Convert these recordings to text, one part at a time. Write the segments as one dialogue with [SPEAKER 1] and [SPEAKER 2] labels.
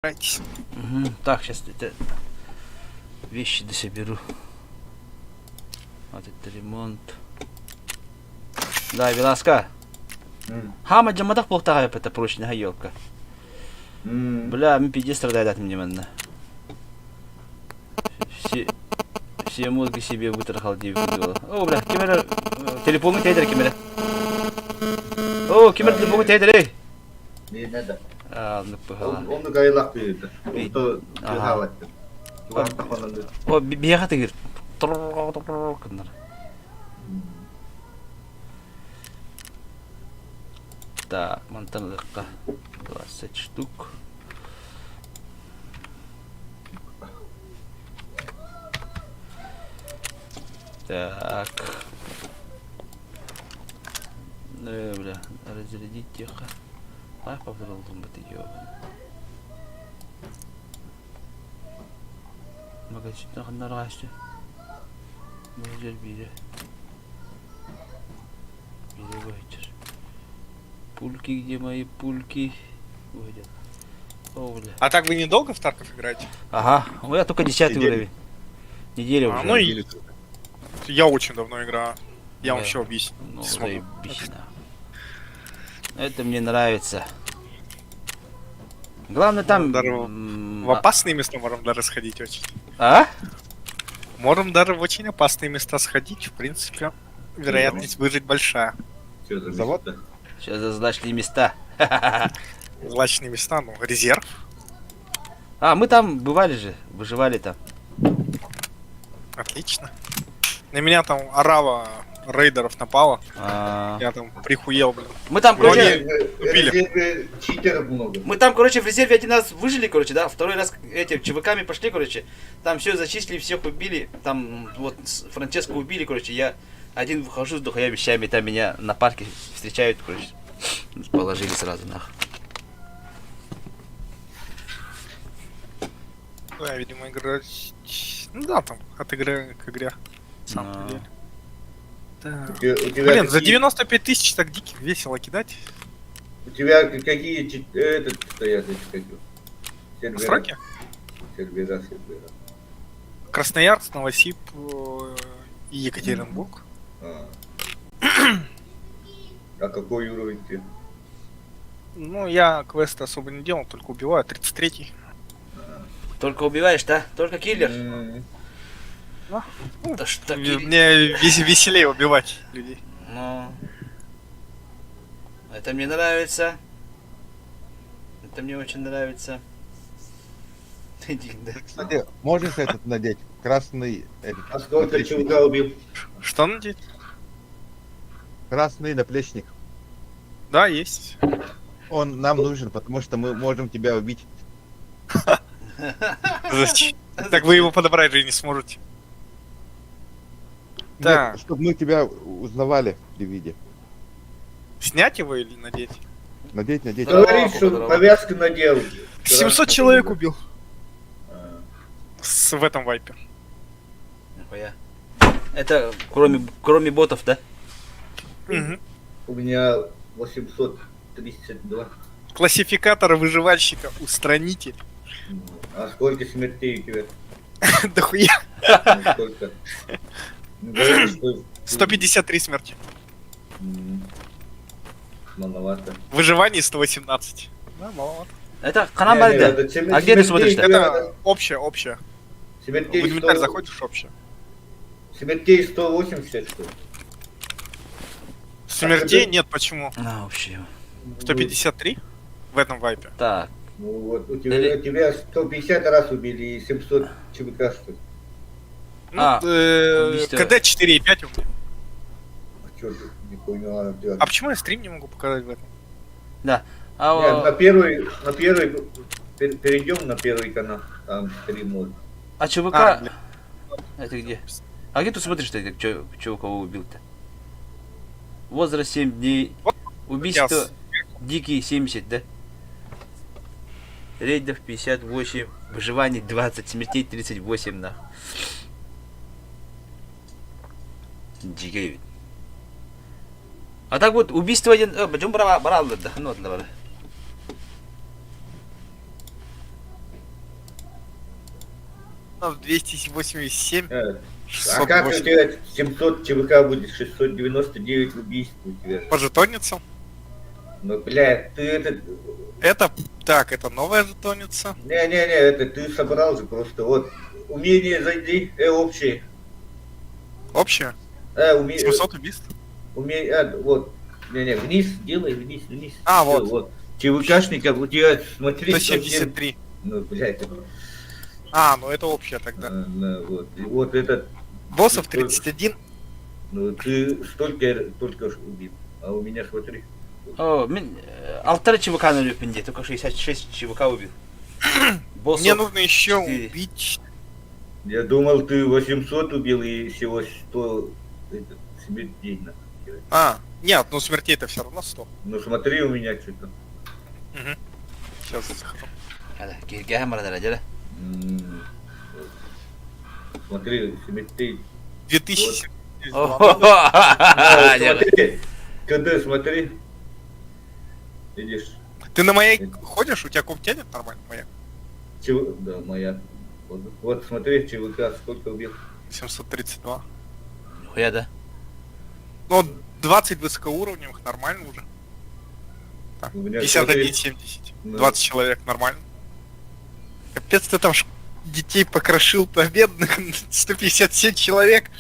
[SPEAKER 1] Угу. Так, сейчас это вещи дособеру. Вот это ремонт. Да, Веласка. Хама джамадах плохтага это прочная елка. Бля, мы пиздец страдает от меня. Все мозги себе вытрахал 9 долларов. О, бля, камера. Телефон тейдер камера. О, камера телефон тейдер.
[SPEAKER 2] Не надо.
[SPEAKER 1] Ну погала.
[SPEAKER 2] Он гайлах пиет. Он то гайлах.
[SPEAKER 1] О, бега ты. Так, монтанка 20 штук. Так. Бля, разрядить тихо. А, повторил думать ее. Магазинах на расте. Музей бире. Бире выйдешь. Пульки, где мои пульки? Выйдет. О, бля.
[SPEAKER 3] А так вы недолго в Тарков играете?
[SPEAKER 1] Ага, у меня только 10 уровень. Неделя уже.
[SPEAKER 3] Ну и я очень давно играю. Я вам
[SPEAKER 1] Да.
[SPEAKER 3] все объясню.
[SPEAKER 1] Ну,
[SPEAKER 3] смогу.
[SPEAKER 1] заебись, это мне нравится. Главное там...
[SPEAKER 3] В опасные места можем даже сходить очень.
[SPEAKER 1] А?
[SPEAKER 3] Можем даже в очень опасные места сходить. В принципе, вероятность выжить большая.
[SPEAKER 2] Что за
[SPEAKER 4] Завод?
[SPEAKER 2] место?
[SPEAKER 1] Сейчас за злачные места.
[SPEAKER 3] Злачные места, ну, резерв.
[SPEAKER 1] А, мы там бывали же, выживали там.
[SPEAKER 3] Отлично. На меня там орава рейдеров напала. Я там прихуел, блин.
[SPEAKER 1] Мы там,
[SPEAKER 3] Ну,
[SPEAKER 1] короче,
[SPEAKER 3] Купили.
[SPEAKER 2] Читеров много.
[SPEAKER 1] мы там, короче, в резерве один раз выжили, короче, да, второй раз эти ЧВКами пошли, короче, там все зачислили, всех убили, там вот Франческо убили, короче, я один выхожу с духовыми вещами, там меня на парке встречают, короче, положили сразу нахуй.
[SPEAKER 3] Да, видимо, играть... Ну да, там, от игры к игре. Сам
[SPEAKER 1] Но.
[SPEAKER 3] деле. Так.
[SPEAKER 2] У тебя
[SPEAKER 3] Блин, за
[SPEAKER 2] какие-
[SPEAKER 3] 95 тысяч так диких весело кидать.
[SPEAKER 2] У тебя какие этот стоят эти какие?
[SPEAKER 3] Настройки?
[SPEAKER 2] Сервера.
[SPEAKER 3] Красноярск, Новосиб и Екатеринбург.
[SPEAKER 2] А какой уровень ты?
[SPEAKER 3] Ну, я квесты особо не делал, только убиваю. 33-й.
[SPEAKER 1] Только убиваешь, да? Только киллер?
[SPEAKER 3] Ну,
[SPEAKER 1] Да что киллер?
[SPEAKER 3] мне веселее убивать людей.
[SPEAKER 1] Ну, это мне нравится. Это мне очень нравится. Иди, да.
[SPEAKER 4] Кстати, можешь этот надеть? Красный...
[SPEAKER 2] А сколько
[SPEAKER 4] наплечник.
[SPEAKER 2] чувака убил?
[SPEAKER 3] Что надеть?
[SPEAKER 4] Красный наплечник.
[SPEAKER 3] Да, есть.
[SPEAKER 4] Он нам нужен, потому что мы можем тебя убить.
[SPEAKER 3] Зачем? Так вы его подобрать же и не сможете. Да.
[SPEAKER 4] Чтобы мы тебя узнавали при виде.
[SPEAKER 3] Снять его или надеть?
[SPEAKER 4] Надеть.
[SPEAKER 2] Говорит, что
[SPEAKER 1] здорово.
[SPEAKER 2] повязку надел.
[SPEAKER 3] 700 человек убил.
[SPEAKER 2] А,
[SPEAKER 3] В этом вайпе.
[SPEAKER 1] Нихуя. Это кроме ботов, да?
[SPEAKER 3] Мгм.
[SPEAKER 2] У меня 832.
[SPEAKER 3] Классификатор выживальщика устранитель.
[SPEAKER 2] А сколько смертей у тебя?
[SPEAKER 3] Дохуя.
[SPEAKER 2] Сколько? Говорит, что...
[SPEAKER 3] 153 смерти.
[SPEAKER 2] Маловато.
[SPEAKER 3] Выживание 118. Да, маловато.
[SPEAKER 1] Это канал Альда. А где ты смотришь?
[SPEAKER 3] Это общее. В
[SPEAKER 2] Смертей
[SPEAKER 3] инвентарь
[SPEAKER 2] 100...
[SPEAKER 3] заходишь, общее.
[SPEAKER 2] Смертей 180, что ли?
[SPEAKER 3] Смертей нет, почему?
[SPEAKER 1] А, вообще.
[SPEAKER 3] 153 в этом вайпе.
[SPEAKER 1] Так.
[SPEAKER 2] Ну вот, у тебя 150 раз убили и 700 ЧВК, что ли?
[SPEAKER 1] А, убийство.
[SPEAKER 3] КД 4,5 у меня.
[SPEAKER 2] А чё ты, не понял, а, тебя...
[SPEAKER 3] А почему я стрим не могу показать в этом?
[SPEAKER 1] Да.
[SPEAKER 2] Нет, на
[SPEAKER 1] А,
[SPEAKER 2] первый, перейдем на первый канал, там стрим может.
[SPEAKER 1] а ЧВК...
[SPEAKER 3] А, блин.
[SPEAKER 1] Это где? А где ты смотришь, ты, чё кого убил-то? Возраст 7 дней.
[SPEAKER 3] Вот
[SPEAKER 1] Убийство
[SPEAKER 3] сейчас.
[SPEAKER 1] дикий 70, да? Рейдов 58. Выживание 20. Смертей 38, нахуй. Дикий. А так вот, убийство один... Почему брал, да? Ну, ладно.
[SPEAKER 3] 287,
[SPEAKER 2] А как у
[SPEAKER 3] 608.
[SPEAKER 2] тебя 700 ЧВК будет, 699 убийств у тебя?
[SPEAKER 3] По жетонницам.
[SPEAKER 2] Ну, блядь, ты это...
[SPEAKER 3] Это, так, это новая жетонница.
[SPEAKER 2] Не-не-не, это ты собрал же просто, вот. Умение зайди, общее.
[SPEAKER 3] Общая.
[SPEAKER 2] Умение...
[SPEAKER 3] 700 убийств.
[SPEAKER 2] вот. Не-не, вниз, делай, вниз.
[SPEAKER 3] А,
[SPEAKER 2] Всё,
[SPEAKER 3] вот.
[SPEAKER 2] ЧВКшников, у тебя, смотри,
[SPEAKER 3] 173.
[SPEAKER 2] Ну, блядь,
[SPEAKER 3] А, ну это общая тогда.
[SPEAKER 2] вот. И вот этот,
[SPEAKER 3] Боссов 31.
[SPEAKER 2] ну, ты столько только ж убил. А у меня, смотри.
[SPEAKER 1] О, мен 6 ЧВК на люпинде, только 66 ЧВК убил. Боссов
[SPEAKER 3] Мне нужно еще
[SPEAKER 1] 4.
[SPEAKER 3] убить.
[SPEAKER 2] Я думал, ты 800 убил и всего 100 смертей.
[SPEAKER 3] А, нет, ну смертей это все равно 100.
[SPEAKER 2] Ну, смотри, у меня что-то.
[SPEAKER 3] Сейчас я захожу.
[SPEAKER 1] هذا كاميرا ده رجاله.
[SPEAKER 2] Смотри, смертей.
[SPEAKER 3] 2000.
[SPEAKER 2] Смотри, КД, смотри. Видишь?
[SPEAKER 3] Ты на маяк ходишь? У тебя комп тянет нормально маяк?
[SPEAKER 2] Да, моя. Вот смотри, ЧВК сколько убил.
[SPEAKER 3] 732.
[SPEAKER 1] Нихуя, да?
[SPEAKER 3] Ну, 20 высокоуровневых нормально уже. Так,
[SPEAKER 2] У меня
[SPEAKER 3] 51, 70.
[SPEAKER 2] Ну.
[SPEAKER 3] 20 человек нормально. Капец, ты там детей покрошил победных. 157 человек.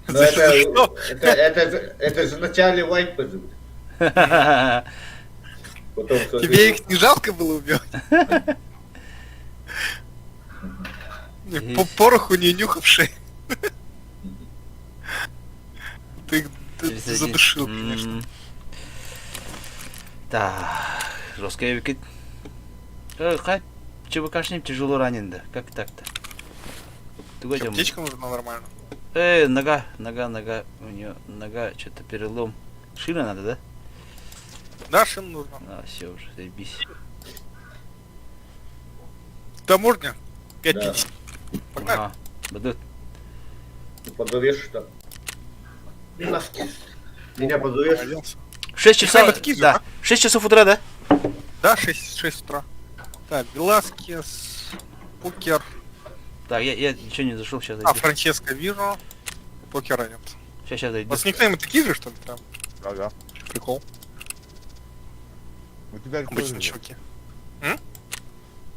[SPEAKER 2] Ну,
[SPEAKER 3] За что?
[SPEAKER 2] это же в начале вайпа же. Потом
[SPEAKER 3] Тебе их не жалко было убивать? По пороху не нюхавший. Ты задушил, конечно.
[SPEAKER 1] Так, жесткая викид. Как ЧВКшник тяжело ранен, да? Как так-то?
[SPEAKER 3] Что, аптечка нужна нормально?
[SPEAKER 1] Нога. У нее нога, что-то перелом. Шина надо, да?
[SPEAKER 3] Да, шин нужно.
[SPEAKER 1] А, все уже, заебись.
[SPEAKER 3] Таможня. 550. Погнали.
[SPEAKER 1] Ага, будут.
[SPEAKER 2] Позовешь что? Меня позовешь?
[SPEAKER 3] Молился.
[SPEAKER 1] 6 часов,
[SPEAKER 3] Михаил Кизов,
[SPEAKER 1] да.
[SPEAKER 3] а?
[SPEAKER 1] 6 часов утра, да?
[SPEAKER 3] Да, 6 утра. Так, Веласкес, Покер.
[SPEAKER 1] Так, я ничего не зашел, сейчас
[SPEAKER 3] А,
[SPEAKER 1] зайду.
[SPEAKER 3] Франческо вижу. Покера нет.
[SPEAKER 1] Сейчас
[SPEAKER 3] У
[SPEAKER 1] зайду.
[SPEAKER 3] вас никнеймы такие же, что ли, там?
[SPEAKER 4] Ага.
[SPEAKER 3] Прикол.
[SPEAKER 4] У тебя же
[SPEAKER 3] Обычно
[SPEAKER 4] тоже
[SPEAKER 3] чуваки.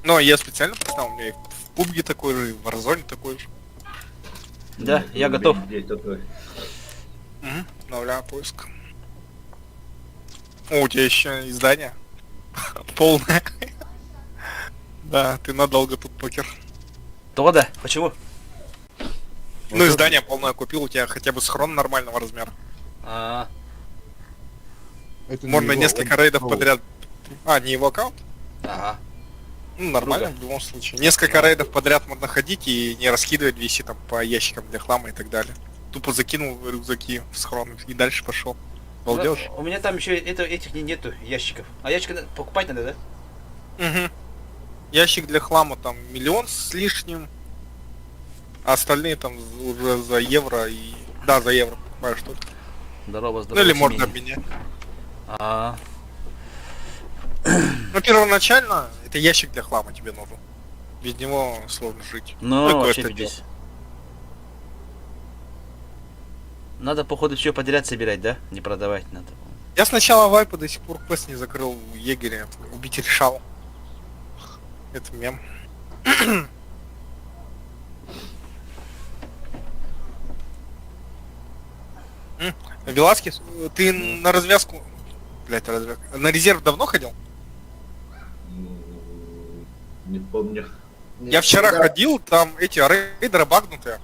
[SPEAKER 3] Но я специально поставил, у меня и в пубге такой же, и в Warzone такой же.
[SPEAKER 1] Да, я готов.
[SPEAKER 2] Здесь такой.
[SPEAKER 3] Обновляю поиск. О, у тебя еще издание. Полное. Да, ты надолго тут покер.
[SPEAKER 1] То да, почему?
[SPEAKER 3] Ну, издание полное купил, у тебя хотя бы схрон нормального размера.
[SPEAKER 1] А,
[SPEAKER 4] Это не
[SPEAKER 3] Можно
[SPEAKER 4] его,
[SPEAKER 3] несколько
[SPEAKER 4] он-
[SPEAKER 3] рейдов
[SPEAKER 4] ну,
[SPEAKER 3] подряд. А, не его аккаунт?
[SPEAKER 1] ага.
[SPEAKER 3] Ну, нормально в любом случае. Несколько рейдов подряд можно ходить и не раскидывать вещи там по ящикам для хлама и так далее. Тупо закинул рюкзаки в схрон и дальше пошел. Балдеж.
[SPEAKER 1] Ну, у меня там еще этих нету ящиков. А ящика покупать надо, да?
[SPEAKER 3] Угу. Ящик для хлама там 1 миллион с лишним. А остальные там уже за евро и... Да, за евро покупаешь что-то.
[SPEAKER 1] Здорово,
[SPEAKER 3] Ну
[SPEAKER 1] здорово.
[SPEAKER 3] или можно
[SPEAKER 1] семейный.
[SPEAKER 3] обменять.
[SPEAKER 1] А,
[SPEAKER 3] Ну, первоначально это ящик для хлама тебе нужен. Без него сложно жить.
[SPEAKER 1] ну,
[SPEAKER 3] и
[SPEAKER 1] вообще
[SPEAKER 3] кое-что
[SPEAKER 1] пиздец. Надо, походу, все подряд собирать, да? Не продавать надо.
[SPEAKER 3] Я сначала вайпа до сих пор квест не закрыл в егере. Убить решал. Это мем. Веласкес, ты на развязку... Блять, развязку. На резерв давно ходил?
[SPEAKER 2] Не помню.
[SPEAKER 3] Я вчера
[SPEAKER 2] Да.
[SPEAKER 3] ходил, там эти рейдеры багнутые.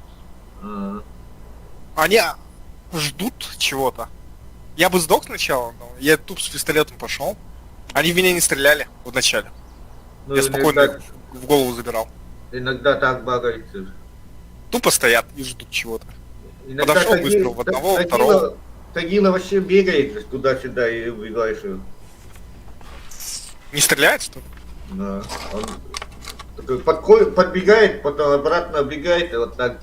[SPEAKER 2] А,
[SPEAKER 3] Они ждут чего-то. Я бы сдох сначала, но я туп с пистолетом пошел. Они в меня не стреляли вначале.
[SPEAKER 2] ну,
[SPEAKER 3] Я спокойно
[SPEAKER 2] иногда,
[SPEAKER 3] в голову забирал.
[SPEAKER 2] иногда так багается.
[SPEAKER 3] Тупо стоят и ждут чего-то.
[SPEAKER 2] Иногда
[SPEAKER 3] Подошел быстро, в одного, второго.
[SPEAKER 2] Тагила вообще бегает туда-сюда и убегаешь его.
[SPEAKER 3] Не стреляет, что ли?
[SPEAKER 2] Да. Он такой подбегает, потом обратно бегает, и вот так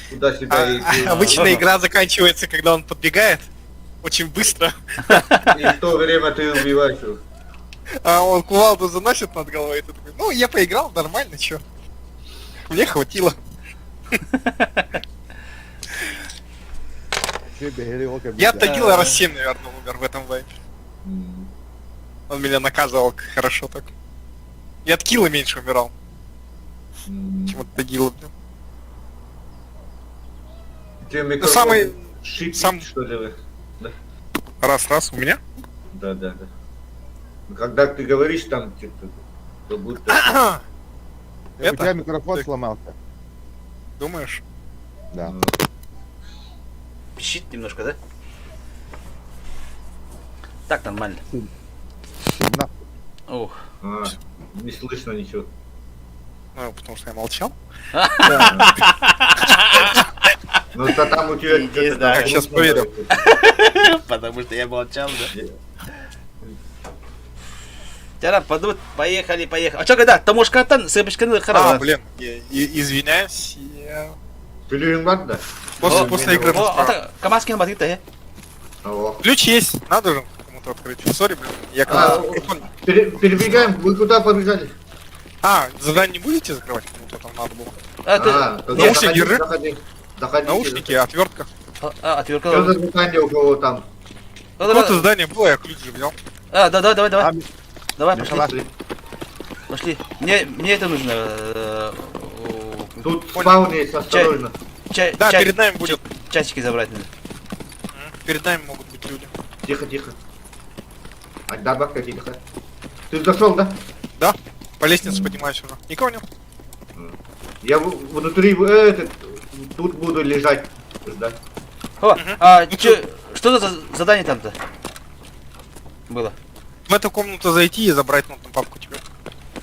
[SPEAKER 2] туда-сюда и
[SPEAKER 3] Обычно игра заканчивается, когда он подбегает. Очень быстро.
[SPEAKER 2] и в то время ты убиваешь его.
[SPEAKER 3] А он кувалду заносит над головой, и ты такой, ну, я поиграл, нормально, чё. Мне хватило.
[SPEAKER 4] Че, бегали, окей,
[SPEAKER 3] Я
[SPEAKER 4] блядь.
[SPEAKER 3] тагил раз 7, наверное, умер в этом вайпе.
[SPEAKER 2] М.
[SPEAKER 3] Он меня наказывал хорошо так. И от килла меньше умирал, чем от тагила, блин.
[SPEAKER 2] Тебе
[SPEAKER 3] Ну,
[SPEAKER 2] микрофон
[SPEAKER 3] самый...
[SPEAKER 2] шипит,
[SPEAKER 3] сам-
[SPEAKER 2] что ли? Вы? Да,
[SPEAKER 3] Раз, у меня?
[SPEAKER 2] да, да. Да. Ну, когда ты говоришь там, что-то, то будто...
[SPEAKER 4] У
[SPEAKER 3] Это?
[SPEAKER 4] тебя микрофон
[SPEAKER 3] Так.
[SPEAKER 4] сломался.
[SPEAKER 3] Думаешь?
[SPEAKER 4] Да.
[SPEAKER 2] Ну,
[SPEAKER 1] Пищит немножко, да? Так нормально.
[SPEAKER 4] На-
[SPEAKER 1] Ох.
[SPEAKER 2] а, не слышно ничего.
[SPEAKER 3] Ну, потому что я молчал.
[SPEAKER 2] Ну, то там у тебя...
[SPEAKER 1] Не
[SPEAKER 2] что-то
[SPEAKER 1] знаю.
[SPEAKER 2] там
[SPEAKER 3] Сейчас
[SPEAKER 2] грустно
[SPEAKER 3] проверим.
[SPEAKER 2] было.
[SPEAKER 1] Потому что я молчал, да? Тярам, подумай, поехали. А что, когда? Тамошкаттан сэбишканы
[SPEAKER 3] А,
[SPEAKER 1] харам.
[SPEAKER 3] блин, я извиняюсь, я...
[SPEAKER 2] Телевизор надо, да?
[SPEAKER 3] После игры
[SPEAKER 1] О,
[SPEAKER 3] расправлю.
[SPEAKER 1] ата камаскин батита, э?
[SPEAKER 2] Алло.
[SPEAKER 3] Ключ есть, надо же кому-то открыть. Сори, блин, я
[SPEAKER 2] А,
[SPEAKER 3] как
[SPEAKER 2] перебегаем, вы куда побежали?
[SPEAKER 3] задание не будете закрывать? Кому-то там надо было.
[SPEAKER 2] Тогда
[SPEAKER 3] наушники
[SPEAKER 2] заходи,
[SPEAKER 3] держи.
[SPEAKER 2] заходите.
[SPEAKER 3] Наушники, отвертка.
[SPEAKER 1] Отвертка.
[SPEAKER 2] Что за задание у кого там?
[SPEAKER 3] Какое-то здание было, я ключ же взял.
[SPEAKER 1] Давай.
[SPEAKER 4] А,
[SPEAKER 1] Давай,
[SPEAKER 4] Михаил,
[SPEAKER 1] пошли. Мне это нужно.
[SPEAKER 2] Тут спаун есть, осторожно.
[SPEAKER 3] Да, перед нами будет.
[SPEAKER 1] Часики забрать надо.
[SPEAKER 3] Перед нами могут быть люди.
[SPEAKER 2] Тихо. А добавка тихо. Ты зашел, да?
[SPEAKER 3] Да, по лестнице поднимаюсь уже. Никого нет.
[SPEAKER 2] Я внутри тут буду лежать. Ждать.
[SPEAKER 1] О, что за задание там-то? Было.
[SPEAKER 3] В эту комнату зайти и забрать ну, там папку тебе.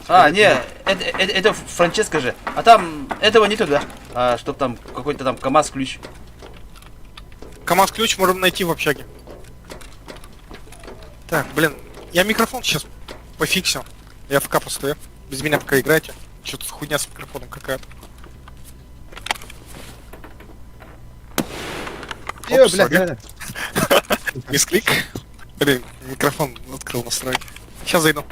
[SPEAKER 1] Не, это Франческо же. А там этого нету, да? Чтоб там какой-то там КамАЗ-ключ.
[SPEAKER 3] КамАЗ-ключ можем найти в общаге. Так, блин, я микрофон сейчас пофиксил. Я в КА постою. Без меня пока играйте. Что-то хуйня с микрофоном какая-то.
[SPEAKER 4] Ё,
[SPEAKER 3] Опс,
[SPEAKER 4] блядь,
[SPEAKER 3] ага.
[SPEAKER 4] реально.
[SPEAKER 3] Мисклик. Блин, микрофон открыл настройки. Сейчас зайду.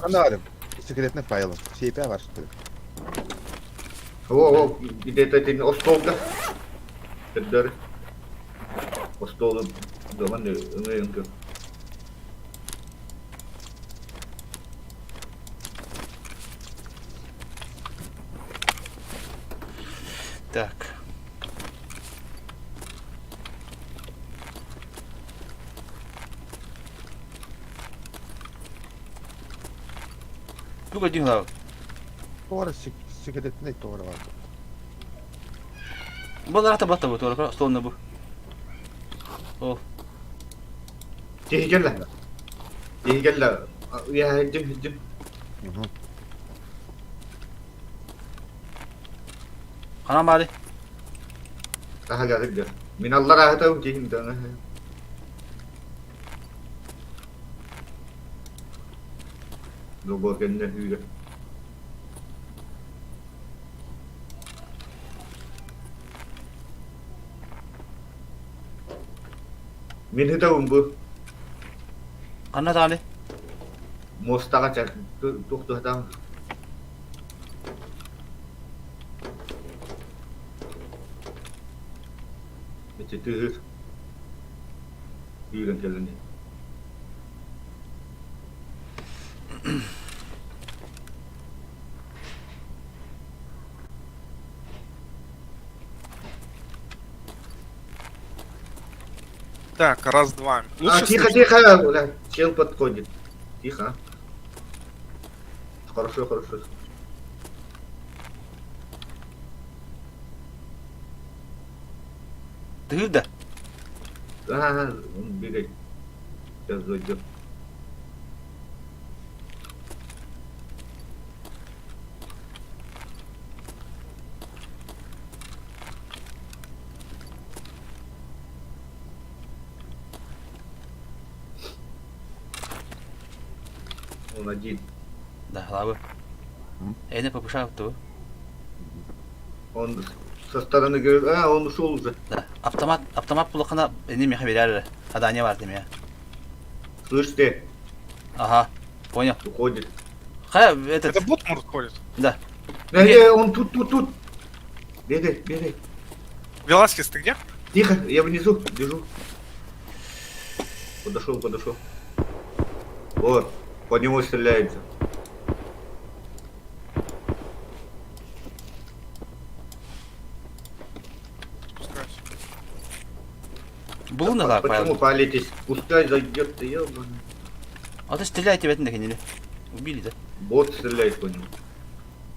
[SPEAKER 4] Аналим. Секретный файл. Все API ваши, что ли?
[SPEAKER 2] О, где-то ты остолда. Тедар. Остолда. Да, mana? Enggak.
[SPEAKER 1] Так. Ну, один глав.
[SPEAKER 4] Тора, секретный Тора.
[SPEAKER 1] Баларата бата bu Тора, столна bu. О,
[SPEAKER 2] Gel lah. Gel lah. Ya, jom.
[SPEAKER 4] Угу.
[SPEAKER 1] хана мари.
[SPEAKER 2] Agak. Min Allah rahatahu jin dah. Logo kena juga. Min tahu bu.
[SPEAKER 1] Хана тали.
[SPEAKER 2] Mustaka cak tuh tahu. Itu jalan ni.
[SPEAKER 3] Так, раз-два. Лучше
[SPEAKER 2] Тихо,
[SPEAKER 3] слышно?
[SPEAKER 2] тихо, бля, чел подходит. Тихо. Хорошо.
[SPEAKER 1] Дылда.
[SPEAKER 2] Он бегает. Сейчас зайдет. Он один.
[SPEAKER 1] Да, главы. Эйне попушав ту.
[SPEAKER 2] Он со стороны говорит, он ушел уже.
[SPEAKER 1] Да. Автомат булахана неме хабирар. Задание var демия.
[SPEAKER 2] Слышь ты,
[SPEAKER 1] Ага. Понял.
[SPEAKER 2] уходит.
[SPEAKER 1] Ха, этот.
[SPEAKER 3] Это бот может ходит?
[SPEAKER 1] Да.
[SPEAKER 2] Он тут. Бегай.
[SPEAKER 3] Веласкес, ты где?
[SPEAKER 2] Тихо, я внизу, лежу. Подошел. Вот, по нему стреляется.
[SPEAKER 3] Спускаюсь.
[SPEAKER 1] Был назад,
[SPEAKER 2] Почему
[SPEAKER 1] Павел?
[SPEAKER 2] палитесь? Пускай зайдет-то, ёбаный.
[SPEAKER 1] А ты стреляете в этом не убили, да?
[SPEAKER 2] Бот стреляет по нему.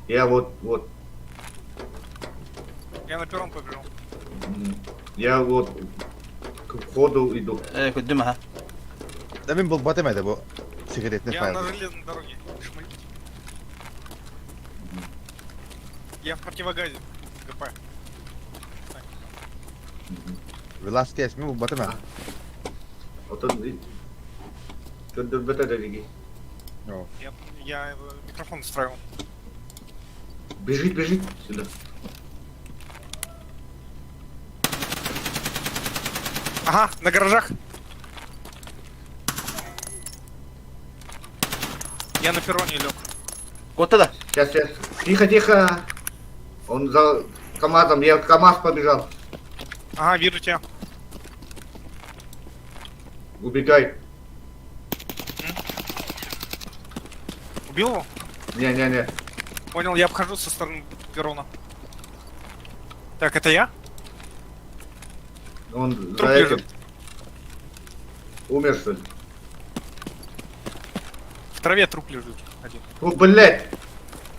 [SPEAKER 2] Я вот.
[SPEAKER 3] Я на первом побежал.
[SPEAKER 2] Я вот к входу иду.
[SPEAKER 1] Хоть дыма, ага.
[SPEAKER 4] Да мен был батым это был сигаретный
[SPEAKER 3] Я
[SPEAKER 4] файл.
[SPEAKER 3] на железной дороге. Шмалите. Я в противогазе. ГП.
[SPEAKER 4] Веласкес мен был батым это.
[SPEAKER 2] Вот он. Что-то в этой дороге.
[SPEAKER 3] Я микрофон настраивал.
[SPEAKER 2] Бежит сюда.
[SPEAKER 3] Ага, на гаражах. Я на перроне лег.
[SPEAKER 1] Вот тогда.
[SPEAKER 2] Сейчас. Тихо. Он за КамАЗом. Я в КамАЗ побежал.
[SPEAKER 3] Ага, вижу тебя.
[SPEAKER 2] Убегай.
[SPEAKER 3] Убил его?
[SPEAKER 2] Не.
[SPEAKER 3] Понял, я обхожу со стороны перрона. Так, это я?
[SPEAKER 2] Он
[SPEAKER 3] Труп
[SPEAKER 2] за этим.
[SPEAKER 3] лежит.
[SPEAKER 2] Умер, что ли?
[SPEAKER 3] В траве труп лежит. Один.
[SPEAKER 2] О, блядь!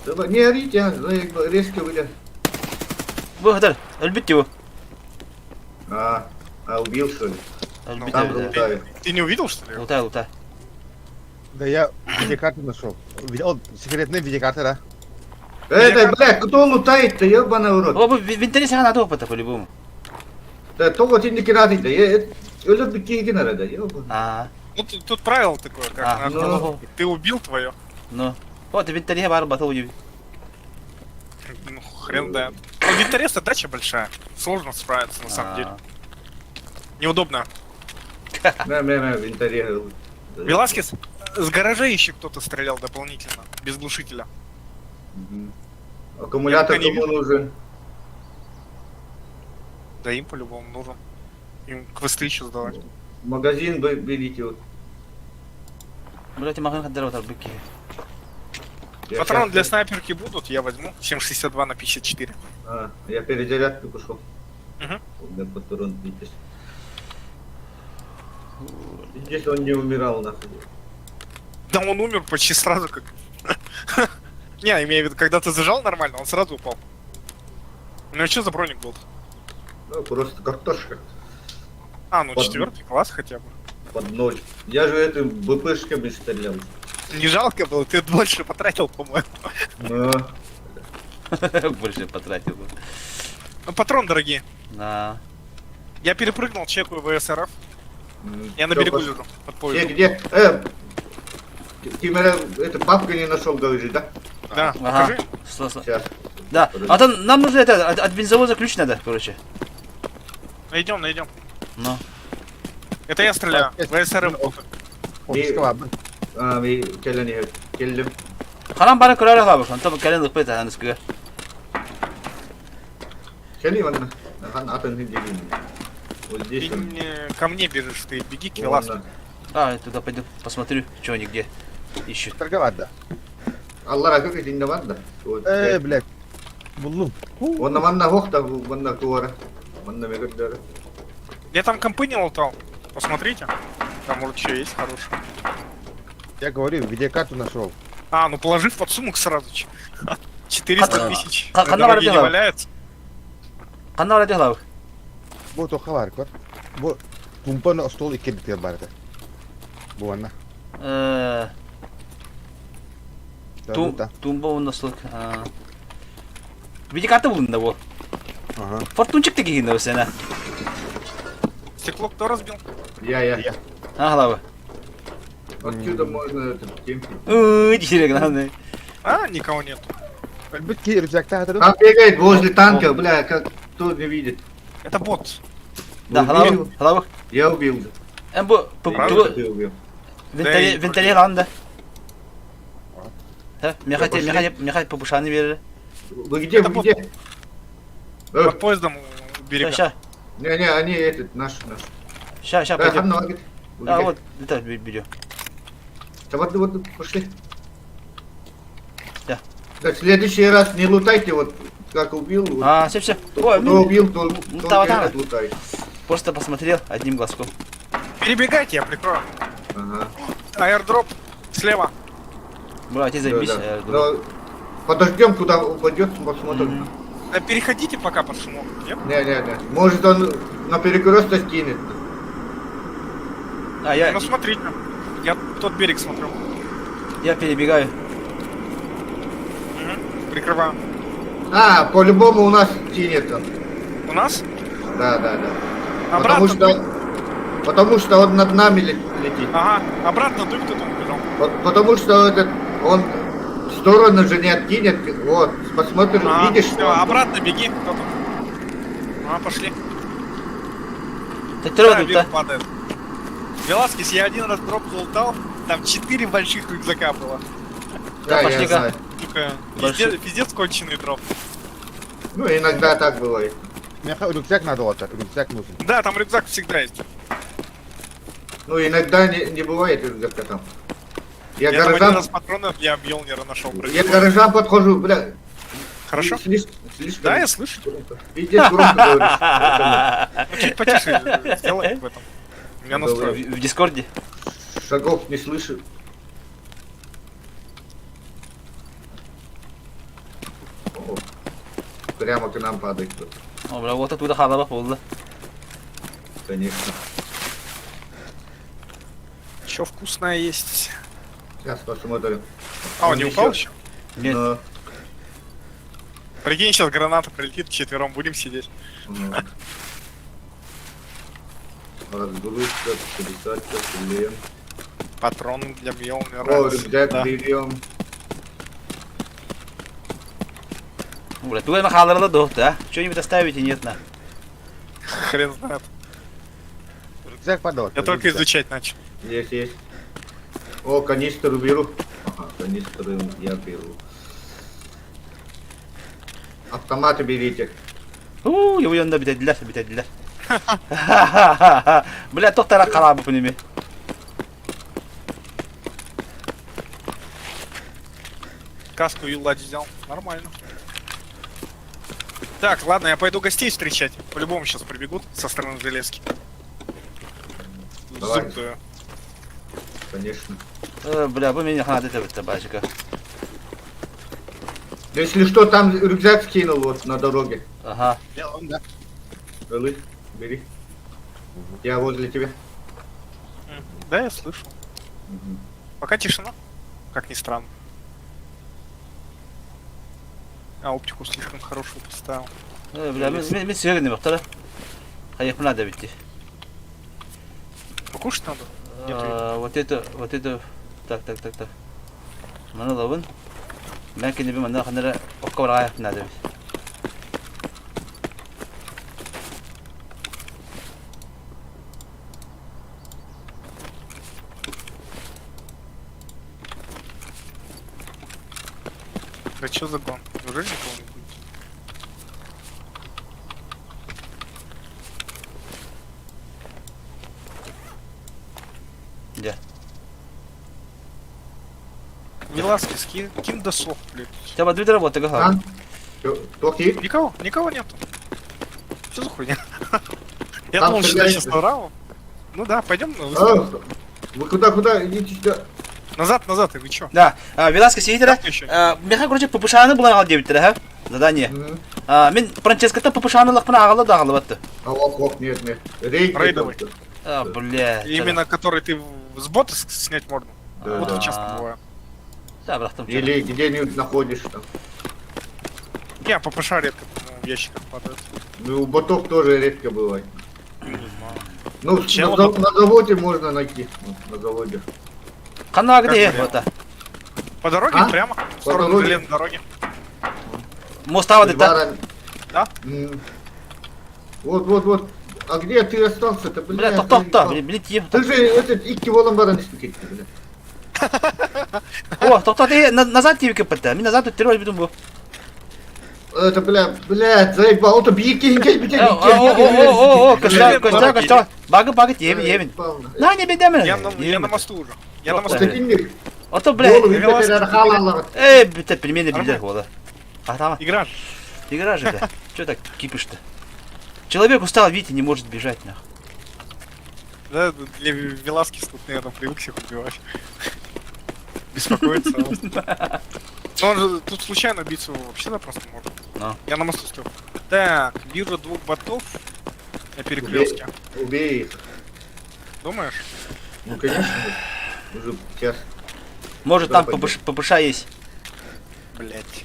[SPEAKER 2] Давай, не орите, резко выйдя.
[SPEAKER 1] Выхода, любите его.
[SPEAKER 2] Убил, что ли?
[SPEAKER 3] Ну,
[SPEAKER 2] Там
[SPEAKER 1] Любите,
[SPEAKER 2] лутает.
[SPEAKER 3] Ты не увидел, что ли?
[SPEAKER 1] лутай.
[SPEAKER 4] Да я видеокарту нашел. Видел сигаретные видеокарты, да?
[SPEAKER 2] Блядь, кто лутает-то, ебаный урод?
[SPEAKER 1] О, в интернете надо опыта по-любому.
[SPEAKER 2] Да, только тебе не кидать-то, я люблю кигинера, да, ебаный.
[SPEAKER 1] А,
[SPEAKER 3] Ну, тут правило такое, как
[SPEAKER 1] А,
[SPEAKER 3] надо. Ты убил твое.
[SPEAKER 1] ну. Вот, в интернете бар батл убил.
[SPEAKER 3] Ну, хрен да. Ну, в винторез дача большая. Сложно справиться, на самом деле. Неудобно.
[SPEAKER 2] На, в инвентаре.
[SPEAKER 3] Веласкес, с гаража еще кто-то стрелял дополнительно, без глушителя.
[SPEAKER 2] Аккумулятор
[SPEAKER 3] Я пока не
[SPEAKER 2] кому нужен?
[SPEAKER 3] Да им по-любому нужен. Им квесты еще сдавать.
[SPEAKER 2] Магазин берите вот.
[SPEAKER 1] Блять, магазин ходил вот быки.
[SPEAKER 2] Я
[SPEAKER 3] Патроны
[SPEAKER 2] щас-
[SPEAKER 3] для снайперки будут, я возьму. 7,62 на 54.
[SPEAKER 2] Я перезарядку пошел.
[SPEAKER 3] Мгм.
[SPEAKER 2] У меня патрон видишь. Здесь он не умирал нахуй.
[SPEAKER 3] Да он умер почти сразу как. Не, имею в виду, когда ты зажал нормально, он сразу упал. Ну и что за броник был?
[SPEAKER 2] Ну, просто картошка
[SPEAKER 3] А, ну
[SPEAKER 2] Под-
[SPEAKER 3] 4 класс хотя бы.
[SPEAKER 2] под ноль. Я же этим БПшками стрелял.
[SPEAKER 3] Не жалко было, ты больше потратил, по-моему.
[SPEAKER 2] Ну,
[SPEAKER 1] Больше потратил.
[SPEAKER 3] Ну, патрон дорогие.
[SPEAKER 1] На.
[SPEAKER 3] Я перепрыгнул, чекаю ВСРФ. Я на
[SPEAKER 2] всё,
[SPEAKER 3] берегу
[SPEAKER 2] пошли.
[SPEAKER 3] лежу, под
[SPEAKER 2] Где,
[SPEAKER 3] поездом.
[SPEAKER 2] где? Ты меня, это, папка не нашел, говоришь, да?
[SPEAKER 3] Да,
[SPEAKER 1] Ага.
[SPEAKER 3] покажи.
[SPEAKER 2] Сейчас.
[SPEAKER 1] Да, а то нам нужно это, от бензовоза ключ надо, короче.
[SPEAKER 3] Найдем.
[SPEAKER 1] Ну.
[SPEAKER 3] Это я стреляю. ВСРФ.
[SPEAKER 4] Офискава.
[SPEAKER 2] Келлем.
[SPEAKER 1] Харам бара курара хабаш, он там кален лыпет а несколько.
[SPEAKER 2] Келлем, атан хиндилин. Вот здесь
[SPEAKER 3] Ты
[SPEAKER 2] он.
[SPEAKER 3] ко мне бежишь, ты беги к
[SPEAKER 2] Вон,
[SPEAKER 3] Веласку.
[SPEAKER 1] А, я туда пойду, посмотрю, что они где ищут.
[SPEAKER 4] Торговать, да.
[SPEAKER 2] Аллах, как это не ванда?
[SPEAKER 4] Блядь. Буллум.
[SPEAKER 2] Он на манна хохта, манна куара. Манна мегадара.
[SPEAKER 3] Я там компы не лутал. Посмотрите. Там может еще есть хороший.
[SPEAKER 4] Я говорю, видеокарту нашел.
[SPEAKER 3] А, ну положи в подсумок сразу. 400 тысяч.
[SPEAKER 1] Как
[SPEAKER 3] На
[SPEAKER 1] она
[SPEAKER 3] дороге не
[SPEAKER 1] родила?
[SPEAKER 3] валяется.
[SPEAKER 1] Канал ради глав.
[SPEAKER 4] Бу то хавар кор. Бу тумпан стол и кедит барда. Бу анна.
[SPEAKER 1] Тумба у нас тут. Види карта бunda bu.
[SPEAKER 4] Ага.
[SPEAKER 1] Фортунчик таки кинул сена.
[SPEAKER 3] Стекло кто разбил?
[SPEAKER 2] Я.
[SPEAKER 1] А, глава.
[SPEAKER 2] Отсюда можно этот темпи.
[SPEAKER 1] Дирек надо.
[SPEAKER 3] А, никого нет.
[SPEAKER 4] Быть рюкзак-то это.
[SPEAKER 2] Там бегает возле танка, бля, как кто не видит.
[SPEAKER 3] Это бот.
[SPEAKER 1] Да,
[SPEAKER 2] Убил.
[SPEAKER 1] глава.
[SPEAKER 2] Я убил.
[SPEAKER 1] Эмбу,
[SPEAKER 3] Правда?
[SPEAKER 2] Ты убил.
[SPEAKER 1] вентиле ланда. Мехать побушаны верили.
[SPEAKER 2] Вы где,
[SPEAKER 3] Это
[SPEAKER 2] вы
[SPEAKER 3] вот-
[SPEAKER 2] где?
[SPEAKER 3] Под поездом у берега.
[SPEAKER 1] Ща,
[SPEAKER 2] Не-не, они этот, наш.
[SPEAKER 1] ща, пойдем.
[SPEAKER 2] Ханна, вы
[SPEAKER 1] А,
[SPEAKER 2] где?
[SPEAKER 1] вот, это видео.
[SPEAKER 2] Да вот, пошли.
[SPEAKER 1] Да.
[SPEAKER 2] Да, в следующий раз не лутайте, вот как убил. Вот,
[SPEAKER 1] А, все. Ой,
[SPEAKER 2] кто убил, то
[SPEAKER 1] ну,
[SPEAKER 2] только
[SPEAKER 1] там.
[SPEAKER 2] этот лутай.
[SPEAKER 1] просто посмотрел одним глазком.
[SPEAKER 3] Перебегайте, я прикрою.
[SPEAKER 2] Ага.
[SPEAKER 3] Аирдроп слева.
[SPEAKER 1] Бля, ты заебись.
[SPEAKER 2] Да, да.
[SPEAKER 1] я думаю.
[SPEAKER 2] Но подождем, куда упадет, посмотрим.
[SPEAKER 3] Да переходите пока под шумок. Нет?
[SPEAKER 2] Не. Может он на перекресток кинет.
[SPEAKER 1] А, я
[SPEAKER 3] Ну смотрите. Я тот берег смотрю.
[SPEAKER 1] перебегаю.
[SPEAKER 3] Мгм. Прикрываю.
[SPEAKER 2] А, по-любому у нас кинет он.
[SPEAKER 3] У нас?
[SPEAKER 2] Да.
[SPEAKER 3] Обратно
[SPEAKER 2] Потому что он над нами летит.
[SPEAKER 3] Ага, обратно дуй, кто там убежал.
[SPEAKER 2] Потому что он в сторону же не откинет. Вот, посмотришь,
[SPEAKER 3] Ага,
[SPEAKER 2] видишь,
[SPEAKER 3] всё,
[SPEAKER 2] что он-
[SPEAKER 3] обратно беги, кто там. А, пошли.
[SPEAKER 1] Ты
[SPEAKER 3] Да,
[SPEAKER 1] трогай,
[SPEAKER 3] вверх
[SPEAKER 1] да?
[SPEAKER 3] падает. Веласкес, я один раз дроп залутал, там 4 больших рюкзака было.
[SPEAKER 2] Да, я
[SPEAKER 1] пошли-ка.
[SPEAKER 2] знаю.
[SPEAKER 3] Сука,
[SPEAKER 1] Большой.
[SPEAKER 3] пиздец конченый дроп.
[SPEAKER 2] Ну, иногда так бывает.
[SPEAKER 4] Мне рюкзак надо вот, рюкзак нужен.
[SPEAKER 3] Да, там рюкзак всегда есть.
[SPEAKER 2] Ну, иногда не бывает рюкзака там. Я,
[SPEAKER 3] Я там один
[SPEAKER 2] гаражам,
[SPEAKER 3] раз патронов для Мьёлнира нашел.
[SPEAKER 2] я к гаражам подхожу, бля.
[SPEAKER 3] Хорошо?
[SPEAKER 2] Слишком
[SPEAKER 3] Да, я слышу.
[SPEAKER 2] громко. Пиздец громко говоришь.
[SPEAKER 3] Ну, чуть потише сделай в этом. У меня
[SPEAKER 1] В,
[SPEAKER 3] настрой.
[SPEAKER 1] в Дискорде.
[SPEAKER 2] Шагов не слышу. О, прямо к нам падает кто-то,
[SPEAKER 1] О, бля, вот оттуда халава ползла.
[SPEAKER 2] конечно.
[SPEAKER 3] Что вкусное есть?
[SPEAKER 2] Сейчас посмотрим.
[SPEAKER 3] А, он не упал
[SPEAKER 2] еще?
[SPEAKER 3] еще?
[SPEAKER 1] Нет.
[SPEAKER 2] Но,
[SPEAKER 3] Прикинь, сейчас граната прилетит, вчетвером будем сидеть.
[SPEAKER 2] ну. Разгрузка, пересадка, шлем.
[SPEAKER 3] Патроны для Мьёлнира.
[SPEAKER 2] О, рюкзак
[SPEAKER 3] Да.
[SPEAKER 2] берем.
[SPEAKER 1] Бля, ты на халарда дохт, а? Что-нибудь оставите, нет на.
[SPEAKER 3] Хрен знает.
[SPEAKER 4] Рюкзак подал.
[SPEAKER 3] Я только изучать начал.
[SPEAKER 2] Есть. О, канистру беру. Ага, канистру я беру. Автоматы берите.
[SPEAKER 1] Его yanında bitediler. Бля, тоқтара қалабы пунеме.
[SPEAKER 3] Каску Юлади взял. Нормально. Так, ладно, я пойду гостей встречать. По-любому сейчас прибегут со стороны железки.
[SPEAKER 2] Давай.
[SPEAKER 3] Зубтую.
[SPEAKER 2] Конечно.
[SPEAKER 1] Бля, bu meni hadi de bitti başka.
[SPEAKER 2] Если что, там рюкзак скинул вот на дороге.
[SPEAKER 1] Aha.
[SPEAKER 2] Рылы, бери. Я возле тебя.
[SPEAKER 3] Да, я слышу. Пока тишина. Как ни странно. А, оптику слишком хорошую поставил.
[SPEAKER 1] Bля, ben söyledim muhtara. Hayır, buna da bitti.
[SPEAKER 3] Покушать надо? Нет,
[SPEAKER 1] Вот это, так. Mana lavın. Ben kendi bir manda kanara okka var ayakta nada biz.
[SPEAKER 3] Да что за гон? Неужели никого не будет?
[SPEAKER 1] Где?
[SPEAKER 3] Веласкес, кин досох, блядь.
[SPEAKER 1] Ya bak bir работа
[SPEAKER 2] А?
[SPEAKER 1] га.
[SPEAKER 2] Плохие?
[SPEAKER 3] Никого нету. Что за хуйня? Я
[SPEAKER 2] Там
[SPEAKER 3] думал, что
[SPEAKER 2] стреляете?
[SPEAKER 3] сейчас наврал. Ну да, пойдем на
[SPEAKER 2] А,
[SPEAKER 3] высоту.
[SPEAKER 2] вы куда? Идите сюда.
[SPEAKER 3] Назад, и вы чё?
[SPEAKER 1] Да, Веласка сидит.
[SPEAKER 3] Как еще?
[SPEAKER 1] Мен короче попушаны була ал дебиттер ха. Задание.
[SPEAKER 2] Мгм.
[SPEAKER 1] Мен Франческата попушаны лахпана агала дагалы батты.
[SPEAKER 2] А ох, нет. Рейд.
[SPEAKER 3] Рейдовый.
[SPEAKER 1] Бля.
[SPEAKER 3] Именно который ты с бота снять можно.
[SPEAKER 2] Да.
[SPEAKER 3] Вот
[SPEAKER 1] А.
[SPEAKER 3] часто бывает.
[SPEAKER 1] Да, братом.
[SPEAKER 2] Или где-нибудь находишь там.
[SPEAKER 3] Не, ППШ редко в ящиках падает.
[SPEAKER 2] Ну, у ботов тоже редко бывает. Ну,
[SPEAKER 3] Чел
[SPEAKER 2] на заводе можно найти. Вот, на заводе.
[SPEAKER 1] Канна где
[SPEAKER 3] Как
[SPEAKER 1] вот.
[SPEAKER 3] По дороге
[SPEAKER 2] А?
[SPEAKER 3] прямо, в
[SPEAKER 2] По
[SPEAKER 3] сторону
[SPEAKER 2] дороге?
[SPEAKER 3] железной дороги.
[SPEAKER 1] Мостава да.
[SPEAKER 2] Два
[SPEAKER 3] Да?
[SPEAKER 2] М. Вот. А где ты остался-то,
[SPEAKER 1] Бля,
[SPEAKER 2] бля?
[SPEAKER 1] тохта, блин,
[SPEAKER 2] Ты же этот икки волан баран истекет, бля.
[SPEAKER 1] О, тохта ты назад тебе капта. Мен назад өттер ой битум бу.
[SPEAKER 2] Это, блядь, заебал, это беги,
[SPEAKER 1] О, костяк. Багы, емін. На, не бедемін.
[SPEAKER 3] Я на мосту уже. Я на мосту.
[SPEAKER 1] Ото, блядь.
[SPEAKER 2] Халал.
[SPEAKER 1] Бітті пельмені білдер вода. А там,
[SPEAKER 3] Игра.
[SPEAKER 1] игра же, бля. Чё так кипишь-то? Человек устал, видите, не может бежать, нахуй.
[SPEAKER 3] Да, для Веласкеса тут, наверное, привык всех убивать. Беспокоиться. Но он же тут случайно убийцу вообще запросто может.
[SPEAKER 1] Ну.
[SPEAKER 3] Я на мосту стою. Так, вижу 2 ботов на перекрестке.
[SPEAKER 2] Убей их.
[SPEAKER 3] Думаешь?
[SPEAKER 2] Ну, конечно. Уже сейчас.
[SPEAKER 1] Может
[SPEAKER 2] Да,
[SPEAKER 1] там
[SPEAKER 2] пойдем.
[SPEAKER 1] ППШ есть.
[SPEAKER 3] Блять.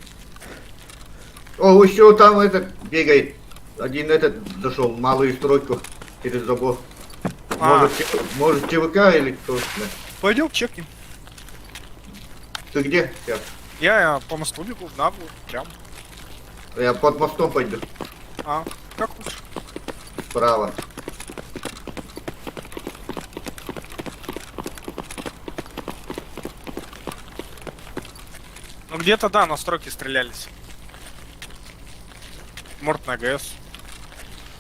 [SPEAKER 2] О, еще там этот бегает. Один этот зашел, малую стройку через забор. Может ЧВК или кто? Да.
[SPEAKER 3] Пойдем чекнем.
[SPEAKER 2] Ты где сейчас?
[SPEAKER 3] Я по мосту бегу, в наглую, прям.
[SPEAKER 2] Я под мостом пойду.
[SPEAKER 3] А, как лучше.
[SPEAKER 2] Справа.
[SPEAKER 3] Ну где-то, да, на стройке стрелялись. Может на ГС.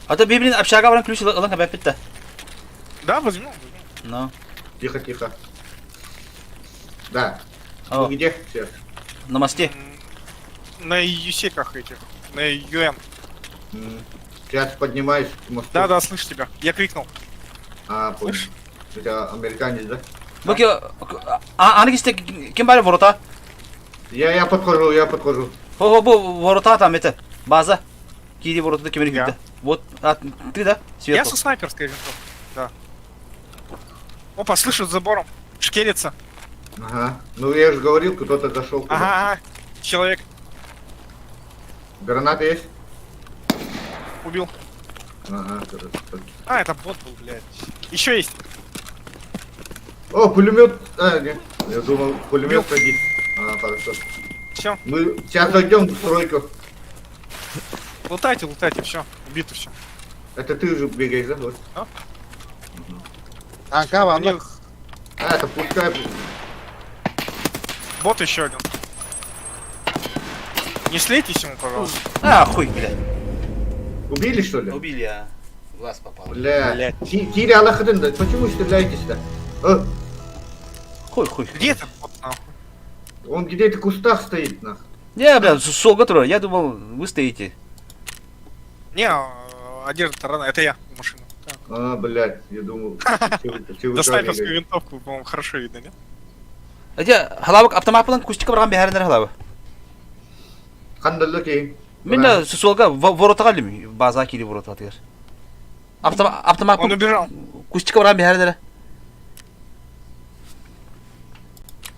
[SPEAKER 1] А то библин общага вран ключ ланка бэпитта.
[SPEAKER 3] Да, возьмем.
[SPEAKER 1] Ну.
[SPEAKER 2] Тихо, тихо. Да.
[SPEAKER 1] О,
[SPEAKER 2] Ты где сейчас?
[SPEAKER 1] на мосте.
[SPEAKER 3] На юсеках этих. На ЮН.
[SPEAKER 2] Сейчас поднимаюсь к мосту.
[SPEAKER 3] Да, да, слышу тебя. Я крикнул.
[SPEAKER 2] А, понял. Это американец, да?
[SPEAKER 1] Баки, анагисте ким бari ворота?
[SPEAKER 2] Я подхожу.
[SPEAKER 1] О, ворота там это, база. Кири ворота кемер
[SPEAKER 3] Я.
[SPEAKER 1] гидда. Вот, ты да?
[SPEAKER 3] Я
[SPEAKER 1] Сверху.
[SPEAKER 3] со снайперской винтовкой. Да. Опа, слышу с забором. Шкерится.
[SPEAKER 2] Ага. Ну я же говорил, кто-то зашел.
[SPEAKER 3] Ага. Человек
[SPEAKER 2] Граната есть?
[SPEAKER 3] убил.
[SPEAKER 2] Ага.
[SPEAKER 3] А, это бот был, блядь. Еще есть.
[SPEAKER 2] О, пулемет. А, нет. Я думал, пулемет ходит. А, хорошо.
[SPEAKER 3] Все.
[SPEAKER 2] Мы сейчас зайдем в стройку.
[SPEAKER 3] Лутайте, все. Убито все.
[SPEAKER 2] Это ты уже бегаешь, да? Вот.
[SPEAKER 4] Angka
[SPEAKER 3] У
[SPEAKER 4] banget.
[SPEAKER 3] них
[SPEAKER 2] А, это пускай.
[SPEAKER 3] бот еще один. Не слейтесь ему, пожалуйста.
[SPEAKER 1] Хуй, блядь.
[SPEAKER 2] Убили, что ли?
[SPEAKER 1] Убили, а в глаз попал.
[SPEAKER 2] Бля.
[SPEAKER 3] Блядь.
[SPEAKER 2] Кири Аллахадын, да почему стреляетесь-то?
[SPEAKER 1] Хуй.
[SPEAKER 3] Где этот бот, нахуй?
[SPEAKER 2] Он где-то в кустах стоит, нах.
[SPEAKER 1] Не, бля, солга тура. Я думал, вы стоите.
[SPEAKER 3] Не, одежда рано. Это я в машину. Так.
[SPEAKER 2] А, блядь, я думал.
[SPEAKER 3] Да снайперскую винтовку, по-моему, хорошо видно, нет?
[SPEAKER 1] Аja, halawak автоматпен кустика барган бәрендер халавы.
[SPEAKER 2] Хандалла кейін.
[SPEAKER 1] Мен да солга воротага лим, база кири ворота тигер.
[SPEAKER 3] Он
[SPEAKER 1] Автоматпен
[SPEAKER 3] убежал.
[SPEAKER 1] кустика барган бәрендер.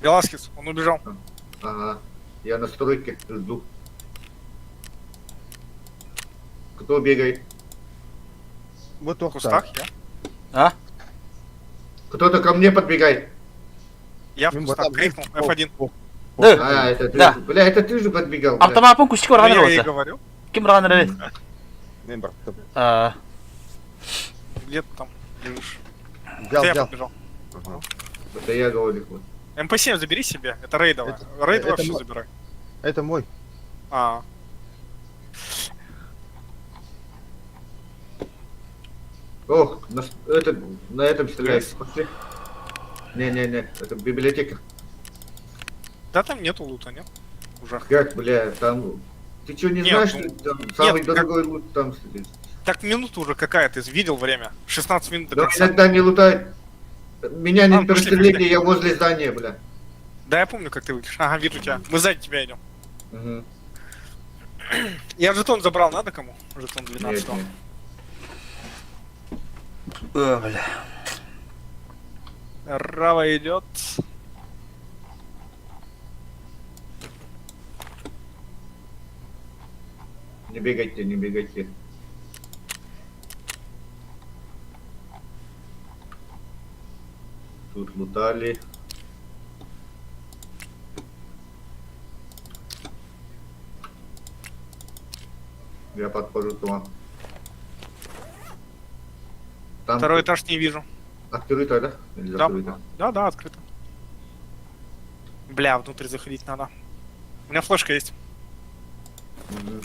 [SPEAKER 3] Веласкес, он убежал.
[SPEAKER 2] Ага. Я на стройке жду. Кто бегает?
[SPEAKER 4] Вот
[SPEAKER 3] В
[SPEAKER 4] только
[SPEAKER 3] кустах
[SPEAKER 4] так.
[SPEAKER 3] я.
[SPEAKER 1] А?
[SPEAKER 2] Кто-то ко мне подбегает.
[SPEAKER 3] Я в
[SPEAKER 4] Мимо
[SPEAKER 3] кустах
[SPEAKER 4] там
[SPEAKER 3] крикнул.
[SPEAKER 4] есть.
[SPEAKER 3] F1.
[SPEAKER 1] Да.
[SPEAKER 2] А, это ты.
[SPEAKER 1] Да.
[SPEAKER 2] Бля, это ты же подбегал. бля.
[SPEAKER 1] Автоматпен кустика
[SPEAKER 3] Ну,
[SPEAKER 1] барган
[SPEAKER 3] я и
[SPEAKER 1] ворота.
[SPEAKER 3] говорю.
[SPEAKER 1] Ким барган
[SPEAKER 4] Мен бар.
[SPEAKER 1] А,
[SPEAKER 3] Где ты там лежишь?
[SPEAKER 4] Взял,
[SPEAKER 3] Это я
[SPEAKER 4] взял.
[SPEAKER 3] побежал.
[SPEAKER 4] Ага.
[SPEAKER 2] Это я говорю. Вот.
[SPEAKER 3] МП7 забери себе. Это рейдовая. Рейдовая
[SPEAKER 4] это
[SPEAKER 3] все
[SPEAKER 4] мой.
[SPEAKER 3] забирай.
[SPEAKER 4] Это мой.
[SPEAKER 3] А,
[SPEAKER 2] Ох, на этом стреляет. Пошли. Не, это библиотека.
[SPEAKER 3] да там нету лута, нет? Уже.
[SPEAKER 2] Как, бля, там... Ты что, не
[SPEAKER 3] Нет,
[SPEAKER 2] знаешь,
[SPEAKER 3] ну,
[SPEAKER 2] что там самый
[SPEAKER 3] как-
[SPEAKER 2] дорогой лут там стоит?
[SPEAKER 3] Так минута уже какая, ты видел время? 16 минут до
[SPEAKER 2] Да
[SPEAKER 3] конца.
[SPEAKER 2] иногда не лутает. Меня не
[SPEAKER 3] Ладно, пошли,
[SPEAKER 2] перестрелили,
[SPEAKER 3] пошли.
[SPEAKER 2] я возле здания, бля.
[SPEAKER 3] Да, я помню, как ты выглядишь. Ага, вижу тебя. Мы сзади тебя идем.
[SPEAKER 2] Угу.
[SPEAKER 3] Я жетон забрал, надо кому? Жетон 12.
[SPEAKER 2] Нет.
[SPEAKER 1] бля.
[SPEAKER 3] Рава идет.
[SPEAKER 2] Не бегайте. Тут лутали. Я подхожу к вам. Там
[SPEAKER 3] Второй этаж не вижу.
[SPEAKER 2] открыто, да? Или
[SPEAKER 3] Да.
[SPEAKER 2] закрыто?
[SPEAKER 3] Да, открыто. Бля, внутрь заходить надо. У меня флешка есть.
[SPEAKER 2] Мгм.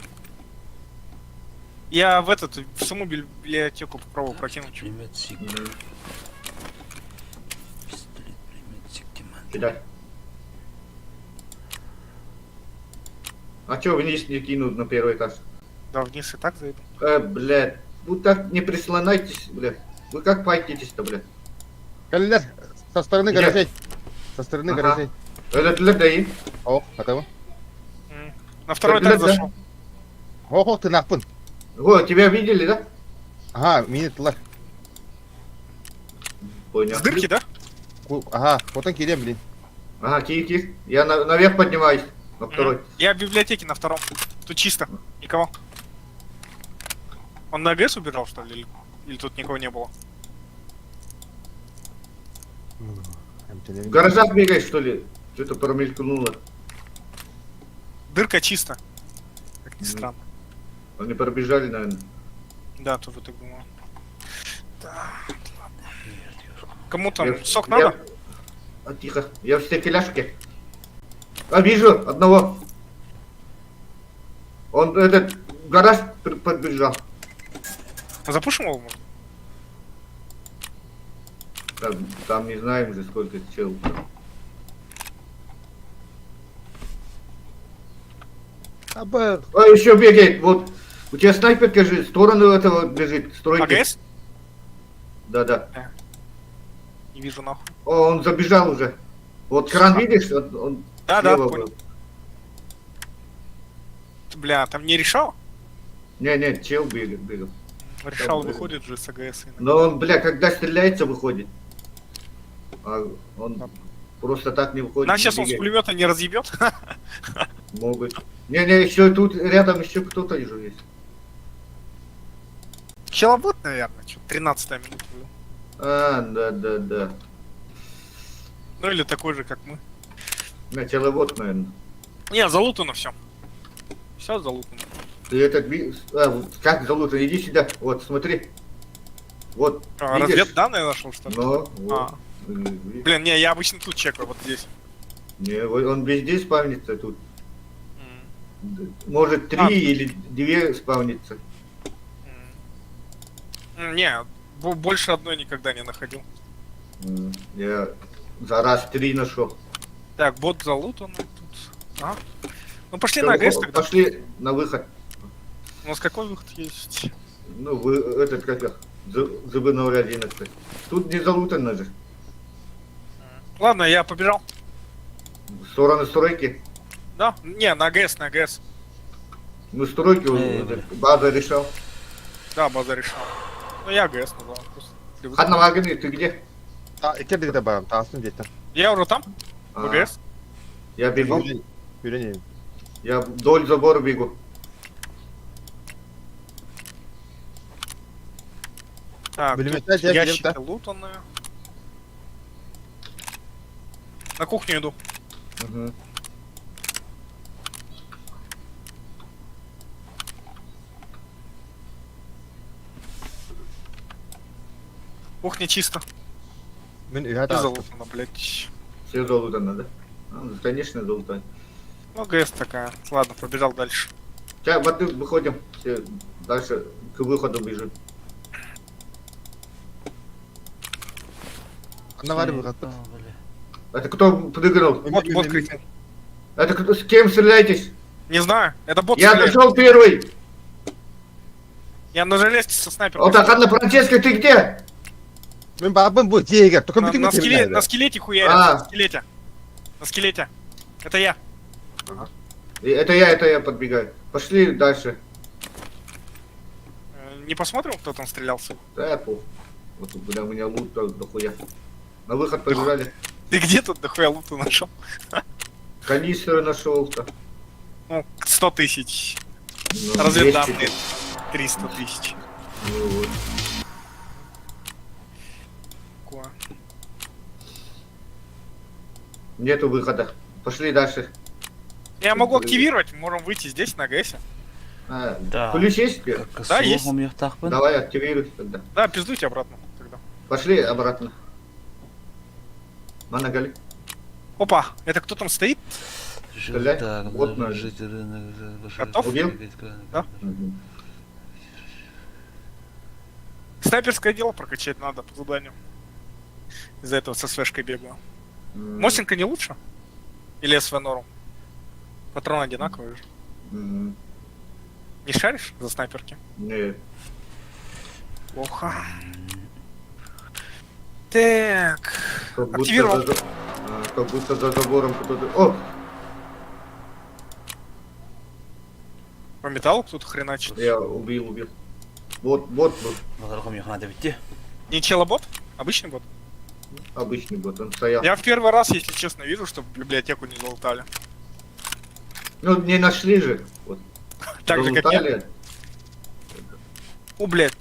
[SPEAKER 3] Я в саму библиотеку попробую прокинуть.
[SPEAKER 1] Пулеметчик.
[SPEAKER 2] Мгм.
[SPEAKER 1] Пистолет, пулеметчик, Диман.
[SPEAKER 2] Кидай. А чё вниз не кинут на первый этаж?
[SPEAKER 3] Да, вниз и так зайду.
[SPEAKER 2] Блядь. Вы так не прислоняйтесь, блядь. Вы как файтитесь-то, блядь?
[SPEAKER 4] Калилер, со стороны
[SPEAKER 2] Где?
[SPEAKER 4] гаражей. Со стороны
[SPEAKER 2] Ага.
[SPEAKER 4] гаражей.
[SPEAKER 2] Это для ДАИ.
[SPEAKER 4] О, готово.
[SPEAKER 3] На второй
[SPEAKER 2] Так,
[SPEAKER 3] этаж
[SPEAKER 2] да.
[SPEAKER 3] зашел.
[SPEAKER 4] Ого, ты нахпын.
[SPEAKER 2] Вот, тебя видели, да?
[SPEAKER 4] Ага, минутлар.
[SPEAKER 2] Понял.
[SPEAKER 3] С дырки, да?
[SPEAKER 4] Ага, вот он кирем, блин.
[SPEAKER 2] Ага, ких. Я наверх поднимаюсь. На второй.
[SPEAKER 3] Я в библиотеке на втором. Тут чисто. Никого. Он на АГС убежал, что ли? Или тут никого не было?
[SPEAKER 2] В гаражах бегаешь, что ли? Что-то промелькнуло.
[SPEAKER 3] Дырка чисто. Как ни
[SPEAKER 2] Мгм.
[SPEAKER 3] странно.
[SPEAKER 2] Они пробежали, наверное.
[SPEAKER 3] Да, тоже так думаю. Так, ладно. Кому там
[SPEAKER 2] Я-
[SPEAKER 3] сок
[SPEAKER 2] я-
[SPEAKER 3] надо?
[SPEAKER 2] А, тихо. Я в стекляшке. А, вижу одного. Он этот в гараж подбежал.
[SPEAKER 3] Запушим его, может?
[SPEAKER 2] Там не знаем уже сколько чел.
[SPEAKER 4] Абы,
[SPEAKER 2] А, еще бегает. Вот. У тебя снайперка же в сторону этого бежит. Стройки.
[SPEAKER 3] АГС?
[SPEAKER 2] Да.
[SPEAKER 3] Не вижу нахуй.
[SPEAKER 2] О, он забежал уже. Вот кран видишь? Он
[SPEAKER 3] Да,
[SPEAKER 2] слева
[SPEAKER 3] понял.
[SPEAKER 2] был.
[SPEAKER 3] Бля, там не решал?
[SPEAKER 2] Не, чел бегал.
[SPEAKER 3] Решал
[SPEAKER 2] Там,
[SPEAKER 3] выходит же с АГС.
[SPEAKER 2] Но он, бля, когда стреляется, выходит. А он просто так не выходит.
[SPEAKER 3] Нас
[SPEAKER 2] не
[SPEAKER 3] сейчас он с
[SPEAKER 2] бегает.
[SPEAKER 3] пулемета не разъебет.
[SPEAKER 2] Могут. Не, еще тут рядом еще кто-то еще есть.
[SPEAKER 3] Челобот, наверное. Что, 13-я минута. блин.
[SPEAKER 2] А, да.
[SPEAKER 3] Ну или такой же, как мы.
[SPEAKER 2] На теловод, наверное.
[SPEAKER 3] Не, залутано все. Все залутано.
[SPEAKER 2] Ты этот вот как залутан? Иди сюда. Вот, смотри. Вот.
[SPEAKER 3] А,
[SPEAKER 2] видишь?
[SPEAKER 3] разведданные нашел, что ли?
[SPEAKER 2] Ну, вот.
[SPEAKER 3] А. Блин, не, я обычно тут чекаю, вот здесь.
[SPEAKER 2] Не, он везде спавнится тут.
[SPEAKER 3] М,
[SPEAKER 2] Может, 3
[SPEAKER 3] А.
[SPEAKER 2] или 2 спавнится.
[SPEAKER 3] Не, больше одной никогда не находил.
[SPEAKER 2] Я за раз 3 нашел.
[SPEAKER 3] Так, бот залутан тут. А? Ну пошли на АГС тогда.
[SPEAKER 2] Пошли на выход.
[SPEAKER 3] У нас какой выход есть?
[SPEAKER 2] Ну, вы, этот, как их, зубы на 11. Тут не залутано же.
[SPEAKER 3] Ладно, я побежал.
[SPEAKER 2] В сторону стройки.
[SPEAKER 3] Да? Не, на АГС, на АГС.
[SPEAKER 2] Ну, стройки
[SPEAKER 1] бля.
[SPEAKER 2] база решал.
[SPEAKER 3] Да, база решал. Ну я АГС назвал. просто.
[SPEAKER 2] Одна вагоны, ты где?
[SPEAKER 4] кем ты бам, тасын где-то.
[SPEAKER 3] Я уже там, в
[SPEAKER 2] А,
[SPEAKER 3] АГС.
[SPEAKER 2] Я бегу.
[SPEAKER 4] Үйренейін.
[SPEAKER 2] Я вдоль забора бегу.
[SPEAKER 3] Так,
[SPEAKER 4] Блин,
[SPEAKER 3] тут
[SPEAKER 4] опять я
[SPEAKER 3] ящики
[SPEAKER 4] где-то.
[SPEAKER 3] лутанные. На кухню иду.
[SPEAKER 2] Угу.
[SPEAKER 3] Кухня чисто.
[SPEAKER 4] Мен үйә
[SPEAKER 3] Не
[SPEAKER 4] тасын.
[SPEAKER 3] залутано, блядь.
[SPEAKER 2] Все залутано, да? Ну, конечно, залутано.
[SPEAKER 3] Ну, АГС такая. Ладно, побежал дальше.
[SPEAKER 2] Сейчас, вот выходим. Все дальше к выходу бежим.
[SPEAKER 4] Анна выход.
[SPEAKER 1] А, бля.
[SPEAKER 2] Это кто прыгнул?
[SPEAKER 3] Вот, бот крикнул.
[SPEAKER 2] Это кто, с кем стреляетесь?
[SPEAKER 3] Не знаю, это бот
[SPEAKER 2] Я
[SPEAKER 3] стреляет.
[SPEAKER 2] нашел первый.
[SPEAKER 3] Я на железке со снайпером.
[SPEAKER 2] Вот так, Анна Франческа, ты где?
[SPEAKER 4] Мен бабын бұл жегер. Только
[SPEAKER 3] на,
[SPEAKER 4] бітің
[SPEAKER 3] на,
[SPEAKER 4] бітің
[SPEAKER 3] на скелете хуярят.
[SPEAKER 2] А.
[SPEAKER 3] На скелете. На скелете. Это я.
[SPEAKER 2] Это я подбегаю. Пошли дальше.
[SPEAKER 3] Не посмотрим, кто там стрелялся?
[SPEAKER 2] Да, я пол. Вот тут, бля, у меня лут дохуя. На выход побежали.
[SPEAKER 3] Ты где тут дохуя луту нашел?
[SPEAKER 2] Канистры нашел-то.
[SPEAKER 3] Ну, 100 тысяч.
[SPEAKER 2] Ну,
[SPEAKER 3] Разведданные.
[SPEAKER 2] 200.
[SPEAKER 3] 300 тысяч.
[SPEAKER 2] Ну, вот.
[SPEAKER 3] Такое.
[SPEAKER 2] Нету выхода. Пошли дальше.
[SPEAKER 3] Я могу активировать, можем выйти здесь на АГС.
[SPEAKER 2] А,
[SPEAKER 1] Да.
[SPEAKER 2] ключ есть?
[SPEAKER 3] Да, есть.
[SPEAKER 1] У меня так был.
[SPEAKER 2] Давай активируй тогда.
[SPEAKER 3] Да, пиздуйте обратно тогда.
[SPEAKER 2] Пошли обратно. Манагали.
[SPEAKER 3] Опа, это кто там стоит?
[SPEAKER 2] Стреляй.
[SPEAKER 1] Так,
[SPEAKER 2] Вот наш.
[SPEAKER 1] жить рынок.
[SPEAKER 3] Готов?
[SPEAKER 2] Убил? Да.
[SPEAKER 3] Снайперское дело прокачать надо по заданию. Из-за этого со свешкой бегаю.
[SPEAKER 2] М,
[SPEAKER 3] Мосинка не лучше? Или СВ норм? Патроны одинаковые же.
[SPEAKER 2] м,
[SPEAKER 3] Не шаришь за снайперки?
[SPEAKER 2] Нет.
[SPEAKER 3] Плохо. Так.
[SPEAKER 2] Как будто
[SPEAKER 3] Активировал.
[SPEAKER 2] как будто за забором кто-то... О!
[SPEAKER 3] По металлу кто-то хреначит.
[SPEAKER 2] Я убил. Вот, был.
[SPEAKER 1] На дорогу мне надо идти.
[SPEAKER 3] Не челобот? Обычный бот?
[SPEAKER 2] Обычный бот, он стоял.
[SPEAKER 3] Я в первый раз, если честно, вижу, чтобы библиотеку не залутали.
[SPEAKER 2] Ну, не нашли же. Вот.
[SPEAKER 3] Так же, как я.
[SPEAKER 2] Залутали.
[SPEAKER 3] О, блядь.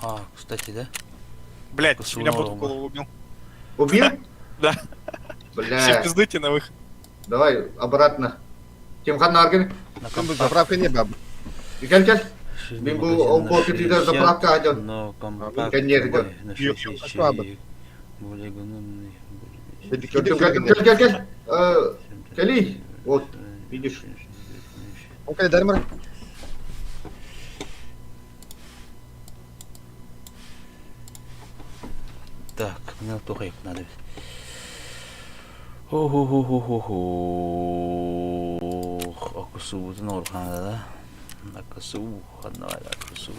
[SPEAKER 1] А, кстати, да?
[SPEAKER 3] Блядь,
[SPEAKER 1] Косу
[SPEAKER 3] меня бот в
[SPEAKER 1] норм.
[SPEAKER 3] голову убил.
[SPEAKER 2] Убил?
[SPEAKER 3] Да. Все
[SPEAKER 2] Бля.
[SPEAKER 3] пиздуйте на выход.
[SPEAKER 2] Давай, обратно. Тимхан Наргин.
[SPEAKER 1] На
[SPEAKER 4] Там заправка не баб.
[SPEAKER 2] Гel. Ben bu o kötüde zapravka hadi.
[SPEAKER 1] Но
[SPEAKER 2] Конечно. Gel. Kelly. Вот, видишь.
[SPEAKER 4] Окей, Дармер.
[SPEAKER 1] Так, мне тухайк надо. Ох, акусу нор хана, да? Акусу хана, акусу.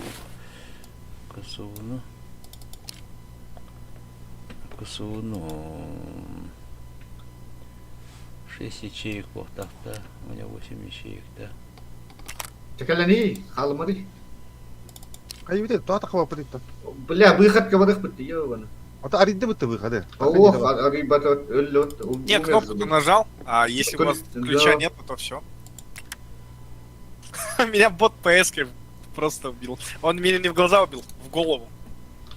[SPEAKER 1] Акусу, ну... 6 ячеек, вот так, да. У меня 8 ячеек, да.
[SPEAKER 2] Tekeleni, halmari.
[SPEAKER 4] Кай бит, то атака бап бит.
[SPEAKER 2] Бля, выход кавадах бит, ёбана.
[SPEAKER 4] Ата аридде бит выходы.
[SPEAKER 2] Ох, арибата ölüt.
[SPEAKER 3] Не, кнопку-то нажал, а если у вас
[SPEAKER 2] Да.
[SPEAKER 3] ключа нет, то все. Меня бот ПС просто убил. Он меня не в глаза убил, в голову.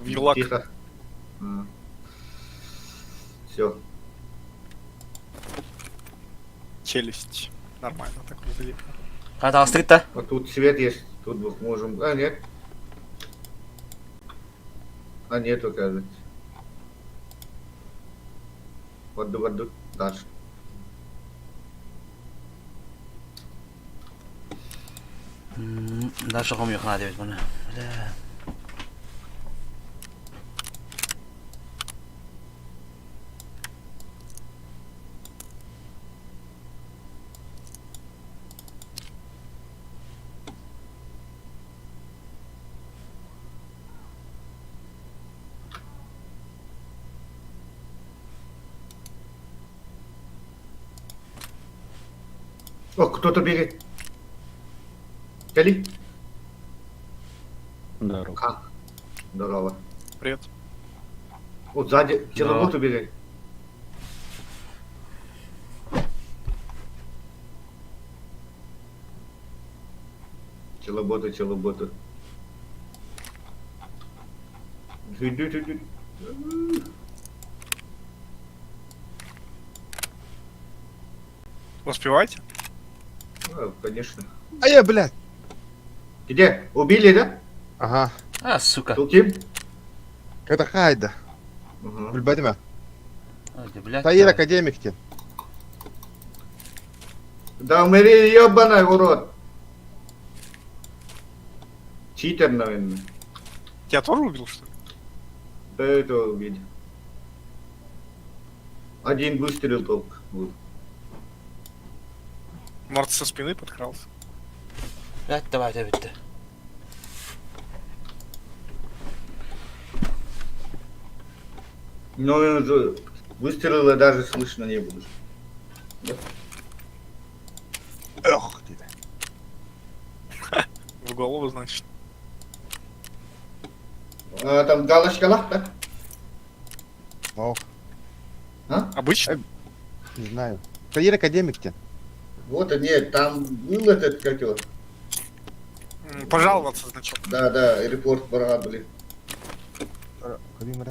[SPEAKER 3] В юлак.
[SPEAKER 2] Тихо. Все.
[SPEAKER 3] Челюсть. Нормально так выглядит.
[SPEAKER 1] А там стоит-то?
[SPEAKER 2] А тут свет есть, тут мы можем... А, нет. А, нет, оказывается. Воду, дальше.
[SPEAKER 1] Дальше хом yok надо ведь bunu. Бля.
[SPEAKER 2] О, кто-то бегает. Кали?
[SPEAKER 5] Здорово.
[SPEAKER 2] А, здорово.
[SPEAKER 3] Привет.
[SPEAKER 2] Вот сзади челобот убегает. Челобота.
[SPEAKER 3] Успеваете?
[SPEAKER 2] А, конечно.
[SPEAKER 4] А я, блядь.
[SPEAKER 2] Где? Убили, да?
[SPEAKER 4] Ага.
[SPEAKER 1] А, сука.
[SPEAKER 2] Тулким?
[SPEAKER 4] Это хайда.
[SPEAKER 2] Ага.
[SPEAKER 4] Бульбадима.
[SPEAKER 1] А, где, блядь?
[SPEAKER 4] Таир академик те.
[SPEAKER 2] Да умери, ебаный урод. Читер, наверное.
[SPEAKER 3] Тебя тоже убил, что ли?
[SPEAKER 2] Да это убили. Один выстрел только был.
[SPEAKER 3] Может, со спины подкрался?
[SPEAKER 1] Блядь, давай, bitti.
[SPEAKER 2] Но выстрела даже слышно не было.
[SPEAKER 4] Ох ты.
[SPEAKER 3] В голову, значит.
[SPEAKER 2] А, там галочка так?
[SPEAKER 4] Ох,
[SPEAKER 3] Обычно?
[SPEAKER 4] не знаю. Таир академик те.
[SPEAKER 2] Вот, нет, там был этот, как его.
[SPEAKER 3] Пожаловаться, значок.
[SPEAKER 2] Да, репорт пора, блин.
[SPEAKER 4] Кадимре.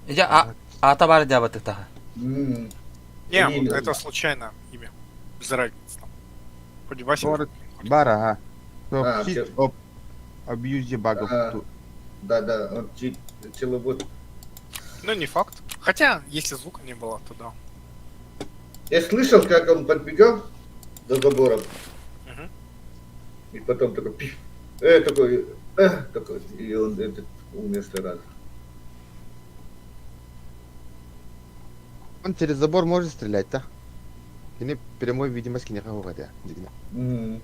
[SPEAKER 1] Я, ата бар диабы тыктага.
[SPEAKER 2] М.
[SPEAKER 3] Не,
[SPEAKER 2] Не,
[SPEAKER 3] вот это случайно имя. Без разницы там. Хоть Вася.
[SPEAKER 4] Город. Бара, ага.
[SPEAKER 2] А,
[SPEAKER 4] Хит
[SPEAKER 2] всё.
[SPEAKER 4] об абьюзе багов.
[SPEAKER 2] Ага. Да, он челобот.
[SPEAKER 3] Ну, не факт. Хотя, если звука не было, то да.
[SPEAKER 2] Я слышал, как он подбегал за забором.
[SPEAKER 3] Мгм.
[SPEAKER 2] И потом такой пиф. такой, и он этот умер сразу.
[SPEAKER 4] Он через забор может стрелять-то. Кини прямой видимости не хавать.
[SPEAKER 2] Мгм.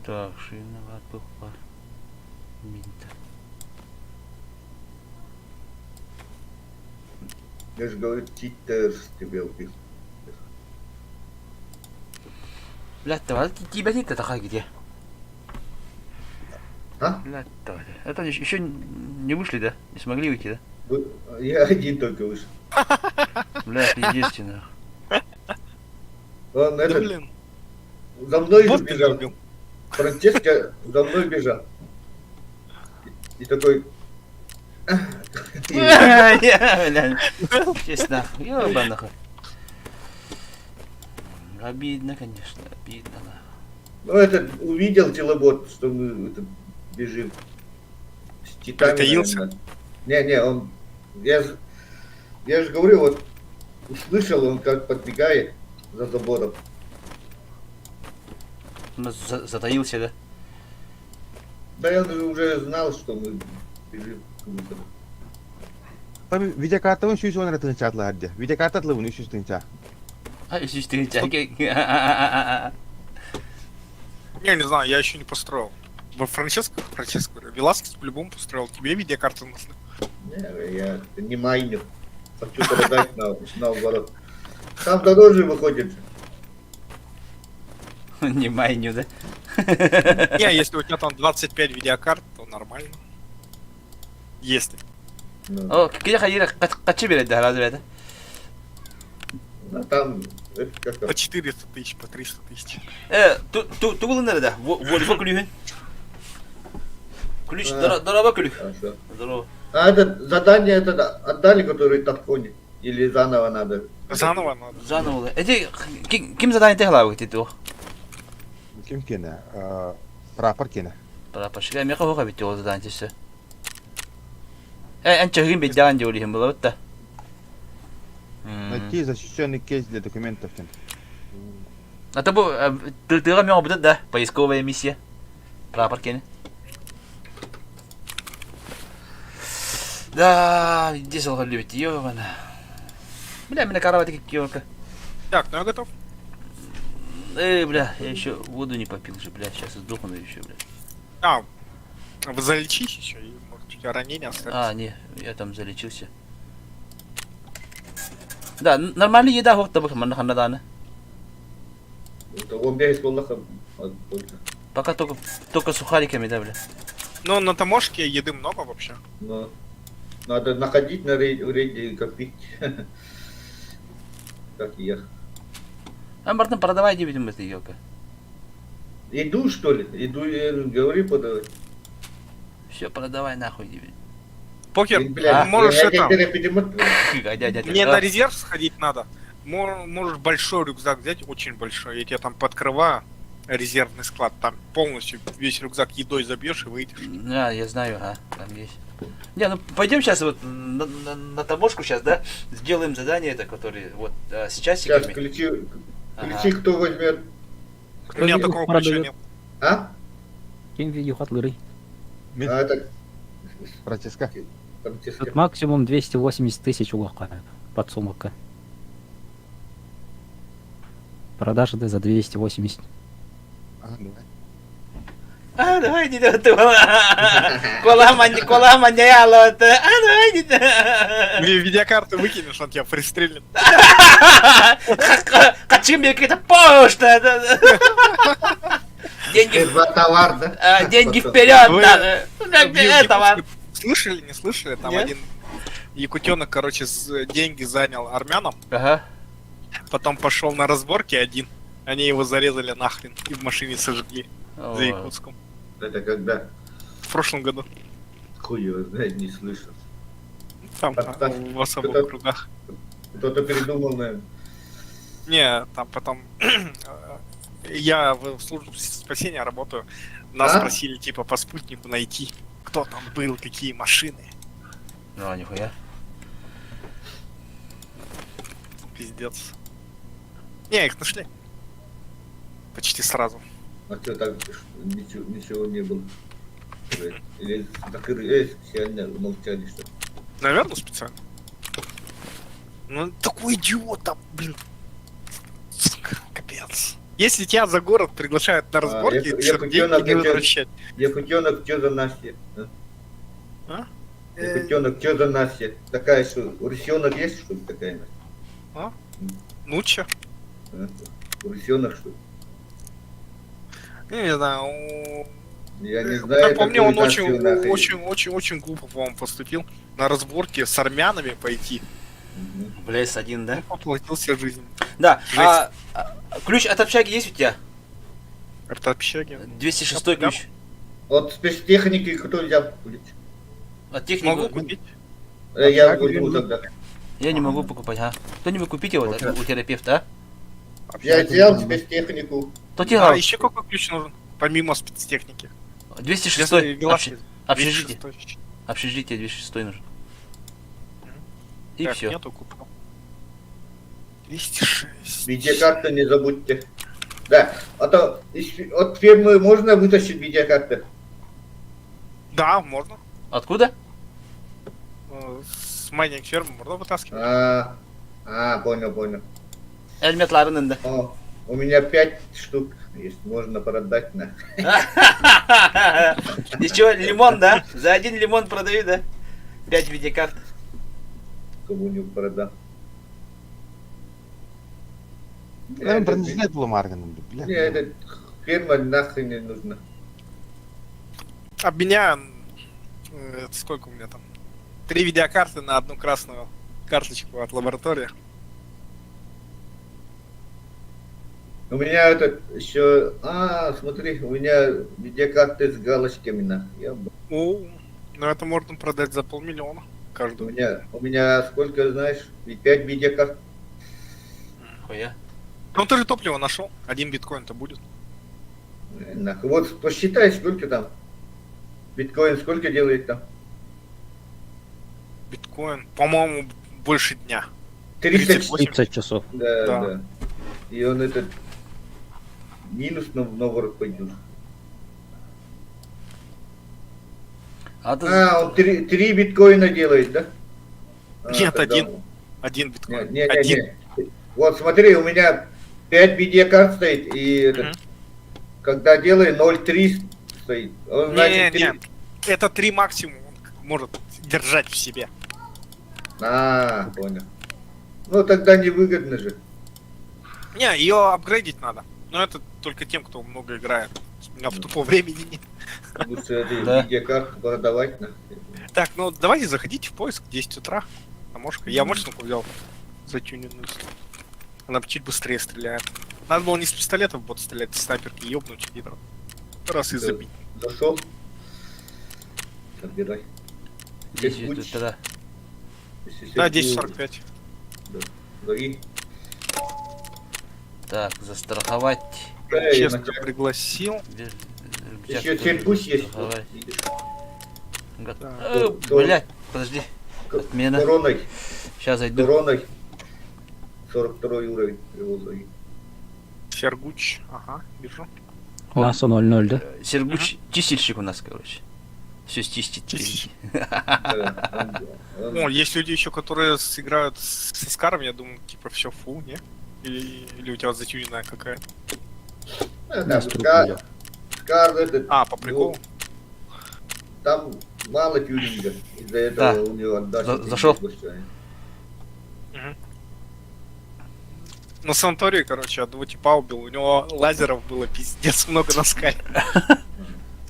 [SPEAKER 1] Так, шиноват был пар. Минта.
[SPEAKER 2] Я же говорю, читерс тебя убил.
[SPEAKER 1] Блядь, давай, тебя нет такая где?
[SPEAKER 2] А?
[SPEAKER 1] Блядь, давай. Это еще не вышли, да? Не смогли выйти, да?
[SPEAKER 2] Я один только вышел.
[SPEAKER 1] Блядь, единственное.
[SPEAKER 2] Он
[SPEAKER 3] Да
[SPEAKER 2] этот,
[SPEAKER 3] блин,
[SPEAKER 2] за мной же
[SPEAKER 3] бот
[SPEAKER 2] бежал.
[SPEAKER 3] убил.
[SPEAKER 2] Франческо за мной бежал. И такой...
[SPEAKER 1] Блядь, честно, ёбаных. Обидно, конечно, обидно.
[SPEAKER 2] Ну, этот увидел телобот, что мы это, бежим. С читами,
[SPEAKER 3] Притаился?
[SPEAKER 2] наверное. Не, он... Я же говорю, вот услышал, он как подбегает за забором.
[SPEAKER 1] Затаился, да?
[SPEAKER 2] Да я уже знал, что мы бежим к выходу.
[SPEAKER 4] Видеокарта он еще он это чат ладья. Видеокарта отловил еще что-нибудь.
[SPEAKER 1] А, если ты тяги.
[SPEAKER 3] Я не знаю, я еще не построил. Во Франческо, говорю, Веласкес по-любому построил. Тебе видеокарта нужна.
[SPEAKER 2] Не, я не майнер. Хочу продать наоборот. Там дороже выходит.
[SPEAKER 1] Не майню, да?
[SPEAKER 3] Не, если у тебя там 25 видеокарт, то нормально. Если.
[SPEAKER 2] Ну,
[SPEAKER 1] О, какие ходили, качи берет, да, разве это?
[SPEAKER 2] а там, это как
[SPEAKER 3] По 400 тысяч, по 300 тысяч.
[SPEAKER 1] Тугулы надо, да? Вольфа ключ. Ключ,
[SPEAKER 2] А.
[SPEAKER 1] здорово ключ.
[SPEAKER 2] хорошо.
[SPEAKER 1] Здорово.
[SPEAKER 2] А это задание это отдали, который тапконе? Или заново надо?
[SPEAKER 3] Заново надо.
[SPEAKER 1] Заново. Эти, кем задание ты главы, ты то?
[SPEAKER 4] Ким кина? Прапор кина.
[SPEAKER 1] Прапорщик, я кого бить его задание все. Анчагин бить дян делали им было, вот да.
[SPEAKER 4] Найти защищенный кейс для документов.
[SPEAKER 1] А то был, ты рамён будет, да? Поисковая миссия. Прапоркин. Да, дизел любит, ёбана. Бля, меня каравати как ёлка.
[SPEAKER 3] Так, ну я готов.
[SPEAKER 1] Бля, я еще воду не попил же, бля, сейчас сдохну еще, бля.
[SPEAKER 3] А, вы залечись еще, и может у тебя ранение остались.
[SPEAKER 1] А, не, я там залечился. Да, нормальная еда, вот табак, манаханадана.
[SPEAKER 2] Это он бегает с Аллахом.
[SPEAKER 1] Пока только сухариками, да, бля.
[SPEAKER 3] Ну, на таможке еды много вообще.
[SPEAKER 2] Но надо находить на рейде и копить. Как и я.
[SPEAKER 1] А, Мартин, продавай, не видим, это ёлка.
[SPEAKER 2] Иду, что ли? Иду, говори подавай.
[SPEAKER 1] Все, продавай нахуй, дебиль.
[SPEAKER 3] Покер,
[SPEAKER 1] А,
[SPEAKER 3] можешь это...
[SPEAKER 1] Дядя,
[SPEAKER 3] Мне на резерв сходить надо. Можешь большой рюкзак взять, очень большой. Я тебе там подкрываю резервный склад. Там полностью весь рюкзак едой забьешь и выйдешь.
[SPEAKER 1] Да, я знаю, там есть. Не, ну пойдем сейчас вот на таможку сейчас, да? Сделаем задание это, которое вот с
[SPEAKER 2] Сейчас
[SPEAKER 1] часиками.
[SPEAKER 2] ключи кто возьмет?
[SPEAKER 3] У меня такого ключа нет.
[SPEAKER 2] А?
[SPEAKER 5] Кем видео хатлыры.
[SPEAKER 2] А это
[SPEAKER 4] Франческо.
[SPEAKER 2] Франческо.
[SPEAKER 5] Тут максимум 280 тысяч улака подсумка. Продажа ты за 280.
[SPEAKER 4] Давай.
[SPEAKER 1] Давай, не ты. Кола маньяло. Давай, не
[SPEAKER 3] Видеокарту выкинешь, он тебя пристрелит.
[SPEAKER 1] Хочу мне какая-то почта. Деньги,
[SPEAKER 2] Товар, да?
[SPEAKER 1] деньги вперед
[SPEAKER 3] Вы-
[SPEAKER 1] надо. Как этого?
[SPEAKER 3] Слышали, не слышали? Там
[SPEAKER 1] Нет?
[SPEAKER 3] один якутенок, короче, деньги занял армянам,
[SPEAKER 1] Ага.
[SPEAKER 3] потом пошел на разборки один. Они его зарезали нахрен и в машине сожгли за Якутском.
[SPEAKER 2] Это когда?
[SPEAKER 3] В прошлом году.
[SPEAKER 2] Хуй его знает, не слышал.
[SPEAKER 3] Там
[SPEAKER 2] Подставь.
[SPEAKER 3] в особых
[SPEAKER 2] Кто-то-
[SPEAKER 3] кругах.
[SPEAKER 2] Кто-то придумал, наверное.
[SPEAKER 3] Не, там потом... Я в службе спасения работаю. Нас
[SPEAKER 2] А?
[SPEAKER 3] просили, типа, по спутнику найти, кто там был, какие машины.
[SPEAKER 1] Ну, нихуя.
[SPEAKER 3] Пиздец. Не, их нашли. Почти сразу.
[SPEAKER 2] А что так? Ничего не было. Или закрыли, специально молчали, что ли.
[SPEAKER 3] Наверное, специально. Ну, такой идиот там, блин. Сука, капец. Если тебя за город приглашают на разборки,
[SPEAKER 2] я
[SPEAKER 3] ты что,
[SPEAKER 2] хотел
[SPEAKER 3] деньги не
[SPEAKER 2] накачать.
[SPEAKER 3] возвращать.
[SPEAKER 2] Якутенок, что за Настя?
[SPEAKER 3] А?
[SPEAKER 2] Якутенок, что за Настя? Такая, что рысенок есть, что ли, такая Настя?
[SPEAKER 3] Ну чё?
[SPEAKER 2] Рысенок, что ли?
[SPEAKER 3] Не знаю.
[SPEAKER 2] Я не знаю.
[SPEAKER 3] Как по мне, он
[SPEAKER 2] какую Настю нахрен.
[SPEAKER 3] очень глупо, по-моему, поступил. На разборке с армянами пойти.
[SPEAKER 2] Мгм.
[SPEAKER 1] Блядь, один, да?
[SPEAKER 3] Он поплатил себе жизнь.
[SPEAKER 1] Да,
[SPEAKER 3] Жесть.
[SPEAKER 1] ключ от общаги есть у тебя?
[SPEAKER 3] Это общаги.
[SPEAKER 1] 206 ключ.
[SPEAKER 2] От спецтехники кто взял?
[SPEAKER 1] От техники.
[SPEAKER 3] Могу купить.
[SPEAKER 2] Я
[SPEAKER 4] Общагу
[SPEAKER 2] возьму
[SPEAKER 4] не
[SPEAKER 2] тогда.
[SPEAKER 1] Я не могу покупать, а? Кто-нибудь купите его у терапевта, а?
[SPEAKER 2] Я взял спецтехнику.
[SPEAKER 1] Кто тебе
[SPEAKER 3] А
[SPEAKER 1] дал?
[SPEAKER 3] еще какой ключ нужен? Помимо спецтехники.
[SPEAKER 1] 206
[SPEAKER 3] Если Велаш-
[SPEAKER 1] общежитие.
[SPEAKER 3] 206.
[SPEAKER 1] Общежитие 206 нужен. И
[SPEAKER 3] Так,
[SPEAKER 1] все.
[SPEAKER 3] нету, куплю. 206.
[SPEAKER 2] Видеокарту не забудьте. Да, а то от фирмы можно вытащить видеокарты?
[SPEAKER 3] Да, можно.
[SPEAKER 1] Откуда?
[SPEAKER 3] С майнинг фермы можно вытаскивать.
[SPEAKER 2] Понял.
[SPEAKER 1] Эльметларының да.
[SPEAKER 2] О, у меня 5 штук есть, можно продать на.
[SPEAKER 1] Еще лимон, да? За один лимон продаю, да? 5 видеокарт.
[SPEAKER 2] Кому-нибудь продам.
[SPEAKER 4] Наверное, принадлежит было Маргану, бля.
[SPEAKER 2] Мне эта фирма нахрен не нужна.
[SPEAKER 3] Обменяю. Это сколько у меня там? 3 видеокарты на одну красную карточку от лаборатории.
[SPEAKER 2] У меня этот еще. Смотри, у меня видеокарты с галочками на.
[SPEAKER 3] О, ну это можно продать за 500 000
[SPEAKER 2] У
[SPEAKER 3] каждую.
[SPEAKER 2] меня сколько, знаешь, 5 видеокарт.
[SPEAKER 1] Хуя.
[SPEAKER 3] Ну ты же топливо нашел. 1 биткоин-то будет.
[SPEAKER 2] Нахуй. Вот посчитай, сколько там. Биткоин сколько делает там?
[SPEAKER 3] Биткоин, по-моему, больше дня.
[SPEAKER 2] 30.
[SPEAKER 5] 30 часов.
[SPEAKER 2] Да,
[SPEAKER 3] Да.
[SPEAKER 2] да. И он этот минус на город пойдет. Он 3 биткоина делает, да?
[SPEAKER 3] Нет,
[SPEAKER 2] тогда-
[SPEAKER 3] 1 биткоин.
[SPEAKER 2] Не.
[SPEAKER 3] Один.
[SPEAKER 2] Вот смотри, у меня 5 видеокарт стоит, и этот,
[SPEAKER 3] Мгм.
[SPEAKER 2] когда делаю 0,3 стоит. Он, значит,
[SPEAKER 3] Не, это 3 максимум он может держать в себе.
[SPEAKER 2] Понял. Ну тогда невыгодно же.
[SPEAKER 3] Не, ее апгрейдить надо. Но это только тем, кто много играет. У меня в тупо времени нет.
[SPEAKER 2] Лучше эти
[SPEAKER 1] Да.
[SPEAKER 2] видеокарты продавать.
[SPEAKER 3] Так, ну давайте заходите в поиск 10 утра. Мошка. Я мощненько взял затюненную. Она чуть быстрее стреляет. Надо было не с пистолетов вот стрелять, с снайперки ёбнуть и раз и
[SPEAKER 2] Да.
[SPEAKER 3] забить.
[SPEAKER 2] Зашел. Собирай.
[SPEAKER 1] 10
[SPEAKER 2] Путь.
[SPEAKER 1] тут тогда.
[SPEAKER 3] Да, 10:45.
[SPEAKER 2] Лови.
[SPEAKER 1] Так, застраховать.
[SPEAKER 3] Честно
[SPEAKER 2] Начать.
[SPEAKER 3] пригласил.
[SPEAKER 1] Рюкзак
[SPEAKER 2] Еще
[SPEAKER 1] тоже
[SPEAKER 2] терпусь есть.
[SPEAKER 1] застраховать.
[SPEAKER 2] Видишь?
[SPEAKER 3] Да.
[SPEAKER 1] Блять, подожди. Отмена.
[SPEAKER 2] Короной.
[SPEAKER 1] Сейчас зайду.
[SPEAKER 2] Короной. 42 уровень. Его лови.
[SPEAKER 3] Сергуч. Ага, вижу.
[SPEAKER 5] Ласо 0-0, да?
[SPEAKER 1] Сергуч, чистильщик у нас, короче. Все чистит.
[SPEAKER 3] Чистильщик.
[SPEAKER 2] Да,
[SPEAKER 3] О, есть люди еще, которые сыграют с Искаром, я думаю, типа все фу, не? Или у тебя затюненная какая-то?
[SPEAKER 2] Да,
[SPEAKER 5] Струк
[SPEAKER 2] Скар,
[SPEAKER 5] идет.
[SPEAKER 2] Скар этот,
[SPEAKER 3] А, по приколу.
[SPEAKER 2] там мало тюнинга. Из-за этого
[SPEAKER 1] Да.
[SPEAKER 2] у него отдача.
[SPEAKER 1] Зашел.
[SPEAKER 2] большая.
[SPEAKER 3] На санатории, короче, одного типа убил, у него лазеров было пиздец много на скале.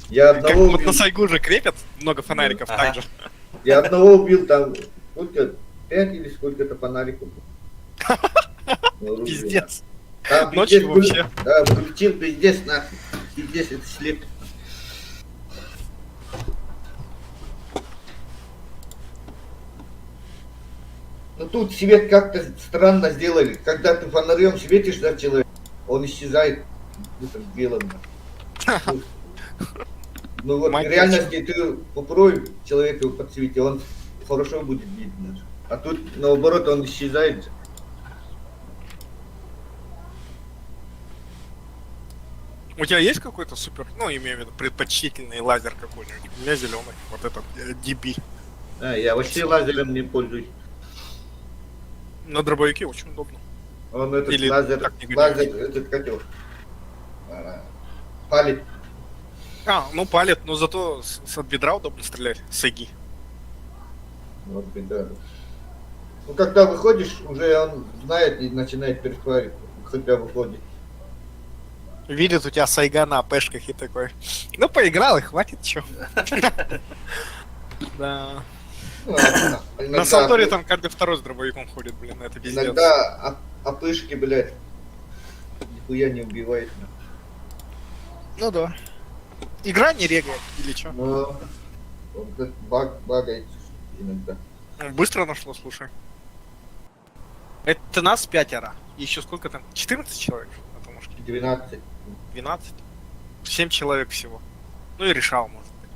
[SPEAKER 2] Я
[SPEAKER 3] Как
[SPEAKER 2] одного
[SPEAKER 3] вот
[SPEAKER 2] убил.
[SPEAKER 3] на Сайгу же крепят много фонариков,
[SPEAKER 1] Ага.
[SPEAKER 3] так же.
[SPEAKER 2] Я одного убил там. Сколько? 5 или сколько-то фонариков.
[SPEAKER 3] Пиздец.
[SPEAKER 2] Там
[SPEAKER 3] Ночью
[SPEAKER 2] пиздец
[SPEAKER 3] вообще.
[SPEAKER 2] Да, включил пиздец нахуй. Пиздец, это слеп. Ну тут свет как-то странно сделали. Когда ты фонарем светишь на человека, он исчезает белым. Ну вот в
[SPEAKER 3] Мать
[SPEAKER 2] реальности ты попробуй человека подсветить, он хорошо будет видно. А тут наоборот он исчезает.
[SPEAKER 3] У тебя есть какой-то супер, ну, имею в виду, предпочтительный лазер какой-нибудь? У меня зеленый, вот этот, DB.
[SPEAKER 2] Я вообще лазером не пользуюсь.
[SPEAKER 3] На дробовике очень удобно.
[SPEAKER 2] Он этот
[SPEAKER 3] Или
[SPEAKER 2] лазер,
[SPEAKER 3] так не гоняется.
[SPEAKER 2] этот как его? Палит.
[SPEAKER 3] Ну палит, но зато от бедра удобно стрелять, с иги.
[SPEAKER 2] Вот беда. Ну когда выходишь, уже он знает и начинает перехватывать, когда выходит.
[SPEAKER 3] Видит у тебя сайга на АПшках и такой. Ну, поиграл и хватит, чё. Да.
[SPEAKER 2] Ну,
[SPEAKER 3] На
[SPEAKER 2] иногда
[SPEAKER 3] Санторе там каждый второй с дробовиком ходит, блин, это пиздец.
[SPEAKER 2] иногда опышки, блядь, нихуя не убивает.
[SPEAKER 3] Ну да. Игра не регает, или чё?
[SPEAKER 2] Но он как багает иногда.
[SPEAKER 3] Быстро нашло, слушай. Это нас 5. Еще сколько там? 14 человек на том мушке?
[SPEAKER 2] 12.
[SPEAKER 3] 12? 7 человек всего. Ну и решал, может быть.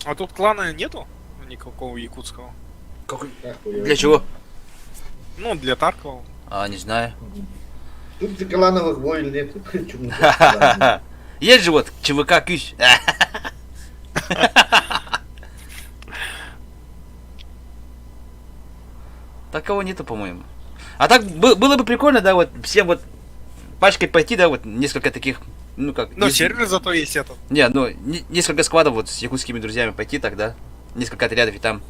[SPEAKER 3] А тут клана нету? Никакого якутского.
[SPEAKER 1] Какой?
[SPEAKER 2] Нахуй.
[SPEAKER 1] Для чего?
[SPEAKER 3] Ну, для Таркова.
[SPEAKER 1] Не знаю.
[SPEAKER 2] Тут клановых войн нет. Причем
[SPEAKER 1] Есть же вот ЧВК Кыш. Такого нету, по-моему. А так было бы прикольно, да, вот всем вот пачкой пойти, да, вот несколько таких, ну как...
[SPEAKER 3] Но
[SPEAKER 1] если-
[SPEAKER 3] сервер зато есть этот.
[SPEAKER 1] Не, ну, несколько складов вот с якутскими друзьями пойти тогда. Несколько отрядов и там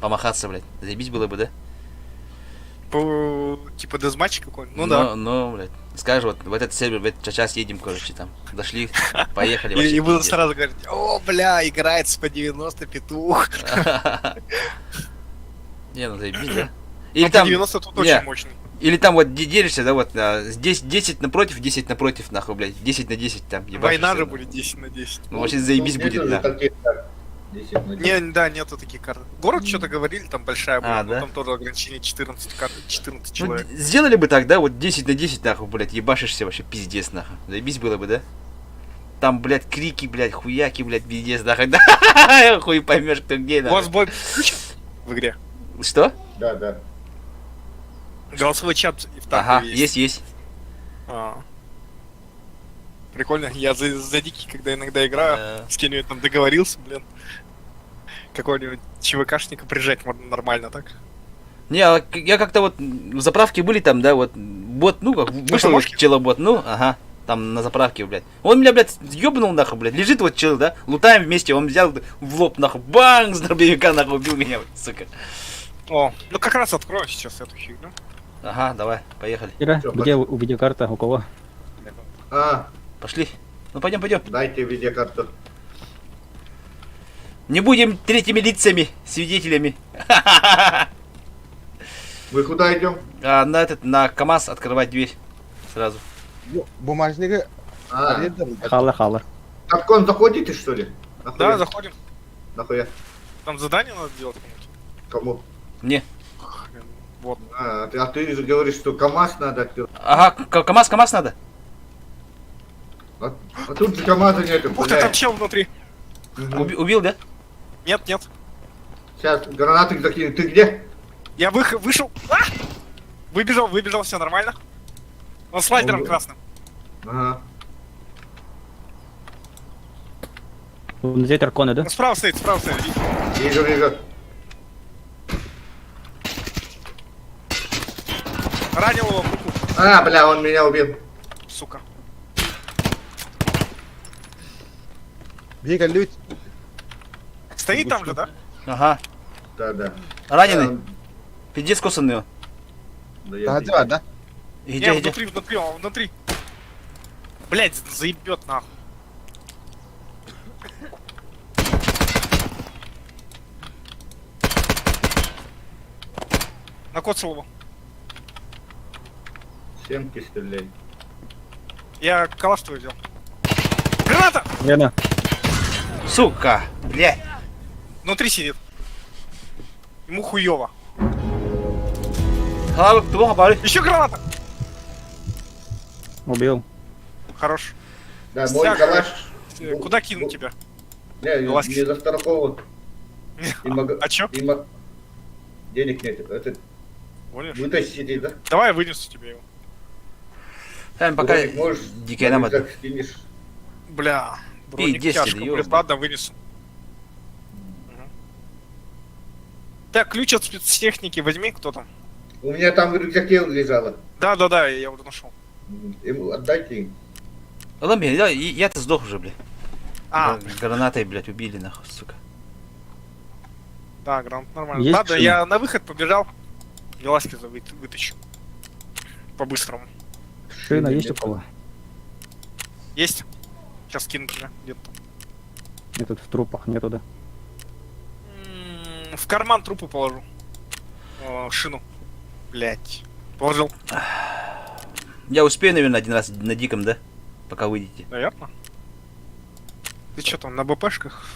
[SPEAKER 1] помахаться, блядь. Заебись было бы, да?
[SPEAKER 3] Типа дезматч какой-нибудь. Ну да.
[SPEAKER 1] Ну, блядь. Скажешь, вот в этот сервер, в этот час едем, короче, там. Дошли, поехали.
[SPEAKER 3] И
[SPEAKER 1] вообще
[SPEAKER 3] буду
[SPEAKER 1] пиздец.
[SPEAKER 3] сразу говорить, о, бля, играет по 90 петух.
[SPEAKER 1] Не, ну заебись, да?
[SPEAKER 3] Или
[SPEAKER 1] Или там,
[SPEAKER 3] 90 тут
[SPEAKER 1] не,
[SPEAKER 3] очень мощный.
[SPEAKER 1] или там вот делишься, да, вот, здесь 10 напротив, нахуй, блядь, 10 на 10 там, ебашишься,
[SPEAKER 3] Война же
[SPEAKER 1] да.
[SPEAKER 3] будет 10 на 10.
[SPEAKER 1] Ну, вообще заебись будет,
[SPEAKER 2] Нету
[SPEAKER 1] да.
[SPEAKER 2] же таких, как 10 на 10.
[SPEAKER 3] Не, да, нету таких карт. Город что-то говорили, там большая была, но
[SPEAKER 1] да?
[SPEAKER 3] там тоже ограничение 14 карт, 14
[SPEAKER 1] Ну,
[SPEAKER 3] человек.
[SPEAKER 1] сделали бы так, да, вот 10 на 10, нахуй, блядь, ебашишься вообще, пиздец, нахуй. Заебись было бы, да? Там, блядь, крики, блядь, хуяки, блядь, пиздец, нахуй, да, хуй поймешь, кто где,
[SPEAKER 3] У вас
[SPEAKER 1] нахуй.
[SPEAKER 3] бой включен в игре?
[SPEAKER 1] Что?
[SPEAKER 2] Да.
[SPEAKER 3] Голосовой чат и в
[SPEAKER 1] Ага,
[SPEAKER 3] танке
[SPEAKER 1] есть.
[SPEAKER 3] А. Прикольно, я за дикий, когда иногда играю, с кем-нибудь там договорился, блин. Какого-нибудь ЧВКшника прижать можно нормально так.
[SPEAKER 1] Не, я как-то вот в заправке были там, да, вот, бот, ну, как, вышел вот
[SPEAKER 3] помощник?
[SPEAKER 1] челобот, ну, ага, там на заправке, блядь. Он меня, блядь, ёбнул, нахуй, блядь, лежит вот чел, да, лутаем вместе, он взял в лоб, нахуй, бang, с дробовика, нахуй, убил меня, вот, сука.
[SPEAKER 3] О, ну как раз открою сейчас эту фигню.
[SPEAKER 1] Ага, давай, поехали,
[SPEAKER 5] Ира,
[SPEAKER 2] Всё,
[SPEAKER 5] где у видеокарта? У кого?
[SPEAKER 1] пошли. Ну, пойдем.
[SPEAKER 2] Дайте видеокарту.
[SPEAKER 1] Не будем третьими лицами, свидетелями.
[SPEAKER 2] Вы куда идем?
[SPEAKER 1] На КамАЗ открывать дверь сразу.
[SPEAKER 4] Бумажника аренда.
[SPEAKER 5] Хала.
[SPEAKER 2] Так он заходите, что ли? Нахуя?
[SPEAKER 3] Да, заходим.
[SPEAKER 2] Нахуя?
[SPEAKER 3] Там задание надо делать кому-то.
[SPEAKER 2] Кому?
[SPEAKER 1] Не.
[SPEAKER 3] Хрен. Вот.
[SPEAKER 2] А ты же говоришь, что КамАЗ надо открыть.
[SPEAKER 1] Ага, КамАЗ надо.
[SPEAKER 2] А тут же КамАЗа нету,
[SPEAKER 3] Ух ты, там
[SPEAKER 2] блядь.
[SPEAKER 3] чел внутри.
[SPEAKER 2] Мгм.
[SPEAKER 1] Убил, да?
[SPEAKER 3] Нет.
[SPEAKER 2] Сейчас гранаты закину. Ты где?
[SPEAKER 3] Я вышел. А! Выбежал, все нормально. Он с лайдером
[SPEAKER 2] Он-
[SPEAKER 3] красным.
[SPEAKER 2] Ага.
[SPEAKER 5] Внутри Таркона, да?
[SPEAKER 3] Он справа стоит, видите?
[SPEAKER 2] Вижу.
[SPEAKER 3] Ранил его в руку,
[SPEAKER 2] Бля, он меня убил.
[SPEAKER 3] сука.
[SPEAKER 4] Вика, люди.
[SPEAKER 3] Стоит там же, да?
[SPEAKER 1] Ага.
[SPEAKER 2] Да.
[SPEAKER 1] Раненый. Пиздец косанный он.
[SPEAKER 2] Да, я
[SPEAKER 4] Да, да.
[SPEAKER 1] Где?
[SPEAKER 3] Он внутри. Блять, заебет нахуй. Накоцал его.
[SPEAKER 2] Семки стреляй.
[SPEAKER 3] Я калаш твой взял. Граната!
[SPEAKER 5] Лена.
[SPEAKER 1] Сука, блядь.
[SPEAKER 3] Внутри сидит. Ему хуёво.
[SPEAKER 1] Плохо парень.
[SPEAKER 3] Еще граната!
[SPEAKER 5] Убил.
[SPEAKER 3] Хорош.
[SPEAKER 2] Да, мой
[SPEAKER 3] Так,
[SPEAKER 2] калаш.
[SPEAKER 3] Куда кинуть тебя?
[SPEAKER 2] Не,
[SPEAKER 3] Власть.
[SPEAKER 2] не застрахован. И
[SPEAKER 3] А чё?
[SPEAKER 2] Денег нет. Это
[SPEAKER 3] Гонишь?
[SPEAKER 2] вытащите, да?
[SPEAKER 3] Давай я вынесу тебе его.
[SPEAKER 1] Пока
[SPEAKER 2] Броник можешь
[SPEAKER 1] дикая нам это.
[SPEAKER 2] как скинешь.
[SPEAKER 3] Бля, броник
[SPEAKER 1] 10,
[SPEAKER 3] тяжко,
[SPEAKER 1] ёбаный.
[SPEAKER 3] блин, ладно, вынесу. Мгм. Так, ключ от спецтехники возьми, кто там?
[SPEAKER 2] У меня там в рюкзаке лежало.
[SPEAKER 3] Да, я уже нашел.
[SPEAKER 2] Ему отдайте им.
[SPEAKER 1] Ладно, я-то сдох уже, блядь.
[SPEAKER 3] А,
[SPEAKER 1] Гранатой, блядь, убили, нахуй, сука.
[SPEAKER 3] да, грант нормально.
[SPEAKER 5] Есть
[SPEAKER 3] Ладно,
[SPEAKER 5] шина?
[SPEAKER 3] я на выход побежал. Веласкеза вытащу. По-быстрому.
[SPEAKER 5] Шина есть у кого?
[SPEAKER 3] Есть? Сейчас скину тебе где-то.
[SPEAKER 5] Я тут в трупах нету, да?
[SPEAKER 3] В карман трупы положу. Шину. Блять. Положил.
[SPEAKER 1] Я успею, наверное, один раз на диком, да? Пока выйдете.
[SPEAKER 3] Наверное. Ты что там, на БПшках?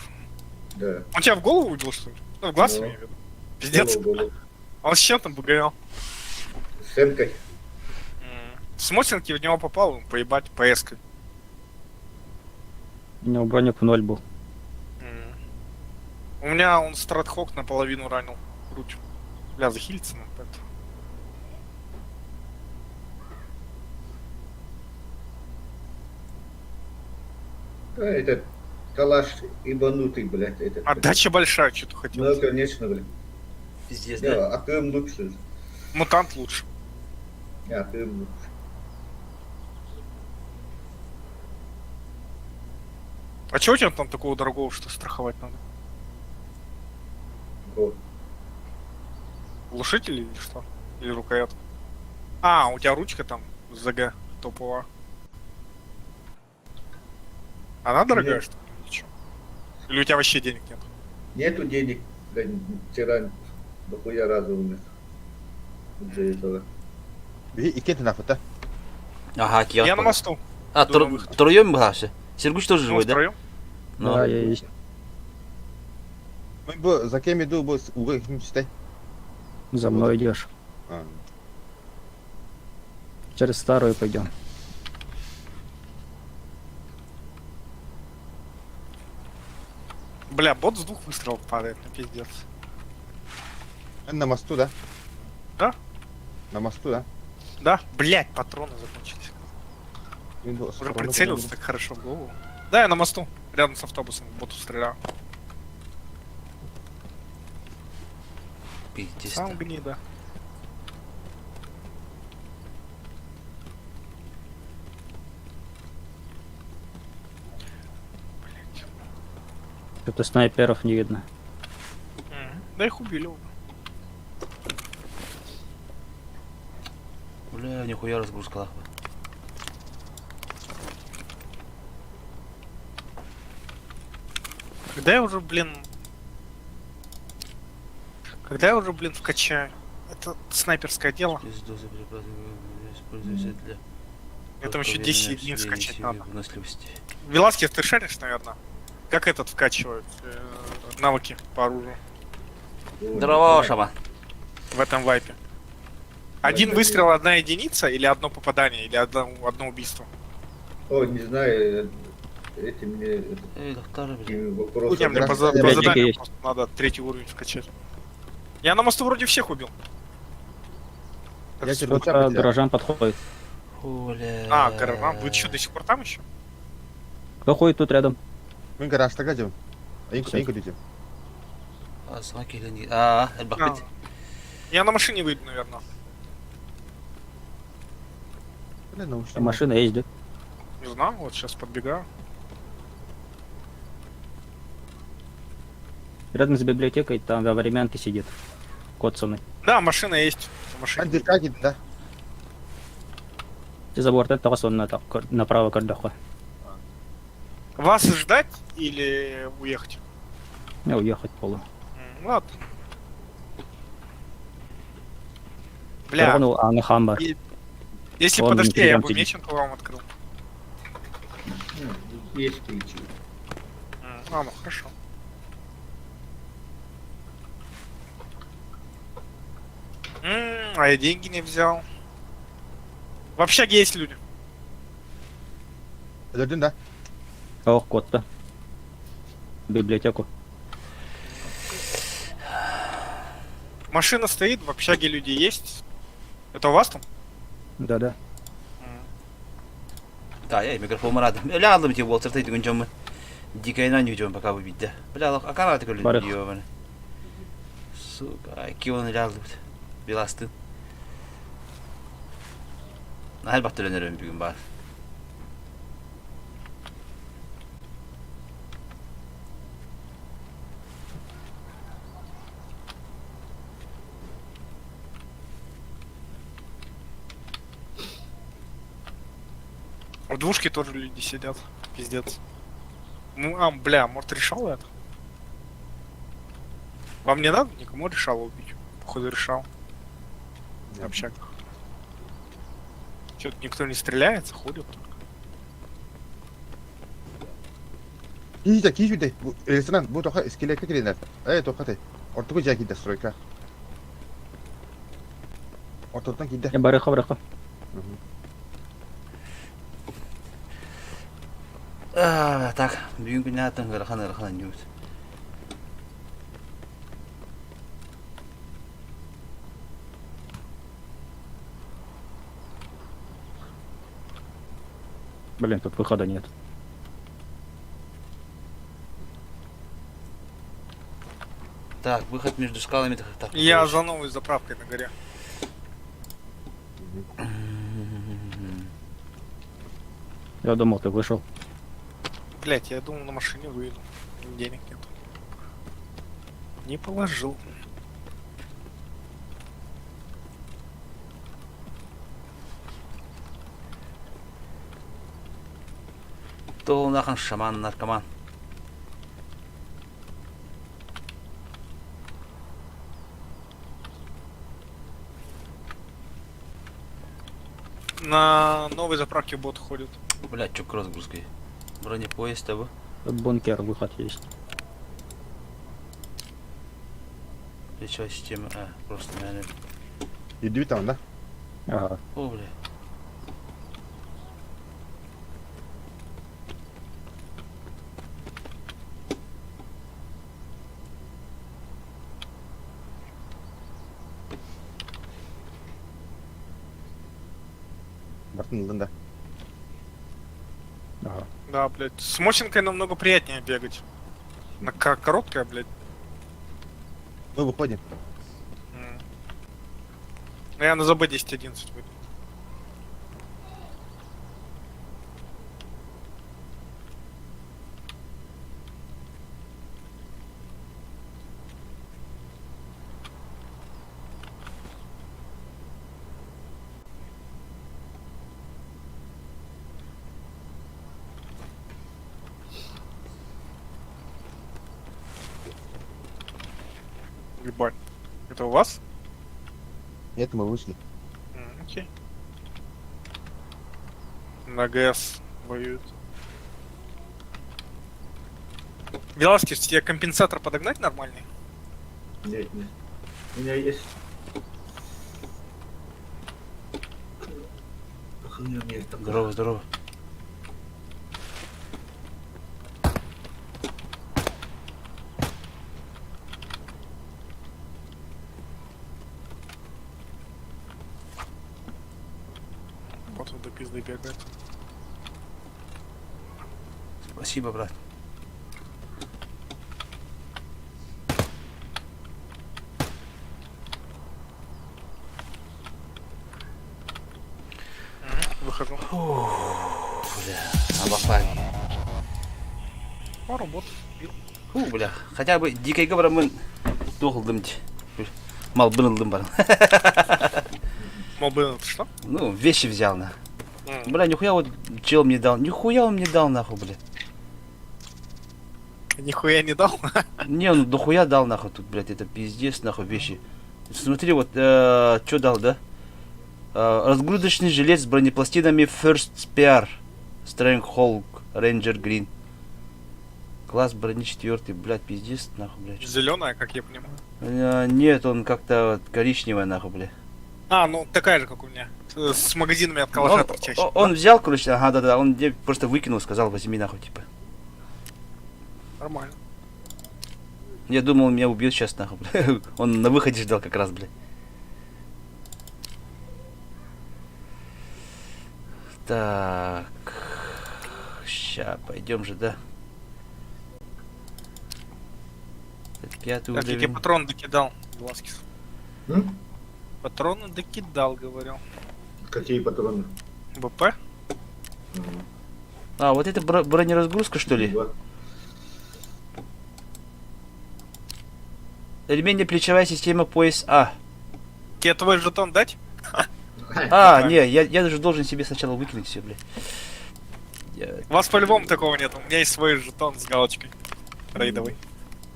[SPEAKER 2] Да.
[SPEAKER 3] Он тебя в голову убил, что ли? Ну, в глаз,
[SPEAKER 2] Ну.
[SPEAKER 3] имею в виду. Пиздец.
[SPEAKER 2] Голову.
[SPEAKER 3] А он с чем там бугорел?
[SPEAKER 2] С Эмкой.
[SPEAKER 3] С Мотинки в него попал, поебать, ПС-кой.
[SPEAKER 5] У него броник в 0 был.
[SPEAKER 3] У меня он стратхок наполовину ранил. Грудь. Бля, захилится нам так.
[SPEAKER 2] Да, этот калаш ибанутый, блядь. Этот.
[SPEAKER 3] Отдача большая, что-то хотел.
[SPEAKER 2] Ну, конечно, блядь.
[SPEAKER 1] Пиздец, да?
[SPEAKER 2] Да, а КМ лучше.
[SPEAKER 3] Мутант лучше.
[SPEAKER 2] А, КМ лучше.
[SPEAKER 3] А чего у тебя там такого дорогого, что страховать надо?
[SPEAKER 2] Вот.
[SPEAKER 3] Глушитель или что? Или рукоятка? А, у тебя ручка там ЗГ топовая. Она дорогая,
[SPEAKER 2] Нет.
[SPEAKER 3] что ли? Или чё? Или у тебя вообще денег нет?
[SPEAKER 2] Нету денег. Да, вчера дохуя раза умер. Из-за этого.
[SPEAKER 4] И кеты нахуй, да?
[SPEAKER 1] Ага, киоск.
[SPEAKER 3] Я на мосту.
[SPEAKER 1] А,
[SPEAKER 3] иду на выход.
[SPEAKER 1] втроем игрался? Сергуч тоже
[SPEAKER 3] Ну,
[SPEAKER 1] живой, да?
[SPEAKER 3] втроем?
[SPEAKER 1] Ну,
[SPEAKER 5] Да, я есть.
[SPEAKER 4] За кем иду, босс, угол читай.
[SPEAKER 5] За мной идешь.
[SPEAKER 4] А.
[SPEAKER 5] Через старую пойдем.
[SPEAKER 3] Бля, бот с двух выстрелов падает, ну пиздец.
[SPEAKER 4] На мосту, да?
[SPEAKER 3] Да?
[SPEAKER 4] На мосту, да?
[SPEAKER 3] Да? Блять, патроны закончились. Уже прицелился так хорошо в голову. Да, я на мосту, рядом с автобусом, в боту стрелял.
[SPEAKER 1] пиздец.
[SPEAKER 3] Сам гнида. Блять.
[SPEAKER 5] Что-то снайперов не видно.
[SPEAKER 3] Да их убили уже.
[SPEAKER 1] Бля, нихуя разгрузка, нахуй.
[SPEAKER 3] Когда я уже, блин... Когда я уже, блин, вкачаю? Это снайперское дело.
[SPEAKER 1] Пизду за припасы, используйся для...
[SPEAKER 3] Это еще 10 дней
[SPEAKER 1] усиления
[SPEAKER 3] скачать
[SPEAKER 1] силы
[SPEAKER 3] надо.
[SPEAKER 1] выносливости.
[SPEAKER 3] Веласкес, ты шаришь, наверное? Как этот вкачивают навыки по оружию
[SPEAKER 1] Здорово, шаман.
[SPEAKER 3] в этом вайпе? Один выстрел, одна единица, или одно попадание, или одно убийство?
[SPEAKER 2] О, не знаю, эти мне
[SPEAKER 1] Эй, доктор, бля.
[SPEAKER 2] такими
[SPEAKER 3] Не,
[SPEAKER 2] вопросами.
[SPEAKER 3] мне по
[SPEAKER 5] Библиотеки
[SPEAKER 3] заданию
[SPEAKER 5] есть.
[SPEAKER 3] просто надо 3-й уровень вкачать. Я на мосту вроде всех убил.
[SPEAKER 4] Я тебе
[SPEAKER 5] Кто-то горожан подходит.
[SPEAKER 1] Хуля.
[SPEAKER 3] А, Гаррам, вы что, до сих пор там еще?
[SPEAKER 5] Кто ходит тут рядом?
[SPEAKER 4] Мы гараж tagad.
[SPEAKER 5] Всё.
[SPEAKER 4] Инкудите.
[SPEAKER 1] А, смоки или не... А, Эльбахбит.
[SPEAKER 3] Я на машине выйду, наверное.
[SPEAKER 5] Там машина есть, да?
[SPEAKER 3] Не знаю, вот сейчас подбегаю.
[SPEAKER 5] Рядом с библиотекой там во временке сидит. Коцаны.
[SPEAKER 3] Да, машина есть. В машине.
[SPEAKER 4] Андикагит, да?
[SPEAKER 5] Ты за борт этого сон направо кардахва.
[SPEAKER 3] Вас ждать или уехать?
[SPEAKER 5] Не уехать полу.
[SPEAKER 3] Ладно. Бля,
[SPEAKER 5] Тронул, а на хамбар.
[SPEAKER 3] И- если
[SPEAKER 5] Он
[SPEAKER 3] подожди, я бы
[SPEAKER 5] сидит.
[SPEAKER 3] Меченко вам открыл.
[SPEAKER 2] Есть ключи.
[SPEAKER 3] А, ну хорошо. А я деньги не взял. В общаге есть люди.
[SPEAKER 4] Один, да?
[SPEAKER 5] Ох, кот-то. библиотеку.
[SPEAKER 3] Машина стоит, в общаге люди есть. Это у вас там?
[SPEAKER 5] Да-да.
[SPEAKER 1] Да, я микрофон рад. Бля, алdım тебе Уолтер тейди гүнжөмө. Дикайнан видео пока вы видите. Бля, а канаты көрүлүп
[SPEAKER 5] Барых.
[SPEAKER 1] видео бана. Сука, кион алdım. Биласты. Албатта өлөнөрөм бүгүн бар.
[SPEAKER 3] В двушке тоже люди сидят. Пиздец. Ну, бля, может решал это? Вам не надо никому решал убить? Походу решал. В общагах. Что-то никто не стреляется, ходит только.
[SPEAKER 4] Киюде, ресторан, bu toka iskeleye girinler. Toka te. Ortaku jaki de стройка. Ortadan gitti.
[SPEAKER 5] Барыха.
[SPEAKER 1] Так, бүгүн күнү атын ырхан ньюс.
[SPEAKER 5] Блин, тут выхода нет.
[SPEAKER 1] Так, выход между скалами. Так,
[SPEAKER 3] Я за новой заправкой на горе.
[SPEAKER 5] Я думал, ты вышел.
[SPEAKER 3] Блять, я думал на машине выйду. Денег нет. Не положил.
[SPEAKER 1] То нахуй шаман, наркоман.
[SPEAKER 3] На новой заправке бот ходит.
[SPEAKER 1] Блять, чё к разгрузкой? Бронепоезд, а вы?
[SPEAKER 5] Тут бункер, выход есть.
[SPEAKER 1] Плечевая система, просто, наверное.
[SPEAKER 4] Иди там, да?
[SPEAKER 5] Ага.
[SPEAKER 1] О, бля.
[SPEAKER 4] Бартын да.
[SPEAKER 5] Ага.
[SPEAKER 3] Да, блять. С мощенкой намного приятнее бегать. На короткая, блять.
[SPEAKER 4] Мы выходим.
[SPEAKER 3] Ну я на ЗБ 10-11 выйду. Ебать. Это у вас?
[SPEAKER 4] Нет, мы вышли.
[SPEAKER 3] Окей. На ГС воюют. Веласкис, тебе компенсатор подогнать нормальный?
[SPEAKER 2] Нет. У меня есть. Хуйня мне там.
[SPEAKER 1] Здорово, здорово.
[SPEAKER 3] Вот он до пизды бегает.
[SPEAKER 1] Спасибо, брат.
[SPEAKER 3] Выхожу.
[SPEAKER 1] Бля, обофаги.
[SPEAKER 3] Пару бот.
[SPEAKER 1] Фу, бля. Хотя бы дикой габрамын тухылдым. Мал бынылдым бар.
[SPEAKER 3] Мобил, это что?
[SPEAKER 1] Ну, вещи взял, на. Бля, нихуя вот чел мне дал. Нихуя он мне дал, нахуй, бля.
[SPEAKER 3] Нихуя не дал.
[SPEAKER 1] Не, он дохуя дал, нахуй, тут, блядь, это пиздец, нахуй, вещи. Смотри, вот, что дал, да? Разгрузочный жилет с бронепластинами First Spear. Stronghold Ranger Green. Класс брони 4, блядь, пиздец, нахуй, блядь.
[SPEAKER 3] Зеленая, как я понимаю.
[SPEAKER 1] Нет, он как-то вот коричневый, нахуй, блядь.
[SPEAKER 3] А, ну такая же, как у меня. С магазинами от калаша торчащими.
[SPEAKER 1] Он взял, короче, ага, да-да, он мне просто выкинул, сказал, возьми, нахуй, типа.
[SPEAKER 3] Нормально.
[SPEAKER 1] Я думал, он меня убьет сейчас, нахуй, бля. Он на выходе ждал как раз, бля. Так. Ща, пойдем же, да. Это 5-й
[SPEAKER 3] Так, я тебе
[SPEAKER 1] уровень.
[SPEAKER 3] патрон докидал, Веласкес.
[SPEAKER 2] М?
[SPEAKER 3] Патроны докидал, говорил.
[SPEAKER 2] Какие патроны?
[SPEAKER 3] БП?
[SPEAKER 1] А, вот это бронеразгрузка, что ли?
[SPEAKER 2] Да.
[SPEAKER 1] Ремень плечевая система пояс А.
[SPEAKER 3] Тебе твой жетон дать?
[SPEAKER 1] А, не, я даже должен себе сначала выкинуть все, бля.
[SPEAKER 3] У вас по-любому такого нет. У меня есть свой жетон с галочкой. Рейдовый.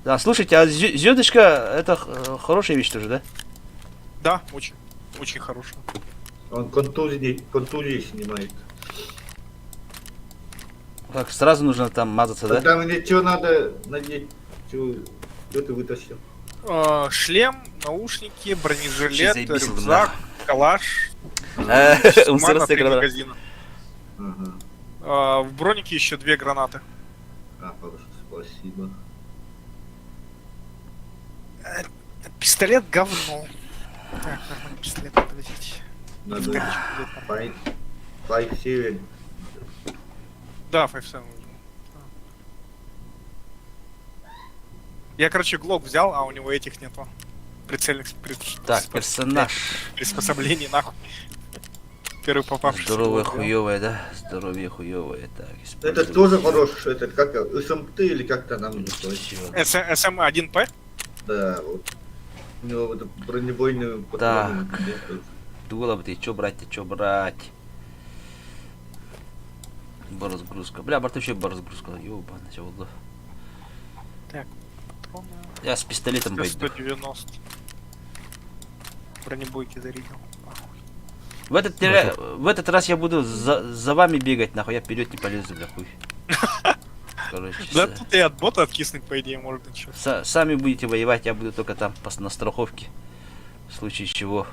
[SPEAKER 1] Да, слушайте, а звездочка это хорошая вещь тоже, да?
[SPEAKER 3] Да, очень. Очень хороший.
[SPEAKER 2] Он контузии снимает.
[SPEAKER 1] Так, сразу нужно там мазаться, да?
[SPEAKER 2] Тогда мне что надо надеть? Что ты вытащил?
[SPEAKER 3] Шлем, наушники, бронежилет,
[SPEAKER 1] Сейчас заебись,
[SPEAKER 3] рюкзак, калаш,
[SPEAKER 1] Он
[SPEAKER 3] сумма на 3
[SPEAKER 1] гранаты.
[SPEAKER 3] магазина.
[SPEAKER 2] Ага.
[SPEAKER 3] В бронике еще 2 гранаты.
[SPEAKER 2] Хорошо, спасибо.
[SPEAKER 3] Пистолет говно. Так, нормально, пистолет надо взять.
[SPEAKER 2] Надо
[SPEAKER 3] Пистолетчик будет нормально.
[SPEAKER 2] 5-7.
[SPEAKER 3] Да, 5-7 нужно. Я, короче, глок взял, а у него этих нету. Прицельных
[SPEAKER 1] Так, персонаж.
[SPEAKER 3] приспособлений, нахуй. Первый попавшийся.
[SPEAKER 1] Здоровое,
[SPEAKER 3] глок взял.
[SPEAKER 1] хуёвое, да? Здоровье хуёвое. Так,
[SPEAKER 2] Это
[SPEAKER 1] используем.
[SPEAKER 2] тоже хороший, этот как СМТ или как-то нам называется.
[SPEAKER 1] Всё.
[SPEAKER 3] СМ-1П?
[SPEAKER 2] Да, вот. У него вот бронебойную патроны. нет.
[SPEAKER 1] Дуло бы ты, чё брать-то, чё брать? Барразгрузка. Бля, борт вообще барразгрузка. Ёбаный, всё, вот.
[SPEAKER 3] Так, патроны.
[SPEAKER 1] Я с пистолетом пойду.
[SPEAKER 3] 190. Бронебойки зарядил.
[SPEAKER 1] В этот раз я буду за вами бегать, нахуй. Я вперед не полезу, бля, хуй. Короче,
[SPEAKER 3] Да тут и от бота откиснуть, по идее, можно ничего.
[SPEAKER 1] сами будете воевать, я буду только там на страховке. В случае чего.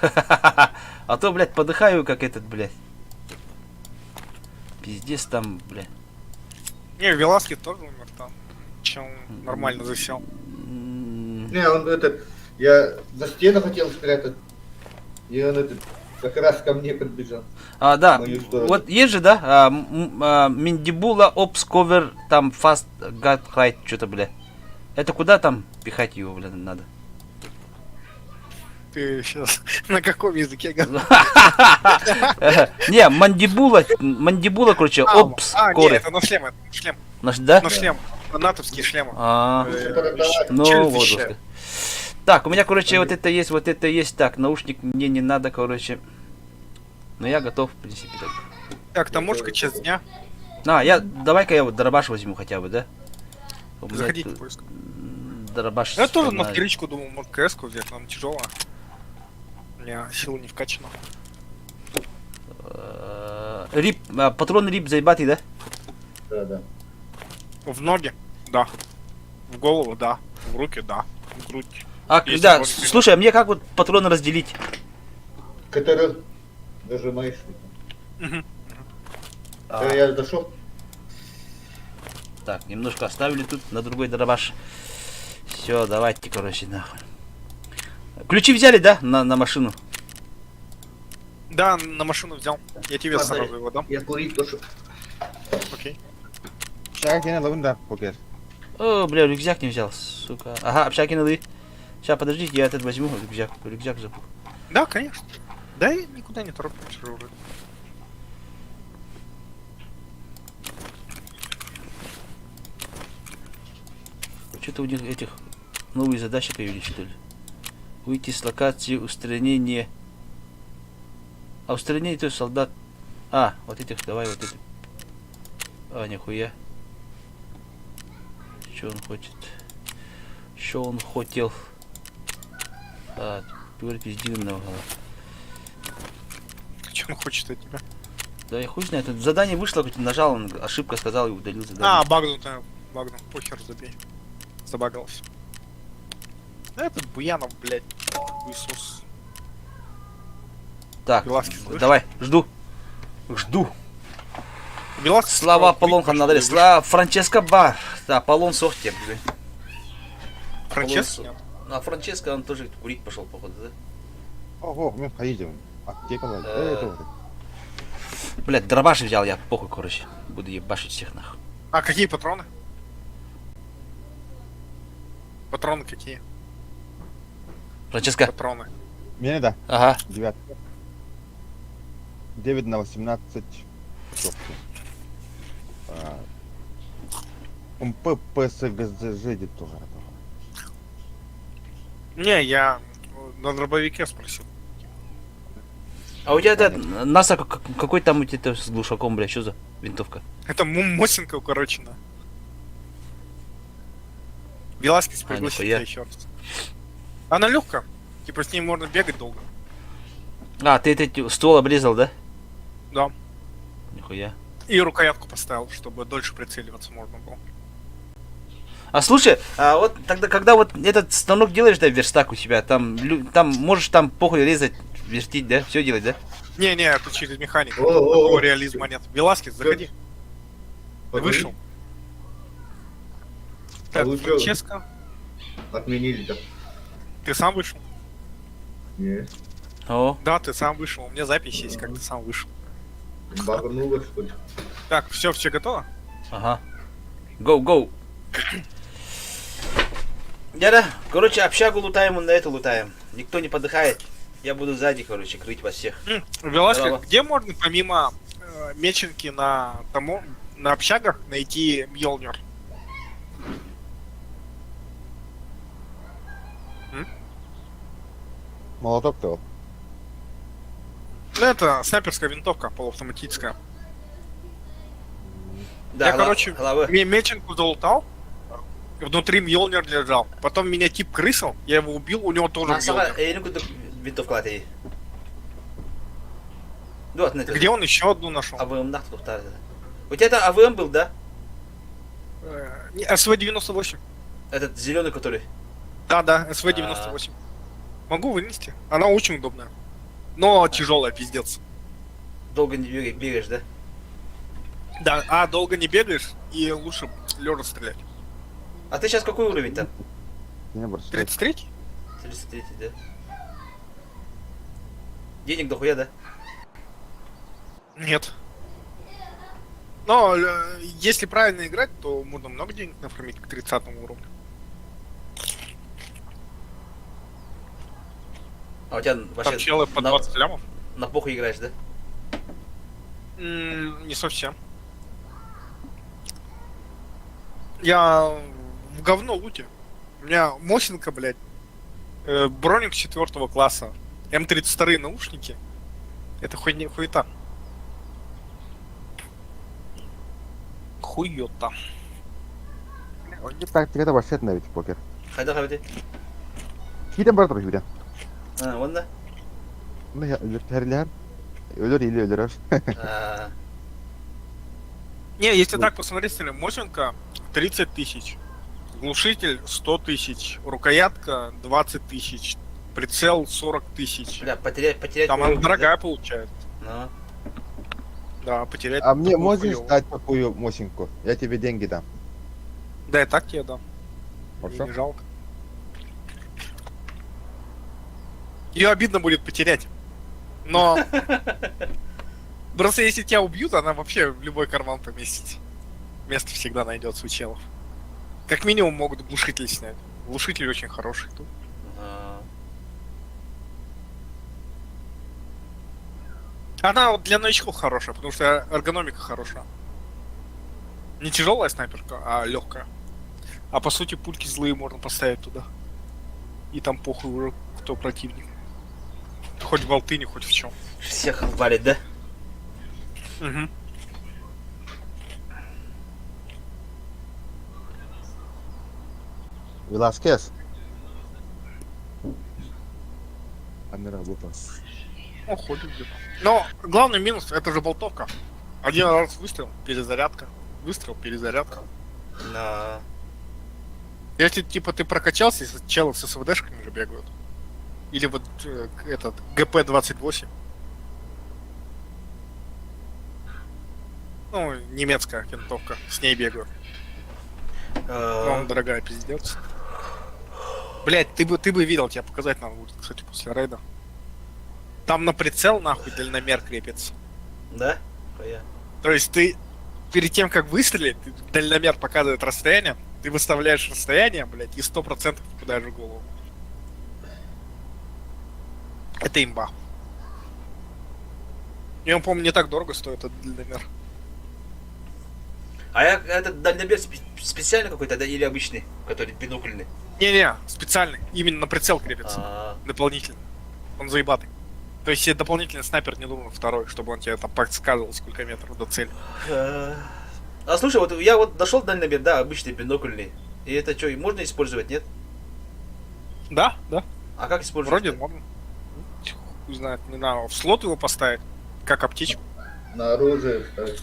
[SPEAKER 1] А то, блядь, подыхаю, как этот, блядь. Пиздец там, блядь.
[SPEAKER 3] Не, Веласки тоже умер там. Чем нормально засел.
[SPEAKER 2] Не, он этот, я за стену хотел спрятать, и он этот, как раз ко мне подбежал.
[SPEAKER 1] А, да,
[SPEAKER 2] Мою сторону.
[SPEAKER 1] вот есть же, да, Мендибула, Опс, Ковер, там, Фаст, Гад, Хайт, что-то, бля. Это куда там пихать его, бля, надо?
[SPEAKER 3] Ты сейчас на каком языке говоришь?
[SPEAKER 1] Не, мандибула, короче, Опс,
[SPEAKER 3] нет,
[SPEAKER 1] Ковер.
[SPEAKER 3] это на шлем, это шлем.
[SPEAKER 1] Да?
[SPEAKER 3] На шлем. Натовские шлемы.
[SPEAKER 1] А, ну,
[SPEAKER 3] Челюсть
[SPEAKER 1] вот.
[SPEAKER 3] защищает.
[SPEAKER 1] Так, у меня, короче, вот это есть. Так, наушник мне не надо, короче. Но я готов, в принципе, так.
[SPEAKER 3] Так, таможка, час дня.
[SPEAKER 1] Давай-ка я вот дробаш возьму хотя бы, да? У меня
[SPEAKER 3] Заходите в
[SPEAKER 1] тут,
[SPEAKER 3] поиск.
[SPEAKER 1] Дробаш.
[SPEAKER 3] Я тоже на
[SPEAKER 1] фонарик.
[SPEAKER 3] вторичку думал, может КС-ку взять, но она тяжелая. У меня сила не вкачана.
[SPEAKER 1] Рип, патрон рип заебатый, да?
[SPEAKER 2] Да.
[SPEAKER 3] В ноги? Да. В голову? Да. В руки? Да. В грудь.
[SPEAKER 1] А,
[SPEAKER 3] Есть
[SPEAKER 1] да,
[SPEAKER 3] патроны.
[SPEAKER 1] слушай, а мне как вот патроны разделить?
[SPEAKER 2] Который нажимаешь.
[SPEAKER 3] Мгм.
[SPEAKER 2] Я дошел.
[SPEAKER 1] Так, немножко оставили тут на другой дробаш. Все, давайте, короче, нахуй. Ключи взяли, да, на машину?
[SPEAKER 3] Да, на машину взял. Я тебе
[SPEAKER 2] Ладно.
[SPEAKER 3] сразу его дам.
[SPEAKER 2] Я курить дошел.
[SPEAKER 3] Окей.
[SPEAKER 4] Шагина лавында покер.
[SPEAKER 1] О, бля, рюкзак не взял, сука. Ага, общаки надо. Сейчас, подождите, я этот возьму, рюкзак забыл.
[SPEAKER 3] Да, конечно. Да, я никуда не торопимся уже.
[SPEAKER 1] Что-то у них этих новые задачи появились, что ли? Выйти с локации устранения. А устранение, то есть солдат. А, вот этих, давай вот это. А, нихуя. Что он хочет? Что он хотел? А, говорит, пиздиного.
[SPEAKER 3] Что он хочет от тебя?
[SPEAKER 1] Да я хуй знает, тут задание вышло, хоть нажал, он ошибка сказал и удалил задание.
[SPEAKER 3] А, багнутая. Багнут. Похер, забей. Забагался. Да этот Буянов, блядь. Иисус.
[SPEAKER 1] Так,
[SPEAKER 3] Беласки, слышишь?
[SPEAKER 1] давай, жду.
[SPEAKER 3] Беласки
[SPEAKER 1] Слава
[SPEAKER 3] сказал,
[SPEAKER 1] Аполлон
[SPEAKER 3] курить
[SPEAKER 1] Ханнадаре,
[SPEAKER 3] пошел,
[SPEAKER 1] слава Франческо Бар. Да, Аполлон Сохтер, блин.
[SPEAKER 3] Франческо?
[SPEAKER 1] Алонсо. Ну, а Франческо, он тоже курить пошел, походу, да?
[SPEAKER 4] Ого, мы поедем. Аптека вроде.
[SPEAKER 1] Э.
[SPEAKER 4] Это вот.
[SPEAKER 1] Блядь, дробаш взял я, похуй, короче. Буду ебашить всех нахуй.
[SPEAKER 3] А какие патроны? Патроны какие?
[SPEAKER 1] Франческо.
[SPEAKER 3] Патроны.
[SPEAKER 4] Мне да.
[SPEAKER 1] Ага.
[SPEAKER 4] 9. 9 на 18. Собственно. ПСГЗЖ тоже.
[SPEAKER 3] Не, я на дробовике спросил.
[SPEAKER 1] А у тебя это НАСА какой там у тебя с глушаком, бля, что за винтовка?
[SPEAKER 3] Это Мосинка укорочена. Веласкес пригласит
[SPEAKER 1] нихуя.
[SPEAKER 3] тебя еще раз. Она легкая. Типа с ней можно бегать долго.
[SPEAKER 1] А, ты этот ствол обрезал, да?
[SPEAKER 3] Да.
[SPEAKER 1] Нихуя.
[SPEAKER 3] И рукоятку поставил, чтобы дольше прицеливаться можно было.
[SPEAKER 1] А слушай, а вот тогда, когда вот этот станок делаешь, да, верстак у себя, там, там можешь там похуй резать, вертить, да, все делать, да?
[SPEAKER 3] Не-не, это через механику.
[SPEAKER 2] О-о-о.
[SPEAKER 3] Такого реализма нет. Веласкес, заходи. Ты
[SPEAKER 2] Погоди,
[SPEAKER 3] вышел. Так,
[SPEAKER 2] лучше-
[SPEAKER 3] Франческо,
[SPEAKER 2] Отменили-то.
[SPEAKER 3] ты сам вышел?
[SPEAKER 2] Не,
[SPEAKER 1] О,
[SPEAKER 3] Да, ты сам вышел. У меня запись есть, как ты сам вышел.
[SPEAKER 2] багануло, что ли?
[SPEAKER 3] Так, все готово?
[SPEAKER 1] ага. Go. Дядя, короче, общагу лутаем, на это лутаем. Никто не подыхает. Я буду сзади, короче, крыть вас всех.
[SPEAKER 3] Веласкес,
[SPEAKER 1] Здорово.
[SPEAKER 3] где можно помимо меченки на общагах найти Мьёлнир?
[SPEAKER 4] Молоток-то.
[SPEAKER 3] Ну, это снайперская винтовка полуавтоматическая.
[SPEAKER 1] Да,
[SPEAKER 3] Я, короче,
[SPEAKER 1] головы.
[SPEAKER 3] меченку залутал, внутри Мьёлнир лежал. Потом меня тип крысил, я его убил, у него тоже
[SPEAKER 1] Сага,
[SPEAKER 3] Мьёлнир.
[SPEAKER 1] ну куда винтовка латей. Вот, на это.
[SPEAKER 3] Где он еще одну нашел?
[SPEAKER 1] АВМ нахуй тухтар. У тебя это АВМ был, да?
[SPEAKER 3] СВ-98.
[SPEAKER 1] Этот зеленый, который.
[SPEAKER 3] Да, СВ-98. Могу вынести. Она очень удобная. Но тяжелая, пиздец.
[SPEAKER 1] Долго не бегаешь, да?
[SPEAKER 3] Да, долго не бегаешь, и лучше лежа стрелять.
[SPEAKER 1] А ты сейчас какой уровень-то?
[SPEAKER 4] Не брось.
[SPEAKER 3] 33?
[SPEAKER 1] 33, да? Денег дохуя, да?
[SPEAKER 3] Нет. Но если правильно играть, то можно много денег нафармить к 30 уровню.
[SPEAKER 1] А у тебя
[SPEAKER 3] Там
[SPEAKER 1] вообще
[SPEAKER 3] челы по 20 лямов.
[SPEAKER 1] на похуй играешь, да?
[SPEAKER 3] Не совсем. Я в говно луте. У меня Мосинка, блядь. Броник 4 класса. М32 наушники. Это хуета. Хуёта.
[SPEAKER 4] Так, это вообще навіть покер.
[SPEAKER 1] Хайда, хайда.
[SPEAKER 4] İyi temperatür Julia.
[SPEAKER 1] А, вон да?
[SPEAKER 4] Ne ya, ölür. Ölür или ölür.
[SPEAKER 1] А,
[SPEAKER 3] Не, если так посмотреть, Мосинка 30 тысяч. Глушитель 100 тысяч. Рукоятка 20 тысяч. Прицел 40 тысяч.
[SPEAKER 1] бля, потерять
[SPEAKER 3] Там она
[SPEAKER 1] уровень,
[SPEAKER 3] дорогая получается.
[SPEAKER 1] да?
[SPEAKER 3] Да, потерять.
[SPEAKER 4] А мне
[SPEAKER 3] такую
[SPEAKER 4] можешь
[SPEAKER 3] хуёвую.
[SPEAKER 4] дать такую мосинку? Я тебе деньги дам.
[SPEAKER 3] Да, и так тебе дам. Мне
[SPEAKER 4] Хорошо?
[SPEAKER 3] не жалко. Ее обидно будет потерять. Но просто если тебя убьют, она вообще в любой карман поместится. Место всегда найдется у челов. Как минимум могут глушитель снять. Глушитель очень хороший тут.
[SPEAKER 1] А,
[SPEAKER 3] Она вот для новичков хорошая, потому что эргономика хорошая. Не тяжелая снайперка, а легкая. А по сути пульки злые можно поставить туда. И там похуй уже кто противник. Хоть в алтыне, хоть в чем.
[SPEAKER 1] всех валит, да?
[SPEAKER 3] Угу.
[SPEAKER 4] Веласкес. А не работал.
[SPEAKER 3] Ну, ходит где-то. Но главный минус это же болтовка. Один раз выстрел, перезарядка. Выстрел, перезарядка.
[SPEAKER 1] На...
[SPEAKER 3] Если типа ты прокачался, если челы с СВДшками же бегают. Или вот этот ГП-28. Ну, немецкая винтовка. С ней бегаю. Но она дорогая, пиздец. Блять, ты бы видел, тебе показать надо будет, кстати, после рейда. Там на прицел, нахуй, дальномер крепится.
[SPEAKER 1] Да? Хуя.
[SPEAKER 3] То есть ты перед тем, как выстрелить, дальномер показывает расстояние, ты выставляешь расстояние, блять, и 100% попадаешь в голову. Это имба. И он, по-моему, не так дорого стоит, этот дальномер.
[SPEAKER 1] А я, этот дальномер специальный какой-то, да, или обычный, который бинокульный?
[SPEAKER 3] Не-не, специальный. Именно на прицел крепится.
[SPEAKER 1] А,
[SPEAKER 3] Дополнительно. Он заебатый. То есть себе дополнительный снайпер не нужен второй, чтобы он тебе там подсказывал, сколько метров до цели.
[SPEAKER 1] А слушай, вот я вот нашел дальномер, да, обычный бинокульный. И это что, можно использовать, нет?
[SPEAKER 3] Да, да.
[SPEAKER 1] А как использовать?
[SPEAKER 3] Вроде можно. Хуй знает, не знаю, в слот его поставить, как аптечку.
[SPEAKER 2] На оружие ставить.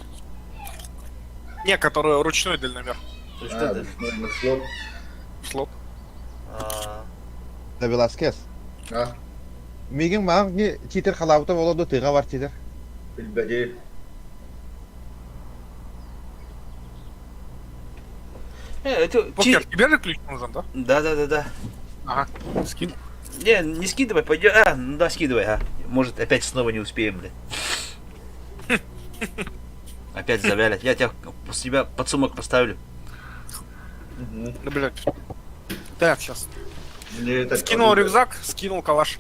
[SPEAKER 3] Не, который ручной дальномер.
[SPEAKER 1] То есть что это?
[SPEAKER 2] На слот.
[SPEAKER 3] В слот.
[SPEAKER 1] А,
[SPEAKER 4] Да, Веласкес.
[SPEAKER 2] А,
[SPEAKER 4] Мигин маған не читер халаута болоду тыға бар читер.
[SPEAKER 2] Бельгадей.
[SPEAKER 1] это
[SPEAKER 3] Покер, тебе же ключ нужен, да?
[SPEAKER 1] Да.
[SPEAKER 3] Ага, скин.
[SPEAKER 1] Не скидывай, пойдем. Ну да, скидывай, а. Может, опять снова не успеем, блин. Опять завялят. Я тебя после тебя под сумок поставлю.
[SPEAKER 3] Да, блядь. Так, сейчас.
[SPEAKER 2] Мне это
[SPEAKER 3] Скинул
[SPEAKER 2] оружие.
[SPEAKER 3] рюкзак, скинул калаш.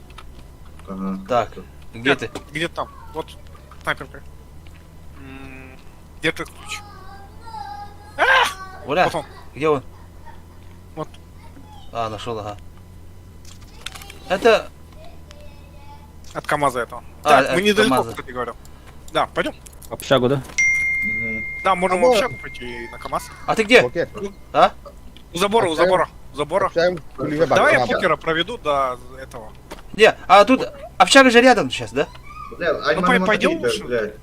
[SPEAKER 2] Ага.
[SPEAKER 1] Так, где ты?
[SPEAKER 3] Где там? Вот, снайперка. Где ты ключ?
[SPEAKER 1] Оля,
[SPEAKER 3] Вот он.
[SPEAKER 1] где он?
[SPEAKER 3] Вот.
[SPEAKER 1] А, нашел, ага. Это...
[SPEAKER 3] От КамАЗа этого.
[SPEAKER 1] А,
[SPEAKER 3] Так,
[SPEAKER 1] от
[SPEAKER 3] мы недалеко,
[SPEAKER 1] КамАЗа.
[SPEAKER 3] кстати говоря. Да, пойдем.
[SPEAKER 5] Общагу, да?
[SPEAKER 2] Мгм.
[SPEAKER 3] Да, можем
[SPEAKER 4] А,
[SPEAKER 3] в общагу пойти и на КамАЗ.
[SPEAKER 1] А ты где?
[SPEAKER 4] Покер.
[SPEAKER 1] А?
[SPEAKER 3] У забора, у
[SPEAKER 4] Общага?
[SPEAKER 3] забора. У забора.
[SPEAKER 4] Общаем кулига
[SPEAKER 3] Давай я
[SPEAKER 4] бак.
[SPEAKER 3] покера проведу до этого.
[SPEAKER 1] Не, а тут общага же рядом сейчас, да?
[SPEAKER 2] Бля, а
[SPEAKER 3] Ну,
[SPEAKER 2] мама
[SPEAKER 3] пойдем
[SPEAKER 2] смотри,
[SPEAKER 3] лучше.
[SPEAKER 2] блядь.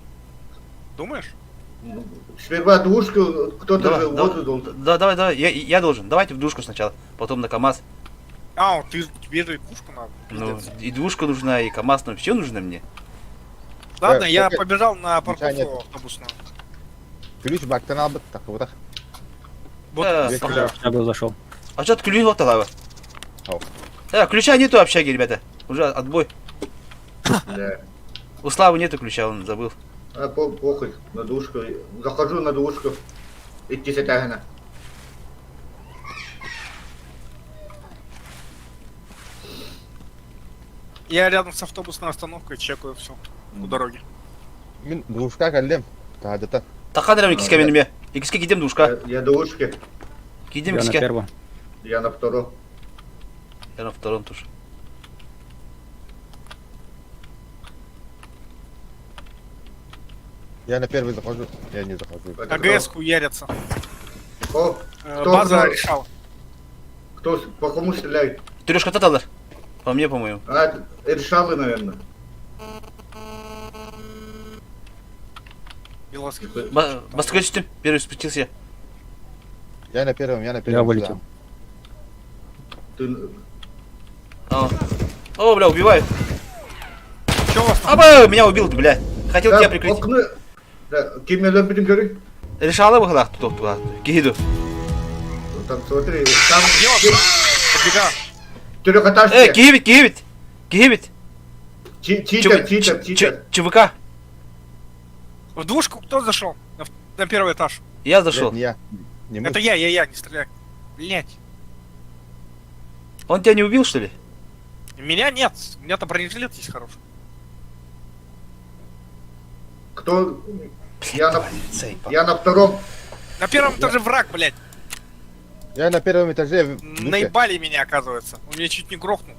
[SPEAKER 3] Думаешь?
[SPEAKER 2] Ну, сперва двушку, кто-то
[SPEAKER 1] Давай,
[SPEAKER 2] же воду должен.
[SPEAKER 1] давай, я должен. Давайте в двушку сначала, потом на КамАЗ.
[SPEAKER 3] А, вот тебе же и пушку надо.
[SPEAKER 1] Ну,
[SPEAKER 3] Пиздец.
[SPEAKER 1] и двушка нужна, и КамАЗ, ну все нужно мне.
[SPEAKER 3] Ладно, я
[SPEAKER 4] Покер.
[SPEAKER 3] побежал на
[SPEAKER 4] Ничего нет.
[SPEAKER 3] парковку автобусную.
[SPEAKER 4] Ключ бактан албыт такыбытах.
[SPEAKER 3] Вот,
[SPEAKER 1] Да,
[SPEAKER 5] Я
[SPEAKER 1] ага.
[SPEAKER 5] в общагу зашел.
[SPEAKER 1] А что-то ключ вот тогда.
[SPEAKER 4] Ау.
[SPEAKER 1] Ключа нету общаги, ребята. Уже отбой.
[SPEAKER 2] Бля.
[SPEAKER 1] У Славы нету ключа, он забыл.
[SPEAKER 2] А похуй, на двушку. Захожу на двушку. Идти сетягана.
[SPEAKER 3] я рядом с автобусной остановкой чекаю все у дороги.
[SPEAKER 4] Мин двушка кәлдем. Тадыта.
[SPEAKER 1] Тахан рәвен кискә менеме. Икискә кидем двушка.
[SPEAKER 2] Я двушки.
[SPEAKER 1] Кидем
[SPEAKER 5] Я на
[SPEAKER 1] икискә.
[SPEAKER 5] первом.
[SPEAKER 2] Я на втором.
[SPEAKER 1] Я на втором тоже.
[SPEAKER 4] Я на первый захожу. Я не захожу.
[SPEAKER 2] Это
[SPEAKER 3] АГС хуярится.
[SPEAKER 2] О, кто
[SPEAKER 3] База
[SPEAKER 2] кто?
[SPEAKER 3] решала.
[SPEAKER 2] Кто по кому стреляет?
[SPEAKER 1] Трешка таталар. По мне, по-моему.
[SPEAKER 2] А, решалы, наверное.
[SPEAKER 3] Белорусский.
[SPEAKER 1] Баской систем. Первый спустился.
[SPEAKER 4] Я на первом.
[SPEAKER 5] Я вылетел.
[SPEAKER 2] Ты...
[SPEAKER 1] О, бля, убиваю.
[SPEAKER 3] Че у вас там?
[SPEAKER 1] Аба, меня убил ты, бля. Хотел тебя прикрыть.
[SPEAKER 2] окно... Да, кем я любим говорить?
[SPEAKER 1] Решала бы хлах тут, Киду.
[SPEAKER 2] Там смотри, там
[SPEAKER 3] Где он? Подбегаю.
[SPEAKER 2] трехэтажки.
[SPEAKER 1] Кигибит.
[SPEAKER 2] Читер.
[SPEAKER 1] ЧВК.
[SPEAKER 3] В двушку кто зашел? На первый этаж.
[SPEAKER 1] Я
[SPEAKER 4] Блядь,
[SPEAKER 1] зашел.
[SPEAKER 4] не я. Не мы.
[SPEAKER 3] Это я, не стреляй. Блять.
[SPEAKER 1] Он тебя не убил, что ли?
[SPEAKER 3] Меня нет. У меня-то бронежилет есть хороший.
[SPEAKER 2] Кто? Я на,
[SPEAKER 1] Цей,
[SPEAKER 2] я на втором.
[SPEAKER 3] На первом этаже враг, блять.
[SPEAKER 4] Я на первом этаже. в душе.
[SPEAKER 3] Наебали меня, оказывается. Он меня чуть не грохнул.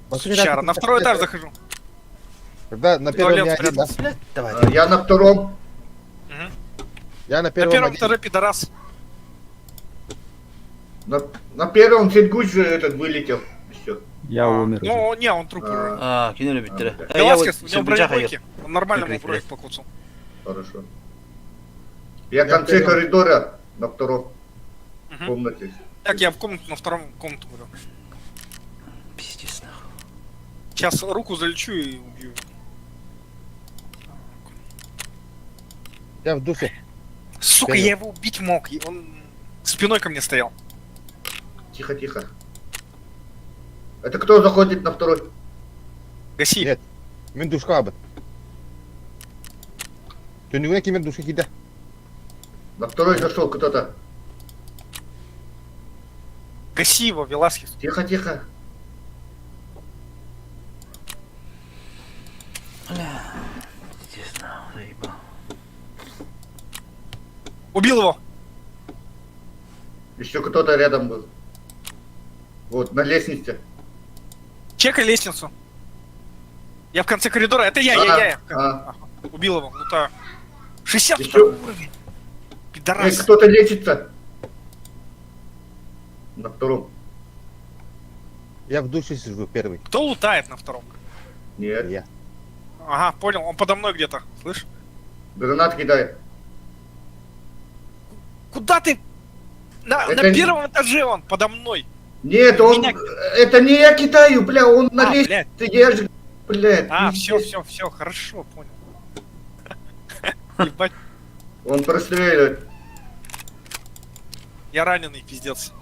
[SPEAKER 4] Посмотри,
[SPEAKER 3] Чара,
[SPEAKER 4] как-
[SPEAKER 3] на второй этаж захожу.
[SPEAKER 4] Когда на первом
[SPEAKER 3] Туалет
[SPEAKER 4] не один, да?
[SPEAKER 3] спрятался.
[SPEAKER 1] Давай.
[SPEAKER 2] Я на втором.
[SPEAKER 3] Мгм.
[SPEAKER 4] Я на
[SPEAKER 3] На
[SPEAKER 4] первом
[SPEAKER 3] первом
[SPEAKER 4] один.
[SPEAKER 3] этаже пидорас.
[SPEAKER 2] На первом Сингуч же этот вылетел. Все.
[SPEAKER 5] Я умер уже.
[SPEAKER 3] Ну, не, он труп уже.
[SPEAKER 1] Кинули Виктора.
[SPEAKER 2] да.
[SPEAKER 1] Я вот
[SPEAKER 3] Веласкес, у него
[SPEAKER 1] Сербичаха
[SPEAKER 3] бронебойки. Он нормально ему
[SPEAKER 1] Прикрыть,
[SPEAKER 3] броник
[SPEAKER 1] блядь.
[SPEAKER 3] покуцал.
[SPEAKER 2] Хорошо. Я в
[SPEAKER 4] Я
[SPEAKER 2] конце
[SPEAKER 4] первым.
[SPEAKER 2] коридора на втором
[SPEAKER 3] Мгм.
[SPEAKER 2] комнате.
[SPEAKER 3] Так, я в комнату, на втором комнату говорю.
[SPEAKER 1] Пиздец, нахуй.
[SPEAKER 3] Сейчас руку залечу и убью.
[SPEAKER 4] Я в душе.
[SPEAKER 3] Сука,
[SPEAKER 4] Вперед.
[SPEAKER 3] я его убить мог. И он спиной ко мне стоял.
[SPEAKER 2] Тихо, тихо. Это кто заходит на второй?
[SPEAKER 3] Гаси.
[SPEAKER 4] Нет. Мендушка абы. Төнігіне кемен душка киді.
[SPEAKER 2] На второй зашел кто-то.
[SPEAKER 3] Гаси его, Веласкес.
[SPEAKER 2] Тихо, тихо.
[SPEAKER 1] Честно, заебал.
[SPEAKER 3] Убил его.
[SPEAKER 2] Еще кто-то рядом был. Вот, на лестнице.
[SPEAKER 3] Чекай лестницу. Я в конце коридора. Это я.
[SPEAKER 2] А.
[SPEAKER 3] Убил его. Ну то. 60
[SPEAKER 2] Еще-
[SPEAKER 3] уровень.
[SPEAKER 2] Эй,
[SPEAKER 3] Пидорас.
[SPEAKER 2] кто-то лечится. На втором.
[SPEAKER 4] Я в душе сижу первый.
[SPEAKER 3] Кто лутает на втором?
[SPEAKER 2] Нет.
[SPEAKER 4] Я.
[SPEAKER 3] Ага, понял. Он подо мной где-то. Слышь?
[SPEAKER 2] Гранат кидает.
[SPEAKER 3] Куда ты? На
[SPEAKER 2] Это не-
[SPEAKER 3] первом этаже он подо мной.
[SPEAKER 2] Нет, он...
[SPEAKER 3] Меня-
[SPEAKER 2] Это не я кидаю, бля, он на
[SPEAKER 3] А,
[SPEAKER 2] лестнице. Я же... Блядь.
[SPEAKER 3] А,
[SPEAKER 2] пиздец.
[SPEAKER 3] все, хорошо, понял. Ебать,
[SPEAKER 2] Он простреливает.
[SPEAKER 3] я раненый, пиздец.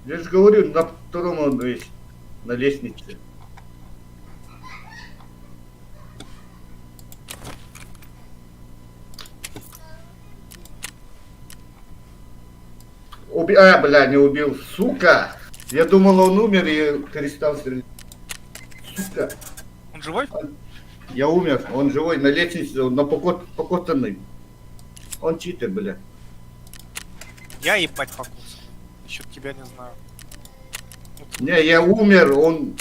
[SPEAKER 2] Я же говорю, на втором он есть. На лестнице. Бля, не убил, сука! Я думал, он умер и перестал стрелять. Сука!
[SPEAKER 3] Он живой?
[SPEAKER 2] Я умер, он живой, на лестнице, он покоцанный. Он читер, бля.
[SPEAKER 3] Я ебать покус. Насчет тебя не знаю.
[SPEAKER 2] Не, я умер, он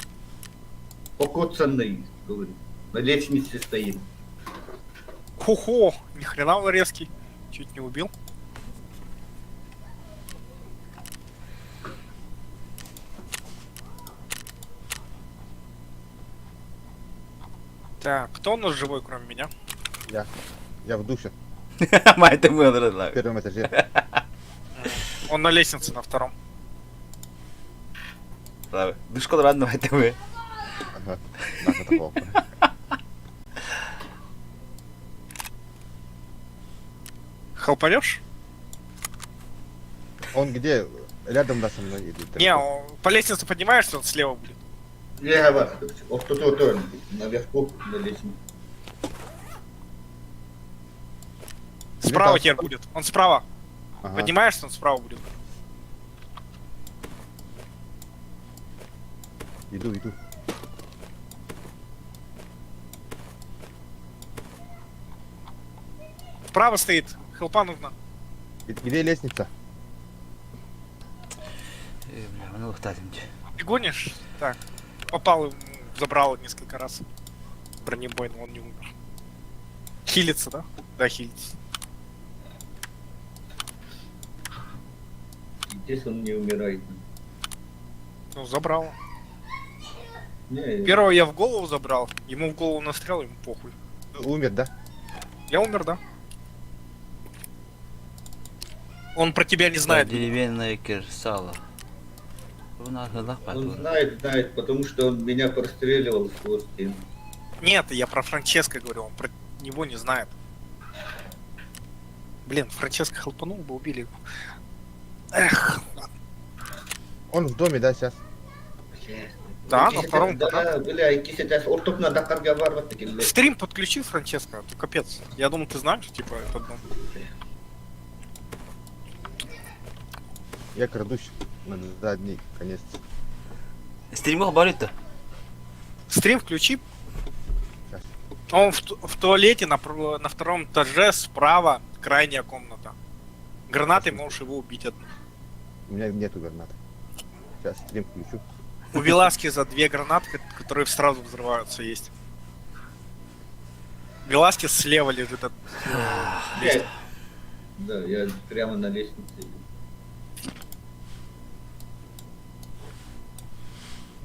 [SPEAKER 2] покоцанный, говорю. На лестнице стоит.
[SPEAKER 3] Хо-хо, ни хрена он резкий. Чуть не убил. Так, кто у нас живой, кроме меня?
[SPEAKER 4] Я в душе.
[SPEAKER 1] Май, ты мой,
[SPEAKER 4] В
[SPEAKER 1] дорогой.
[SPEAKER 4] первом этаже.
[SPEAKER 3] Он на лестнице на втором.
[SPEAKER 1] Правда. Душко рад, май, ты мой.
[SPEAKER 4] Ага. Нахуй такого.
[SPEAKER 3] Хлопанешь?
[SPEAKER 4] Он где? Рядом да со мной идет.
[SPEAKER 3] Не, по лестнице поднимаешься, он слева будет.
[SPEAKER 2] Я говорю, вот тут, наверху, на лестнице.
[SPEAKER 3] Справа
[SPEAKER 4] там-
[SPEAKER 3] теперь будет. Он справа.
[SPEAKER 4] Ага.
[SPEAKER 3] Поднимаешься, он справа будет.
[SPEAKER 4] Иду.
[SPEAKER 3] Справа стоит. Хелпа нужно.
[SPEAKER 4] Где лестница?
[SPEAKER 1] Бля, ну хтатим.
[SPEAKER 3] Ты гонишь? Так. Попал ему, забрал несколько раз. Бронебой, но он не умер. Хилится, да? Да, хилится.
[SPEAKER 2] Здесь он не умирает.
[SPEAKER 3] Ну, забрал.
[SPEAKER 2] Не,
[SPEAKER 3] Первого я в голову забрал. Ему в голову настрел, ему похуй.
[SPEAKER 4] Умер, да?
[SPEAKER 3] Я умер, да? Он про тебя не знает.
[SPEAKER 1] Деревянное керсало. У нас глазах
[SPEAKER 2] он
[SPEAKER 1] потом.
[SPEAKER 2] знает, потому что он меня простреливал сквозь стену.
[SPEAKER 3] Нет, я про Франческо говорю, он про него не знает. Блин, Франческо хелпанул бы, убили его. Эх,
[SPEAKER 4] Он в доме, да, сейчас?
[SPEAKER 3] Да, на втором
[SPEAKER 2] Да, бля, кисетес, ортоп надо карга варват такие.
[SPEAKER 3] стрим подключи Франческо, а то капец. Я думал, ты знаешь, типа, этот дом.
[SPEAKER 4] Я крадусь на задний конец.
[SPEAKER 1] Стримах болит-то?
[SPEAKER 3] Стрим включи.
[SPEAKER 4] Сейчас.
[SPEAKER 3] Он в туалете на втором этаже справа, крайняя комната. Гранатой можешь его убить одну.
[SPEAKER 4] У меня нету гранат. Сейчас стрим включу.
[SPEAKER 3] У Веласки за 2 гранаты, которые сразу взрываются, есть. Веласки слева лежит от...
[SPEAKER 2] Блядь. Да, я прямо на лестнице.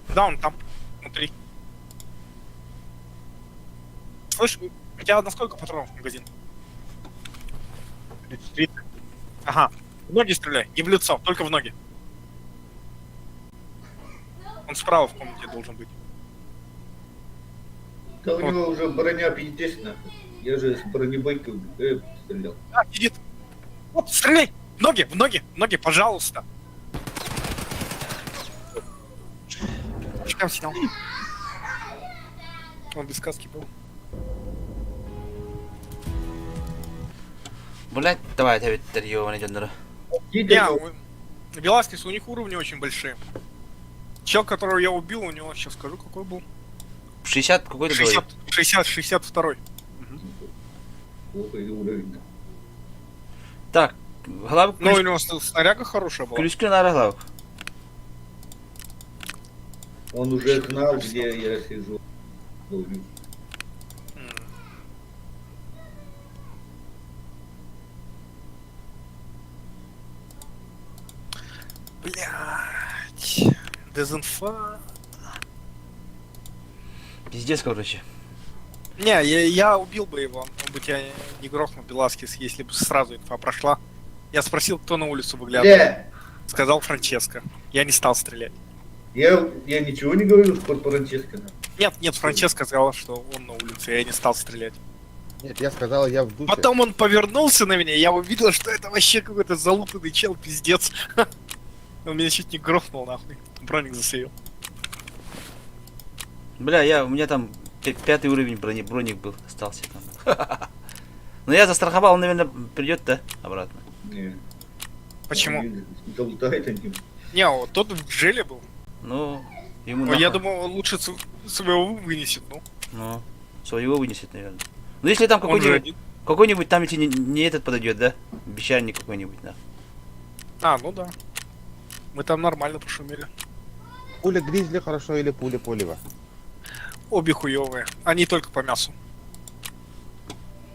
[SPEAKER 3] Да, он там, внутри. Слышь, у тебя на сколько патронов в магазин? 30. Ага. В ноги стреляй, не в лицо, только в ноги. Он справа в комнате должен быть.
[SPEAKER 2] Да у него уже броня пиздец нахуй. Я же с бронебойкой стрелял.
[SPEAKER 3] А, сидит. Вот, стреляй! В ноги, пожалуйста. Там снял. Он без каски был.
[SPEAKER 1] Блять, давай, Давид, ёбаный дёндер.
[SPEAKER 3] Не, Веласкес, у них уровни очень большие. Чел, которого я убил, у него, сейчас скажу, какой был.
[SPEAKER 1] 60 какой-то был.
[SPEAKER 3] 62.
[SPEAKER 2] Плохо и уровень.
[SPEAKER 1] Так, главу
[SPEAKER 3] Ну, у него снаряга хорошая была.
[SPEAKER 1] крючки на главу.
[SPEAKER 2] Он уже знал, где я сижу.
[SPEAKER 3] Блять. Дезинфа.
[SPEAKER 1] Пиздец, короче.
[SPEAKER 3] Не, я убил бы его, он бы тебя не грохнул, Беласкес, если бы сразу инфа прошла. Я спросил, кто на улицу выглядывает.
[SPEAKER 2] Бля,
[SPEAKER 3] Сказал Франческо. Я не стал стрелять.
[SPEAKER 2] я ничего не говорил про Франческо.
[SPEAKER 3] Нет, Франческо сказал, что он на улице, я не стал стрелять.
[SPEAKER 4] Нет, я сказал, я в душе.
[SPEAKER 3] Потом он повернулся на меня, я увидел, что это вообще какой-то залупанный чел, пиздец. Он меня чуть не грохнул, нахуй. Броник засеял.
[SPEAKER 1] Бля, у меня там 5-й уровень броник был, остался там. Но я застраховал, он, наверное, придет, да, обратно.
[SPEAKER 2] Не.
[SPEAKER 3] Почему?
[SPEAKER 2] Долутает они.
[SPEAKER 3] Не, вот тот в джеле был.
[SPEAKER 1] Ну, ему
[SPEAKER 3] Я
[SPEAKER 1] нахуй.
[SPEAKER 3] думал, он лучше своего вынесет, ну.
[SPEAKER 1] Ну, своего вынесет, наверное. Ну, если там
[SPEAKER 3] Он же один.
[SPEAKER 1] какой-нибудь там, если не этот подойдет, да? Обещальник какой-нибудь, да.
[SPEAKER 3] А, ну да. Мы там нормально пошумели.
[SPEAKER 4] Пуля Гризли хорошо или пуля Полева?
[SPEAKER 3] Обе хуёвые. Они только по мясу.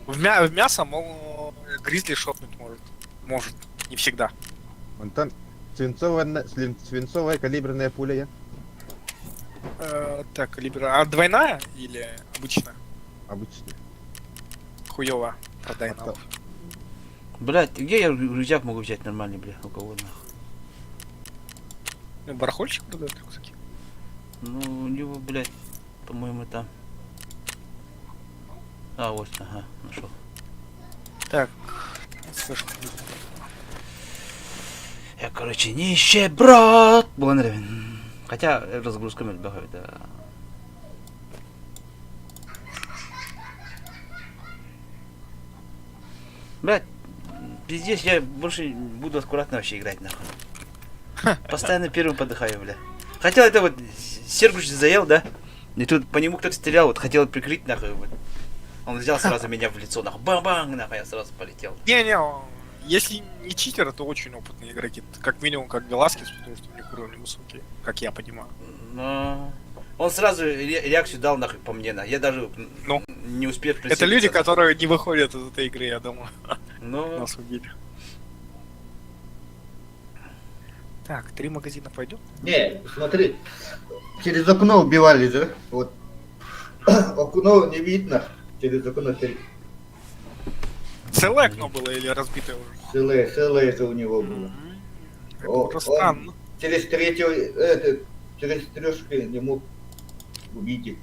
[SPEAKER 3] В мясо, мол, Гризли шотнуть может. Может. Не всегда.
[SPEAKER 4] Вон там свинцовая калиберная пуля, я?
[SPEAKER 3] Так, калибр. А двойная или обычная?
[SPEAKER 4] Обычная.
[SPEAKER 3] Хуёвая. Продай нам.
[SPEAKER 1] Блять, где я рюкзак могу взять нормальный, бля, у кого нахуй?
[SPEAKER 3] Ну, барахольщик продает рюкзаки.
[SPEAKER 1] Ну, у него, блядь, по-моему, там. А, вот, ага, нашел.
[SPEAKER 3] Так. Слышь,
[SPEAKER 1] Я, короче, нищеброд! Благодарен. Хотя разгрузками бегают, да. Блядь, пиздец, я больше буду аккуратно вообще играть, нахуй. Постоянно первым подыхаю, бля. Хотел это вот, Сергуч заел, да? И тут по нему кто-то стрелял, вот хотел прикрыть, нахуй, вот. Он взял сразу меня в лицо, нахуй, бам-бам, нахуй, я сразу полетел.
[SPEAKER 3] Не, если не читер, то очень опытные игроки. Как минимум, как Веласкес, потому что у них уровни высокие, как я понимаю.
[SPEAKER 1] Но... Он сразу реакцию дал, нахуй, по мне, я даже
[SPEAKER 3] Ну.
[SPEAKER 1] не успел
[SPEAKER 3] Это
[SPEAKER 1] прицелиться.
[SPEAKER 3] люди, которые не выходят из этой игры, я думаю.
[SPEAKER 1] Ну,
[SPEAKER 3] Нас убили. Так, 3 магазина пойдет?
[SPEAKER 2] Не, смотри. Через окно убивали, да? Вот. Окно не видно. Через окно
[SPEAKER 3] Целое окно было или разбитое уже?
[SPEAKER 2] целое же у него было.
[SPEAKER 3] Это
[SPEAKER 2] О,
[SPEAKER 3] уже
[SPEAKER 2] он
[SPEAKER 3] странно.
[SPEAKER 2] через через трешки не мог увидеть.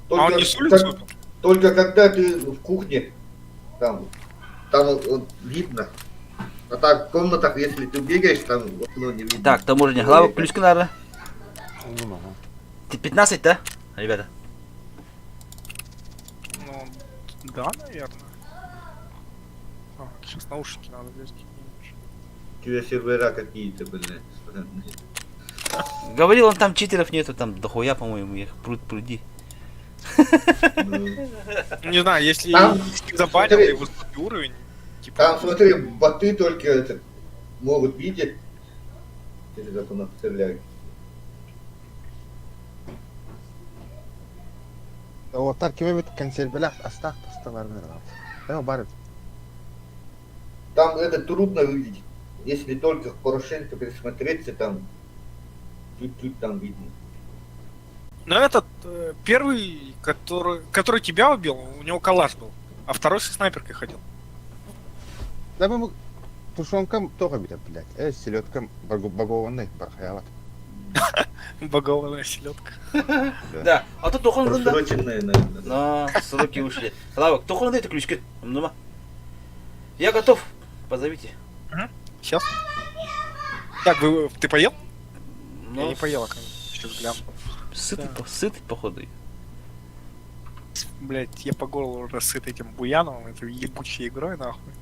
[SPEAKER 3] А он не с улицы убил?
[SPEAKER 2] Только когда ты в кухне, там вот видно. А так в комнатах, если ты бегаешь, там окно не видно.
[SPEAKER 1] так, таможня, глава, ключка, наверное.
[SPEAKER 4] Ну, ага.
[SPEAKER 1] Ты 15, да, ребята?
[SPEAKER 3] Ну, да, наверное. Сейчас наушники надо взять.
[SPEAKER 2] У тебя сервера какие-то, блядь.
[SPEAKER 1] Говорил, он там читеров нету, там дохуя, по-моему, их пруди.
[SPEAKER 2] Ну,
[SPEAKER 3] Не знаю, если
[SPEAKER 2] Там,
[SPEAKER 3] забанил
[SPEAKER 2] смотри.
[SPEAKER 3] и высокий уровень, типа...
[SPEAKER 2] Там, смотри, боты только могут видеть. Через окно стреляют.
[SPEAKER 4] Вот так кимет консервелях астах поставарны. Да, барит.
[SPEAKER 2] Там это трудно увидеть. Если только к Порошенко присмотреться, там чуть-чуть там видно.
[SPEAKER 3] Но этот первый, который тебя убил, у него калаш был, а второй со снайперкой ходил.
[SPEAKER 4] Да, мы тушенкам тоже бить, блядь. Селедкам багованный, бархаяват.
[SPEAKER 3] Багованная селедка.
[SPEAKER 1] Да, а тут тохон рында.
[SPEAKER 2] Просроченные, наверное.
[SPEAKER 1] Но, сроки ушли. Глава, кто хрен это ключки? Ну, я готов, позовите.
[SPEAKER 3] Сейчас. Так, ты поел? Я
[SPEAKER 1] Ну,
[SPEAKER 3] не поел, сейчас гляну.
[SPEAKER 1] Сытый,
[SPEAKER 3] Да.
[SPEAKER 1] сытый, походу.
[SPEAKER 3] Блять, я по горлу уже сыт этим Буяновым, этой ебучей игрой, нахуй.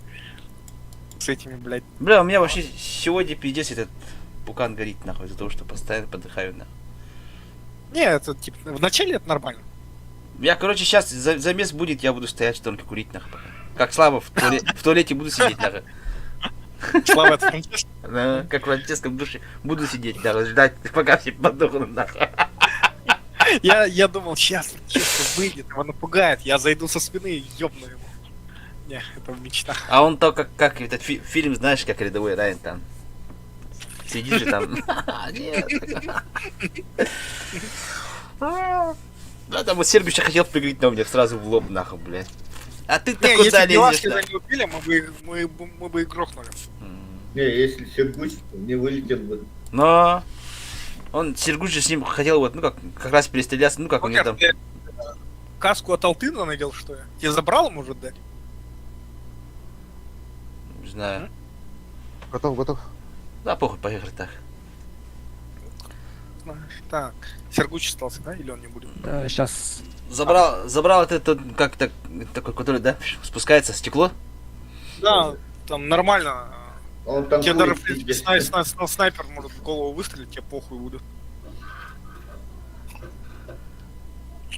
[SPEAKER 3] С этими, блядь.
[SPEAKER 1] Бля, у меня вообще сегодня пиздец этот пукан горит, нахуй, из-за того, что постоянно подыхаю, нахуй.
[SPEAKER 3] Не, это типа, вначале это нормально.
[SPEAKER 1] Я, короче, сейчас замес будет, я буду стоять в сторонке курить, нахуй. Пока. Как Слава в туалете буду сидеть, нахуй.
[SPEAKER 3] Слава от Франческо.
[SPEAKER 1] Да, как в антиском душе буду сидеть, нахуй, ждать, пока все подохнут, нахуй.
[SPEAKER 3] Я думал, сейчас Франческо выйдет, его напугает, я зайду со спины и ёбну его. Не, это в мечтах.
[SPEAKER 1] А он то, как этот фильм, знаешь, как рядовой Райан там. Сидишь же там. Нет. Да, там вот Сербич хотел прыгнуть на меня сразу в лоб, нахуй, блядь. А ты
[SPEAKER 3] Не,
[SPEAKER 1] так
[SPEAKER 3] если
[SPEAKER 1] куда
[SPEAKER 3] бы Белаш
[SPEAKER 1] лезешь,
[SPEAKER 3] когда не убили, мы бы их грохнули.
[SPEAKER 2] Не, если Сергуч не вылетел бы.
[SPEAKER 1] Но он, Сергуч же с ним хотел вот, ну как раз перестреляться, ну как у него там.
[SPEAKER 3] Ты каску от Алтына надел, что ли? Тебе забрал, может, дать?
[SPEAKER 1] Не знаю.
[SPEAKER 4] Готов, готов.
[SPEAKER 1] Да, похуй, поехали так.
[SPEAKER 3] Знаешь. Так, Сергуч остался, да? Или он не будет?
[SPEAKER 5] Да, сейчас
[SPEAKER 1] Забрал этот, как так, такой, который, да, спускается стекло.
[SPEAKER 3] Да, там нормально.
[SPEAKER 2] Он там
[SPEAKER 3] Тебе даже, в
[SPEAKER 2] курит,
[SPEAKER 3] принципе,
[SPEAKER 2] пиздец.
[SPEAKER 3] снайпер может в голову выстрелить, тебе похуй будет.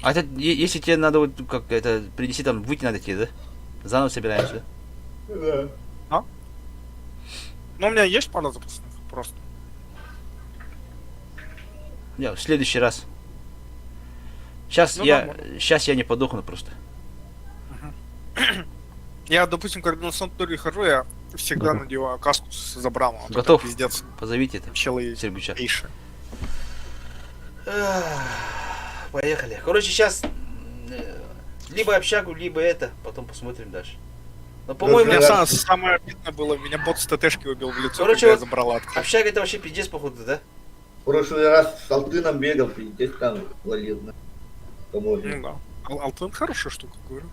[SPEAKER 1] А это, если тебе надо вот как это принести там, выйти надо тебе, да? Заново собираемся.
[SPEAKER 2] Да.
[SPEAKER 3] Ну, у меня есть пара запасных, просто.
[SPEAKER 1] Не, в следующий раз. Сейчас
[SPEAKER 3] Ну,
[SPEAKER 1] сейчас я не подохну просто.
[SPEAKER 3] Я, допустим, когда на санаторий хожу, я всегда
[SPEAKER 5] Готов.
[SPEAKER 3] надеваю каску с забрамом. А то
[SPEAKER 1] Готов.
[SPEAKER 3] там Пиздец,
[SPEAKER 1] Позовите это.
[SPEAKER 3] челы
[SPEAKER 1] Сербича.
[SPEAKER 3] эйши.
[SPEAKER 1] Поехали. Короче, сейчас либо общагу, либо это, потом посмотрим дальше. Но
[SPEAKER 2] Ну,
[SPEAKER 1] по-моему,
[SPEAKER 3] Мне
[SPEAKER 2] да.
[SPEAKER 3] самое обидное было, меня бот с ТТшки убил в лицо,
[SPEAKER 1] Короче,
[SPEAKER 3] когда я
[SPEAKER 1] вот
[SPEAKER 3] забрал открыл.
[SPEAKER 1] общага это вообще пиздец, походу, да?
[SPEAKER 2] В прошлый раз с Алтыном бегал, пиздец, там валил. По-моему.
[SPEAKER 3] Ну да. Алтын хорошая штука, говорю.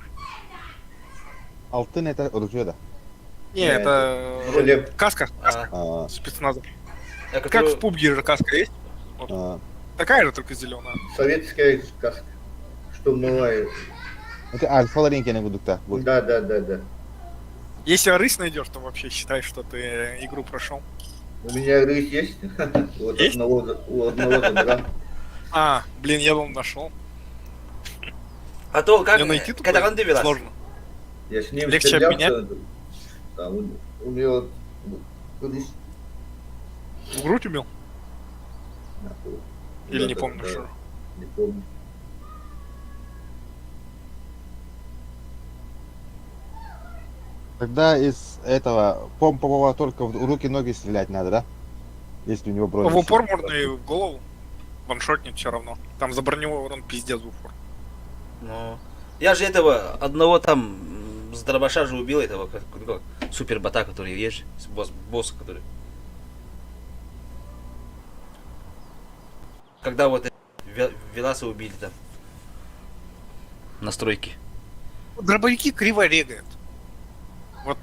[SPEAKER 4] Алтын это ружье, да?
[SPEAKER 3] Не,
[SPEAKER 2] Не,
[SPEAKER 3] это
[SPEAKER 2] Жилет.
[SPEAKER 3] каска
[SPEAKER 1] А,
[SPEAKER 3] спецназа.
[SPEAKER 1] я
[SPEAKER 3] Как
[SPEAKER 1] которую-
[SPEAKER 3] в PUBG же каска есть? Такая же, только зеленая.
[SPEAKER 2] Советская каска. Штурмовая.
[SPEAKER 4] Это фаларинки не будут, да? будет.
[SPEAKER 2] Да.
[SPEAKER 3] Если рысь найдешь, то вообще считай, что ты игру прошел.
[SPEAKER 2] У меня рысь есть. Вот
[SPEAKER 3] Есть?
[SPEAKER 2] у одного забрал.
[SPEAKER 3] А, блин, я вам нашел.
[SPEAKER 1] А то как,
[SPEAKER 3] Мне найти тут
[SPEAKER 1] когда ранды велась?
[SPEAKER 3] сложно.
[SPEAKER 2] Я с ним
[SPEAKER 3] Легче
[SPEAKER 2] стрелял,
[SPEAKER 3] обменять?
[SPEAKER 2] там у него рысь.
[SPEAKER 3] В грудь убил?
[SPEAKER 2] нахуй.
[SPEAKER 3] Или не
[SPEAKER 2] Да,
[SPEAKER 3] помню,
[SPEAKER 2] да,
[SPEAKER 3] что?
[SPEAKER 2] Не помню.
[SPEAKER 4] Тогда из этого помпового только в руки-ноги стрелять надо, да? Если у него бронь.
[SPEAKER 3] В упор можно и в голову. Ваншотнет все равно. Там за броневой урон пиздец в упор.
[SPEAKER 1] Ну, я же этого одного там с дробаша же убил этого как, супер бота, который есть же, босс, который. Когда вот Веласа убили там. Настройки.
[SPEAKER 3] Дробовики криво регают. Вот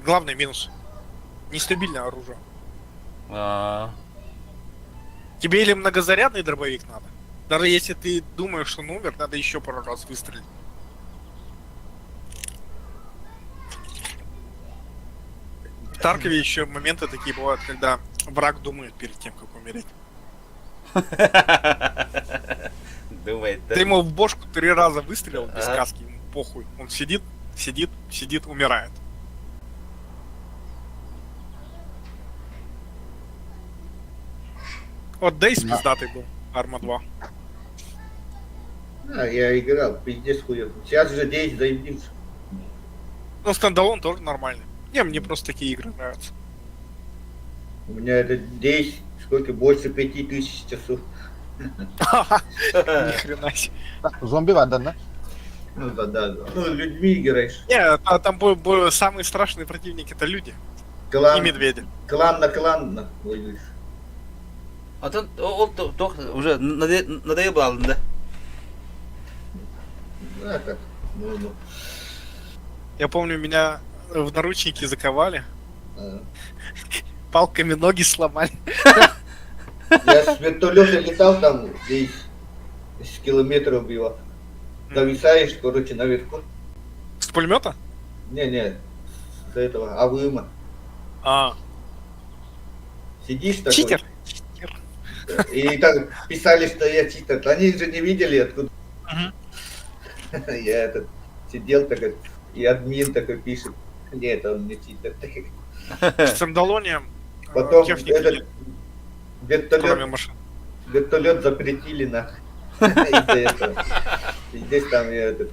[SPEAKER 3] главный минус. Нестабильное оружие.
[SPEAKER 1] А,
[SPEAKER 3] Тебе или многозарядный дробовик надо. Даже если ты думаешь, что он умер, надо еще пару раз выстрелить. В Таркове еще моменты такие бывают, когда враг думает перед тем, как умереть.
[SPEAKER 1] Думает, да?
[SPEAKER 3] Ты ему в бошку 3 раза выстрелил без
[SPEAKER 1] Ага.
[SPEAKER 3] каски, ему похуй. Он сидит, умирает. Вот Дейс пиздатый был, Арма 2.
[SPEAKER 2] Я играл, пиздец хуёв. Сейчас же 10 заебился.
[SPEAKER 3] Ну, стендалон тоже нормальный. Не, мне просто такие игры нравятся.
[SPEAKER 2] У меня это 10, сколько, больше 5000 часов.
[SPEAKER 3] Ни хрена себе.
[SPEAKER 4] Зомби вандан, да?
[SPEAKER 2] Ну да. Ну, людьми играешь.
[SPEAKER 3] Не, там самые страшные противники это люди и
[SPEAKER 2] Клан,
[SPEAKER 3] медведи.
[SPEAKER 2] клан на клан воюешь.
[SPEAKER 1] А то он уже надоел был, да?
[SPEAKER 2] Да, так. Ну.
[SPEAKER 3] Я помню, меня в наручники заковали
[SPEAKER 2] А.
[SPEAKER 3] Палками ноги сломали.
[SPEAKER 2] Я с вертолета летал там, здесь 10 километров было. Зависаешь, короче, наверху.
[SPEAKER 3] С пулемета?
[SPEAKER 2] Не, с этого, Авыма.
[SPEAKER 3] А,
[SPEAKER 2] Сидишь такой.
[SPEAKER 3] читер.
[SPEAKER 2] И так писали, что я читер. Они же не видели, откуда.
[SPEAKER 3] Мгм.
[SPEAKER 2] Я этот сидел такой, и админ такой пишет. Нет, он не читер.
[SPEAKER 3] В Сандалоне
[SPEAKER 2] Потом
[SPEAKER 3] техники
[SPEAKER 2] этот
[SPEAKER 3] нет, кроме
[SPEAKER 2] вертолет,
[SPEAKER 3] машин.
[SPEAKER 2] вертолет запретили нахуй. Из-за этого. И здесь там я этот.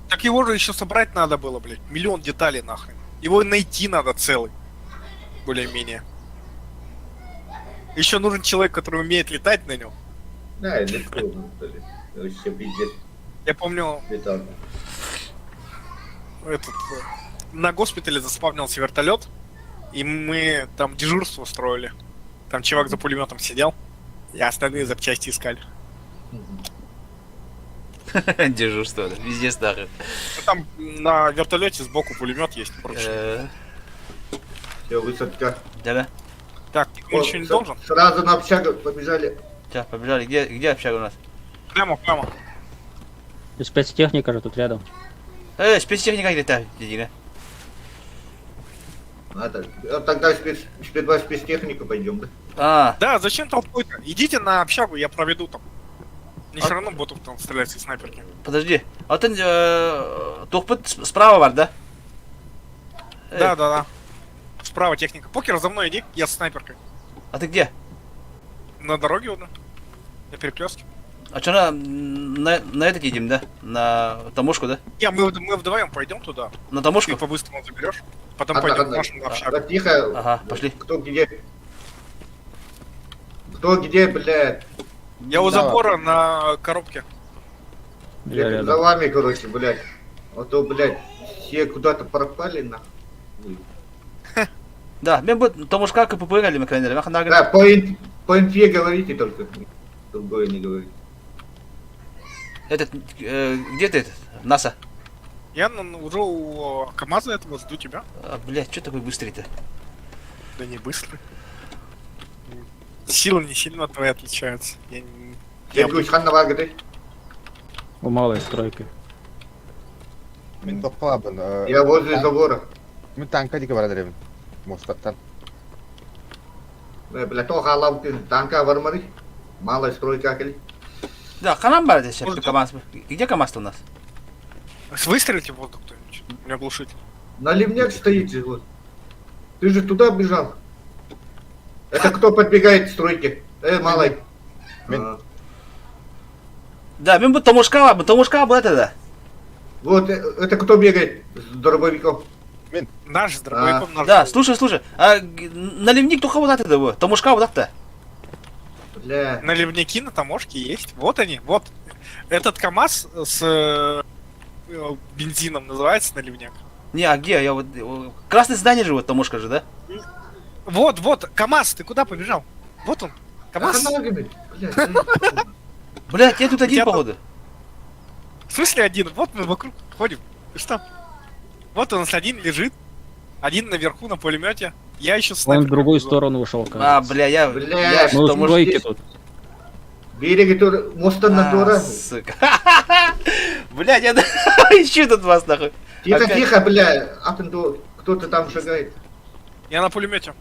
[SPEAKER 3] Так его же еще собрать надо было, блядь. Миллион деталей нахрен. Его найти надо целый. Более-менее. Еще нужен человек, который умеет летать на нем.
[SPEAKER 2] Да, я легко, ну, что ли. Вообще пиздец
[SPEAKER 3] Я помню,
[SPEAKER 2] летал.
[SPEAKER 3] на госпитале заспавнился вертолет, и мы там дежурство устроили. Там чувак за пулеметом сидел, и остальные запчасти искали.
[SPEAKER 1] Дежурство, да, везде старый.
[SPEAKER 3] Ну, там на вертолете сбоку пулемет есть, прочее.
[SPEAKER 2] Все, высадка.
[SPEAKER 1] Да-да.
[SPEAKER 3] Так, никому ничего не должен?
[SPEAKER 2] Сразу на общагу побежали.
[SPEAKER 1] Сейчас, побежали. Где общага у нас?
[SPEAKER 3] Прямо.
[SPEAKER 5] И спецтехника же тут рядом.
[SPEAKER 1] Спецтехника где-то, дядя.
[SPEAKER 2] Тогда сперва спецтехнику пойдем, да?
[SPEAKER 1] А,
[SPEAKER 3] Да, зачем толпой-то? Идите на общагу, я проведу там. Они все равно будут там стрелять из снайперки.
[SPEAKER 1] подожди. А ты тухпыт справа var, да?
[SPEAKER 3] Да. Справа техника. Покер, за мной иди, я с снайперкой.
[SPEAKER 1] А ты где?
[SPEAKER 3] На дороге вот, на перекрестке.
[SPEAKER 1] А что на этот едем, да? На Тамушку, да?
[SPEAKER 3] Не, мы вдвоем пойдем туда.
[SPEAKER 1] На
[SPEAKER 3] Ты
[SPEAKER 1] Тамушку?
[SPEAKER 3] по-быстрому заберешь. Потом пойдем в нашу общагу.
[SPEAKER 2] Тихо.
[SPEAKER 1] Ага, пошли.
[SPEAKER 2] Кто где? Кто где, блядь?
[SPEAKER 3] Я у
[SPEAKER 4] Да.
[SPEAKER 3] забора на коробке.
[SPEAKER 5] Я
[SPEAKER 2] За
[SPEAKER 5] рядом.
[SPEAKER 2] вами, короче, блядь. А то, блядь, все куда-то пропали, нахуй.
[SPEAKER 1] Да, мы бы Тамушка как попрыгали, мы крайне.
[SPEAKER 2] Да, по инфе говорите только. Другое не говорите.
[SPEAKER 1] Этот, где ты этот? НАСА.
[SPEAKER 3] Я уже у КамАЗа этого жду тебя.
[SPEAKER 1] Блять, что такой быстрый-то?
[SPEAKER 3] Да не быстро. Сила не сильно твоя отличается. Я не...
[SPEAKER 2] Я говорю, Ханна Вагады.
[SPEAKER 5] У малой стройки.
[SPEAKER 4] Min toppaabon.
[SPEAKER 2] Я возле забора.
[SPEAKER 4] Min tanka di kabarada Мостаттан.
[SPEAKER 2] Блядь, то халам ты танка вармари. Малая стройка акели.
[SPEAKER 1] Да, ханам бар здесь,
[SPEAKER 3] Может,
[SPEAKER 1] КамАЗ. Где КамАЗ-то у нас?
[SPEAKER 3] Выстрелите в воздух кто-нибудь. У меня глушитель.
[SPEAKER 2] На ливняк стоит же, вот. Ты же туда бежал. Это кто подбегает к стройке? Малой. А.
[SPEAKER 1] Да, мы бы Тамушка была тогда.
[SPEAKER 2] Вот, это кто бегает с дробовиком?
[SPEAKER 3] Наш с дробовиком, наш.
[SPEAKER 1] Да, слушай. А наливник туха вот это его. Тамушка вот это.
[SPEAKER 2] Бля.
[SPEAKER 3] Наливники на таможке есть. Вот они, вот. Этот КамАЗ с бензином называется наливняк.
[SPEAKER 1] Не, а где? Я вот красное здание же вот Тамушка же, да?
[SPEAKER 3] Вот, КамАЗ, ты куда побежал? Вот он, КамАЗ.
[SPEAKER 2] Ханна Вагады. Блядь,
[SPEAKER 1] Блять, я тут один,
[SPEAKER 3] Я
[SPEAKER 1] походу.
[SPEAKER 3] В смысле один? Вот мы вокруг ходим. Ты что? Вот у нас один лежит, один наверху на пулемете. Я еще с
[SPEAKER 5] Он в другую
[SPEAKER 3] сторону.
[SPEAKER 5] сторону ушел,
[SPEAKER 1] А,
[SPEAKER 5] кажется.
[SPEAKER 1] бля, я
[SPEAKER 2] Бля,
[SPEAKER 5] Ну,
[SPEAKER 1] Тамушка-
[SPEAKER 5] стройки
[SPEAKER 2] здесь-
[SPEAKER 5] тут.
[SPEAKER 2] Береги тут моста на Тора.
[SPEAKER 1] сука. Блять, я ищу тут вас нахуй.
[SPEAKER 2] Тихо,
[SPEAKER 1] Опять.
[SPEAKER 2] тихо, бля. А ты кто-то там шагает.
[SPEAKER 3] Я на пулемете.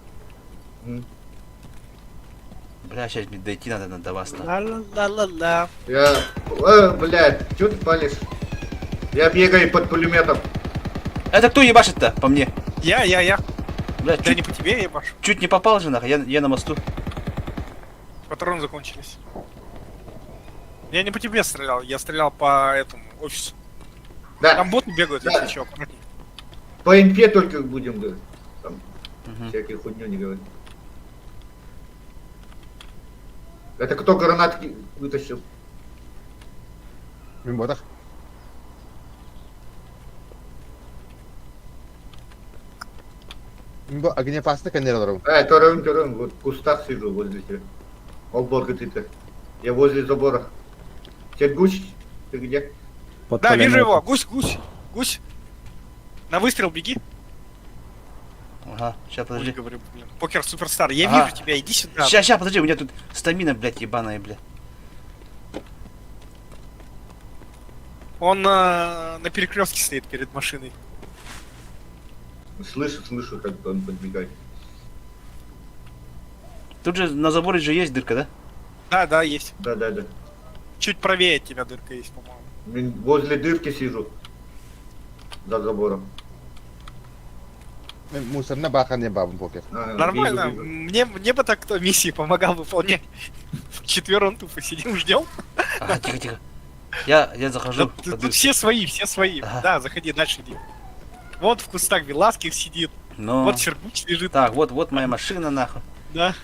[SPEAKER 1] Бля, сейчас дойти надо до вас. нахуй.
[SPEAKER 3] Ла-ла-ла-ла-ла.
[SPEAKER 2] Я... блядь, что ты палишь? Я бегаю под пулеметом.
[SPEAKER 1] Это кто ебашит-то по мне?
[SPEAKER 3] Я.
[SPEAKER 1] Бля,
[SPEAKER 3] Да не по тебе, ебаш.
[SPEAKER 1] чуть не попал же нахуй, я на мосту.
[SPEAKER 3] Патроны закончились. Я не по тебе стрелял, я стрелял по этому офису.
[SPEAKER 2] Да,
[SPEAKER 3] Там боты бегают,
[SPEAKER 2] Да.
[SPEAKER 3] если что, аккуратней.
[SPEAKER 2] по инфе только будем говорить. Там
[SPEAKER 1] Мгм.
[SPEAKER 2] всякие хуйню не говорить. Это кто гранатки вытащил?
[SPEAKER 4] Min båtar. Огня паста канера.
[SPEAKER 2] Турун, вот в кустах сижу возле тебя. Оборка ты-то. Я возле забора. Сергуч, ты где?
[SPEAKER 5] Под
[SPEAKER 3] Да, вижу
[SPEAKER 5] пулеметом.
[SPEAKER 3] его, гусь. На выстрел беги.
[SPEAKER 1] Ага, сейчас,
[SPEAKER 3] Ой,
[SPEAKER 1] подожди.
[SPEAKER 3] говорю, блин. Покер суперстар, я
[SPEAKER 1] Ага.
[SPEAKER 3] вижу тебя, иди сюда.
[SPEAKER 1] Сейчас, подожди, у меня тут стамина, блядь, ебаная, блядь.
[SPEAKER 3] Он на перекрестке стоит перед машиной.
[SPEAKER 2] Слышу, как он подбегает.
[SPEAKER 1] Тут же на заборе же есть дырка, да?
[SPEAKER 3] Да, есть.
[SPEAKER 2] Да.
[SPEAKER 3] Чуть правее от тебя дырка есть, по-моему.
[SPEAKER 2] Возле дырки сижу. За забором.
[SPEAKER 4] Мусорная баха не бабам покер.
[SPEAKER 2] А,
[SPEAKER 3] Нормально.
[SPEAKER 2] вижу.
[SPEAKER 3] Мне бы так кто миссии помогал выполнять. Вчетвером тупо сидим, ждем.
[SPEAKER 1] Ага, тихо. Я захожу. под
[SPEAKER 3] Тут
[SPEAKER 1] дырку.
[SPEAKER 3] все свои.
[SPEAKER 1] Ага.
[SPEAKER 3] Да, заходи, дальше иди. Вот в кустах Веласкев сидит.
[SPEAKER 1] Ну,
[SPEAKER 3] Вот Сергуч лежит.
[SPEAKER 1] так, вот моя машина, нахуй.
[SPEAKER 3] Да.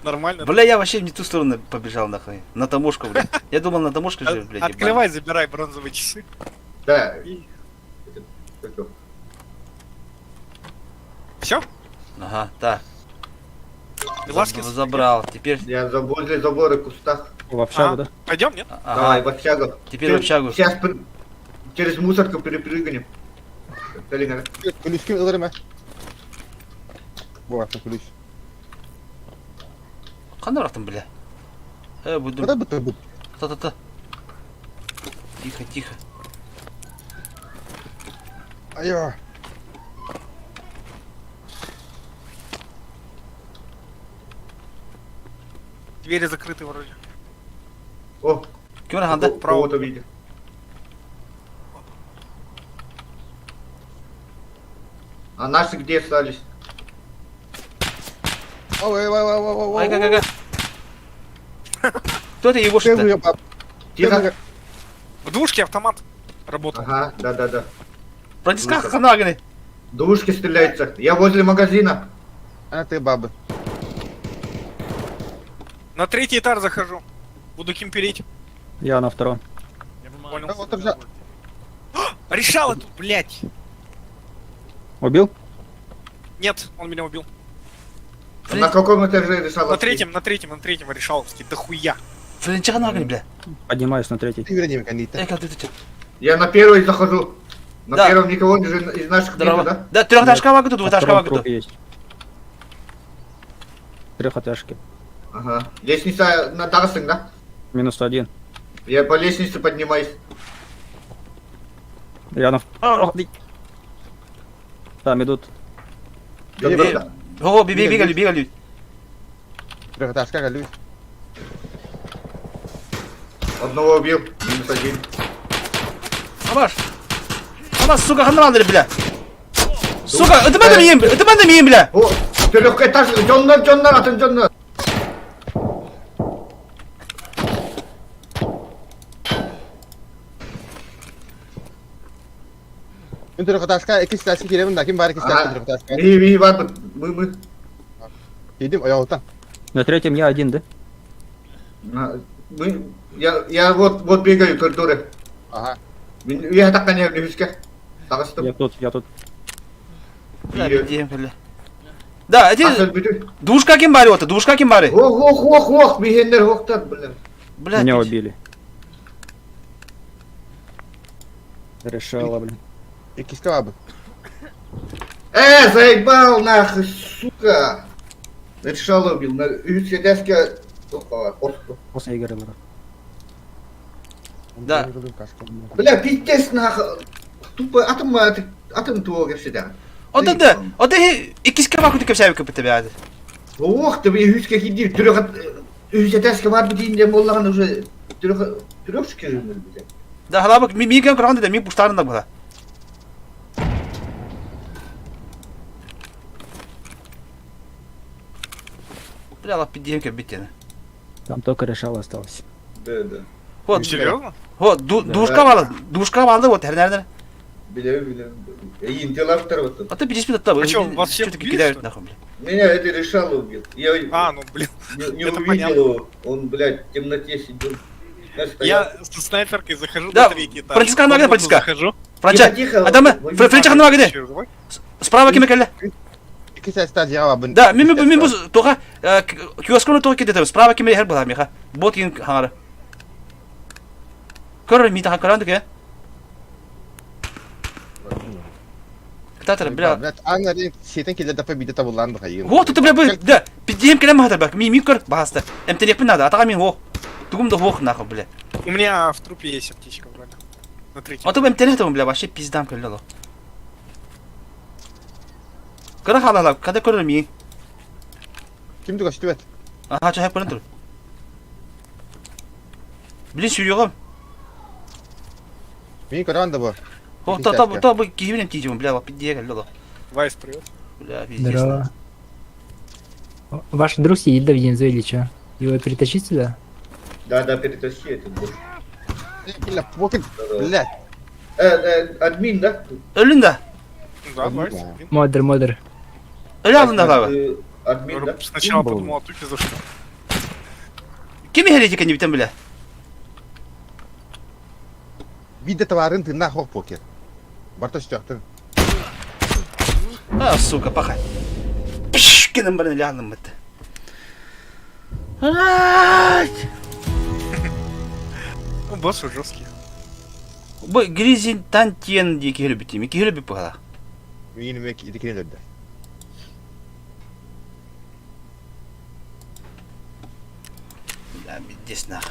[SPEAKER 3] Нормально.
[SPEAKER 1] Бля, я вообще в не ту сторону побежал, нахуй. На таможку, блядь. Я думал, на таможку же, блядь, ебать.
[SPEAKER 3] Открывай, забирай бронзовые часы.
[SPEAKER 2] Да.
[SPEAKER 3] И-
[SPEAKER 2] Как его?
[SPEAKER 3] Все?
[SPEAKER 1] Ага, так.
[SPEAKER 3] Веласкев?
[SPEAKER 1] Забрал. Теперь...
[SPEAKER 2] Я возле забора в кустах.
[SPEAKER 5] В общагу, да?
[SPEAKER 3] Пойдем, нет?
[SPEAKER 2] Давай, в
[SPEAKER 1] Ага,
[SPEAKER 2] общагу.
[SPEAKER 1] теперь в общагу.
[SPEAKER 2] Сейчас через мусорку перепрыгнем. Калина.
[SPEAKER 4] Kulüskü alırım ha. Bu hafta kulüs.
[SPEAKER 1] Қандай ұрақтың, бля? Будем...
[SPEAKER 4] Куда бы ты был?
[SPEAKER 1] Та. Тихо.
[SPEAKER 4] Айо.
[SPEAKER 3] Двери закрыты вроде.
[SPEAKER 2] О,
[SPEAKER 1] Кем раханда?
[SPEAKER 2] кого-то видел. А наши где остались?
[SPEAKER 1] Ай, га. Кто это его что-то?
[SPEAKER 2] Тихо.
[SPEAKER 3] В двушке автомат работал.
[SPEAKER 2] Ага, да.
[SPEAKER 1] Франциска ханаганы.
[SPEAKER 2] Двушки стреляются. Я возле магазина.
[SPEAKER 4] А ты баба.
[SPEAKER 3] На 3-й этаж захожу. Буду кемперить.
[SPEAKER 5] Я на втором.
[SPEAKER 3] Понял.
[SPEAKER 4] А вот там же-
[SPEAKER 3] Решала тут, блядь.
[SPEAKER 5] Убил?
[SPEAKER 3] Нет, он меня убил.
[SPEAKER 2] На каком этаже решала?
[SPEAKER 3] На третьем решаловский. Да хуя.
[SPEAKER 1] Франциска ханаганы, бля.
[SPEAKER 5] Поднимаюсь на третий.
[SPEAKER 4] Ты верни канита.
[SPEAKER 1] Как ты?
[SPEAKER 2] Я на первый захожу. На
[SPEAKER 1] Да.
[SPEAKER 2] первом никого из наших нету,
[SPEAKER 1] Здорово.
[SPEAKER 2] да?
[SPEAKER 1] Да, трехэтажка вагу тут,
[SPEAKER 5] На
[SPEAKER 1] двухэтажка
[SPEAKER 5] втором
[SPEAKER 1] вагу тут.
[SPEAKER 5] трупе есть. Трехэтажки.
[SPEAKER 2] Ага. Лестница на Дарсинг, да?
[SPEAKER 5] -1.
[SPEAKER 2] Я по лестнице поднимаюсь.
[SPEAKER 5] Я на... Там идут.
[SPEAKER 2] Да.
[SPEAKER 1] О, бегали.
[SPEAKER 4] Трехэтажка галюсь.
[SPEAKER 2] Одного убил. -1.
[SPEAKER 1] Амаш, сука, ханрандыры, бля. Сука, это бәндім ем, бля.
[SPEAKER 2] О, трехэтаж. Жоннар, атын жоннар.
[SPEAKER 4] Мен трехэтажка iki sitasi kiremin de kim var iki sitasi трехэтажка.
[SPEAKER 2] Ми var mı? Мы.
[SPEAKER 4] Yedim ayağıtan.
[SPEAKER 5] На третьем я один, да?
[SPEAKER 2] Я вот бегаю в коридоре.
[SPEAKER 4] Ага.
[SPEAKER 2] Я так не близко. Tagastım.
[SPEAKER 5] Я тут.
[SPEAKER 1] Бля,
[SPEAKER 2] İyi.
[SPEAKER 1] бедем, бля. Да, эти...
[SPEAKER 2] Asıl bütün.
[SPEAKER 1] Душка кем бары, вот, душка кем бары.
[SPEAKER 2] Ох, бегенler хохтар, блин.
[SPEAKER 1] Бля,
[SPEAKER 5] Меня убили. Решала, блин.
[SPEAKER 4] İkisi abi.
[SPEAKER 2] Заебал нахуй, сука. Решал убил. На Üsküdar'da
[SPEAKER 5] После игры, бро.
[SPEAKER 1] Да.
[SPEAKER 2] Бля, пиздец нахуй. Тупо атом твоего всегда.
[SPEAKER 1] O da ikisi vakit köşeye kapıtı be hadi.
[SPEAKER 2] Ох, ты Üsküdar'a gidiyor. Üsküdar'da var mı diyeyim de Molla'nın уже трёшки же bize.
[SPEAKER 1] Da hala bak mi kan kuran da mi puştarın da bu da. Бля, ла пидем ке битene.
[SPEAKER 5] Там только решала осталось.
[SPEAKER 2] Да.
[SPEAKER 1] Вот,
[SPEAKER 3] Серьезно?
[SPEAKER 1] вот душка vardı вот nerede?
[SPEAKER 2] Biliyorum. İntilar tarafı.
[SPEAKER 1] А ты пидишь пидат да.
[SPEAKER 3] А чё, вас всех
[SPEAKER 1] что-то
[SPEAKER 3] убили,
[SPEAKER 1] кидают
[SPEAKER 3] что ли?
[SPEAKER 1] нахуй, бля.
[SPEAKER 2] Меня это решал убил. Я
[SPEAKER 3] Ну блин.
[SPEAKER 2] не
[SPEAKER 3] это
[SPEAKER 2] увидел его. Он, блядь, в темноте сидел.
[SPEAKER 3] Я со снайперкой захожу
[SPEAKER 1] Да,
[SPEAKER 3] на 3-й этаж.
[SPEAKER 1] Франциска,
[SPEAKER 3] В
[SPEAKER 1] нога,
[SPEAKER 3] комнату
[SPEAKER 1] Франциска.
[SPEAKER 3] захожу.
[SPEAKER 1] Франча,
[SPEAKER 2] Тихо,
[SPEAKER 1] adamı
[SPEAKER 2] тихо.
[SPEAKER 1] Франча hanıma gidi.
[SPEAKER 3] Чё, живой?
[SPEAKER 1] Sправа kime kelle?
[SPEAKER 4] İki sitasi cevabın.
[SPEAKER 1] Да, ми bu toğa kioskunu toğa gidelim. Sправа kime her bulam ya. Bot yin hangar. Kör mi ta karandık ya. Татар, бля.
[SPEAKER 4] Блядь, аңа дейін сетен келді дапа биде табылланды қайын.
[SPEAKER 1] Вот это, бля, да. Пидем келем хатар бак. Ми микр баста. МТН надо, атага мин о. Тугум да хох нахуй, бля.
[SPEAKER 3] У меня в трупе есть аптечка, вроде. На третьем.
[SPEAKER 1] А то МТН там, бля, вообще пиздам келело. Кара халала, када көрөр ми.
[SPEAKER 4] Кімді көшті бәт?
[SPEAKER 1] Аха, ча хеп көрөн тур. Блин, сүйөгөм.
[SPEAKER 4] Мен көрәнді бұл.
[SPEAKER 1] О, та бу кийимнен тийдим, бля, пидде келело.
[SPEAKER 3] Вайс, привет.
[SPEAKER 1] Бля, пиздец.
[SPEAKER 5] Здорово. Ваш друг сидит да, в Венесуэле, чё? Его перетащить сюда?
[SPEAKER 2] Да, перетащи этот. бот.
[SPEAKER 4] Бля, покин, блядь.
[SPEAKER 2] Админ, да?
[SPEAKER 1] Ölün de.
[SPEAKER 3] Да, Вайс.
[SPEAKER 4] да.
[SPEAKER 3] блин.
[SPEAKER 5] Модер.
[SPEAKER 1] Öyle alın da abi.
[SPEAKER 2] Админ, да?
[SPEAKER 3] Сначала
[SPEAKER 4] Был.
[SPEAKER 3] подумал, а тут не за что.
[SPEAKER 1] Kimi herecek hani biten bile.
[SPEAKER 4] Биде таварын тынна хоқ покер. Барта шчақтын.
[SPEAKER 1] А, сука, пахай. Пш, кинем bana ляхнем это. Ай!
[SPEAKER 3] Ну, боссы жесткие.
[SPEAKER 1] Bu Grizin Tantien diye kihli bitim. Kihli bir pala.
[SPEAKER 4] Мен мек идекен өлді.
[SPEAKER 1] Ya bir desna.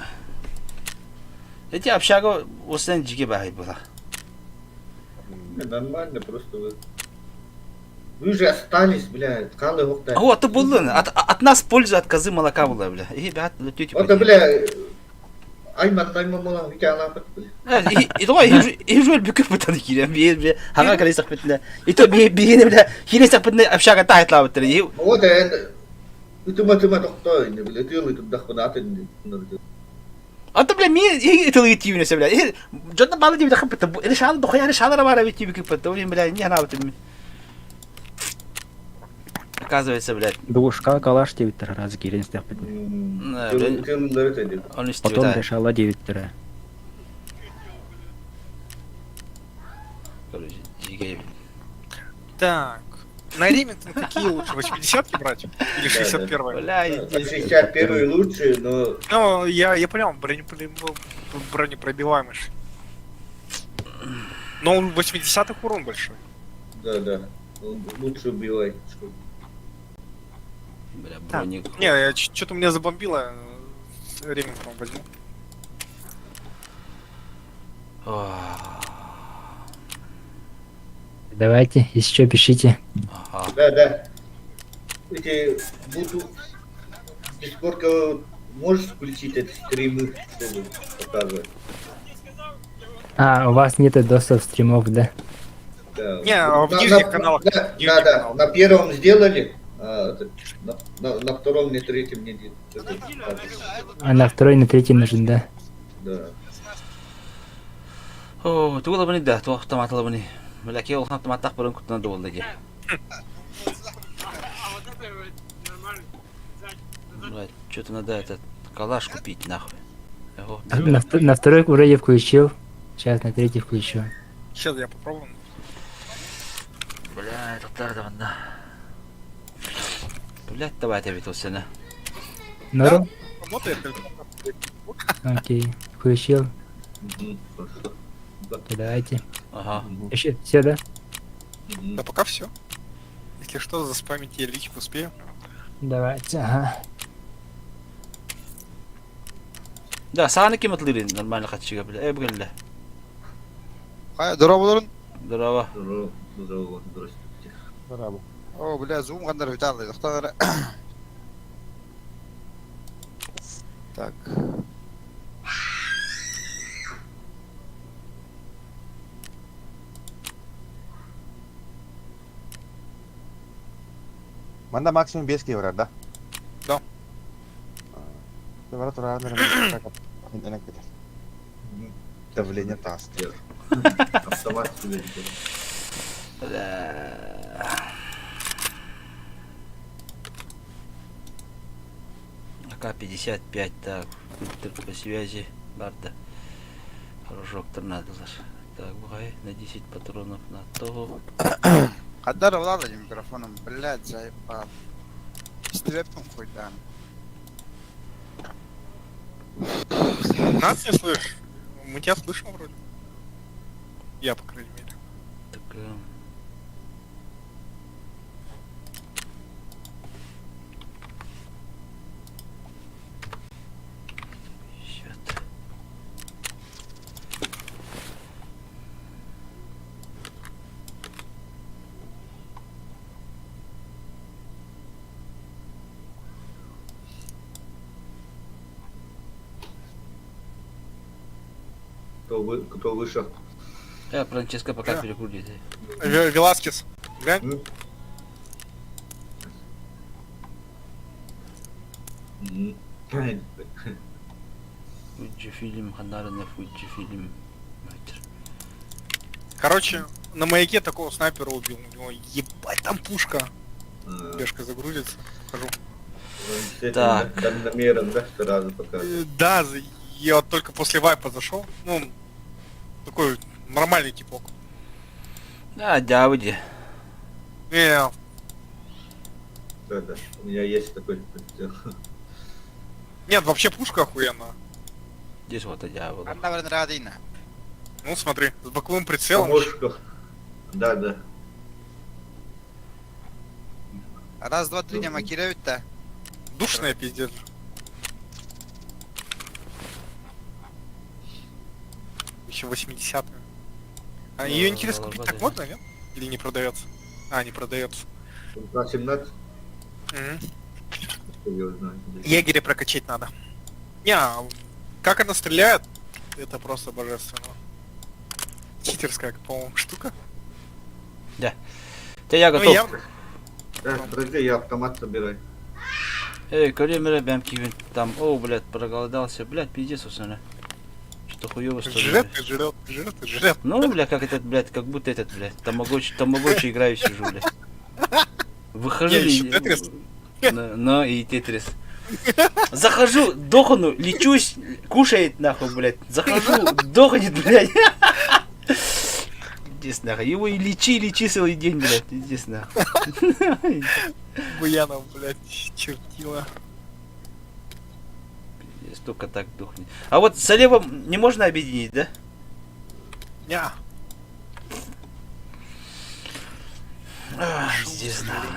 [SPEAKER 1] Эти общага осен жиге бахай была.
[SPEAKER 2] Нормально, просто вы же остались, бля, калы хокта.
[SPEAKER 1] А вот, ты был, от нас польза от козы молока была, бля. И, бля, тети.
[SPEAKER 2] Вот, бля, Айман, мала, витя лапат, бля.
[SPEAKER 1] И давай, и жуэль бюкер пытан киря. Бля, хага калисах пытна. И то бигене, бля, хилесах пытна общага тахет лават.
[SPEAKER 2] Вот, itu doktor ini, bля, itu дахпанатын.
[SPEAKER 1] А то, бля, ми это летивне се, бля. Джотна бала диви дахап пыта. Или шал дохуя, или шал равара вити бюкер пыта. Бля, не хана вот. Оказывается, блядь,
[SPEAKER 5] Душка калаш 9 раз кирен стяг.
[SPEAKER 2] Тылдары тәді.
[SPEAKER 1] он из
[SPEAKER 5] Потом
[SPEAKER 1] тебя.
[SPEAKER 5] решала 9 тире.
[SPEAKER 1] Короче, жигей.
[SPEAKER 3] Так. На Ремингтон какие лучше? 80-ки брать? Или 61-е?
[SPEAKER 1] Бля,
[SPEAKER 2] 61 лучше, но
[SPEAKER 3] Ну, я понял, бронепробиваемый. Но у 80-х урон большой.
[SPEAKER 2] да, лучше убивай.
[SPEAKER 1] бля,
[SPEAKER 3] Так.
[SPEAKER 1] броник.
[SPEAKER 3] Не, что-то меня забомбило. Ремингтон возьму.
[SPEAKER 5] Давайте, если что, пишите.
[SPEAKER 1] Ага.
[SPEAKER 2] Да. Эти буду Дискорд можешь включить эти стримы, чтобы показывать?
[SPEAKER 5] А, у вас нет доступа стримов, да?
[SPEAKER 2] Да.
[SPEAKER 3] Не, а в нижних каналах.
[SPEAKER 2] Да,
[SPEAKER 3] нижний
[SPEAKER 2] да,
[SPEAKER 3] канал.
[SPEAKER 2] на первом сделали, на втором, на третьем не делали.
[SPEAKER 5] А на второй, на третий нужен, да?
[SPEAKER 2] Да.
[SPEAKER 1] О, ты было бы не да, то автомат было бы не. Бля, я will автомат так порон куда надо было. Бля, что-то надо этот калаш купить нахуй. Ого,
[SPEAKER 5] А на второй вроде включил. Сейчас на третий включу.
[SPEAKER 3] Сейчас я попробую.
[SPEAKER 1] бля, это так да. Блять, давай я веду сына.
[SPEAKER 5] Норм?
[SPEAKER 3] Работает только.
[SPEAKER 5] Окей. Включил.
[SPEAKER 2] Хорошо.
[SPEAKER 5] Давайте.
[SPEAKER 1] Ага.
[SPEAKER 5] Еще все, да?
[SPEAKER 3] Да пока все. Если что, заспамить я личку успею.
[SPEAKER 5] Давайте, ага.
[SPEAKER 1] Да, саны кем отлырин, нормально хочу, бля. Бля.
[SPEAKER 6] Здорово болорун.
[SPEAKER 1] Здорово.
[SPEAKER 2] Здравствуйте.
[SPEAKER 4] Здорово.
[SPEAKER 6] О, бля, зум кандай виталы. Тоқтаңдар. Так.
[SPEAKER 4] Манда максимум 5 кей барар, да?
[SPEAKER 3] Да.
[SPEAKER 4] Бара тұрағандар энек кетер. Давление тас.
[SPEAKER 2] Автомат сюда.
[SPEAKER 1] Бля. АК-55, так, фильтр по связи, барда. Рожок торнадолар. Так, бухай, на 10 патронов на того.
[SPEAKER 6] Қаддар владали микрофоном, блядь, заебал. Стрепнул хоть да.
[SPEAKER 3] Нас не слышишь? Мы тебя слышим вроде. Я, по крайней мере.
[SPEAKER 1] Так,
[SPEAKER 2] Кто выше?
[SPEAKER 1] Франческо пока
[SPEAKER 3] Да.
[SPEAKER 1] перекрутит.
[SPEAKER 3] Веласкес. Глянь.
[SPEAKER 2] Мгм.
[SPEAKER 1] Фуджи-фильм, Ханарана, Фуджи-фильм. Мастер.
[SPEAKER 3] Короче, на маяке такого снайпера убил. У него ебать там пушка.
[SPEAKER 2] А,
[SPEAKER 3] Бешка загрузится. Покажу.
[SPEAKER 2] с этим,
[SPEAKER 1] Так.
[SPEAKER 2] да, дальномером, да, сразу показывает.
[SPEAKER 3] Да, я вот только после вайпа зашел. Ну, такой нормальный типок.
[SPEAKER 1] А, Дауди.
[SPEAKER 3] Не,
[SPEAKER 2] Да, да. У меня есть такой.
[SPEAKER 3] нет, вообще пушка охуенная.
[SPEAKER 1] Здесь вот Дауди.
[SPEAKER 6] Анна Радина.
[SPEAKER 3] Ну, смотри, с боковым прицелом.
[SPEAKER 2] Помощников. Да, да.
[SPEAKER 6] Раз, два, три, не макируют-то.
[SPEAKER 3] Душная пиздец. Еще 80-е. А ее интересно купить так можно, нет? Или не продается? А, не продается.
[SPEAKER 2] На 17.
[SPEAKER 3] Мгм.
[SPEAKER 2] Я знаю.
[SPEAKER 3] Егеря прокачать надо. Не, как она стреляет, это просто божественно. Читерская, по-моему, штука.
[SPEAKER 1] Да, я
[SPEAKER 3] Ну,
[SPEAKER 1] готов.
[SPEAKER 3] я...
[SPEAKER 2] Да, подожди, я автомат собираю.
[SPEAKER 1] Эй, колемера, бямки, там, о, блядь, проголодался. Блядь, пиздец, пацаны. Что-то хуёво, что ли?
[SPEAKER 3] Жрет и жрет, жрет и жрет.
[SPEAKER 1] Ну, бля, как этот, блядь, как будто этот, блядь, тамагочи играю сижу, блядь. Выхожу
[SPEAKER 3] Я ещё
[SPEAKER 1] и-
[SPEAKER 3] Тетрис.
[SPEAKER 1] Ну, и Тетрис. Захожу, дохну, лечусь, кушает нахуй, блядь. Захожу, дохнет, блядь. Иди нахуй. Его и лечи целый день, блядь. Иди нахуй.
[SPEAKER 3] Буянов, блядь, чертила.
[SPEAKER 1] Столько так дохнет. А вот с Олевом не можно объединить, да?
[SPEAKER 3] Ня.
[SPEAKER 1] Здесь нахуй.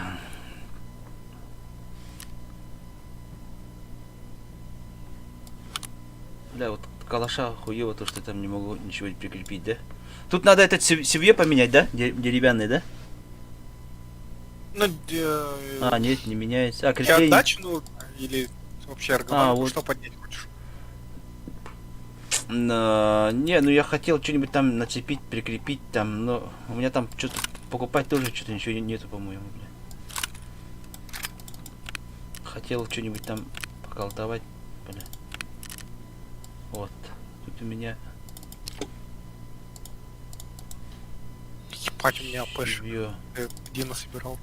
[SPEAKER 1] Бля, вот калаша хуево то, что там не могу ничего прикрепить, да? Тут надо этот севье поменять, да? Деревянный, да?
[SPEAKER 3] Ну,
[SPEAKER 1] А, нет, не меняется. А,
[SPEAKER 3] тебе
[SPEAKER 1] крепление.
[SPEAKER 3] отдачу, ну, или вообще эргономику,
[SPEAKER 1] вот.
[SPEAKER 3] что поднять хочешь?
[SPEAKER 1] Не, ну я хотел что-нибудь там нацепить, прикрепить там, но у меня там что-то покупать тоже что-то ничего нету, по-моему, бля. Хотел что-нибудь там поколдовать, бля. Вот. Тут у меня
[SPEAKER 3] Ебать, у меня АПш.
[SPEAKER 1] шевье
[SPEAKER 3] Где насобирал-то?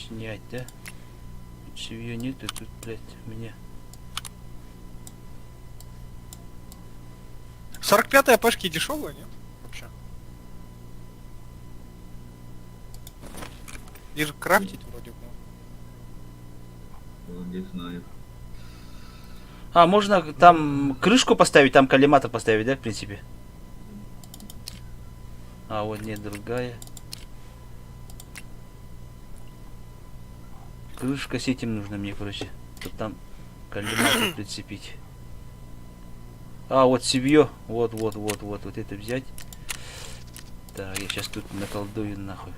[SPEAKER 1] снять, да? Шевье нету, тут, блядь, мне.
[SPEAKER 3] 45-е АПшки дешевые, нет? Вообще. Их же крафтить вроде бы.
[SPEAKER 2] Ну, не знаю.
[SPEAKER 1] А, можно там крышку поставить, там коллиматор поставить, да, в принципе? А, вот нет, другая. Крышка с этим нужно мне, короче. Чтоб там коллиматор прицепить. А, вот севье. Вот это взять. Так, я сейчас тут наколдую нахуй.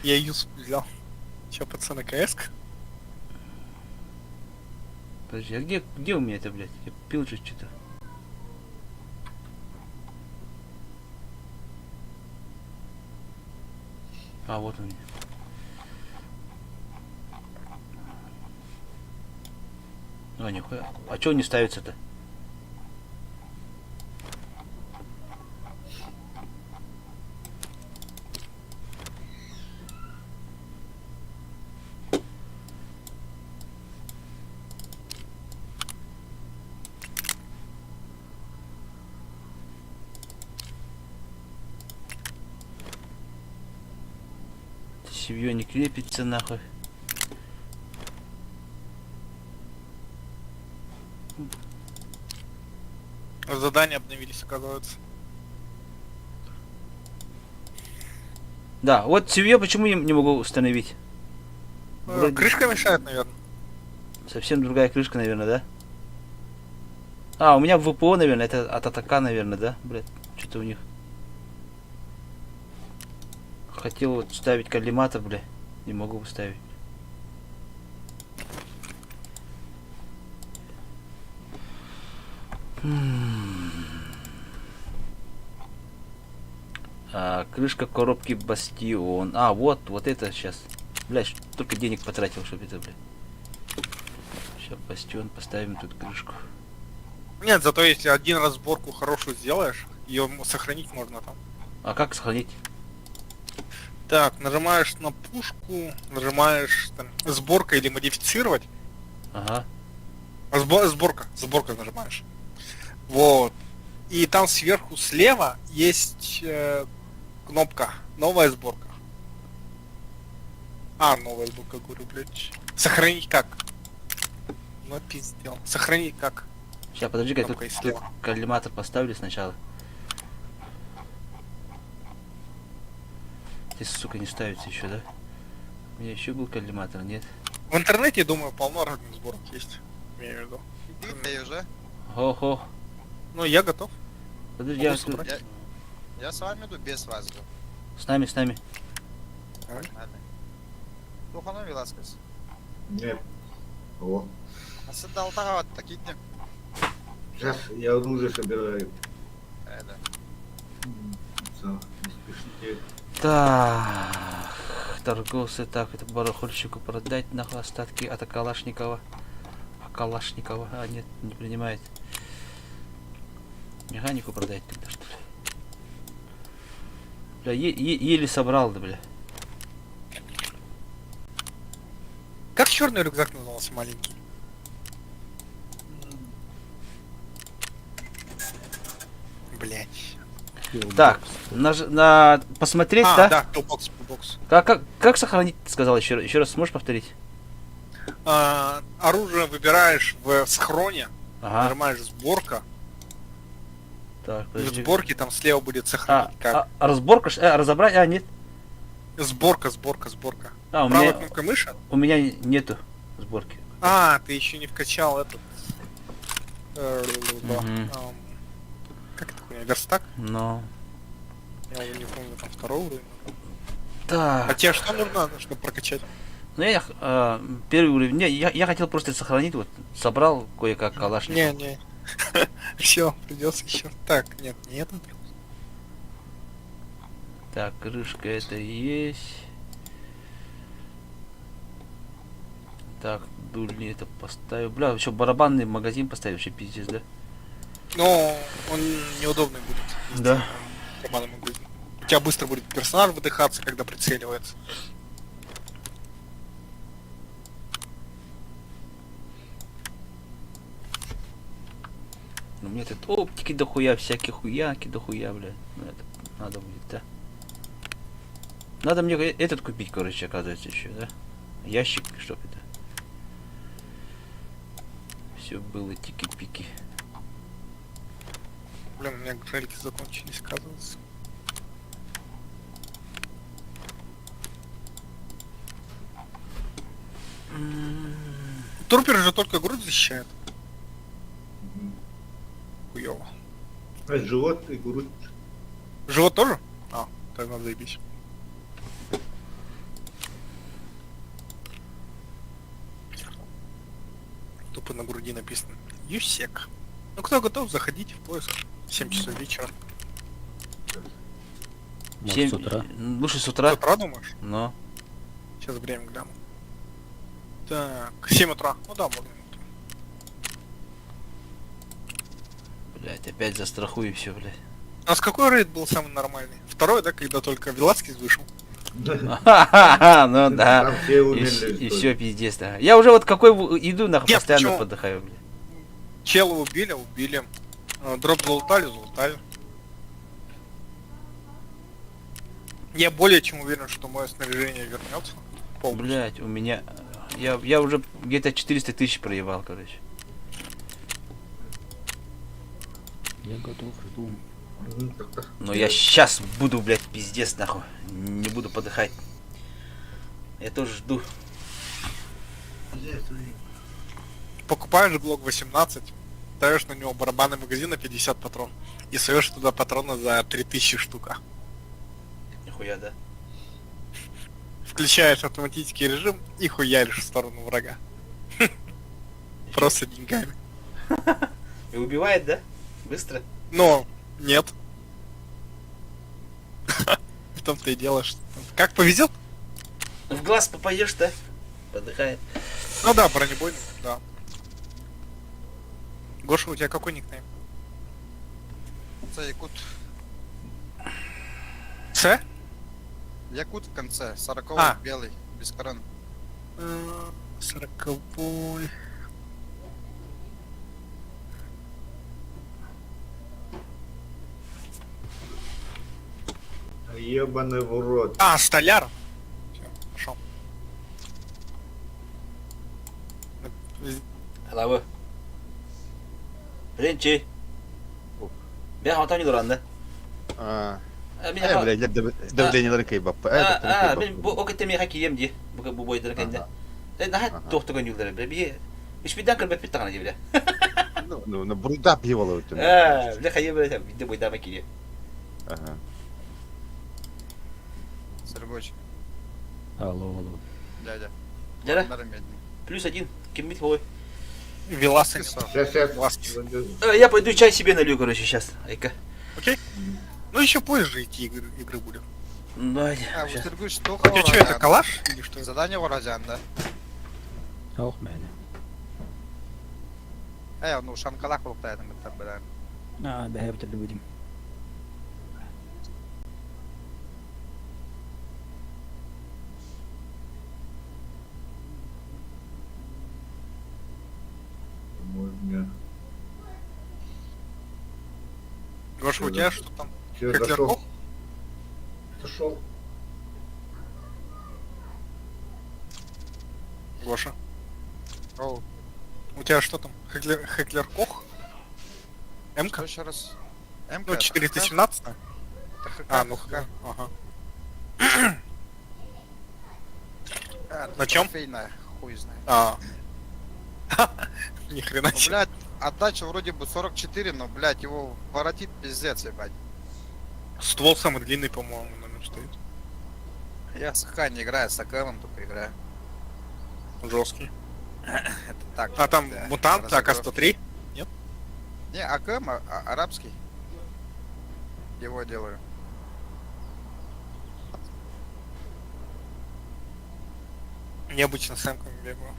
[SPEAKER 3] Я юз взял. Че, пацаны, КС?
[SPEAKER 1] Подожди, а где у меня это, блядь? Я пил же что-то. А, вот он. А, нихуя. А чё не ставится-то? Севьё не крепится нахуй.
[SPEAKER 3] Задания обновились, оказывается.
[SPEAKER 1] Да, вот севьё почему не могу установить? Вроде
[SPEAKER 3] Крышка мешает, наверное.
[SPEAKER 1] совсем другая крышка, наверное, да? А, у меня в ВПО, наверное, это от атака, наверное, да? Блядь, что-то у них. Хотел вот ставить коллиматор, бля. Не могу ставить. крышка коробки Бастион. А, вот это сейчас. Блядь, только денег потратил, чтобы это, блядь. Сейчас Бастион поставим тут крышку.
[SPEAKER 3] Нет, зато если один раз сборку хорошую сделаешь, ее сохранить можно там.
[SPEAKER 1] А как сохранить?
[SPEAKER 3] Так, нажимаешь на пушку, нажимаешь там сборка или модифицировать.
[SPEAKER 1] Ага.
[SPEAKER 3] Сборка нажимаешь. Вот. И там сверху слева есть кнопка «Новая сборка». Новая сборка, говорю, блядь. Сохранить как? Ну, пиздел. Сохранить как?
[SPEAKER 1] Сейчас, подожди-ка, тут,
[SPEAKER 3] Кнопка есть
[SPEAKER 1] тут
[SPEAKER 3] слева.
[SPEAKER 1] коллиматор поставлю сначала. Здесь, сука, не ставится еще, да? У меня еще был коллиматор, нет?
[SPEAKER 3] В интернете, думаю, полно разных сборок есть. Имею в виду.
[SPEAKER 6] Ты уже?
[SPEAKER 1] Ого.
[SPEAKER 3] Ну, я готов.
[SPEAKER 1] Подожди,
[SPEAKER 3] Могу
[SPEAKER 1] я тут...
[SPEAKER 3] собрать.
[SPEAKER 6] Я с вами иду, без вас иду.
[SPEAKER 1] С нами, с нами.
[SPEAKER 6] Ладно. Тухану Веласкес.
[SPEAKER 2] Нет. О,
[SPEAKER 6] А с Далтага такие дни.
[SPEAKER 2] сейчас я оружие собираю.
[SPEAKER 6] Да.
[SPEAKER 2] Всё, не спешите.
[SPEAKER 1] Так, торговцы, так, это барахольщику продать нахуй остатки от Калашникова. А нет, не принимает. Механику продать тогда, что ли? Бля, еле собрал, да, бля.
[SPEAKER 3] Как черный рюкзак назывался маленький? Блять.
[SPEAKER 1] Так, посмотреть, да?
[SPEAKER 3] Да, пилбокс.
[SPEAKER 1] Как сохранить, ты сказал, еще раз сможешь повторить?
[SPEAKER 3] Оружие выбираешь в схроне,
[SPEAKER 1] Ага.
[SPEAKER 3] нажимаешь сборка,
[SPEAKER 1] Так,
[SPEAKER 3] и в
[SPEAKER 1] подожди.
[SPEAKER 3] сборке там слева будет сохранить как.
[SPEAKER 1] Разборка, разобрать, нет.
[SPEAKER 3] Сборка.
[SPEAKER 1] А,
[SPEAKER 3] Правая кнопка мыши.
[SPEAKER 1] у меня нету сборки.
[SPEAKER 3] Ты еще не вкачал этот.
[SPEAKER 1] Мгм.
[SPEAKER 3] Как это хуйня? Верстак?
[SPEAKER 1] Но.
[SPEAKER 3] Я уже не помню, там второй уровень. А
[SPEAKER 1] Так.
[SPEAKER 3] тебе что нужно, чтобы прокачать?
[SPEAKER 1] Ну первый уровень. Не, я хотел просто сохранить, вот, собрал кое-как калашник.
[SPEAKER 3] Не. Все, придется еще. Так, нет, не это.
[SPEAKER 1] Так, крышка это есть. Так, дульни это поставил. Бля, еще барабанный магазин поставил, вообще пиздец, да?
[SPEAKER 3] Но он неудобный будет.
[SPEAKER 1] Да.
[SPEAKER 3] Карманный магазин. У тебя быстро будет персонаж выдыхаться, когда прицеливается.
[SPEAKER 1] Ну мне тут оптики дохуя, всякие хуяки дохуя, бля. Ну это надо будет, да. Надо мне этот купить, короче, оказывается, еще, да? Ящик, чтоб это. Все было тики-пики.
[SPEAKER 3] Блин, у меня грельки закончились, оказывается. Трупер же только грудь защищает. Хуёво.
[SPEAKER 2] А живот и грудь.
[SPEAKER 3] Живот тоже? Тогда заебись. Тупо на груди написано Юсек. Ну кто готов, заходите в поиск. 7 часов вечера.
[SPEAKER 1] Может,
[SPEAKER 5] с утра?
[SPEAKER 1] Лучше с
[SPEAKER 3] С
[SPEAKER 1] утра.
[SPEAKER 3] утра думаешь?
[SPEAKER 1] Но.
[SPEAKER 3] Сейчас время гляну. Так, 7 утра. Ну да, можно.
[SPEAKER 1] Блять, опять застрахую все, блядь.
[SPEAKER 3] А с какой рейд был самый нормальный? Второй, да, когда только Веласкес вышел?
[SPEAKER 1] Ну да.
[SPEAKER 2] Там все
[SPEAKER 1] И
[SPEAKER 2] умерли.
[SPEAKER 1] все пиздец, да. Я уже вот какой иду, нахуй,
[SPEAKER 3] Нет,
[SPEAKER 1] постоянно
[SPEAKER 3] почему?
[SPEAKER 1] подыхаю, блядь.
[SPEAKER 3] Чела убили. Дроп залутали. Я более чем уверен, что мое снаряжение вернется.
[SPEAKER 1] Блять, у меня. Я уже где-то 400 тысяч проебал, короче.
[SPEAKER 5] Я готов, жду.
[SPEAKER 1] Но я сейчас буду, блядь, пиздец, нахуй. Не буду подыхать. Я тоже жду.
[SPEAKER 3] Покупаешь Glock 18, ставишь на него барабанный магазин на 50 патрон и суешь туда патроны за 3000 штука.
[SPEAKER 1] Нихуя, да.
[SPEAKER 3] Включаешь автоматический режим и хуяришь в сторону врага. Просто деньгами.
[SPEAKER 1] И убивает, да? Быстро.
[SPEAKER 3] Но нет. В том-то и дело, что... Как повезет?
[SPEAKER 1] В глаз попадешь, да? Подыхает.
[SPEAKER 3] Ну да, бронебойный, да. Гоша, у тебя какой никнейм?
[SPEAKER 6] Это Якут.
[SPEAKER 3] С?
[SPEAKER 6] Якут в конце. 40-й
[SPEAKER 3] А.
[SPEAKER 6] белый. Без корон.
[SPEAKER 3] 40-й.
[SPEAKER 2] Ебаный в рот.
[SPEAKER 3] А, столяр. Всё, пошел.
[SPEAKER 1] Hello. Ренчи. Ben hanımefendi duranda.
[SPEAKER 4] А,
[SPEAKER 1] Ben
[SPEAKER 4] блядь, давление кайбап.
[SPEAKER 1] ben bu o kadar yemek yiyeyim diye. Bu boyda kendi. Daha tohtugan yılları bir. Hiçbirden kırmak bir tane gibi.
[SPEAKER 4] Ну, бурда пьевала у тебя.
[SPEAKER 1] Bir hayır böyle bir de boyda yemek yiyor.
[SPEAKER 4] Ага.
[SPEAKER 6] Сергойчик.
[SPEAKER 5] Алло, алло.
[SPEAKER 6] Дядя.
[SPEAKER 1] Jara
[SPEAKER 6] Нормально.
[SPEAKER 1] +1. Kim bit boy.
[SPEAKER 3] Веласа не
[SPEAKER 2] Сейчас.
[SPEAKER 3] Ласки.
[SPEAKER 1] Я пойду чай себе налью, короче, сейчас. Айка.
[SPEAKER 3] Окей? Ну еще позже идти игры будем.
[SPEAKER 1] Да,
[SPEAKER 6] А,
[SPEAKER 1] сейчас.
[SPEAKER 6] Сергой, что
[SPEAKER 3] У тебя что, это калаш или что?
[SPEAKER 6] Задание Воразян, да?
[SPEAKER 5] Auch meine.
[SPEAKER 6] Ну Шанкалак луктайдым бітті білән.
[SPEAKER 5] Бәйіп тілі будем.
[SPEAKER 2] Можно.
[SPEAKER 3] Гоша, у тебя что там?
[SPEAKER 2] Все,
[SPEAKER 3] Как
[SPEAKER 2] зашел.
[SPEAKER 3] Лерков?
[SPEAKER 2] Зашел.
[SPEAKER 3] Гоша.
[SPEAKER 6] Оу,
[SPEAKER 3] У тебя что там? Хеклер Кох?
[SPEAKER 6] что
[SPEAKER 3] МК?
[SPEAKER 6] еще раз? МК?
[SPEAKER 3] Ну, 417? А, ну ХК. Ага. На чем?
[SPEAKER 6] Кофейная, хуй знает.
[SPEAKER 3] А. Ни хрена
[SPEAKER 6] Ну,
[SPEAKER 3] себе.
[SPEAKER 6] блядь, отдача вроде бы 44, но, блядь, его воротит пиздец, ебать.
[SPEAKER 3] Ствол самый длинный, по-моему, на нем стоит.
[SPEAKER 6] Я с ХК не играю, с АКМом только играю.
[SPEAKER 3] Жесткий.
[SPEAKER 6] Это так.
[SPEAKER 3] А там
[SPEAKER 6] да,
[SPEAKER 3] мутант,
[SPEAKER 6] разыгрываю.
[SPEAKER 3] АК-103?
[SPEAKER 6] Не, АКМ, арабский. Его делаю.
[SPEAKER 3] Необычно с эмками бегаю.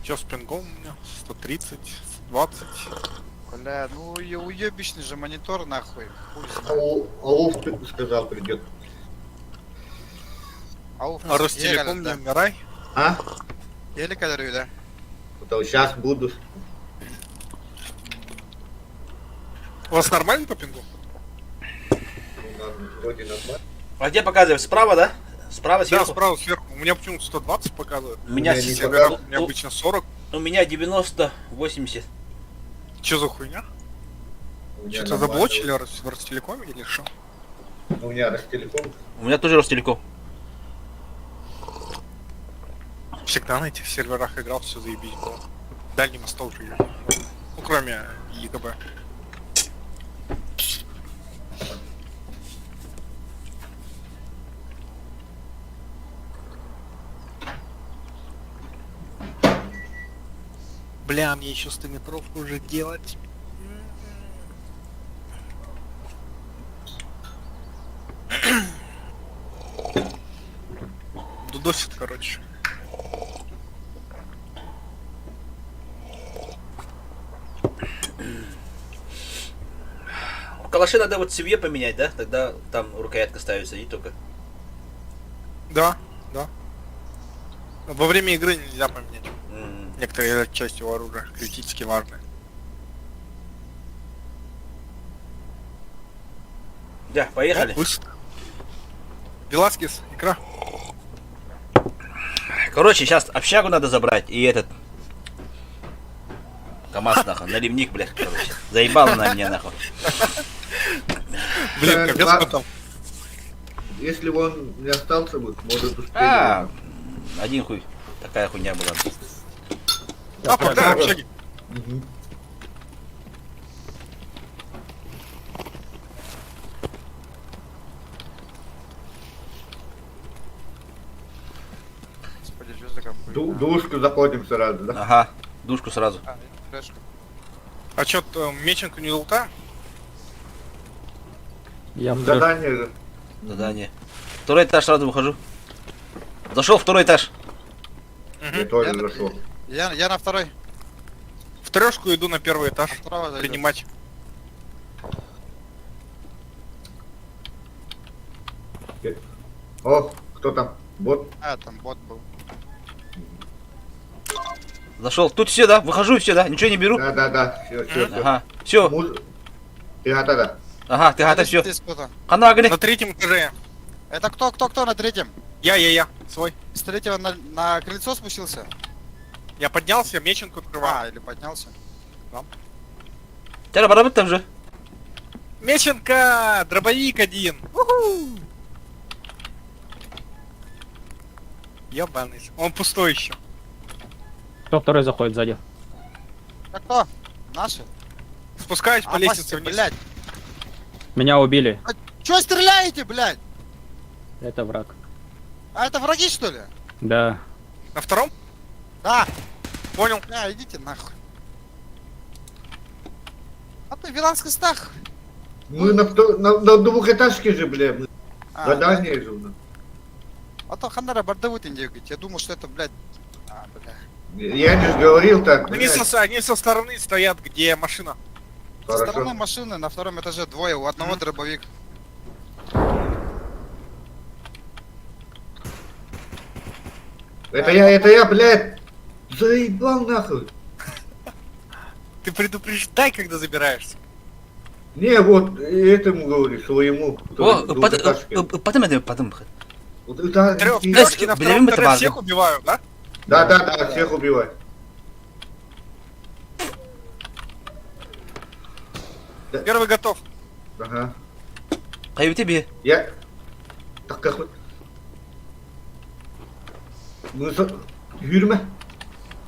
[SPEAKER 3] Че с пингом у меня? 130, 120.
[SPEAKER 6] Бля, ну уебищный же монитор нахуй. Хуй знает.
[SPEAKER 2] Алов сказал придет.
[SPEAKER 6] Ауф,
[SPEAKER 3] А Ростелеком не умирай.
[SPEAKER 2] А?
[SPEAKER 6] Еле кадрю, да?
[SPEAKER 2] Потому сейчас буду.
[SPEAKER 3] У вас нормально по пингу?
[SPEAKER 2] Вроде нормально.
[SPEAKER 1] А где показывает? Справа, да? Справа,
[SPEAKER 3] Да,
[SPEAKER 1] сверху?
[SPEAKER 3] справа сверху. У меня почему-то 120 показывает.
[SPEAKER 1] У меня,
[SPEAKER 2] У меня не
[SPEAKER 3] Серверах у меня обычно 40.
[SPEAKER 1] у меня 90, 80.
[SPEAKER 3] Че за хуйня?
[SPEAKER 2] У меня
[SPEAKER 3] Что-то
[SPEAKER 2] нормально.
[SPEAKER 3] заблочили в Ростелекоме или что?
[SPEAKER 2] У меня Ростелеком.
[SPEAKER 1] У меня тоже Ростелеком.
[SPEAKER 3] Всегда на этих серверах играл, все заебись было. Дальний мостов же я. Ну, кроме ЕГБ. Бля, мне еще 100-метровку уже делать. Дудосит, короче.
[SPEAKER 1] Калаши надо вот себе поменять, да? Тогда там рукоятка ставится и только.
[SPEAKER 3] Да, да. Во время игры нельзя поменять.
[SPEAKER 1] М.
[SPEAKER 3] Некоторые части оружия критически важны.
[SPEAKER 1] Да, поехали.
[SPEAKER 3] Ну, быстро. Веласкес, игра.
[SPEAKER 1] Короче, сейчас общагу надо забрать и этот. КамАЗ, нахуй, наливник, блядь, короче. Заебала на меня, нахуй.
[SPEAKER 3] Блин, капец
[SPEAKER 2] два-
[SPEAKER 3] потом.
[SPEAKER 2] Если бы он не остался бы, может успеть.
[SPEAKER 1] А, один хуй. Такая хуйня была.
[SPEAKER 3] А, погнали, общаги.
[SPEAKER 2] Мгм.
[SPEAKER 6] Господи, что за какой?
[SPEAKER 2] Душку заходим сразу, да?
[SPEAKER 1] Ага, душку сразу.
[SPEAKER 6] А, флешка.
[SPEAKER 3] А чё, Меченко не лута?
[SPEAKER 5] Я в
[SPEAKER 2] Задание же.
[SPEAKER 1] Задание. Второй этаж сразу выхожу. Зашел второй этаж.
[SPEAKER 2] Я тоже
[SPEAKER 6] Я-
[SPEAKER 2] зашел.
[SPEAKER 6] Я на второй.
[SPEAKER 3] В трешку иду на первый этаж.
[SPEAKER 6] На второго зайду.
[SPEAKER 3] Принимать.
[SPEAKER 2] О, кто там? Бот?
[SPEAKER 6] А, там бот был.
[SPEAKER 1] Зашел. Тут все, да? Выхожу и все, да? Ничего не беру.
[SPEAKER 2] Да. Все.
[SPEAKER 1] Ага. Все.
[SPEAKER 2] Ты да.
[SPEAKER 1] Ага, ты готов, все.
[SPEAKER 6] Здесь кто-то.
[SPEAKER 1] Хана, гли.
[SPEAKER 3] На третьем этаже.
[SPEAKER 6] Это кто на третьем?
[SPEAKER 3] Я. Свой.
[SPEAKER 6] С третьего на крыльцо спустился?
[SPEAKER 3] Я поднялся, Меченку открываю.
[SPEAKER 6] А, или поднялся?
[SPEAKER 1] Тебя работать там же.
[SPEAKER 3] Меченко! Дробовик один! Уху! Ебаный. Он пустой еще.
[SPEAKER 5] Кто второй заходит сзади?
[SPEAKER 6] А кто? Наши?
[SPEAKER 3] Спускаюсь по лестнице вниз.
[SPEAKER 6] блядь.
[SPEAKER 5] Меня убили.
[SPEAKER 6] Чё стреляете, блядь?
[SPEAKER 5] Это враг.
[SPEAKER 6] А это враги, что ли?
[SPEAKER 5] Да.
[SPEAKER 3] На втором?
[SPEAKER 6] Да.
[SPEAKER 3] Понял.
[SPEAKER 6] А, идите нахуй. А ты Виланский стах.
[SPEAKER 2] Мы на двухэтажке же, бля.
[SPEAKER 6] А,
[SPEAKER 2] Задание же. Ну.
[SPEAKER 6] А то Ханнера бардовут индейгать. Я думал, что это, блядь. А, бля.
[SPEAKER 2] Я не ж говорил так.
[SPEAKER 3] Они
[SPEAKER 2] блядь.
[SPEAKER 3] они со стороны стоят, где машина.
[SPEAKER 6] Со стороны
[SPEAKER 2] Хорошо.
[SPEAKER 6] машины на втором этаже двое, у одного дробовик.
[SPEAKER 2] Это я, блядь. Заебал нахуй.
[SPEAKER 3] Ты предупреждай, когда забираешься.
[SPEAKER 2] Не, вот этому говорю, своему.
[SPEAKER 1] О,
[SPEAKER 2] двухэтажке.
[SPEAKER 1] потом это, потом.
[SPEAKER 2] Вот это-
[SPEAKER 3] Трешки на
[SPEAKER 1] Блин,
[SPEAKER 3] втором
[SPEAKER 1] это
[SPEAKER 3] этаже
[SPEAKER 1] важно.
[SPEAKER 3] всех убивают, да?
[SPEAKER 2] Да, всех убивай.
[SPEAKER 3] Первый готов.
[SPEAKER 2] Ага.
[SPEAKER 1] А и у тебе.
[SPEAKER 2] Я... Так как вот... Мы со... Юрьма?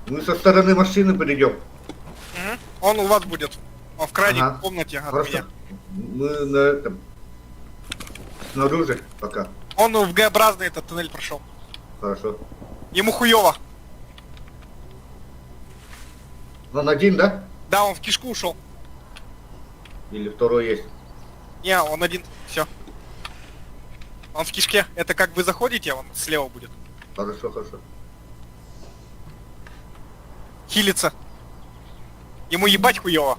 [SPEAKER 2] Мы со стороны машины придем.
[SPEAKER 3] Мгм. Он у вас будет. Он в крайней
[SPEAKER 2] Ага.
[SPEAKER 3] комнате от
[SPEAKER 2] Хорошо.
[SPEAKER 3] меня.
[SPEAKER 2] Мы на этом... Снаружи пока.
[SPEAKER 3] Он в Г-образный этот туннель прошел.
[SPEAKER 2] Хорошо.
[SPEAKER 3] Ему хуёво.
[SPEAKER 2] Он один, да?
[SPEAKER 3] Да, он в кишку ушел.
[SPEAKER 2] Или второй есть?
[SPEAKER 3] Не, он один. Все. Он в кишке. Это как вы заходите, он слева будет.
[SPEAKER 2] Хорошо.
[SPEAKER 3] Хилится. Ему ебать хуёво.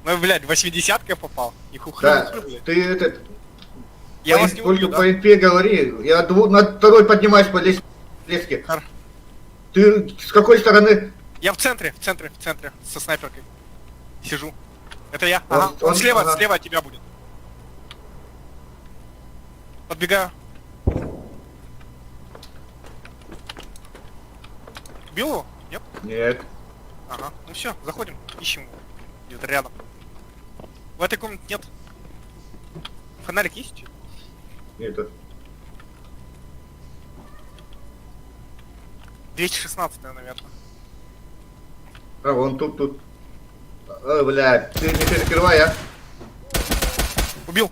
[SPEAKER 3] Ну, блядь, 80-ка попал. И
[SPEAKER 2] Да,
[SPEAKER 3] хухры, блядь.
[SPEAKER 2] ты этот...
[SPEAKER 3] Я
[SPEAKER 2] по,
[SPEAKER 3] вас не убью,
[SPEAKER 2] по
[SPEAKER 3] да?
[SPEAKER 2] инфе говори. Я на второй поднимаюсь по леске.
[SPEAKER 3] Хар.
[SPEAKER 2] Ты с какой стороны?
[SPEAKER 3] Я в центре, со снайперкой. Сижу. Это я.
[SPEAKER 2] Он-
[SPEAKER 3] Ага. Он
[SPEAKER 2] он-
[SPEAKER 3] слева,
[SPEAKER 2] ага.
[SPEAKER 3] слева от тебя будет. Подбегаю. Убил его? Нет?
[SPEAKER 2] Нет.
[SPEAKER 3] Ага. Ну все, заходим, ищем его. Где-то рядом. В этой комнате нет. Фонарик есть?
[SPEAKER 2] Нет.
[SPEAKER 3] 216, наверное.
[SPEAKER 2] А, вон тут. Ой, блядь, ты не перекрывай, а?
[SPEAKER 3] Убил.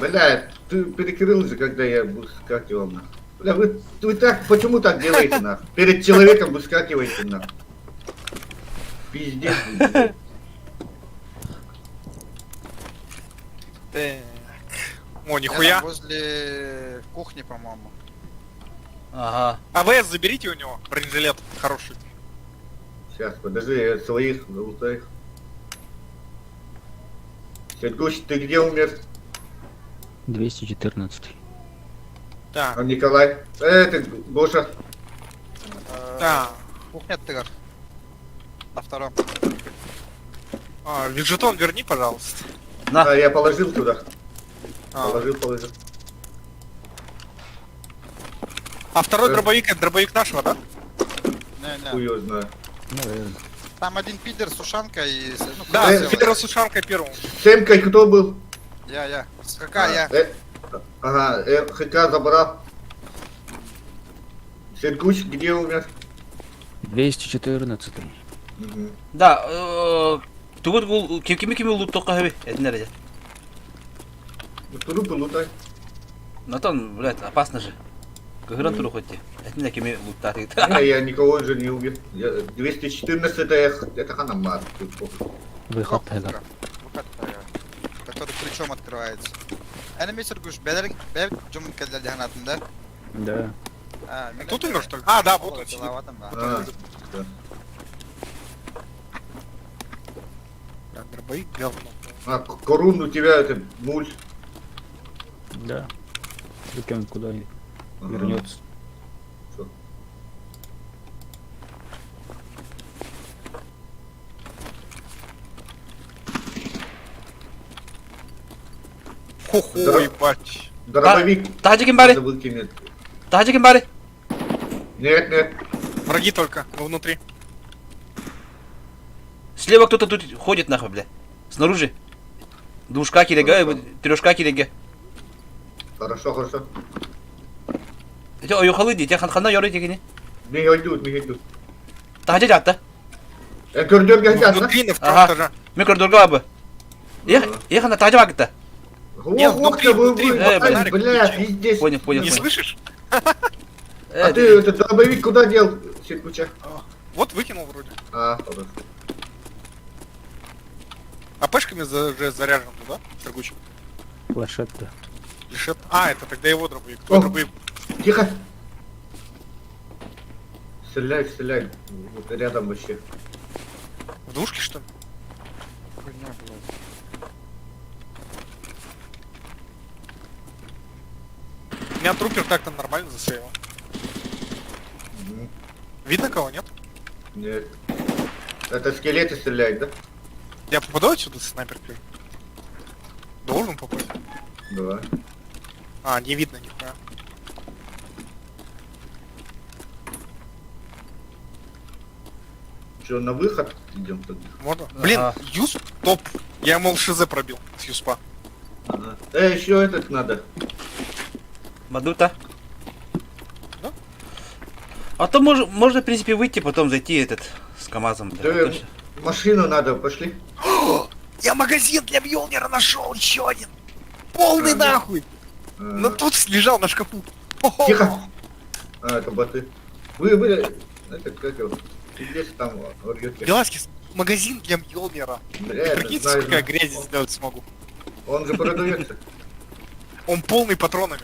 [SPEAKER 2] Блядь, ты перекрыл же, когда я выскакивал, нахуй. Бля, вы так, почему так делаете, нахуй? Перед человеком выскакиваете, нахуй. Пиздец, блядь.
[SPEAKER 3] Так. О,
[SPEAKER 6] Я
[SPEAKER 3] нихуя.
[SPEAKER 6] там возле кухни, по-моему.
[SPEAKER 1] Ага.
[SPEAKER 3] АВС заберите у него. Бронежилет хороший.
[SPEAKER 2] Сейчас, подожди, я своих залутаю. Сергуш, ты где умер?
[SPEAKER 5] 214.
[SPEAKER 3] Так.
[SPEAKER 2] А Николай? Ты, Гоша.
[SPEAKER 3] Так.
[SPEAKER 6] Кухня тыгр. На втором.
[SPEAKER 3] Виджетон верни, пожалуйста.
[SPEAKER 1] На.
[SPEAKER 2] А, я положил туда.
[SPEAKER 3] А,
[SPEAKER 2] Положил.
[SPEAKER 3] второй дробовик, это дробовик нашего, да?
[SPEAKER 6] Не-не.
[SPEAKER 2] Хуй его знаю.
[SPEAKER 4] Наверное.
[SPEAKER 6] Там один пидор с ушанкой и... Ну,
[SPEAKER 3] Да,
[SPEAKER 6] красивый.
[SPEAKER 3] Федора с ушанкой первым.
[SPEAKER 2] С Эмкой кто был?
[SPEAKER 6] Я. С ХК я.
[SPEAKER 2] Ага, ХК забрал. Сергуч, где умер?
[SPEAKER 7] 214.
[SPEAKER 2] Мгм.
[SPEAKER 1] Да, тут гул кими лут тока хеби. Это не
[SPEAKER 2] Ну, трупы лутай.
[SPEAKER 1] Но там, блядь, опасно же. Как гран туру хоть. Это не кими лутать.
[SPEAKER 2] Не, я никого же не убил. 214 это Ханамар. Тут похуй.
[SPEAKER 7] Выход
[SPEAKER 6] Выход,
[SPEAKER 7] это.
[SPEAKER 6] который плечом открывается. Enemy Сергуш, бедер жум келди ханатында.
[SPEAKER 7] Да.
[SPEAKER 3] Тут умер, что ли? А, да, вот он сидит.
[SPEAKER 2] А, да.
[SPEAKER 3] Да, дробовик говно.
[SPEAKER 2] А, Корун у тебя это 0.
[SPEAKER 7] Да. Прикинь, куда
[SPEAKER 2] Ага.
[SPEAKER 7] вернется.
[SPEAKER 3] Хо-хо,
[SPEAKER 2] Да.
[SPEAKER 3] ебать.
[SPEAKER 2] Дробовик.
[SPEAKER 1] Тахаджи кимбари.
[SPEAKER 2] Надо выкинуть.
[SPEAKER 1] Тахаджи кимбари.
[SPEAKER 2] Нет.
[SPEAKER 3] Враги только, мы внутри.
[SPEAKER 1] Слева кто-то тут ходит нахуй, бля. Снаружи. Двушка кирега, трешка кирега.
[SPEAKER 2] Хорошо.
[SPEAKER 1] Эти оюхалы дите хана yorы тегини.
[SPEAKER 2] Мига идут.
[SPEAKER 1] Тахаджи жатта.
[SPEAKER 2] Көрдер
[SPEAKER 3] Мы
[SPEAKER 2] гайда,
[SPEAKER 3] внутри, на втором
[SPEAKER 1] Ага.
[SPEAKER 3] этаже.
[SPEAKER 1] Микро дурга абы. Я хана тахаджи вагта.
[SPEAKER 3] Нет, внутри,
[SPEAKER 1] фонарик
[SPEAKER 2] бля,
[SPEAKER 3] включил.
[SPEAKER 2] пиздец.
[SPEAKER 1] Понял.
[SPEAKER 3] Не слышишь?
[SPEAKER 2] А ты этот дробовик куда дел, Сергуча?
[SPEAKER 3] Вот выкинул вроде.
[SPEAKER 2] А, хорошо.
[SPEAKER 3] А пешками уже заряжен туда, Сергуч?
[SPEAKER 7] Плашет-то.
[SPEAKER 3] Лишет. А, это тогда его дробовик.
[SPEAKER 2] О.
[SPEAKER 3] Твой дробовик.
[SPEAKER 2] Тихо. Стреляй. Вот рядом вообще.
[SPEAKER 3] В двушке, что ли? У меня трупер так-то нормально засейвил.
[SPEAKER 2] Мгм.
[SPEAKER 3] Видно кого, нет?
[SPEAKER 2] Нет. Это скелеты стреляют, да?
[SPEAKER 3] Я попаду отсюда с снайперкой? Должен попасть.
[SPEAKER 2] Да.
[SPEAKER 3] А, не видно нихуя.
[SPEAKER 2] Что, на выход идем тогда?
[SPEAKER 3] Можно? Блин,
[SPEAKER 1] Ага.
[SPEAKER 3] Юс топ. Я, мол, ШЗ пробил с Юспа.
[SPEAKER 2] Ага. Еще этот надо.
[SPEAKER 1] Мадута.
[SPEAKER 3] Да?
[SPEAKER 1] А то можно, в принципе, выйти, потом зайти с КамАЗом. бля,
[SPEAKER 2] Да,
[SPEAKER 1] точно.
[SPEAKER 2] машину надо, пошли.
[SPEAKER 3] Я магазин для Мьёлнира нашел, еще один. Полный
[SPEAKER 2] Ага.
[SPEAKER 3] нахуй.
[SPEAKER 2] А,
[SPEAKER 3] Ну тут лежал на шкафу. Хо-хо.
[SPEAKER 2] Тихо. А, это боты. Вы, это как его? Пиздец там орёте.
[SPEAKER 3] Веласкес, магазин для Мьёлнира.
[SPEAKER 2] Бля,
[SPEAKER 3] Прикиньте,
[SPEAKER 2] знаю,
[SPEAKER 3] сколько я
[SPEAKER 2] знаю.
[SPEAKER 3] грязи сделать смогу.
[SPEAKER 2] Он же продается.
[SPEAKER 3] Он полный патронами.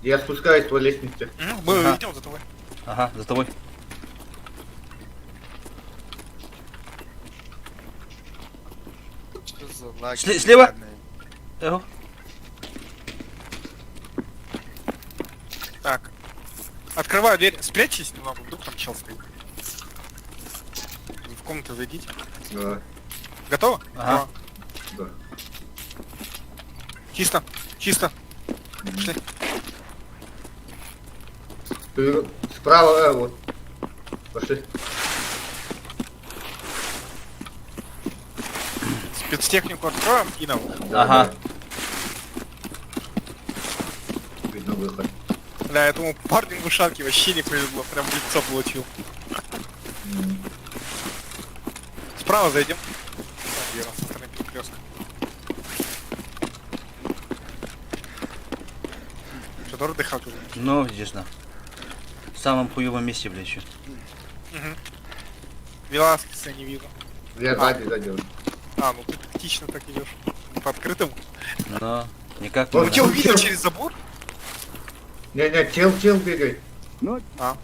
[SPEAKER 2] Я спускаюсь по лестнице.
[SPEAKER 3] Мы
[SPEAKER 1] Ага.
[SPEAKER 3] идем за тобой.
[SPEAKER 1] Ага, за тобой.
[SPEAKER 6] Что за лаги?
[SPEAKER 1] Слева?
[SPEAKER 6] ебаные?
[SPEAKER 1] Эго.
[SPEAKER 3] Так. Открываю дверь. Спрячьтесь немного, вдруг там чел стоит. В комнату зайдите.
[SPEAKER 2] Да,
[SPEAKER 3] Готово?
[SPEAKER 1] Ага.
[SPEAKER 2] да.
[SPEAKER 3] Чисто. Пошли.
[SPEAKER 2] Ты справа, вот. Пошли.
[SPEAKER 3] Спецтехнику откроем и на выход.
[SPEAKER 2] Да,
[SPEAKER 1] Ага.
[SPEAKER 2] да. Видно выход.
[SPEAKER 3] Бля, этому парню в ушанке вообще не повезло. Прям в лицо получил.
[SPEAKER 2] М.
[SPEAKER 3] Справа зайдем. Там, где у нас со стороны перекрестка. Что, тоже дыхал уже?
[SPEAKER 1] Ну, видишь, на. В самом хуевом месте, бля, еще.
[SPEAKER 3] Угу. Веласкеса не вижу.
[SPEAKER 2] Я сзади задел.
[SPEAKER 3] А, ну ты тактично так идешь. По открытому.
[SPEAKER 1] Но никак
[SPEAKER 2] Он
[SPEAKER 1] не...
[SPEAKER 3] Тебя
[SPEAKER 2] чё?
[SPEAKER 3] увидел через забор?
[SPEAKER 2] Не, чел бегай.
[SPEAKER 3] А.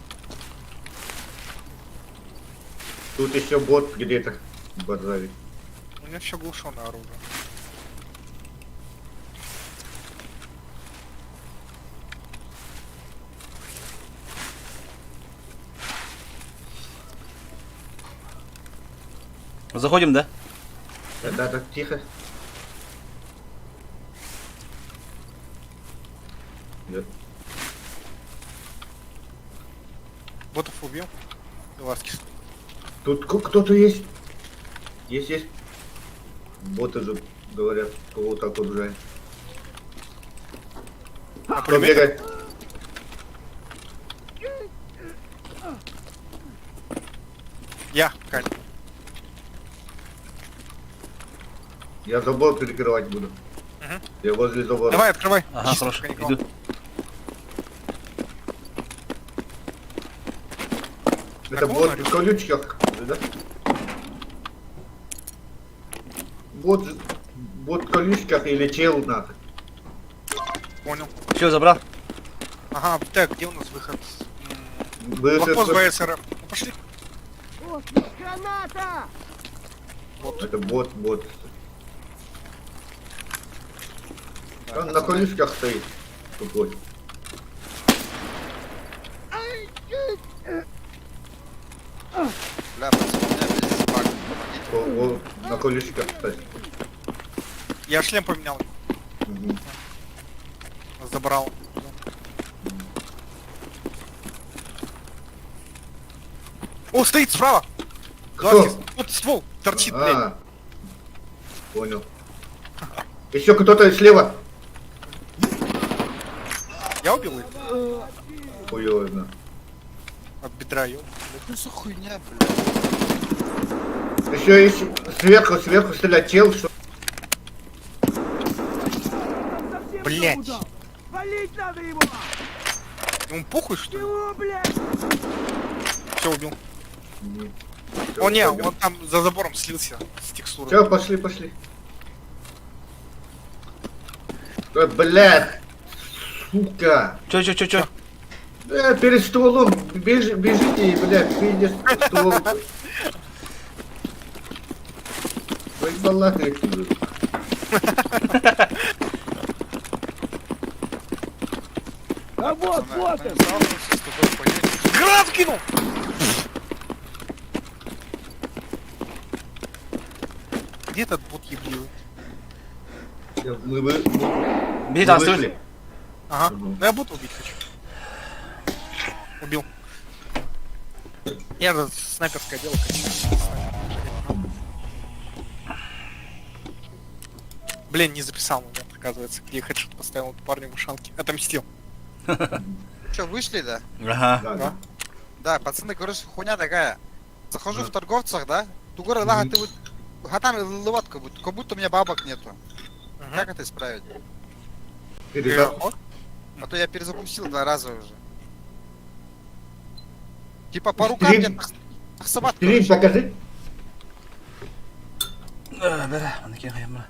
[SPEAKER 2] Тут еще бот где-то в базаре.
[SPEAKER 3] У меня все глушенное оружие.
[SPEAKER 1] Заходим, да?
[SPEAKER 2] Да, так, тихо. Да.
[SPEAKER 3] Ботов убил. Веласкес.
[SPEAKER 2] Тут кто-то есть. Есть. Боты же говорят, кого так вот жаль.
[SPEAKER 3] А
[SPEAKER 2] Кто
[SPEAKER 3] пулемет?
[SPEAKER 2] бегает?
[SPEAKER 3] Я, Каль.
[SPEAKER 2] Я забор перекрывать буду.
[SPEAKER 3] Мгм.
[SPEAKER 2] Я возле забора.
[SPEAKER 3] Давай, открывай.
[SPEAKER 1] Ага,
[SPEAKER 3] Чисто,
[SPEAKER 1] хорошо,
[SPEAKER 3] пока никого.
[SPEAKER 1] иду.
[SPEAKER 2] Это
[SPEAKER 3] Какого
[SPEAKER 2] бот
[SPEAKER 3] говоришь?
[SPEAKER 2] в колючках, да? Бот в колючках или чел надо.
[SPEAKER 3] Понял.
[SPEAKER 1] Все, забрал.
[SPEAKER 3] Ага, так, где у нас выход?
[SPEAKER 2] Выход-
[SPEAKER 3] Блокпост БСР. Ну, пошли.
[SPEAKER 2] Это бот.
[SPEAKER 6] Да,
[SPEAKER 2] Он на
[SPEAKER 6] пацаны.
[SPEAKER 2] колючках стоит. Тупой.
[SPEAKER 6] Бля, пацаны, у меня весь баг. Помогите.
[SPEAKER 2] На колючках стоит.
[SPEAKER 3] Я шлем поменял.
[SPEAKER 2] Мгм.
[SPEAKER 3] Забрал. О, стоит справа!
[SPEAKER 2] Кто?
[SPEAKER 3] Глазки. Вот ствол торчит, блядь.
[SPEAKER 2] А, понял. Еще кто-то слева.
[SPEAKER 3] Я убил его?
[SPEAKER 2] Хуёвно.
[SPEAKER 3] От бедра, ёб.
[SPEAKER 6] Что за хуйня, бля?
[SPEAKER 2] Еще сверху стрелять чел, что...
[SPEAKER 3] Блять. Ему похуй, что ли? Все, убил. О, не, он там за забором слился с текстурой.
[SPEAKER 2] Все, пошли. Блядь, сука.
[SPEAKER 1] Чё?
[SPEAKER 2] Перед стволом бежите, блядь, видишь ствол. Ой, балакайте, блядь.
[SPEAKER 6] А вот он! С тобой хуйней.
[SPEAKER 3] Гранат кинул! Где этот бот ебливый?
[SPEAKER 2] Мы
[SPEAKER 1] Бери там,
[SPEAKER 2] вышли.
[SPEAKER 1] стой.
[SPEAKER 3] Ага,
[SPEAKER 2] Мгм.
[SPEAKER 3] ну я бота убить хочу. Убил. Я же снайперское дело, конечно. Блин, не записал момент, оказывается, где я хедшот поставил парню в ушанке. Отомстил.
[SPEAKER 6] Что, вышли, да?
[SPEAKER 1] Ага.
[SPEAKER 2] Да.
[SPEAKER 6] Да, пацаны, короче, хуйня такая. Захожу в торговцах, да? Тугора лага, ты вот... Гатами лыват, как будто у меня бабок нету. Как это исправить? А то я перезапустил 2 раза уже. Типа по рукам
[SPEAKER 2] Стрим-
[SPEAKER 6] мне тахсабат,
[SPEAKER 2] Стрим
[SPEAKER 6] короче.
[SPEAKER 2] покажи.
[SPEAKER 1] Бля, манекен қоямын.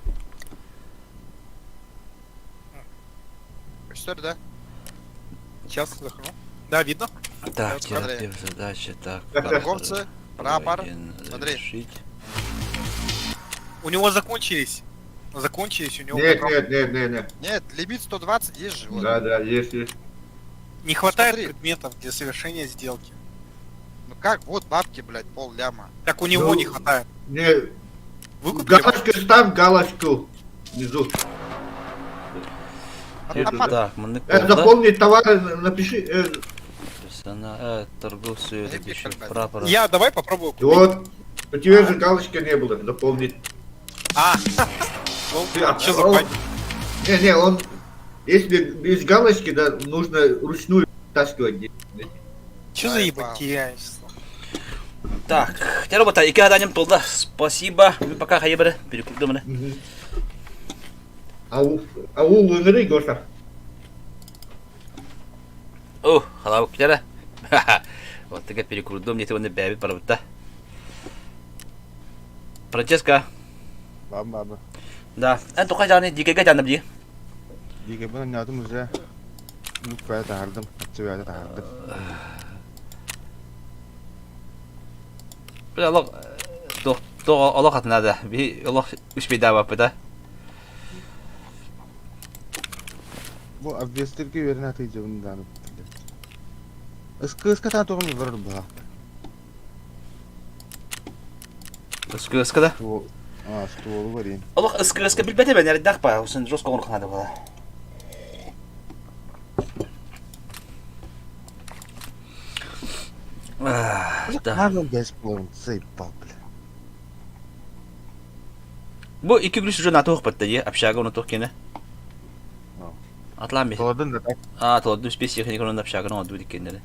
[SPEAKER 6] Что, да?
[SPEAKER 3] Сейчас захожу. Да, видно.
[SPEAKER 1] Так,
[SPEAKER 6] Смотри.
[SPEAKER 1] делать задачи, так.
[SPEAKER 6] Торговцы, прапор. Смотри.
[SPEAKER 1] Решить.
[SPEAKER 3] У него закончились. Закончились у него.
[SPEAKER 2] Нет.
[SPEAKER 6] Нет, лимит 120 есть же. Вот.
[SPEAKER 2] Да, есть.
[SPEAKER 3] Не хватает
[SPEAKER 6] Смотри.
[SPEAKER 3] предметов для совершения сделки.
[SPEAKER 6] Ну как, вот бабки, блядь, пол ляма.
[SPEAKER 3] Так у него
[SPEAKER 2] Ну,
[SPEAKER 3] не хватает.
[SPEAKER 2] Не,
[SPEAKER 3] Выкупили?
[SPEAKER 2] галочку ставь, галочку внизу.
[SPEAKER 6] Автомат.
[SPEAKER 1] Так, манекен, да?
[SPEAKER 2] Запомни товары, напиши.
[SPEAKER 1] Торговцы, это
[SPEAKER 6] Эпик,
[SPEAKER 1] еще
[SPEAKER 6] ребят.
[SPEAKER 1] прапор.
[SPEAKER 3] Я давай попробую купить.
[SPEAKER 2] Вот, у тебя же галочки не было, запомни.
[SPEAKER 3] А, что за пань?
[SPEAKER 2] Не, он, если без галочки, да, нужно ручную таскивать.
[SPEAKER 3] Что за ебатьянство?
[SPEAKER 1] Так, те робота, ике аданем толда. Спасибо. Мен пока хайбere. Перекурдым міне.
[SPEAKER 2] Ауыл өңірі, Гоша.
[SPEAKER 1] О, халау кетері. Вот теге перекурдым, нете оны бәбі барбытта. Франческа.
[SPEAKER 4] Баба.
[SPEAKER 1] Да. Ән тоқай жағыны дигеге жанып ди.
[SPEAKER 4] Диге бана нятым уже. Ну, кая тахардым. Атчыбая тахардым.
[SPEAKER 1] Бір алақ алақ атынады. Би алақ үшпей дабапы да.
[SPEAKER 4] Бу обвестерге верен аты жабын данып. Ыска тан тоғын варыр ба.
[SPEAKER 1] Үскі да.
[SPEAKER 4] Стволы бар ен.
[SPEAKER 1] Алақ үскі білбәте бән әрі дақпа. Усын жосқа оны қанады бала. Да.
[SPEAKER 4] Надо без план, заебал, бля.
[SPEAKER 1] Бу iki gülüş уже натух батта ye, общага унутух кене. Атлам бе.
[SPEAKER 4] Толадын да так.
[SPEAKER 1] Толодун спеси хни кронда общага но дуди кенеле.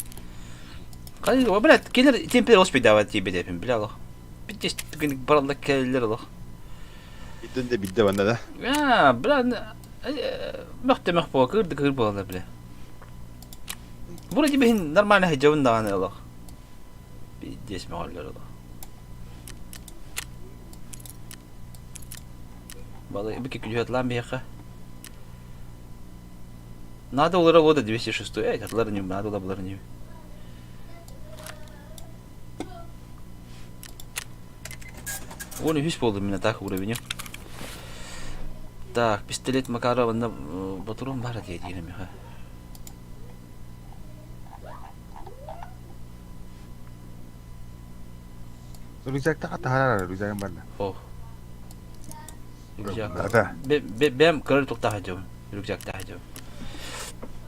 [SPEAKER 1] Кай, блядь, келер темпе оспи дават тебе депин, бля лох. Битес gün баранда келер лох.
[SPEAKER 4] Биден де бидде банда да.
[SPEAKER 1] Бля, мөхтемөх по кыр болда бля. Бура тебе нормально хажавын даганы лох. Битес мәгәлләр лох. Балы bir küçük lan bir yaka. Надо улара года 206. Атлар не надо улаблар не. Он и весь полный меня так уровень. Так, пистолет Макарова на батуром барат я дилем я.
[SPEAKER 4] Rüzakta hatta harar rüzakın banda.
[SPEAKER 1] О. Рюкзак.
[SPEAKER 4] Да.
[SPEAKER 1] Бем кырыр тукта хажым. Рюкзак та хажым.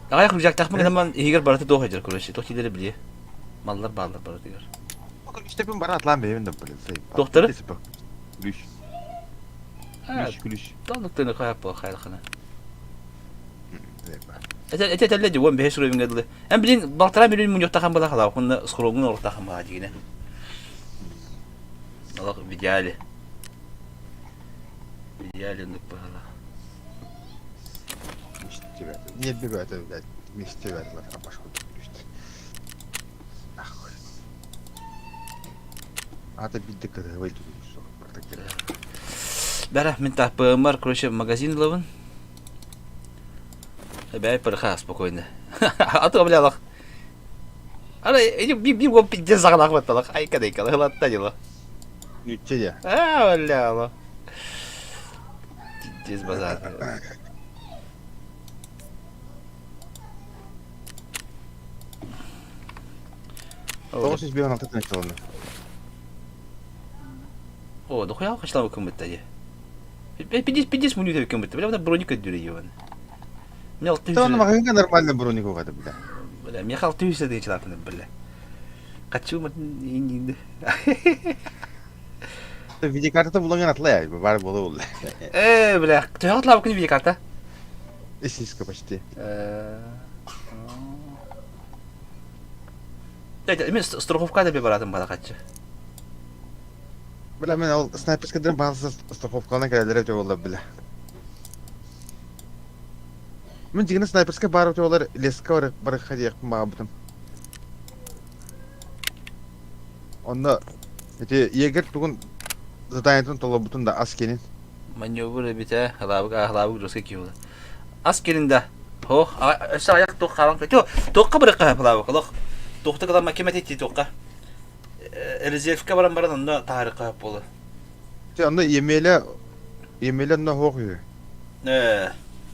[SPEAKER 1] Аяк рюкзак тахмын zaman егер бараты то хажыр көрөшү. То килери биле. Маллар баалар барат егер.
[SPEAKER 4] Bakın işte ben bana atlan benim de böyle şey.
[SPEAKER 1] Doktoru?
[SPEAKER 4] Gülüş.
[SPEAKER 1] Ha,
[SPEAKER 4] Gülüş gülüş.
[SPEAKER 1] Tanıktığını koyap bu hayalkına.
[SPEAKER 4] Zeyba.
[SPEAKER 1] Ete telle jowon be hesuru ngedle. Em bilin baltara milin mun yokta kan bala khala kunna skrogun orta kan bala digine. Allah videali. Videali nduk bala.
[SPEAKER 4] İşte verdi. Niye bir böyle de işte verdi bana başka işte. Ah. Ata bir dikkat et öyle duruyor. Baktık ya.
[SPEAKER 1] Бәрә мен тап мар короче магазин лавын. Бәй парха спокойно. А то бля лах. Ара би го пидде загнак баталак. Ай кадай кала латта дила.
[SPEAKER 4] Nütçe ya.
[SPEAKER 1] Бля ла. Диз базар.
[SPEAKER 4] Doğrusu bir an altına çalındı.
[SPEAKER 1] О, да хуя хашлам көмөттө же. 50 минут көмөттө. Бля, броника дүрөйөн. Мен алты
[SPEAKER 4] Tamam bakın нормально броник oldu bile.
[SPEAKER 1] Бля, мен алты yüz деген чылапын бля. Качу мын инди.
[SPEAKER 4] Videokartta bulan atla ya. Var bolu oldu.
[SPEAKER 1] Бля, тоятлап күн видеокарта.
[SPEAKER 4] Эсиска почти.
[SPEAKER 1] Мен страховкада бе баратым бала качы.
[SPEAKER 4] Bile ben o sniperskadan bazı страховкаларına geldiler öte oldu bile. Ben jigini sniperska barıp olar leska var barık hadi yakın bağbıtım. Onda егер бүгін заданиятын толобутун да аскенин.
[SPEAKER 1] Маневр бите, халабык жоске киюла. Аскеринде. Хо, аша аяк ток халан. Токка бирка халабык. Лох. Токта кала макемет ити токка. Резервка баран анда тарыка болу.
[SPEAKER 4] Те анда емеле на хогу.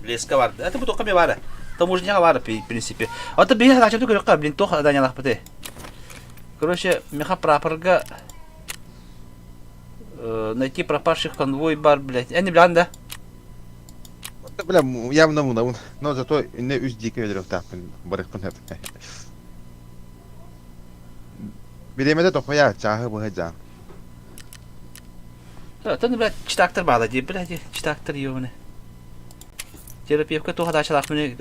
[SPEAKER 1] Леска бар. Это bu токка ме бар. Таможня бар в принципе. Ата бе хача ток река, блин, ток данялах бите. Короче, меха прапорга найти пропавших конвой бар, блядь. Я не блянда.
[SPEAKER 4] Бля, явно мына. Но зато не үз дике ведер тапын барык пын. Биремеде токоя чахы бу хажа.
[SPEAKER 1] Таны блядь, читактыр бала ди, блядь, читактыр ёбаны. Терапевка то хадашалак мене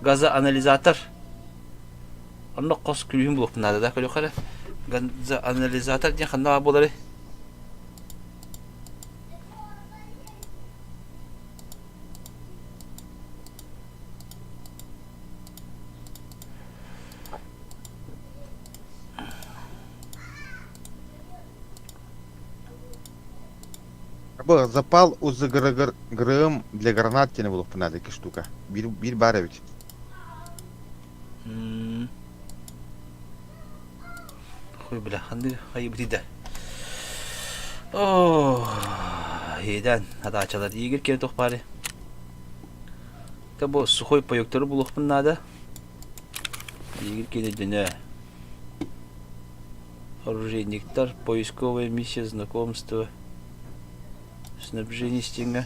[SPEAKER 1] газоанализатор. Анна кос күлүм булып надо да көлө кара. Газоанализатор ден ханда болары.
[SPEAKER 4] Бу запал грым для гранат тене булып надо iki штука. Bir бар бит.
[SPEAKER 1] Хуй бля, ханды хай бриде. О, еден хадачалар егер кер ток бары. Табу сухой паёктор булып надо. Егер келе дене. Оружейниктар, поисковая миссия, знакомство. Снабжение стенга.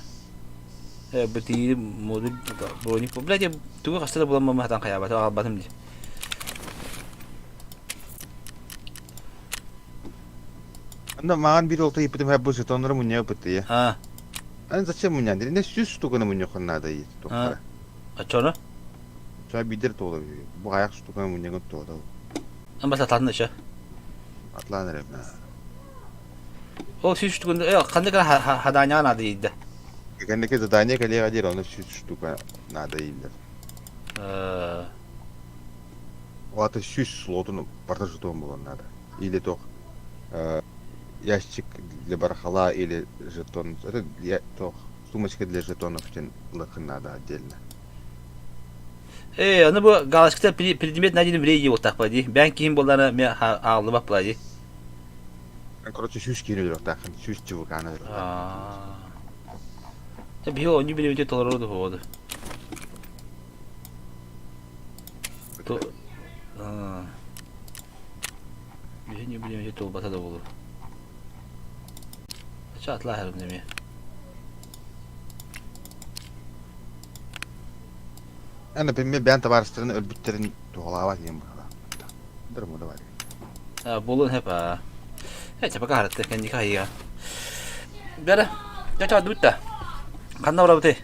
[SPEAKER 1] Бытие модуль броник. Блядь, туга кастада була мама хатан кая бата албатым ди.
[SPEAKER 4] Анда маған бир олта ипитим хаб бу жетонлары муня ипити я.
[SPEAKER 1] А,
[SPEAKER 4] Ан зачем муня? Не 100 штука муня хоннада и
[SPEAKER 1] а.
[SPEAKER 4] тоқта.
[SPEAKER 1] А чоно?
[SPEAKER 4] Ча бидер толы. Бу аяк штука муня гот тода.
[SPEAKER 1] Amba satladın da şu.
[SPEAKER 4] Атланыр эм.
[SPEAKER 1] O şu günde kandı kan hadanya nadı yedi.
[SPEAKER 4] Кенеке задание коллега дер, он 100 штука надо илдер. Лата 100 слотун партажутон болон надо. Или тох ящик для барахала или жетон. Это тох сумочка для жетонов için лакын надо отдельно.
[SPEAKER 1] Onu bu galaktikte предмет найден бірей вот так пойди. Ben kim bunları me ağlı bak pойди.
[SPEAKER 4] Короче, 100 кинулер так, 100 чувакана.
[SPEAKER 1] Bir o ni bile toları oldu. To bir ni bile tol bata da olur. Çatla herim demeye.
[SPEAKER 4] Ana ben tabarstırını ölbütlerin doğalava diyeyim bana. Durum da var.
[SPEAKER 1] Ha bulun hep ha. Hiç bak harita kendi kayıya. Bere. Ya çağ dutta. Kanna vura bute.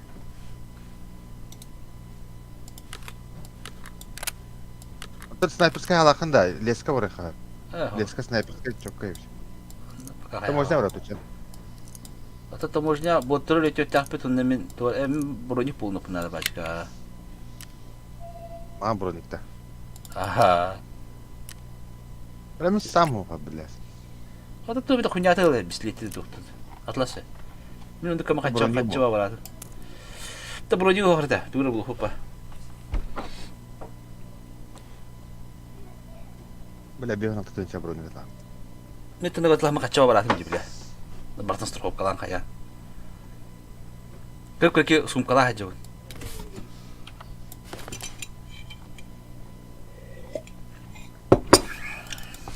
[SPEAKER 4] Тут снайперская алакында, леска вараха. Леска снайперская чокка. Это можно врату чем.
[SPEAKER 1] Ата таможня боттыры летет тахпет он мен то брони полно надо бачка.
[SPEAKER 4] А броникта.
[SPEAKER 1] Ага.
[SPEAKER 4] Прям самого, блядь.
[SPEAKER 1] Ата то бит хуйня тылы бислети доктор. Атласы. Мен онда кама хача
[SPEAKER 4] Брони
[SPEAKER 1] хача барады. Та брони горда, дура бул хопа.
[SPEAKER 4] Бля, бегал на тот броникта.
[SPEAKER 1] Мен тында батла ма хача барады ди бля. Бартын стрop калан кая. Көк сумкала хаҗу.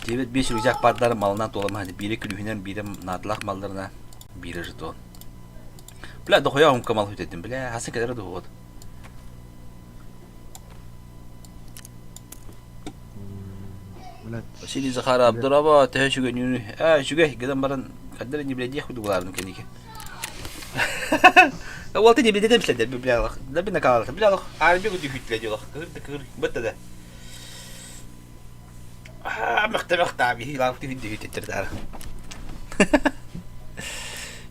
[SPEAKER 1] Девет 5 рюкзак пардары малынан толамады. Бире күлүһүнөн бире надлак малдарына бире жетон. Бля, дохоя камал хүтетим. Бля, хасын кедер дохот.
[SPEAKER 4] Блядь.
[SPEAKER 1] Василий Захара Абдурова тэшүгө нүнү. Шүгө гедан баран кадер не блядь яхуду буларын кенеке. Ол ты не блядь демшледер бля. Да бина калат. Бля, арби гүдү хүтледиyor. Кыр. Бытта. Мөхтәмәхтә би лафты видео теттердәр.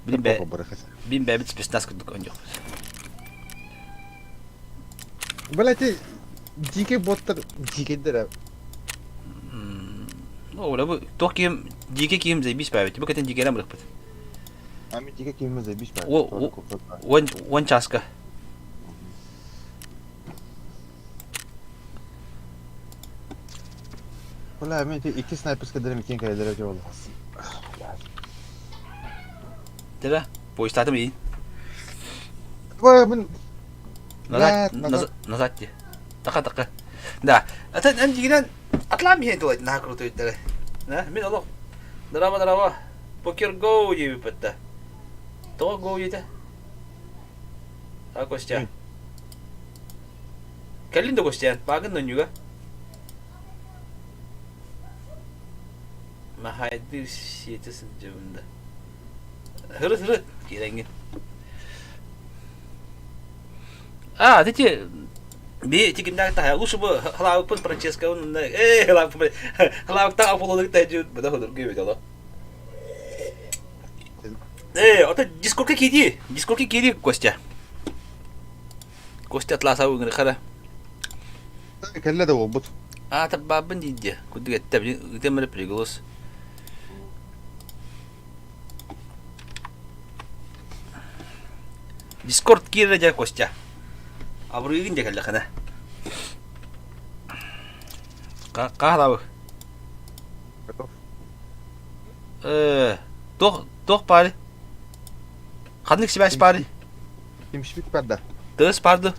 [SPEAKER 1] Бин бәбит спецназ күдүк онҗок.
[SPEAKER 4] Блядь, дике боттар дикедер.
[SPEAKER 1] Ола бу токим дике ким зәйбис бәбит. Бу кетен дикеләм рөхбәт.
[SPEAKER 4] Ами дике кимме зәбиш бар.
[SPEAKER 1] Вон часка.
[SPEAKER 4] Бля, мен iki снайперская дәрем икән кәләләр җавап аласың.
[SPEAKER 1] Тәбә, поезд ми.
[SPEAKER 4] Ва, мен
[SPEAKER 1] Назад ди. Така. Да. Ата дигән атлам бия дилай на круто иттәре. На, мен алып. Драма. Покер гоу ди битте. То гоу иде. А Костя. Кәлин дә Костя, багын нюга. Mahaydı şeytesin cebinde. Hırıt. Girengin. Дети, би тикимдак та лучше бы халау пун Франческо он халау та аполодык та жут бада ходор гебе дало. Ата дискорка киди Костя. Костя атласау гыны хара.
[SPEAKER 4] Кәллә дә булбут.
[SPEAKER 1] Та бабын диде. Кудыга табли гытемре приглас. Дискорд кире дә Костя. Абруйгин дә кәллә хана. Кахлау.
[SPEAKER 4] Готов.
[SPEAKER 1] Тох пари. Хадник сибас пари.
[SPEAKER 4] Имшвик парда.
[SPEAKER 1] Тыс парды.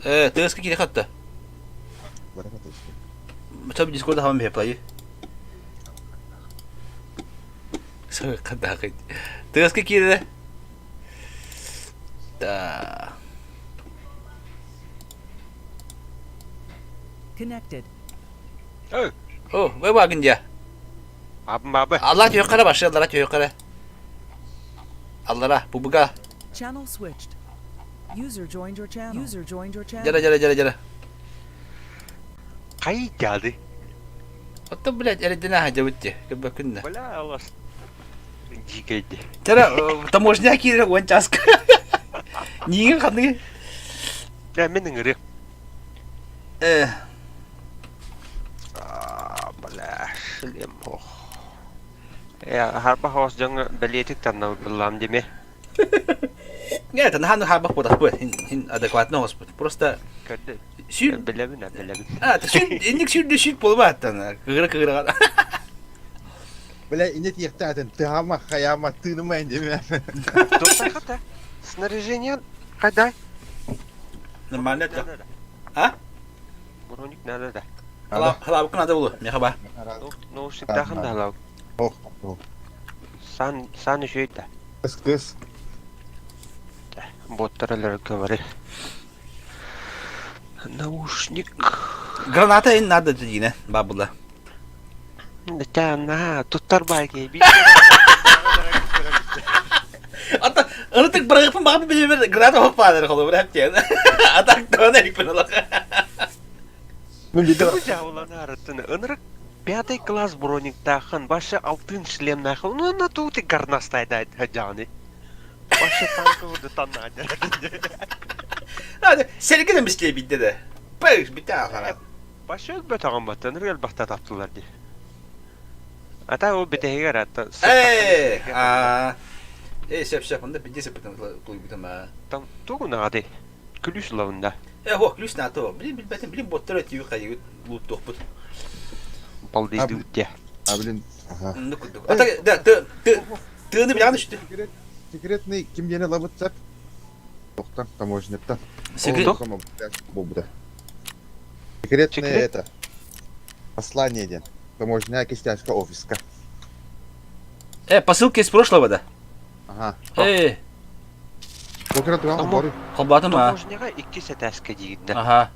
[SPEAKER 1] Тыс кире хатта.
[SPEAKER 4] Баракат.
[SPEAKER 1] Tabii Discord'da falan bir yapayı. Sonra kadar kaydı. Terus ke kiri. Da.
[SPEAKER 8] Connected.
[SPEAKER 1] О, вы вагонде.
[SPEAKER 3] Бабы.
[SPEAKER 1] Алла түйөккара башы, Аллара түйөккара. Аллара, бубуга.
[SPEAKER 8] Channel switched. User joined your channel. User joined your channel.
[SPEAKER 1] Жара.
[SPEAKER 3] Кай geldi.
[SPEAKER 1] Отто, блядь, эрдина хажабытте, кебе күнне.
[SPEAKER 3] Бля, алас. Дикайди.
[SPEAKER 1] Жара, таможня кире уанчаска. Ниген кандай?
[SPEAKER 3] Я менің ірі. Бля, шлем. Я харба хос жаңа билетик танна билам деме.
[SPEAKER 1] Нет, это хан хабах подах бы, хин адекватно господ. Просто
[SPEAKER 3] Көрді.
[SPEAKER 1] сүйт.
[SPEAKER 3] Білемін.
[SPEAKER 1] А, сүйт, эндик сүйт болбаттан. Кыгыра.
[SPEAKER 4] Бля, инет ехтатын, тыгама, хаяма, тынымайын деме.
[SPEAKER 3] Достай қата. Снаряжение қайдай?
[SPEAKER 1] Нормально это. А?
[SPEAKER 3] Броник надо.
[SPEAKER 1] Халабык надо было, мехаба.
[SPEAKER 3] Наушник тақында халау.
[SPEAKER 4] Ох,
[SPEAKER 3] Сан еще это.
[SPEAKER 4] кыс.
[SPEAKER 3] Боттаралар говори. Наушник.
[SPEAKER 1] Граната ин надо дедине, бабула.
[SPEAKER 3] Да, тут торбайки.
[SPEAKER 1] Ата, ынытык бырыгыпын багып билебер, граната хоппадыр холу бир аптен. Атак тона икпенала.
[SPEAKER 4] Мен биде
[SPEAKER 3] Ынырык 5 класс броник тахын, башы алтын шлем нахын. Ну, на тут и гарнастайдайд хаджаны. Башы танкы вуды таннады.
[SPEAKER 1] Hadi, seninki misliye bitti de. Pek bitti ağara.
[SPEAKER 3] Башы өтбе тағын баты, ыныр бақта таптылар де. Ата о бітегер атта.
[SPEAKER 1] Şef, onda bir cesip biten ha.
[SPEAKER 3] Там тугуна ады. Күлүш лавында.
[SPEAKER 1] Ho, klus na to. Bilin botlar ötüyor kayı loot toput.
[SPEAKER 3] Балдызды үтте.
[SPEAKER 4] А, блин, ага.
[SPEAKER 1] Nukuduk. Ata da tığını bir yanlış düştü.
[SPEAKER 4] Секретный кимдене лабытсап. Тоқтан, таможнеттан.
[SPEAKER 1] Секрет.
[SPEAKER 4] Бубда. Секретное
[SPEAKER 3] Секрет?
[SPEAKER 4] это. Послание ден. Таможня кистянска офиска.
[SPEAKER 1] Посылка из прошлого да.
[SPEAKER 4] Ага. Бокера туран
[SPEAKER 3] Тамам.
[SPEAKER 4] бары.
[SPEAKER 1] Холбатым ha.
[SPEAKER 3] Таможняға 2 сәтәске дейінді.
[SPEAKER 1] Ага.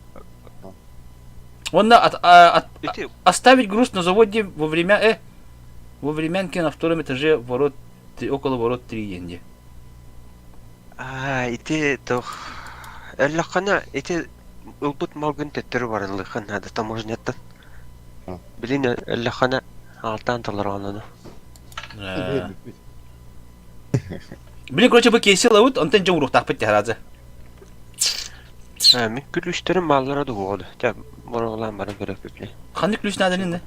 [SPEAKER 1] Onda
[SPEAKER 3] Үтте,
[SPEAKER 1] оставить груз на заводе во времянке на втором этаже ворот около ворот 3 енди.
[SPEAKER 3] ите тох. Әллақана, ите ұлбыт малгын тәттірі барылықын, ады таможнеттан. Білін әллақана алтан талар ананы.
[SPEAKER 1] Блин, короче, бы кейси лаут, он тенджем рух тахпет тяразы.
[SPEAKER 3] Мен күліштерім маллара дуғады. Тәп, бұрғылан бары көрек бепле.
[SPEAKER 1] Ханды ключ надо не?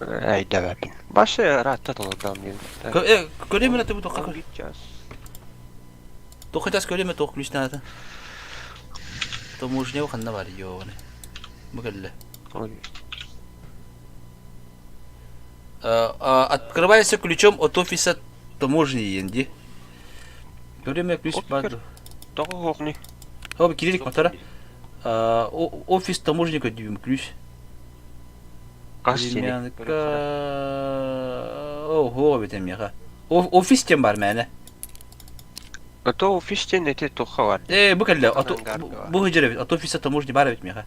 [SPEAKER 3] Әйді бәпін. Башы ратта толыдам мен.
[SPEAKER 1] Көрем мен атыбы тоққа.
[SPEAKER 3] Гитчас.
[SPEAKER 1] Тоққа тас көрем мен тоқ ключ надо. Таможня ханна бар ёны. Бұгылы. Открывается ключом от офиса таможни енди. Көрем мен ключ бар.
[SPEAKER 3] Тоғы хоқни.
[SPEAKER 1] Оба кирилик матара. Офис таможника дюйм ключ.
[SPEAKER 3] Қас сені.
[SPEAKER 1] Времянка. Ого, бетем яға. Офис тем бар мәне.
[SPEAKER 3] Ото офистен ете тоққа бар.
[SPEAKER 1] Бұкәлі, бұл хыжыры бет, от офиса таможни бар бет меға.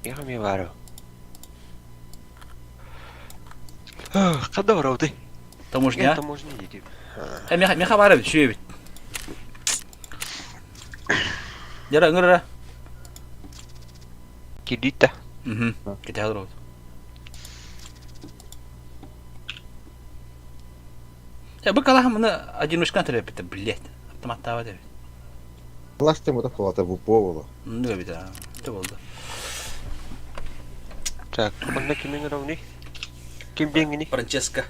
[SPEAKER 3] Яға ме бары. Қада барауды?
[SPEAKER 1] Таможня?
[SPEAKER 3] Таможня едем.
[SPEAKER 1] Меға бар бет, шүйе бет. Жара, ыңырыра.
[SPEAKER 3] Кедейті.
[SPEAKER 1] Кете хадыр ауды. Бұл қалаға мұны одиночкан түрі бетті, блет. Автоматтава да бет.
[SPEAKER 4] Класстем это флата в уповало.
[SPEAKER 1] Ну, бет, что болды.
[SPEAKER 3] Так, онда кемен рауни? Кем денгені?
[SPEAKER 1] Франческо.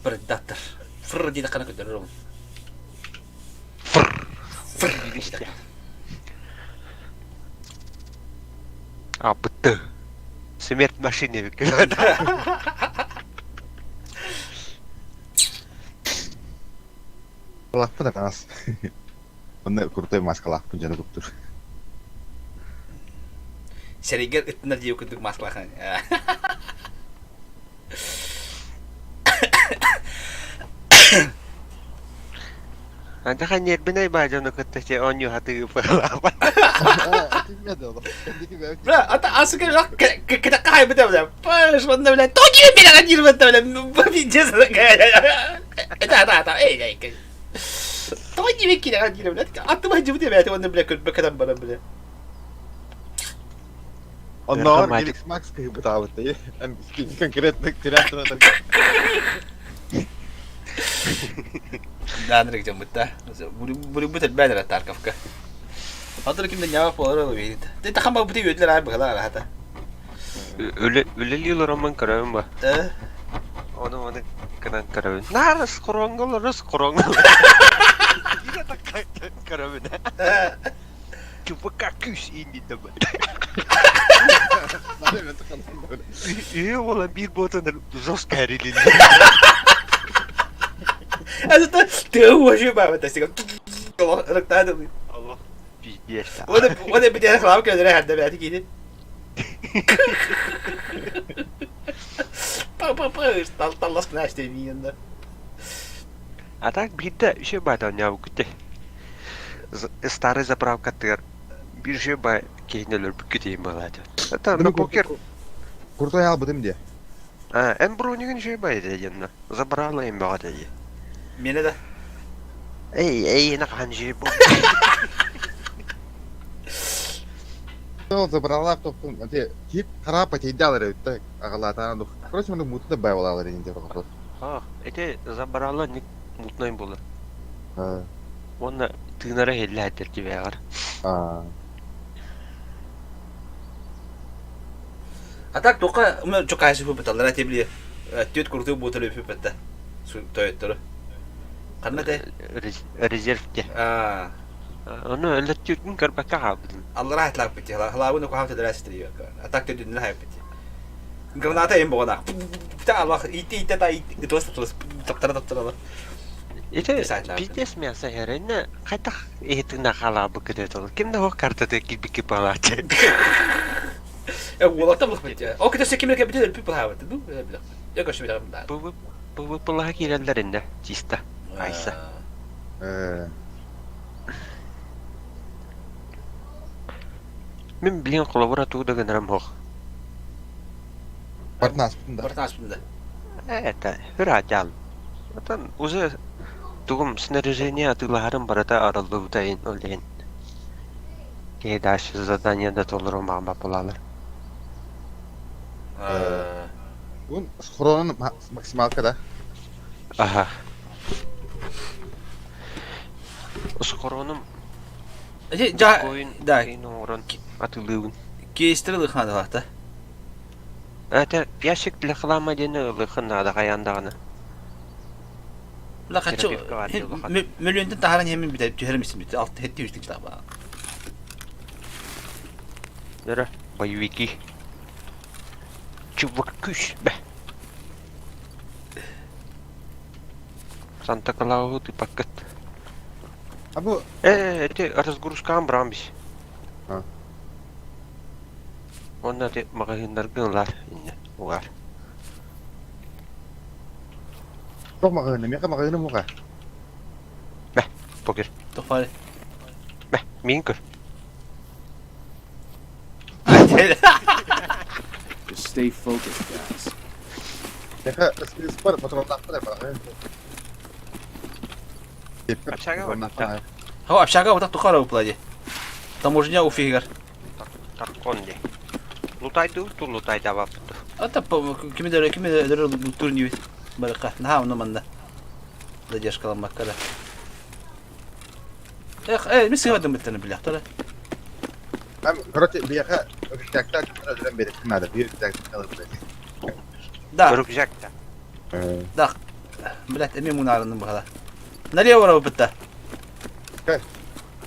[SPEAKER 1] Предатор. Фрр дейді қана көтер рауын.
[SPEAKER 3] Фрр. А, бытты. Смерть машине векілі.
[SPEAKER 4] Лахпын атаңыз. Онда крутой маска лахпын жаны көп тұр.
[SPEAKER 1] Серегер үттінер деу күндік масқылақан.
[SPEAKER 9] Anda kan yerbine bacanı kıttaşı onyu hatı falan.
[SPEAKER 4] Bilmedi oğlum. Kendiki bir
[SPEAKER 1] Бля, это асука лак kita кай бля, бля. Паш, вот бля. Тони меня один вот бля. Пиздец такая. Это, эй. Тони меня один бля. А ты мать бля, это он бля, бакадан бара бля.
[SPEAKER 4] Onlar
[SPEAKER 9] Merhamet.
[SPEAKER 4] Felix Max kaybı davet değil. Yani конкретно теряться надо.
[SPEAKER 1] Да, Андрей, где мы-то? Будет бедра Тарковка. А то кем-то не положил видит. Ты там бы ты видел рай бгала рата.
[SPEAKER 9] Öleliyorlar aman karavın var. Onu kanan karavın. Naras korongol, ras korongol. Yine tak karavın. Çubuk küs indi de ben. İyi olan bir botanın zos kerilindi.
[SPEAKER 1] Это ты вообще баба, ты сигал. Рактада.
[SPEAKER 9] Allah pis
[SPEAKER 1] وانا بدي اخلع كده رايح ده بعد كده. طلصت ناس تبين ده.
[SPEAKER 9] Atak bir de şey baydan ya bu gitti. Старый заправка тыр. Bir şey bay kendine büküteyim balada. Hatta
[SPEAKER 4] Bunu
[SPEAKER 9] bu poker.
[SPEAKER 4] Kurtay al budim diye.
[SPEAKER 9] En bronigin şey bay yanına. Zabrala en bağda diye.
[SPEAKER 1] Mene de.
[SPEAKER 9] Ey ne kan şey bu.
[SPEAKER 4] Ол забрала топтың әте киіп қарап патейді алыр өтті ағалатаны дұқ. Короче, мұны мұтты бай олалар дегенде вопрос.
[SPEAKER 9] Ha, ete zabrala ник mutlayım bulur.
[SPEAKER 4] Ha.
[SPEAKER 9] Onu tığnara helle etter gibi var.
[SPEAKER 1] А так только мы что кайсы фу бетал, рати бли. Тёт курту бутылы фу бетта. Су тоёттор. Канна те?
[SPEAKER 9] Резервте. Onu öyle Türk'ün karbaka abdın.
[SPEAKER 1] الله راح تلاقي بتي لا ونك وحاول تدرس تري اتاك تدين لها بتي قرناتا يم بونا بتاع الله يتي تتا توست تقتر
[SPEAKER 9] Ete
[SPEAKER 1] Saatler.
[SPEAKER 9] pites mi asa herene kaytak ehtine kala bu kadar tol. Kimde o kartada gibi gibi balacı.
[SPEAKER 1] والله تبلغ بتي او كده سكيم لك بتي البيبل هاوت دو بلا يا كش بلا
[SPEAKER 9] Bu pula girerlerinde cista. Aysa. Min bilin kolaboratuğu da gönderim hoş.
[SPEAKER 4] Партна аспында.
[SPEAKER 1] برتاس بنده
[SPEAKER 9] Evet, hıracal. Zaten uzun doğum снаряжение atılahırın barada aralı butayın oleyin. Kedaş zadanyada tolurun bağma pulalar.
[SPEAKER 4] Бұн хронын максималка да.
[SPEAKER 9] Aha. Uskoronum
[SPEAKER 1] جا
[SPEAKER 9] koyun
[SPEAKER 1] да
[SPEAKER 9] oran atılığın.
[SPEAKER 1] كيسترل خان هاتا
[SPEAKER 9] Ete yaşık lıklama dene lıkın da kayandağını.
[SPEAKER 1] لا خاتشو
[SPEAKER 9] Terapif kağıdı bu.
[SPEAKER 1] مليون تنتهرن يمين بدا تهرم اسم بدا alt hetti üstü kitaba
[SPEAKER 9] Nere? Bayviki. Çubuk küş be. Santa Claus paket.
[SPEAKER 4] Ha bu
[SPEAKER 9] Ete разгрузкам брамбис.
[SPEAKER 4] Ha.
[SPEAKER 9] Onda de magazinler gınlar yine var.
[SPEAKER 4] çok makını, meka makını muka.
[SPEAKER 9] Poker.
[SPEAKER 1] تفاري
[SPEAKER 9] Be, minkür.
[SPEAKER 10] Just stay focused, guys.
[SPEAKER 4] Meka eskili spor patronlar da bak.
[SPEAKER 9] Aşağı bak.
[SPEAKER 1] هو ابشاغا وتاك تخارا وبلاجي таможня у фигар
[SPEAKER 9] Tarkonde. Lutaydı, tu lutayda vaptı.
[SPEAKER 1] это كيما دار турнي برقه نها ونمنا задержка لما كذا ايه مسكين ودم بتنا بالله ترى
[SPEAKER 4] Hem короче biyaha öküzlükten ödülen beri kınada bir öküzlükten kalıp
[SPEAKER 1] да
[SPEAKER 9] Görükecek de.
[SPEAKER 1] блядь امي منارن بهذا налево ورا بتا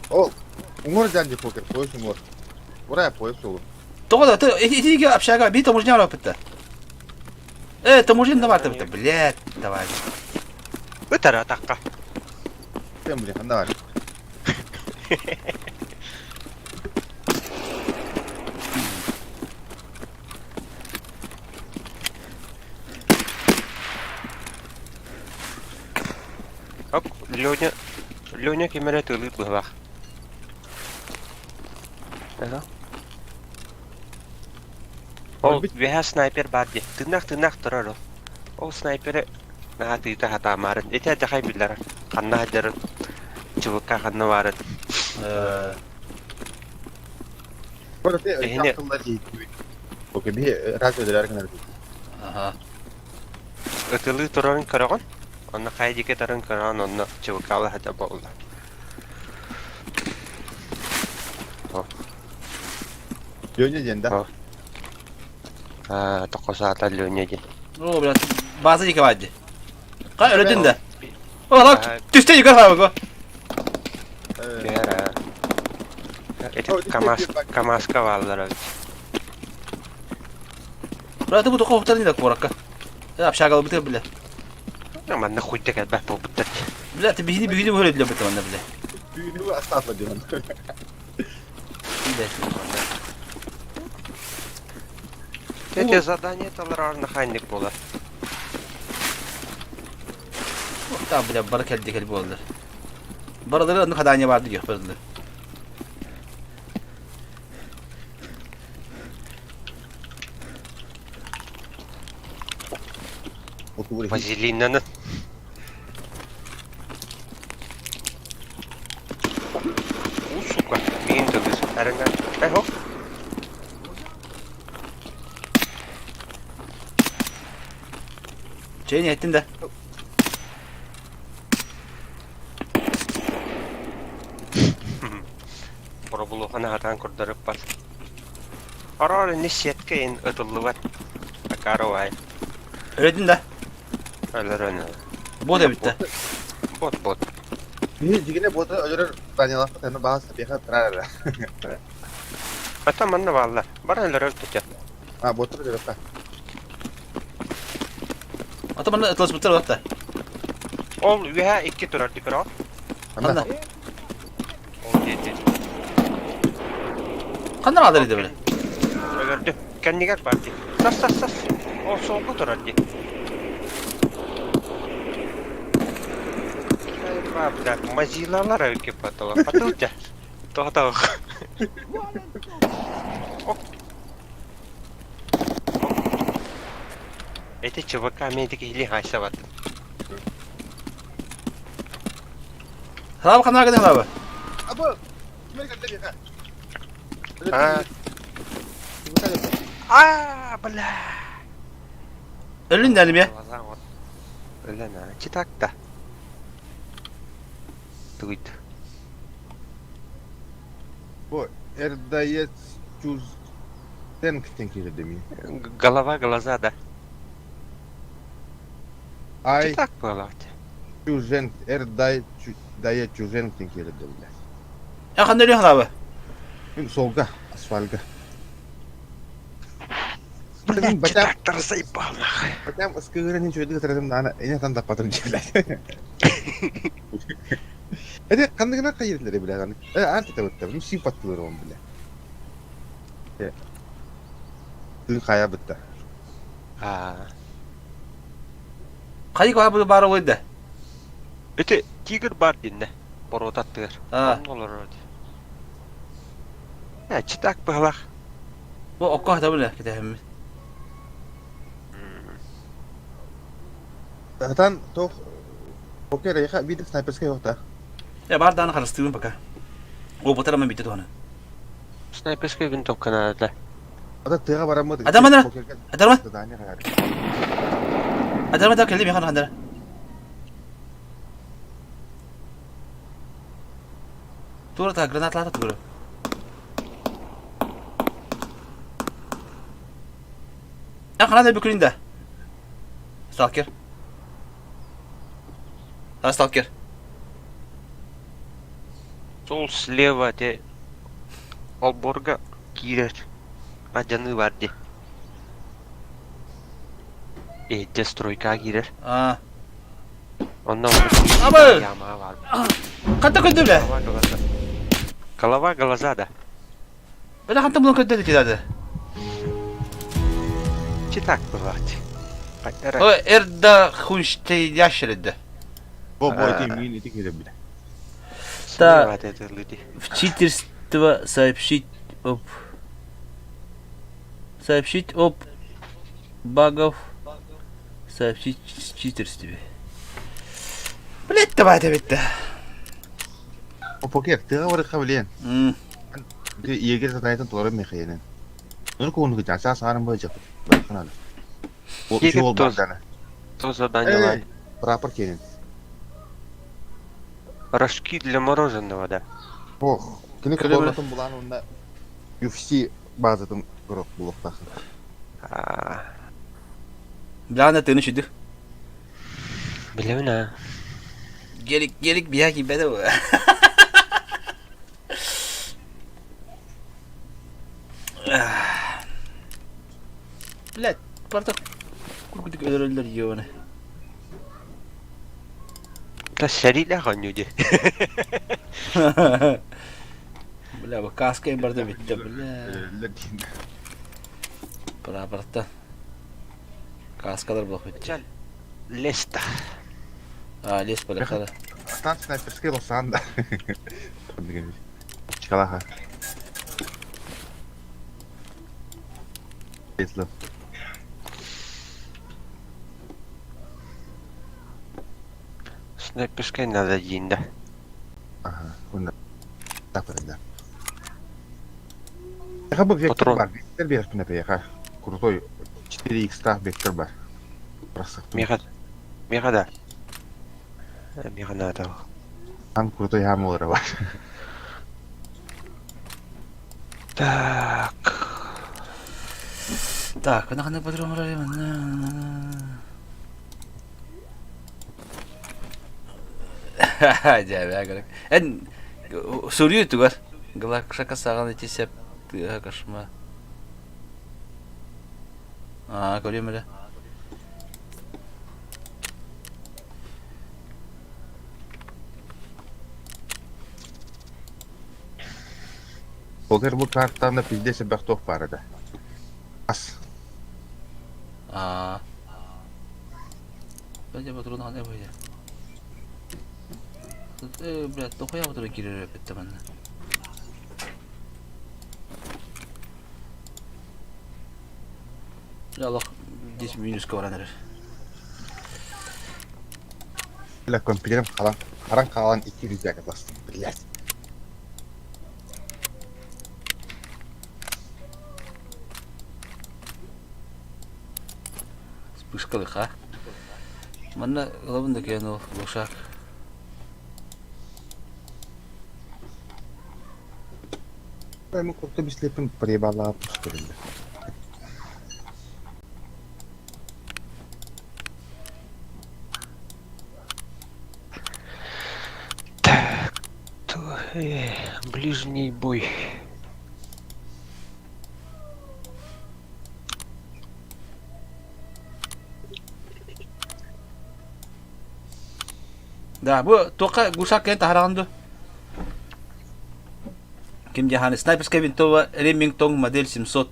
[SPEAKER 4] Ol. Umur zanji poker, polis umur. Oraya polis olur.
[SPEAKER 1] تقعد تيجي ابشاغا بي таможня ورا بتا ايه таможня давай بتا блядь давай
[SPEAKER 9] Öter atakka.
[SPEAKER 4] Sen buraya kanda var.
[SPEAKER 9] Hop, Лёня кемере тылыт быхлах. Ага. Ол веха снайпер барди. Тынак турар ол. Ол снайпере наға тыйта хата марын. Эте жахай билер. Канна хаджарын. Чубукка канна барын.
[SPEAKER 4] Burada
[SPEAKER 9] Ehine-
[SPEAKER 4] akıllar iyi. Oke, bir radyo ederler kan arıyor.
[SPEAKER 1] Ага.
[SPEAKER 9] Ытылы турарын көрөгөн. Онна хайдике тарын көрөгөн, онна чубуккалы хата болду.
[SPEAKER 4] Yönce jenda.
[SPEAKER 9] Токосаата Лёня ден.
[SPEAKER 1] О, блядь, база не кавади. Кай öldün de. O lan düştü yukarı abi bu.
[SPEAKER 9] Бера. Это КамАЗ-ка валлар.
[SPEAKER 1] Burada bu da kovuktan da korakka. Ya şakalı bitir bile.
[SPEAKER 9] Ama ne хуй tekrar ben bu bitti.
[SPEAKER 1] Bile büyüdü böyle diyor bitir bana bile.
[SPEAKER 4] Büyünü asla diyorum.
[SPEAKER 1] Bile.
[SPEAKER 9] Эти задания таларарны хайник болар.
[SPEAKER 1] Tamam bile barı keldi kelbi oldu. Baraları anlık hadanya vardı diyor barılı.
[SPEAKER 9] Вазелинаны. Сука, мен төгүз. Арыңа. Хоп.
[SPEAKER 1] Şeyini ettin de.
[SPEAKER 9] Пробулухана хатан курдырып бар. Арары нишетке ин ытылы бар. Акаровай.
[SPEAKER 1] Öldün de.
[SPEAKER 9] Алараны.
[SPEAKER 1] Bu da bitti.
[SPEAKER 9] Бот.
[SPEAKER 4] Bir jigine botu öjürür danyalar katını bahas bir kat tarar.
[SPEAKER 9] Ата манна валла. Баралар өлтүчө.
[SPEAKER 4] Ha botu öjürür ka.
[SPEAKER 1] Ata bana ıtlas bitir hatta.
[SPEAKER 9] Ол үһә 2 турар дикра.
[SPEAKER 1] Anda.
[SPEAKER 9] Ол жетти.
[SPEAKER 1] Kandan alır böyle.
[SPEAKER 9] Өлөрдү. Кеннигер бар ди. Сас. Ол соңку турар ди. Бабда, мазилалар өке патала. Патылча. Тохтоо. Эти чувака медики или хайсават.
[SPEAKER 1] Hala kandan kadar abi.
[SPEAKER 4] Abu, kime kadar bir ka?
[SPEAKER 9] Бля.
[SPEAKER 1] Öldün de bir.
[SPEAKER 9] Ölена, читакта. Туйт.
[SPEAKER 4] Bu erdayet çuz sen kiten kiri demin.
[SPEAKER 9] Голова, глаза, да.
[SPEAKER 4] Ay
[SPEAKER 9] Читак было.
[SPEAKER 4] çuzen erdayet çuzen kiten kiri demin.
[SPEAKER 1] Ya kandan ölüyorsun abi.
[SPEAKER 4] Çünkü solga, asfalga.
[SPEAKER 9] Блин,
[SPEAKER 4] Бачам,
[SPEAKER 9] читак заебал нахуй.
[SPEAKER 4] bacam eskıgırın hiç ödü getirdim ana ini tan dapat terjadi. Kan kena kayırları bile kan. Artık tabii bu sifatlılar on bile. Dün kaya bitti.
[SPEAKER 1] Kayık var bu bara oydu.
[SPEAKER 9] Это тигр бар динне. Боротаттыр.
[SPEAKER 1] Ha.
[SPEAKER 9] Olur öyle. Ya читак было.
[SPEAKER 1] Bu okka da böyle gidelim.
[SPEAKER 4] Zaten toh Oke Reha bir de sniper yok da.
[SPEAKER 1] Ya bar dana karıştırdım baka. O bu tarafa bitti tuhanı.
[SPEAKER 9] Снайперская винтовка надо.
[SPEAKER 4] Ada tega baramadı.
[SPEAKER 1] Adam mana? Adam mana?
[SPEAKER 4] Tanya kaya.
[SPEAKER 1] Adamı da kelli mi kan handara? Tura ta granatlar tura. Ya kanada bükülünde. Stalker. Ha stalker.
[SPEAKER 9] Сол слева те Алборга кирер. Аджаны бар де. Дестройка кирер.
[SPEAKER 1] Ha.
[SPEAKER 9] Ondan
[SPEAKER 1] Abi!
[SPEAKER 9] yamağı var.
[SPEAKER 1] Kanta kötü bile.
[SPEAKER 9] Голова, глаза, да.
[SPEAKER 1] Böyle kanta bunu kötü dedi zaten.
[SPEAKER 9] Читак бывает.
[SPEAKER 1] O erda hunşte yaşırdı.
[SPEAKER 4] Bu boy değil miyim? Niti kere bile.
[SPEAKER 1] Барта
[SPEAKER 9] это люди.
[SPEAKER 1] в читерство сообщить об багов, сообщить в читерстве. Блять, давай это ведь-то.
[SPEAKER 4] Опокер, ты говоришь хавлен. Ты егер затайтан торы мехаенен. Ну кун гыжа сарым бөжөк. Байканалы. Ол
[SPEAKER 9] Егер
[SPEAKER 4] жол
[SPEAKER 9] тоз-
[SPEAKER 4] барданы.
[SPEAKER 9] То задание.
[SPEAKER 4] Рапорт келин.
[SPEAKER 9] Рожки для мороженого, да.
[SPEAKER 4] Ох, кини
[SPEAKER 1] Көлемі.
[SPEAKER 4] колонатын булан онда UFC базатын көрөк булып тахын.
[SPEAKER 9] А,
[SPEAKER 1] Блана ты начиды.
[SPEAKER 9] Білемін,
[SPEAKER 1] Гелик бияки беда. Блять, Барта. Куркутик öldürürler yiyor
[SPEAKER 9] Та сәрилә ғанюде.
[SPEAKER 1] Бля, bu kaskayı barda bitti bля.
[SPEAKER 4] Ледин.
[SPEAKER 1] Barta. Kaskalar блок bitti.
[SPEAKER 9] Чал. Леста.
[SPEAKER 1] Лес полетала.
[SPEAKER 4] Стан снайперский лосанда. Чикалаха. Если
[SPEAKER 9] Снайперской надо один, да.
[SPEAKER 4] ага, кунда. Так да. Я бы вектор
[SPEAKER 9] Патрон.
[SPEAKER 4] бар. Вектор берешь на приеха. Крутой 4х вектор бар. Просто.
[SPEAKER 9] Мега, да. Мега надо.
[SPEAKER 4] Там крутой хаммер бар.
[SPEAKER 9] Так.
[SPEAKER 1] Так, она патрон район. Ха-ха, я говорю. Сурью тугар. Галакшака саган этисеп кашма. Көрем эле.
[SPEAKER 4] Олар бұл картаны пиздесе бақтоқ бар еді. Ас.
[SPEAKER 1] Бәлде патрон қандай бойды? Блядь, тоқоя патрон керер өпетті бәнді. Аллах, здесь минуска бараныр.
[SPEAKER 4] Бля, компьютерім қаран қалан 200 бәкі басты. Блядь.
[SPEAKER 1] Вспышкалых, а? Манна главында кені глушак.
[SPEAKER 4] Ему круто беслепін пребала пұшкірінді.
[SPEAKER 9] Так. Ближний бой.
[SPEAKER 1] Да, bu тоқа глушак кені тахарағанды. Кем жаханы снайперская винтовая Ремингтон модель 700.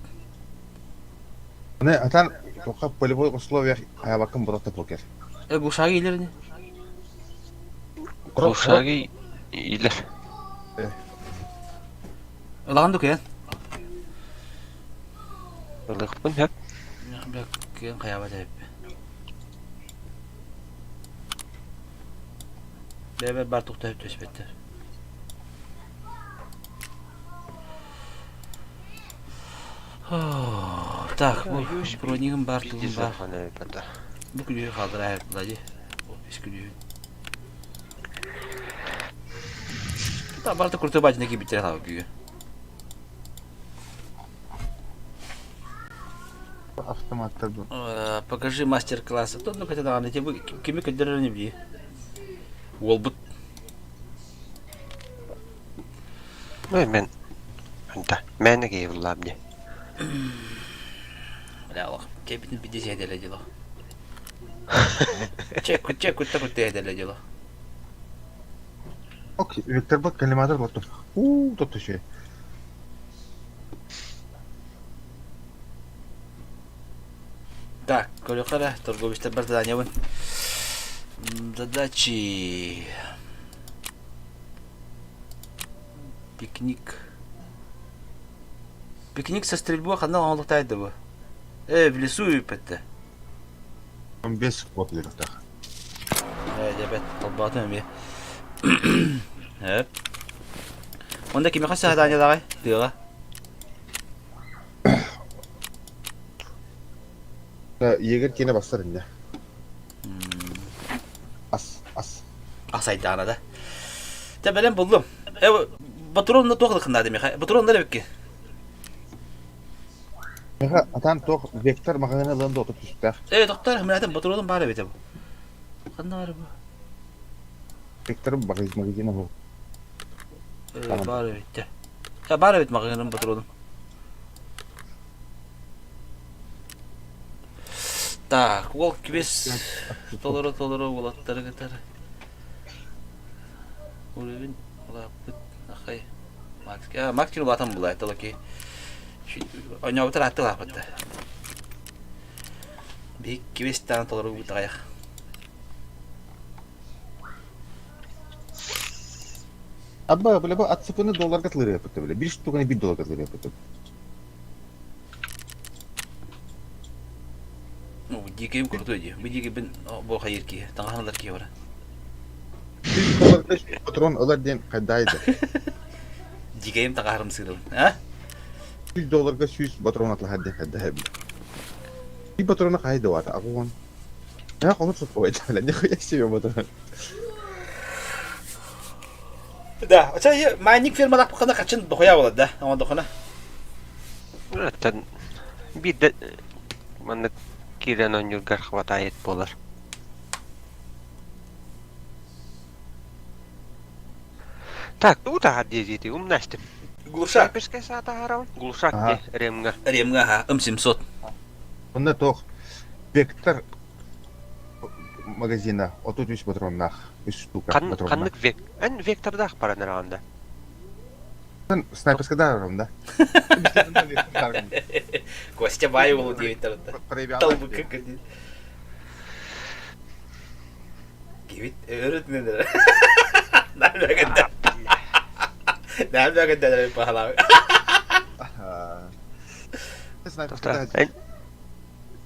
[SPEAKER 4] Не, атан тоқа в полевых условиях аябакын бұраты покер.
[SPEAKER 1] Глушаги илеріне?
[SPEAKER 9] Глушаги илер.
[SPEAKER 1] Лағанды кен?
[SPEAKER 9] Лықпын, хәп.
[SPEAKER 1] Кен қаяба дәйіп. Бәбә бар тоқтайып төспеттер. Так, бұл бронигім бар, туғым бар. Бұл күлігі қалдыр әйіп бұлади. Бес күлігі. Да, барда крутой бадинаки бітер қалып күйі.
[SPEAKER 4] Автоматтар бұл.
[SPEAKER 1] Покажи мастер-классы. Тут, ну, хотя да, на тебе кеме көддерер не бі. Ол бұт.
[SPEAKER 9] Мен анда мәне кейвлам не.
[SPEAKER 1] Бля, Аллах, кебитін 50 әдәлі дело. Чек күтті әдәлі дело.
[SPEAKER 4] Окей, Виктор бак коллиматор баттым. Тут еще.
[SPEAKER 1] Так, колюхара, торговиштер бар задание вон. Задачи. Пикник. Пикник со стрельбой ханал он лутает его. В лесу и петте.
[SPEAKER 4] 15 вот лиртах.
[SPEAKER 1] Ребят, толбатым я. Он да кими хаса хадане давай. Тыга.
[SPEAKER 4] Егер кене бастар инде. Ас.
[SPEAKER 1] Асайдана да. Тебелем булдум. Батуронда тоқлы қындады меха. Батуронда да бекке.
[SPEAKER 4] Меха атан тох вектор магазины ланда отып түстәр.
[SPEAKER 1] Доктор, мен айтам батурондан бары бете бу. Қандай бары бу?
[SPEAKER 4] Вектор магазины бу.
[SPEAKER 1] Бары бете. Бары бет магазинын батурондан. Так, ол кибес толору болаттары кетер. Уровень лапыт ахай. Максин улатам булай толоки. Оня утра атты лапытта. Бик кибес тан толору бутаяк.
[SPEAKER 4] Абба биле бу $0 долларга тылыр япты биле. 1 штуканы $1 тылыр япты.
[SPEAKER 1] Ну, диким крутой ди. Вы дикий бен бо хайырки. Таңаханлар ки бара.
[SPEAKER 4] $1 патрон алар ден кайдайды.
[SPEAKER 1] Диким таңахарым сырыл. А?
[SPEAKER 4] $100 100 патрон атла хадде хадде. Bir patrona kaydı var. Akıvan. Ya konu çok koyacağım. Ne koyacağım себе патрон.
[SPEAKER 1] Да, оча я майник фирмалар бухана качын дохоя болады да. Ама дохона.
[SPEAKER 9] Тан бидде мана кирен онюргар хватает болар. Так, ута хаддизити умнашты.
[SPEAKER 1] Глушак.
[SPEAKER 9] Пешке сата харау. Глушак де ремга.
[SPEAKER 1] Ремга ха, 700.
[SPEAKER 4] Onda toch Vector magazine 33 patronlar 3 штука patronlar.
[SPEAKER 9] Каннык век. Ан вектордах паранаранда.
[SPEAKER 4] Sen sniperska darım da.
[SPEAKER 1] Костя Баеву директорда. Талбы как один. Гивит öğretmenler. Nerede kadar pahalı.
[SPEAKER 4] Sniperska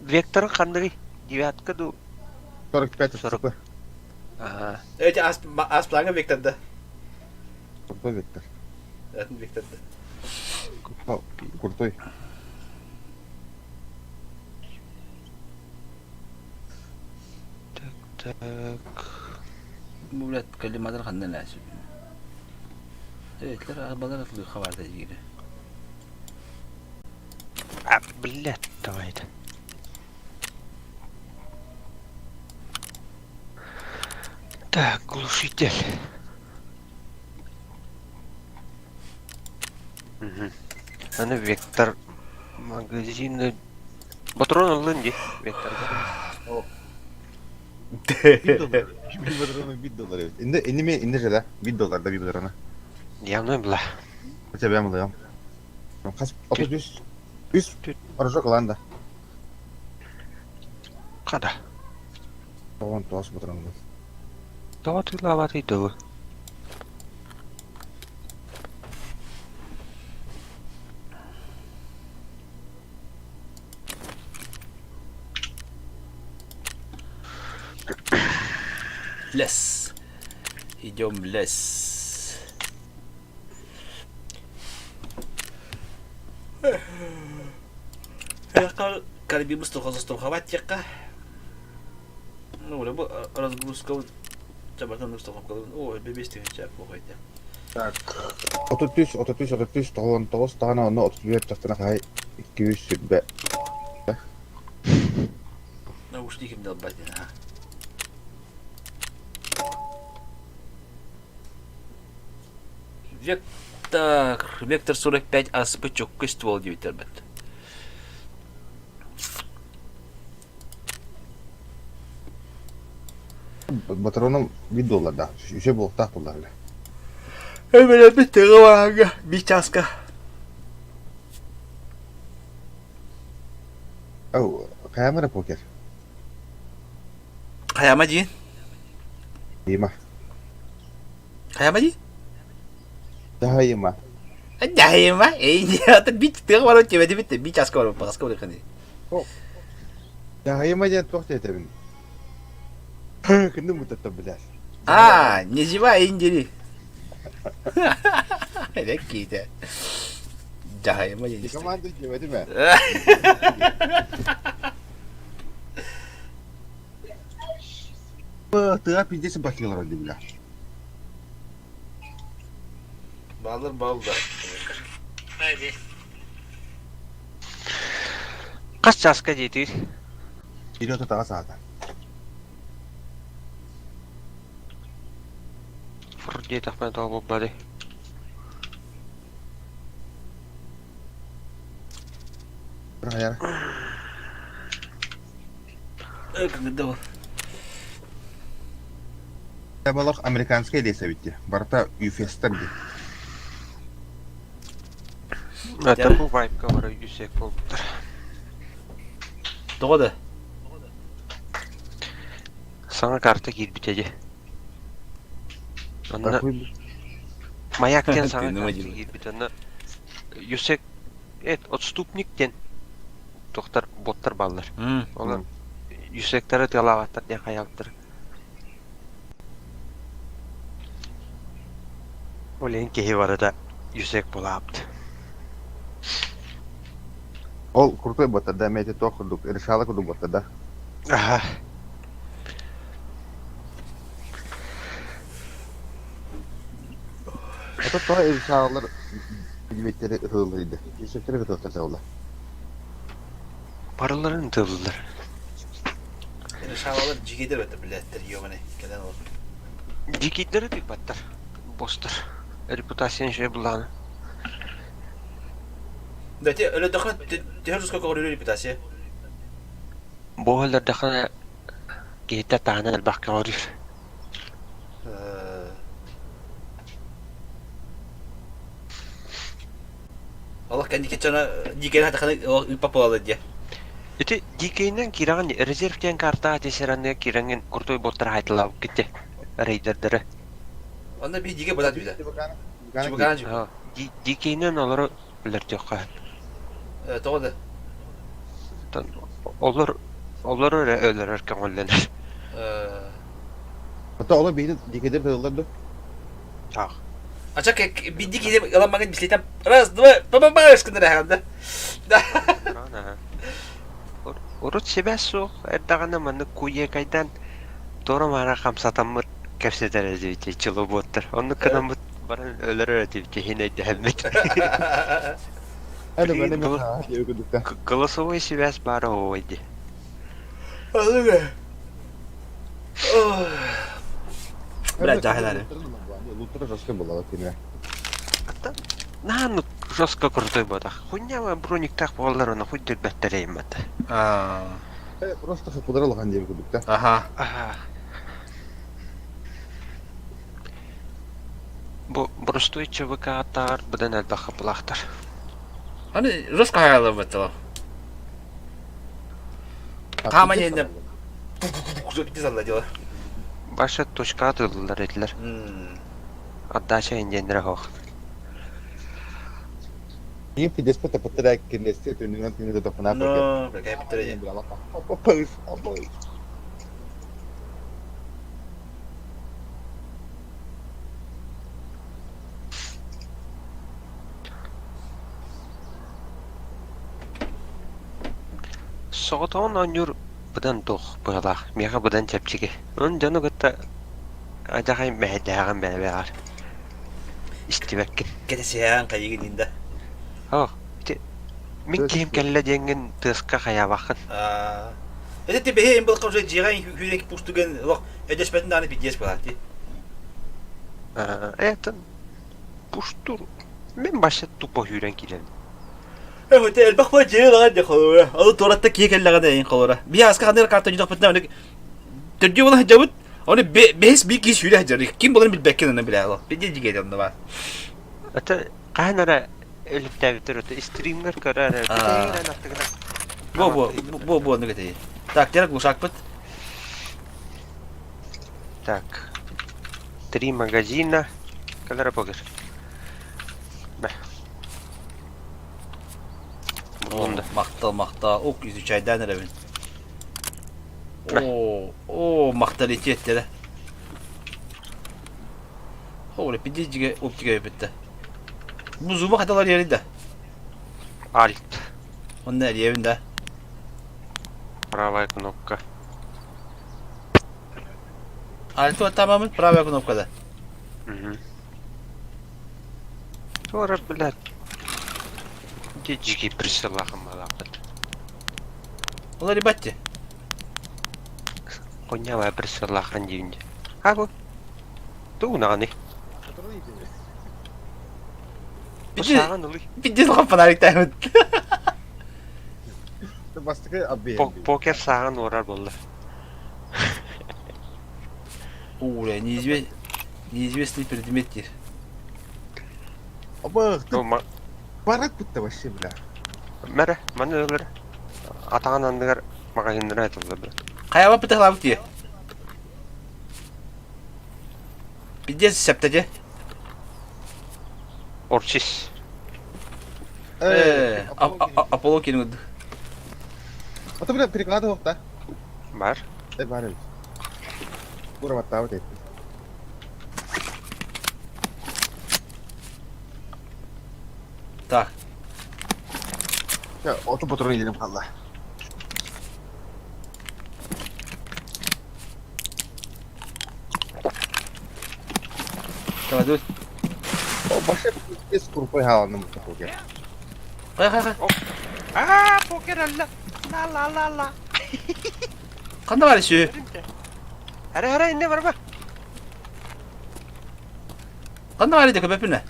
[SPEAKER 9] Вектор кандыгы? Девятка ду.
[SPEAKER 4] 45 штука.
[SPEAKER 9] Ага.
[SPEAKER 1] Эти аспланга Викторда.
[SPEAKER 4] Крутой Vector.
[SPEAKER 1] Это Викторда.
[SPEAKER 4] Крутой.
[SPEAKER 9] Так.
[SPEAKER 1] Мулат калимадар хандан ласып. Evet, arabalar atılıyor havarda ilgili.
[SPEAKER 9] Блядь, давай-то. Так, глушитель. Угу. Аны вектор магазины. Патрон алынды. Вектор.
[SPEAKER 4] Bir patronu $1. İndi şöyle $1 da bir patronu.
[SPEAKER 9] Явно бла.
[SPEAKER 4] Хотя ben alıyorum. Kaç 33 100 aracak olan da.
[SPEAKER 9] Када?
[SPEAKER 4] Tamam toz patronu.
[SPEAKER 9] Да ты лаватый да.
[SPEAKER 1] Лес. Идем в лес. Карибимус тухазастурхавать тека. Ну, либо разгрузка Çabartan Mustafa kalın. O bebesti çap koydu.
[SPEAKER 4] Так. 33 талон 9 тагына аны 31 тактына хай 200 сүрбе.
[SPEAKER 1] Наушники дал бадин, а. Вектор 45 АСП чоккой ствол 9 ребят.
[SPEAKER 4] Патроном $1 да. Еще был так $1.
[SPEAKER 1] Hemen bir tırvanga, bir çaska.
[SPEAKER 4] Ау, камера покер.
[SPEAKER 1] Kayama değil.
[SPEAKER 4] Дима.
[SPEAKER 1] Kayama değil.
[SPEAKER 4] Дайыма.
[SPEAKER 1] Дайма, это бить тыгвар тебе бит бить аскор паскор кани.
[SPEAKER 4] Дайыма ден тохта этебин. Кынды мутатта билас.
[SPEAKER 1] Не зевай индери. Реките. Дайма
[SPEAKER 4] Ди
[SPEAKER 1] есть.
[SPEAKER 4] команда жебеди ме? Тыга пиздеси бакилар ди била.
[SPEAKER 1] Балдар балдар.
[SPEAKER 9] Қас жасқа жетер?
[SPEAKER 4] Ирёта тага саата.
[SPEAKER 9] Вроде тақпен тауып болмады.
[SPEAKER 4] Бір аяр.
[SPEAKER 1] Когда
[SPEAKER 4] Балах американская леса битти. Барта юфестер ди.
[SPEAKER 9] Это бұл вайпқа бара yüksek болыптыр.
[SPEAKER 1] тоғда.
[SPEAKER 9] Саңа карта келбітеді. Онна
[SPEAKER 4] Такой
[SPEAKER 9] маяктен
[SPEAKER 1] Ты
[SPEAKER 9] саңа
[SPEAKER 1] не
[SPEAKER 9] карта
[SPEAKER 1] водил.
[SPEAKER 9] келбіт. Онна yüksek отступниктен тоқтар боттар баллар. Олар yüksектері тылағаттар ден қаялыптыр. Олен кейі барада yüksek болапты.
[SPEAKER 4] Ол крутой бота да мети тохудук, решала куду бота да.
[SPEAKER 9] Аха.
[SPEAKER 4] Это то решалар билеттери ырылыйды. Юсектери гытыктар жаула.
[SPEAKER 9] Параларын тылылар.
[SPEAKER 1] Шалалар жигедер өтті білеттер еміне. Кеден ол.
[SPEAKER 9] Дикитлері тек баттар. Бостар. Репутациян жай бұланы.
[SPEAKER 1] Да те өлі дақын тер жүзгі көғыр репутация.
[SPEAKER 9] Боғылар дақына кейті тағына әлбаққа орыр.
[SPEAKER 1] Allah kendi keçana dikene hatakana ipap oladı diye.
[SPEAKER 9] Эти дикейнен кираган резервтен карта тесеранне киранген куртой боттар хайтылап кетти. Рейдердері.
[SPEAKER 1] Onda bir dike bodat bir de.
[SPEAKER 4] Чебукана.
[SPEAKER 1] Çubukana çubuk.
[SPEAKER 9] Ha, дикейнен олар билер жоққа.
[SPEAKER 1] Doğru.
[SPEAKER 9] Олар өлер еркен олленер.
[SPEAKER 4] Hatta ola beyni dikedir ırılırdı.
[SPEAKER 9] Ақ.
[SPEAKER 1] Açak bir dike de yalanmagan bisikletten раз, два, ба ышкындыр ағанда.
[SPEAKER 9] Урут себәс соқ, әрдағана маны куе кайдан торы мара қамсатамыр кәпсетер әзевете чылы боттыр. Оны кынамыт барын өлер әзевете хен әйді әмет.
[SPEAKER 4] Hadi ben de mesela diye okudukta.
[SPEAKER 9] Голосовой себәс бары ойды.
[SPEAKER 1] Anladın Бля, жахилары.
[SPEAKER 4] Лутра жестко была вот имя.
[SPEAKER 9] Нану жестко крутой бодақ. Хуйняма броник так боларына хуй дел бәттерейм бәті.
[SPEAKER 4] Просто подарылған diye okudukta.
[SPEAKER 1] Aha.
[SPEAKER 9] Бұл бұрыстой ЧВК аттағар бұдан әлбақы бұлақтар.
[SPEAKER 1] Hani Rus kayalı batılı. Tamam yendim. Kuzuk gitti salla diyorlar.
[SPEAKER 9] Баша точка атылылар еділер. Аддача индендері хоқ.
[SPEAKER 4] Niye pidespe tapattıra kendisi tününün tününü de tapına
[SPEAKER 1] No,
[SPEAKER 4] paket.
[SPEAKER 1] perché è pittore.
[SPEAKER 4] Apa.
[SPEAKER 9] Соғытауын анюр бұдан тоқ бұғалақ. Меға бұдан чәпчеге. Оның жаны күтті ажағай мәйдәған бәлі-бәғар. İstibekkin.
[SPEAKER 1] Ketesiyan kayıgın indi.
[SPEAKER 9] Min kim kelle dengen tıska kaya bakın.
[SPEAKER 1] Это тебе им был уже дирайн хюрек пустуген лох. Это спетен даны пидес плати.
[SPEAKER 9] Это пуштур. Мен başta tupo hüren kilen.
[SPEAKER 1] Evet, el bakma diye lan de kalora. Alı toratta kiye kelle gane in kalora. Bir aska kanır kartı jidok petna öyle. Tüdü valla cevut. Onu behes bir kişi hüre hajarı. Kim bunun bir bekkenene bile Allah. Bir diye geliyor onda var.
[SPEAKER 9] Это kanara ölüp tabitir öte streamler karar.
[SPEAKER 1] Bu ne kadar. Так, терак глушак пыт.
[SPEAKER 9] Так. 3 магазина. Калера погер.
[SPEAKER 1] Maktal. Ok yüzü çaydan evin. Oo maktalitet dedi. Oğlum bir dizige optika bitti. Bu zuma kadalar yerinde.
[SPEAKER 9] Alt.
[SPEAKER 1] Onlar yerinde.
[SPEAKER 9] Правая кнопка.
[SPEAKER 1] Altı var tamamen правая кнопкада.
[SPEAKER 9] Угу. Тора, блядь. Где джиги присылаха малапат.
[SPEAKER 1] Onlar ribatti.
[SPEAKER 9] Конявая присылаха дивнде. А вот. Тугнаны.
[SPEAKER 1] Bir de
[SPEAKER 9] Саган улы.
[SPEAKER 1] bir de kafalar iptal.
[SPEAKER 4] Bastıkı abi.
[SPEAKER 9] Покер саган орар болды.
[SPEAKER 1] Оля, неизвестный предмет.
[SPEAKER 4] Aba,
[SPEAKER 9] Ну,
[SPEAKER 4] barak bitti başı bile.
[SPEAKER 9] Мәре, маны өлөр. Атаган андыгар магазиндер айтылды бир.
[SPEAKER 1] Kayava pıtıklavık diye. Bir de septece.
[SPEAKER 9] Орчис.
[SPEAKER 1] Apollo kelimdi.
[SPEAKER 4] Ata bile periklada yok da.
[SPEAKER 9] Бар.
[SPEAKER 4] Var öyle. Bura batta evet.
[SPEAKER 1] Так.
[SPEAKER 4] Ya oto patronu gidelim valla.
[SPEAKER 1] Давай, давай.
[SPEAKER 4] O başa bir grupa halandı mutlaka.
[SPEAKER 1] Kay.
[SPEAKER 9] Аа, покер алла. Ла.
[SPEAKER 1] Kanda var şu.
[SPEAKER 9] Аре, инде барба.
[SPEAKER 1] Kanda var idi köpepine.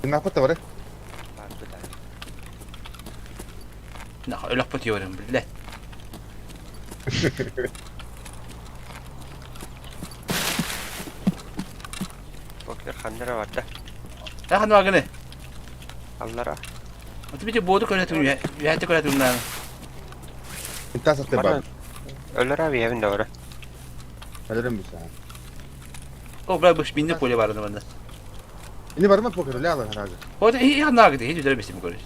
[SPEAKER 4] Ne yaptı var?
[SPEAKER 1] Ne öyle yapıyorum bile.
[SPEAKER 9] Покер хандыра барда.
[SPEAKER 1] Ya kanda var ne?
[SPEAKER 9] Аллара.
[SPEAKER 1] Atı bir de boğdu köletim ya. Yahti köletim lan.
[SPEAKER 4] İntas attı
[SPEAKER 9] Бара.
[SPEAKER 4] bak.
[SPEAKER 9] Өлөр аби явында бара.
[SPEAKER 4] Hadi mi sen?
[SPEAKER 1] O bırak boş bindi poli vardı bende.
[SPEAKER 4] Ini var mı poker? Ne alın herhalde?
[SPEAKER 1] O da iyi kanda gitti. Hiç üzere besim konuş.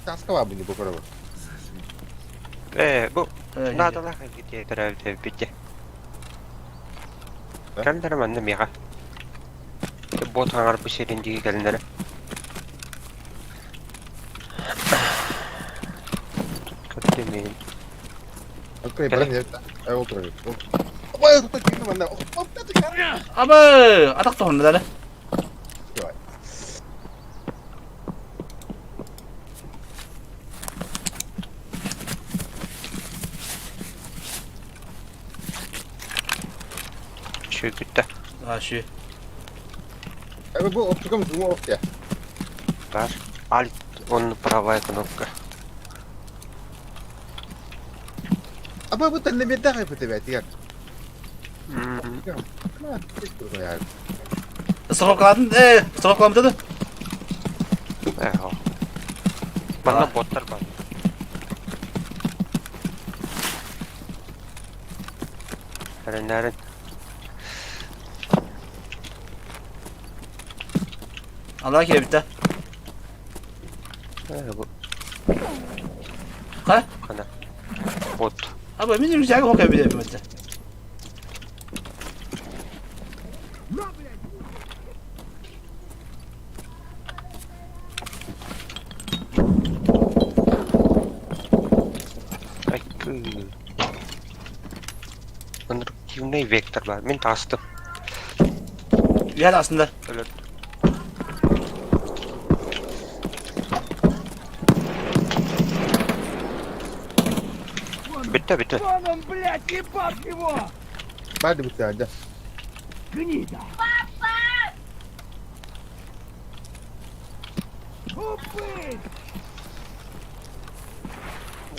[SPEAKER 4] Taska var bunu poker var.
[SPEAKER 9] Бу. Надала гитэ тэрэ битэ. Кандара манна мига. Бот хангар бишеринди гэлнэр. Kötü
[SPEAKER 4] Okey, bırak ya. Otur. Ama tutak kim bana?
[SPEAKER 1] Ama atak da onda da.
[SPEAKER 9] Şu gitti.
[SPEAKER 1] Ha şu.
[SPEAKER 4] Evet bu optika mı? Bu optika.
[SPEAKER 9] Бар. Alt. Он правая кнопка.
[SPEAKER 4] Ama bu tane bir daha yapıyor tabii ya.
[SPEAKER 1] Sokakladın. Sokaklamda da.
[SPEAKER 9] Эго. Мана боттар бар. Харин.
[SPEAKER 1] Allah kere bitti.
[SPEAKER 9] Бу.
[SPEAKER 1] Ha?
[SPEAKER 9] Кана. Бот.
[SPEAKER 1] Ama benim güzel hokey bir de mesela.
[SPEAKER 9] Konstruktivный vektor var. Men tastım.
[SPEAKER 1] Yani aslında.
[SPEAKER 9] Öyle. Bitti.
[SPEAKER 4] Hadi bitti hadi.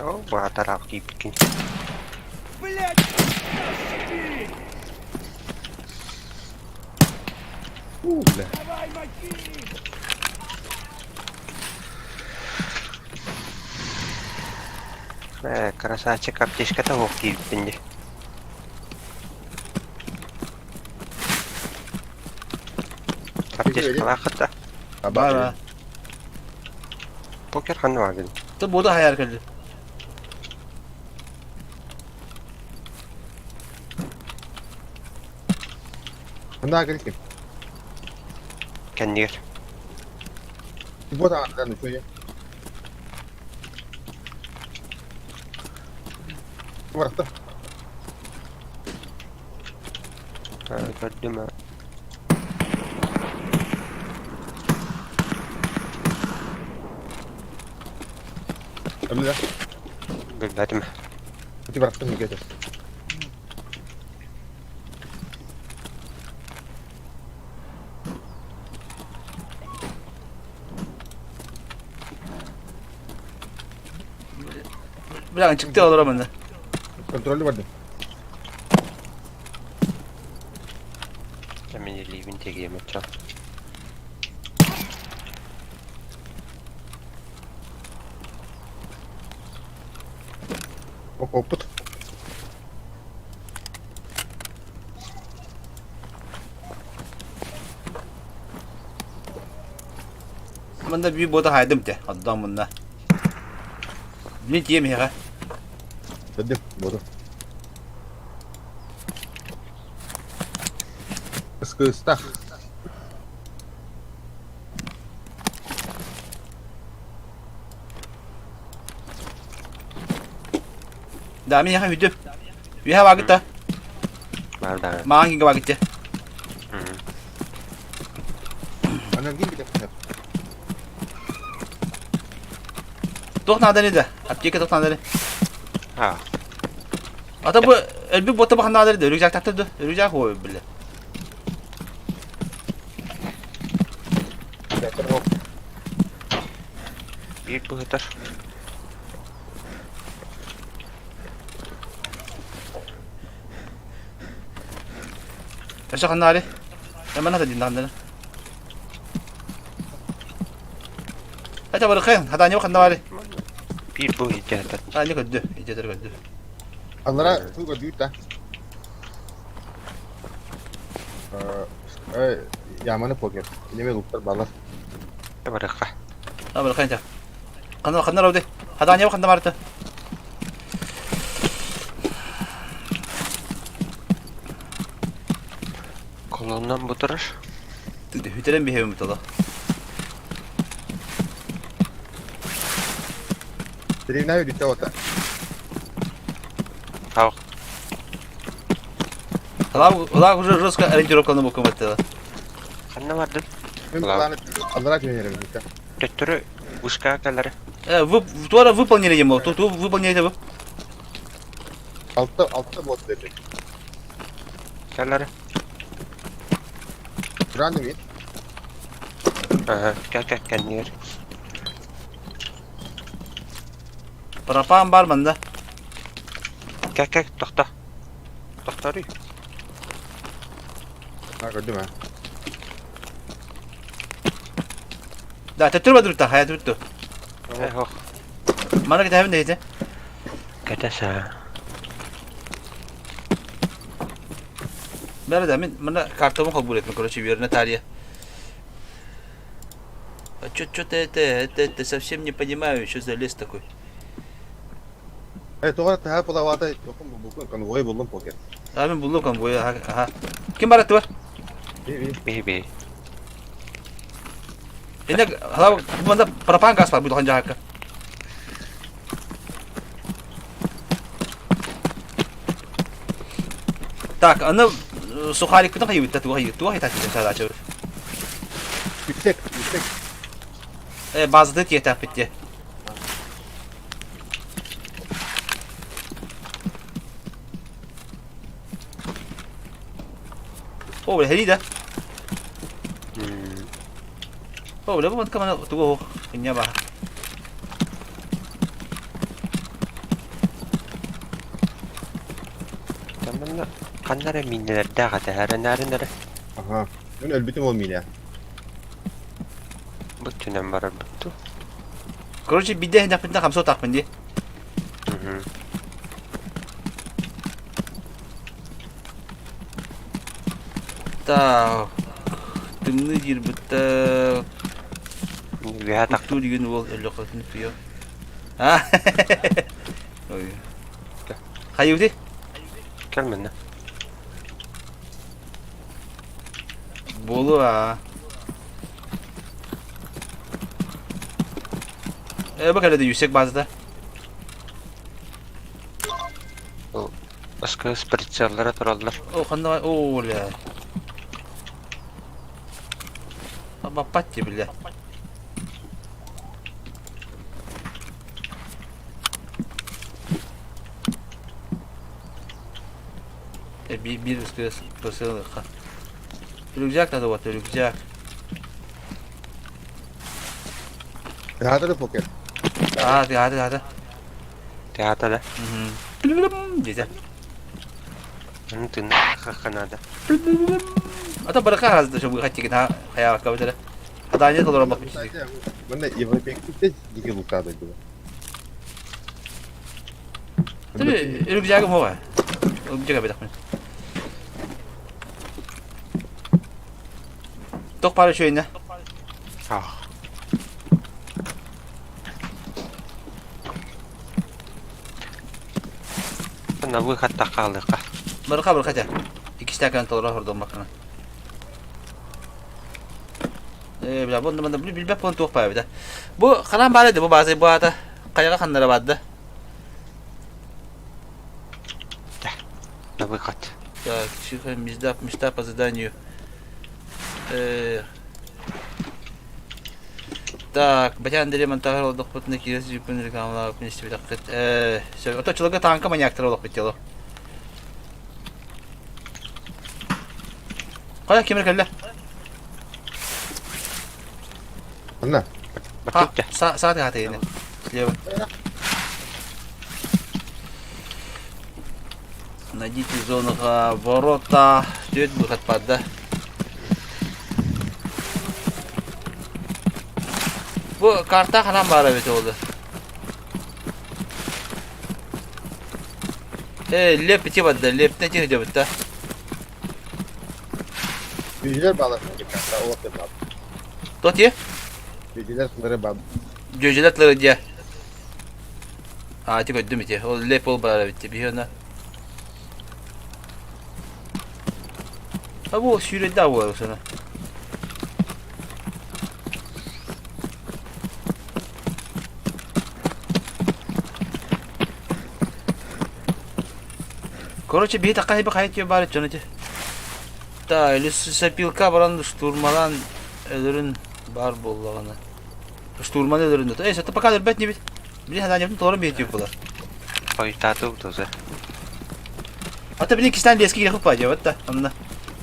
[SPEAKER 9] О, bu taraf gibi.
[SPEAKER 4] Bile.
[SPEAKER 9] Красавчик, аптечка-то вовк gibi. Здесь халахата.
[SPEAKER 1] Бара.
[SPEAKER 9] Покер ханна вагин.
[SPEAKER 1] То бода хаяр кэлли.
[SPEAKER 4] Хана кэлки.
[SPEAKER 9] Кэннер.
[SPEAKER 4] Бода анда нүчөй. Варта.
[SPEAKER 9] Gördüm ha.
[SPEAKER 4] Ömür.
[SPEAKER 9] Bilmedim.
[SPEAKER 4] Kuti bıraktın mı gece?
[SPEAKER 1] Bilang çıktı olur ama.
[SPEAKER 4] Kontrollü vardı.
[SPEAKER 9] Hemen eleyim tekeyim açam.
[SPEAKER 4] Опыт.
[SPEAKER 1] Manda bir boda haydım te. Adam bunda. Ne diyeyim ya?
[SPEAKER 4] Dedim. Bodu. Iskısta.
[SPEAKER 1] Dami ya hüdüm. Bir hava gitti.
[SPEAKER 9] Var da.
[SPEAKER 1] Mağın gibi gitti.
[SPEAKER 4] Annem gibi de.
[SPEAKER 1] Tok nadeni de. Aptiyeke tok nadeni.
[SPEAKER 9] Ha.
[SPEAKER 1] Ata bu elbi bota bakan nadeni de. Rüzgar taktırdı. Rüzgar koy bile.
[SPEAKER 9] Bir bu kadar.
[SPEAKER 1] Yaşa kan nari. Hemen hadi dinlen dene. Hadi bırakayım. Hadi anne bakan nari.
[SPEAKER 9] Bir bu hikayetten.
[SPEAKER 1] Anne kötü. İyice kötü.
[SPEAKER 4] Onlara su koyuyor da. Yamanı poker. Elime gruplar bağlar.
[SPEAKER 9] Bırakma.
[SPEAKER 1] Ha bırakayım ta. Kan nari hadi. Hadi anne bakan nari.
[SPEAKER 9] Kolondan bu durur.
[SPEAKER 1] Hütelen bir hevim bitola.
[SPEAKER 4] Senin ne ödütte ota?
[SPEAKER 9] Tavuk.
[SPEAKER 1] Hala уже жестко ориентировка на букву это.
[SPEAKER 9] Kanna vardı.
[SPEAKER 4] Ben kulağını Allah'a güvenirim işte.
[SPEAKER 9] Götürü uşka kalları.
[SPEAKER 1] Вы Тора выполнили ему. Тут выполняете вы.
[SPEAKER 4] Altta bot dedi.
[SPEAKER 9] Kalları.
[SPEAKER 4] Random it.
[SPEAKER 9] Aha. Gel kennir.
[SPEAKER 1] Пропан бармен да.
[SPEAKER 9] Gel tahta. Tahta arıyor.
[SPEAKER 4] Ha gördüm ha.
[SPEAKER 1] Да, ты турба дурта, хая дурту.
[SPEAKER 9] Oh.
[SPEAKER 1] Mana kita hevin deydi.
[SPEAKER 9] Kadasa.
[SPEAKER 1] Bera da mana kartomu kabul etme короче верно тariye. А что-то это совсем не понимаю, что за лес такой.
[SPEAKER 4] Evet o kadar hep olavada yokum bu konvoyu buldum poker.
[SPEAKER 1] Abi buldum kan bu ya. Aha. Kim baratı var?
[SPEAKER 9] Baby.
[SPEAKER 1] Ini hala bunda пропан газ var bu dokan jahaka. Так, она сухарик куда ходит? Туа так сейчас açıyor.
[SPEAKER 4] Yüksek.
[SPEAKER 1] Bazı diye tap etti. Oh, heli da. Oh, udah buat kemana tuh? Ini apa?
[SPEAKER 9] Tamam. Kanlara minneler daha da her nerede?
[SPEAKER 4] Aha. Ben elbitim olmuyor ya.
[SPEAKER 9] Bütün en var bu.
[SPEAKER 1] Короче, bir de hendak pindah kamso tak pendi. Так. Ты Дымны дирбытта
[SPEAKER 9] Виха так.
[SPEAKER 1] Тур деген ол өлөкөтүн туйо. А. Ой. Хайыуди?
[SPEAKER 9] Келменне.
[SPEAKER 1] Болу а. Bak hele de yüksek bazda.
[SPEAKER 9] Başka spritçerlere turallar.
[SPEAKER 1] O kanda var. Oo la. Ama patya bile. Bir üstü pırsı. Rüzgar da var, rüzgar.
[SPEAKER 4] Hadi de poker.
[SPEAKER 1] Hadi.
[SPEAKER 9] Teatro da.
[SPEAKER 1] Güzel.
[SPEAKER 9] Onun tün kanada.
[SPEAKER 1] Ata bırakar hazırda şu bu kaç çıkın hayal kavuşları. Hadi aynı kadar bak bir şey.
[SPEAKER 4] Bunda Европек'te iki bu kadar gibi.
[SPEAKER 1] Tabii rüzgar mı var? Rüzgar bir dakika. Tok para şu yine.
[SPEAKER 9] Ah. Bana bu hatta kaldık.
[SPEAKER 1] Bırakar ya. İki tane dolar oradan bakana. Bila bunu bir pon tok para bir de. Bu kalan bağlıydı bu bazı bu arada kayağa kanlara vardı.
[SPEAKER 9] Ne bu kat?
[SPEAKER 1] Так, чихаем, места по заданию. Так, батян ремонтаж олдук бутны кирес жүпүн рекламалар принести такыт. Всё, ото чылга танка маньяктар олук битело. Кая кемер келди?
[SPEAKER 4] Anna.
[SPEAKER 1] Ha, sağ hata yine. Слева. Найдите зону ворота. Ждет выход под, да? Bu kartta falan var evet oldu. Lep bitiyor bada. Lep ne çıkıyor bada?
[SPEAKER 4] Büyücüler bağlasın ki kanka o vakit abi.
[SPEAKER 1] Tot ye?
[SPEAKER 4] Büyücüler sınırı bağlı.
[SPEAKER 1] Göceletleri diye. Aa çıkıyor değil mi diye. O lep ol bana bitti. Bir yana. Ha bu sürede daha var sana. Короче, bir dakika bir kayıt yok bari canıcı. Da öyle sepilka baran штурмалан ölürün бар болғаны. Штурман ölürün de. Ey, пока ребят не бит. Блин, хада не doğru bir yetiyor bular.
[SPEAKER 9] Koytatu tuzu.
[SPEAKER 1] Hatta bir iki tane de eski yakıp var ya hatta. Anla.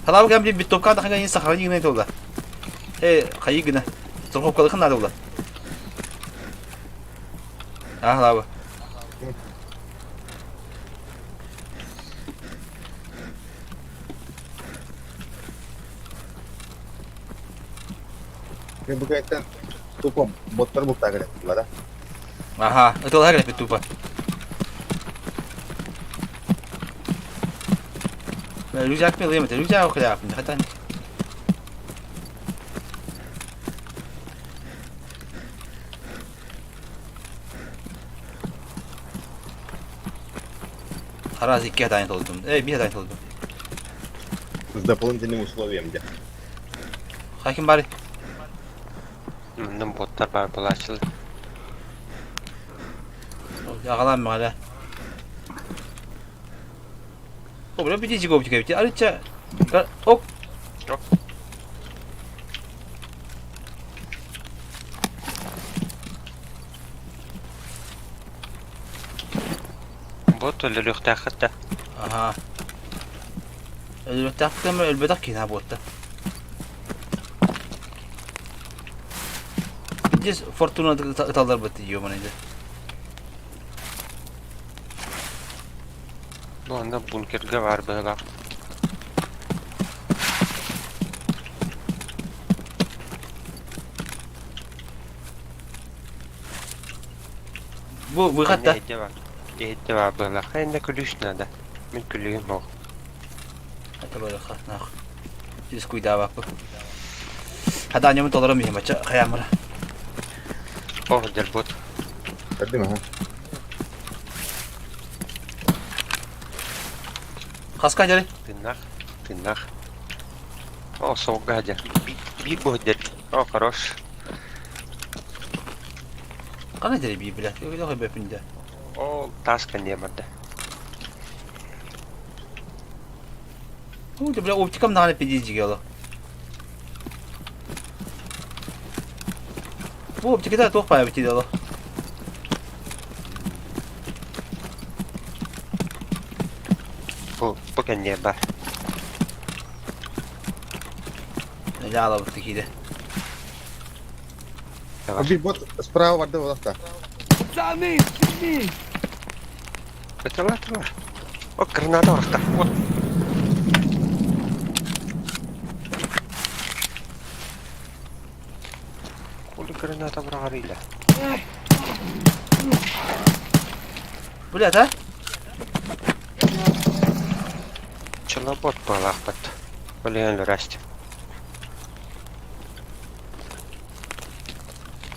[SPEAKER 1] Hala bak bir topkan da hangi insan hangi ne oldu? Kayı güne. Topkap kalkın nerede oldu? Ah la bu.
[SPEAKER 4] Bu kayıttan tupam botlar bu takip ettiler ha.
[SPEAKER 1] Aha, itu lah kan itu pak. Rüzgar mı diyeyim? Rüzgar o kadar yaptım. Hatta. Arazi iki tane oldum. Bir tane oldum.
[SPEAKER 4] С дополнительным условием где.
[SPEAKER 1] Hakim bari.
[SPEAKER 9] Bundan botlar var bulaşılı.
[SPEAKER 1] Yakalanma hala. O böyle bir cicik optik evti. Arıca. Ok.
[SPEAKER 9] Bot ölür takıtta.
[SPEAKER 1] Aha. Taktım elbette ki ne botta. Biz Fortuna ıtallar battı yiyor bana.
[SPEAKER 9] Bu anda bunkerge var böyle.
[SPEAKER 1] Bu hatta.
[SPEAKER 9] Ehde var böyle. Hayır ne kulüşne de. Min kulüyüm o.
[SPEAKER 1] Hatta böyle nah. Biz cuidaba. Hada nyamun tolarım mıyım açı kayamara.
[SPEAKER 9] О, дербот.
[SPEAKER 4] Hadi mi ha?
[SPEAKER 1] Kaska jari.
[SPEAKER 9] Пинах. О, соугадя. Биг будет. О, хорош.
[SPEAKER 1] Kana jari bi bila. Yok yok bepinde.
[SPEAKER 9] О, таска не барды.
[SPEAKER 1] Bu da bila optikam nane pedici gelo. Bu optikada toh paya bitti dalo.
[SPEAKER 9] Пока не бар.
[SPEAKER 1] Ya ala bitti kide.
[SPEAKER 4] Bir bot sправа vardı o tarafta.
[SPEAKER 9] Это. О, граната орохта. Вот. Хули граната брагарила.
[SPEAKER 1] Блядь, а?
[SPEAKER 9] Челобот балахпат. Блин, расти.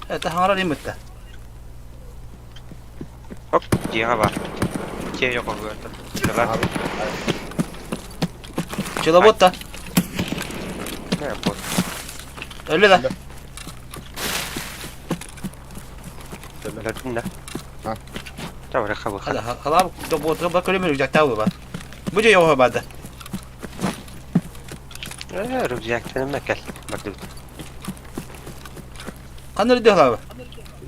[SPEAKER 1] Это хангара лимитта.
[SPEAKER 9] Оп, диага бар. Те yok oldu. Çela.
[SPEAKER 1] Челоботта.
[SPEAKER 9] Ne bot?
[SPEAKER 1] Öyle de.
[SPEAKER 9] Öldün de.
[SPEAKER 4] Ha.
[SPEAKER 9] Tamam, rekabı.
[SPEAKER 1] Hadi hala bu botu bakıyorum rüzgar tavu var. Bu da yok haberde.
[SPEAKER 9] Rüzgarın mekel. Bakın.
[SPEAKER 1] Kanları diyor abi.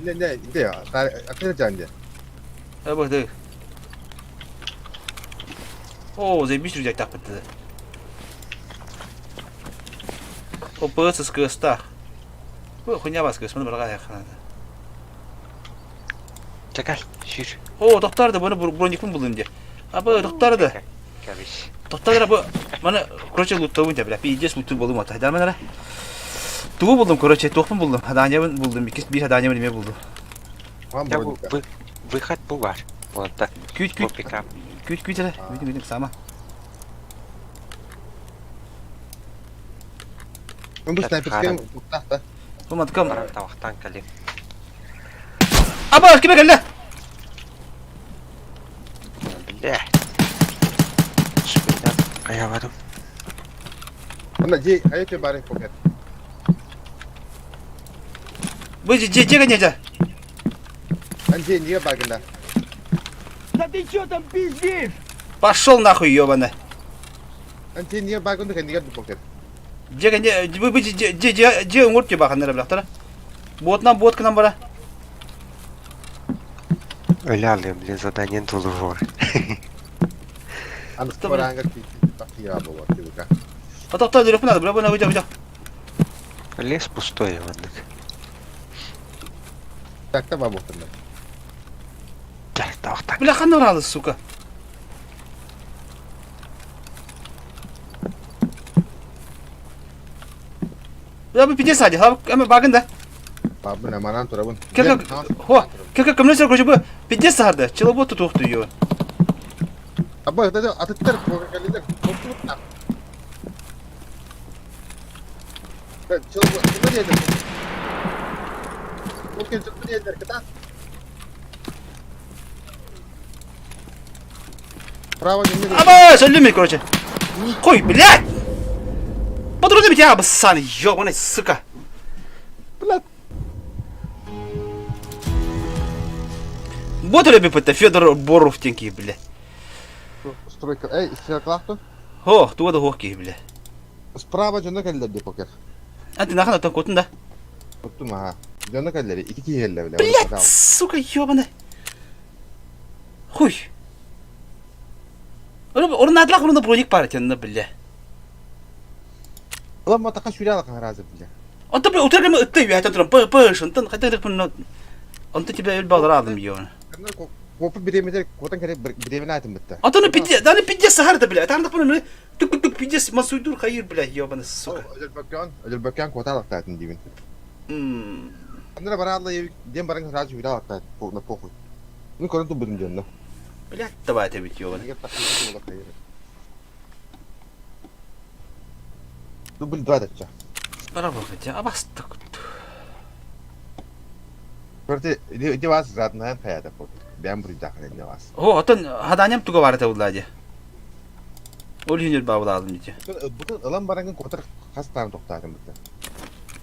[SPEAKER 4] Ne ide ya. Akıl canlı.
[SPEAKER 1] Evet evet. Oo zemiş rüzgar taktı. O pırsı sıkıştı. Bu kunya baskı sonra bırak ya.
[SPEAKER 9] Çekal. Şir.
[SPEAKER 1] Oo doktor da bunu bronikun buldum diye. Abi doktor da.
[SPEAKER 9] Kabiş.
[SPEAKER 1] Doktor da bu bana kroçe luttu diye bile. Bir iyice luttu buldum hatta. Hemen ara. Tuğu buldum kroçe, tohum buldum. Hadanyamın buldum. Bir hadanyamın ne buldum.
[SPEAKER 4] Tamam
[SPEAKER 9] Ya
[SPEAKER 4] bu.
[SPEAKER 9] bu выход bu var. Вот так.
[SPEAKER 1] Küt
[SPEAKER 9] Bu pick up.
[SPEAKER 1] küt hele. Bütün sama.
[SPEAKER 4] Ben bu sniper'ın tahta.
[SPEAKER 1] Bu matkam.
[SPEAKER 9] Baran tavaktan kalayım.
[SPEAKER 1] Aba kime geldi?
[SPEAKER 9] Billah. Bismillah. Ayamadım.
[SPEAKER 4] Bunda C ayet bari poker.
[SPEAKER 1] Bu cega nece?
[SPEAKER 4] Ben C niye bakında?
[SPEAKER 1] Пошел нахуй ёбаный.
[SPEAKER 4] Ben C niye bakında kendi geldi poker.
[SPEAKER 1] Cega ne bu ce umurt ki bakın nereye bıraktı? Bot kanam bara.
[SPEAKER 9] Öyle alıyorum. Bile zaten dolu var.
[SPEAKER 4] Anısı var hangi bak ya bu var diyor.
[SPEAKER 1] Hatta direkt buna bırak buna hocam.
[SPEAKER 9] Лес пустой, Иваннык.
[SPEAKER 4] Takta var bohtunda.
[SPEAKER 9] Gel tavaktan.
[SPEAKER 1] Бля хана рады, сука. Ya bu pide hadi. Ha ama bakın da.
[SPEAKER 4] Abi ne manan turabun.
[SPEAKER 1] Kaka kamera koşu bu. Pide sardı. Çılabot tutuktu yiyor.
[SPEAKER 4] Abi da atıtlar poker geldi. Korkut na. Ben çılgın ne yedim? Poker çılgın yedir kita. Право не
[SPEAKER 1] Aba söyleme короче. Koy блядь. Подруги меня обоссали, ёбаный сука.
[SPEAKER 4] Блядь.
[SPEAKER 1] Вот ли это Федор Боровтенький, бля.
[SPEAKER 4] Стройка. Эй, сиклахту.
[SPEAKER 1] О, туда да хоккей, бля.
[SPEAKER 4] Справа жönde geldi poker.
[SPEAKER 1] Анты нахана там котunda.
[SPEAKER 4] Tuttum ha. Jönde geldi. İki kelle bile.
[SPEAKER 1] Блядь, сука, ёбаный. Хуй. Orada natlak onun da bronik parçanında bля.
[SPEAKER 4] Ulan mı takın şuraya bakın razı bile.
[SPEAKER 1] Anta bir otel mi ıttı ya tatırım pı şuntan kadar bunu. Anta tipe el bağlar aldım yiyor.
[SPEAKER 4] Karena kopu biremede kotan kere biremine aytım bitti.
[SPEAKER 1] Anta pidye, dani pidye sahar da bля. Tanrı bunu tuk pidye masuydur hayır bля ёбаный суka.
[SPEAKER 4] Özel bakyan kota alakta aytım diyin. Andra bana Allah dem barang razı şuraya alakta aytım. Poku. Bunu korun tu budum jönde.
[SPEAKER 1] Блядь, давай ты бить ёбаный.
[SPEAKER 4] Dubul dua etçe.
[SPEAKER 1] Поработайте, а вас так.
[SPEAKER 4] Короче, иди вас родная фэда вот. Бям бридахны не вас.
[SPEAKER 1] О, отон хаданям туга барата уллади. Ол хинер бабуладым дите.
[SPEAKER 4] Бүтін ылам бараңын котыр хастарын тоқтадым бүтін.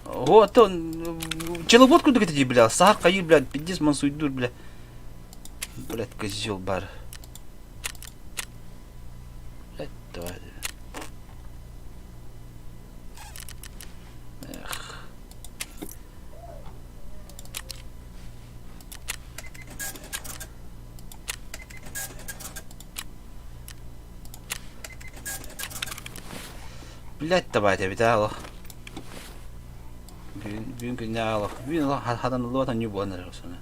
[SPEAKER 1] О, отон челобот куда ты бля, сахар кайыр, блядь, 50 мансуйдур, бля. Блядь, козел бар. Блядь, давай. Эх. Блядь, давай, я видал. Бюн геняло. Бюн хадан лота не было, наверное.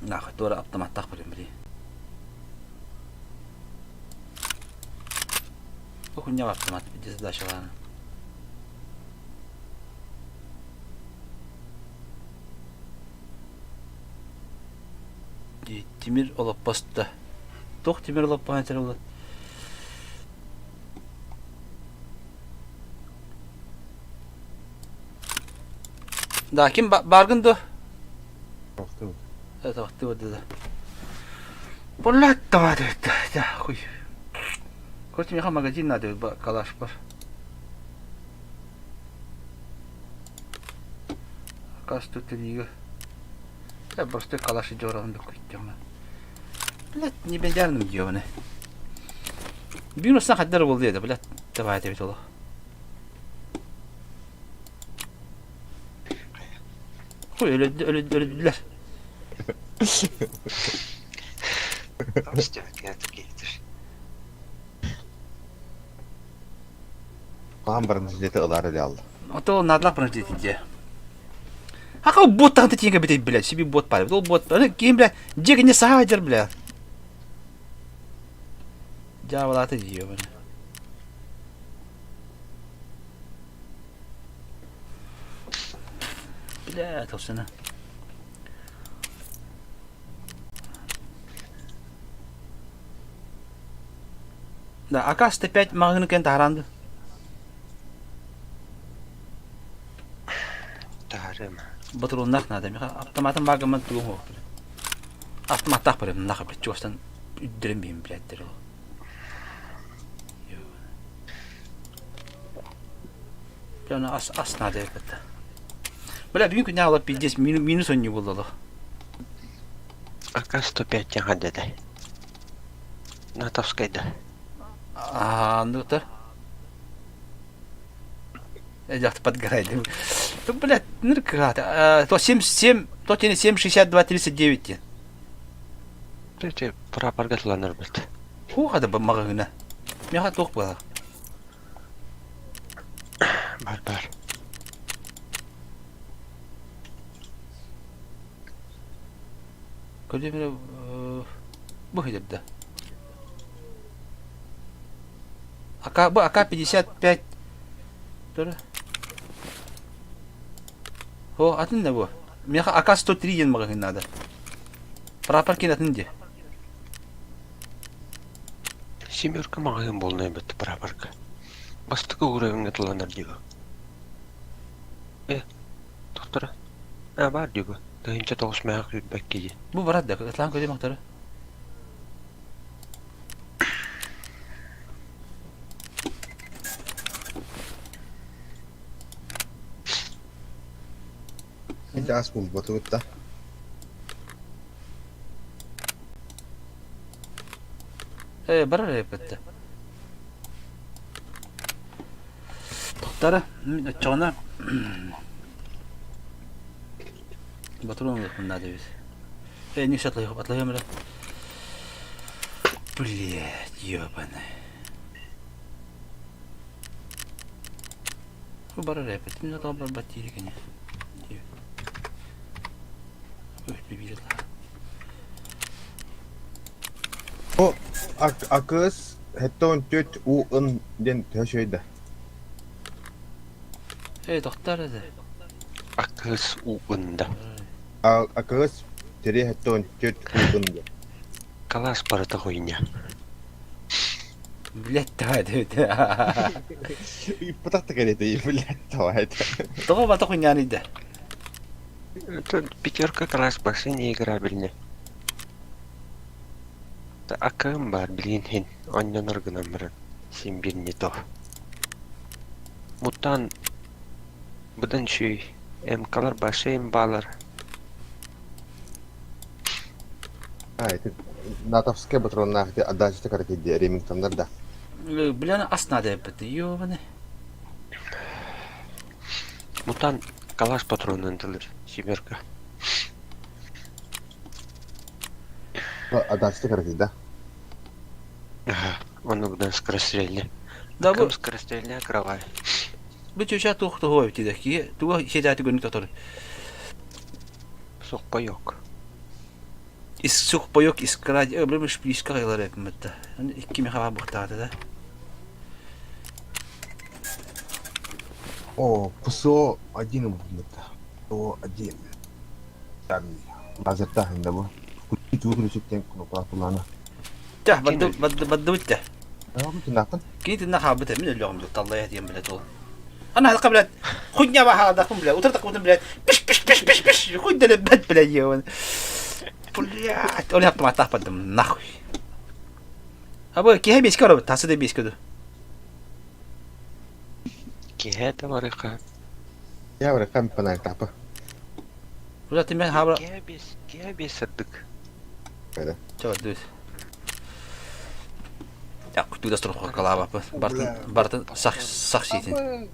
[SPEAKER 1] Нахуй, тора автомат так прям, бли. Хуйня автомат, иди задача, ладно. Тимир олоп басты. Тох Тимир олоп баһантер болот. Да, ким баргын до?
[SPEAKER 4] Тоқты.
[SPEAKER 1] Это вот ты вот это. Блядь, давай, да, хуй. Короче, мне магазин надо, калаш бар. Касту трига. Я просто калаши жорам да куйттам. Блядь, не бендерным дёваны. Бюнусна хаддар болду еді, блядь, давай деп толы. Хуй, өлөдүлөр.
[SPEAKER 4] Қаған бірін жилеті ылары де алды.
[SPEAKER 1] Ото надлак бронждетиде. Ака боттан теңге бетей, блядь, себе бот бар. Ол бот, кем, блядь, жеге не сағадер, блядь. Жабылаты дейо, блядь. Блядь, толсына. Да, АК-105 магазин кен таранды.
[SPEAKER 9] Тарема.
[SPEAKER 1] Батруннах надо, миха автоматом багаман тугу. Автомат так прям нахуй, блядь, чёстан үддіренбейм, блядь, дырыл. Бля, ас надо это. Бля, бүгін күні алып 50 минус он не болды.
[SPEAKER 9] АК-105 жаңа деді. Натовскайда.
[SPEAKER 1] Ну то. Я подгораю. Ну, блядь, нырка. То 77, то тени 762 39.
[SPEAKER 9] Ты прапорга туланыр білді.
[SPEAKER 1] Хуға да магазина. Меха тоқ была.
[SPEAKER 9] Бар.
[SPEAKER 1] Көде мене бұх едіп да. АК-55. Тоже. О, атын не bu. Меха АК-103 ен магазин надо. Прапоркин атын де.
[SPEAKER 9] Семерка магазин болнай бітті прапорга. Бастықы уровенге туланыр дейгі. Тоқтыра. Бар дейгі. Дайынша 9 мәғақ үйдбәк кейде.
[SPEAKER 1] Бұл барады да, атлан көде мақтары.
[SPEAKER 4] Енді ас бұл боты өтті.
[SPEAKER 1] Барар епетті. Тоқтары, чоғына. Батурон надо ведь. Не все отловим, бля. Блядь, ёбаный. Барар епетті, мне надо брать батареи, конечно.
[SPEAKER 4] О, акыз хеттон төт уын ден төшөйді.
[SPEAKER 1] Тоқтар еді.
[SPEAKER 9] Акыс уында.
[SPEAKER 4] Акагас тере хэттон чөт кулдун.
[SPEAKER 9] Калас барата хуйня.
[SPEAKER 1] Блядь, давай.
[SPEAKER 4] Иппатакта керете, блядь, давай.
[SPEAKER 1] Того бата хуйняны да.
[SPEAKER 9] Это пятерка калас басы не играбельны. Та акым бар билин хин. Оннан органамрын. Син бир не то. Мутан бұдан шүй. Калар басы балар.
[SPEAKER 4] Это натовская патронна, где отдача такая, где Ремингтондар, да.
[SPEAKER 1] Бля, аснада бит, ёбаны.
[SPEAKER 9] Мутан калаш патронын тылыр. Сиберка.
[SPEAKER 4] Отдача такая, да.
[SPEAKER 9] Ага. Он бұдан скорострельный.
[SPEAKER 1] Да
[SPEAKER 9] Кым
[SPEAKER 1] бу,
[SPEAKER 9] скорострельный кровай.
[SPEAKER 1] бу чөча тухты хой тиде ки. Туга хедаты гөнүк татыр.
[SPEAKER 9] Соқпайок.
[SPEAKER 1] Ис сух поёк искрад, блемеш пишка гайлар экметте. Икки меха бухтады да.
[SPEAKER 4] О, ПСО один будет. ПСО один. Там базарта хинда бу. Кучу кучу тем кнопкалана.
[SPEAKER 1] Та, баддутта.
[SPEAKER 4] Ага, кинапан.
[SPEAKER 1] كنت النخا بته من اليوم طلع يهديهم بلاد انا هذا قبل خدني بقى هذا قبل بلاد وترتق قبل بلاد بش خد لبد بلاد يوم بلاد اولي هبط مع تحت بدم نخوي ابو كي هي بيسكرو تاسد بيسكدو
[SPEAKER 9] كي هذا ورقة.
[SPEAKER 4] يا ورا كم بنا تابا.
[SPEAKER 1] ولا تمي هابرا
[SPEAKER 9] كي بيس صدق.
[SPEAKER 4] كده.
[SPEAKER 1] شو دوس يا كنت دستر كلابا بارتن صح شيتين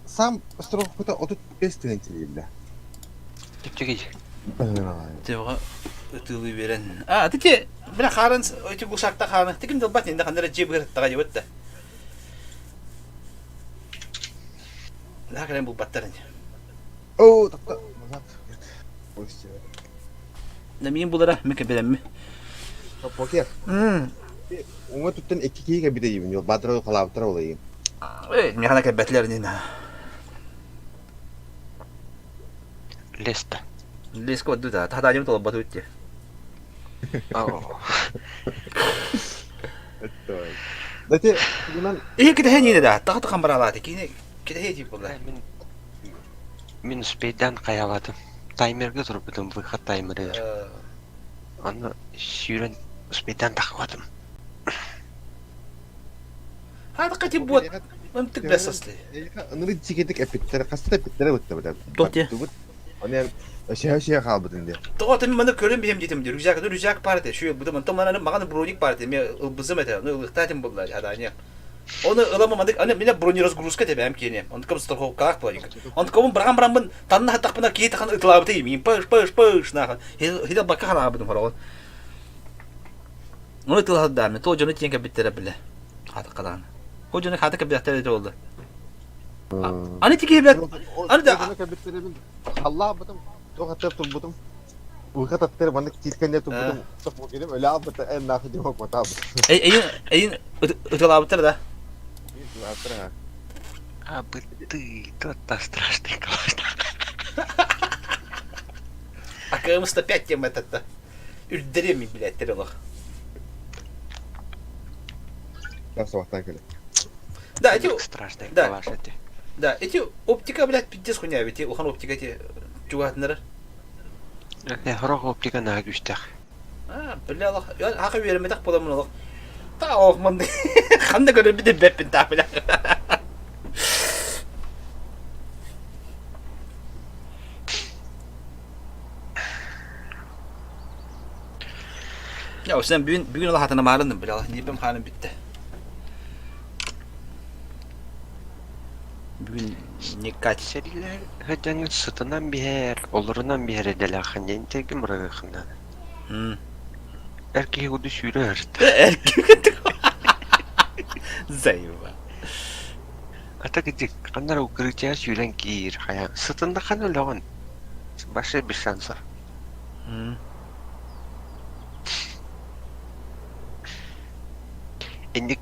[SPEAKER 4] Сам остров какой-то от бесстенитель, да.
[SPEAKER 9] تبتكي.
[SPEAKER 1] تبغى تلوي بيرن تجي بلا خارنس تقول شاكتا خارن تكن دلباتني عندك عندنا تجيب غير تغير وده لا كلام ببطرني
[SPEAKER 4] О, так. Пусть.
[SPEAKER 1] نمين بولره ممكن بلمه
[SPEAKER 4] Покер. Умы туттан 2 киге бидейим. Yo бадроо халавтар олайым.
[SPEAKER 1] мне хана кебетлерни на
[SPEAKER 9] لسته.
[SPEAKER 1] ليسكو دوتا تحت عجم طلب بتوتي
[SPEAKER 9] أو.
[SPEAKER 4] Дайте, гунан.
[SPEAKER 1] ايه كده هني ده تحت خمرالاتي كده هي والله
[SPEAKER 9] من سبيدان قيالاتم. تايمرге туруп бутун выход таймері. Аны сүйрен سبيدان тақватым.
[SPEAKER 1] هذا قتيب بوت ممتك بس اصلي
[SPEAKER 4] نريد تيكيتك ابيتر قصة ابيتر وتبدا.
[SPEAKER 1] دوتي
[SPEAKER 4] أنا شيء خالد عندي.
[SPEAKER 1] تقعد من كلهم بهم جيتم رجاك بارتي شو بدو من تمنا ما كان برونيك بارتي مي بزمته نو اختاتم بالله هذا يعني انا لما ما انا من بروني разгрузка тебе ам кине он кем страхов как планик он ком брам من танна тақпына киет хан итлабты мин пыш наха хида бака хана بدون فرعون نو تلا هدام تو جوني تينك بتر بالله هذا قدان هو جوني هذا بيحتاج والله انا تيجي بلاد انا ده
[SPEAKER 4] الله بدم تو خطرت بدم وخطرت وانا كتير كان تبدم صفو كده لا بتا انا ناخذ يوم وطاب
[SPEAKER 1] اي اطلع ده
[SPEAKER 9] ты тот страшный классно.
[SPEAKER 1] А кому 105 тем это-то? Ульдреми, блядь, трелах.
[SPEAKER 4] Да, все, так или.
[SPEAKER 1] Да, эти...
[SPEAKER 9] Страшный
[SPEAKER 1] да.
[SPEAKER 9] калаш эти.
[SPEAKER 1] Да, эти оптика, блядь, пиздец хуйня, ведь ухан оптика эти чугатнары.
[SPEAKER 9] Хорог оптика нагүштах.
[SPEAKER 1] Блядь, хака верим, так подобно. Та ох, ман. Ханда говорю, биде беппин та, блядь. Ya sen bugün Allah hatına malındım bile Allah niyebim halim bitti. Bugün nikkat.
[SPEAKER 9] Seriler hadi sıtından bir her, olurundan bir her edelaxın deyin teki mırağıxından. Erkeği o düşürür.
[SPEAKER 1] Erkek. Zayıva.
[SPEAKER 9] Ata gidecek. Kanlar o kırıcıya süren giyir. Sıtında kan öyle on. Başka bir şansa. Indik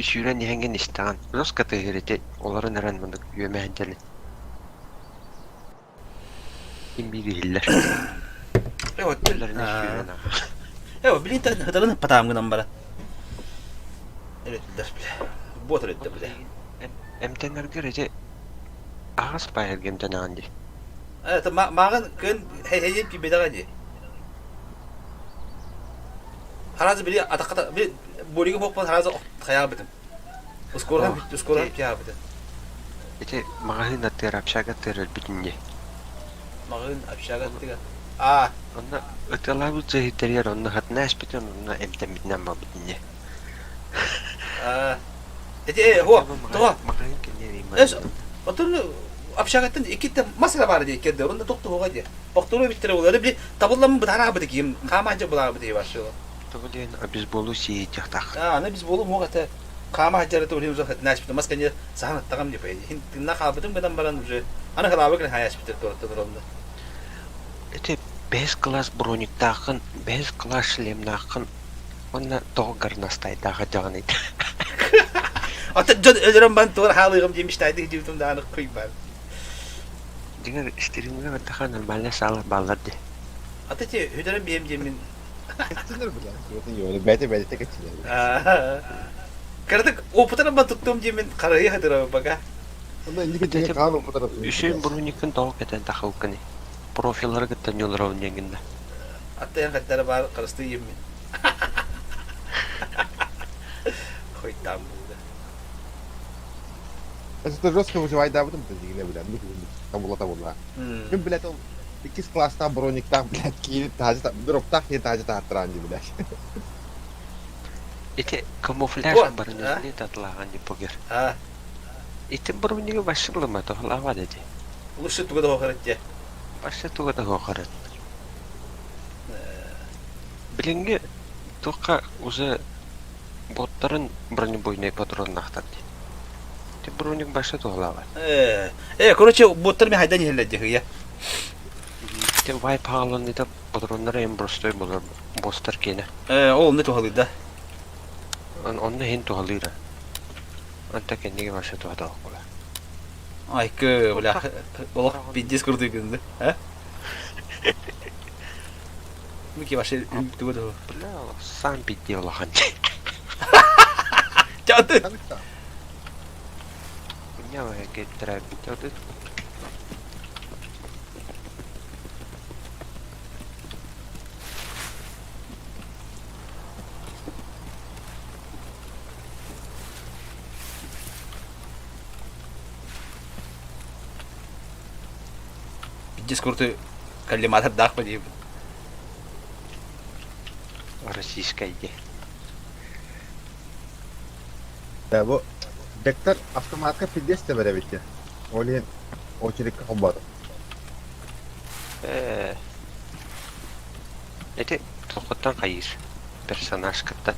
[SPEAKER 9] süren yengen isteğen. Biraz katı herite. Onların eren bandık. Yömeğencelin. Kim bilirler.
[SPEAKER 1] Evet.
[SPEAKER 9] Onların eşliğinden ağa.
[SPEAKER 1] Evet, bilin tan hıdarın patamgınan bara. Evet, der bile. Bu otur etti bile.
[SPEAKER 9] Emtenler görece ağız bayar gemden ağındı.
[SPEAKER 1] Evet, mağın kın heyip gibi daga di. Harazı biri atakata bir boriga bokman harazı kaya bitim. Uskorhan kaya bitim.
[SPEAKER 9] İşte mağazın atıyor, apşak atıyor bitince.
[SPEAKER 1] Mağın apşaga tiga. Aa,
[SPEAKER 9] Onda öteler bu zehirler yer, onda hatına eşbiten, onda emten bitinen bağ bitince.
[SPEAKER 1] aa. Ho, toğa.
[SPEAKER 9] Mağazın kendine
[SPEAKER 1] Es, otur apşagatın iki de masala var diye kedi. Onda doktor hoga diye. Doktoru bitire oları bir tabullamı bir tara bitik yim. Kamaca bular bitik başlıyor.
[SPEAKER 9] Tuğlayan abiz bolu şeyi çaktak.
[SPEAKER 1] Aa, ne biz bolum hoga te. Kama hajarı oluyum zaten naş bitim. Maskanya sahan takam diye payı. Hinna kabitim bedan baran ucu. Ana kalabı kan hayaş bitir torta durumda.
[SPEAKER 9] İşte 5 klas bronik takın, 5 klas şlem takın. Onda doğgar nastay daha canıydı.
[SPEAKER 1] Ata can ölürüm ben doğru halıyım demiştaydı hicivdim daha anık koyayım ben.
[SPEAKER 9] Diğer isterimde ve daha normalde sağlık bağlardı.
[SPEAKER 1] Ata ki hüdürüm benim cemin.
[SPEAKER 4] Geçtiler mi lan? Suratın yolu. Bete tek geçtiler.
[SPEAKER 1] Aa. Karadık o putanı ben tuttuğum cemin karayı hıdır baka.
[SPEAKER 4] Onda indi geçecek kanun fotoğrafı.
[SPEAKER 9] Hüseyin bronik'in doğuk eden takılkını. Profilleri gittin yollar onun yenginde.
[SPEAKER 1] Ata yang katları var karıştığı yemin. Koy tam burada.
[SPEAKER 4] Aslında Roska bu sefer daha butum tadi yine bilen. Tabula tabula. Kim bilet o 2 klasta broniktan bilet ki taze drop tak ya taze tahtaran di bilet.
[SPEAKER 9] İşte kamuflaj
[SPEAKER 1] What?
[SPEAKER 9] barın üzerine tatlıhan yapıyor.
[SPEAKER 1] Ha,
[SPEAKER 9] İşte bronik'e başarılı mı tohlava dedi.
[SPEAKER 1] uluşu tuğda hokaret ya.
[SPEAKER 9] Başta tuğda hokaret. Bilingi tuğka uza botların bronik boyuna patron naktadı. İşte bronik başta tohlava.
[SPEAKER 1] Короче, botter mi haydan yerledi ya.
[SPEAKER 9] İşte vay pahalını da patronlara en brostoy bulur. Bostar kene.
[SPEAKER 1] Oğlum ne tuhalıydı.
[SPEAKER 9] Onu hen tohalıyla. Anta kendine başta tohada okula.
[SPEAKER 1] Ay kı, bula. Olah bir diskurdu günde. Ha? Miki başı tuğda.
[SPEAKER 9] Bula san bitti olahan.
[SPEAKER 1] Candı.
[SPEAKER 9] Ya vay getirip bitti.
[SPEAKER 1] Diskurdu kalimatlar dağ diye.
[SPEAKER 9] Российская.
[SPEAKER 4] Ya bu Bektar автоматка пиздец de verebilir. Olin очередь kalmadı.
[SPEAKER 9] Это тоқыттан қайыр. Персонаж кітті.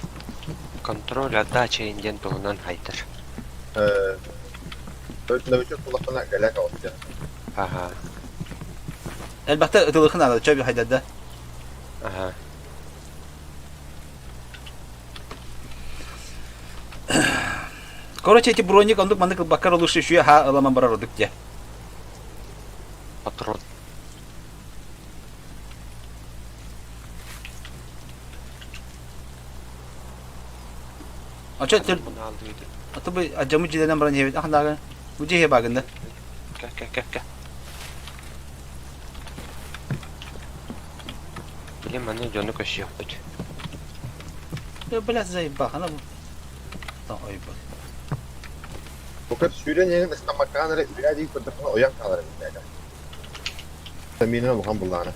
[SPEAKER 9] Контроль отдача инден туғынан қайтыр.
[SPEAKER 4] Ötünde bir çok kulaklarına gelek olacak.
[SPEAKER 9] Ага,
[SPEAKER 1] Elbette ıtılıkın aradı. Çöp haydadı.
[SPEAKER 9] ага.
[SPEAKER 1] Короче, эти броник, он манdık bakar olursa şu ha alaman barar olduk diye.
[SPEAKER 9] Патрон.
[SPEAKER 1] Açı tür
[SPEAKER 9] Bunu aldıydı.
[SPEAKER 1] atı bu acamı cidden baran evet. Ah daha bu cihe bagında.
[SPEAKER 9] Gel. Bilim bana canı koşuyor.
[SPEAKER 1] Ya biraz zayıf bak ana bu. Tamam ay bak.
[SPEAKER 4] Bu kadar sürüyen yerin ıslan makanları birazcık fotoğrafına oyan kalır bir tane. Seminine bakan bullağına.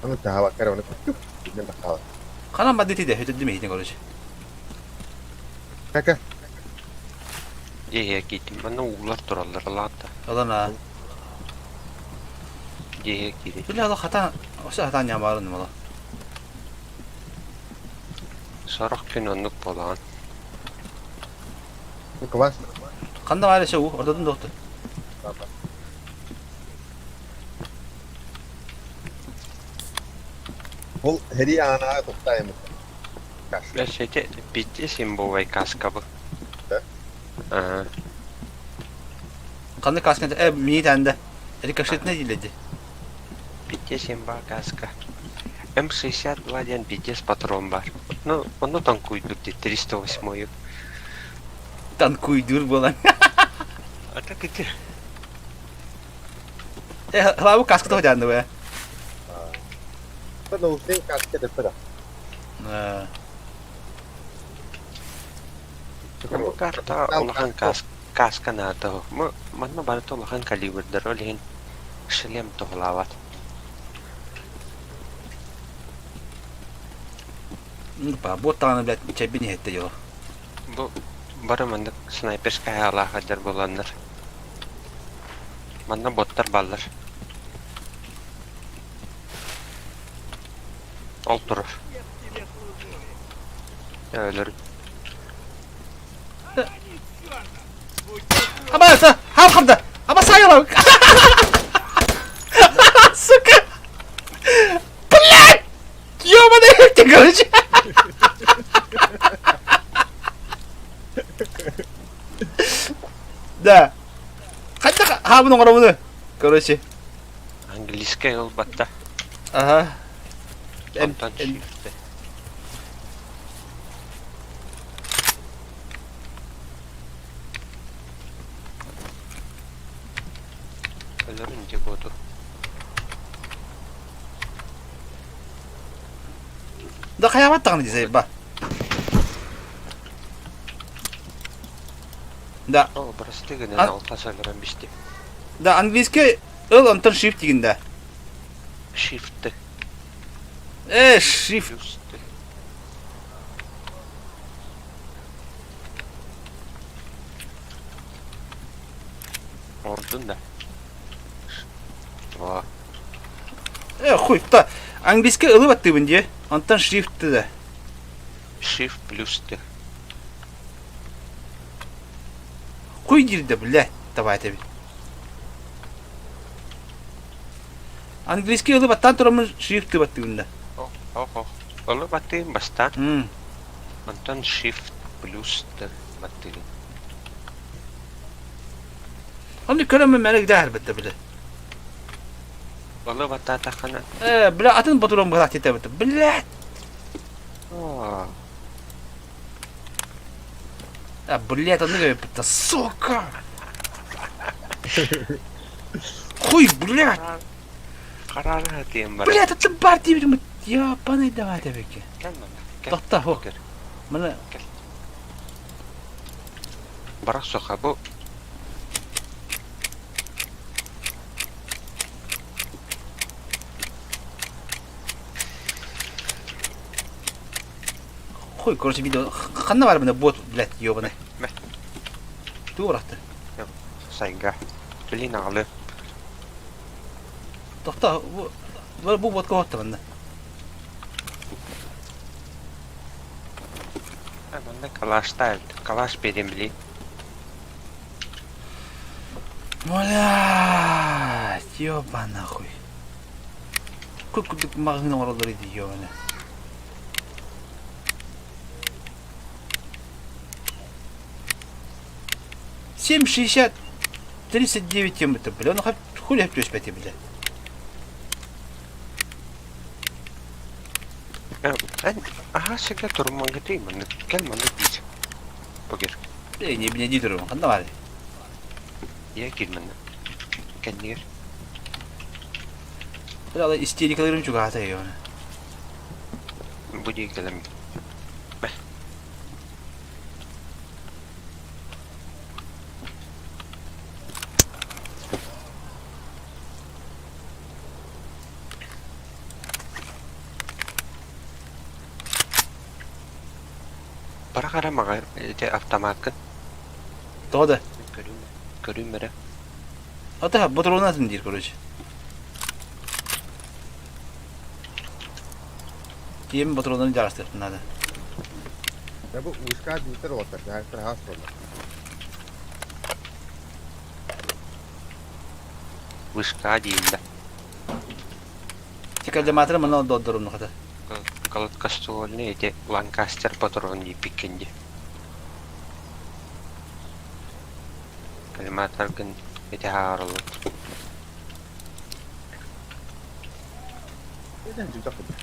[SPEAKER 4] Onu daha bakar onu kutup. Bilmem de kalır.
[SPEAKER 1] Kanan badeti de hüdü demeyin korece.
[SPEAKER 4] Kaka.
[SPEAKER 9] Ye gittim. Bana uğurlar durallar Allah'ta.
[SPEAKER 1] Alan ha.
[SPEAKER 9] Ye gidi.
[SPEAKER 1] Bila da hata o hata yamarın mı la?
[SPEAKER 9] Sarık pinonluk bolan.
[SPEAKER 4] Bu kıvas.
[SPEAKER 1] Kanda var ya şu orada doktor.
[SPEAKER 4] Bol heri ana toktayım.
[SPEAKER 9] Ya şeyde bitti simbol ve kaskabı.
[SPEAKER 4] He?
[SPEAKER 9] Aha.
[SPEAKER 1] Kanı kaskın mini tende. Eli kaşıt ne diledi?
[SPEAKER 9] 50 бар каска. М62 ден 50 патрон бар. Ну, оны танкуйдук де 308.
[SPEAKER 1] Tankuydur bolan.
[SPEAKER 9] А так это
[SPEAKER 1] Hava kaskı da hocandı be.
[SPEAKER 4] ก็ดูซิการจะเด็ดไปหรอ
[SPEAKER 9] карта улахан каска надо. Манна барыта улахан калибрдер олеген шлем тоглават.
[SPEAKER 1] Па, боттаны блядь, чебини хетте жолу.
[SPEAKER 9] Бу бары мандык снайперская алахадыр боланнар. Манна боттар баллар. Ол турur. Ölür.
[SPEAKER 1] Ama yoksa, hamda. Ama sayalım. Сука! Блядь! Ёбаный ты, короче! Да. Хотя хабну орамыны. Короче.
[SPEAKER 9] Английская албатта.
[SPEAKER 1] Ага.
[SPEAKER 9] Антон Шифте. Ölürünce kodu.
[SPEAKER 1] Да хаяват тагын десе ба. Да.
[SPEAKER 9] О, burası gene
[SPEAKER 1] An-
[SPEAKER 9] alta söylemem işte.
[SPEAKER 1] Да, английский ыл антон shift дегенде.
[SPEAKER 9] Shift.
[SPEAKER 1] Shift.
[SPEAKER 9] Just. Ordun da. О,
[SPEAKER 1] Хуй, да. Английский ылы бат дебенде. Антон shift да.
[SPEAKER 9] Shift плюс Т.
[SPEAKER 1] Хуй дирде, блядь. Давай тебе. Английский ылы баттан турамын shift бат дебенде.
[SPEAKER 9] О. Олы баттыйын бастан. Антон Shift плюс Т баттыйын.
[SPEAKER 1] Onu körəmə mənə gider əlbəttə bilə.
[SPEAKER 9] Олы батта тақана.
[SPEAKER 1] Bilə atın baturam bu tahtiyyə əlbəttə. Блядь.
[SPEAKER 9] О,
[SPEAKER 1] Блядь, onu göbətə. Сука. Хуй, блядь.
[SPEAKER 9] қарары дейін бар.
[SPEAKER 1] Блядь, atın бар deyirəm. Ya, bana давай təbii ki.
[SPEAKER 9] Кел мана.
[SPEAKER 1] Тоқта, хо. Mənə
[SPEAKER 9] Бірақ соқа bu.
[SPEAKER 1] хуй, короче, видео. Қанна бар mənə bot, блядь, ёбаный.
[SPEAKER 9] Мә.
[SPEAKER 1] Турақты.
[SPEAKER 9] Сайга. Білін алы.
[SPEAKER 1] Тоқта, bu botқа отты mənə.
[SPEAKER 9] Манда калашта. Калаш берем білейін.
[SPEAKER 1] Блядь, ёбана хуй. Күк мағыңның оралдыр еді, ёбана. Семь 60 39 тем это, бля, ну хули я плюс 5, бля.
[SPEAKER 9] Ага, сега тұрманға деймін. Кел мана дейсі. Погер.
[SPEAKER 1] Не бля, не дуру, қанда бар.
[SPEAKER 9] Я келмін. Кәнер.
[SPEAKER 1] Бля, да истерикаларым чуга ата, ёбана.
[SPEAKER 9] Буде келем. Бара қарамаға автоматкын.
[SPEAKER 1] Тоғда.
[SPEAKER 9] Көрім бәрі.
[SPEAKER 1] Ата, батронатын дейір, короче. Кем батронаны жарыстыр, надо.
[SPEAKER 4] Ya bu uçkağı büyükler olacak. Yani bir hasta olur.
[SPEAKER 9] Вышка дейінді.
[SPEAKER 1] Тикалде матыры мұны доддырым нұқыды.
[SPEAKER 9] Қалытқа стуоліне еде Ланкастер патроны епіккенде. Калиматаргын Ete harlı.
[SPEAKER 4] Neden cüzdak oldu?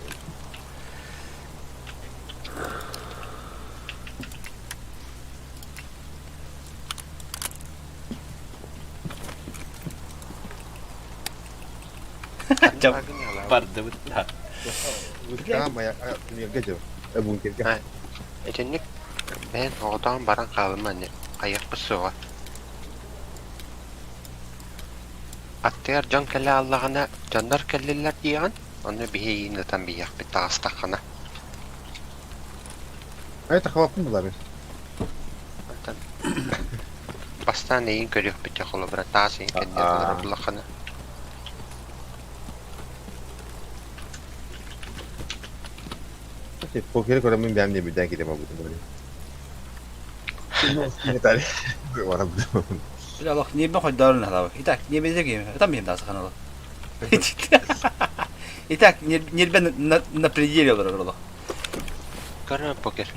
[SPEAKER 1] Jam
[SPEAKER 9] Lagi nyala.
[SPEAKER 1] pardı betul.
[SPEAKER 4] Sekarang banyak dunia gajah. Mungkin kan.
[SPEAKER 9] Etenik ben odan baran kalman ne. Ayak bısığa. Attıyar can kelle Allah'ına canlar kelleler diyen. Onu bir yine tam bir yak bir tağıstakına.
[SPEAKER 4] Ay takavapın mı abi?
[SPEAKER 9] Bastan neyin görüyor bir çakılı bırak tağısın kendileri bulakına.
[SPEAKER 4] Poker kalau main biar dia beda kita mau buat boleh. Ini tadi. Orang betul.
[SPEAKER 1] Ya Allah niye ben koydarın hala bak. İtak niye bezek yiyeyim? Tam benim daha sakın Allah. İtak niye ben na preделе olur Allah.
[SPEAKER 9] Karena poker.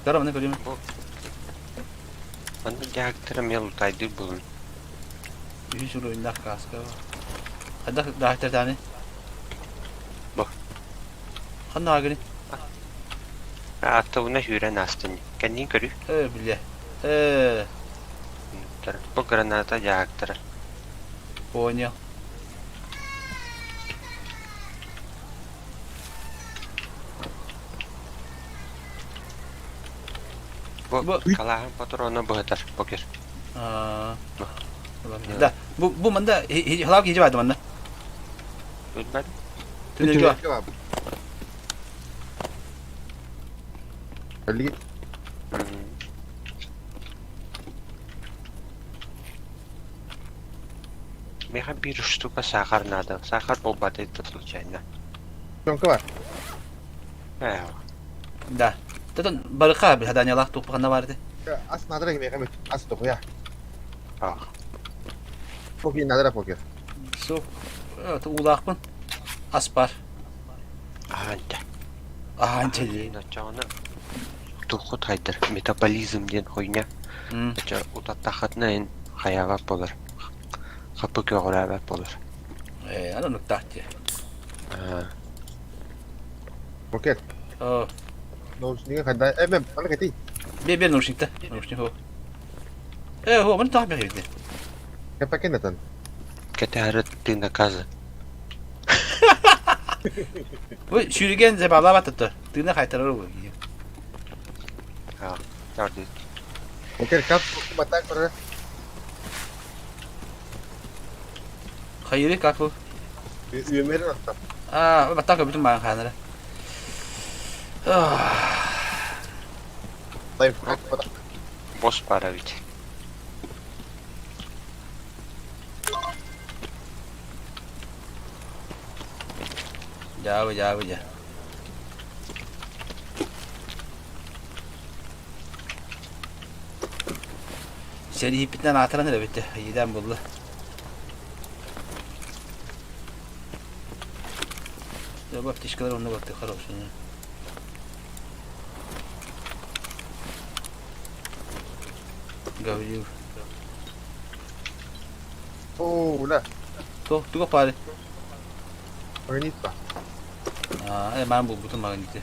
[SPEAKER 1] Darım ne göreyim?
[SPEAKER 9] Bana jaktırım yıl taydı bulun.
[SPEAKER 1] Bir sürü oyunda kaska. Hadi daha tane.
[SPEAKER 9] Bak.
[SPEAKER 1] Hangi agni?
[SPEAKER 9] Hatta buna hüren astın. Kendin görüyor.
[SPEAKER 1] Bile.
[SPEAKER 9] Bu granata jaktırım.
[SPEAKER 1] Понял.
[SPEAKER 9] Bu kalahan patronu bıhtar poker.
[SPEAKER 1] Da bu manda halak hiç vardı manda.
[SPEAKER 9] Bilmem.
[SPEAKER 1] Tünel gör.
[SPEAKER 4] Lagi.
[SPEAKER 9] Меха bir штука сахар надо. Сахар побат это случайно.
[SPEAKER 4] Contoh var.
[SPEAKER 1] Da. Tetap berkah bil hadanya lah tu pernah vardı.
[SPEAKER 4] As nada lagi mereka as tu ya.
[SPEAKER 9] Ah.
[SPEAKER 4] Poker nada poker.
[SPEAKER 1] So, tu ulak pun aspar.
[SPEAKER 9] Anta.
[SPEAKER 1] Anca.
[SPEAKER 9] Начало. Тухот хайдер метаболизм ден хуйня. Ача утаттахатна эн хаяват болар. Хапы көрәбәт болар.
[SPEAKER 1] Ana nuktahtı.
[SPEAKER 4] Poker. Nausnya kada. Ben mana kati?
[SPEAKER 1] Bir naушникte. Naушник ho. Ho man tahbi hirdi.
[SPEAKER 4] Kapakin natan.
[SPEAKER 9] Кетәрет тына казы.
[SPEAKER 1] Bu sürügen zebabla battı. Tığına kaytarır bu.
[SPEAKER 9] Ha, gördün.
[SPEAKER 4] Poker kap mata kore.
[SPEAKER 1] Hayırı kapı.
[SPEAKER 4] Üyemerin attam.
[SPEAKER 1] Batak bütün bankanlara.
[SPEAKER 4] Tayyip kap.
[SPEAKER 9] Boş para bit.
[SPEAKER 1] Jauh. Seri hipitten ataran da bitti. İyiden buldu. Ya bak tişkalar onunla baktı. Хорошо. Говорю.
[SPEAKER 4] Oh, ulah.
[SPEAKER 1] Tu kapal.
[SPEAKER 4] Magnet pa.
[SPEAKER 1] Ben bu bütün magneti.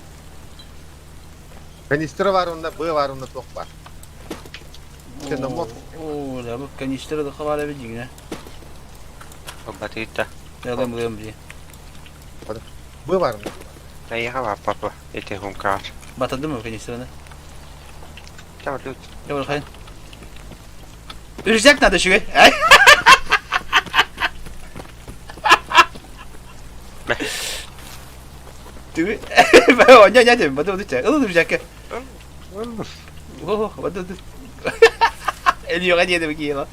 [SPEAKER 4] Kanister var onda, bu var onda tok var. Sen de mot.
[SPEAKER 1] Ya bu kanisteri de kavala bir yine.
[SPEAKER 9] Obat itu.
[SPEAKER 1] Ya da bulayım bir.
[SPEAKER 4] Bu var onda.
[SPEAKER 9] Ayah apa? Itu hongkar.
[SPEAKER 1] Batadı mı kanisterine?
[SPEAKER 9] Tamam dur.
[SPEAKER 1] Ya bakayım. Ürecek nerede şu? Tüy. Ben oynayacağım. Bana onu çek. Onu duracak. Bana dur. Eli yok hadi bir kilo.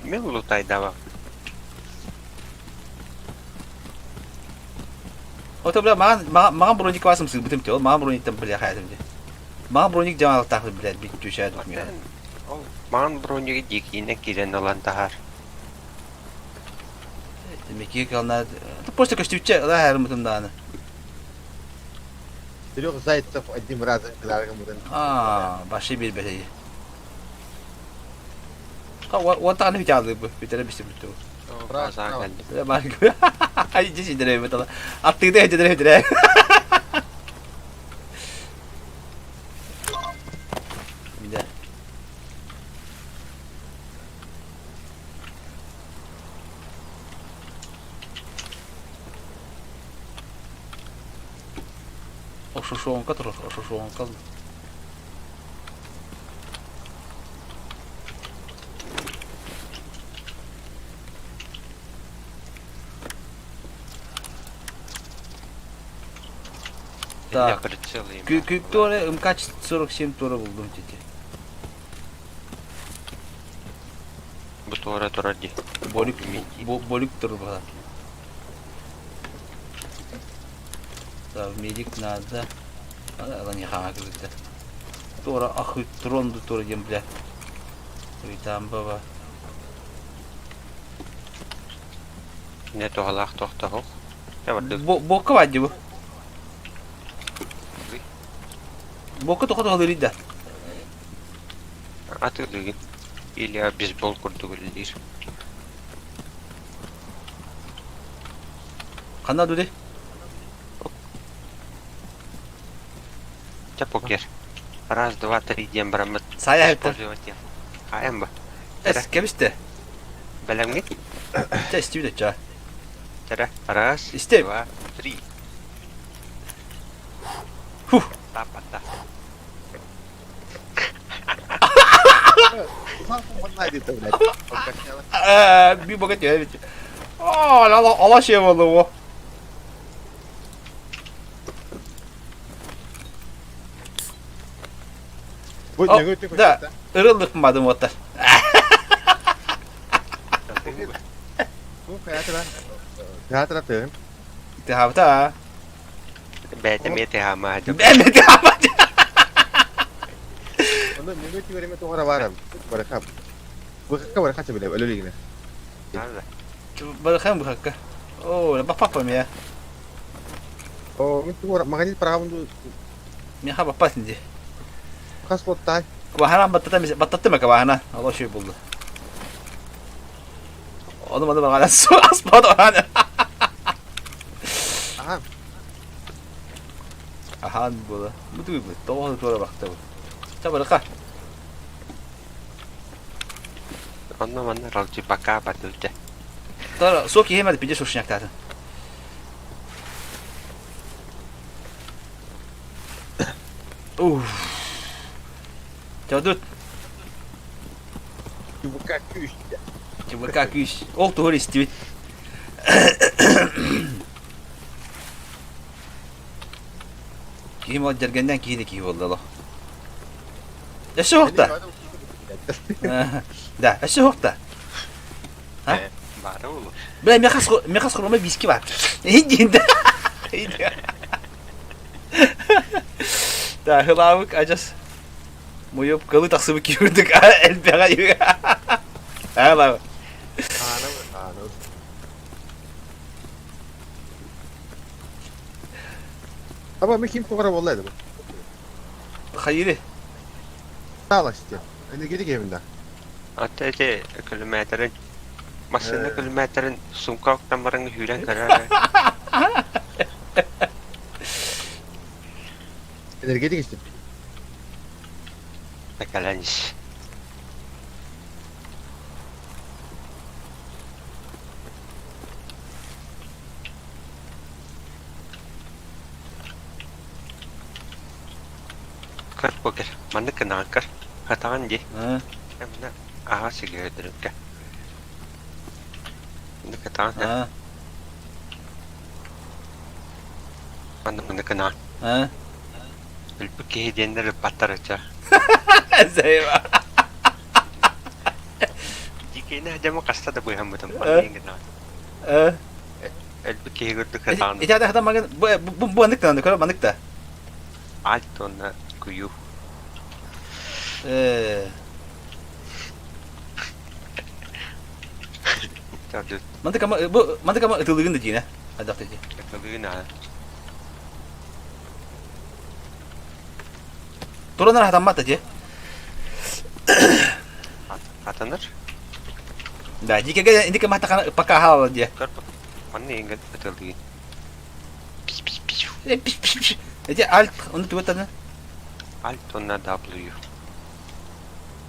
[SPEAKER 9] Men lutay dava.
[SPEAKER 1] O tabi makan bronik vasım sık bitim tüy. Makan bronik tam bile hayatım diye. Makan bronik jamal taklit bile bir tüşe dokmuyor.
[SPEAKER 9] Man bronyu dikine giren olan tahar.
[SPEAKER 1] Demek ki kalına. Просто костюче, да, her mutum dağını.
[SPEAKER 4] Серега Зайцев один раз kemudian.
[SPEAKER 1] Başka bir bebeği. O tane bir kağıdı bu. Bir tane bir şey bitti bu.
[SPEAKER 9] База geldi.
[SPEAKER 1] Ben ay cici direkt mesela. Attığı da hediye direkt. Bir de. Ошушонка трохи, ошушонка.
[SPEAKER 9] Elde
[SPEAKER 1] Так,
[SPEAKER 9] прицелıyım.
[SPEAKER 1] Кюкторе МК 47 тура buldum dedi.
[SPEAKER 9] Bu tora tora değil.
[SPEAKER 1] Болик тура была. Так, медик надо. Она не хага где-то. Тора ахуй тронду тура дем, бля. И там баба.
[SPEAKER 9] Ne tohalak tohta hok. Ya vardı.
[SPEAKER 1] Бока вадди bu. Бока тоха тоха лирида.
[SPEAKER 9] Atılıyım. İlya beyzbol kurdu bildir.
[SPEAKER 1] Kanna dude.
[SPEAKER 9] Чапокер. Раз, два, три, дем брамет.
[SPEAKER 1] Saya это.
[SPEAKER 9] Использовать я. Хаем ба.
[SPEAKER 1] Es kemiste.
[SPEAKER 9] Белемги.
[SPEAKER 1] Te istiyor da ça.
[SPEAKER 9] Тара. Раз,
[SPEAKER 1] İste.
[SPEAKER 9] два, три.
[SPEAKER 1] Huh.
[SPEAKER 9] Тапата.
[SPEAKER 4] Mana itu berarti.
[SPEAKER 1] Bir bakın ya. Allah şey oldu bu.
[SPEAKER 4] Bu
[SPEAKER 1] Oh,
[SPEAKER 4] ne götü
[SPEAKER 1] da. Irıldık mı adım otar?
[SPEAKER 4] Bu kayakran. Kayakran tuh.
[SPEAKER 1] Tiha.
[SPEAKER 9] Bete mete hama aja.
[SPEAKER 1] Ben de tiha.
[SPEAKER 4] Onu ne götü vereme tuh orang waram. Berekap. Bu kakak berekap sebelah lalu lagi.
[SPEAKER 9] Nada.
[SPEAKER 1] Bakın bu hakka. Oh, lepas apa ya?
[SPEAKER 4] Oh, itu orang makanya perahu tuh
[SPEAKER 1] Mi haba pas şimdi.
[SPEAKER 4] kas kota.
[SPEAKER 1] Bahana battattı mı bahana? Allah şey buldu. Oğlum adı bana su asmadı bahana.
[SPEAKER 4] Aha.
[SPEAKER 1] Aha bu. Bu değil bu. Doğru baktı bu. Coba dekat.
[SPEAKER 9] Onunla bana ralcı baka batıldı.
[SPEAKER 1] Tara soki hemen bir de suçnak zaten. Coba dur.
[SPEAKER 4] Dibuka küs.
[SPEAKER 1] Coba kaküs. Oldu hori istiyor. Kim o dergenden ki de ki oldu Allah. Eşe hokta. Da, eşe hokta. Ha?
[SPEAKER 9] Bara olur.
[SPEAKER 1] Bля, mekas kurma viski var. Hindi. Da, hılavık acas. Muyup kalı taksı bükürdük. El pera yürü. Hılavık.
[SPEAKER 4] Ano. Apa mungkin tuh orang wallahi tuh.
[SPEAKER 1] Hayırı.
[SPEAKER 4] Salah işte. Ini gidi geminde.
[SPEAKER 9] Hatta kilometrenin masında kilometrenin sumkak tamarın hüren karar.
[SPEAKER 4] Energetik işte.
[SPEAKER 9] Bakalanış. Kar poker. Mana kena kar. Katakan je.
[SPEAKER 1] Ha.
[SPEAKER 9] Mana aha sigara dereka. Mana katakan.
[SPEAKER 1] Ha.
[SPEAKER 9] Mana kena.
[SPEAKER 1] Ha.
[SPEAKER 9] Belki hediyeler patlar aja.
[SPEAKER 1] Zeyva.
[SPEAKER 9] Jika ini aja mau kasta da boy hamu tempat yang kena. Belki hidup katakan.
[SPEAKER 1] İçeride adam bakın bu anlık da anlık anlık da.
[SPEAKER 9] Altona kuyu. Jadi
[SPEAKER 1] Mantık ama ıtılığın da yine. Hadi hafta içi.
[SPEAKER 9] kebina.
[SPEAKER 1] Toranlar hatammat aja.
[SPEAKER 9] Атаныр?
[SPEAKER 1] Да, дикеге индике махтакана пока хал dia.
[SPEAKER 9] Mana ingat betul lagi.
[SPEAKER 1] Эти альт, он тут это.
[SPEAKER 9] Alt on na W.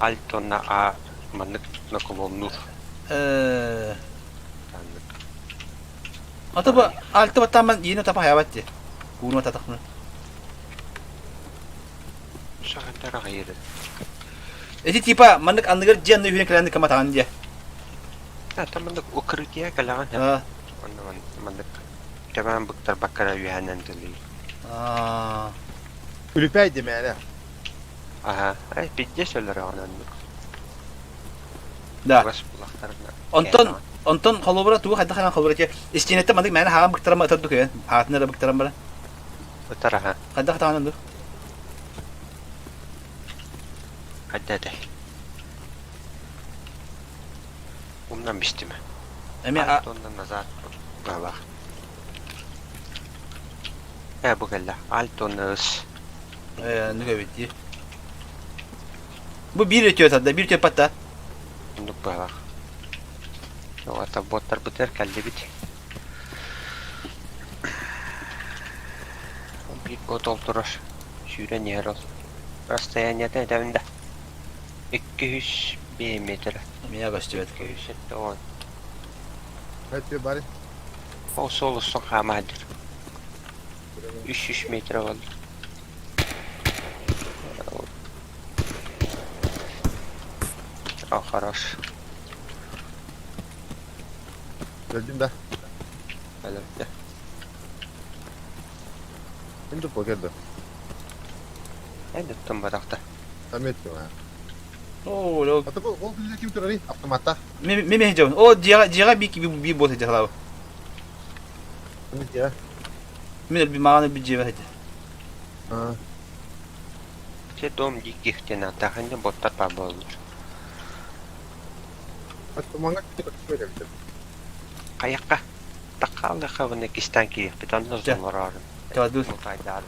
[SPEAKER 9] Alt on na A. Mana na kolonur.
[SPEAKER 1] Atau альт taman ini apa hayawat ya? Kuno tatakna.
[SPEAKER 9] Шагантара гайры.
[SPEAKER 1] Эти типа мандык андыгар жан үйрен каланды каматаган dia.
[SPEAKER 9] Тамандык укрытие калаган. Мандык. Табан быктар баккара юханан тели.
[SPEAKER 4] Ülüpey demeli.
[SPEAKER 9] Aha, pidye söyler anan.
[SPEAKER 1] Да.
[SPEAKER 9] Бас булактарына.
[SPEAKER 1] Онтон холобра туу хадда хана холобра че. Истинетте мандык мәне хаган быктарама атадык я. Хатны да быктарам бара.
[SPEAKER 9] Утараха.
[SPEAKER 1] Хадда хатанан ду.
[SPEAKER 9] Хаддада. Умнан биштиме.
[SPEAKER 1] Эми
[SPEAKER 9] Алтондан назад. Баба. Bu geldi. Altonus.
[SPEAKER 1] ne göbeti. Bu bir ötüyor tadı, bir ötüyor patta.
[SPEAKER 9] Nuk baba. O ata botlar biter geldi bit. Bir bot oldurur. Şüren yer ol. Расстояние дәвендә. 200 метр.
[SPEAKER 1] Меня гостюет.
[SPEAKER 9] 210.
[SPEAKER 4] Hadi bari.
[SPEAKER 9] O sol son hamadır. 300 metre oldu. Хорош.
[SPEAKER 4] Geldim de.
[SPEAKER 9] Öyle de.
[SPEAKER 4] Şimdi pokerdi.
[SPEAKER 9] Ben de tuttum barakta.
[SPEAKER 4] Tam etmiyor ha.
[SPEAKER 1] Oo, lo.
[SPEAKER 4] Hatta bu bize kim turari? Aptomatta.
[SPEAKER 1] Me hejun. O diğer bir bot hejun la.
[SPEAKER 4] Şimdi ya.
[SPEAKER 1] Me bir mağana bir civa hejun.
[SPEAKER 4] Ha.
[SPEAKER 9] Şey dom dikihten atağında botlar pablo olur.
[SPEAKER 4] Hatta manga kita böyle bir şey.
[SPEAKER 9] Kayakka. Takalı kavunu kistan ki bir tane zor var.
[SPEAKER 1] Tamam dur.
[SPEAKER 9] Mutayda.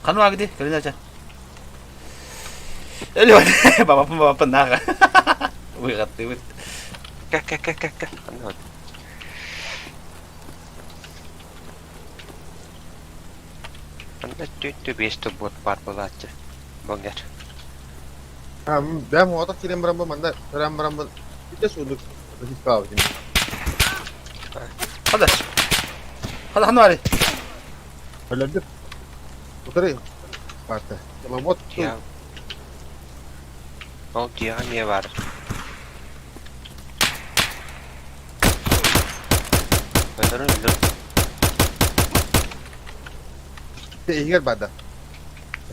[SPEAKER 1] Kanu agdi, kalin aja. Öyle var. Baba naga. Wirat wit.
[SPEAKER 9] Kak. Ano? Anda tütü bestu bot parpolatçı. Bonger.
[SPEAKER 4] Ha, ben o atak kirim beramba manda, beramba. Kita sudah lebih kau ini.
[SPEAKER 1] Hadi. Hadi hanu ari.
[SPEAKER 4] Öyle bir. Putri. Parta. Kalau bot tuh.
[SPEAKER 9] Ya. O dia niye var? Öldürün.
[SPEAKER 4] Ingat pada.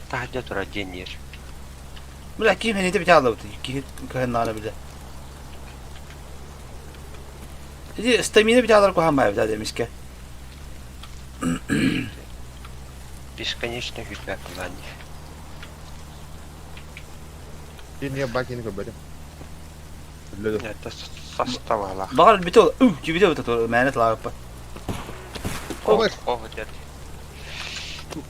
[SPEAKER 9] Tahajjud rajin yer.
[SPEAKER 1] Bırak kim henüz bir tane alıp ki kahanana bile. Dedi stamina bir tane kohan bayı demiş ki.
[SPEAKER 9] Бесконечно hyperkullanıyor.
[SPEAKER 4] Ini bak ini kebeda. Öyle.
[SPEAKER 9] Это составало.
[SPEAKER 1] Bakar bir tane gibi de bir menet la yapar.
[SPEAKER 4] Oh,
[SPEAKER 9] О, дед.
[SPEAKER 4] Tuh,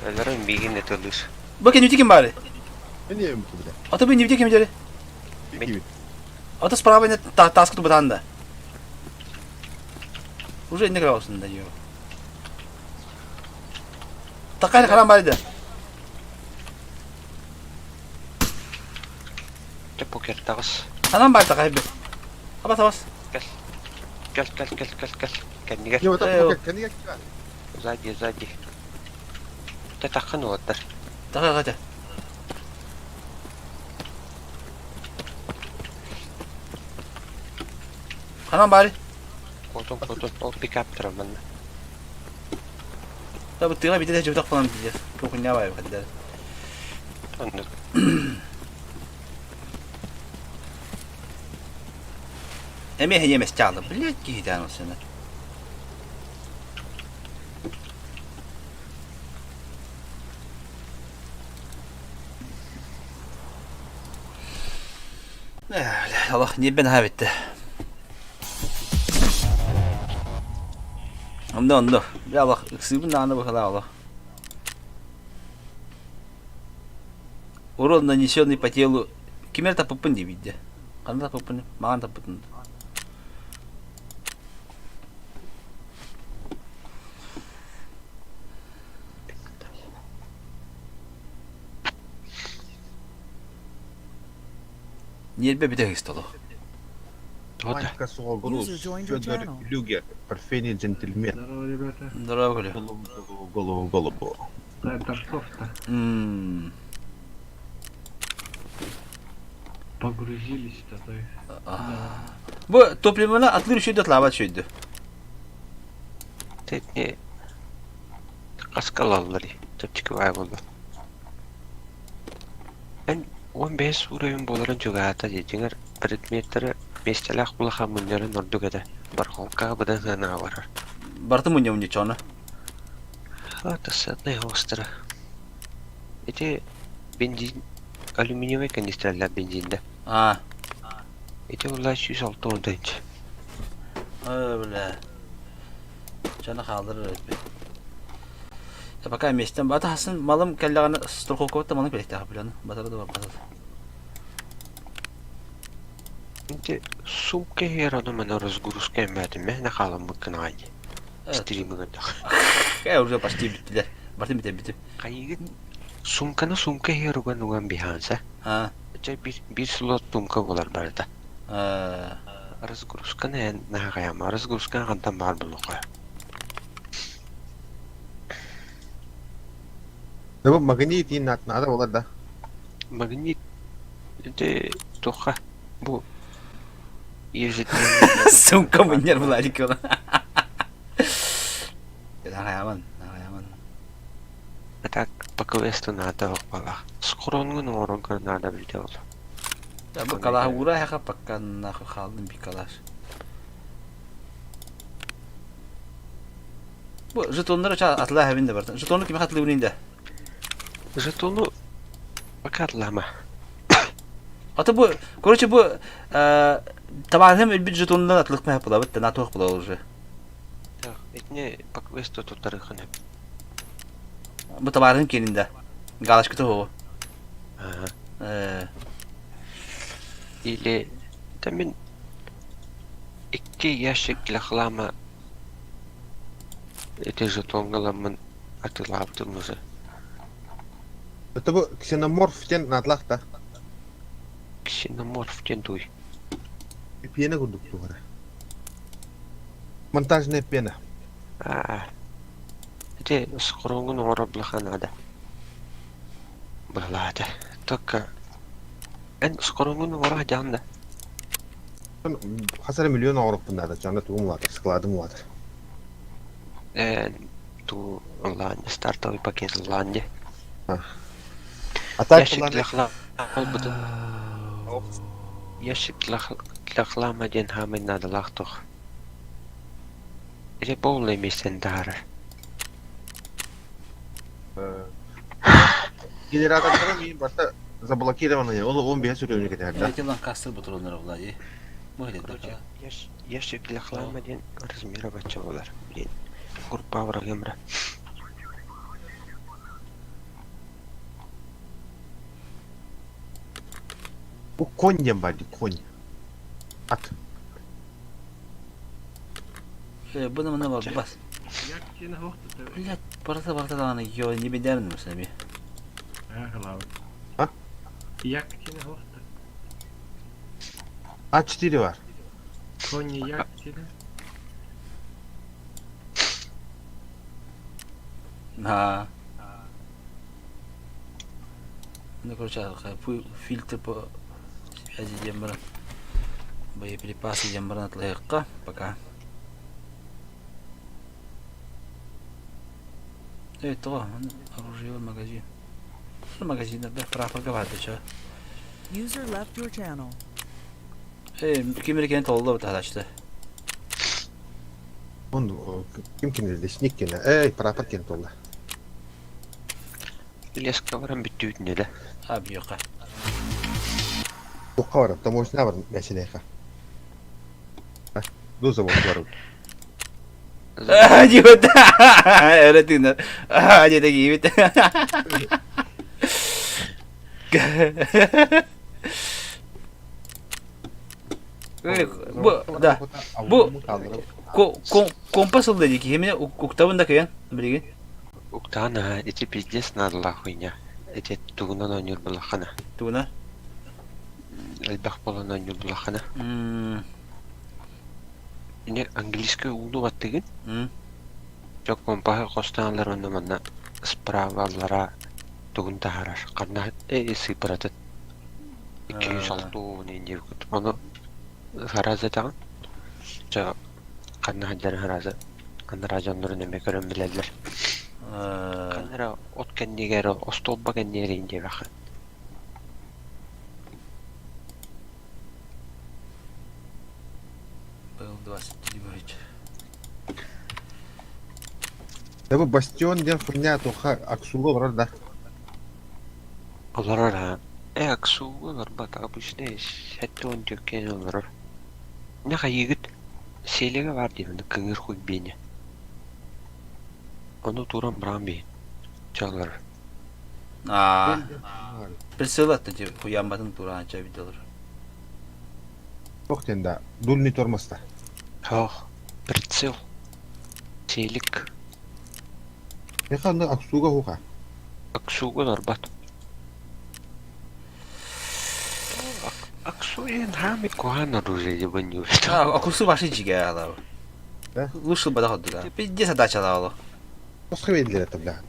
[SPEAKER 9] Ölürüm bir gün etılır.
[SPEAKER 1] Bakın nüti kim bari?
[SPEAKER 4] ini ya kebeda.
[SPEAKER 1] Ata bir nüti kim jari?
[SPEAKER 4] Gibi.
[SPEAKER 1] Ata sправа не task tu batanda. Уже не граусун да ее. Такая харам бari de.
[SPEAKER 9] Te poker tağız.
[SPEAKER 1] Anam bari takay be. Apa tavas?
[SPEAKER 9] Gel. Kendi gel.
[SPEAKER 4] Ya, betul.
[SPEAKER 1] Ayo.
[SPEAKER 4] Poker, kan dia kita.
[SPEAKER 9] Sadi. Te takın otur.
[SPEAKER 1] Takay kaça. Anam bari.
[SPEAKER 9] Kodum. O pick up tarafında.
[SPEAKER 1] Ya bu tığla bir de cıvıtak falan diyeceğiz. Çok ne var hadi der.
[SPEAKER 9] Anladım.
[SPEAKER 1] Emeğe yemez çaldı. Bilet ki hidan olsun. Allah niye ben habetti. Onda. Bir Allah ıksıyı bundan da bakalım Allah. Урон, нанесенный по телу. Кемер тапыппын дейбейді. Қанда тапыппын, маған тапыппын. Нербе бітегі столу.
[SPEAKER 4] Манька Сугогурус,
[SPEAKER 8] User joined your
[SPEAKER 4] Федор
[SPEAKER 8] channel.
[SPEAKER 4] Люгер, Парфений джентльмен.
[SPEAKER 2] Здорово, ребята.
[SPEAKER 1] Здорово, Коля.
[SPEAKER 4] Голову.
[SPEAKER 2] Да, это что-то. Погрузились-то, то есть.
[SPEAKER 1] Бұл топливоны атлыр шүйді атлабат шүйді.
[SPEAKER 9] Тетне қасқалалар төпчікі бай болды. Мен 15 уровень боларын жүгата жетіңір предметтері местелақ бұлаға мүндерін ұрдық еді. Бір қолқа бұдан ғана барар.
[SPEAKER 1] Барты мұне мұне чоны.
[SPEAKER 9] Атасатный остры. Эти бензин, алюминиевый канистралар бензинді. Эти олар 106 ордайыншы.
[SPEAKER 1] Бля. Чаны қалдырыр өтпей. Пока местен баты хасын малым кәллағаны страховкаватта малым келекті білені. Батары да бар батады.
[SPEAKER 9] Эти сумка хераны мен разгрузка мәдім мәне қалым мүмкін айны. Стримі гөндіқ.
[SPEAKER 1] Уже почти біттілер. Бартын бітіп.
[SPEAKER 9] Қайығын сумканы сумка херуған оған биханса. Bir slot сумка болар барды. Разгрузканы ән нағаяма. Разгрузканы қантан бар бұл оға.
[SPEAKER 4] Да магнит и надо было, да?
[SPEAKER 9] Магнит. Это тоха. Бұл ежедневно.
[SPEAKER 1] Сумка мұнер бұл әлікені. Нағаяман.
[SPEAKER 9] А так по квесту надо оқпала. Сқұронғын орынғы надо білде ол.
[SPEAKER 1] Бұл қалаға ұра әқа паққан нақы қалдың бі қалаш. Бұл жетонлары атыла әбінде барды. Жетонлы кеме қатылы өнінде?
[SPEAKER 9] Жетону пока атлама.
[SPEAKER 1] Аты бұл, короче бұл табағын әлбет жетонлы атылық мәп бұла бітті, натуық бұла уже.
[SPEAKER 9] Этне по квесту тұттарықын әп.
[SPEAKER 1] Бұл табағын келінде. Галаш күті хоғы.
[SPEAKER 9] Или тамин 2 ящик лахлама эти жетонгаламын атылаптым уже.
[SPEAKER 4] Это был ксеноморф тен надлахта.
[SPEAKER 9] Ксеноморф тендуй.
[SPEAKER 4] Пена гудук тугара. Монтажная пена.
[SPEAKER 9] Эти сқұрыңын орыблыған ады. Бұлады. Только ән сқұрыңын ора жанды.
[SPEAKER 4] Хасар миллион ауырып надо, жаңа туым ватыр, складым ватыр.
[SPEAKER 9] Ту онлайн, стартовый пакет онлайн.
[SPEAKER 4] А так
[SPEAKER 9] Ящик Ящик лахлама ден хамын надо лахтух. Это полный местен дары.
[SPEAKER 4] генераторлары мен башта заблокированный, ол 15 сөйлеуіне кетеді, да?
[SPEAKER 1] Әйтелан кастыр бұтырыныр олай.
[SPEAKER 9] Ящик лахлама ден размировать олар. Группа врагемра.
[SPEAKER 4] Bu konь дем бади, конь. Ат.
[SPEAKER 1] Бұны мұны бар, бас. Блядь, барта дағаны ё не бедерін мүсін бе.
[SPEAKER 4] А? А4 var.
[SPEAKER 1] Ну, короче, фильтр по связи дембра. Боеприпасы дембра отлайыққа. Пока. То, оружие, магазин. Что магазин? Да, прапорга вады, чё?
[SPEAKER 8] User left your channel.
[SPEAKER 1] Кемеркен толды бұт адашты.
[SPEAKER 4] Он ким кенде, лесник кенде. Эй, прапор кен толды.
[SPEAKER 9] Леска варам бүттүйтіне да.
[SPEAKER 1] Бүйіқа.
[SPEAKER 4] Бұққа бар, таможня бар мәселеға. Доза болып бару.
[SPEAKER 1] Не вот, это ты, не такие ведь. Bu da компас ылды деки хемне уктабында кеген билген.
[SPEAKER 9] Уктана, эти пиздец надла хуйня. Эти тугунан онюр балахана.
[SPEAKER 1] Туна.
[SPEAKER 9] Элбах болан онюр балахана. Ине английский улду баттыгын. Жок компаха костанлар онда манна справалара тугун тахарар. Канна сыпыратат. 206 нендер күт. Оны хараза тагын. Жа канна хаджар хараза. Канна ражанларын эме көрөн билелер. Канара от кендегер остолба кендегер инде баха.
[SPEAKER 1] Был 20 говорить.
[SPEAKER 4] Таба бастион ден хуйня тоха Аксуга бар да.
[SPEAKER 9] Оларара аксугулар бат обычный шаттон төккен олар. Нага егит селеге бар деймін кыңыр хуй бене. Onu туран брам бейін. Чалар.
[SPEAKER 1] Присылат деп хуямбатын туран ча виделер.
[SPEAKER 4] Тох тенда дульный тормозда.
[SPEAKER 9] Хох, прицел. Селик.
[SPEAKER 4] Яханы Аксуга хука.
[SPEAKER 9] Аксугулар бат. Аксуен хами куана руже ебаню.
[SPEAKER 1] Акусу ваши жиге алар.
[SPEAKER 4] Да?
[SPEAKER 1] Лучше бада ходда. Пиздец задача алар.
[SPEAKER 4] Тосқа белдер это бля.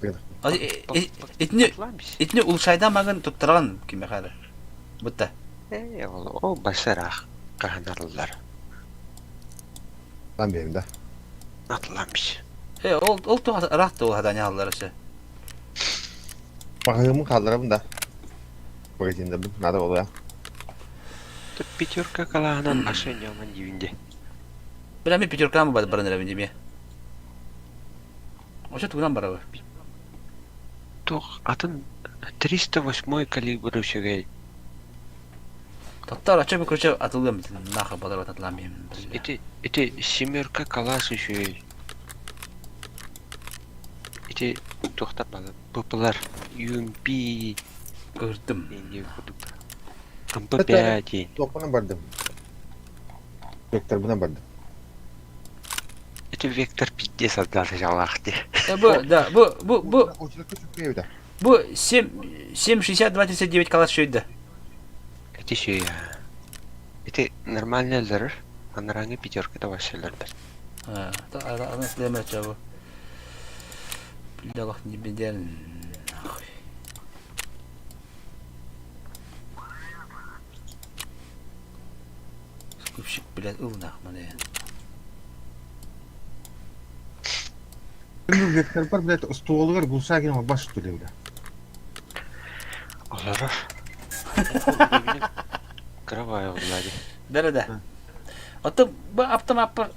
[SPEAKER 1] Итне улшайдан магын туттырган киме хары. Бутта.
[SPEAKER 9] Ол басарах каханарлар.
[SPEAKER 4] Там берем да.
[SPEAKER 9] Атламыш.
[SPEAKER 1] Ол то рахты ол хадан ялларысы.
[SPEAKER 4] Багымын калдырам да. Магазинда бу надо было.
[SPEAKER 9] Тут пятерка калаганан машине аман дивинде.
[SPEAKER 1] Билами пятерка мы бады барыныр авиндеме. Оша тугынан барабы.
[SPEAKER 9] Тох атын 308 калибр үшеге.
[SPEAKER 1] Тоттар ача бекруча атылган битин наха бадар атламайм.
[SPEAKER 9] Эти семерка калаш еще. Эти тохтап бады. Популар UMP
[SPEAKER 1] Көрдүм.
[SPEAKER 9] инде кудуп. MP5.
[SPEAKER 4] Топына бардым. Вектор бuna бардым.
[SPEAKER 9] Это вектор 50 даже жалахти.
[SPEAKER 4] Очеркка чөкпөйбү да.
[SPEAKER 1] Бу 7,62,39 калаш шөйдө.
[SPEAKER 9] Это еще я. Это нормальный лер. А на ранге пятерка это вообще лер.
[SPEAKER 1] Ана слеме чабы. Билалах не беден. Скупщик, блядь, нах, мане.
[SPEAKER 4] Вектор бар, блядь, столыгар булса кене баш төлөй да.
[SPEAKER 9] Олар. Кровая влади.
[SPEAKER 1] Да. Ото ба автомаппар.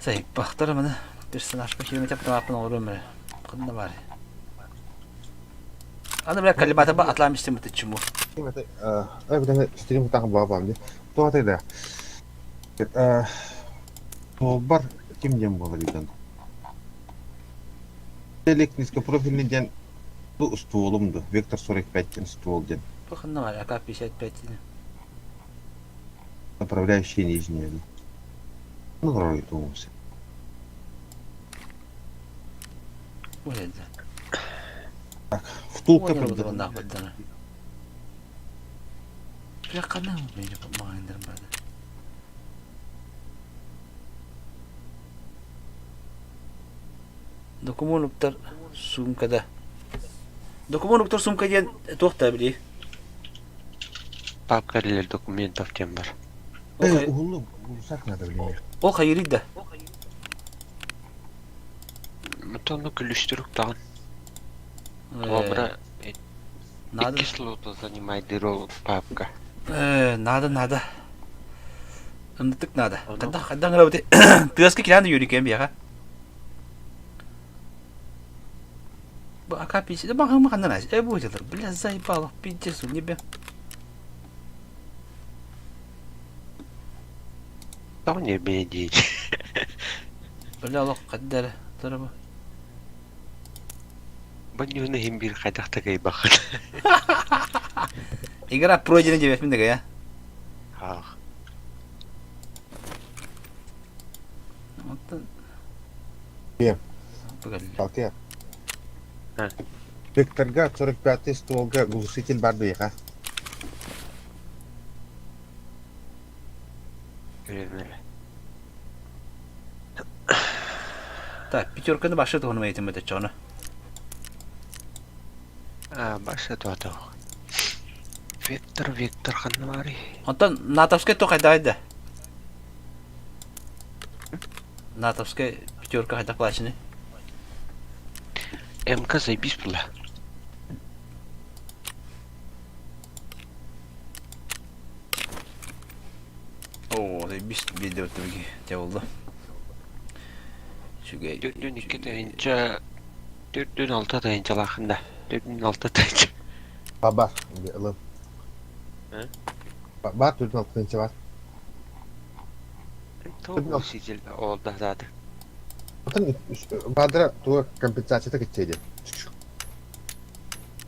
[SPEAKER 1] Сай, бахтар мана персонаж похимет автомаппын орумер. Кында бар. Аны бля калибата ба атламыштым это чему.
[SPEAKER 4] Это бля стрим так бабам де. То атайда. Бар кимден болар үйден. Низкопрофильный ден bu stolumdu. Vektor 45 ствол ден.
[SPEAKER 1] Кында бар, АК-55.
[SPEAKER 4] Направляющие нижние. Ну, вроде думался.
[SPEAKER 1] Ой,
[SPEAKER 4] Так, втулка
[SPEAKER 1] Ой,
[SPEAKER 4] под
[SPEAKER 1] нах бадана. Бля кана мени магандыр бада. Документар сумкада. Документар сумка ден тохта били.
[SPEAKER 9] Папкалер документов тем бар.
[SPEAKER 4] Углу, гусак надо влиять.
[SPEAKER 1] Ол хайрид да.
[SPEAKER 9] Мутону күлүштүрүк тагын. Добра.
[SPEAKER 1] Надо.
[SPEAKER 9] Кислота занимает роль папка.
[SPEAKER 1] Надо. Ындык надо. Када работать. Пёски килянды юрикем бияга. Бу АК-50 да багы кандай нас. Бу жылдар. Бля заебало. Пиздец у небе.
[SPEAKER 9] Там не беди.
[SPEAKER 1] Бля лох каддар. Тарабы.
[SPEAKER 9] Банюны хим бир кайдакта кай бахат.
[SPEAKER 1] Игра пройдена деп этмин деге, я.
[SPEAKER 9] Ах.
[SPEAKER 4] Кем?
[SPEAKER 1] Погоди.
[SPEAKER 4] Балтия.
[SPEAKER 9] А.
[SPEAKER 4] Векторга 45-й стволга глушитель бар бейха.
[SPEAKER 9] Көрөнөр.
[SPEAKER 1] Так, пятерканы башы тоғыным әйтім өтет жоны.
[SPEAKER 9] Баша туата. Вектор ханна бари.
[SPEAKER 1] Онтан натовскай то қайда қайда? Натовскай пятерка қайда клашыны?
[SPEAKER 9] МК заебись была.
[SPEAKER 1] О, заебись белде өттімге те болды. Шүгей.
[SPEAKER 9] Дүн 2 тайынча. Дүн 6 тайынча лақында. Дүн 6 тайынча.
[SPEAKER 4] Бар, ылым. Бар, түрдің алтыншы бар.
[SPEAKER 9] Тоғы сидел олда зады.
[SPEAKER 4] Отын бадыра туға компенсацията кетсейді.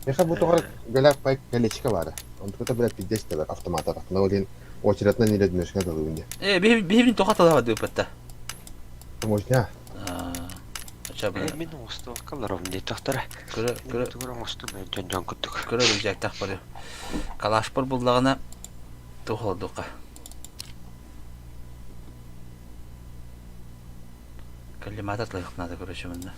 [SPEAKER 4] Еха бұл тоғар галак пайк галечка бары. Он туға білет биддес де бар автомата бар. Но один очередна нере дүнешіне дылуынде.
[SPEAKER 1] Бейбін тоқа тала бады өпетті.
[SPEAKER 4] Можна?
[SPEAKER 1] Ачабы.
[SPEAKER 9] Мен осты вакаларым не тақтара.
[SPEAKER 1] Көрі
[SPEAKER 9] Туғырам осты мен жан күттік.
[SPEAKER 1] бір жақтақ бары. Калаш бір бұлдағына тоқылы доқа. Калиматат лайық надо, короче, мында.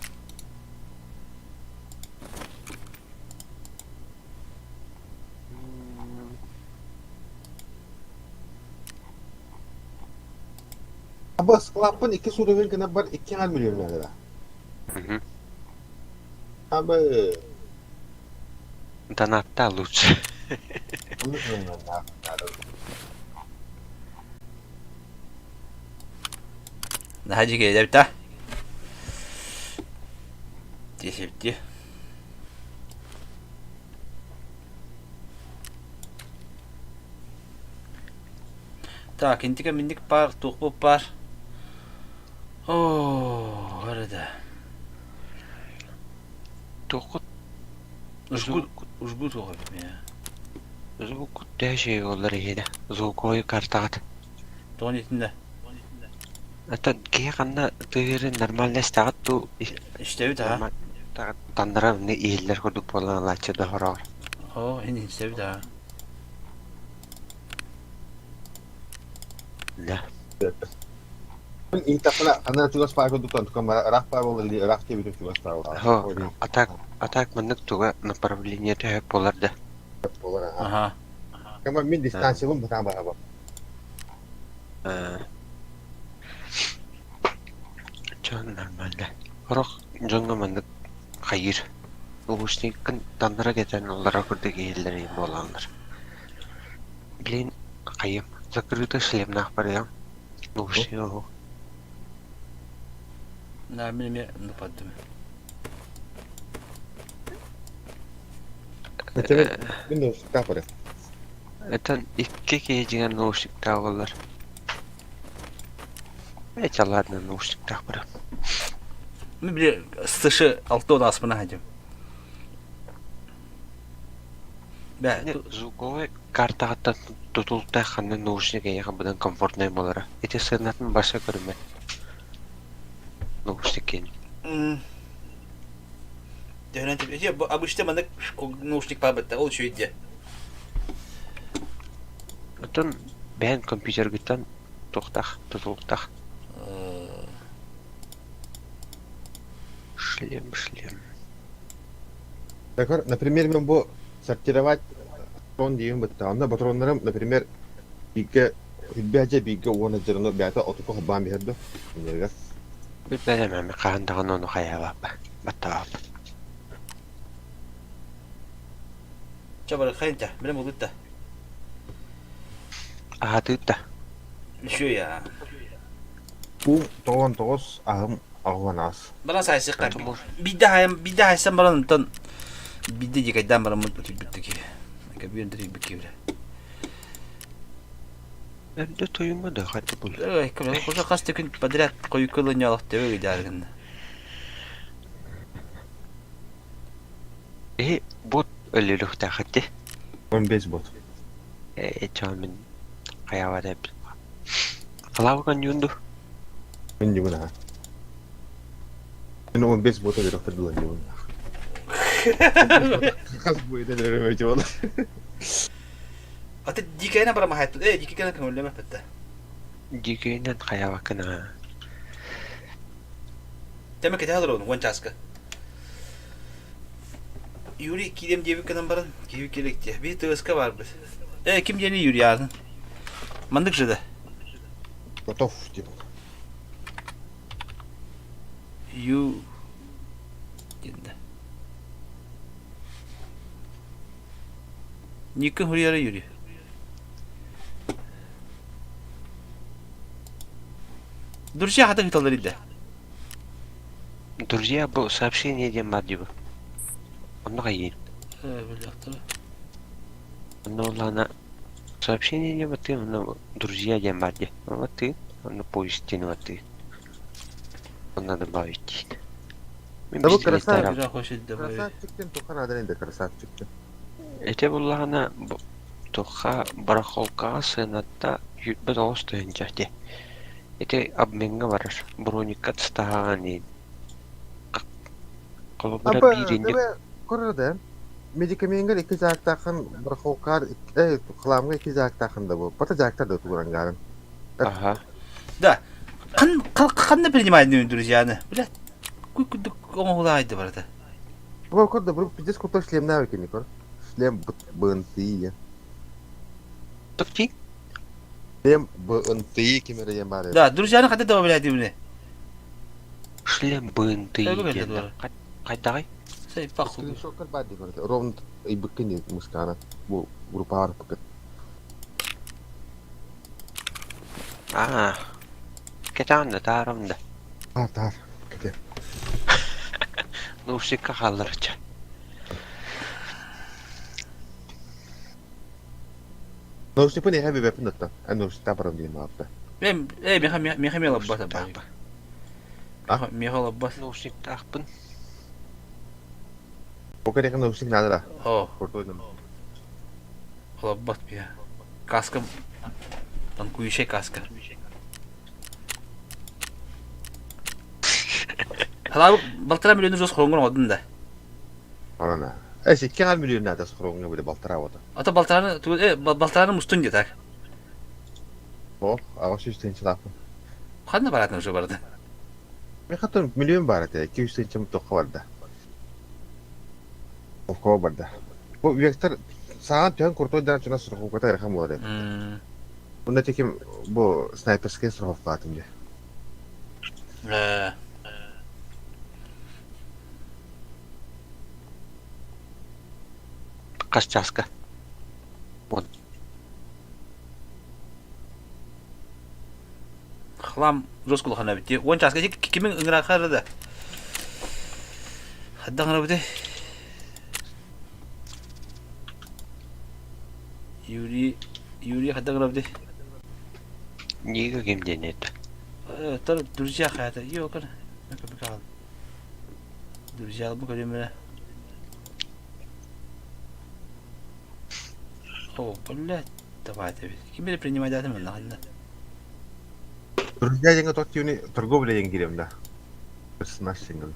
[SPEAKER 4] Абы склапын 2 суровен гына бар 2 миллион лira. Абы
[SPEAKER 9] Донатта лучше.
[SPEAKER 1] Hadi gel bir daha. Десепти. Так, интика миндик пар, тухпу пар. О, арада.
[SPEAKER 9] Тоқыт.
[SPEAKER 1] Ужгу тоқып я.
[SPEAKER 9] Звук дәшей олар еді. Звукой картағат.
[SPEAKER 1] Тоғын етінде.
[SPEAKER 9] Это кей қанна түйері нормальный стағат ту.
[SPEAKER 1] İşte daha.
[SPEAKER 9] Тандыра не иелер көрдік болған лачы да хорағыр.
[SPEAKER 1] О, енді işte daha.
[SPEAKER 9] Да.
[SPEAKER 4] Ini tapla ana tugas pa ko dukan ko rak pa wala rak ke bitu tugas pa wala.
[SPEAKER 9] Хо, атак мындық туға направление тәйіп боларды.
[SPEAKER 1] Aha.
[SPEAKER 4] Kama min distansi bun bata ba ba.
[SPEAKER 9] Жон нормально. Хорох жонга мындық қайыр. Оғыштың тандыра кетен оларға көрдік иелер ем болғандар. Блин, қайым. Закрыты шлемнақ бар ем. Оғышты оғы.
[SPEAKER 1] На мне нападем.
[SPEAKER 4] Min kapare.
[SPEAKER 9] Это икке кейжеген наушниктар олар. Ладно, наушниктар бар.
[SPEAKER 1] Мы бля сышы алтон аспына hadим. Бә,
[SPEAKER 9] Звуковой картағаттан тұтылықтай қанны наушник еған бұдан комфортный болары. Эти сырнатын баша көріме. Наушник кейін.
[SPEAKER 1] Обычно мандык наушник пабытта, ол үші өйде.
[SPEAKER 9] Бұтын бән компьютер күттен тоқтақ, тұтылықтақ. Шлем.
[SPEAKER 4] Так, например, мен бу сортировать патрон дейін бітті. Анда патронларым, например, биге хүлбәже биге оны жырыны бәті отықы құбан берді.
[SPEAKER 9] Бұл бәлемәмі қағындаған оны қая бапы. Баттағап.
[SPEAKER 1] Чабары қайынта, білем олытта.
[SPEAKER 9] Ағатыпта.
[SPEAKER 1] Үші я.
[SPEAKER 4] Бұл 99 ағым ағуан аз.
[SPEAKER 1] Баран сайсы қар. Биді хайсан баран ұнтан. Биді декайдан баран мұнт өтіп біттікі. Кәбірін дірек бікі бірі.
[SPEAKER 9] Әмді тойыңа да қаты бұл.
[SPEAKER 1] Қожа қасты күн подряд қойкылы не алақ деп өйді арғынды.
[SPEAKER 9] бот өлөлөх тахатте.
[SPEAKER 4] 15 бот.
[SPEAKER 9] Чамин каявада. Калавган юнду.
[SPEAKER 4] Мен жумана. Мен 15 бот өлөлөктөр дулан жумана. Кас буйда дөрөмө жол.
[SPEAKER 1] Аты дикайна бара махат. Дикайна көңүлөмө петте.
[SPEAKER 9] Дигенен каявакына.
[SPEAKER 1] Теме кетадыр onu Гончаска. Юрий кидем дебик кынан барын. Кебик керекте. Bir тыска бар biz. Kim yeni Юрий yarın? Mandık жыда.
[SPEAKER 4] Готов, типа.
[SPEAKER 1] Ю. Енді. Никы хурьяра Юрий. Друзья хата хиталар иде.
[SPEAKER 9] Друзья, бұл сообщение дем бар дейбі. Оны қайын.
[SPEAKER 1] Біляқтыр.
[SPEAKER 9] Оны олана сообщение дем бар ты, оны друзья дем бар де. Вот ты, оны повестен вот ты. Оны надо бавить дейін. Мен
[SPEAKER 4] Да бұл
[SPEAKER 9] бізде
[SPEAKER 4] красавчик.
[SPEAKER 9] тарап.
[SPEAKER 1] Бира хош иде.
[SPEAKER 4] Красавчиктен тоқан адан енді красавчикті.
[SPEAKER 9] Эте бұллағына тұққа барахолқаға сыйнатта бір оғыз түйін жәде. Эте обменға барар. Броникка тыстаған ейін. Қолыбыра
[SPEAKER 4] Апа,
[SPEAKER 9] бейденде
[SPEAKER 4] дебе көрді. Медикаментгер 2 жақтақын бір қолқар, қыламға 2 жақтақын да бұл. Бата жақтар да туғыран ғарын.
[SPEAKER 9] Аха.
[SPEAKER 1] Да. Қанды принимать друзьяны? Блядь. Күдік оңғылайды барады.
[SPEAKER 4] Бұл көрді, бұл пиздес көптір шлемна өкені көр. Шлем бұнтыйы.
[SPEAKER 9] Тұқти?
[SPEAKER 4] Шлем бұнтыйы кемері ем бар.
[SPEAKER 1] Да, друзьяны қандай дава біледі міне?
[SPEAKER 9] Шлем бынты
[SPEAKER 1] Тәбі келді
[SPEAKER 9] екен.
[SPEAKER 1] бары.
[SPEAKER 9] Қайдағай?
[SPEAKER 1] Сәй, пақу.
[SPEAKER 4] Шокер бар де көрді. Ровно ибіккен мұсканы. Бұл группа бар пікір.
[SPEAKER 9] Кетанды тарымды.
[SPEAKER 4] Тар. Кете.
[SPEAKER 9] Нушикка қалырча.
[SPEAKER 4] Наушнипы не хэби вепін өтті. Наушник табырым дейін мағапты.
[SPEAKER 1] Меха лаббата бар. Меха лаббат.
[SPEAKER 9] Нушик тақпын.
[SPEAKER 4] Покер екен наушник надыра.
[SPEAKER 1] О,
[SPEAKER 4] Кортойдым.
[SPEAKER 1] лаббат бия. Каска. Танкующая каска. Hala baltara milyonu jos kolongon odunda.
[SPEAKER 4] Анана. Эси 2 миллион надо схоронга буде балтара вода.
[SPEAKER 1] Ата baltarani mustun diye tak.
[SPEAKER 4] О, ава шүстен чилапы.
[SPEAKER 1] Қандай баратын уже барды?
[SPEAKER 4] Мен хатын миллион бар эте, 200 чым тоққа барда. Тоққа барда. Бу вектор саат төн куртойдан чына сұрғуға тарихам болады. Бұнда текем бу снайперская сұрғуға атымде.
[SPEAKER 9] Қас жасқа.
[SPEAKER 1] Хлам жос кулхана бити. 10 часка кимин ыңыра қарыды. Хадда ыңыра бити. Юрий хадда ыңыра бити.
[SPEAKER 9] Неге кемденеді?
[SPEAKER 1] Тар друзья хаяты. Yok kan. Друзья bu kadar. О, блядь. Давай ты. Ким бери принимать даты мен нахально.
[SPEAKER 4] Друзья жаңа тот юни торговля ең керем да. Персонаж сингл.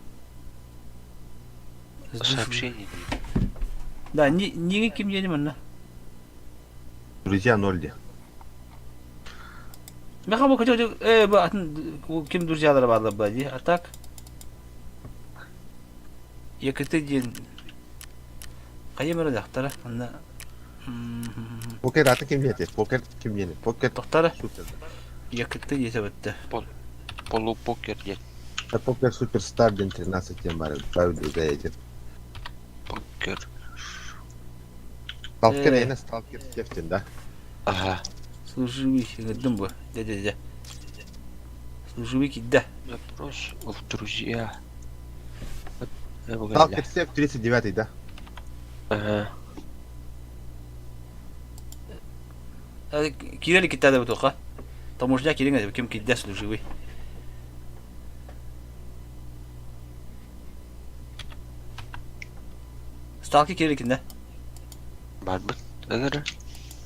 [SPEAKER 9] Сообщение.
[SPEAKER 1] Да, неге ким дені мен.
[SPEAKER 4] Друзья 0 де.
[SPEAKER 1] Мен хабы көтөк бу атын ким друзьялары барды бади. А так екіті ден қайымыры дақтары анда
[SPEAKER 4] Покер аты кем деді? Покер кем деді? Покер
[SPEAKER 1] тоқтары
[SPEAKER 4] супер.
[SPEAKER 1] екіті десе бітті.
[SPEAKER 9] Полупокер дед.
[SPEAKER 4] Покер суперстар ден 13 ден бар. Бәуді дәйді.
[SPEAKER 9] Покер.
[SPEAKER 4] Сталкер әйна сталкер кефтен да.
[SPEAKER 9] Ага.
[SPEAKER 1] Служивый гыдым бу. Де. Служивый кидда.
[SPEAKER 9] Вопрос в друзья.
[SPEAKER 4] Сталкер сев 39 да.
[SPEAKER 9] Ага.
[SPEAKER 1] Кирели кидда бу тоқа. Таможня кирен ким кидда служивый. Stalker kirikinde.
[SPEAKER 9] Барбыт. Эгер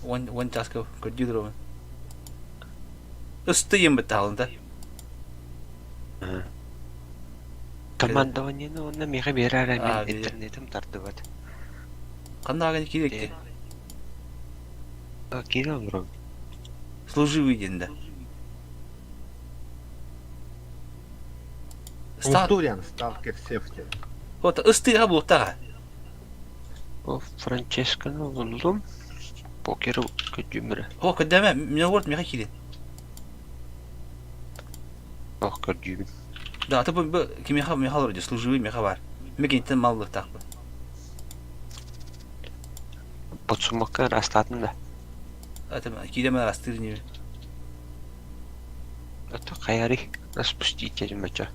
[SPEAKER 1] One task көрдүдүр. Ыстыйым бит алында.
[SPEAKER 9] командованиені оны меға берер
[SPEAKER 1] А,
[SPEAKER 9] мен интернетім тартып еді.
[SPEAKER 1] Кандагы киректи.
[SPEAKER 9] Кире олырым.
[SPEAKER 1] Служивый дегенде.
[SPEAKER 4] Устурян, сталкер сефти.
[SPEAKER 1] Вот ыстыйга булуктага.
[SPEAKER 9] О, Франческаны болдым. Покері көтімірі.
[SPEAKER 1] О, көдөмө, мен орт мега кирин.
[SPEAKER 9] Ох, көрдүймін.
[SPEAKER 1] Да, ты бу кимеха меха вроде служивый меха бар. Мегентен маллык такпы.
[SPEAKER 9] Ботсумаққа растатын да.
[SPEAKER 1] Это киреме растырни.
[SPEAKER 9] Это қайари. Распустите мача.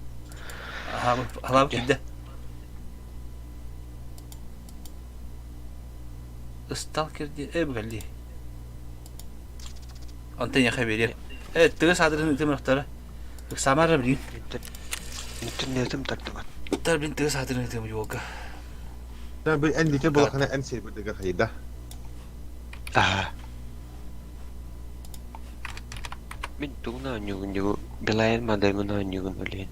[SPEAKER 1] Ага, халап кидде. Сталкер ди эбгалли. Антеня хабери. Тыгы садырын тымырыктары. Самара билин.
[SPEAKER 9] Интернетім тартып еді.
[SPEAKER 1] Тар билин тыгы садырын тымыр жолга.
[SPEAKER 4] Да, bir en dike bulakana en şey bir de kayda.
[SPEAKER 9] Мен туғына өнігін Белайын мадаймына өнігін өлейін.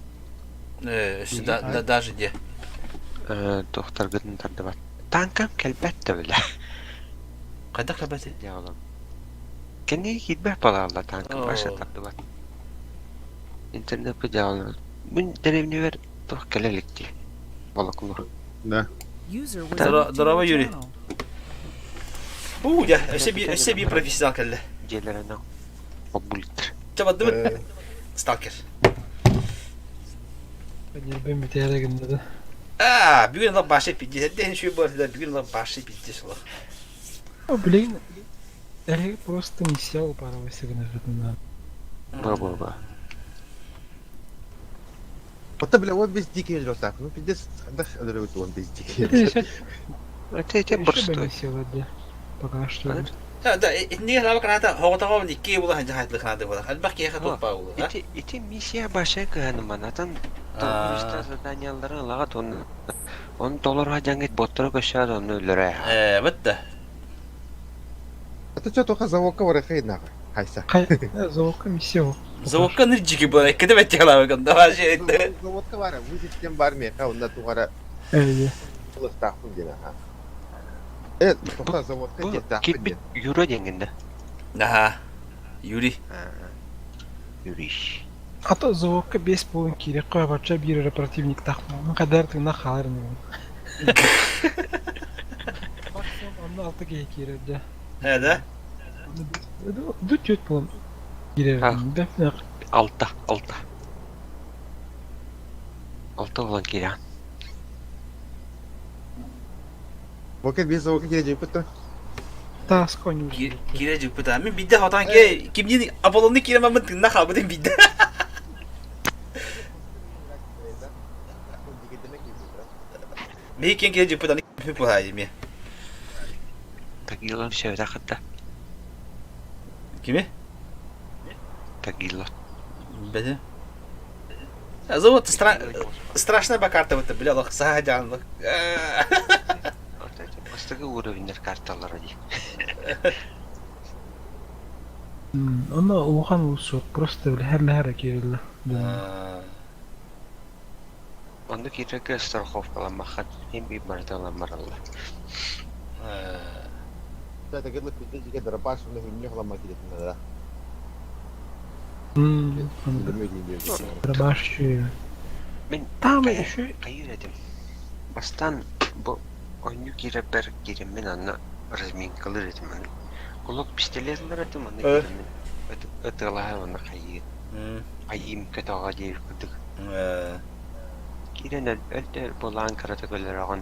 [SPEAKER 1] Да даже де.
[SPEAKER 9] Тоқтар гыдын тартып еді. Танкам кәлбәтті білі.
[SPEAKER 1] Кайда кабаты?
[SPEAKER 9] Яғылам. Кәне кетбәк балағылар танкам баша тартып еді. Интернет бұл яғылам. Мен дәревіне бер тоқ кәлелікті. Балақылар.
[SPEAKER 4] Да.
[SPEAKER 8] User was
[SPEAKER 1] Здорово,
[SPEAKER 8] moved to your
[SPEAKER 1] Юрий.
[SPEAKER 8] channel.
[SPEAKER 1] Я себе профессионал кәлі.
[SPEAKER 9] Желерінің обулиттір.
[SPEAKER 1] Чабадды мı? Stalker.
[SPEAKER 5] Подербим битәрегенде да.
[SPEAKER 1] Бүгін лап башы пидді. Ден шүй бар да бүгін лап башы пидді шылы.
[SPEAKER 5] О, блин. Я просто не сел пару секунд на.
[SPEAKER 9] Ба-ба-ба.
[SPEAKER 4] Hatta bile o biz dike yediriyor tak. Ну, пиздец, да, одырывает он без dike yediriyor.
[SPEAKER 9] Это
[SPEAKER 5] Не
[SPEAKER 9] простой.
[SPEAKER 5] сел, да. Пока что.
[SPEAKER 1] Да, не лава каната хоғытаға оны икке бұлы ханжа хайтлы қанады бұлы. Әлбақ кейқа топпа бұлы.
[SPEAKER 9] Эти миссия баша кыһаны манатан тоғырышта заданияларын лагат он долларға жаңгет боттары көшәр оны өлөрә.
[SPEAKER 1] Бітті.
[SPEAKER 4] Это что, только заводка вара хейд нахуй. Хайса.
[SPEAKER 5] Заводка не сел.
[SPEAKER 1] Заводка нырджики бұлы. Кеді бәтті қалауы кімді башы етті.
[SPEAKER 4] Заводка вара, вызеткен бар меха, онда туғара
[SPEAKER 5] Öyle.
[SPEAKER 4] ылыстақпын дені. Evet, тоқта заводка
[SPEAKER 9] Бұл
[SPEAKER 4] кетақпын
[SPEAKER 9] кетбит
[SPEAKER 4] дені.
[SPEAKER 9] юро деңгенде.
[SPEAKER 1] Аха. Юрий.
[SPEAKER 9] Юриш.
[SPEAKER 5] Ата заводка 5,5 керек қой бача bir оперативник тақпын. Қадар тыңна қаларын. Максимум 6 керек да.
[SPEAKER 1] Да?
[SPEAKER 5] Да чуть по керек. Да.
[SPEAKER 9] Алта. Алта olan кире.
[SPEAKER 4] Vakit biz zavodka gelecek pıttı.
[SPEAKER 5] Та сконю.
[SPEAKER 1] Кире жүк бұта. Мен бидді хатан ке, кімден Аполлонды кире мамын тыңна қабыдың бидді. Мен кен кире жүк бұта. Мен бұта еме.
[SPEAKER 9] Тагилон шевда хатта.
[SPEAKER 1] Кеме?
[SPEAKER 9] Тагилон.
[SPEAKER 1] Бәді. Завод страшная ба карта бұта. Бля, лық саға жанлық.
[SPEAKER 9] Бастығы уровеньдер карталары ди.
[SPEAKER 5] Она улхан улсук. Просто her керілі.
[SPEAKER 9] Онда кирекке страховкалан мақат. Hem bir марталан маралла.
[SPEAKER 4] Да, так это пиздец, я дробаш, он не хлама кидет надо.
[SPEAKER 5] Рабашчы.
[SPEAKER 9] Мен
[SPEAKER 5] Там
[SPEAKER 9] кая-
[SPEAKER 5] еще
[SPEAKER 9] Кайыр edem. Бастан bu oyunu kire ber giremin anna разминкалар edem. Kulak pistolетler edem anna giremin. Ötülaha ona kayır. Ayım kötü ağa deyip kıdık. Kiren ölte bolan karata göller ağın.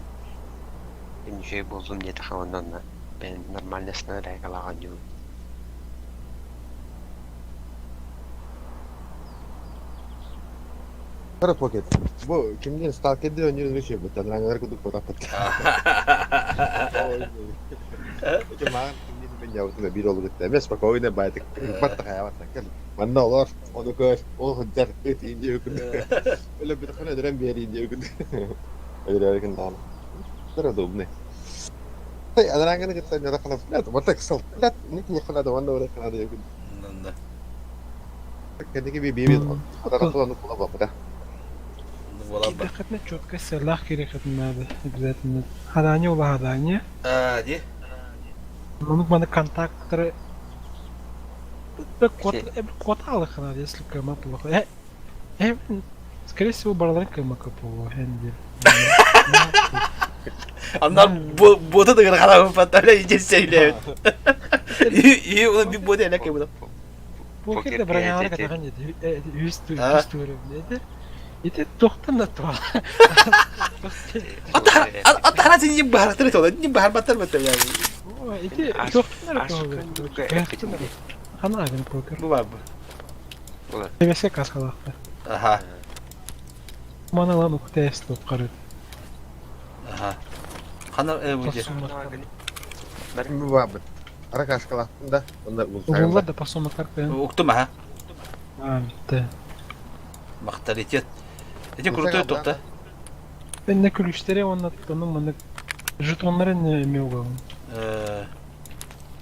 [SPEAKER 9] Ben şey bozdum diye taxavandan da. Ben normal nesne reygalagan yok.
[SPEAKER 4] Para pocket. Bu kimden stalk ediyor önce şey bu. Tanrılar kuduk fotoğraf pıttı. Cuma kimden ben yavutuna bir olur gitti. Mes bak oyuna baydık. Battı hayat sakın. Bana olur. Onu kör. O hıdar. Et ince yükündü. Öyle bir tane dönem bir yere ince yükündü. Öyle erken tamam. Sıra da bu ne? Hey, ada orang kan kita nyala kana flat, what excel. Flat, ini punya kana ada wanda orang kana ada yakin.
[SPEAKER 1] Да.
[SPEAKER 4] Kayaknya ki bibi, ada rasulah nukula apa dah.
[SPEAKER 1] Была бы.
[SPEAKER 11] دقتنا четко سلاح كده надо обязательно. Хадание ула хадание.
[SPEAKER 1] Ди.
[SPEAKER 11] Мунук мана контакторы. Код алых надо, если кэма плохо. Скорее всего, барлар кэма капова.
[SPEAKER 1] Onlar botu da kadar patlarla iyice söylüyor. İyi ulan bir botu elek yapalım.
[SPEAKER 11] Bu kere bırakana kadar üstü öyle. İşte doktan da tuval.
[SPEAKER 1] Hatta hana senin baharatları tuğla. Senin bahar batar batar yani.
[SPEAKER 11] İşte doktan da tuval. Hana agın poker.
[SPEAKER 1] Bu var bu.
[SPEAKER 11] Hevese kaskalaktı.
[SPEAKER 1] Aha.
[SPEAKER 11] Mana lan ok test top karı.
[SPEAKER 1] Aha. Hana bu diye.
[SPEAKER 4] Bu var. Ara kaskala da, onda ulsa.
[SPEAKER 11] Ulan da pasoma kartı.
[SPEAKER 1] Oktum ha.
[SPEAKER 11] Ha bitti.
[SPEAKER 1] Mahtariyet. Ece kurutuyor topta.
[SPEAKER 11] Ben ne külüşleri anlattım bana. Jetonları ne mi olalım?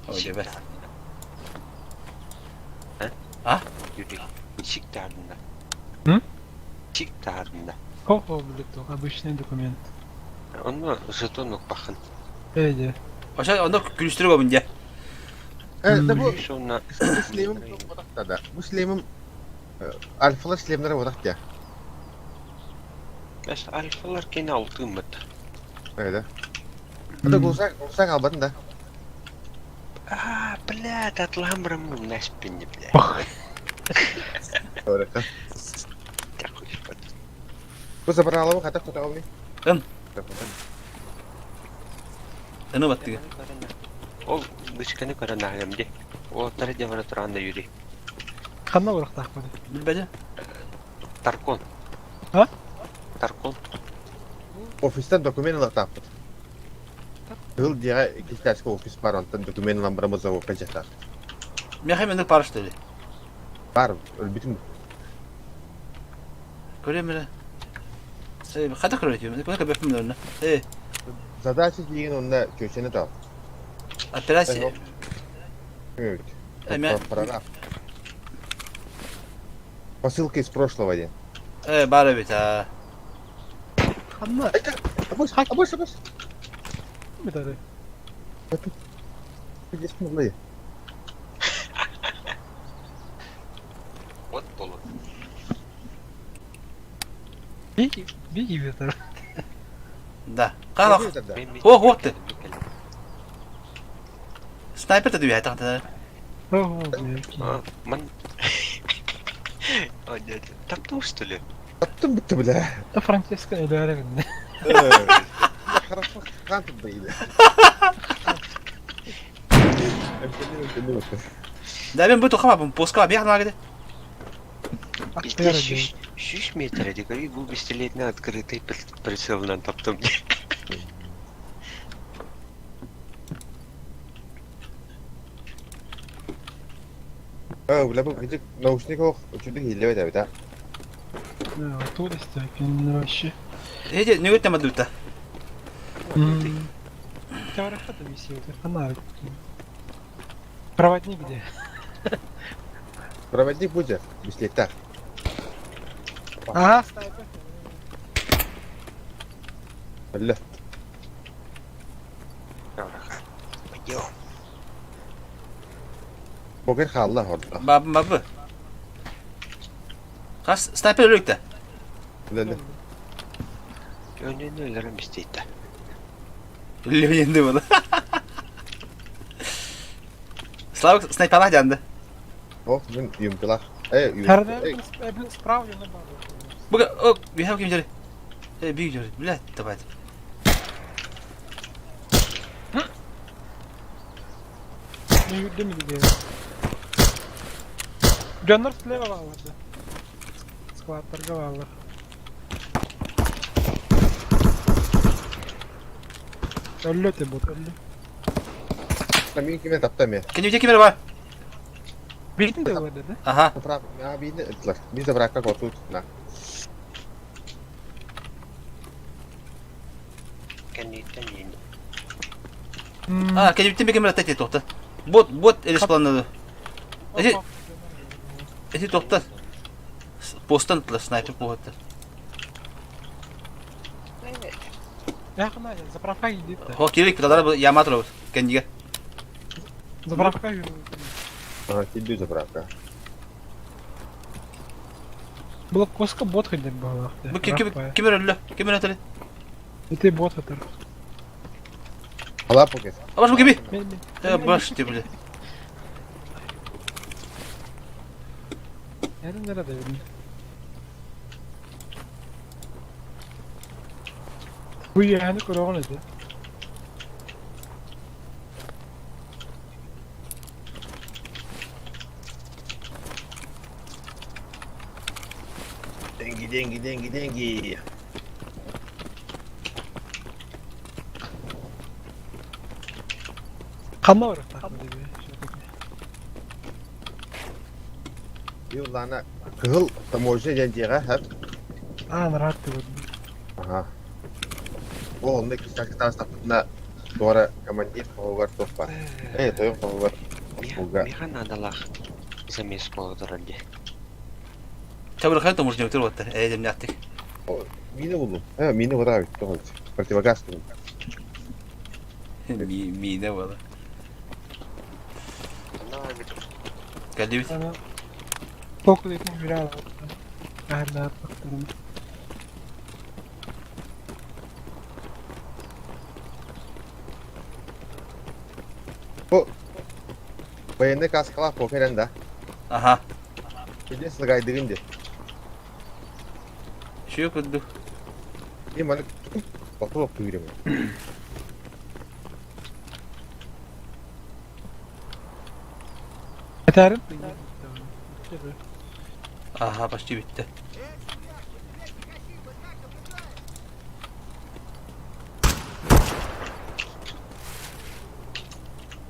[SPEAKER 1] Öyle be.
[SPEAKER 9] Ha? Yürü. Çık derdinde.
[SPEAKER 11] Hı?
[SPEAKER 9] Çık derdinde.
[SPEAKER 11] Ho birlikte. Обычный документ.
[SPEAKER 9] Onu jetonluk bakın.
[SPEAKER 11] Öyle.
[SPEAKER 1] Aşağı onda gülüştürüyor bunca.
[SPEAKER 4] Evet, bu
[SPEAKER 9] Sonra
[SPEAKER 4] Müslüm'ün odak da. Müslüm'ün alfalar Müslümlere odak ya.
[SPEAKER 9] mesela alfalar gene altın mı?
[SPEAKER 4] Öyle. Ada gulsak albatın da.
[SPEAKER 9] Bля, tatlamırım mı neşbinli bile.
[SPEAKER 4] Öyle kan. Bu sefer alalım kata kota olmayı.
[SPEAKER 1] Onu battı.
[SPEAKER 9] O dışkanı karan alemdi. O tarih devre turanda yürü.
[SPEAKER 11] Kanna bırak takmadı.
[SPEAKER 1] Bilmece.
[SPEAKER 9] Tarkon.
[SPEAKER 11] Ha?
[SPEAKER 9] Tarkon.
[SPEAKER 4] Ofisten dokumenla tapıt. Hıl diye iki tane ofis var ondan dokumenla bıramızda o kaçaklar.
[SPEAKER 1] Miyahim önde paraş dedi.
[SPEAKER 4] Var, öyle bütün.
[SPEAKER 1] Görüyor musun? Hadi kırıyor diyorum. Ne kadar yapayım da önüne.
[SPEAKER 4] Задача деген onda köşeni tap.
[SPEAKER 1] Операция.
[SPEAKER 4] Evet.
[SPEAKER 1] Эмя.
[SPEAKER 4] Прораб. Посылка из прошлого дня.
[SPEAKER 1] Bari bir ha.
[SPEAKER 11] Kanna.
[SPEAKER 4] Абось.
[SPEAKER 11] Bir tane.
[SPEAKER 4] Здесь мурлы.
[SPEAKER 9] Ot dolu.
[SPEAKER 11] Bir gibi tane.
[SPEAKER 1] Да. Kalak. Вот ты. Снайпер ты двигай так.
[SPEAKER 9] Man. O ne? Taktım что ли?
[SPEAKER 4] Attım bitti bile.
[SPEAKER 11] Da Francesco öyle öyle.
[SPEAKER 4] Хорошо, kanıt böyle.
[SPEAKER 1] Да, ben bu tokama пускай бегал на где.
[SPEAKER 9] Bizde 100 metredik. Bu pistoletini открытый прицелынан таптым.
[SPEAKER 4] Bile bu gıcık naушник ох, uçurdu hile öde öde.
[SPEAKER 11] Оттуда стекин вообще.
[SPEAKER 1] Эти не говорит мадута.
[SPEAKER 11] Теория хата висит, фонарик. Проводник где?
[SPEAKER 4] Проводник будет, если так.
[SPEAKER 11] Ага, снайпер.
[SPEAKER 4] Öyle.
[SPEAKER 9] Пойдем.
[SPEAKER 4] Bugün kaldı orada.
[SPEAKER 1] Babı. Kaç sniper ölük de.
[SPEAKER 4] Öyle.
[SPEAKER 9] Önünü ölürüm isteydi.
[SPEAKER 1] Ölüyor yendi bunu. Slavik sniperlar geldi.
[SPEAKER 4] Oh, bugün yumdular.
[SPEAKER 11] Herhalde справа на базу.
[SPEAKER 1] Bu o bir hem kim jari. Bir jari. Блядь, давай.
[SPEAKER 11] Не юрдем где. Ганнер слева vardı. Squad торговала. Öldü te bot öldü.
[SPEAKER 4] Tabii kime taptım ya.
[SPEAKER 1] Can you take him var?
[SPEAKER 11] Bildin de öyle dedi.
[SPEAKER 1] Aha.
[SPEAKER 4] Fotoğraf ya bir de ettiler. Biz de bıraktık otur. Nah.
[SPEAKER 9] Kendiden yeni.
[SPEAKER 1] Kedi bitti mi kemer atak et tokta. Bot elis planladı. Eti tokta. Postan tla sniper pohatta.
[SPEAKER 11] Yakına zapravka gidiyor da.
[SPEAKER 1] Ho kirlik kadar yamatro kendiga.
[SPEAKER 11] Zapravka yürü.
[SPEAKER 4] Ага, кидаю заправка.
[SPEAKER 11] Было коска бот ходит было.
[SPEAKER 1] Bu kemer öldü. Kemer öldü.
[SPEAKER 11] И ты бот это.
[SPEAKER 4] Hala poket.
[SPEAKER 1] Abaş bu gibi.
[SPEAKER 11] Ben
[SPEAKER 1] Baş diye.
[SPEAKER 11] nerede verdim? Bu yani korona dedi.
[SPEAKER 4] Деньги.
[SPEAKER 11] Kanma var takma dedi.
[SPEAKER 4] Yıllarına kızıl tamoyca gençliğe hep.
[SPEAKER 11] Rahat dedi.
[SPEAKER 4] Ага. O onda iki sakıtan sapına doğru komandir kovar top var. Toyun kovar.
[SPEAKER 9] Меха надалах замес благодарали.
[SPEAKER 1] Çabuk hayat omuz diyor turvatta. Eğitim yaptık.
[SPEAKER 4] Mini buldum. Mini var abi. Tamam. Противогаз buldum.
[SPEAKER 1] Mide valla. Geldi bit.
[SPEAKER 11] Sana Tokyo dedim bir al. Rahat baktım.
[SPEAKER 4] Bayında kaskalar pokeren de.
[SPEAKER 1] Aha.
[SPEAKER 4] Bir de sıraydı
[SPEAKER 1] Şu yok oldu.
[SPEAKER 4] İyi bana bakıp duyurum.
[SPEAKER 11] Yeterim.
[SPEAKER 1] Aha başlı bitti.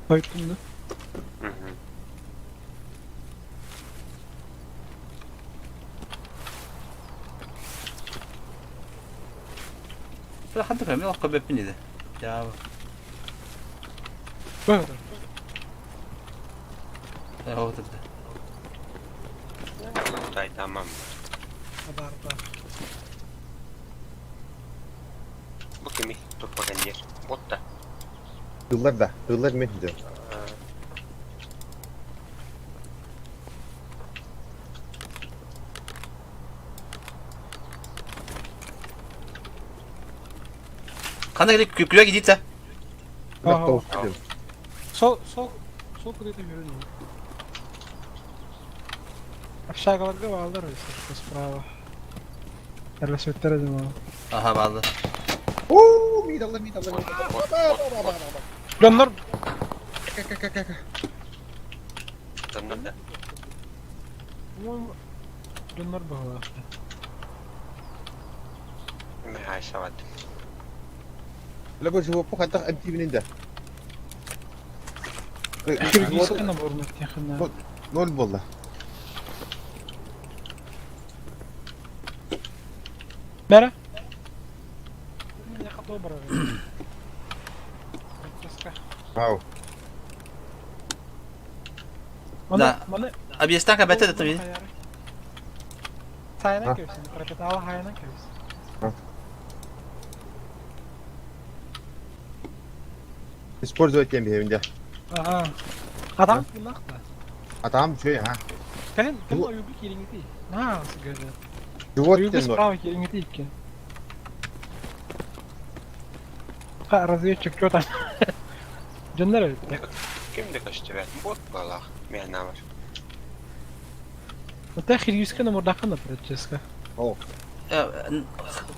[SPEAKER 11] Koydum da.
[SPEAKER 1] Böyle hadi fehmi o kabep neydi? Ya
[SPEAKER 11] Böyle.
[SPEAKER 1] o dedi.
[SPEAKER 9] Tamam.
[SPEAKER 11] Abarta.
[SPEAKER 9] Bu kimi? Propaganda. Botta.
[SPEAKER 4] Yıllar mehdi.
[SPEAKER 1] Kanka gidip kükrüye gidip de.
[SPEAKER 4] Bak tavuk dedim.
[SPEAKER 11] Sol kuduyla yürüdüm. Aşağı kadar bağlılar işte. Sправа. Yerle söktüredim onu.
[SPEAKER 1] Aha bağlı.
[SPEAKER 4] Midalı.
[SPEAKER 11] Dönler.
[SPEAKER 9] Tanrı'da.
[SPEAKER 11] Dönler bağlı.
[SPEAKER 9] Mehai savad.
[SPEAKER 4] Lagu siya po kanta anti bininda.
[SPEAKER 11] Kırgızstan'a vurmak yakında.
[SPEAKER 4] Nol valla.
[SPEAKER 11] Mera? Яка добра.
[SPEAKER 4] Wow.
[SPEAKER 1] Да. Объясни как это ты.
[SPEAKER 11] Sayana köysün. Propetala hayana köysün.
[SPEAKER 4] Использовать тем evinde.
[SPEAKER 11] Aha. Adam bulmak da.
[SPEAKER 4] Adam şey ha.
[SPEAKER 11] Senin uygun yerini değil. Nasıl gördün?
[SPEAKER 4] Живот
[SPEAKER 11] Uygun
[SPEAKER 4] тянут.
[SPEAKER 11] справа yerini değil ki. Ha, разведчик, что там? Canlar öyle.
[SPEAKER 9] Kimde kaçtı ben? Bot balak. Mehna var.
[SPEAKER 11] انت اخي يسكن مرداقنا فرنسيسكا.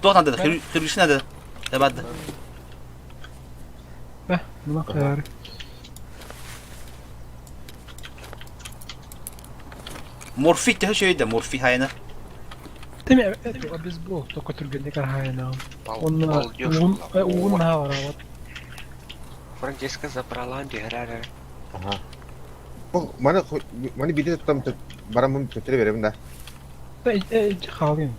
[SPEAKER 1] Doğru dedi. Kırgızın dedi. Evet.
[SPEAKER 11] Be, buna kadar.
[SPEAKER 1] Morfik de şeydi. Morfi hayana.
[SPEAKER 11] Değil mi? Evet, biz bu. Toko Türkiye'de kar hayana.
[SPEAKER 9] Bal
[SPEAKER 11] Onlar
[SPEAKER 9] diyorsun.
[SPEAKER 11] uğun ha var ama.
[SPEAKER 9] Francesca zabralan diyor herhalde.
[SPEAKER 4] Aha. Oh, mana bir de tutam barang götürüverim de.
[SPEAKER 11] Kalayım.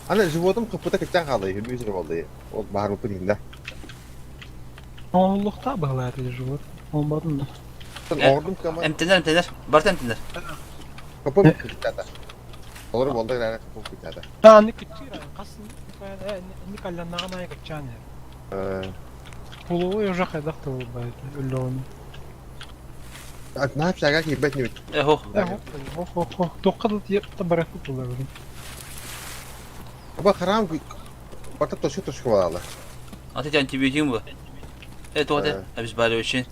[SPEAKER 4] Ana животым kapıda kaçan kaldı. Hürmüz oldu. O bahar mı pırında.
[SPEAKER 11] Oğullukta bağlar живут. Olmadı mı?
[SPEAKER 4] Sen
[SPEAKER 1] E,
[SPEAKER 4] ordum kama
[SPEAKER 1] Emtinler. Barta emtinler.
[SPEAKER 4] kapı mı kitada? Olur mu? Onda yani kapı kitada.
[SPEAKER 11] Ha, ne küçük ya. Kasın. Ne kalyan nağanaya kaçan ya. Puluğu yojak edak da olbaydı. Öyle onu.
[SPEAKER 4] Ne yapacak ki hibet nimit?
[SPEAKER 1] Ho.
[SPEAKER 11] Oh. Dokkadı diye da bırakıp olabilir.
[SPEAKER 4] Ama haram ki orta toşu valla.
[SPEAKER 1] Atacağım antibiyotiğim bu. Evet o da. Biz bari için.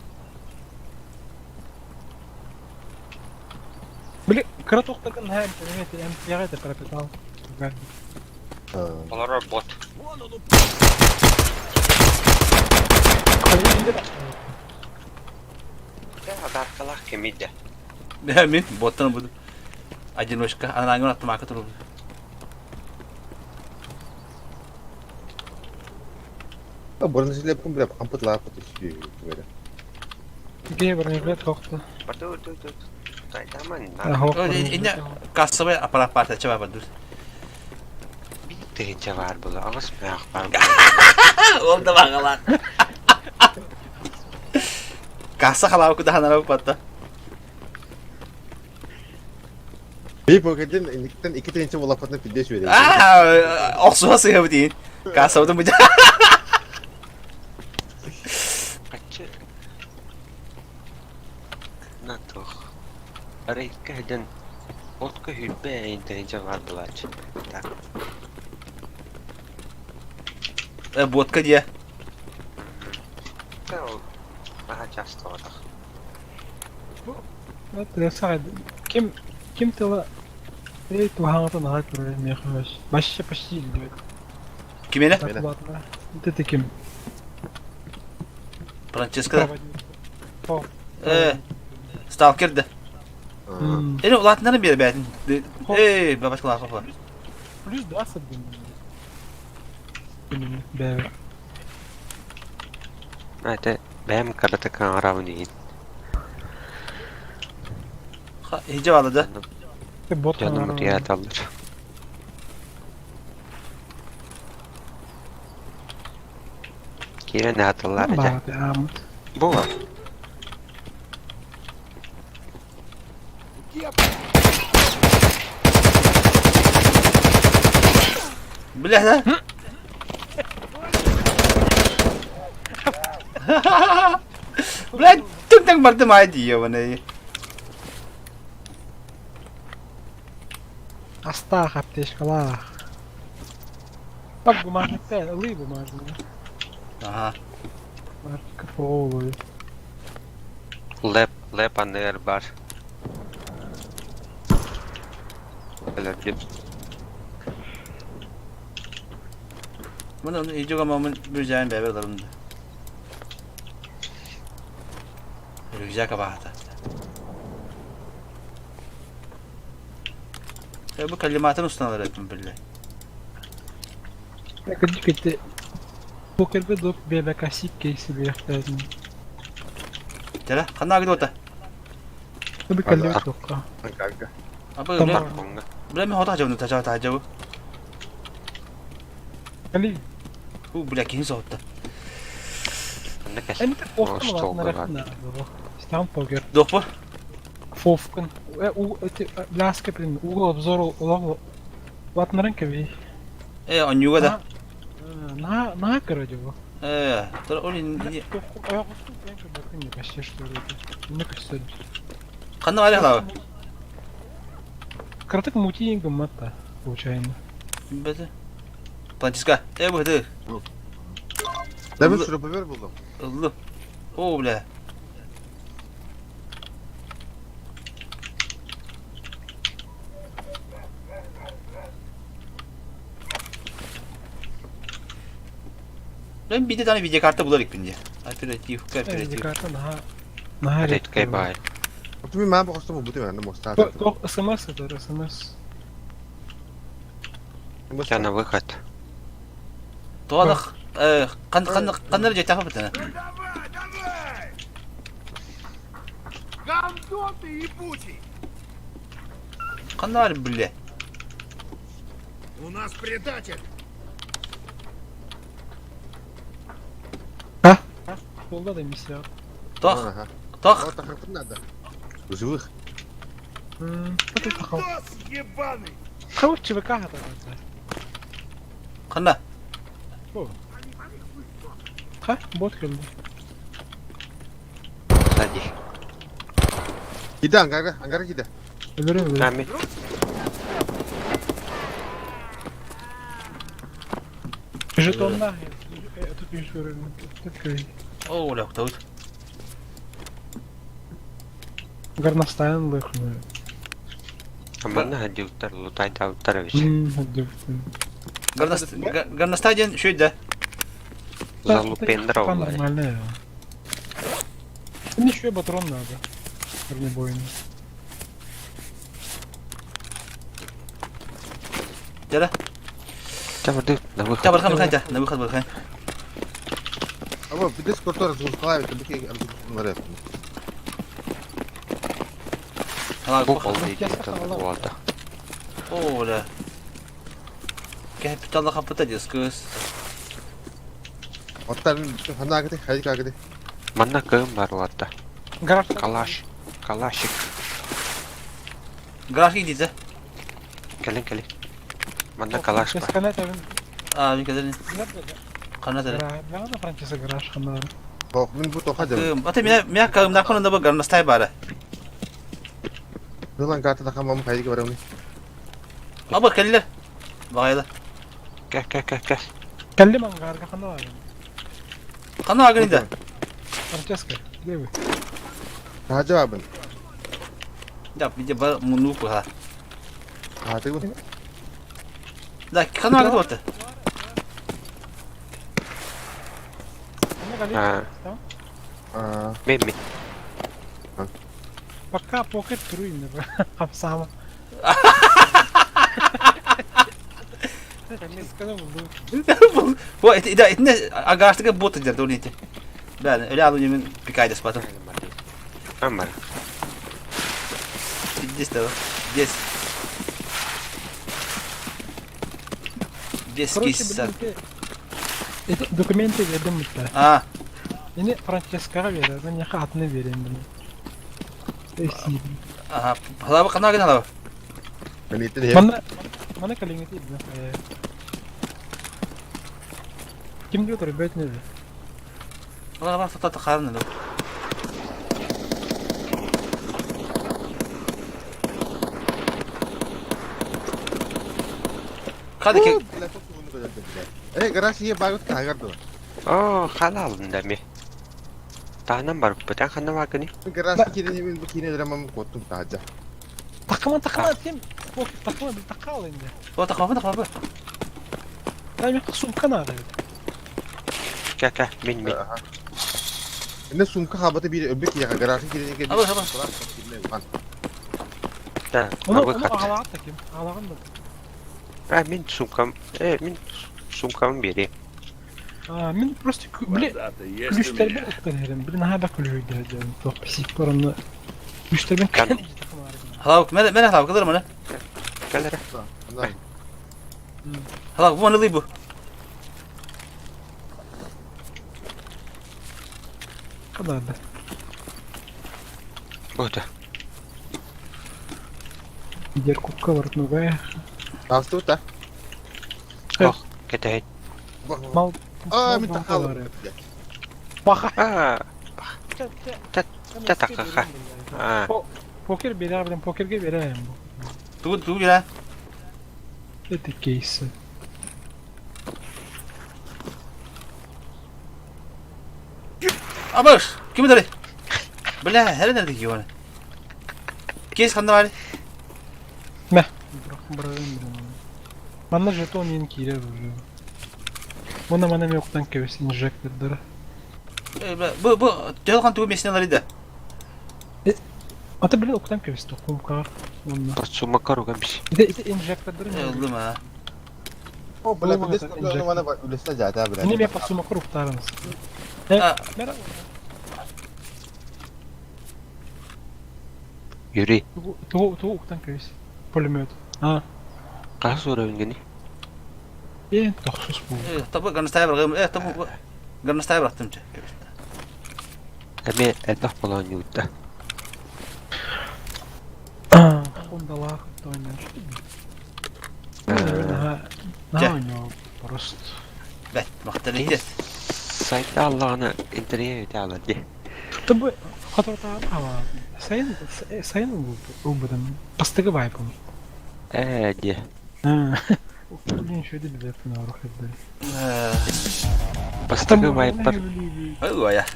[SPEAKER 11] Bile kıra toktakın hem yere de kapital.
[SPEAKER 9] Olara bot. Ya agarkalak kemide.
[SPEAKER 1] Beğenmeyin. Bottan bu. Одиночка. Она не attım arka tarafı.
[SPEAKER 4] Buranın size yapın bile amput la amput istiyor böyle.
[SPEAKER 11] Geye bırakıp toktu.
[SPEAKER 9] Dur. Taytaman.
[SPEAKER 1] Ini kasabaya aparat parça coba apa dur.
[SPEAKER 9] Bir derece var burada. Ağız merak var.
[SPEAKER 1] Oldu bakalım. Kasa kalau aku dah naruh patah.
[SPEAKER 4] Bir poketin indikten 2 tane volapatına pidye veriyor.
[SPEAKER 1] Oksuha sih betin. Kasa itu mudah.
[SPEAKER 9] Kaçı. Natuh. Arayka hedin. Otka hübbe derece var bulaç. Tak.
[SPEAKER 1] Buat ke dia.
[SPEAKER 9] Kau. Daha just orada.
[SPEAKER 11] Evet, sağ kim tela tu hangata nahat böyle mi yakmış. Başça diyor.
[SPEAKER 1] Gimana?
[SPEAKER 11] Taklatma. Dedi kim?
[SPEAKER 1] Francesca.
[SPEAKER 11] Oh.
[SPEAKER 1] Stalker de.
[SPEAKER 11] Hmm.
[SPEAKER 1] Ini ulatlarını bir beğendin. Babaş kulak apa?
[SPEAKER 11] Plus da asıl benim. Bebe.
[SPEAKER 9] Hadi benim karate kan aravuni.
[SPEAKER 1] Hijau aldı.
[SPEAKER 11] Bot
[SPEAKER 9] Canımı diye alır. Kira ne atarlar acaba? Bu var.
[SPEAKER 1] Bilah lah. Bilah tentang bertemu dia mana ni.
[SPEAKER 11] Asta kapteş kala. Bak bu markette alayım bu markette.
[SPEAKER 1] Aha.
[SPEAKER 11] Market oluyor.
[SPEAKER 9] Lep anlayar var. Öyle bir
[SPEAKER 1] Mana hijau kan momen berjalan bebek dalam tu. Rüzgar kabahata. Bu kalimatın ustaları ettim billahi.
[SPEAKER 11] Ne kadar kötü. Poker ve dok bebek asik kesi bir yaptım.
[SPEAKER 1] Jala, kana gitu ta.
[SPEAKER 11] Tabii kalıyor yok.
[SPEAKER 4] Kanka.
[SPEAKER 1] Apa
[SPEAKER 11] Tamam.
[SPEAKER 1] bilah? Bilah mi hota jauh tu, jauh.
[SPEAKER 11] Kali.
[SPEAKER 1] Bilah kini sahut.
[SPEAKER 9] ne kes.
[SPEAKER 11] En de korkma var
[SPEAKER 9] Stolga var.
[SPEAKER 11] nerede? İstem poker.
[SPEAKER 1] Doktor.
[SPEAKER 11] Fofkun. U laskapin u obzor olan vatların kevi.
[SPEAKER 1] On juga dah.
[SPEAKER 11] Na kırıcı bu.
[SPEAKER 1] Terus ini
[SPEAKER 11] Ayak üstü ben şu bakın ya kaç yaş söyledi. Ne kaç söyledi.
[SPEAKER 1] kana ada lah.
[SPEAKER 11] Kırtık mutiyin gımmatta. Bu çayını.
[SPEAKER 1] Betul. Francesca, bu tu.
[SPEAKER 4] Demin şurupu ver buldum.
[SPEAKER 1] Allah. Oh bilah. Ben bir tane video kartı bularak bince. Aperatif,
[SPEAKER 11] Evet, kartı daha
[SPEAKER 9] Red kay bay.
[SPEAKER 4] Otu bir mapa kostu mu butu verdim mosta.
[SPEAKER 11] Tok ısınmaz kadar ısınmaz.
[SPEAKER 9] Kana выход.
[SPEAKER 1] Doğadak. Kan nereye cetap etene? Kan var bile.
[SPEAKER 11] Solda da missya.
[SPEAKER 1] Так,
[SPEAKER 4] Ага.
[SPEAKER 1] так.
[SPEAKER 4] Вот так надо. В живых.
[SPEAKER 11] Hadi bakalım. Kavuç ЧВК hadi.
[SPEAKER 1] Kanda.
[SPEAKER 11] Ha, bot geldi.
[SPEAKER 9] Sadi.
[SPEAKER 4] Gidelim Angar'a. Angar'a gidelim.
[SPEAKER 11] Ölürüm.
[SPEAKER 9] Nami.
[SPEAKER 11] Жетонда. Тут yüz görüyorum. Тут
[SPEAKER 1] О, ля, кто?
[SPEAKER 11] горностаyan лыхну.
[SPEAKER 9] Аманна хадиуттар лутай тауттар вич.
[SPEAKER 11] Hadi.
[SPEAKER 1] Горностадиан şu да.
[SPEAKER 9] Залу пендра олар.
[SPEAKER 11] Нормально ya. Мне еще и патрон надо. Бронебойный.
[SPEAKER 1] Gel.
[SPEAKER 9] Чабырды на выход.
[SPEAKER 1] Gel bakalım kanka. Ne bu kadar bakayım.
[SPEAKER 4] Ama bir de skortor разгрузкалавит, таби ки говорят.
[SPEAKER 1] Hala
[SPEAKER 9] Bu
[SPEAKER 1] bu.
[SPEAKER 9] oldu idi bu oldu.
[SPEAKER 1] О, ля. Капитал хапта дискус.
[SPEAKER 4] Оттарын хана гыды, хайка гыды.
[SPEAKER 9] Манна кым бар уатта.
[SPEAKER 11] Гараж.
[SPEAKER 9] Калаш. Калашик.
[SPEAKER 1] Garaj gideceğiz.
[SPEAKER 9] Келин. Манна калаш бар.
[SPEAKER 11] Сканет evin.
[SPEAKER 1] Aa, bir kadar. Kanat öyle.
[SPEAKER 11] Garaj. Ne oldu Fransızca garaj kanları?
[SPEAKER 4] Бог, мен бу тоха дем.
[SPEAKER 1] Ata mina kalım nakon da bu garnastay bara.
[SPEAKER 4] Дылан карта хамам хайка барам.
[SPEAKER 1] Aba keller. Bağayla.
[SPEAKER 9] Gel.
[SPEAKER 11] Kellim angarga kanları.
[SPEAKER 1] Kanı agın da.
[SPEAKER 11] Francesca. Değil mi?
[SPEAKER 4] Daha cevabın.
[SPEAKER 1] Ya bir de ba munu bu ha.
[SPEAKER 4] Ha, tek bu.
[SPEAKER 1] Da kanı agın orta.
[SPEAKER 11] Ne
[SPEAKER 9] Ha.
[SPEAKER 11] Tamam.
[SPEAKER 4] Aa,
[SPEAKER 9] Мен.
[SPEAKER 11] Пока покер турuyum da böyle. Hapsama. Francesca'da buldu.
[SPEAKER 1] Bu etinde agartık bot ediyor onu eti. Ben öyle alınca bir kayda spatım.
[SPEAKER 9] Амар.
[SPEAKER 1] Здесь да. Здесь. Здесь
[SPEAKER 11] Короче,
[SPEAKER 1] киса.
[SPEAKER 11] Это документы verdim mutlu.
[SPEAKER 1] А,
[SPEAKER 11] Yine Francesca'ya verir. Ben yaka adını vereyim bunu. Eski.
[SPEAKER 1] ага. Hala kanı agın hala.
[SPEAKER 4] ben itten hep.
[SPEAKER 11] Bana kalemi değil mi? Kim diyordur? Bet ne?
[SPEAKER 1] Hala bak tutar takarın da. Hadi ki
[SPEAKER 4] Garaj ye bagıt ka gardo.
[SPEAKER 9] Оо, халал ndami. Таанан бар. Бутан хана вагни.
[SPEAKER 4] Garaj kine men bu kine dramam kotum taja.
[SPEAKER 11] Takıma tim. Takıma bir takal indi.
[SPEAKER 1] o takma.
[SPEAKER 11] Ben bir sumka nerede?
[SPEAKER 9] Gel. Min.
[SPEAKER 4] Ne sumka habata bir öbek ya garaj kine ke.
[SPEAKER 1] Abi.
[SPEAKER 9] Da.
[SPEAKER 11] Onu
[SPEAKER 9] Выход.
[SPEAKER 11] ağlağa takayım. Ağlağın da.
[SPEAKER 9] Min сумкам. Min сумкам biri.
[SPEAKER 11] Min просто kulüşler ben oktanırım. Bir naha da kulüyü derdim. Çok psik paranlı. Kulüşler ben
[SPEAKER 9] Kan-
[SPEAKER 11] kendi takım ağrıdım.
[SPEAKER 1] Hala ben hala kalır mı lan?
[SPEAKER 9] Gel.
[SPEAKER 1] Hala bu anılı bu.
[SPEAKER 11] Kadar da.
[SPEAKER 9] Burada.
[SPEAKER 11] Diğer kupka var nogaya.
[SPEAKER 4] Astı ta.
[SPEAKER 9] Oh, gel.
[SPEAKER 11] Mal.
[SPEAKER 4] Aa, min takal.
[SPEAKER 11] Bak.
[SPEAKER 9] Aa. Tataka. Ha.
[SPEAKER 11] Poker beraber poker gibi vereyim bu.
[SPEAKER 1] Du ya.
[SPEAKER 11] Это кейсы.
[SPEAKER 1] Abaş. Kimi dali? Bela her nerede ki onu? Kes kandı var.
[SPEAKER 11] Bırakın. Bana jeton yeni kirer vuruyor. Ona bana yoktan kevesi injectorları.
[SPEAKER 1] Bu Jalkan tuğ mesneleri de.
[SPEAKER 11] Ata bile oktan kevesi tokum kar. Onunla.
[SPEAKER 9] Sumak karugan bir şey.
[SPEAKER 11] Bir de injectorları ne?
[SPEAKER 1] Öldüm ha.
[SPEAKER 4] O bela bir de skortor bana bak ülesine zaten bela.
[SPEAKER 11] Yine bir yapasım okur uktarınız.
[SPEAKER 1] Ha.
[SPEAKER 11] Merhaba.
[SPEAKER 9] Yürü.
[SPEAKER 11] Tuğ oktan kevesi. Pulemiyot. Ha.
[SPEAKER 9] Kaç sonra öngeni?
[SPEAKER 11] İyi. Toksuz bu.
[SPEAKER 1] Tabi garnastay bıraktım. Tabi garnastay bıraktım.
[SPEAKER 9] Эме этах болон юутта.
[SPEAKER 11] Хундалах, тойнер.
[SPEAKER 1] Ча.
[SPEAKER 11] Просто.
[SPEAKER 1] Бәт, мақтаны хидет.
[SPEAKER 9] Сайта Аллах'ını internet ете
[SPEAKER 11] Тобой, которого ава, сайын убыдым. Пастыгы вайпым.
[SPEAKER 9] Де.
[SPEAKER 11] Блин, что это билет на руке, да.
[SPEAKER 9] Бастығы вайпар.
[SPEAKER 1] Ой, я.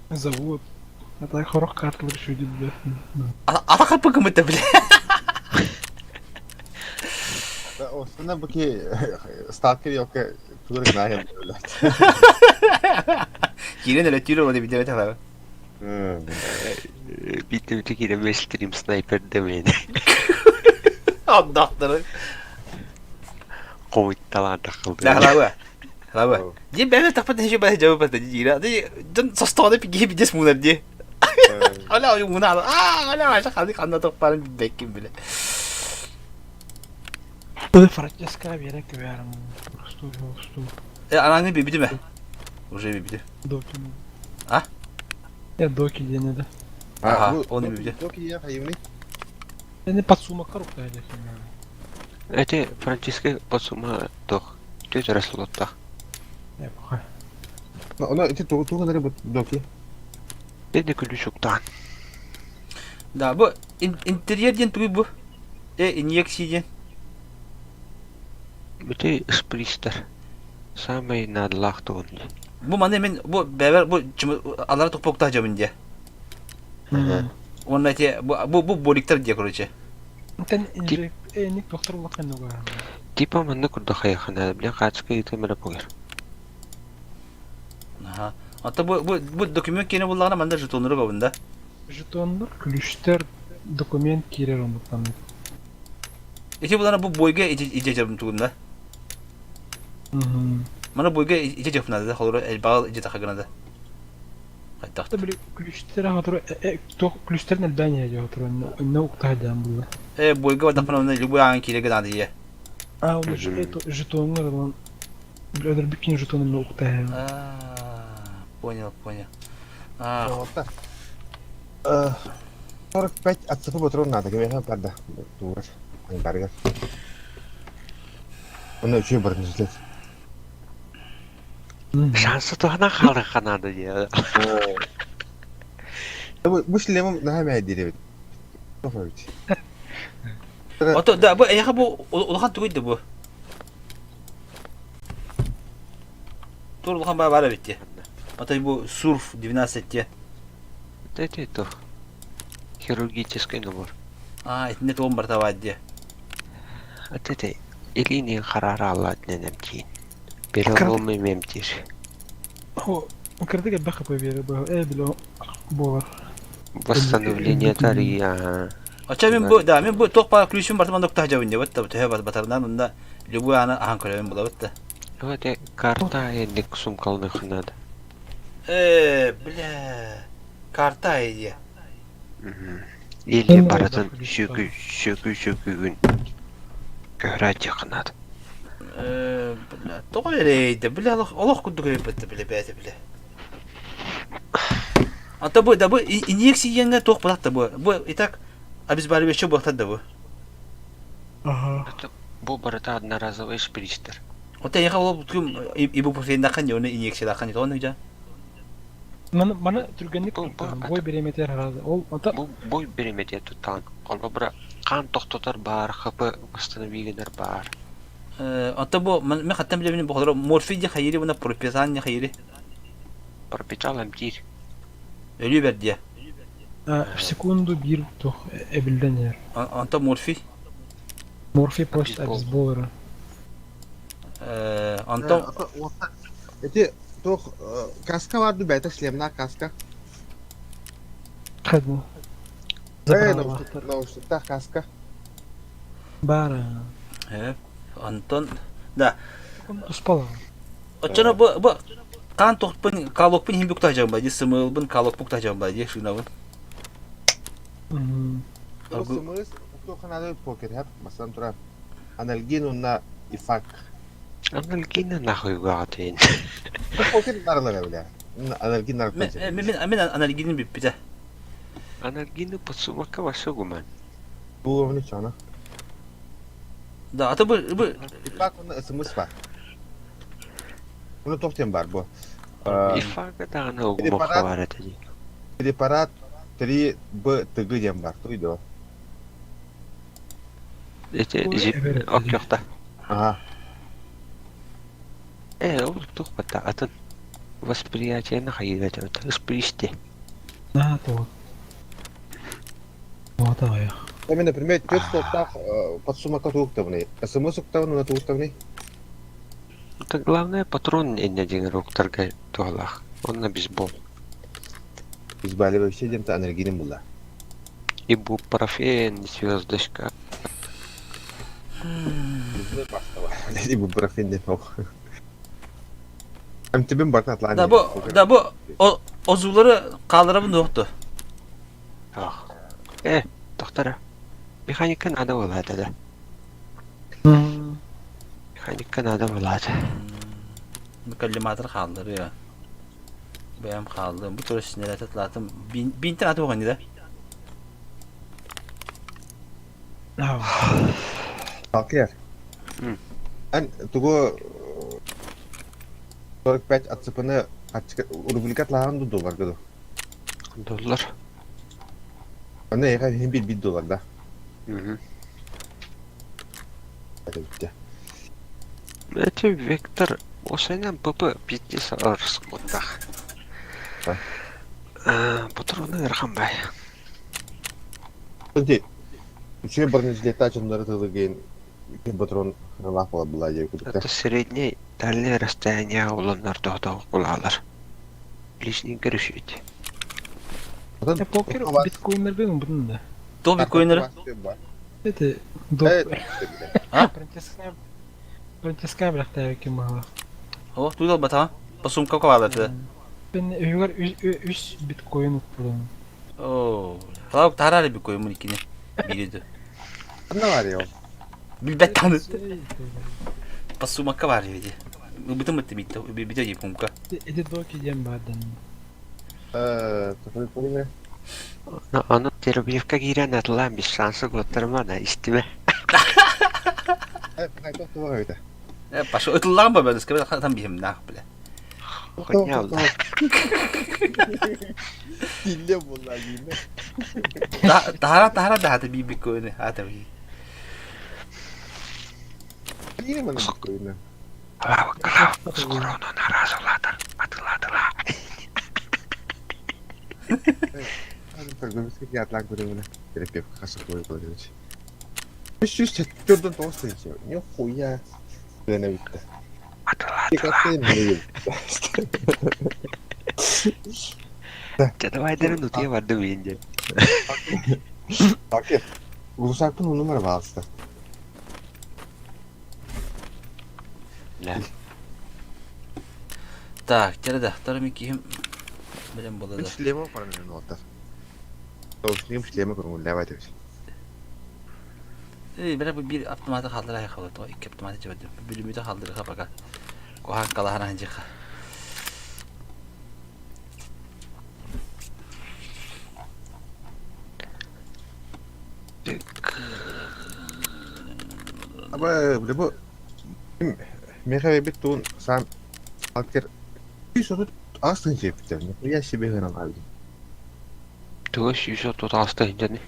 [SPEAKER 11] Завод. Это хорох картлар что это билет.
[SPEAKER 1] Атақа пықым өтті, біле.
[SPEAKER 4] Осына бұки сталкер yokke тугыр гнаем.
[SPEAKER 1] Кейінен өлі түйір олады бейдем өте қалағы.
[SPEAKER 9] Битті кире месілтірім снайпер демейді.
[SPEAKER 1] Андақтыры.
[SPEAKER 9] Қомытталан тақылды.
[SPEAKER 1] Лағылауы. Лағылауы. Де бәлі тақпатын хеше бәлі жауып бәлі дейірі. Де жын состағаны пеке бейдес мұнар де. Оля ойы мұны алды. Оля аша қалды қанда тоқпарын бәккім біле.
[SPEAKER 11] Это французская вера, кверм. Просто.
[SPEAKER 1] Анаңы бейбіді ме? Уже бейбіді.
[SPEAKER 11] Доки.
[SPEAKER 1] А?
[SPEAKER 11] Я доки дені да.
[SPEAKER 1] Ага, оны бейбіді.
[SPEAKER 4] Доки я хайымны.
[SPEAKER 11] Я не подсума коробка я
[SPEAKER 9] Эти французский подсума тох. Төт расулоттах.
[SPEAKER 11] Я похай.
[SPEAKER 4] Она эти туганары бут доки.
[SPEAKER 9] Дені күлішуктан.
[SPEAKER 1] Да, бұл интерьерден түгі бұл. Инъекцияден.
[SPEAKER 9] Бөте спристер. Самый надлах тоғынды.
[SPEAKER 1] Бұл маны мен, бұл бәбір, бұл алары тоқпоқтақ жамын де. Onun eti bu bolikler diye короче.
[SPEAKER 11] Ten ник доктор лақан нуга.
[SPEAKER 9] Типа манна курда хаяхана биле качка итемеле погер.
[SPEAKER 1] Aha. Hatta bu doküman kene bulduğuna manda jetonları kabında.
[SPEAKER 11] Жетонлар, күлүштер, документ кирер онуктан.
[SPEAKER 1] İki bulana bu boyga iyice cebim tuğunda. Mana boyga iyice cebimde de kalır el bağ iyice takagına da.
[SPEAKER 11] Та били күлүштер хатыр тох күлүштер нелбәне я хатыр на уктадан булла.
[SPEAKER 1] Boyga var tapana onda любой an kire gına diye.
[SPEAKER 11] А, он жетонлар он блядер бикин жетонын на уктадан.
[SPEAKER 1] Понял.
[SPEAKER 4] Вот. 45 от цепи патрон надо, говорят, правда. Тур. Баргер. Он еще барнизлет.
[SPEAKER 9] Шансы тоғына қалды қанады де.
[SPEAKER 4] Bu шлемом ногами деревит.
[SPEAKER 1] Ото да bu ayağı bu ulakan tuguydu bu. Tur ulakan bayağı var bitti. Ото bu surf 12'te.
[SPEAKER 9] Это то. Хирургический набор.
[SPEAKER 1] İçinde tohum var da var diye.
[SPEAKER 9] Это илини қарары алады нәнәмтейін. Бере болмай мемтер.
[SPEAKER 11] О, кырдыга баха поверил, било болар.
[SPEAKER 9] Восстановление тария.
[SPEAKER 1] Açça ben bu tohpa kulüşüm var da tahca oynuyor. Vatta bu tehbat batarından onda любой ana ahan koyayım bula vatta.
[SPEAKER 9] Это карта ендік сумкалны хынады.
[SPEAKER 1] Бля. Karta diye.
[SPEAKER 9] Елі баратын шөкі көрәді қынады.
[SPEAKER 1] Бля, тоғы ерейді. Бля, олық күнді көріп бітті, бля, бәді, бля. Ата bu da bu injeksiyonga to'q bo'ladi bu. Bu itak обезболивающий bo'ladi bu.
[SPEAKER 11] Ага.
[SPEAKER 9] Бұл барыта одноразовый шпричтер.
[SPEAKER 1] Ota yaqa olib tüm ibuprofendan qanday uni injeksiyalar qanday to'g'ri o'ja.
[SPEAKER 11] Mana turganlik бой береметер разы. Ол ата
[SPEAKER 9] Бұл бой береметер тұттан. Қолба бұра қан тоқтатар бар, қапы восстановигенер бар.
[SPEAKER 1] Ata bu men xattam bile benim bu kadar morfin diye hayri buna propizan diye hayri.
[SPEAKER 9] Пропечал амтир.
[SPEAKER 1] Ölüyor ver diye.
[SPEAKER 11] в секунду бир тох эбилденер.
[SPEAKER 1] Anta morfi.
[SPEAKER 11] Морфи пост обезболера.
[SPEAKER 1] Anta
[SPEAKER 4] Эти тох каска vardı beta шлемна каска.
[SPEAKER 11] Хадно.
[SPEAKER 4] Наушникта каска.
[SPEAKER 11] Бара.
[SPEAKER 1] Anton da.
[SPEAKER 11] Успала.
[SPEAKER 1] Açana bu kan tohpun kalokpun him bukta jamba di smılbın kalok bukta jamba di şunavın.
[SPEAKER 4] Смысл, кто канал покер, хап, масан тура. Аналгину на ифак.
[SPEAKER 9] Аналгина нахуй гатин.
[SPEAKER 4] Покер нарлар бля. Анаргин наркотик.
[SPEAKER 1] Мен аналгinin bir pide.
[SPEAKER 9] Анаргины подсумака ваша гуман.
[SPEAKER 4] Bu onu çana.
[SPEAKER 1] Da ata bu
[SPEAKER 4] Bak onun ısımız var. Bunu toptayan var bu.
[SPEAKER 9] Ифага дагана огумоха бар этеди.
[SPEAKER 4] Preparat 3 B tıgı dem var. Duydu.
[SPEAKER 9] Эте
[SPEAKER 11] Ой,
[SPEAKER 9] жип
[SPEAKER 11] эбер-
[SPEAKER 9] окёкта.
[SPEAKER 4] Aha.
[SPEAKER 9] Ол тухпата атын восприятиені хайыгата өтө испристи.
[SPEAKER 11] На, то. Вот, давай.
[SPEAKER 4] Там, например, тёт стоптах подсумака туктавны. СМС уктавны на туктавны.
[SPEAKER 9] Это главное патрон не один руктарга туалах. Он на бейсбол.
[SPEAKER 4] Избаливающий дем-то анаргinin була.
[SPEAKER 9] Ибупрофен, звездочка.
[SPEAKER 4] Ne bu profil ne o? Hem tibin bakın atlan.
[SPEAKER 1] da bu ozulları kaldırabın yoktu.
[SPEAKER 9] Ах. Доктора. Механика надо болады, да. Механика надо болады.
[SPEAKER 1] Mükellimatını kaldırıyor. Benim kaldığım bu tür sinirler tatlatım. Bin tane atı bakın da.
[SPEAKER 4] Kalkıyor. An tugu 45 atsıpını açık rubrikat lahan dolar gado.
[SPEAKER 9] $.
[SPEAKER 4] Anne ya hem bir dolar da. Hadi bitti.
[SPEAKER 9] Это Вектор. Осенен ПП 50 арскотах. Патроны Рахамбай.
[SPEAKER 4] Şimdi üçüncü birincilikte açımları tılgın bir patron laf была diye kudukta.
[SPEAKER 9] Это среднее дальнее расстояние уланнар тоқтау кулалар. Лишний görüşüydü.
[SPEAKER 11] Я покер биткоинер benim bunun da.
[SPEAKER 1] Doğu bitcoinleri.
[SPEAKER 11] Это
[SPEAKER 4] Evet.
[SPEAKER 11] Принтиская бляхта яки мала.
[SPEAKER 1] O duydu mu tamam? Basum kaka vardı.
[SPEAKER 11] Ben öğür 3 bitcoin buldum.
[SPEAKER 1] Oo. Halk tararı bir koyun ikini. Biliydi.
[SPEAKER 4] Ne var ya?
[SPEAKER 1] Bir bet tanı. Basum kaka var ya dedi. Bütün bitti bitti. Bir de yapım ka.
[SPEAKER 11] Эти доки дем бадан.
[SPEAKER 4] Takılı koyayım ya.
[SPEAKER 9] Onu terapiyevka giren atılan bir şansı götürme da istime.
[SPEAKER 4] Evet, çok doğru öyle.
[SPEAKER 1] Başka ötülen mi böyle? Sıkı tam bir hem ne böyle.
[SPEAKER 9] Хуйня oldu.
[SPEAKER 4] Dille bunlar yine.
[SPEAKER 1] Daha bir bitcoin'i. Hadi bir.
[SPEAKER 4] Yine mi bu koyayım?
[SPEAKER 9] Скоро оно наразыладыр. Атыладыла.
[SPEAKER 4] Hadi программистке yatlan koyayım. Terapiyat kasık koyayım. 300 çatırdan dostum için. Ne koya? Ne bitti.
[SPEAKER 9] Атыладыла. Canavarların öteye vardı bence.
[SPEAKER 4] Akif. Ruhsak'ın o numara vasıta.
[SPEAKER 9] Ne?
[SPEAKER 1] Так, терада, вторым ким. Блин, было
[SPEAKER 4] Ben
[SPEAKER 1] да.
[SPEAKER 4] шлема параллельно не отдав. Doğuşlayayım шлема kurulu levaydı.
[SPEAKER 1] Ben bir avtomatı kaldıraya kaldı. O iki avtomatı çevirdim. Bölümü de kaldırır kapaka. Kohan kalahana ancak.
[SPEAKER 4] Ama bu Mekhe bir tuğun sen Akif bir soru aslında şey yapacağım. Ya şey bir hınan aldım.
[SPEAKER 9] Төгөөш 930 хэмжээний.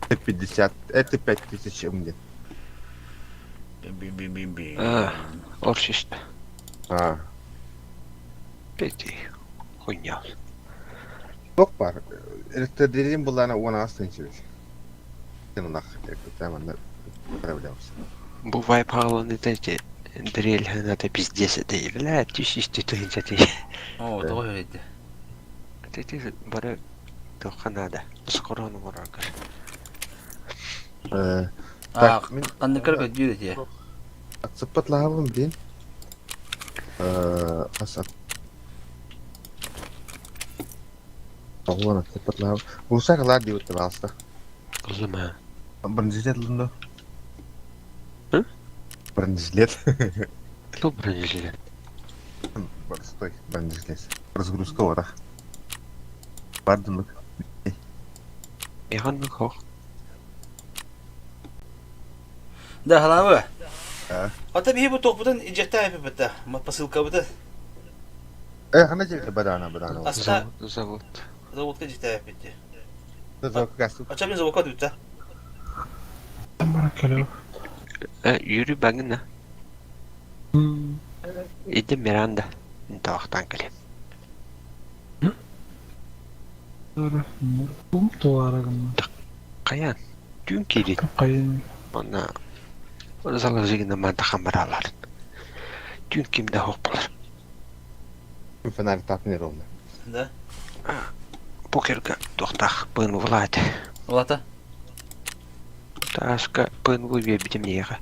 [SPEAKER 4] Tip 50, tip 50 şimdi.
[SPEAKER 1] Bim.
[SPEAKER 9] Орш шүү дээ.
[SPEAKER 4] Ha.
[SPEAKER 9] Пети. Хуйня.
[SPEAKER 4] Çok var. Elektriğin bunlarına ona aslında şey. Sen ona tamam da проблемс.
[SPEAKER 9] Бу вайпаалны дэж дрел ханада пиздец değil la. Тишиш тэтэнчэ тий.
[SPEAKER 1] Oo, doğru öyleydi.
[SPEAKER 9] Тэти бара тоханада. Скоро нуурагар.
[SPEAKER 1] Aa, kandı kırık ödüyor diye.
[SPEAKER 4] Sıpat lahavım din. Asap. Allah'ına sıpat lahavım. Ruhsaklar diyor tabi aslında.
[SPEAKER 9] Kızım ha.
[SPEAKER 4] Birincilet lında.
[SPEAKER 9] Hı?
[SPEAKER 4] Birincilet.
[SPEAKER 9] Кто бронежилет?
[SPEAKER 4] Стой, здесь. Разгрузка вора. Бардылык.
[SPEAKER 9] Яғанның хоқ.
[SPEAKER 1] Да, халавы.
[SPEAKER 4] А?
[SPEAKER 1] Бихи бу тоқпудан инжекта yapıp бітті. Посылка бітті.
[SPEAKER 4] Хана же бадана.
[SPEAKER 1] Аста
[SPEAKER 9] Завод.
[SPEAKER 1] заводка инжекта yapıp бітті.
[SPEAKER 4] Завод гасту.
[SPEAKER 1] Ача мен заводка бітті.
[SPEAKER 11] Бара келеу.
[SPEAKER 9] Yürü бәңін. Иді Миранда. Тауақтан келем.
[SPEAKER 11] Doğru. Bum tuvaragım.
[SPEAKER 9] Қаян? Дүйін керет.
[SPEAKER 11] Kayın.
[SPEAKER 9] Ona залы жигінде манда қамыралар. Дүйін кемді хоқ болар.
[SPEAKER 4] Фонарь тапнер oldu.
[SPEAKER 1] Да.
[SPEAKER 9] Покерға тоқтақ бұн вылады.
[SPEAKER 1] Олата.
[SPEAKER 9] Ташқа бұн выбе бітім неға.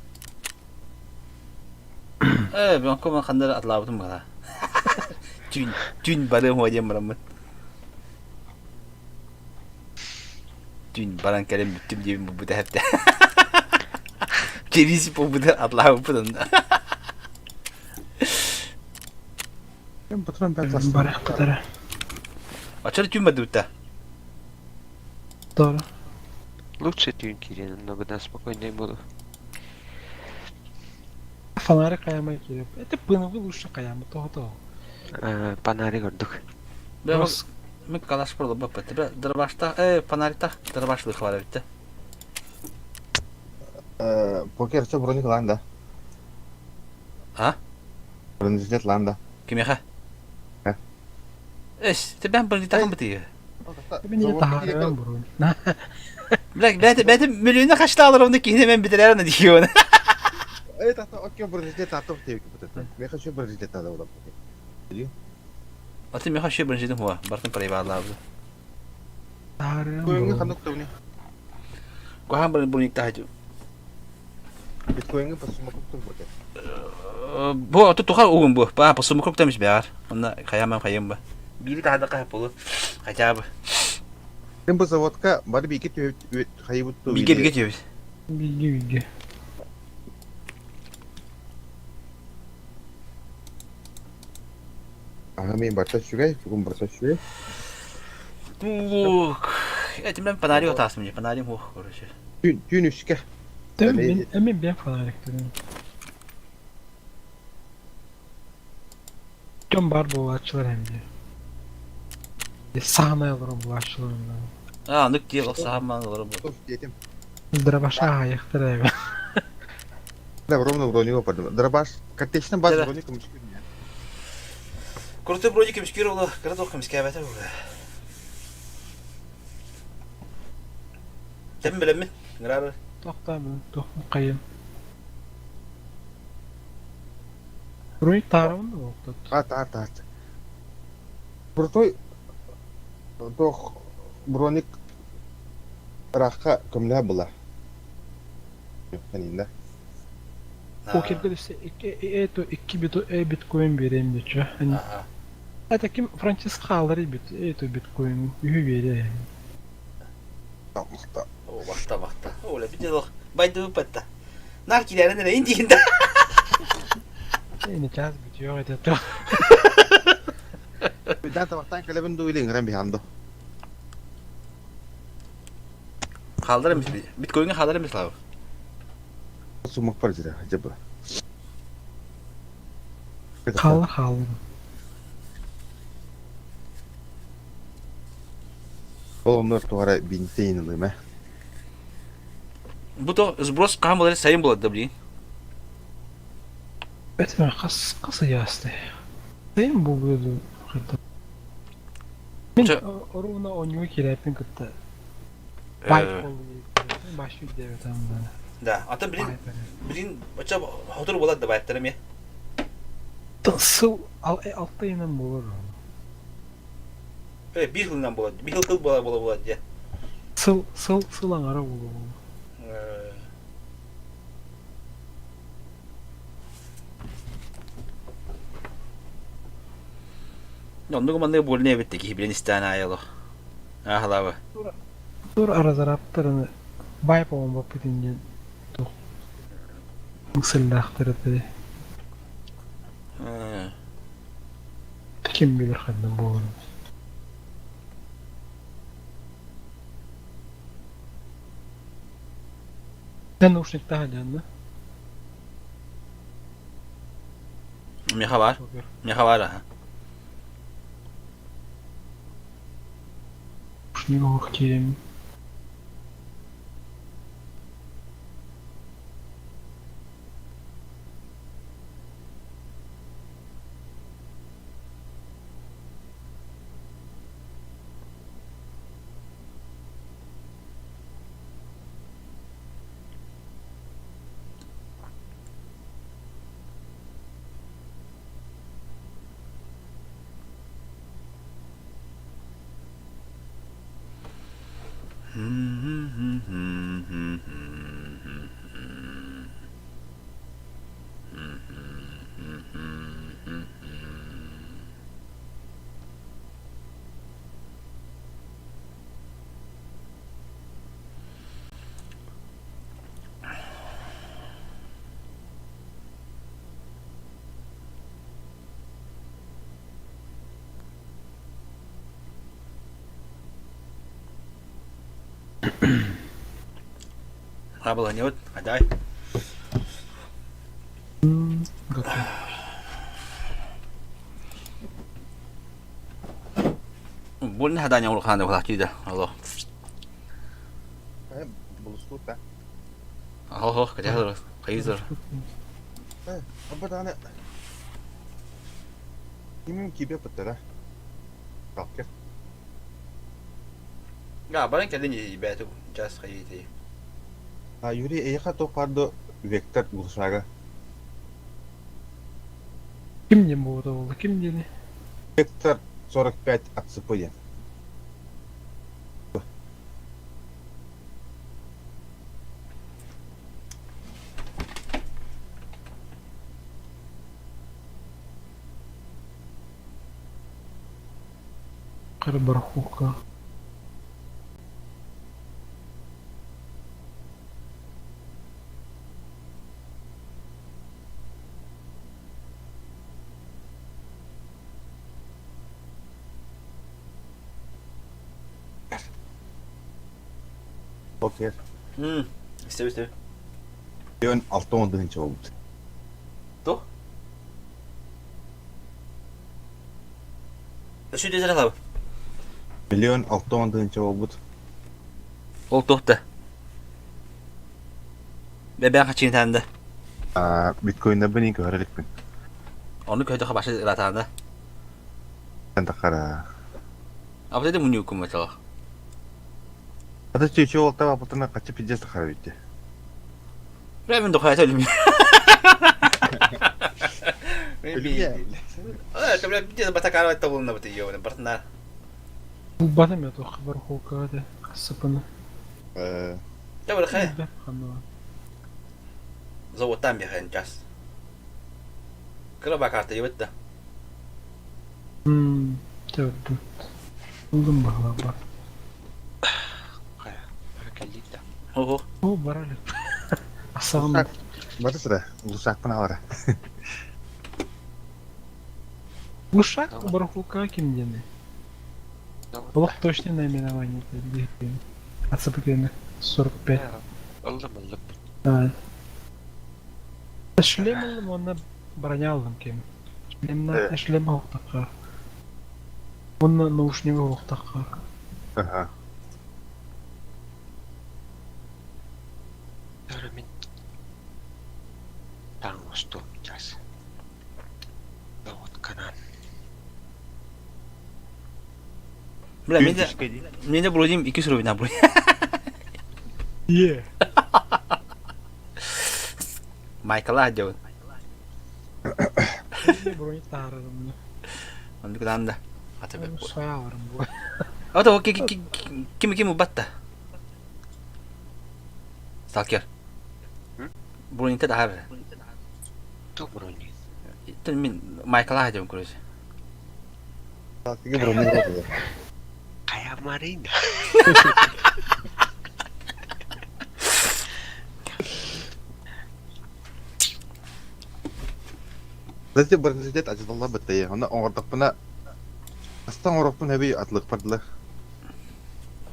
[SPEAKER 1] Ben koman kanları atladım bana. Dün barım hocam baramın. Dün baran kalem bittim diye bu da hep de. Gerisi bu da atladım da.
[SPEAKER 4] Ben patron ben klasım.
[SPEAKER 11] Bara kadar.
[SPEAKER 1] Açar dün mü da?
[SPEAKER 11] Doğru.
[SPEAKER 9] Лучше дүйін керенін, но бұдан спокойнее буду.
[SPEAKER 11] Фонарик каямай келіп. Это пынығы лучше каямы тоғы.
[SPEAKER 9] Панари көрдік.
[SPEAKER 1] Ben kalaş burada bak bitti. Dırbaşta panarita dırbaşlık var bitti.
[SPEAKER 4] Покер что броник ланда.
[SPEAKER 1] Ha?
[SPEAKER 4] Бронезет ланда.
[SPEAKER 1] Kim ya? Ben bunu takım bitiyor.
[SPEAKER 11] Ben niye taharıyorum bunu?
[SPEAKER 1] Ben de milyonuna kaçta alırım da ki hemen bitirir ne diyor ona.
[SPEAKER 4] Evet, окей, бронезет атом тевик вот это. Я хочу бронезет надо вот.
[SPEAKER 1] Atım ya şey birinci dedim Barkın parayı bağlı abi.
[SPEAKER 11] Taharıyorum
[SPEAKER 4] Koyun
[SPEAKER 11] bunu.
[SPEAKER 4] kanuk tuh nih.
[SPEAKER 1] Kuhan bunu ilk daha
[SPEAKER 4] Bitcoin'in pas semua tuh buat.
[SPEAKER 1] Bu atı tukar uğun bu. Bana pasımı krok demiş bir ar. Onda kayamam bu. Biri daha da kayıp olur. Kaçabı.
[SPEAKER 4] Ben bu zavodka bari bir iki hayır bu.
[SPEAKER 1] Bilge diyor.
[SPEAKER 11] Bilgi.
[SPEAKER 4] Ами барташ juga, cukup bарташ juga.
[SPEAKER 1] Bu etimden panari otasım ya. Panari mu koruşu.
[SPEAKER 4] Dün üçke.
[SPEAKER 11] Değil mi? Emin ben fanarik dedim. John Barbo açılır hem de. Sahne alırım bu açılırından.
[SPEAKER 1] Aa nük diye olsa hamman olur bu.
[SPEAKER 4] Of yetim.
[SPEAKER 11] Драбаша ayıktır evi.
[SPEAKER 4] Да, ровно броню подумал. Дробаш, картечный баз
[SPEAKER 1] Да.
[SPEAKER 4] броню камышки.
[SPEAKER 1] Kurtu broji kimskir ola. Kırdı kimskabete bu. Tem bilen mi? Ngrarı.
[SPEAKER 11] Toxta bu, toxum kayın. Ruy tarafın da oldu.
[SPEAKER 4] Ат. Крутой. Тох броник рахка көмлә була. Ханинда.
[SPEAKER 11] Poker'de işte iki bitcoin vereyim diyor. Hani hatta kim Francesco alır bitcoin ühü veriyor.
[SPEAKER 4] Tamamda.
[SPEAKER 1] O vakta. Ola bir de bak. Baydı patta. Narkilerin ne indiğinde.
[SPEAKER 11] Ne kaz bitiyor edeto.
[SPEAKER 4] Dan tabaktan kaleben duiling ram bihando.
[SPEAKER 1] Kaldırmış bir. Bitcoin'e kaldırmış la.
[SPEAKER 4] Sumak parjira acaba.
[SPEAKER 11] Kaldı.
[SPEAKER 4] Onlar tuara binteyin lime.
[SPEAKER 1] Bu da zbros kamuları sayın buladı bilin.
[SPEAKER 11] Betme kası yastı. Değil mi bu böyle? Min oruna oynuyor ki rapin kıtta. Baş video tamam.
[SPEAKER 1] Da, ata bilin açab hodur buladı da bayatlarım ya.
[SPEAKER 11] Sıl altta yine bulur.
[SPEAKER 1] Evet bir yıldan buladı. Bir yıl buladı ya.
[SPEAKER 11] Sılan ara bulur.
[SPEAKER 1] Ondan kumanda bu ne bitti ki bilen istana ayalo. Ah lava.
[SPEAKER 11] Dur arazaraptırını baypamam bakıdınca tok. Mısıllahtırı dedi. Kim bilir kandan bu oğlum. Sen naушник tahacan mı?
[SPEAKER 1] Miecha var. Miecha var ha.
[SPEAKER 11] Naушник okuyayım.
[SPEAKER 1] Apa lanjut? Ada.
[SPEAKER 11] Готов.
[SPEAKER 1] Boleh ada yang urusan ada lagi dah. Allah.
[SPEAKER 4] Buluştuk da.
[SPEAKER 1] Allah kerja terus. Kaiser.
[SPEAKER 4] Apa tane? Kimin kibe betul lah. Kalkir.
[SPEAKER 1] Enggak, paling kalian jadi batu just kayak gitu.
[SPEAKER 4] Yuri iya to pardo vektor buluşaga.
[SPEAKER 11] Kim не bu oldu? Kim ne?
[SPEAKER 4] Вектор 45 от ЦП.
[SPEAKER 11] Барахука.
[SPEAKER 4] Okey.
[SPEAKER 1] İşte.
[SPEAKER 4] Milyon 6-10 oldu.
[SPEAKER 1] Tuh. Şu dizere tabi.
[SPEAKER 4] Milyon 6-10 oldu.
[SPEAKER 1] Oldu da. Ve ben kaçayım tane.
[SPEAKER 4] Bitcoin'da beni görerek ben.
[SPEAKER 1] Onu köyde başladı ratanda.
[SPEAKER 4] Ben takara.
[SPEAKER 1] Apa tadi mun hukum masalah.
[SPEAKER 4] Ada cucu oldu apa tına kaçıp gideceğiz takara bitti.
[SPEAKER 1] Bremen de hayat ölüm. Tapi dia batakara itu belum dapat iyo, pernah.
[SPEAKER 11] Bana mı tuh Барахука da sıpını?
[SPEAKER 1] Coba deh kayak.
[SPEAKER 11] Kanı.
[SPEAKER 1] Zawotan biar kan cas. Kalau bakar tuh betul.
[SPEAKER 11] Tabii. Buldum bakalım.
[SPEAKER 9] Kayak berkelit dah.
[SPEAKER 1] Oh.
[SPEAKER 11] O baralik. Asam.
[SPEAKER 4] Baru sudah rusak pernah orang.
[SPEAKER 11] Ушак Барахука kim ne? Блок точно наименование это. Отцепленных 45.
[SPEAKER 9] Aldım.
[SPEAKER 11] Да. Шлем aldım ona броня aldım kim? Шлемна шлем алdık. Onunla наушнигы алdık.
[SPEAKER 4] Aha.
[SPEAKER 9] Törmin. Tangostu jas. Lawat kanan.
[SPEAKER 1] Bro, minta bro 2 suruh bina bro.
[SPEAKER 11] Yeah.
[SPEAKER 1] Michael aja.
[SPEAKER 11] Ne bro tararım.
[SPEAKER 1] Onu kadar da. Atı be.
[SPEAKER 11] Sayarım bu.
[SPEAKER 1] Oh tuh kim batta. Stalker. Bro ini tak ada.
[SPEAKER 9] Tuh broni.
[SPEAKER 1] Itu Michael aja bro.
[SPEAKER 4] Tiga berani berapa?
[SPEAKER 9] Kayak Marina.
[SPEAKER 4] Nanti berarti aja Allah betul ya. Karena orang tak pernah Астан ороптун хэби атлык пардылар.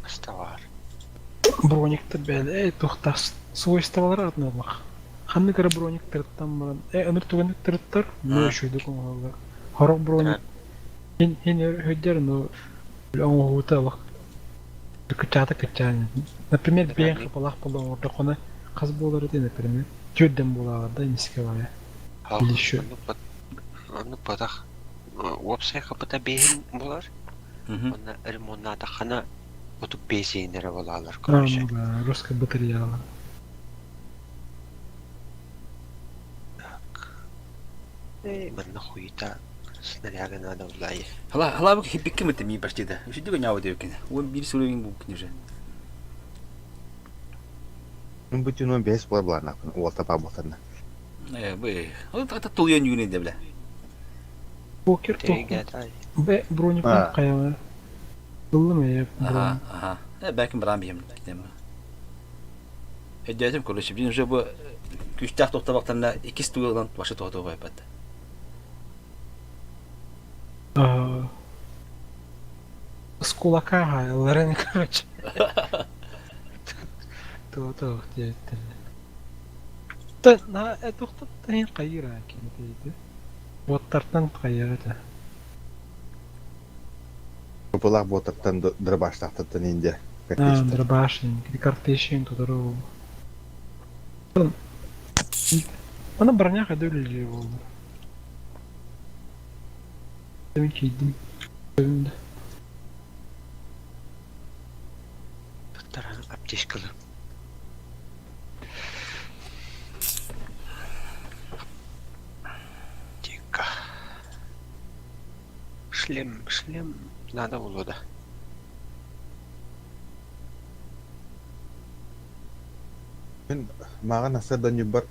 [SPEAKER 9] Аставар.
[SPEAKER 11] Брониктер бәле, тухтас свойстволар атналар. Ханны кара брониктер там аныр тугандыктыр, но шуйды коңалар. Хорок броник. Хин хөддер, но он уталак. Кычата. Например, бен хапалах болон орда кона каз болар ди, например. Жөдден болар да мискевая. Или еще.
[SPEAKER 9] Аны падах. Вебсайт капыта бейин болар. Оны ремонтада хана отуп бейсейнері болалар, короче.
[SPEAKER 11] Да, русская батарея.
[SPEAKER 9] Мына хуйта снаряга надо влай.
[SPEAKER 1] Хала бу хиппикке мете ми почти да. Уши диго няу декен. Он бир сүреген бу книже.
[SPEAKER 4] Ну бутин он бес блаблана. Уолта паботана.
[SPEAKER 1] Бе. Вот это тулген юне де бля.
[SPEAKER 11] Покер
[SPEAKER 9] Теге
[SPEAKER 11] то.
[SPEAKER 9] тай.
[SPEAKER 11] Бе броник кая. Было ме броник.
[SPEAKER 1] Ага. Belki bırakmayayım gideyim. Dedim konuşup şimdi bu küçük tokta baktanla ikisi tuğlan başı tokta var yaptı.
[SPEAKER 11] С кулака Лорен, короче. То, где это? Да, на эту кто-то не кайра, кинь. Вот тартан кайра это.
[SPEAKER 4] Популар ботактан драбаш тахтаттан инде.
[SPEAKER 11] Драбашин, картешин, тудору. Она броня ходили его. Замечательно.
[SPEAKER 9] Таран аптечкалы. Тика. Шлем надо улода.
[SPEAKER 4] Мен маған асырдан юбар.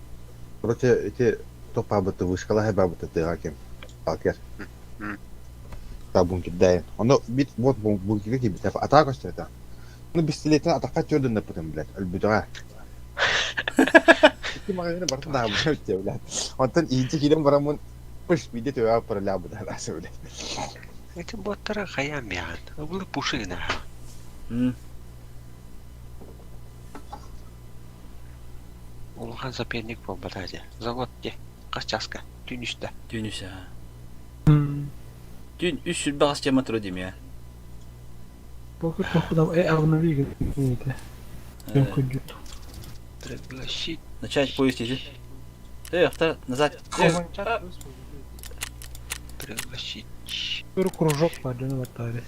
[SPEAKER 4] Короче, эти топабыты вышкала хэбабыты тыгакем. Алкер. Табун киддаен. Оно бит вот бункиге кибит. Атака что-то. Ну пистолетен атака чёрден напытым, блядь. Альбутага. Ки магазин бар да, блядь. Онтан ийти кидем барамын. Пуш биде төа паралабы да расы, блядь.
[SPEAKER 9] Эти боттары хаям ян. Улы пушина. Улхан соперник был батаде. Завод де. Кашчаска. Тюнüşte.
[SPEAKER 1] Tünüs ha. Tün 3 yıl bağış cema turu ya.
[SPEAKER 11] Покер походом обнови это. Кудют.
[SPEAKER 9] Пригласить.
[SPEAKER 1] Начать поезд иди. Авто назад.
[SPEAKER 9] Пригласить.
[SPEAKER 11] Кружок по одной ватаре.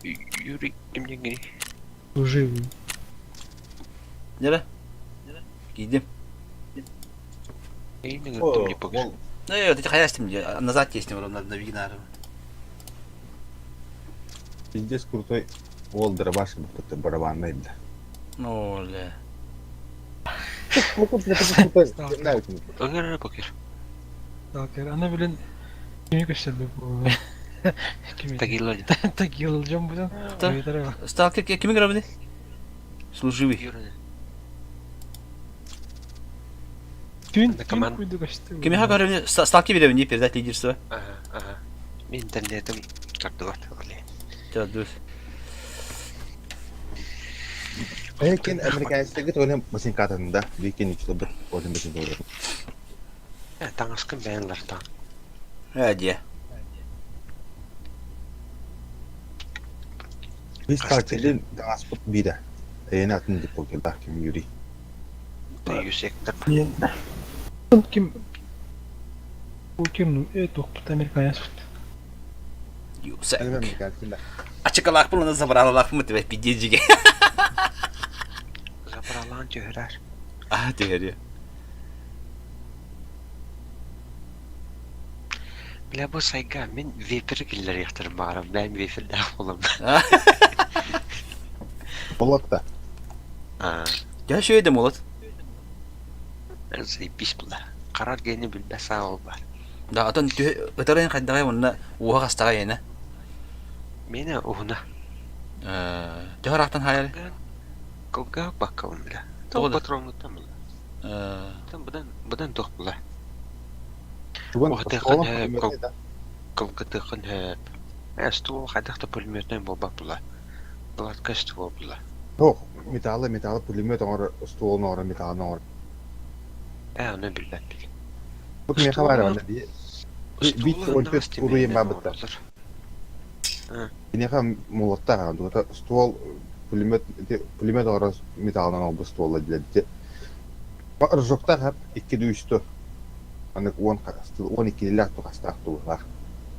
[SPEAKER 9] Юрий, ты мне говори.
[SPEAKER 11] Живый.
[SPEAKER 1] Nere? Giydim.
[SPEAKER 9] Я не говорю, ты мне покажи.
[SPEAKER 1] Ну, вот эти хаястим, назад есть на вигнару.
[SPEAKER 4] Пиздец крутой. Ол драбаш будто барабанный, да.
[SPEAKER 1] Ну, ля.
[SPEAKER 9] Огар покер.
[SPEAKER 11] Так, она, блин, кими кашады bu.
[SPEAKER 9] Тагилоли.
[SPEAKER 11] Тагил жом будан.
[SPEAKER 1] Сталкер кем играл бы? Служивый.
[SPEAKER 9] Юрий.
[SPEAKER 11] Тюн
[SPEAKER 9] команд-
[SPEAKER 11] куйду кашты.
[SPEAKER 1] Кем я говорю, сталкер видел не передать лидерство.
[SPEAKER 9] Ага. Мен интернетом картоват орле.
[SPEAKER 1] Да, дус.
[SPEAKER 4] Lakin Amerika'daki tuğlam basın katında weekend içinde bir oyun basın doğru.
[SPEAKER 9] Таңаскын бәйінлер таң.
[SPEAKER 1] Hadi.
[SPEAKER 4] Biz tatilin transport bira. Yeni atın di poker kim yuri.
[SPEAKER 9] Тәйю сектор.
[SPEAKER 11] Нет. Ким Покер, это кто американец.
[SPEAKER 1] Yüksek.
[SPEAKER 4] Elbette Amerika'daki.
[SPEAKER 1] Açık alak bunu zabral alak mı tebek bir diyecek.
[SPEAKER 9] Забралан жөһөрәр.
[SPEAKER 1] Ah diyor ya.
[SPEAKER 9] Білә бұл сайга мен вейпер киллер яқтырым бағарам. Бәйім вейперді болам.
[SPEAKER 4] Bolakta.
[SPEAKER 1] Ya şöyle de molat.
[SPEAKER 9] Заебись бұла. Қарар гені білбәс ағыл бар.
[SPEAKER 1] Da atan öteren kadar onunla uha hasta yana.
[SPEAKER 9] Мені ұғына.
[SPEAKER 1] Tehraktan hayal.
[SPEAKER 9] Кылға баққауын білә.
[SPEAKER 1] Тоғыда.
[SPEAKER 9] Тау патронлықтан бұла. Бұдан тоқ бұла.
[SPEAKER 4] Tugan
[SPEAKER 9] Wah, teh kan, kau kata kan Ствол хадахта пулеметный болбак була. Булатка ствол була.
[SPEAKER 4] Yok, металлы пулемет оңор, ствол оңор, металл оңор.
[SPEAKER 9] Onu billah bil.
[SPEAKER 4] Bu ne kadar var diye. Bit olpet uruyum babıtta. Ne kadar molatta ha, bu ствол пулемет оңор металлдан ол стволла diledi. Bak rızokta hep 2-3'tü. Hani 12 lira tukasta aktuğlar.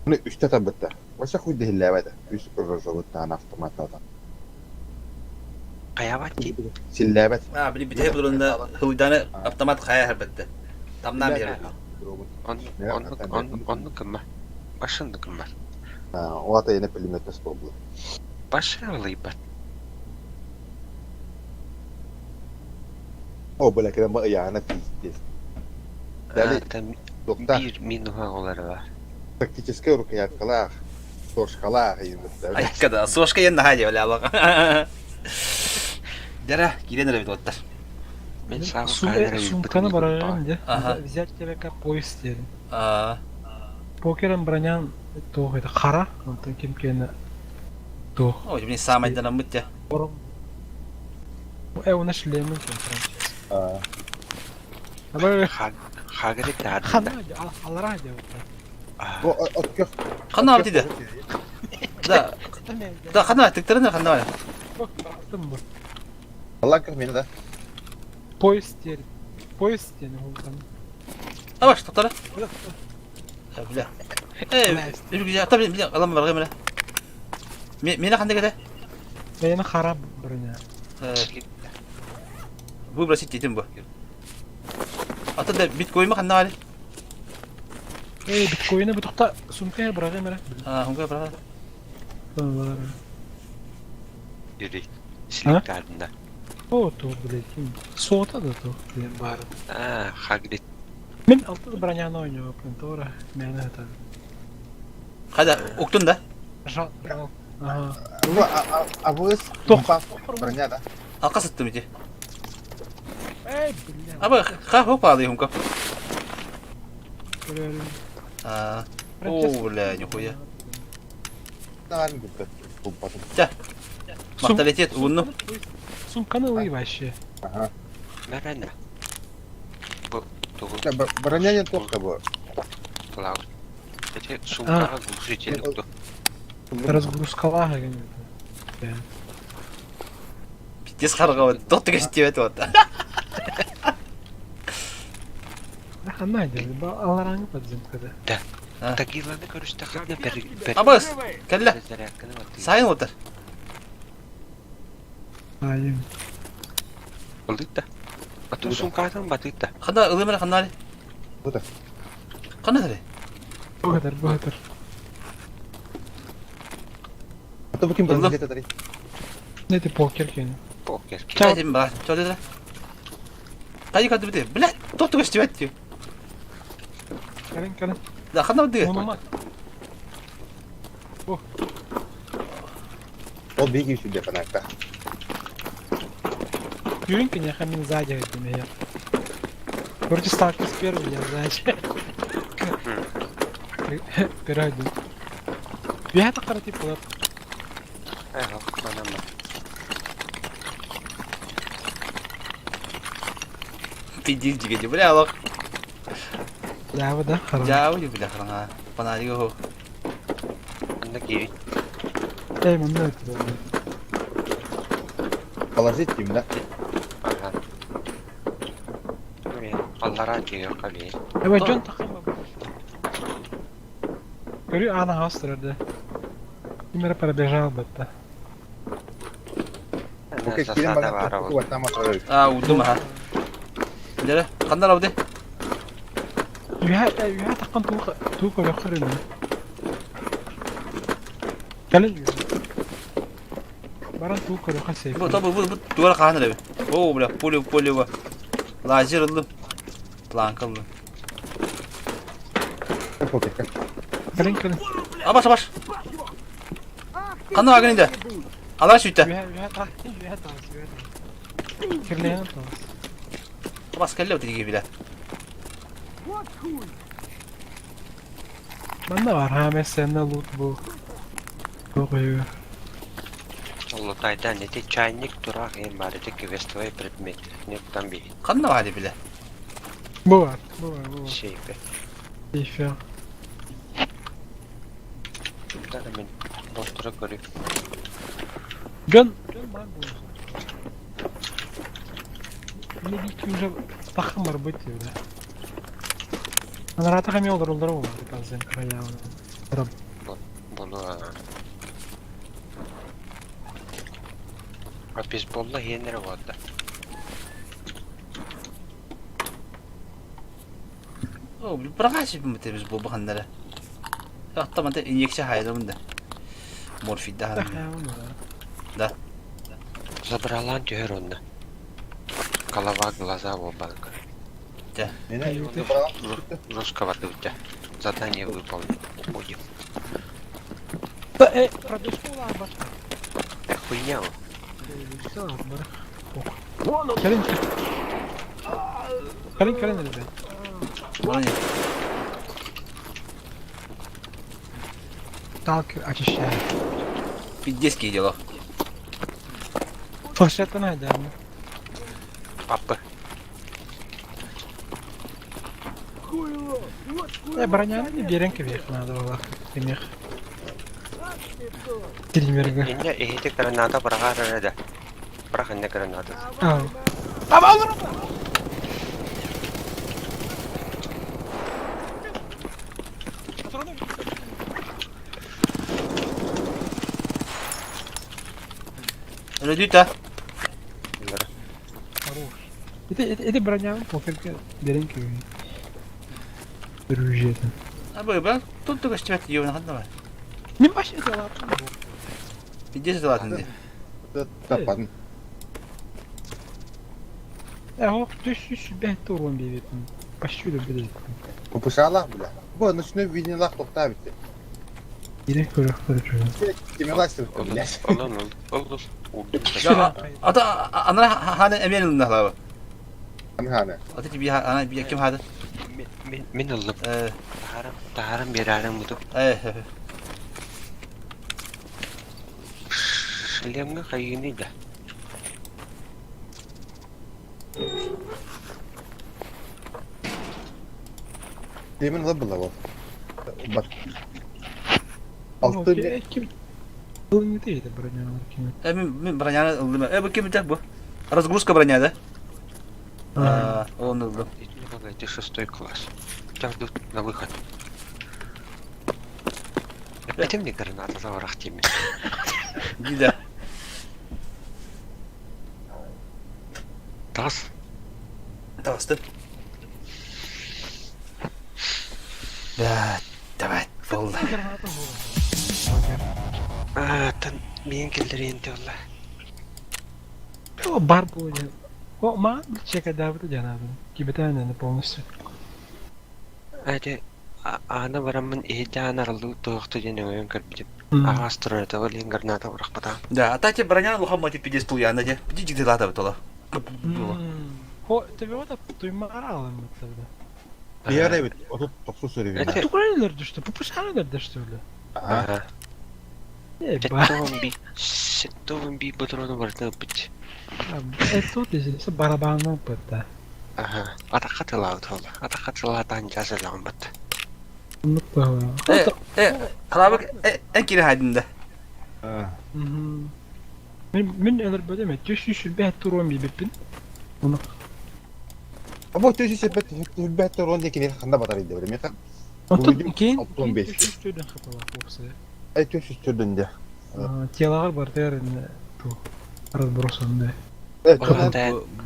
[SPEAKER 4] Bunu 3'te tabitta. Başka kuydu hillabada. 3 rızokta avtomatlardan.
[SPEAKER 9] Kayabat ki.
[SPEAKER 4] Sillabat.
[SPEAKER 1] بلي بتهيب دولنا هو دانا автомат خايا هربته تمام يا
[SPEAKER 9] Onu kımma. Başını kımma.
[SPEAKER 4] O ata yine pulемет ствол был.
[SPEAKER 9] Başarılı ibat.
[SPEAKER 4] O böyle kira bak ya ana pis. Yani dokta
[SPEAKER 9] Bir minuha oları var.
[SPEAKER 4] тактическая рукоятка, сошкала yine.
[SPEAKER 1] اي كده صوشكا ين حاجه ولا علاقه دره كيرين ربيت وتر
[SPEAKER 9] Ben sağ ol.
[SPEAKER 11] Сумканы барайын де.
[SPEAKER 1] Ага.
[SPEAKER 11] Взять тебе как пояс дедим.
[SPEAKER 1] اه
[SPEAKER 11] Покерен бронян то это хара, он таким кена то.
[SPEAKER 1] ой мне самый да намыття
[SPEAKER 11] Бором. У нас шлемы кен Франциск. Абай
[SPEAKER 9] Хагрик da
[SPEAKER 11] хана ал радио.
[SPEAKER 4] O otkök.
[SPEAKER 1] خلنا ابتدي ده ده خلنا تكترنا خلنا ولا
[SPEAKER 4] Allah kır beni de.
[SPEAKER 11] Поезд теперь. Поезд теперь он.
[SPEAKER 1] اواش تطلع بلا ايه طب بلا الله ما بغي ملا مين عندك ده
[SPEAKER 11] Beni harap bроня.
[SPEAKER 1] بو برا ستي تنبو اعتقد بيتكوين ما خلنا عليه
[SPEAKER 11] Биткоины bu tukta sumkaya bırakayım hele.
[SPEAKER 1] هم كده برا
[SPEAKER 9] Yürü. Silik derdinde.
[SPEAKER 11] O to блядь. Soğuta da to. Benim bari.
[SPEAKER 9] Hagrid.
[SPEAKER 11] Min altı da bronyanı oynuyor. Doğru. Yani hata.
[SPEAKER 1] هذا اكتن ده
[SPEAKER 11] Жал. Aha.
[SPEAKER 4] Bu avuz
[SPEAKER 11] Tok.
[SPEAKER 4] bırnya da.
[SPEAKER 1] القصد تمتي
[SPEAKER 11] Ey billah.
[SPEAKER 1] ابا خاف هو بعضهم كم
[SPEAKER 11] Böyle.
[SPEAKER 1] اوه لا يا اخويا
[SPEAKER 4] Daha mı gitti? Bu patın.
[SPEAKER 1] مختلفات ونو
[SPEAKER 11] Sumkanı uyu вообще.
[SPEAKER 4] Aha.
[SPEAKER 9] Merhaba. Bu doğru.
[SPEAKER 4] Bırnya ne tokta bu?
[SPEAKER 9] Cloud. Peki sumkağa глушитель кто?
[SPEAKER 11] Разгрузкалага gibi.
[SPEAKER 1] пиздец харгава тот гостевет вот
[SPEAKER 11] Ana dedi. Allah'ını padzım kada.
[SPEAKER 9] Tagirlarını görüşte kadına
[SPEAKER 1] ابس كلا ساين وتر
[SPEAKER 11] Hayır.
[SPEAKER 9] Olduk da. Atı sumkağdan batık da.
[SPEAKER 1] خدنا اغلمنا خدنا عليه
[SPEAKER 4] Bu da.
[SPEAKER 1] خدنا ترى
[SPEAKER 11] Bu kadar.
[SPEAKER 4] Atı bakayım
[SPEAKER 1] Buldum.
[SPEAKER 4] bırnya tadi.
[SPEAKER 11] Ne de poker kene.
[SPEAKER 9] Poker.
[SPEAKER 1] كيف تم بقى شو ده قاعد يكتب بدي بلا توت gostevет
[SPEAKER 11] Kalın.
[SPEAKER 1] لا خدنا بدي
[SPEAKER 11] Onuma.
[SPEAKER 4] O bir gibi şimdi kanakta.
[SPEAKER 11] Yürüyün ki ne hemen sağca ettim ya. Короче, ставки с первой я сзади. Перейду. Я так короче плат.
[SPEAKER 9] Bana mı?
[SPEAKER 1] пиздец диги бля лох
[SPEAKER 11] Ya bu da haram.
[SPEAKER 1] جاو بلا خلاص بنادي هو
[SPEAKER 9] Bunda gibi.
[SPEAKER 11] Eymen ne yapıyor?
[SPEAKER 4] Положить kimle?
[SPEAKER 9] Aha. Allah razı yok abi.
[SPEAKER 11] Evet John takayım baba. Görüyor ana hastırdı. Kimere para bejal batta.
[SPEAKER 4] Okey, kirim bana bu atama soruyor.
[SPEAKER 1] ودمها جرى خدنا لو ده
[SPEAKER 11] Ya takkan tuğ yakırın. Gelin. Baran tuğ koyuyor kasayı.
[SPEAKER 1] بو طب بو دولا خانا لبي او بلا بولي وا لاجر اللي بلان كم
[SPEAKER 4] Okey.
[SPEAKER 11] Gelin.
[SPEAKER 1] اباش خدنا واقعين ده الله شو انت
[SPEAKER 11] Ya kirleyen tas.
[SPEAKER 1] خلاص كلمه تجي بلا
[SPEAKER 11] Bende var ha mesela loot bu. Окей.
[SPEAKER 9] Оллотайдан эти чайник турак эм бар эти квестовый предмет. Не там би.
[SPEAKER 1] Қанна вады біле.
[SPEAKER 11] Бывает.
[SPEAKER 9] Шейпе.
[SPEAKER 11] Эфир.
[SPEAKER 9] Тана мен достура көрүп.
[SPEAKER 11] Жон бар бұл. Мне бейті уже тақым бар быть, да. Анарата қаме олдар ол, қазден края.
[SPEAKER 9] Bunu бейсболла хенері болды.
[SPEAKER 1] О, бірғашып біз бұл бұқандары. Ақтаманда инекция хайды мұнда. Морфидді ханым. Да.
[SPEAKER 9] Забралан түйер онда. Голова, глаза оба.
[SPEAKER 1] Да.
[SPEAKER 9] Жестко воды у тебя. Задание выполнено. Будем.
[SPEAKER 11] Пробежку лаба.
[SPEAKER 9] Хуйня.
[SPEAKER 11] Калин, ребят.
[SPEAKER 1] Молодец.
[SPEAKER 11] Талки очищаю.
[SPEAKER 1] Пиздецкие дела.
[SPEAKER 11] Флешета найдем.
[SPEAKER 9] Папа.
[SPEAKER 11] Броня не берем кверх надо было. Кемех. Тримерга.
[SPEAKER 9] Инде эти граната брагара да. Брагана граната.
[SPEAKER 1] Радита.
[SPEAKER 11] Это броня, покерка берем кверх. Ружье.
[SPEAKER 1] Абы, тут только что ее нахадного.
[SPEAKER 11] Не вообще это лапа.
[SPEAKER 1] Пиздец ладно.
[SPEAKER 4] Тапан.
[SPEAKER 11] Ты себя туром бивит. Пощуду бедит.
[SPEAKER 4] Попушала, бля. Бо, ночной винилах тоқтабите.
[SPEAKER 11] Ирек көрөктөр.
[SPEAKER 4] Тимеластер, блядь.
[SPEAKER 1] Ата ана хана эмел нахлава.
[SPEAKER 4] Анхана.
[SPEAKER 1] Ата тебе ана бия ким хада?
[SPEAKER 9] Мен алып. Тарам берарым буду. Шлемге кайыны да.
[SPEAKER 4] Demin la bula bak. Altı bir...
[SPEAKER 11] Kim? Был не ты, это броня.
[SPEAKER 1] Мен броня алdım. Bu kim bu? Разгрузка броня, да? Он алdım.
[SPEAKER 9] Это 6 класс. Тебя ждут на выход. Опять мне граната за ворох тебе.
[SPEAKER 1] Дида.
[SPEAKER 9] Тас.
[SPEAKER 1] Тасты. Да, давай, болды.
[SPEAKER 9] Мен келдір енді олла.
[SPEAKER 11] О, бар будет. О, ма, чека давды жанады. Кибетананы полностью.
[SPEAKER 9] Ана барамын эйді анарылы тоқты және ойын кірбітіп. Ағас тұрыр это олен граната ворох пата.
[SPEAKER 1] Да, а тати броня лохамати пидес туяна, де. Пиди дилата бутала.
[SPEAKER 11] О, ты вот ты морал им тогда.
[SPEAKER 4] Bir ara evet, otup topsu söylüyor.
[SPEAKER 11] Tukranelerde işte, popuşhanelerde işte öyle.
[SPEAKER 4] Aha.
[SPEAKER 9] Сеттовым би патроны барды бит.
[SPEAKER 11] Это вот здесь барабанный опыт, да.
[SPEAKER 9] Ага. Атакатылау толы. Атакатыладан жазылған бит.
[SPEAKER 11] Ну,
[SPEAKER 1] Халабык энкири хайдында.
[SPEAKER 11] Мен элер бөдеме, төшүшүл бәт туром бибиппин. Оны.
[SPEAKER 4] Ama tösü sepet hübbette ronde kini kanda batar idi böyle mekan.
[SPEAKER 11] Отут кейін
[SPEAKER 4] 65.
[SPEAKER 11] төшүстөрдөн хаталап болса.
[SPEAKER 4] Ay tösü üstürdünde.
[SPEAKER 11] Телағар бар дәрін ту разбросанды.
[SPEAKER 4] Evet,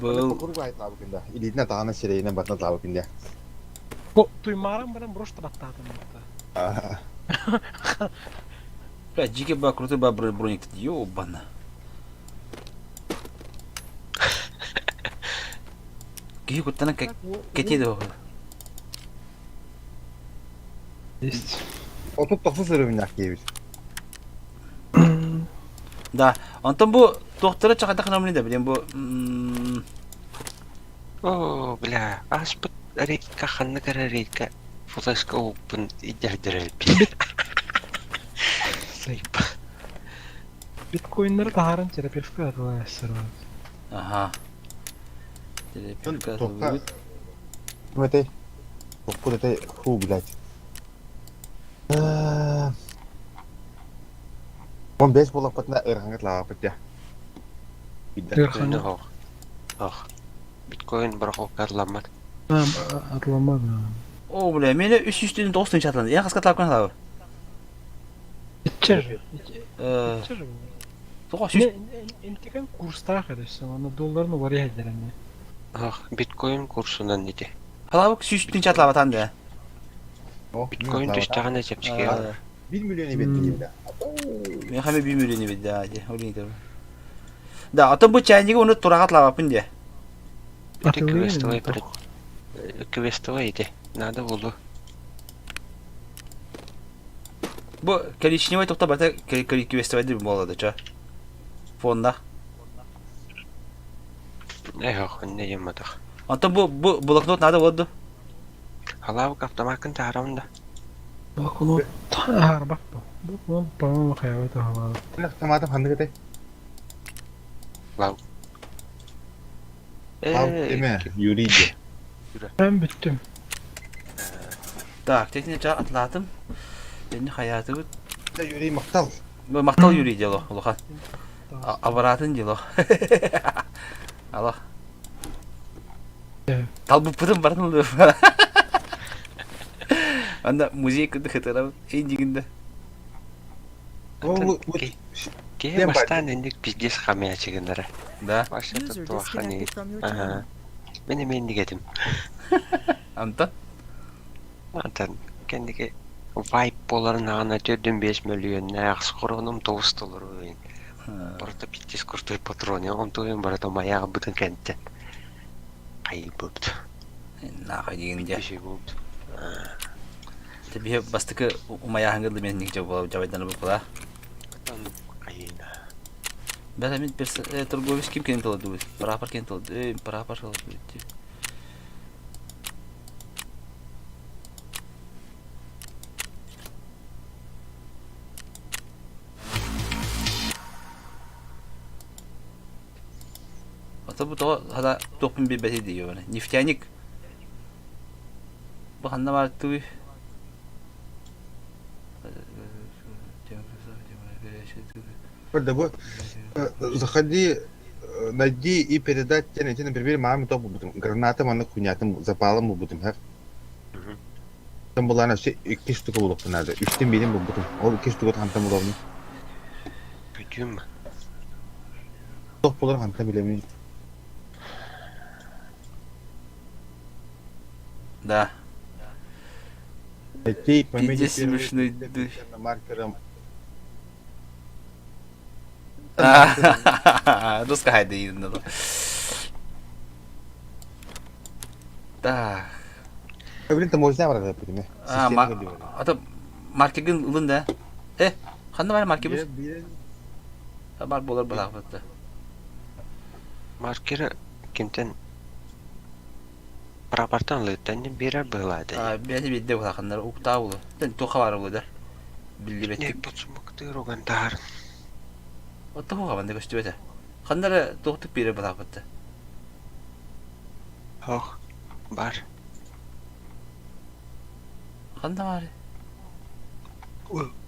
[SPEAKER 1] Бұл
[SPEAKER 4] kurgu ait tabi kinde. İlidine dağına sireyine batına tabi kinde.
[SPEAKER 11] О, туймарам барам просто баттатын.
[SPEAKER 4] Aha.
[SPEAKER 1] жеке ба крутой ба броник ёбана. Кие куттана кетеді бақы.
[SPEAKER 11] Есть.
[SPEAKER 4] Otup topsu sürümünden gibi.
[SPEAKER 1] Да, антон бұл тоқтыры чақата қынамын да білем бұл.
[SPEAKER 9] О, бля, аспыт рейдка ханны кара рейдка. Фотошка опын идердер бит.
[SPEAKER 11] Сайп. Биткоиннер тахарын терапевтка атылай сырва.
[SPEAKER 1] Ага.
[SPEAKER 4] Тон
[SPEAKER 1] Терапевтка
[SPEAKER 4] тоққа
[SPEAKER 1] атылып.
[SPEAKER 4] Мәтей. Тоққа дәтей ху, блядь. 15 болақ патна ырғаңғат лаға патя.
[SPEAKER 9] Биткоин ох. Ох. Биткоин бір қолқарламар.
[SPEAKER 11] Атламады.
[SPEAKER 1] О, бля, мені 390 чатланды. Я қасқа талап қана
[SPEAKER 11] Итчер.
[SPEAKER 1] Тоға
[SPEAKER 11] Не,
[SPEAKER 1] 3...
[SPEAKER 11] интекан курстаа хэдэсэн. Ана долларын вари хэдэрэнэ.
[SPEAKER 9] Ох, биткоин курсунан неде.
[SPEAKER 1] Халавы 300 чатлап атанды.
[SPEAKER 9] Биткоин түштіғана жепчіге.
[SPEAKER 4] 1 миллион ебеттің ебді.
[SPEAKER 1] Мен хаме 1 миллион ебеді, аде. Да, атын бұл чайнеге оны тұрағат лавапын де.
[SPEAKER 9] Бүті квестовай бір... Квестовай еде. Надо болу.
[SPEAKER 1] Бұл коричневый тоқта бата квестовай деп болады, ча. Фонда.
[SPEAKER 9] Ох, не емадық.
[SPEAKER 1] Антон бұл блокнот надо болды.
[SPEAKER 9] Халавық автомакын тағарамында.
[SPEAKER 11] Бакуну тахар бакпа. Бу пама хаявата хава.
[SPEAKER 4] Таматам ханды кәтей.
[SPEAKER 9] Лау.
[SPEAKER 4] Ал деме, юриди.
[SPEAKER 11] Ben bittим.
[SPEAKER 1] Так, tekne ча атлатым. Бені хаятı бұд.
[SPEAKER 4] Юрий мақтал.
[SPEAKER 1] Мақтал юрий дело, ұлыған. Абаратын дело. Аллах. Талбы пырым барын ұлы. Анда музей күнді қытырабын. Ең дегінді.
[SPEAKER 9] Ке бастан ендік пиздес қамия чегендері.
[SPEAKER 1] Да.
[SPEAKER 9] Башы
[SPEAKER 8] User
[SPEAKER 9] тұтту ақаны.
[SPEAKER 8] disconnected from your channel.
[SPEAKER 9] Мен дегетім.
[SPEAKER 1] Антон?
[SPEAKER 9] Антон, кендіге вайп боларын ағына 4-5 миллион нәғыс құрығыным 9 доллар ойын. Барыта биттес күртой патроны, он тойын барыта маяғы бұтын кәнттен. Қайы бөпті.
[SPEAKER 1] Нақай дегенде.
[SPEAKER 9] Кеші бөпті.
[SPEAKER 1] Тебе бастықы умаяғыңғырды мен неге жабайданы бұл қыла.
[SPEAKER 9] Қайына.
[SPEAKER 1] Бәді мен торговец кем кенен толады өз. Парапар кенен толады. Парапар толады өз. Ата бұл тоға хада тоқпын бе бәте дейі өне. Нефтяник. Бұл қанда барытты өй.
[SPEAKER 4] Да вот, заходи, найди и передать те, например, маме то будем гранатам, она кунятым, запалом мы будем, хэр. Там была на все, и киш штука было надо, и что мерим мы будем, ол киш штука там там удобно.
[SPEAKER 9] Күтім.
[SPEAKER 4] Тоқ болар хантам билемін.
[SPEAKER 1] Да.
[SPEAKER 4] Найти, поменять
[SPEAKER 1] Пиздец смешной дух.
[SPEAKER 4] маркером.
[SPEAKER 1] Русская енді. Так.
[SPEAKER 4] Блин, там можно брать, понимаешь?
[SPEAKER 1] Ата маркеген ұлын да. Қанда бар маркебіз? Бар болар бұлақ бұтты.
[SPEAKER 9] Маркері кемтен прапартан лыттан берер бұлады.
[SPEAKER 1] Бәді бәді бұлақ қандар ұқта ұлы. Тоқа бар ұлы да. Білді
[SPEAKER 9] Не
[SPEAKER 1] бәттік.
[SPEAKER 9] бұтсымықты роғандар.
[SPEAKER 1] Отты қоға бәнді көсті бәді. Қандары тоқтық берер бұлақ бұтты.
[SPEAKER 9] Ох, бар.
[SPEAKER 1] Қанда бар?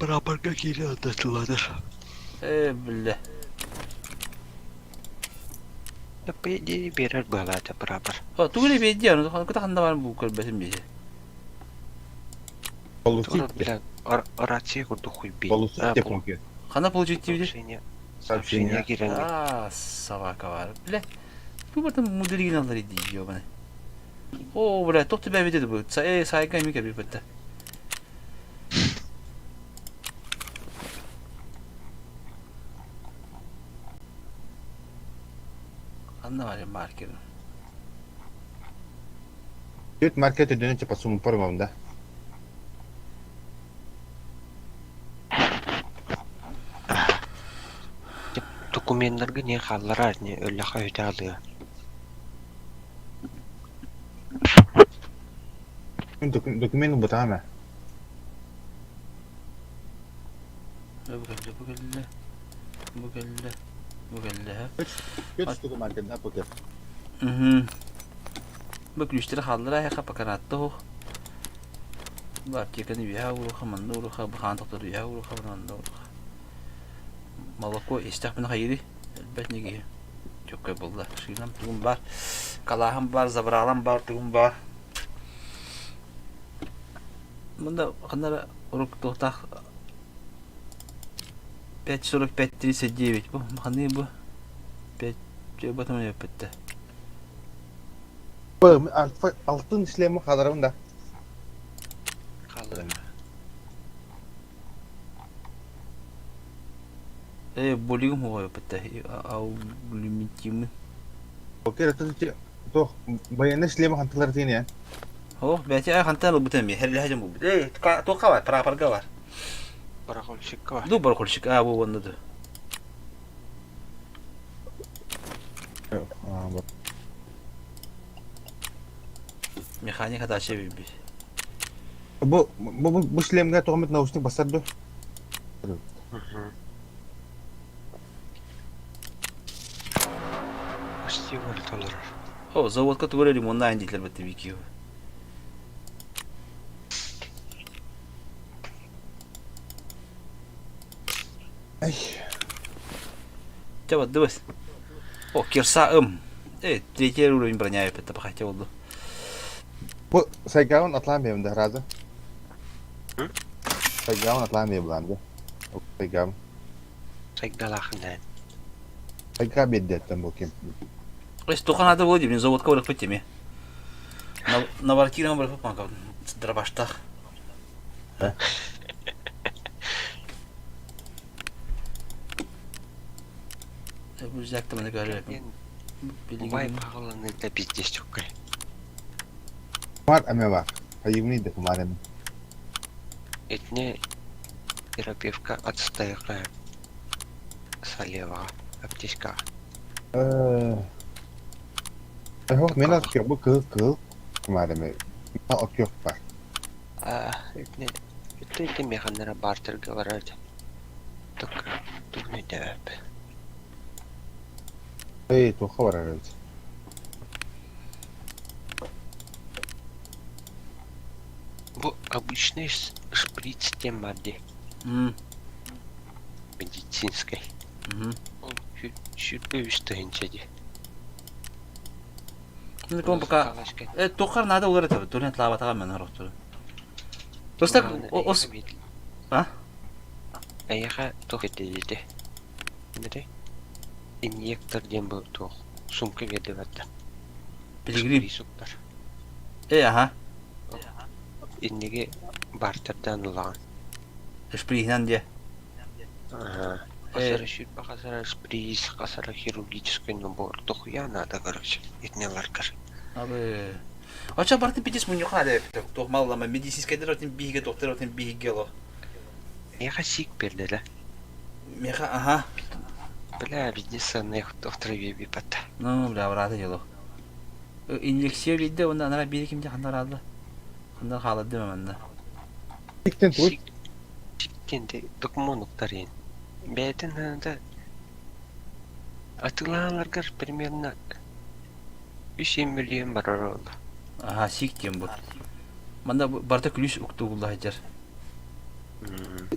[SPEAKER 9] Прапарға келі андатыладыр.
[SPEAKER 1] Білді.
[SPEAKER 9] Бәді берер бұлады прапар.
[SPEAKER 1] Түгілі бәді, күті қанда бар бұл көрбәсін бейді.
[SPEAKER 9] Бля, рация күрді хуй бей.
[SPEAKER 4] Получить техники.
[SPEAKER 1] Қанда получить дейді?
[SPEAKER 9] Сообщение келенді.
[SPEAKER 1] Собака бар. Бля, бұл бұртын мұдырген алдар еді, ебаны. О, бля, тоқты бәбе деді бұл. Сайға емекер бір бітті. Қанда бар маркер.
[SPEAKER 4] Тут маркет өдені по сумму пормам, да?
[SPEAKER 9] Документлерге не қаллар, не өліға өте алығы.
[SPEAKER 4] Документ bu tamam.
[SPEAKER 1] Bu Bu geldi ha.
[SPEAKER 4] Kötü tutum hakkında ne bakıyor?
[SPEAKER 1] Bu güçleri haldıra ya kapa kanatta o. Bak yakını bir ha vuru kamanda vuru ha bu kan doktoru ya vuru kamanda vuru. Malako istakmını hayri. Elbet ne giy. Çok kayboldu. Şuydan tuğum var. Kalahım var, zabralam var, tuğum var. Bunda kanara uruk tohtak 5:45:39 bu. Hani bu 5 coba teman yapıttı.
[SPEAKER 4] Bu altın işlemi kadarında.
[SPEAKER 9] Kalır.
[SPEAKER 1] Bolum ho yapıttı. Au limitimi.
[SPEAKER 4] Okey, itu tuh bayannya işlemi hantılar sini ya.
[SPEAKER 1] Oh, berarti hantar lu bukan mi? Hari aja mu. Tuh kawat, para var.
[SPEAKER 9] Barakol şıkkı var.
[SPEAKER 1] Du baru kolşik bu onda da.
[SPEAKER 4] Bak.
[SPEAKER 1] Mekanik hata şey bir.
[SPEAKER 4] Bu işlemde tohmet nausnik basar do.
[SPEAKER 9] Почти вольталар.
[SPEAKER 1] O, zavodka tuvalı limonda aynı değiller battı bikiyor.
[SPEAKER 4] Ay.
[SPEAKER 1] Coba debes. Oh, kirsa terakhir udah bernyaya peta pakai coba dulu.
[SPEAKER 4] Bu saygawan atlamayayım da razı. Saygawan atlamayayım lan da. Saygawan.
[SPEAKER 9] Saygalahından.
[SPEAKER 4] Saygawan beddetten bakayım.
[SPEAKER 1] Тухан надо было, блин, заводка в теме. На квартиру мы попали. Дробаштах. Bu yüzden ne kadar
[SPEAKER 9] Vay pahalanı da bizde çok kay.
[SPEAKER 4] Var ama var. Hayımını da kumarım.
[SPEAKER 9] Etne терапевтка отстаёкая. Салева аптечка.
[SPEAKER 4] Yok, men atıyor bu kıl kumarım. Atıyor var.
[SPEAKER 9] Etne Etne механера бартер говорят. Так тут не дәп.
[SPEAKER 4] Toha var herhalde.
[SPEAKER 9] Bu обычный шприц темади. Медицинской. Он чуть повыштенчади.
[SPEAKER 1] Ну, кому пока. Тухар надо угорать, турнет лава там на роту. Просто ос. А?
[SPEAKER 9] Аяха тохетеди. Нете? Инъектор дем был тох. Сумка ведеватта.
[SPEAKER 1] Пилигрим.
[SPEAKER 9] Суктар.
[SPEAKER 1] Ага.
[SPEAKER 9] Иннеге бартердан улан.
[SPEAKER 1] Шприхнан де.
[SPEAKER 9] Ага. Касара шут бахасара шприц, касара хирургический набор. Тохуя надо, короче. Этнелар кар.
[SPEAKER 1] Абы. Ача барты питес муньё хада. Тох маллама медицинский диротин биге докторотин бигело.
[SPEAKER 9] Яха сик перделе.
[SPEAKER 1] Меха, ага.
[SPEAKER 9] Бля, бизнеса нех доктор веби пата.
[SPEAKER 1] Ну, бля, брата ело. Инъекция видде, онда анара бири кимде хандар алды. Хандар халады маманда.
[SPEAKER 4] Sikten tut.
[SPEAKER 9] Sikten документуктар ен. Бәйтен ханада атыланаларгар примерно 3 миллион бар оролда.
[SPEAKER 1] Ага, сиктем бу. Манда барта күлүш уктугулда хайтар.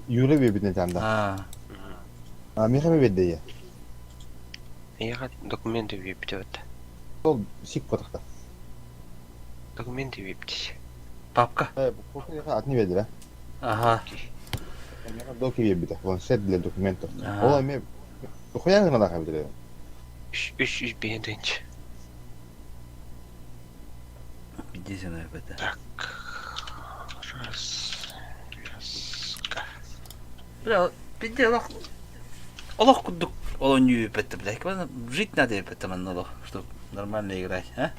[SPEAKER 4] Yürü bir ne tanda. Meka bir bedde ya.
[SPEAKER 9] Яха документы вебите вот.
[SPEAKER 4] Sol sik fotoğrafta.
[SPEAKER 9] Документы вебите.
[SPEAKER 1] Папка.
[SPEAKER 4] Bu fotoğrafı atını verdi la.
[SPEAKER 1] Ага.
[SPEAKER 4] Doki bir bide. Ulan set bile dokumento.
[SPEAKER 1] Aha.
[SPEAKER 4] Ola me. Dokuyan gına da kabul ediyor.
[SPEAKER 9] 300 беденч.
[SPEAKER 1] Иди сюда, бета.
[SPEAKER 9] Так. Раз.
[SPEAKER 1] Бля, пиде Аллах. Аллах кудук. Олонью бета, блядь. Жить надо бета, man, Аллах, чтобы нормально играть, а?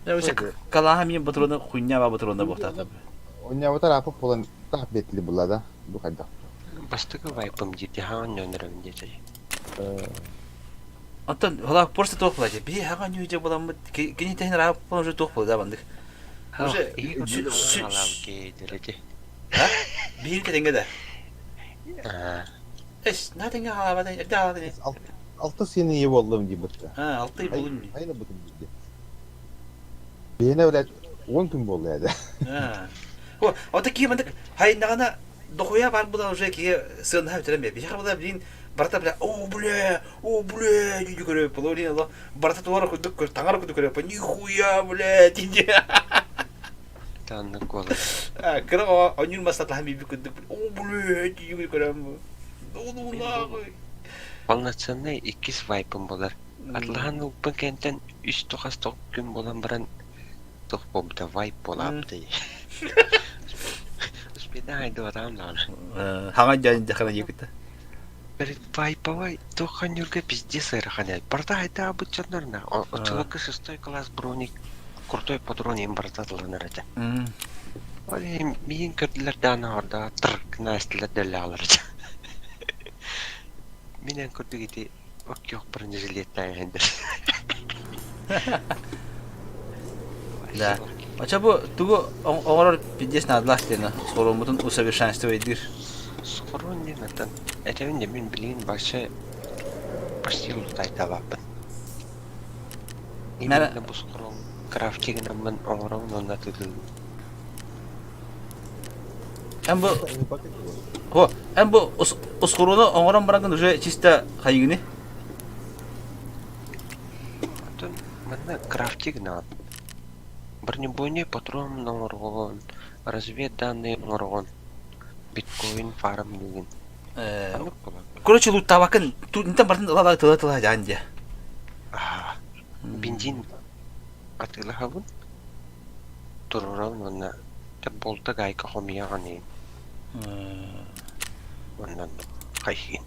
[SPEAKER 1] Ya işte kalaha mi batıronda kunya va batıronda bohta.
[SPEAKER 4] Onya bu tarafı falan tahbetli bulada. Bu kadar.
[SPEAKER 9] Бастыгы вайпым дите хаан нөнөрөм дете.
[SPEAKER 1] Антон, hala просто тохлаje. Би хага нюже боламы. Кини технер ап уже тохлады да бандык. Уже
[SPEAKER 9] Алавке делете.
[SPEAKER 1] А? Bir tenge de.
[SPEAKER 9] Аа.
[SPEAKER 1] Es, ne tenge hala da da.
[SPEAKER 4] 6 sene iyi oldum gibi.
[SPEAKER 1] Ha, 6 yıl bulun.
[SPEAKER 4] Aynı bakın dedi. Beni öyle 10 gün oldu yani.
[SPEAKER 1] Ha. O da ki mandık hay nagana dokuya var bu da уже ki sığınha bitiremiyor. Bir bu da bilin barata bile o bule diye görüyor polori Allah barata tuara kuduk tangar kuduk görüyor pa nihuya bule diye.
[SPEAKER 9] Tanık olur.
[SPEAKER 1] Ha kira o anyun masat lah bibi kuduk o bule diye görüyor mu? Doğduğuna
[SPEAKER 9] Полноценный икки свайпым болар. Атлахан уппын кенттен 3-9 gün болан баран тох бобда вайп болапты. Успеда айду адамлар.
[SPEAKER 1] Хаңа жан жакана жекте.
[SPEAKER 9] Перед вайпавай тохан юрга пиздец айраханя. Барда айда обученнарна. Очылыкы 6 класс броник крутой патрон им бартатланар эте. Оле миин көрдүлөр дана орда тырк настилер деле алар. Minä kuitenkin okei opparin selittää häntä.
[SPEAKER 1] Да. Acaba tugu oğlar pidjes nadlaştığını sorumluluğun усовершенствовать.
[SPEAKER 9] Sorun ne neden? Etevinde min bilin başa lutayta vapen. İmene bu sorun crafting'in men oğran onda tutuldu.
[SPEAKER 1] Hem bu uskurunu oğlan bırakın уже чисто hayını.
[SPEAKER 9] Атын мен crafting на бронебойный патрон норгон, разведданные норгон, биткоин фарм деген.
[SPEAKER 1] Короче, лутта bakın. Тут бартын ала тыла жанже.
[SPEAKER 9] Бензин атыла хавын. Туруран мына болта гайка хомияны. Ондан кайхин.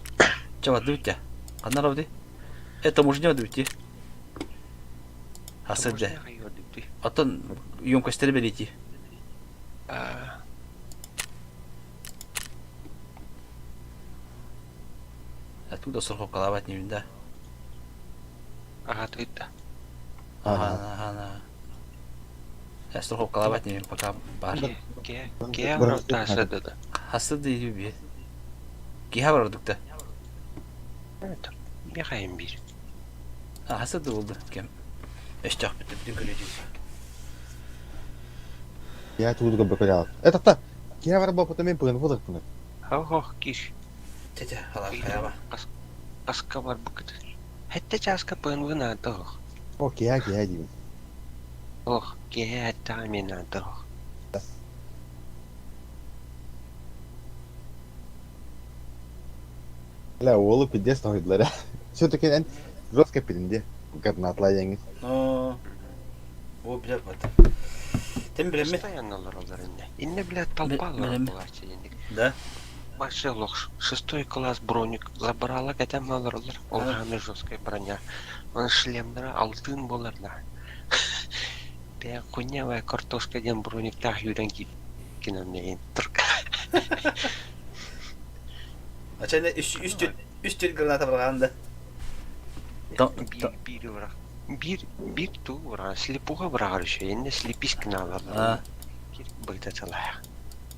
[SPEAKER 1] Чава дутя. Канаровди. Это мужня дути. Hasırca. Atan емкостleri belirti. Оттуда сорок коловать не видно.
[SPEAKER 9] Ага, ты это.
[SPEAKER 1] Ага. Я сорок коловать не видно, пока бар.
[SPEAKER 9] Ке врата садыда.
[SPEAKER 1] Hasırda iyi bir. Giha var oradukta.
[SPEAKER 9] Evet. Bir hayım bir.
[SPEAKER 1] Hasırda oldu. Kem. Eşcak bitti. Bütün göreceğiz.
[SPEAKER 4] Я тут как бы понял. Это-то. Я работаю потом пын вот это.
[SPEAKER 9] Хох, киш.
[SPEAKER 1] Тетя, hala kayama.
[SPEAKER 9] Аска var bıkıdı. Hatta çaska pınvına doğ.
[SPEAKER 4] Окей, дим.
[SPEAKER 9] Oh, ge hatta mina doğ.
[SPEAKER 4] Ля, олы пиздец нахуй. Все-таки он жестко перенде. Гарнатлайяңыз.
[SPEAKER 1] O bile var. Tem bile mi?
[SPEAKER 9] Постоянно роллер инне. Инне, блядь, толпа лоролар чейник.
[SPEAKER 1] Да?
[SPEAKER 9] Большой лох. 6 класс броник. Забрала кетем лоролар. Олганы жесткая броня. Он шлемдера алтын боларна. Бе кунявая картошка ден броник тах юрен киномнейин. Турк.
[SPEAKER 1] Açayla üst granata bırakanda.
[SPEAKER 9] Bir uğra. Bir tu uğra. Слепуха бұрағыр үші. Енді слепиш кіналар. Бұйта çalaya.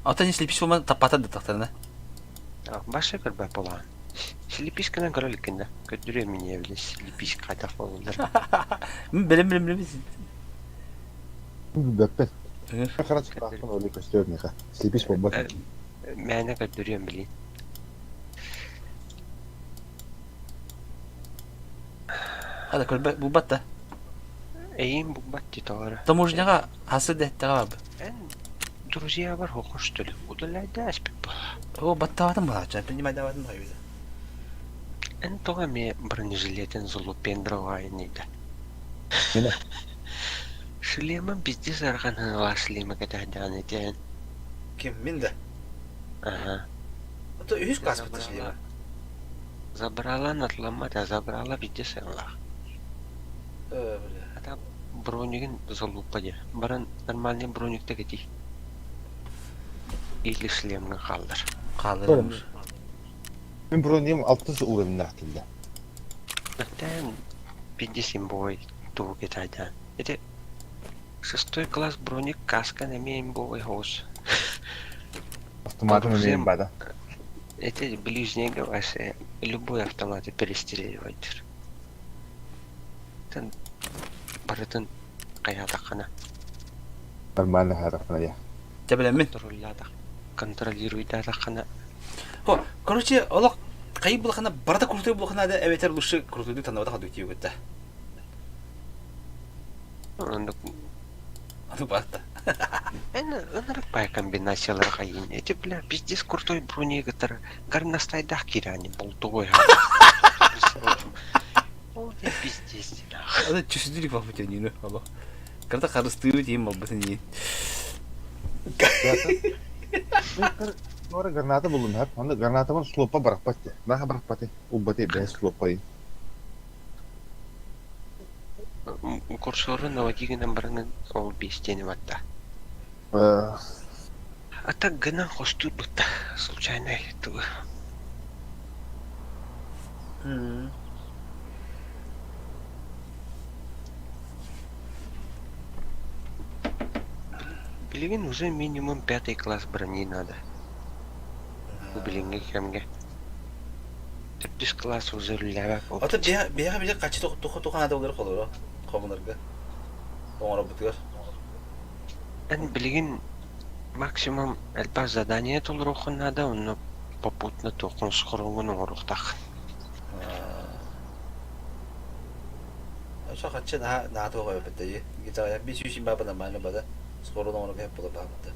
[SPEAKER 1] Ата не слепиш olmadı tapata taktarına.
[SPEAKER 9] Başka bir bap olan. Слепиш кінан көрілік кінді. Көттүре мені evli слепиш қайтақ болулар.
[SPEAKER 1] Білім.
[SPEAKER 4] Бөкпен. Хорошо, бақтың олай көстермеға. Слепиш болбақ.
[SPEAKER 9] Мәне көттүрем білейін.
[SPEAKER 1] Hadi kör bu batta.
[SPEAKER 9] Эйм бубатти товары.
[SPEAKER 1] Таможняга hasır dehte abi.
[SPEAKER 9] En друзья var hoş tülü. Udalay da aspet bu.
[SPEAKER 1] O batta vardım bana. Ben принимай даватым da öyle.
[SPEAKER 9] En toga me бронежилетен залупендровай нейді.
[SPEAKER 4] Мені?
[SPEAKER 9] Шлемім бізде зарғанын шлемі кәтәдән етен.
[SPEAKER 1] Kim? Min de.
[SPEAKER 9] Ага.
[SPEAKER 1] O da 100 kas bitti шлема.
[SPEAKER 9] Забрала натлама да забрала бізде сәнлақ.
[SPEAKER 1] Öyle.
[SPEAKER 9] Ата бронигін залупаде. Баран нормальный броникті кетей. Или шлемін қалдыр.
[SPEAKER 1] Kaldırılmış.
[SPEAKER 4] Мен бронем 6 уровень нахтылда.
[SPEAKER 9] Тән 50 бой туы кетәдән. Это 6 класс броник каска нәмейін бой хоз.
[SPEAKER 4] автоматом имеем бада.
[SPEAKER 9] Эти ближнего ваши любой автомат перестреливать. Тен барытын каятакана
[SPEAKER 4] Нормально характерно я.
[SPEAKER 1] Тебелемин.
[SPEAKER 9] контролирует атакана.
[SPEAKER 1] О, короче, олақ қайып болғана, барда крутой болғана да әветер лучше крутойды танавада қаду тиу кетті.
[SPEAKER 9] Аны
[SPEAKER 1] Барда.
[SPEAKER 9] ынырыкпай комбинациялар кайын. Эти бля пиздец крутой бронегатар гарнастайдах кирани болтугой. О, не пиздец.
[SPEAKER 1] Ада чүсүдүлүк бақпыт өйнү, аллах. Карта қарыстыу дейм болбытын ейін.
[SPEAKER 4] Ora granata buldum hep. Onda granata var slopa bırakpattı. Daha bırakpattı. Ubbatı ben slopayı.
[SPEAKER 9] Курсоры наводигенен барыңын ол бестени ватта. А так гынан хостур бутта. Случайно тугу. Билигин уже минимум 5 класс брони надо. Билинге кемге. 4 класс уже лявак.
[SPEAKER 1] Ата бияға бия қачы тоқан ада олар қолыр, қомынырға. Оңыра бұтығар.
[SPEAKER 9] Эн билигин максимум эльпа задание толрухун надо, но попутно тоқын сқырыңын оңырықтақ.
[SPEAKER 1] Аша қачы наға тоға өпітті. Гитаға бес үшін бабына мәлі бада. Сқырын оңырға хеп бұлы бабыды.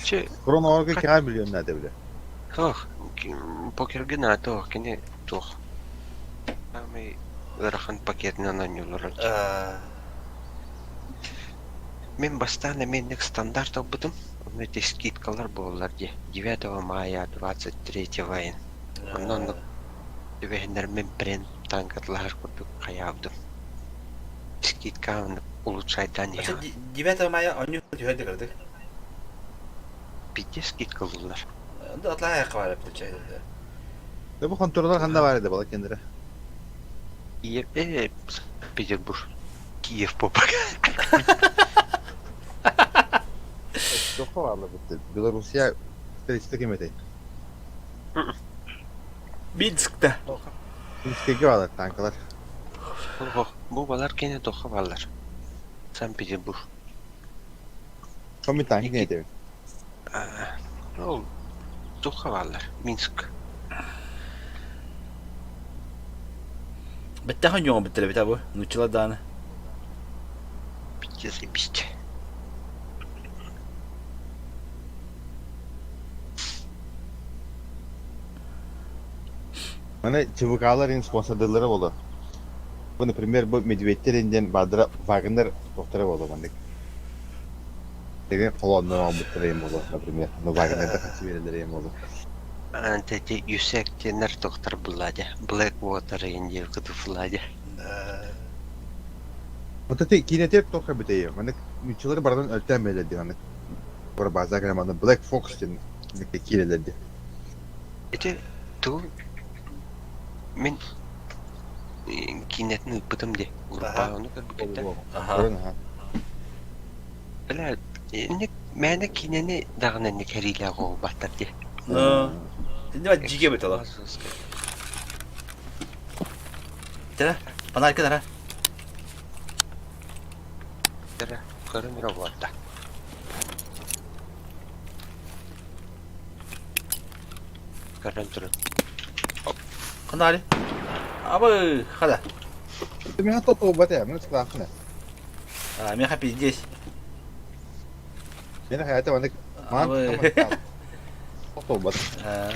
[SPEAKER 9] Че
[SPEAKER 4] Korona olarak kaç milyon ne devlet?
[SPEAKER 9] Ох, покерге на то, кене тох. Ами рахан пакет на нюлор. Мен бастан менник стандарт обудум. Эти скидкалар боллар де. 9 мая 23 вайн. Оннан дебендер мен брен танкатлар кутуп каявдым. Скидка улучшайдан я.
[SPEAKER 1] 9 мая аню түйәді кірдік.
[SPEAKER 9] Bitti skidkalılar.
[SPEAKER 1] Da atla ayakkabı var hep çayda.
[SPEAKER 4] Ve bu kontroller handa var idi balık kendine.
[SPEAKER 9] Peterbur. Kiev popak.
[SPEAKER 4] Çok havalı bitti. Belarusya statistik kıymeti.
[SPEAKER 1] Minsk'te.
[SPEAKER 4] Minsk'teki varlar tankalar.
[SPEAKER 9] Bu balar gene doğa varlar. Sankt Peterbur.
[SPEAKER 4] Son bir tank ne demek?
[SPEAKER 9] Ол доға varlar. Minsk.
[SPEAKER 1] Бітті хан жоңы біттілі біті бұл. Нучила даны.
[SPEAKER 9] Bitti zajebiście.
[SPEAKER 4] Bana çıvıkaların sponsorları oldu. Bu, например, bu Medvedev'den Badra Wagner doktora oldu bana. Деген қолоннан алып тұрайым болу, например. Но Вагнерді қатсы берілерейім болу.
[SPEAKER 9] Антети Юсек тенер доктор болады. Blackwater инде кытыфылады.
[SPEAKER 4] Вот эти кинетер тоқа бітейі. Мені мүчілері бардан өлтен бәледі. Бір база граманы Black Fox ден келелерді.
[SPEAKER 9] Эти ту мен кинетini ыппытым де. Группа оны көрбүкетте. Бля, Мәні кинені дағынан не кәрейлі ағуы баттар де.
[SPEAKER 1] Şimdi ben cige bet alalım. Tere, bana arkadan ha.
[SPEAKER 9] Tere, görünür o vardı. Görün durun.
[SPEAKER 1] Kanı Ali. Abi, hadi.
[SPEAKER 4] Меня тут убатая, мне страшно.
[SPEAKER 1] Меня хапи здесь.
[SPEAKER 4] Меня hayata bana Otobot.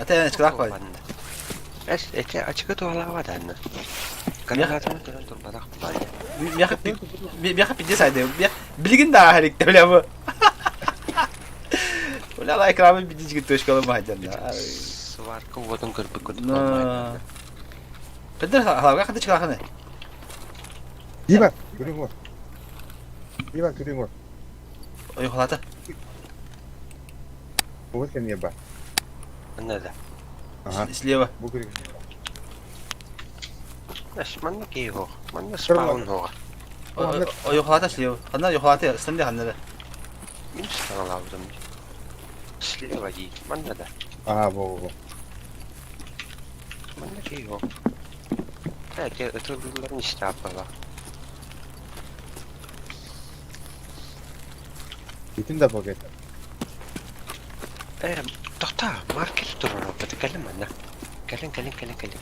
[SPEAKER 1] Ate çıkrak koy.
[SPEAKER 9] Ete açıkı tuğala var anne. Kanatını durun durmadak bulaydı.
[SPEAKER 1] Меня хапи здесь aydı. Bilgin daha herikte öyle bu. Öyle Allah ekranı bir dizgin töşkalı mı haydan ya.
[SPEAKER 9] Sıvarkı vodun kırpı kutu olmaydı.
[SPEAKER 1] Kadir halavga kadir çıkrak ne?
[SPEAKER 4] İyi bak, görün var. İyi bak, görün var.
[SPEAKER 1] Yok halata.
[SPEAKER 4] Bu sen niye bak?
[SPEAKER 9] Ne de?
[SPEAKER 1] Слева.
[SPEAKER 4] Bu görün.
[SPEAKER 9] Manna ki ho. Manna spawn ho.
[SPEAKER 1] O yok halata слева. Kanlar yok halata. Sen de kanları.
[SPEAKER 9] Min spawn aldım. Слева иди. Манна да.
[SPEAKER 4] Во.
[SPEAKER 9] Манна его. Это не стяпало.
[SPEAKER 4] Bütün de paket.
[SPEAKER 9] Tohta, marker durur. بتكلم عنها. كلم.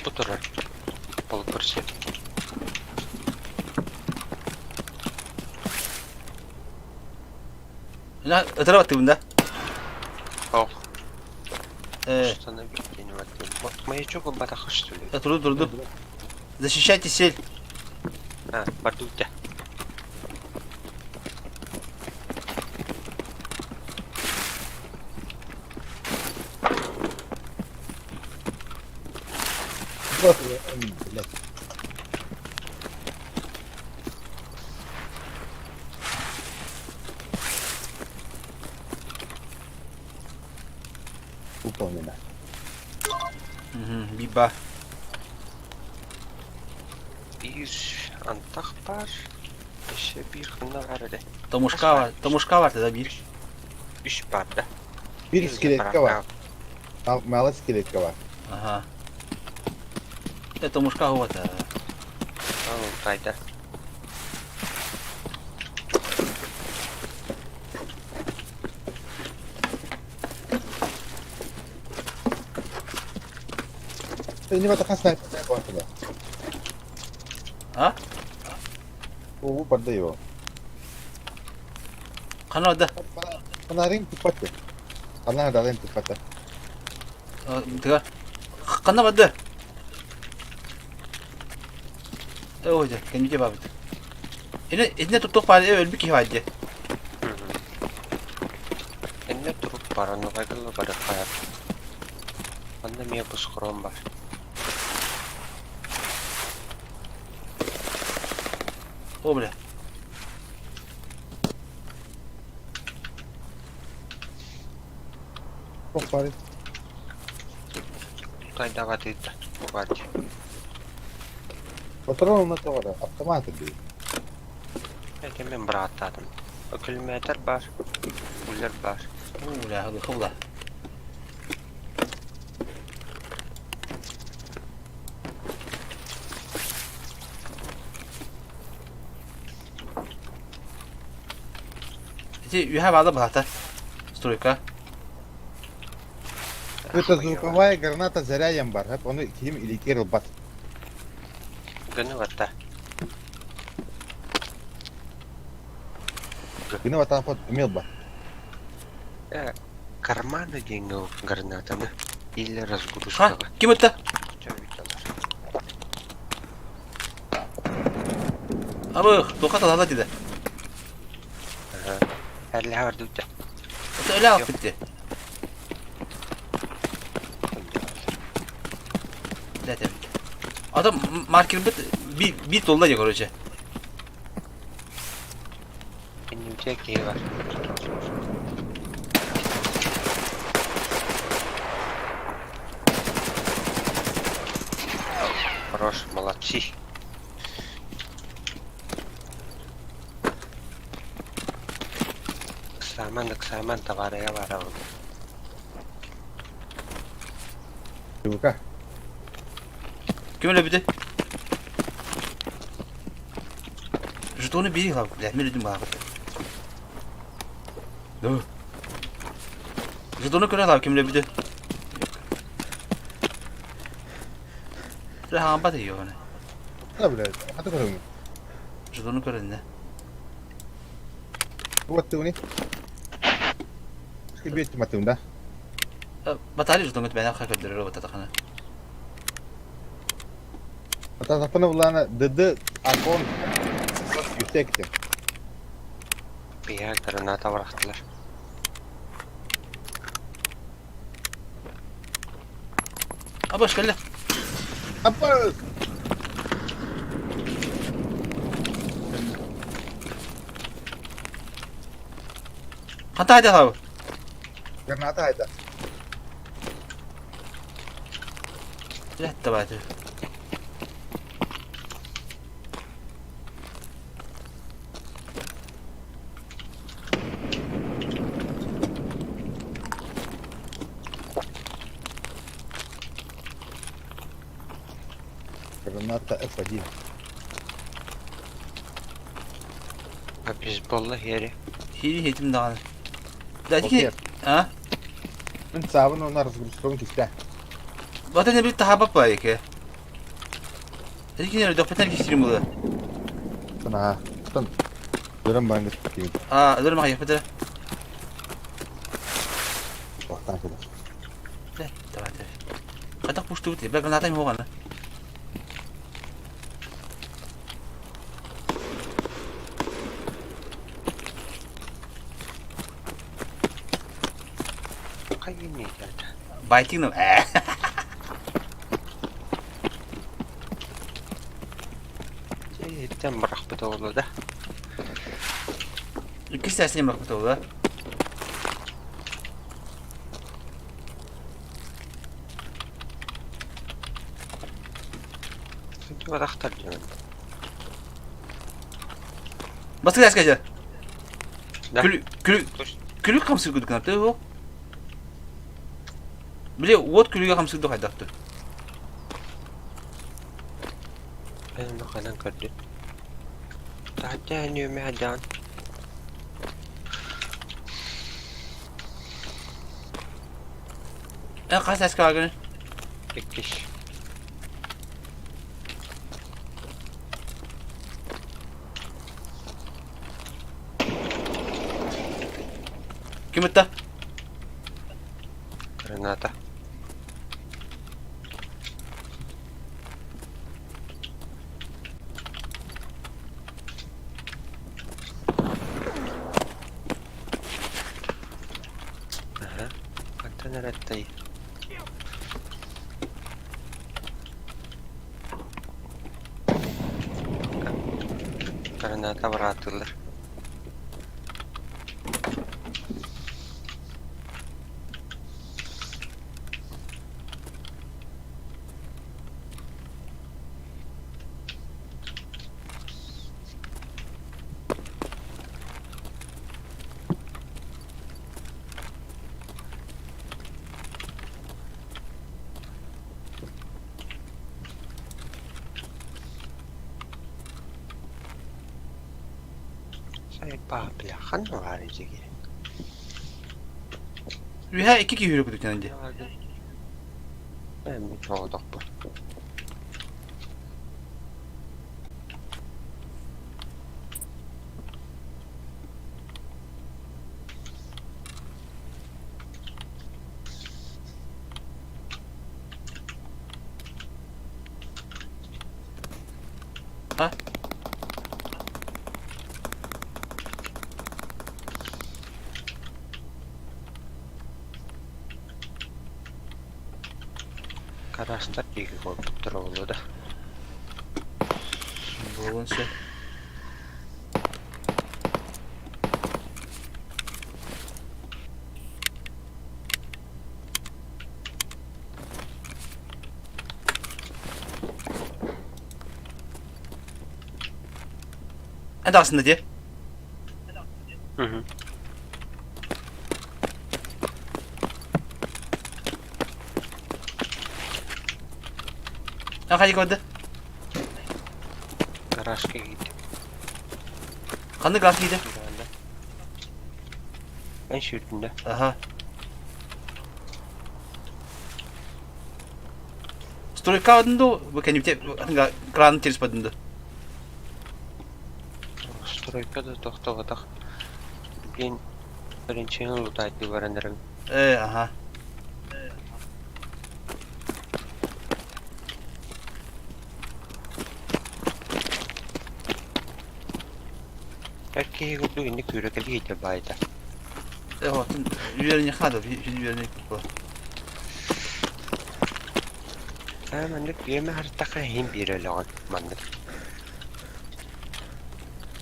[SPEAKER 9] Oturur. Balık parası.
[SPEAKER 1] هنا اتربت من ده
[SPEAKER 9] Oh.
[SPEAKER 1] ايه
[SPEAKER 9] Sana bir yeni vaktim. Bakmaya çok bana hoş söylüyor.
[SPEAKER 1] трудно. Защищайте сель.
[SPEAKER 9] Ha, Bardut'ta.
[SPEAKER 4] Блядь. Выполнено.
[SPEAKER 1] Биба.
[SPEAKER 9] Bir antak var. İşte bir hınna var öyle.
[SPEAKER 1] Тамушка var da bir.
[SPEAKER 9] 3 barda.
[SPEAKER 4] Bir skeletka var. Mala skeletka var.
[SPEAKER 1] Ага. Это мушка вот.
[SPEAKER 9] Tamam kayda.
[SPEAKER 4] Ты не мatakan sniper bu arkada.
[SPEAKER 1] Ha?
[SPEAKER 4] Bu barda yok.
[SPEAKER 1] Kanal da.
[SPEAKER 4] Bana ring tepat. Bana ada ring tepat.
[SPEAKER 1] Tega. Kanal var da. Öyle. Kendi babı. Ne tutuk var öyle bir ki hadi.
[SPEAKER 9] Ne durup var onu bakalım bana kayar. Bende mi yapış krom var.
[SPEAKER 1] О, бля.
[SPEAKER 4] Попали.
[SPEAKER 9] Kayda var dedi. Bu var.
[SPEAKER 4] Патроны на товара. Автоматы бей.
[SPEAKER 9] Belki ben bıraktım. Kilometre var. Ular var.
[SPEAKER 1] Бля, هذا خلص. You have other bahata. Стройка.
[SPEAKER 4] Это звуковая граната заряем бар. Hep onu kim ilikir bat.
[SPEAKER 9] Günü var da.
[SPEAKER 4] Gini vatan pot emil bat.
[SPEAKER 9] Карманы деньги гранатами. Или разгрузка.
[SPEAKER 1] Ха, kim это? Abi, tokat alanda dedi.
[SPEAKER 9] Herle var duydu.
[SPEAKER 1] Öyle affetti. Ne demek? Adam marker bir dolda ya görece.
[SPEAKER 9] Benim tek iyi var. Хорош, молодцы. Ксамен товария var orada.
[SPEAKER 4] Çubuka.
[SPEAKER 1] Kim öyle bir de? Жетоны бери, главное, блядь, мир людям главное. Да. Жетоны көре главное, kim öyle bir de? Rehan batı yiyor hani.
[SPEAKER 4] Ne bileyim. Hadi koyalım.
[SPEAKER 1] Жетоны көre ne?
[SPEAKER 4] Bu attı bunu. Şu bir ettim da.
[SPEAKER 1] Batarya жетоны götü benden kalk öldürür o batakana.
[SPEAKER 4] Hatta sapını bulana dıdı akon yüksekti.
[SPEAKER 9] Bir yer granata bıraktılar.
[SPEAKER 1] Abi hoş geldin.
[SPEAKER 4] Apa?
[SPEAKER 1] Hadi abi.
[SPEAKER 4] Granata hayda.
[SPEAKER 1] Rätt var det.
[SPEAKER 4] Граната F1.
[SPEAKER 9] Ha beyzbolla yeri.
[SPEAKER 1] Hiri hetim dağını. Dedi ki,
[SPEAKER 4] Okey.
[SPEAKER 1] ha?
[SPEAKER 4] انت صعبان وانا разгрузком тестя.
[SPEAKER 1] Zaten ne bir tahabap var ya ki. Dedi ki ne doktor kişilim bu.
[SPEAKER 4] Sana tın. Dürüm bana gittim.
[SPEAKER 1] Ölürüm hayır yapıdır.
[SPEAKER 4] Baktan şöyle.
[SPEAKER 1] Rätt var det. Kadak pushtu ut. Ben granatayım o bana.
[SPEAKER 9] Kayın ne geldi?
[SPEAKER 1] Biting them.
[SPEAKER 9] Cidden bırakmadı oğlu da.
[SPEAKER 1] İki istersen bırakmak olur.
[SPEAKER 9] Şimdi o da aktar diyorum.
[SPEAKER 1] Basık ders kaçar.
[SPEAKER 9] Ne?
[SPEAKER 1] Külü külü kam sürgüdük ne yaptı o? Bile what külüye kam sürgüdük haydaktı.
[SPEAKER 9] Benim de kalan gördüm. Daha deniyor meydan.
[SPEAKER 1] En kaç ders kaldı?
[SPEAKER 9] Bekleş.
[SPEAKER 1] Kim itti?
[SPEAKER 9] Granada. Aha. Kantan rettayı. Granada var atılır. Saya bablahan var idi.
[SPEAKER 1] Ühe iki ki yürüdük önce.
[SPEAKER 9] Ben mi çoğuduk bu?
[SPEAKER 1] Ha?
[SPEAKER 9] Karastar iyi korkuttur oğlu da.
[SPEAKER 1] Bu şey. Hadi aslında diye.
[SPEAKER 9] Hı hı.
[SPEAKER 1] Hadi koydu.
[SPEAKER 9] Karaşka gitti.
[SPEAKER 1] Kanı gaz giydi.
[SPEAKER 9] Herhalde. Ben şürtünde.
[SPEAKER 1] Aha. Stroika adında bu kendi bir kranı ters padında.
[SPEAKER 9] Stroykada toxtavadak. Ben birinci yıl lutaydı varanlarım.
[SPEAKER 1] Aha.
[SPEAKER 9] Erkeği kurdu indi kuyruğu gitti bayda.
[SPEAKER 1] Evet, üyerini yıkadı, üyerini yıkadı.
[SPEAKER 9] Mandık yeme hartaka hem bir lan mandık.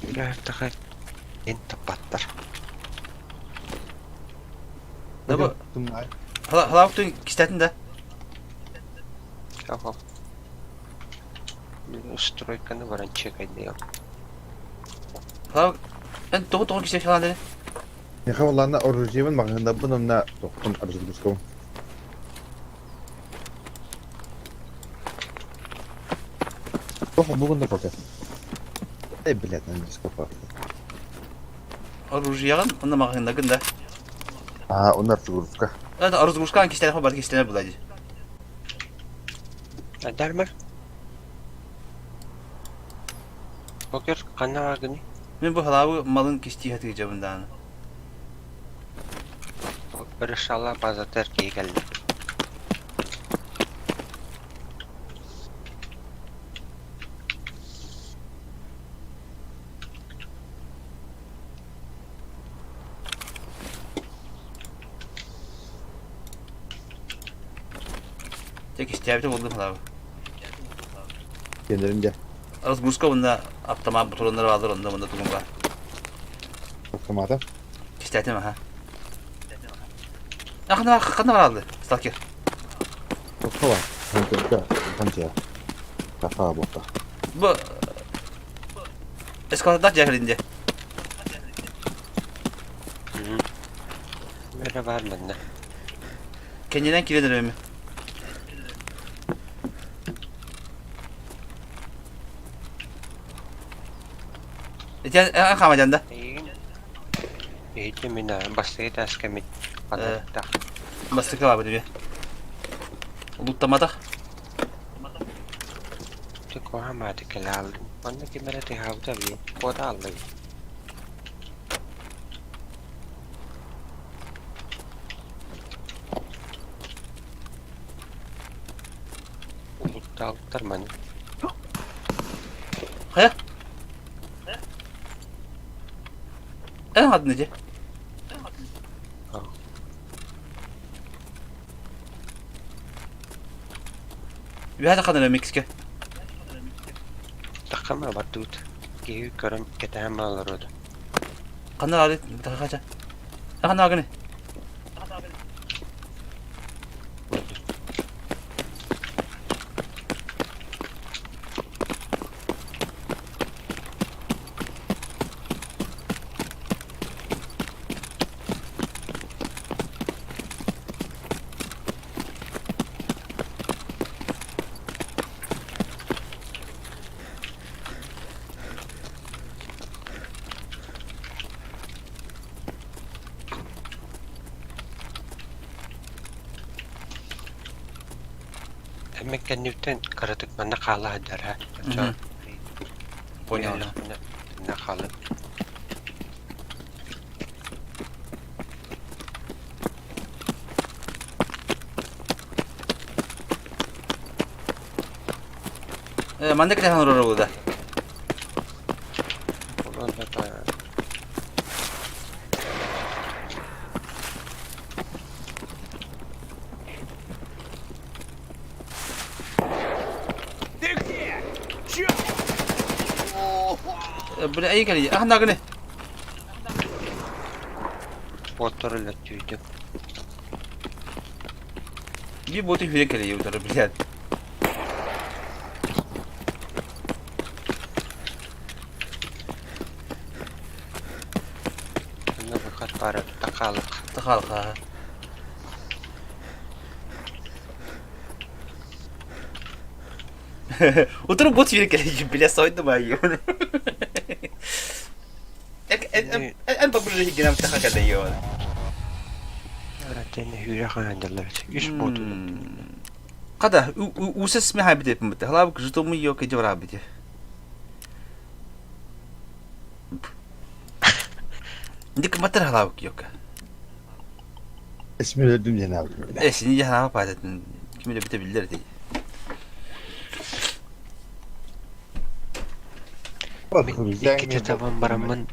[SPEAKER 9] Bir hartaka en tapatlar.
[SPEAKER 1] Ne bu?
[SPEAKER 4] Tunay.
[SPEAKER 1] Hala yaptın kistettin de.
[SPEAKER 9] Ого. Стройканы баран чекайдыйым.
[SPEAKER 1] Халабык, эн тоғы кесе falan dedi.
[SPEAKER 4] Яха уларна оружиевын мағында бұнымна тоқтын арзылбыскауын. Тоғы бұғында пока. Блядь, надо дископа.
[SPEAKER 1] Оружияған, онда мағында гында.
[SPEAKER 4] Onlar Тигуровка.
[SPEAKER 1] Это арзумушкан кистелер бар кистелер булады.
[SPEAKER 9] Дәрмір? Покер қанна агыны?
[SPEAKER 1] Мен bu халабы малын кисти хатыгы жабынданы.
[SPEAKER 9] Bir шала база теркей келді.
[SPEAKER 1] Tek istiyabıda buldum halabı.
[SPEAKER 4] Kendilerince.
[SPEAKER 1] Arzumuşka bunda aptama butonları vardır onda bunda tuğum var.
[SPEAKER 4] Otomata.
[SPEAKER 1] İstiyabıda mı ha? Yakında var aldı. Stalker.
[SPEAKER 4] Toka var. Toka. Kanca. Kafa botta.
[SPEAKER 1] Bu eskalatlar cahilinde.
[SPEAKER 9] Böyle var bende.
[SPEAKER 1] Kendinden kilidir mi? En kamacanda.
[SPEAKER 9] İyice mina basayı da eskemit. Padatta.
[SPEAKER 1] Bastık abi diyor. Uluttamadak.
[SPEAKER 9] Tek o hamadi kelalım. Bana kimere tehavda bir koda aldım. Ulutta altar bana.
[SPEAKER 1] Kaya? En adı nece? Bir hadi kadar Meksika.
[SPEAKER 9] Takama batut. Giyu körüm ketaham alır oda.
[SPEAKER 1] Kanal alet bir kaça. Kanal agını.
[SPEAKER 9] Emekten nüften karatık bana kala eder ha.
[SPEAKER 1] Ponya.
[SPEAKER 9] Ne kala.
[SPEAKER 1] Manda que dejan oro da.
[SPEAKER 9] Ulan da
[SPEAKER 1] Bu ne iyi geliyor. Kanal agını.
[SPEAKER 9] motorla tüydüm.
[SPEAKER 1] Bir botu hüle geliyor utarı bilen.
[SPEAKER 9] Ne bakar para takalık.
[SPEAKER 1] Takal ha. Utarı bot hüle geliyor. Bile soydum ayı. En babırlı higinem takak geliyor.
[SPEAKER 9] Öğretmenine hüre kanadırlar. Üç botu.
[SPEAKER 1] Kada uses mi habide pemete. Halabık jutomu yok ece var habide. Dik mater halabık yok.
[SPEAKER 4] İsmini öldüm Cenab-ı Hak.
[SPEAKER 1] Şimdi ya halabık adetin. Kimiyle bitebilirler diye.
[SPEAKER 9] İkide tavan baramın.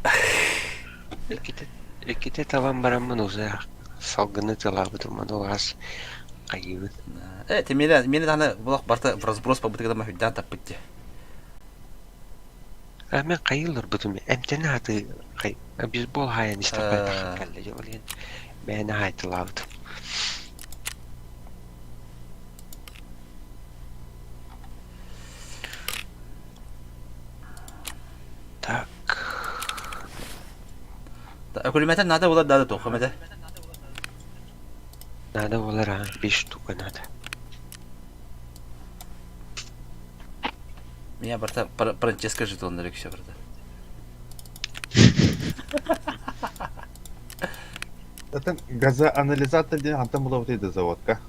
[SPEAKER 9] İkide tavan baramın uzaya. Salgını tılabıdım onu az. Kayıbı.
[SPEAKER 1] Evet, meni tane bulak barta разброс по бутыгда махуддан таппытты.
[SPEAKER 9] Ama kayılır budum. Emtene adı kay. Biz bol hayan istapayda kalle. Olen ben haytılabıdım.
[SPEAKER 1] Kulümeten nada ular daha da toxum
[SPEAKER 9] Nada olar ha, 5 штука надо.
[SPEAKER 1] Меня барта Франческо жетонları кişi burada.
[SPEAKER 4] Zaten газоанализатор деген антан булабыт еді заводка.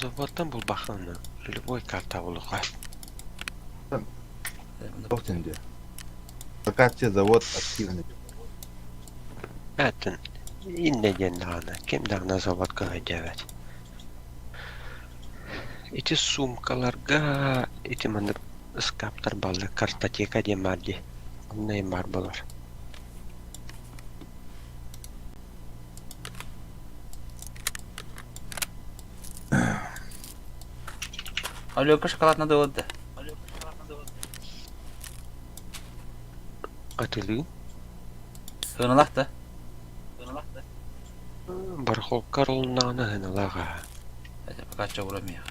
[SPEAKER 9] Заводтан бул баханы. Любой карта болуға.
[SPEAKER 4] Жоқ тенде. Локация завод активный.
[SPEAKER 9] Әтін, иннеден дағына, кем дағына заводқа ғайдават. Эти сумкаларга, эти мандып скаптар балы, картотека демарди. Ондай бар болар.
[SPEAKER 1] Алёка шоколад надо вот.
[SPEAKER 9] Атылы,
[SPEAKER 1] Хыналах да.
[SPEAKER 9] бархолкар олнағына ғыналаға.
[SPEAKER 1] Это пока что уровня.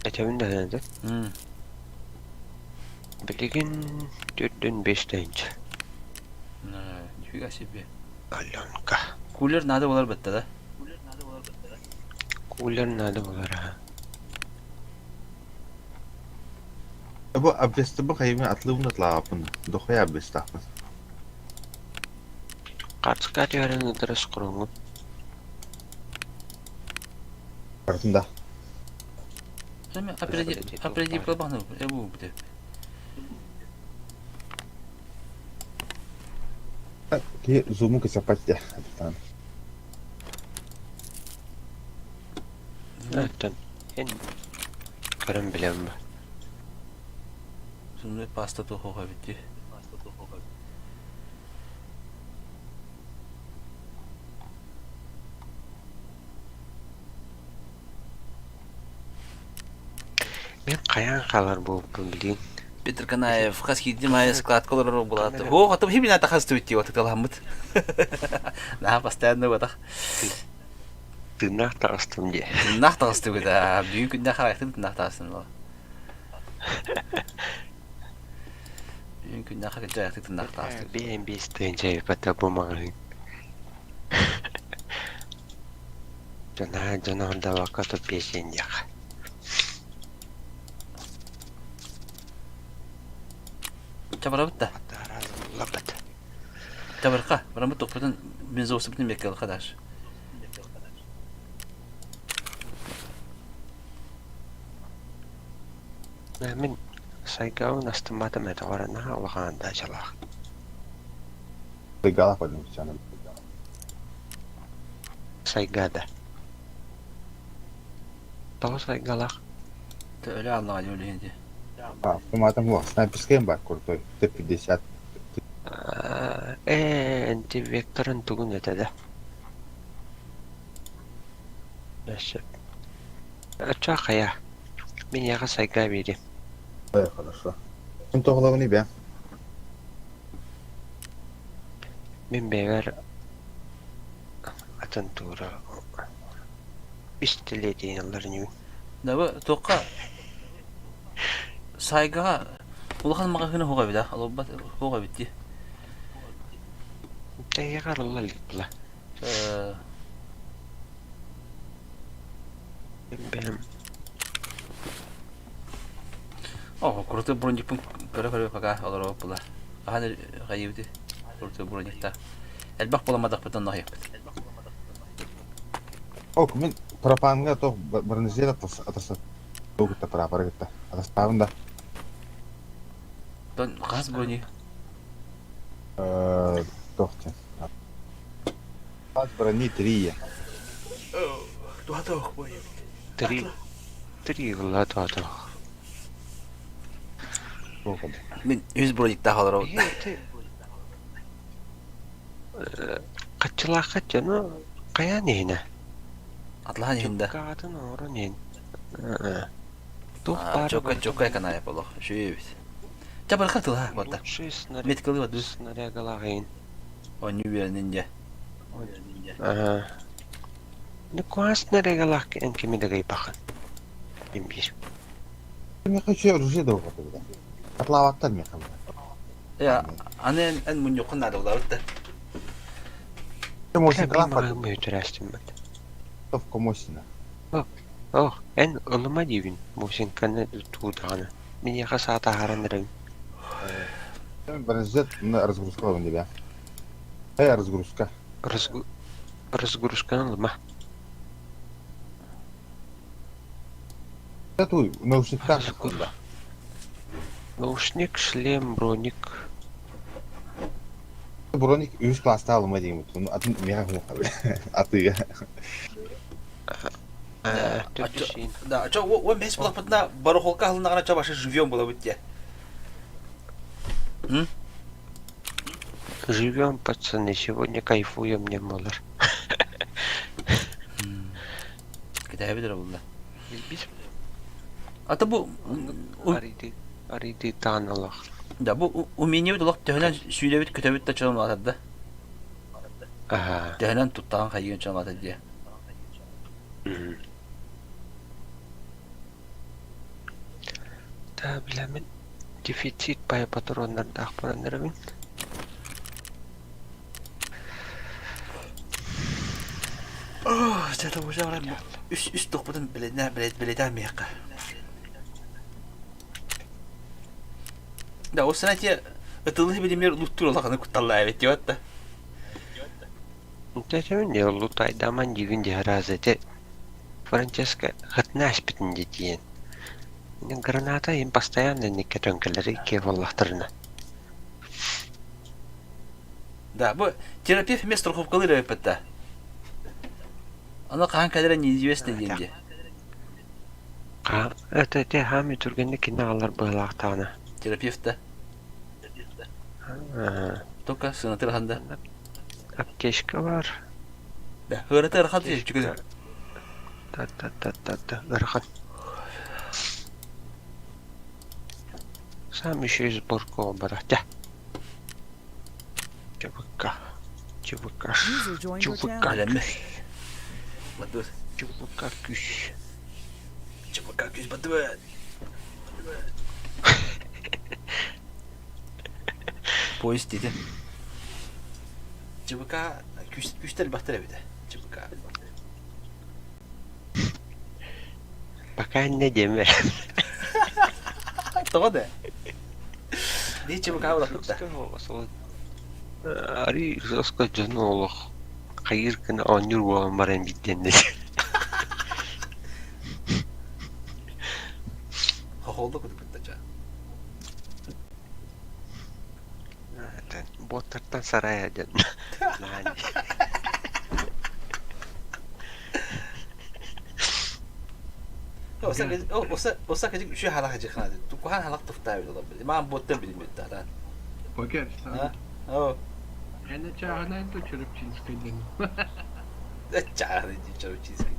[SPEAKER 9] Әтеуін да ғынады. Білеген 4-ден 5-денші.
[SPEAKER 1] Нифига себе.
[SPEAKER 9] Аленка.
[SPEAKER 1] Кулер надо болар бітті да.
[SPEAKER 9] Кулер надо болар ha.
[SPEAKER 4] Bu abdesti bu kayımı atlığımın atlağapın. Dokuya abdesti akın.
[SPEAKER 9] Қатысқа тәрін ұдырыс құрыңы.
[SPEAKER 4] Артында.
[SPEAKER 1] Сами оператив кылбаны, bu bir de.
[SPEAKER 4] Ki zoom'u kısapat ya.
[SPEAKER 9] Әттін, ен көрін білем ба.
[SPEAKER 1] Şimdi pasta toxuğa bitti.
[SPEAKER 9] Мен қаян қалар болып білдейін.
[SPEAKER 1] Петр Канаев, хасхиди моя складкалар болады. О, атым химина тахасты өтті, вот это ламыт. Да, постоянно вот так.
[SPEAKER 9] Тырнақ тағыстым де.
[SPEAKER 1] Тырнақ тағысты өтті, бүйін күнде қарайқтың тырнақ тағыстың ол. Bugün günde hakikaten ayakta naktastık.
[SPEAKER 9] Benim bir isteyince bata bu mağın. Cana orada vakatı peşin yak.
[SPEAKER 1] Çabara bitti.
[SPEAKER 9] Labat.
[SPEAKER 1] Çabarka. Bana bu topladın benzosu bütün bekle kadar.
[SPEAKER 9] Мен сайгауын астыматы мәтіғарына алғанда жалақ.
[SPEAKER 4] Regala koydum canım.
[SPEAKER 9] Сайгада. Тағы сайгалақ.
[SPEAKER 1] Öyle Allah'a öyle hindi.
[SPEAKER 4] А, приматом вот, снайперский бар крутой. Т-50.
[SPEAKER 9] Энти векторын түгін етеді. Яшып. Açа қая. Мен яға сайга берем.
[SPEAKER 4] Ой, хорошо. Kun tohlavı ne be?
[SPEAKER 9] Мен бәгер атын тура. Пистолет дейінлер не?
[SPEAKER 1] Da bu toqqa sayga улахан мага хына хуга бида. Албат хуга битти.
[SPEAKER 9] Тәйгәр олар ликла. Бәм.
[SPEAKER 1] О, крутой бронник көрө пока алар була. Хана гайыды. Крутой бронникта. Элбак буламадык бутан нахып.
[SPEAKER 4] О, мен пропанга то бронзер атасы. Тогта прапар гитта. Атастарында.
[SPEAKER 1] Тон газ броник.
[SPEAKER 4] Тохте. Газ брони 3.
[SPEAKER 1] Туатох бой.
[SPEAKER 9] Три гыла туатох.
[SPEAKER 1] Мен 100 броникта халар.
[SPEAKER 9] Качылаққа жана қая нейна?
[SPEAKER 1] Атлахан хинда.
[SPEAKER 9] Катын орын нейн.
[SPEAKER 1] Чока каная полох. Шуевит. Чабар хатыла вот. Меткалы воду.
[SPEAKER 9] Снарягалагын.
[SPEAKER 1] Он увереннде.
[SPEAKER 9] Ну квас снарягалак энкемидагай пахан. Бимбир.
[SPEAKER 4] Мен хочу оружие да оқыды. Атлаваттар мен қамда.
[SPEAKER 1] Я, аны эн mun yok надо улабытта.
[SPEAKER 4] Ты можешь
[SPEAKER 9] Kyllä
[SPEAKER 4] клапать,
[SPEAKER 9] mä ytörästymät.
[SPEAKER 4] товко мощно.
[SPEAKER 9] En ılıma divin. Musin kanı tuudana. Minä kasata haranırım.
[SPEAKER 4] Бронзет на разгрузка у тебя. Разгрузка.
[SPEAKER 9] Разгрузка ılıma.
[SPEAKER 4] Татуй, наушниках.
[SPEAKER 9] Разгрузка. Наушник, шлем, броник.
[SPEAKER 4] Броник üst klasta alma diyeyim. Bunu adın meğer mu abi? Atı.
[SPEAKER 9] Töpüşin.
[SPEAKER 1] Да, чё, он весь был на барахолка, на гана чаба живем было быть.
[SPEAKER 9] Живем, пацаны, сегодня кайфуем немало.
[SPEAKER 1] Когда я видел было.
[SPEAKER 9] Biz
[SPEAKER 1] А то bu
[SPEAKER 9] Aridy tanalaq.
[SPEAKER 1] да bu умение вот лох тәһәлән сөйләбит көтәбит тә чалмады да.
[SPEAKER 9] Aha.
[SPEAKER 1] Тәһәлән туттаган хайган чалмады дия.
[SPEAKER 9] Та bilemin defisit pay patronlarda akbaranlarım.
[SPEAKER 1] Это уже время. Üst topudun belediye meyaka. Да, o sanatçı atıldığı bilimler luttur olağını kutlarlar evet diyor da.
[SPEAKER 9] Tässähän ei ollut taidaman jivin diharazete. Francesca hatnaash bitinde diyen. Granata им постоянно некоторые кеваллахтырына.
[SPEAKER 1] Да, bu терапевт вместо страховкалары yapıtta. Она kahan kadar неизвестно деньги.
[SPEAKER 9] Это те хами тургенде кине алар байлактаны.
[SPEAKER 1] Терапевт да. Только сынатыр ханда.
[SPEAKER 9] Аптечка var.
[SPEAKER 1] Да, hırıtı rahat değil çünkü.
[SPEAKER 9] Rahat. Сам еще из сборку обратя. ЧВК.
[SPEAKER 8] User joined your channel.
[SPEAKER 1] Alemi. Batı.
[SPEAKER 9] ЧВК küs.
[SPEAKER 1] Çabuk kalk batı. Polis dedi. Çabuk küstel bahtır bir de. Çabuk.
[SPEAKER 9] Пока не деме.
[SPEAKER 1] Doğru da. Ne çabuk avlatıp da.
[SPEAKER 9] Ари жестко жанолох. Хайыркын онюр болан баран биттенде.
[SPEAKER 1] Oldu kudu kutaca.
[SPEAKER 9] Botartan saraya jan.
[SPEAKER 1] Olsa kecik şu halak acık hadi. Tukuhan halak tufta öyle olabilir. İmam botta bilim bitti hatta.
[SPEAKER 11] Покер.
[SPEAKER 1] Oh.
[SPEAKER 11] Эна чагана то Черепчинскайдан.
[SPEAKER 1] Çağırdı çarçiski.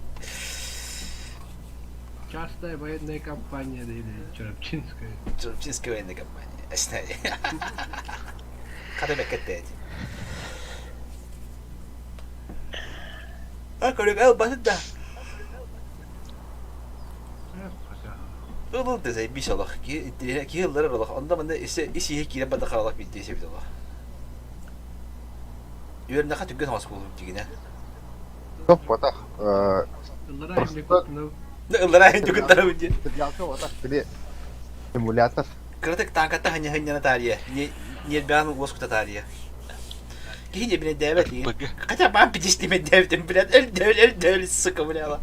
[SPEAKER 11] Частая военная компания или Черепчинская.
[SPEAKER 1] Çarçiski военная компания. Esne. Kada bekletti. Akırık el basit da. Olur da zey bir şey olak ki yıllar olak. Onda bende isi hekile bada kalak bir diyse bir olak. Yürü ne kadar gün hasıl olur diyene.
[SPEAKER 4] Стоп, вот так.
[SPEAKER 1] Ne ıllara en çok tarafı diye.
[SPEAKER 4] Стрелялка вот так. Где симулятор.
[SPEAKER 1] Kırık tankata hanya tarihe. Niye ben ulaşıkta tarihe. Ki bile devlet diye. Kaça ben pidiştiğime devletim biraz el sıkı bile ala.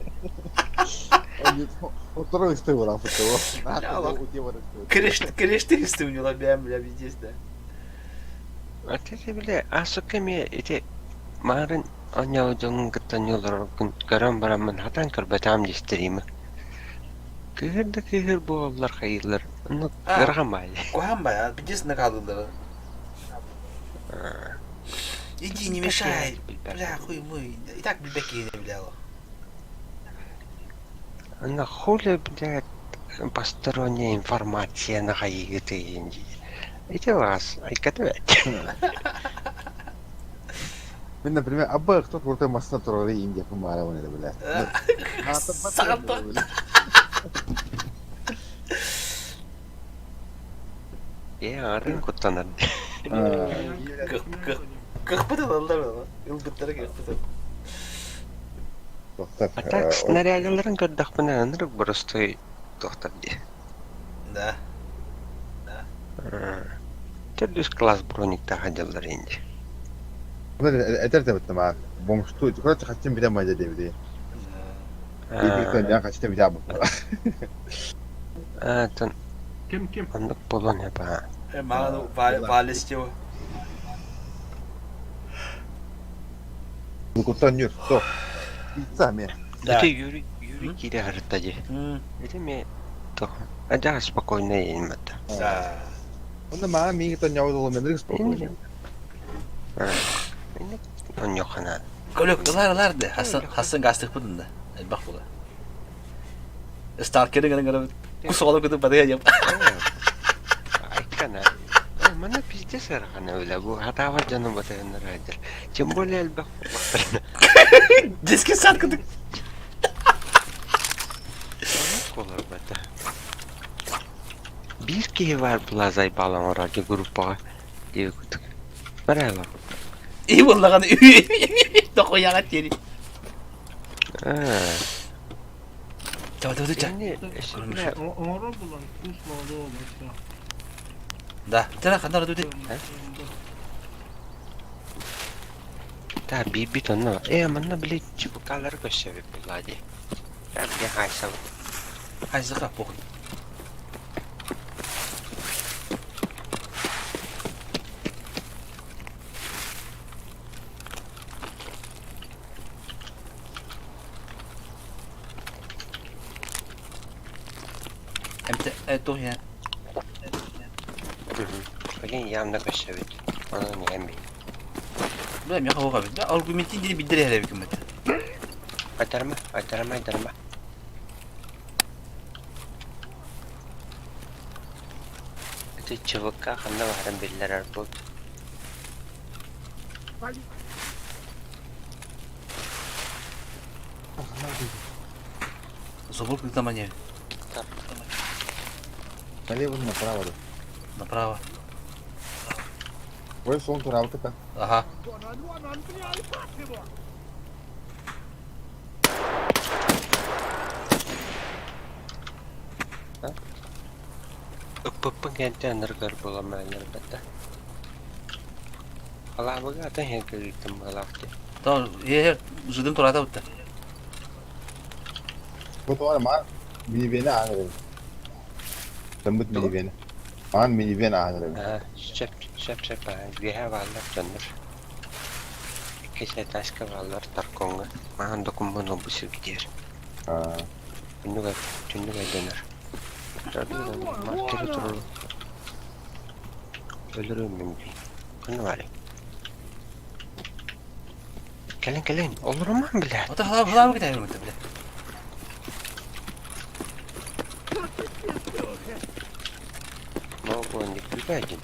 [SPEAKER 4] Второй стыл рафа того.
[SPEAKER 1] Kırıştı istiyorlar ben bile bileceğiz de.
[SPEAKER 9] Atete bile asukemi ite marın anyavcının gıtanyolar garam baramın hatan kırbatam listirimi. Kıhır bu avlar hayırlar. Onu garamayı.
[SPEAKER 1] Kohan bayağı bileceğiz ne kaldılar. Иди не мешай. Бля, хуй мой. И так бельбеки не вляло.
[SPEAKER 9] Она хули, блядь, посторонняя информация на хаиты Индии. Эти вас, айкатывать.
[SPEAKER 4] Например, абы кто крутой масса туралы Индия помарывали, блядь.
[SPEAKER 1] Сағатта.
[SPEAKER 9] Я арын куттанады.
[SPEAKER 1] Kıkpıdı aldılar ama. Ilgıtları kıkpıdı.
[SPEAKER 4] Doktor.
[SPEAKER 9] А так, снарядыларын көрдөх мына аныр бростой доктор ди.
[SPEAKER 1] Да.
[SPEAKER 9] Төрдүс класс брониктаа хадалар инде.
[SPEAKER 4] Этерде битте ма. Бомшту. Короче, хотим битем майда дебди. Я хотим битем.
[SPEAKER 9] Тон.
[SPEAKER 11] Ким?
[SPEAKER 9] Андык болон хепа.
[SPEAKER 1] Mağada valisi o.
[SPEAKER 4] Кутан юр. То. Сами.
[SPEAKER 1] Да.
[SPEAKER 9] Ты Юрий кире харытади. Это мне то. А да, спокойно едем-то.
[SPEAKER 1] Да.
[SPEAKER 4] Onda maa mihin ton jouduu mennä spokojni.
[SPEAKER 9] Он ёхана.
[SPEAKER 1] Kolyok ılardı. Hasan gastık budun da. Bak bula. Stalker'ın kadar kusura kutu pada yap.
[SPEAKER 9] Айкана. Mana пиздец арахана öyle bu. Hata var canım batağınlar haydır. Тем более elbak baktırına.
[SPEAKER 1] Diski sarkıdık.
[SPEAKER 9] Kolay bata. Bir kişi var plazayı bağlam oraya grupa diye kutuk. Merhaba.
[SPEAKER 1] İyi vallahi. Doko yagat yeri. Tamam.
[SPEAKER 9] Şimdi şimdi
[SPEAKER 11] Ora bulan kusmalı olmuşsa.
[SPEAKER 1] Da. Tera kadar ödedi.
[SPEAKER 9] ta bir tonne var. Manna bile çubukları köşevi plaji. Ben bir haysa.
[SPEAKER 1] Hay zaka pok. Itu ya.
[SPEAKER 9] Bugün yanında köşevi. Onu yemeyin.
[SPEAKER 1] Bilmem ya kavga abi. Ben argumentin dini bildir hele hükümet.
[SPEAKER 9] Aytarma. Itu çubukka kanda varın biller arput.
[SPEAKER 1] Забыл, как там они.
[SPEAKER 4] Налево, направо.
[SPEAKER 1] Направо.
[SPEAKER 4] Ой, сон тура вот это.
[SPEAKER 1] Ага.
[SPEAKER 9] Uppuppa kenti anargar bulamaylar bata. Allah baga ata hekar gittim balakti.
[SPEAKER 1] Tamam. Ye жидым турада утта.
[SPEAKER 4] Bu tuvar maan miniveni ağırım. Tembut miniveni. Maan miniveni ağırım.
[SPEAKER 9] Şep gühe vallar canır. Kese taşka vallar tarkonga. Mahan dokunma nobusu gider. Tünlüge döner. Markeri durur. Ölürüm mümkün. Kını var ya. Gelin. Olur mu bile?
[SPEAKER 1] O da hala mı gidiyor bile?
[SPEAKER 9] Ne oldu önce güzelcin?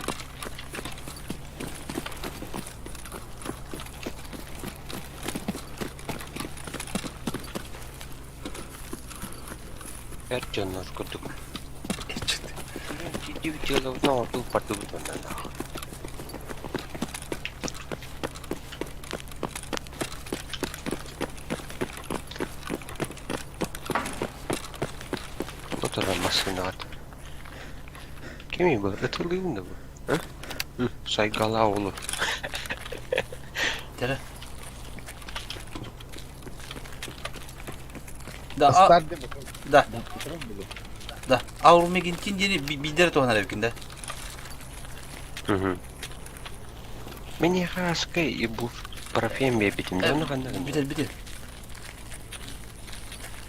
[SPEAKER 9] Her canlar kurduk. Ciddi videolar ne oldu parti bundan daha. Oturamazsın at. Kimi bu? Atılıyım da bu. Ha? Saygala oğlu.
[SPEAKER 1] Tere. Da
[SPEAKER 4] Astar değil mi?
[SPEAKER 1] da. Avrumegin kindini bildir tohnar evkinde.
[SPEAKER 9] Meni haskay bu parfüm be bitim. Onu kandan.
[SPEAKER 1] Bitir.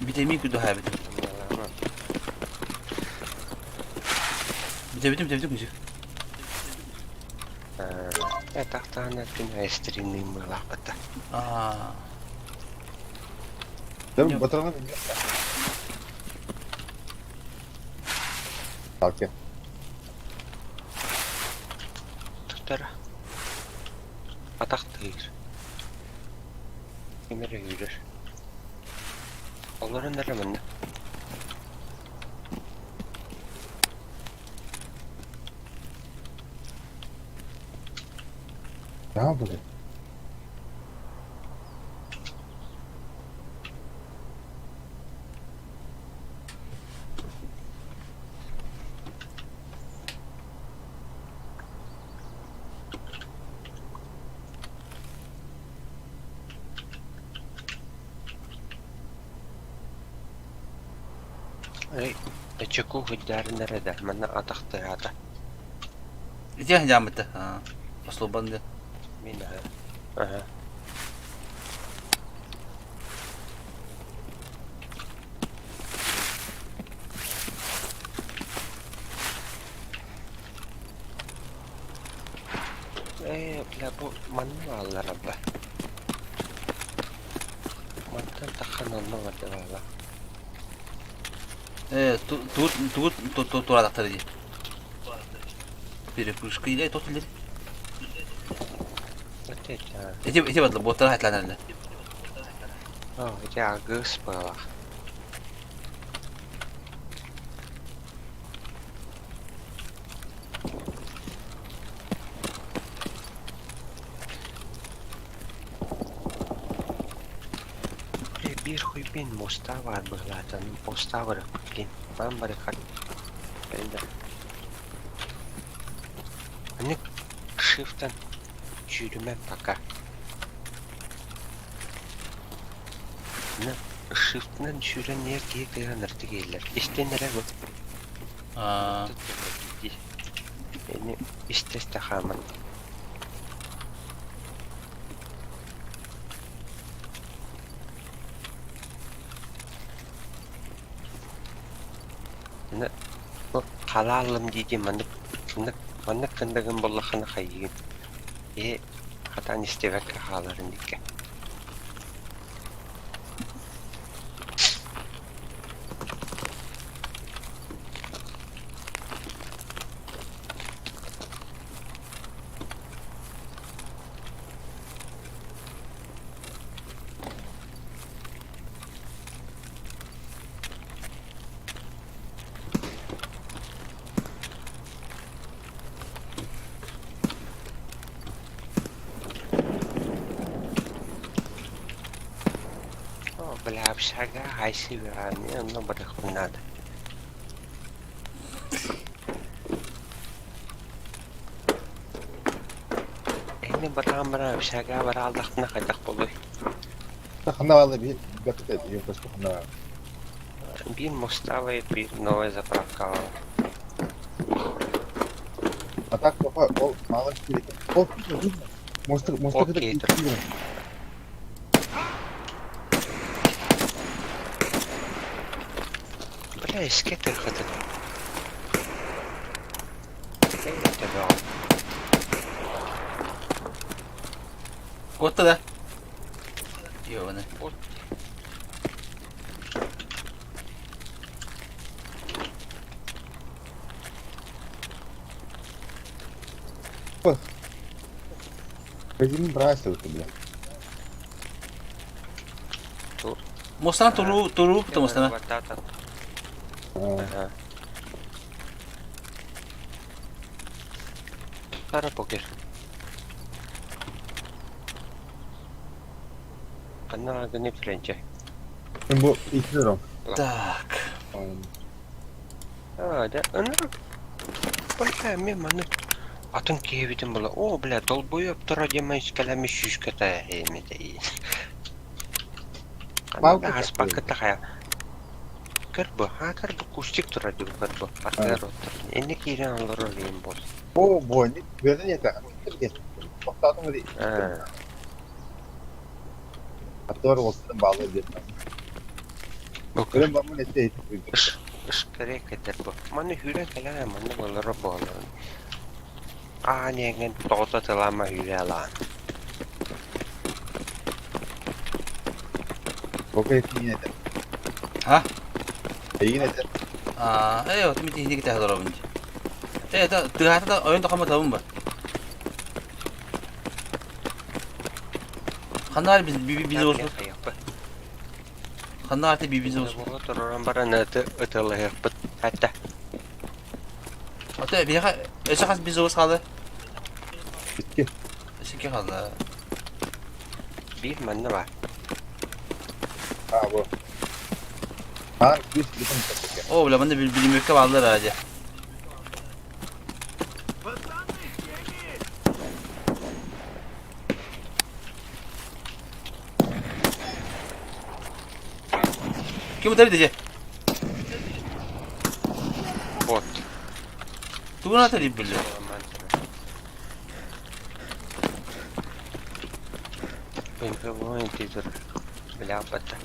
[SPEAKER 1] Bitemi kudu ha bitim. Bitir müzik.
[SPEAKER 9] Tahtaana tüm estrinliğim malakata.
[SPEAKER 4] Değil mi? Batıranı bilmiyor. Sakin.
[SPEAKER 9] Tutara. Atak değil. Emre yürür. Onların nereminde?
[SPEAKER 4] Ya bu.
[SPEAKER 9] Эй, чеку хыддары nerede? Mana ataktı ya da.
[SPEAKER 1] Где ямы-то? Послу банды.
[SPEAKER 9] Mina. Aha. Bля, bu manı alır abla. Mantan takkan anlamadı valla.
[SPEAKER 1] Тут атактар иди. Перепрыжка или тот или.
[SPEAKER 9] Öte ya.
[SPEAKER 1] Эти вот боттар хатланады.
[SPEAKER 9] Oh, ya göz bağla. Bir huy bin mosta var bıhladan. Posta var bakayım. Ben barikat. Ben de. Hani shift'ten yürüme baka. Ne? Shift'ten yürüyen yer diye dayanırdı gelir. İşte nere bu? Yani işte istihamen. Ne? Bu halalım diyeceğim manık kındığım bollakını kayıyım. Hatan istevek haların dike. Бля, шага, айси, не, ну, бараху надо. Эни бара шага бара алдахтына кайдак болой.
[SPEAKER 4] Хана вала bir bakıt yok başka hana.
[SPEAKER 9] Bir мостовая, bir новая заправка.
[SPEAKER 4] А так плохо, ол мало керек. Ол может
[SPEAKER 9] Окей,
[SPEAKER 4] это.
[SPEAKER 9] Бля, скейтер хотят. Это да.
[SPEAKER 1] Вот тогда. Ёбаный.
[SPEAKER 9] Вот.
[SPEAKER 4] Возьми бросил ты, бля.
[SPEAKER 1] Мостан туру, потому что она.
[SPEAKER 9] Ага. Пара покер. Она не френче.
[SPEAKER 4] Bu ikiyorum.
[SPEAKER 1] Так.
[SPEAKER 9] Да, она... Бля, мимо, Атын киевитин була. О, бля, долбоёб тура демайс калами шишката эмете. Ана газ пакета. Кырбы, кырбы кустик тура дим кырбы. Атер отыр. Эне кирен алыр олейм бол.
[SPEAKER 4] О, бой, верни это. Тоқтадың ба дейді. Атор олсын балы деп. Көрем ба мұны ете етіп.
[SPEAKER 9] Иш керек етер бұл. Маны хүрек әлі, маны болыры болыр. Неген тоғыта тылама хүрек алан.
[SPEAKER 4] Okey, yine de.
[SPEAKER 1] Ha?
[SPEAKER 4] Yine de.
[SPEAKER 1] Вот мы не kita dorong. Это ты это oyun kamu tahu mbak? Kanal biz olsun. Kanal biz olsun.
[SPEAKER 9] Turun barang itu adalah hebat. Ada.
[SPEAKER 1] Atau biar esok kan biz olsun kali.
[SPEAKER 4] Bitti.
[SPEAKER 1] Sike kaldı.
[SPEAKER 9] Bir bende var.
[SPEAKER 4] Ha bu. Ha biz bütün taktik.
[SPEAKER 1] O bile bende bir bilim yok aldılar herhalde. Kim utar edecek?
[SPEAKER 9] Bot.
[SPEAKER 1] Tuğun atar iyi biliyor.
[SPEAKER 9] Ben bu intizar. Bela pata.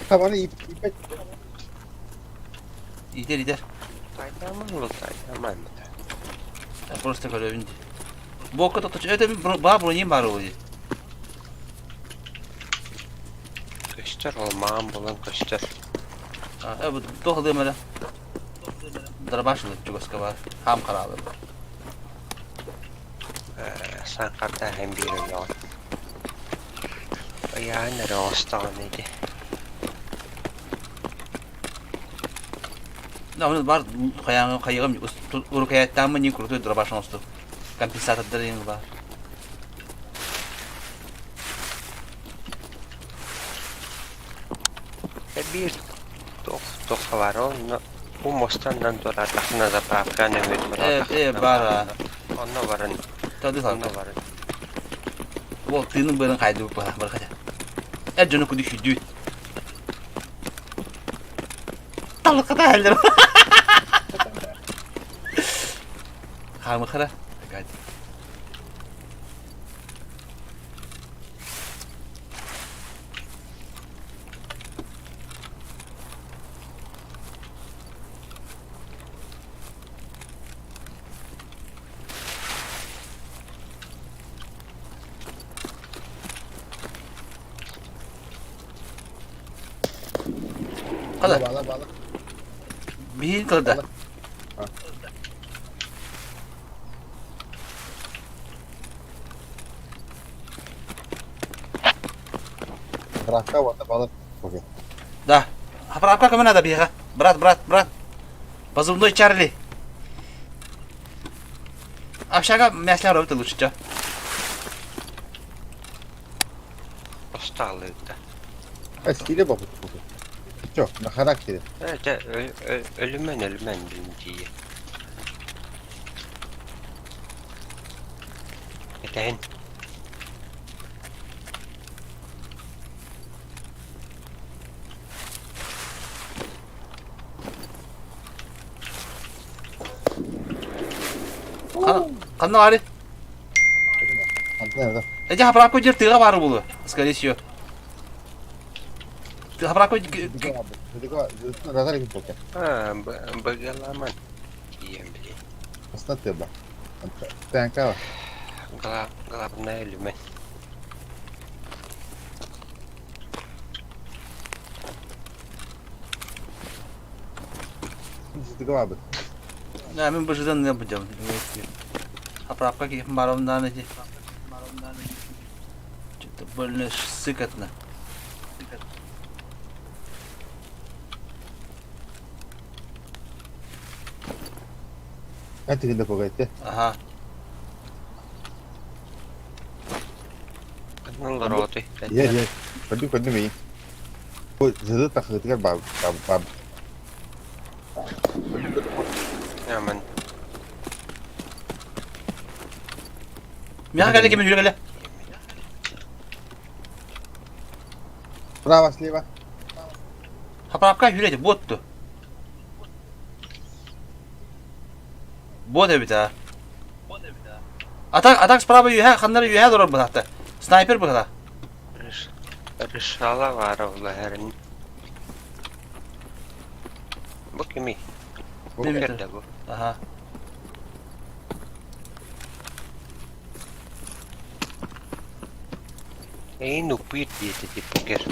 [SPEAKER 4] Tabanı ipek.
[SPEAKER 1] Gider.
[SPEAKER 9] Taytaman mı taytaman mı?
[SPEAKER 1] Просто kalıyor indi. Bu o kadar öyle bir bağ bronayım var oluyor.
[SPEAKER 9] Köşter olmağın bulan köşter.
[SPEAKER 1] Bu doğru mı? Darabaşlı çok var. Ham karalı.
[SPEAKER 9] Sen karta hem bir yol. Yani rostanıydı.
[SPEAKER 1] Ne onu var kayağım urukayattan mı niye kurudu darabaşın olsun. Kompensatörlerin var.
[SPEAKER 9] Bir doch var o. Bu mostandan dolar takına zapravka ne verir?
[SPEAKER 1] Evet var.
[SPEAKER 9] Onunla varın.
[SPEAKER 1] Tadı
[SPEAKER 9] Onunla
[SPEAKER 1] tadı.
[SPEAKER 9] varın.
[SPEAKER 1] Bu tının böyle kaydı bu barkada. Ecunu kudu şüdü. Talı kadar helder. Harmı kara. Hadi. Kadar.
[SPEAKER 4] Bağla.
[SPEAKER 1] Bir kadar.
[SPEAKER 4] Bırakka var da balık. Okey.
[SPEAKER 1] Да. А правка кому надо бега? Брат. Позывной Чарли. Общага мясля робит лучше, чё?
[SPEAKER 9] Ostalıydı.
[SPEAKER 4] Eskiyle balık. Çok. Ne karakteri.
[SPEAKER 9] Evet, ölümen bilindiği. Neden?
[SPEAKER 1] Kanna var.
[SPEAKER 4] Hadi nerede?
[SPEAKER 1] Эти хапрако жер тыга бар булу. Скорее всего. Ты хапрако
[SPEAKER 4] Hadi radar gibi bakın.
[SPEAKER 9] Ha, bagalaman. Diyem bile.
[SPEAKER 4] Aslında tırla. Tanka var.
[SPEAKER 9] Galap ne ölümen.
[SPEAKER 4] Ciddi var bu.
[SPEAKER 1] Ya ben bu yüzden ne yapacağım? Хапрако ki maromdan эти. Что-то больно сыкотно.
[SPEAKER 4] Hadi gidip bakayım.
[SPEAKER 1] Ага.
[SPEAKER 9] Kanallar oldu.
[SPEAKER 4] Yer. Pwede may. Bu zırhlı takılıklar bab.
[SPEAKER 9] Hemen.
[SPEAKER 1] Мяха гале кеме жүре
[SPEAKER 4] Bravo Sleva.
[SPEAKER 1] Хапрако жүреді, ботту. Бот бит а. Атак справа юha, ханнары юha дорор бутакта. Снайпер бутакта.
[SPEAKER 9] Rışala var ola herin. Bu kimi? Bu
[SPEAKER 1] Değil mi?
[SPEAKER 9] nerede bu?
[SPEAKER 1] Ага.
[SPEAKER 9] Ey nupit diye dedi poker.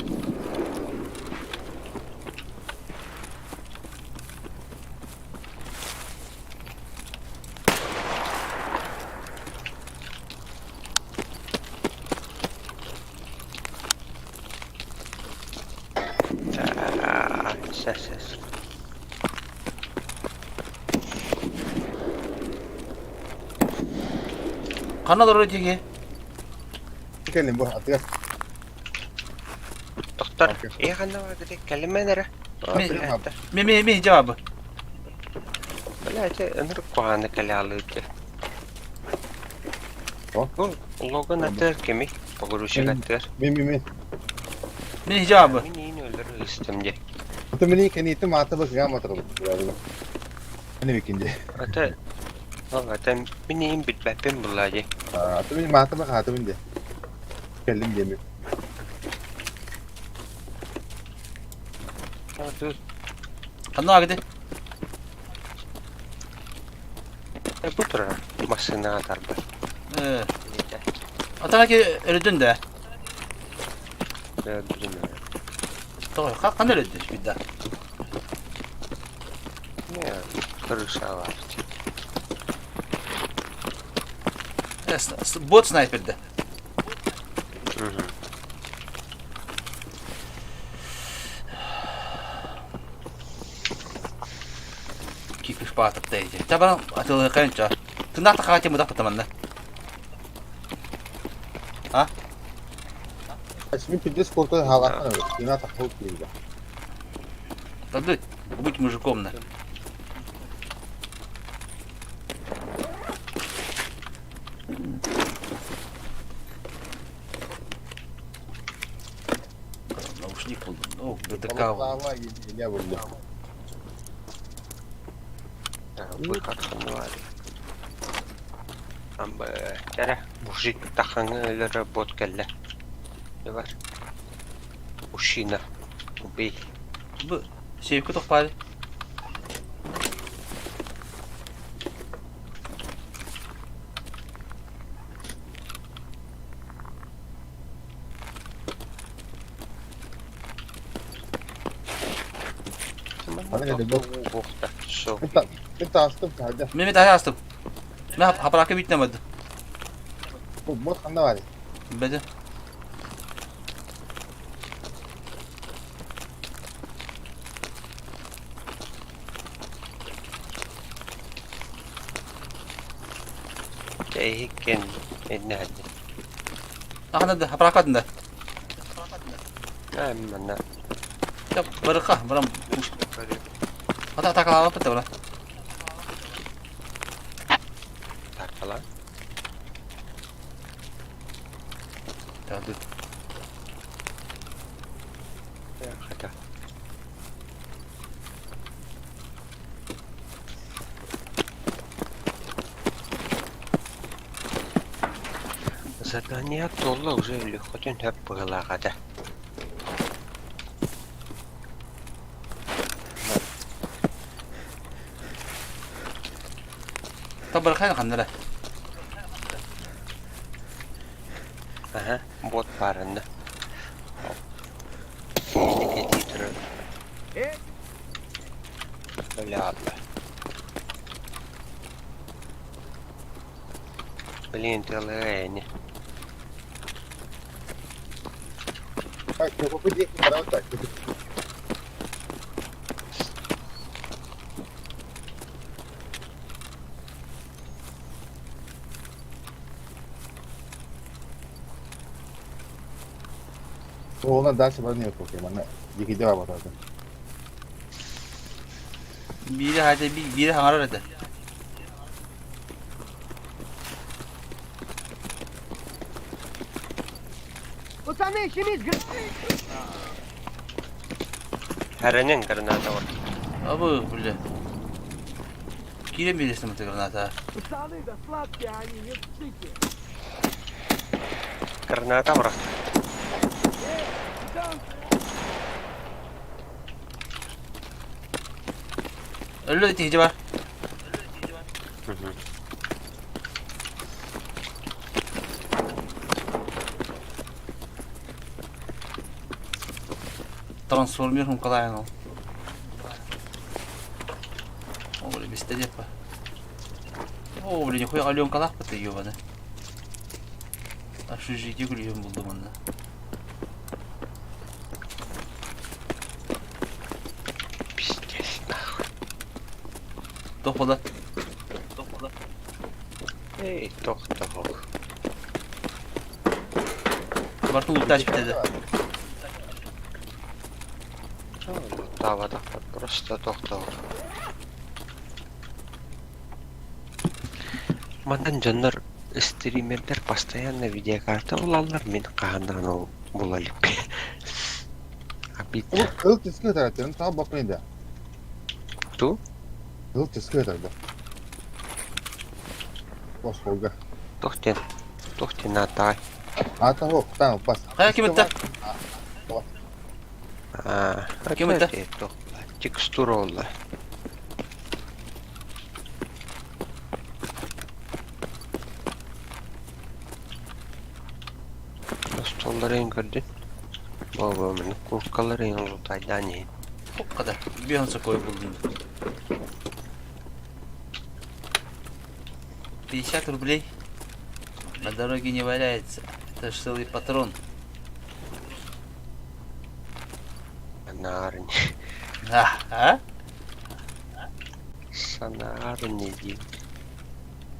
[SPEAKER 1] Kanal oraya diye.
[SPEAKER 4] Gelin bu atıyor.
[SPEAKER 9] Doktor, iyi kanna var dedik. Kelime nere?
[SPEAKER 1] Mi cevabı.
[SPEAKER 9] Belki ömür kuhanı kale alıydı.
[SPEAKER 4] O?
[SPEAKER 9] Logan atır kimi? Paguruşa atır.
[SPEAKER 4] Mi.
[SPEAKER 1] Mi cevabı.
[SPEAKER 9] Mini öldürür istemce.
[SPEAKER 4] Itu mini kan itu mata bak ya mata. Ini bikin je.
[SPEAKER 9] Ata, ata mini bit bapem bulacak.
[SPEAKER 4] Itu mini mata bak hatu mini. Gelin je mi.
[SPEAKER 9] Ata,
[SPEAKER 1] Kanal gidi.
[SPEAKER 9] bu tura masına atar bu.
[SPEAKER 1] Atanaki öldün de.
[SPEAKER 9] Öldürün.
[SPEAKER 1] Doğru. Kanal öldü bir daha.
[SPEAKER 9] Ne? Kırışa var.
[SPEAKER 1] Bot sniper'de. Kikmiş batık deyince. Tabanım atılır kayınca. Tırnak da kaçı mıdak tutamanda.
[SPEAKER 4] Şimdi pidde sporta hava. Ina takıl değil.
[SPEAKER 1] Таблеть, будь мужиком, на. Наушник был, ну, ГТК.
[SPEAKER 4] Lava ya buldu.
[SPEAKER 9] Bu katını var. Ama kere mujik tahanı öyle bot kelle. Ne var? Uşina. Bu bey.
[SPEAKER 1] Bu Şevki Tokpari.
[SPEAKER 4] Hadi hadi bu.
[SPEAKER 9] Bokta. So.
[SPEAKER 4] Kita astım hadi.
[SPEAKER 1] Mehmet ayağı astım. Ben haprakı bitlemedi.
[SPEAKER 4] Bu bot kanda var.
[SPEAKER 1] Bedi.
[SPEAKER 9] Hikken ne hadi.
[SPEAKER 1] Ahanda da haprak adında.
[SPEAKER 9] Aman.
[SPEAKER 1] Ya baraka, baram. Ata takala apa tuh,
[SPEAKER 9] Takala.
[SPEAKER 1] Tadı.
[SPEAKER 9] Ya hadi. Задание Толла уже легко не было, да.
[SPEAKER 1] Tabi baraka kandıra.
[SPEAKER 9] Aha, bot parında. Ne getiriyor? Öyle abi. Блин, ты лень.
[SPEAKER 4] Ay, eu vou pedir aqui para outra. Ona ders bana yok okey bana. Yıkıcı var bana.
[SPEAKER 1] Biri hadi biri hangar hadi.
[SPEAKER 9] Herhangi granata var.
[SPEAKER 1] Abu böyle. Giremiyor istemem granata.
[SPEAKER 9] Granata var.
[SPEAKER 1] Öyle ihtiyacı var. Трансформируем колайну. О, блин, без телепа. О, блин, нихуя Алён колах ты ёбаный. Аж жить гулюем был думан.
[SPEAKER 9] Пиздец, нахуй.
[SPEAKER 1] Топода.
[SPEAKER 9] Эй, тох.
[SPEAKER 1] Бартын ултач бітеді.
[SPEAKER 9] Тавада просто тоқтау. Мандан жандар стримерлер постоянно видеокарта олалар мен қағандан ол болалып. Обид.
[SPEAKER 4] Ыл тискы тараттарын тағы бақылайды.
[SPEAKER 9] Ту?
[SPEAKER 4] Ыл тискы тарады. Осолга.
[SPEAKER 9] Тоқтен атай.
[SPEAKER 4] Ата хоқ, там бас.
[SPEAKER 1] Қая кем етті? Кем етті?
[SPEAKER 9] Текстура олды. Столлар ең көрді. Баба мені курткалар ең ұлтайдан ең.
[SPEAKER 1] Қоққада. Беғанса қой бұлдың. 50 рублей. На дороге не валяется. Это ж целый патрон.
[SPEAKER 9] Санаарни.
[SPEAKER 1] А?
[SPEAKER 9] Санаарни дейм.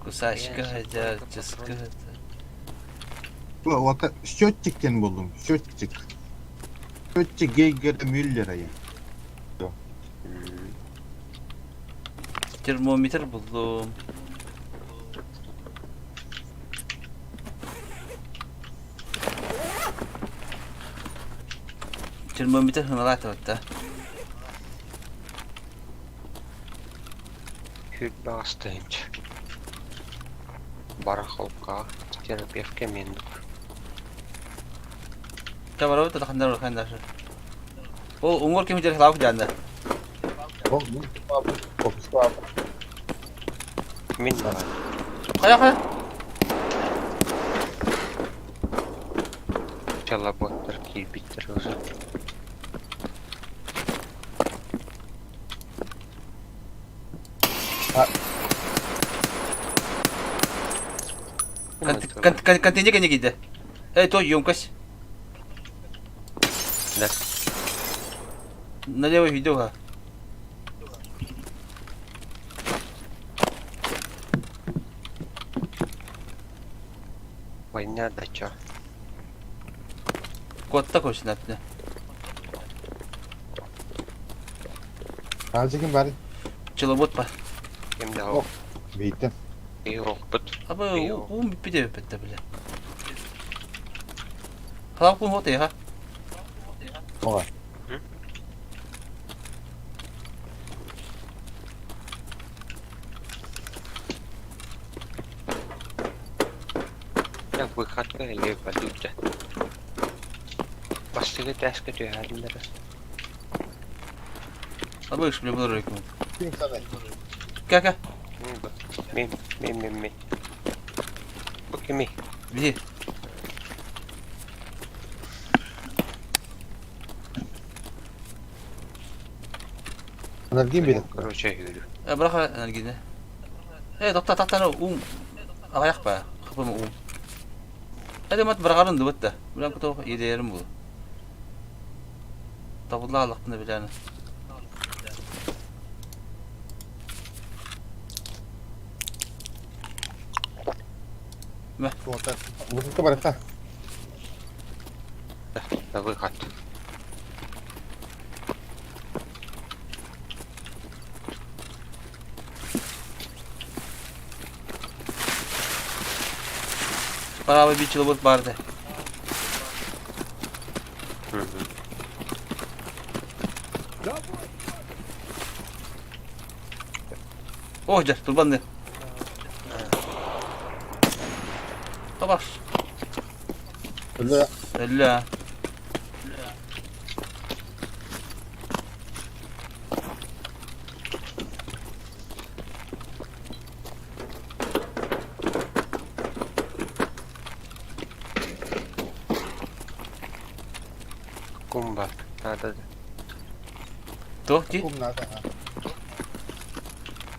[SPEAKER 1] Кусачка, дядческа.
[SPEAKER 4] Ота счетчиктен болдum. Счетчик. Счетчик Гейгер Мюллер аян.
[SPEAKER 1] Термометр buldum. Термометр хыналатып атта.
[SPEAKER 9] Hyppä asteenç. Барахолка. Терапевке мендук.
[SPEAKER 1] Кабарау та хандар хандар. Ол уңгор кемитер хлаук жанды.
[SPEAKER 4] Ол бұл фокуска.
[SPEAKER 9] Мен бар.
[SPEAKER 1] Қая.
[SPEAKER 9] Чалаботтар кирпиттер өзі.
[SPEAKER 1] Контейнерге не келді? Той емкость.
[SPEAKER 9] Да.
[SPEAKER 1] Налево видеоға.
[SPEAKER 9] Война да чё?
[SPEAKER 1] Код такой синатны.
[SPEAKER 4] Azıcık bari.
[SPEAKER 1] Челобот па.
[SPEAKER 9] Кемде о.
[SPEAKER 4] Бейтін.
[SPEAKER 9] Еуроппыт.
[SPEAKER 1] Абы ум биппиде биппетті біле. Хлаук бум хоты ға.
[SPEAKER 4] Оға.
[SPEAKER 9] Я выходка или валюта. Бастығы тәскі түйәріндері.
[SPEAKER 1] Абы үш біле бұлар өйкім.
[SPEAKER 4] Kim sana?
[SPEAKER 1] Ка.
[SPEAKER 9] Мен. Бұл кеме?
[SPEAKER 1] Біде.
[SPEAKER 4] Анаргин бедік.
[SPEAKER 9] Короче, үйрі.
[SPEAKER 1] Бырақа энергияны. Тақтаны ум. Ағаяқ па. Қыпымы ум. Мат бірғарынды бұтты. Білен күті едерім бұл. Табылла алақтыны біләні.
[SPEAKER 4] Высотка бараққа.
[SPEAKER 9] Да выход.
[SPEAKER 1] Парабы bir челобот барды. О, жа, турбанды. Табаш. Ля.
[SPEAKER 9] Кумба. Надо.
[SPEAKER 1] То, ки?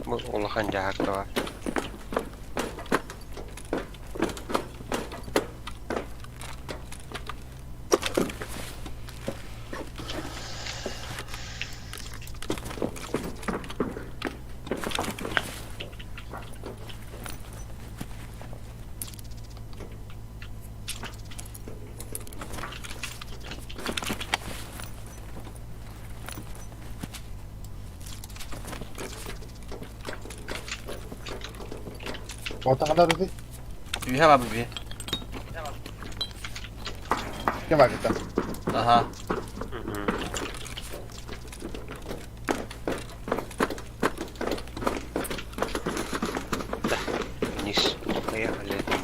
[SPEAKER 9] Бұл олақан жағақты бар.
[SPEAKER 4] Ota kadar ödü.
[SPEAKER 1] Bir hava bir.
[SPEAKER 4] Kim var kita?
[SPEAKER 1] Aha.
[SPEAKER 9] Nis. Kaya hallettim.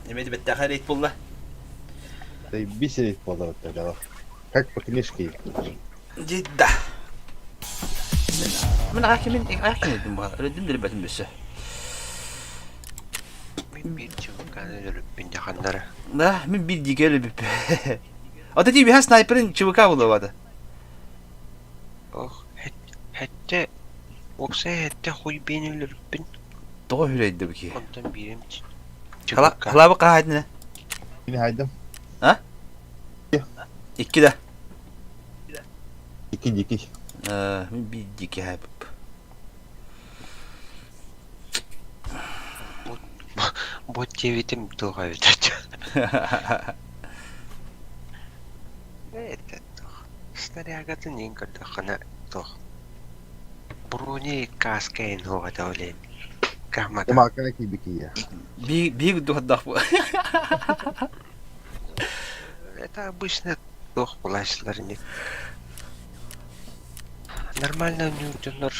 [SPEAKER 1] Emedi bette hayret bulla.
[SPEAKER 4] Bir sene fazla öttü da. Как по книжке.
[SPEAKER 1] Cidda. Ben hakimin dedim bu. Öyle dimdir betim bese.
[SPEAKER 9] Bir çubuklarını ölüp bin yakanları.
[SPEAKER 1] Da min bir digeli bir. Ata diye bir ha sniper'ın çubuğa bulamadı.
[SPEAKER 9] Oh, hette. Oksa hette huy beni ölüp bin.
[SPEAKER 1] Doğru öyleydi bu ki.
[SPEAKER 9] Ondan birim için.
[SPEAKER 1] Hala bak haydi ne?
[SPEAKER 4] Yine haydım.
[SPEAKER 1] İki de.
[SPEAKER 4] İki.
[SPEAKER 1] Min bir diki hep.
[SPEAKER 9] Bot cevitim doğru ödedi. Evet, doğru. Снарягатын ең көрді қана doğru. Бруни каскайын оғада олейін. Кахмада.
[SPEAKER 4] Ama arkana ki biki ya.
[SPEAKER 1] Bir duhadak bu.
[SPEAKER 9] Это обычно doğru bulaştılar не. Нормально ньютонlar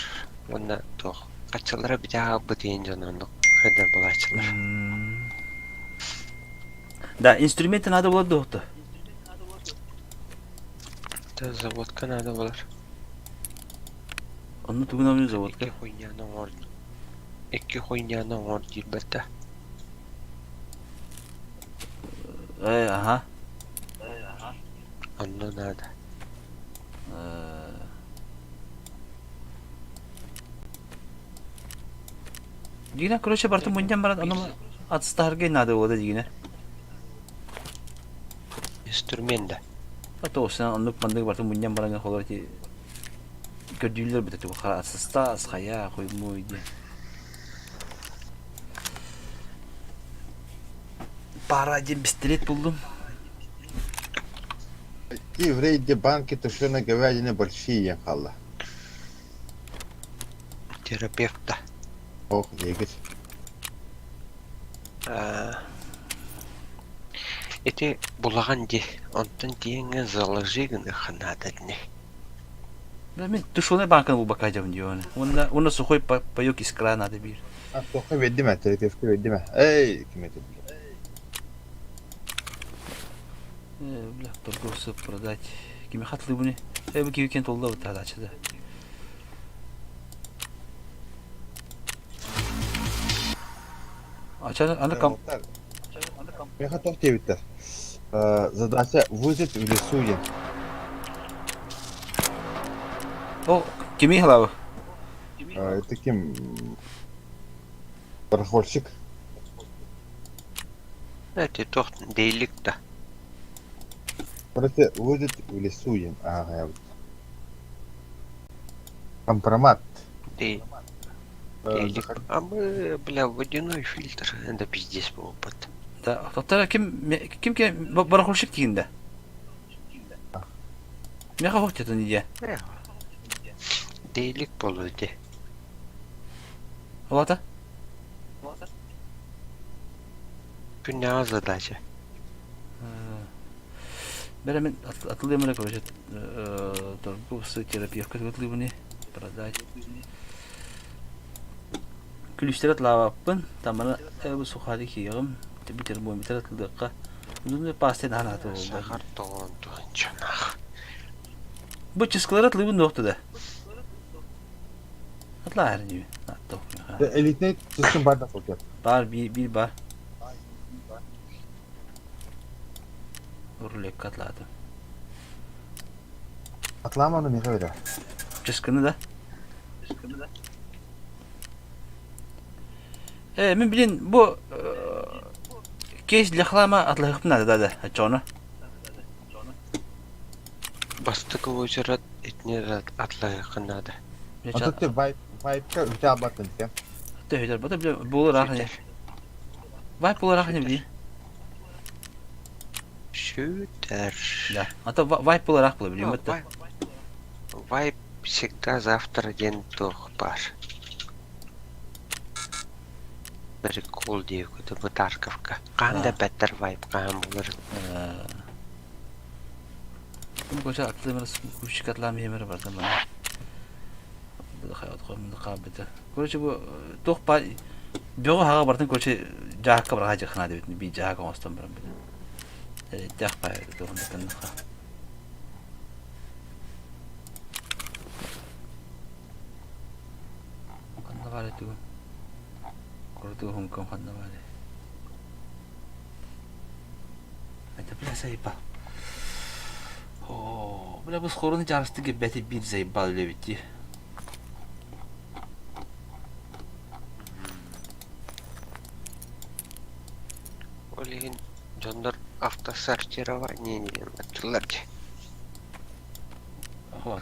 [SPEAKER 9] ona doğru. Kaçalara bir daha bu deyin canlandık. Kadar bulaştılar.
[SPEAKER 1] Da instrumentin adı buladı doğdu.
[SPEAKER 9] Da zavodka надо var.
[SPEAKER 1] Onu tuğunamıyor zavodka.
[SPEAKER 9] İki хуйняның var dilbette.
[SPEAKER 1] Aha.
[SPEAKER 9] Onu надо.
[SPEAKER 1] Dine kroşe bartı bundan barat onu atstahırgay nadı oldu dine.
[SPEAKER 9] Instrumenta.
[SPEAKER 1] Atau sen onu pandık bartı bundan barat olur ki gördüler bir de bu kadar atstas kaya koymuydu. Paracım pistolet buldum.
[SPEAKER 4] И в рейде банки тушеной говядины большие ехала.
[SPEAKER 9] Терапевта.
[SPEAKER 4] Ох, егет.
[SPEAKER 9] Эти булаган де, онтан дейінгі заложигіні ханададны.
[SPEAKER 1] Ben tuşuna bankana bu bakacağım diyor onu. Onu su koyup payok iskra nadı bir.
[SPEAKER 4] Ha, soka verdi mi? Terapevti verdi mi? Ey, kime dedi?
[SPEAKER 1] Бля, торговцу продать. Кими хатлы буни? Bu ki weekend oldu bu tadı açıda. Açar ana kam.
[SPEAKER 4] Я готов тебе это. Задача выжить в лесу.
[SPEAKER 1] O kimi hala bu?
[SPEAKER 4] Это кем? Парохольщик.
[SPEAKER 9] Эти тохтын дейлік да.
[SPEAKER 4] Просто выжить в лесу. Ага, вот. Компромат.
[SPEAKER 9] Дейлік. А мы, бля, водяной фильтр. Это пиздец был опыт.
[SPEAKER 1] Da doktor kim ki barahulşik kiyinde. Ne kadar tutun diye.
[SPEAKER 9] Дейлік болу де.
[SPEAKER 1] Olata?
[SPEAKER 9] Günah задача.
[SPEAKER 1] Ben hemen atılıyorum öyle koyacağım. Торговцы терапия katılıyor bunu. Продать. Külüşleri atlavapın. Tamam bu sokağı kiyim. Bitir bu bitir atıldıkça. Bunu pasten anlatı oldu.
[SPEAKER 9] Сахар тоғын туған жанақ.
[SPEAKER 1] Bu çıskılar atılıyor bu noktada. Atla her gibi.
[SPEAKER 4] Элитный sistem bardak olacak.
[SPEAKER 1] Bar bir bar. Urlek katladım.
[SPEAKER 4] Atlamadım ya öyle.
[SPEAKER 1] Çıskını da. Мен билин bu кейс лехлама атлахып надо да ачоно.
[SPEAKER 9] Бастык озерат этне атлай кынады.
[SPEAKER 4] Антон те вайпка үте абатын кен.
[SPEAKER 1] Төһөлөр бата биле булар ахне. Вай булар ахне били.
[SPEAKER 9] Шүтер.
[SPEAKER 1] Да. Ата вай булар ах били мөттө.
[SPEAKER 9] Вайп всегда завтра день тух бар. Прикол дейік, это бытарковка. Қанда бәттір вайп қаған болыр.
[SPEAKER 1] Көше атлымыз күшік атлам емері бар да мана. Бұл қайот қоймынды қабыды. Көше бұл тоқ ба бөгі хаға бартын көше жағыққа бір ғажы қына дебетін бей жағыққа остан бірін білі. Дәқ байырды тоғында кіндіға. Қанда бар еті күн. Көрді хүнкім қанда бар еті. Айта біля сайыпа. Бля, біз қорыны жарыстыға бәті бір зайбал лебетті.
[SPEAKER 9] Олеген жондар автосортирование неден бәттілер де.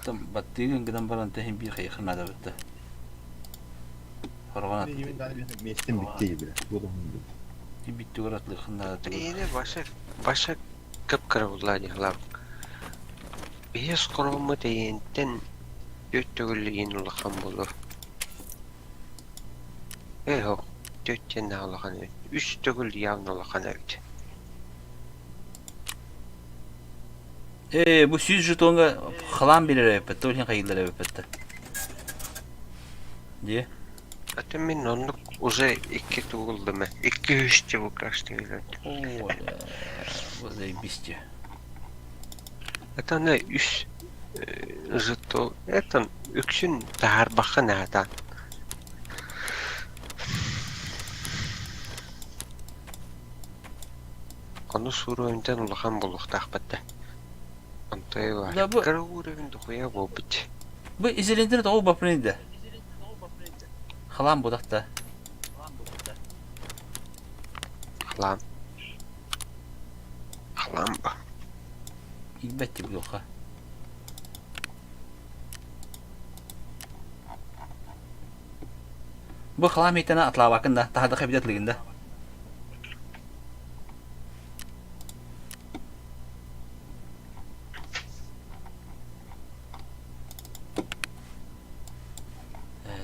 [SPEAKER 1] Там баттыгын гыдан баран тәхин бір қайықына да бітті. Хорғанат.
[SPEAKER 4] Местен битти бile.
[SPEAKER 1] Битті көратлы қында да тұғы.
[SPEAKER 9] Ені баша кіп-кірі бұлады ғылап. Бес құрамы дейінтен төт төгілі ең ұлыған болу. Хоқ, төттен ұлыған өт. Үш төгілі яғын ұлыған өт.
[SPEAKER 1] Бұл 100 жетонға қылан білер өпетті, өлген қайылдар өпетті. Де?
[SPEAKER 9] Аты мен ондық уже 2 тұғылды ме? 2-3 те бұл крашты келеді.
[SPEAKER 1] Бұл заебисте.
[SPEAKER 9] Это она үш жито. Это үксін тағар бақын адан. Оны суруындан ұлыған болуқтақ бітті. Онтай бар. Кірі уровенді қоя бұл біт.
[SPEAKER 1] Бұл изелендер оғыл бапынайды. Қалам бұдақта.
[SPEAKER 9] Қалам. Қалам ба.
[SPEAKER 1] İlbette bu yok ha. Bu xalam etene atla bakın da daha da kabiletliğinde.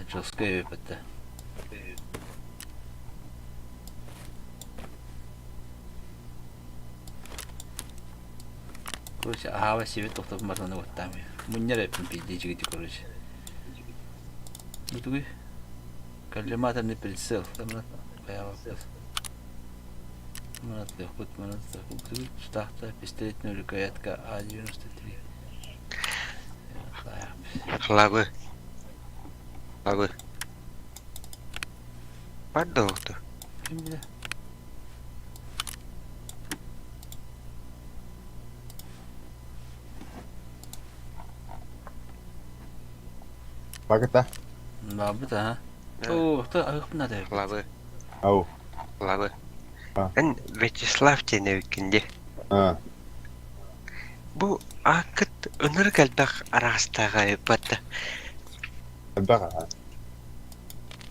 [SPEAKER 1] Çok öpüttü. Короче, ага, себе тоқтап мардан оттам. Муннер эппин пейдей жигити, короче. Бутугуй. Коллиматорный прицел. Тамна баява плюс. Манат легкут, бутугуй. Штахта, пистолетная рукоятка А-93.
[SPEAKER 9] Хлабы. Хлабы. Подолто.
[SPEAKER 1] Ким биле?
[SPEAKER 4] Багата.
[SPEAKER 1] Бабыта, ha? О, кто ағып надо?
[SPEAKER 9] Хлабы.
[SPEAKER 4] Ау.
[SPEAKER 9] Хлабы. Эн Вячеслав теневикінде. Бұл ақыт өнір кәлбәқ арастаға өпатты.
[SPEAKER 4] Баға.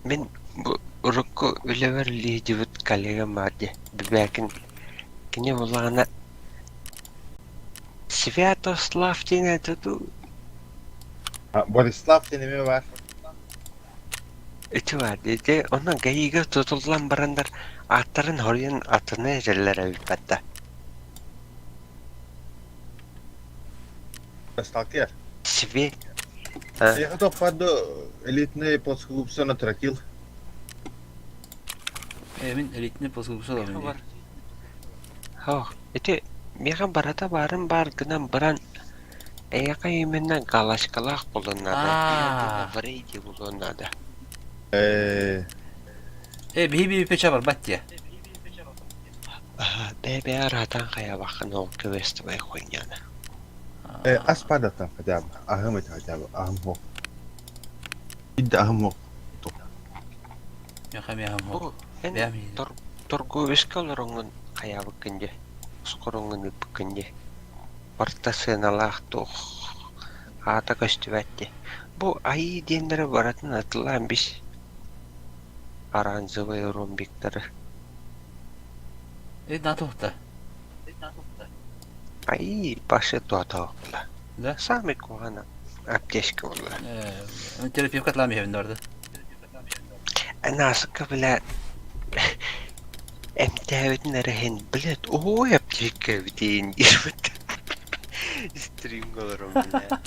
[SPEAKER 9] Мен бұл ұрыққы өлевер лейдівіт коллегам барды. Бәкін кіне болағына Святослав тенетуду.
[SPEAKER 4] Борислав тенеме бар.
[SPEAKER 9] Үті бар деді, оның ғайыға тұтылған барандар аттарын хориян атыны жерлер өпатты.
[SPEAKER 4] Сталкер.
[SPEAKER 9] Све.
[SPEAKER 4] Я готов под элитный подскупся на тракил.
[SPEAKER 1] Мен элитный подскупся аламын.
[SPEAKER 9] Хоқ, эти меған барата барын бар гынан баран Эяқа еменна галашкалақ болынады. Врейди болынады.
[SPEAKER 1] Бейбей печа бар, бәттия.
[SPEAKER 9] Бәбе арадан қая бақын ол көвесті бай қойняны.
[SPEAKER 4] Аспадатан хотя бы. Ағым еті хотя бы. Ағым хоқ. Идді ағым хоқ.
[SPEAKER 1] Яқа мен ағым хоқ. Бәм.
[SPEAKER 9] Торговешка олоронgun каябыккынже. Скороңун ыппыккынже. Партасыналах тух. Ата көстүбәтте. Бу айы дендері баратын атылан биш. Оранжевый ромбиктары.
[SPEAKER 1] Натухта.
[SPEAKER 9] Айы башы туатауқла.
[SPEAKER 1] Да?
[SPEAKER 9] Сами куана аптешка олла.
[SPEAKER 1] Терапевка тлами хевнорды.
[SPEAKER 9] Анасыка білә әмтәуетін әріхен білет. Ой, аптешка бітейін дербіт. Стрим қаларым білә.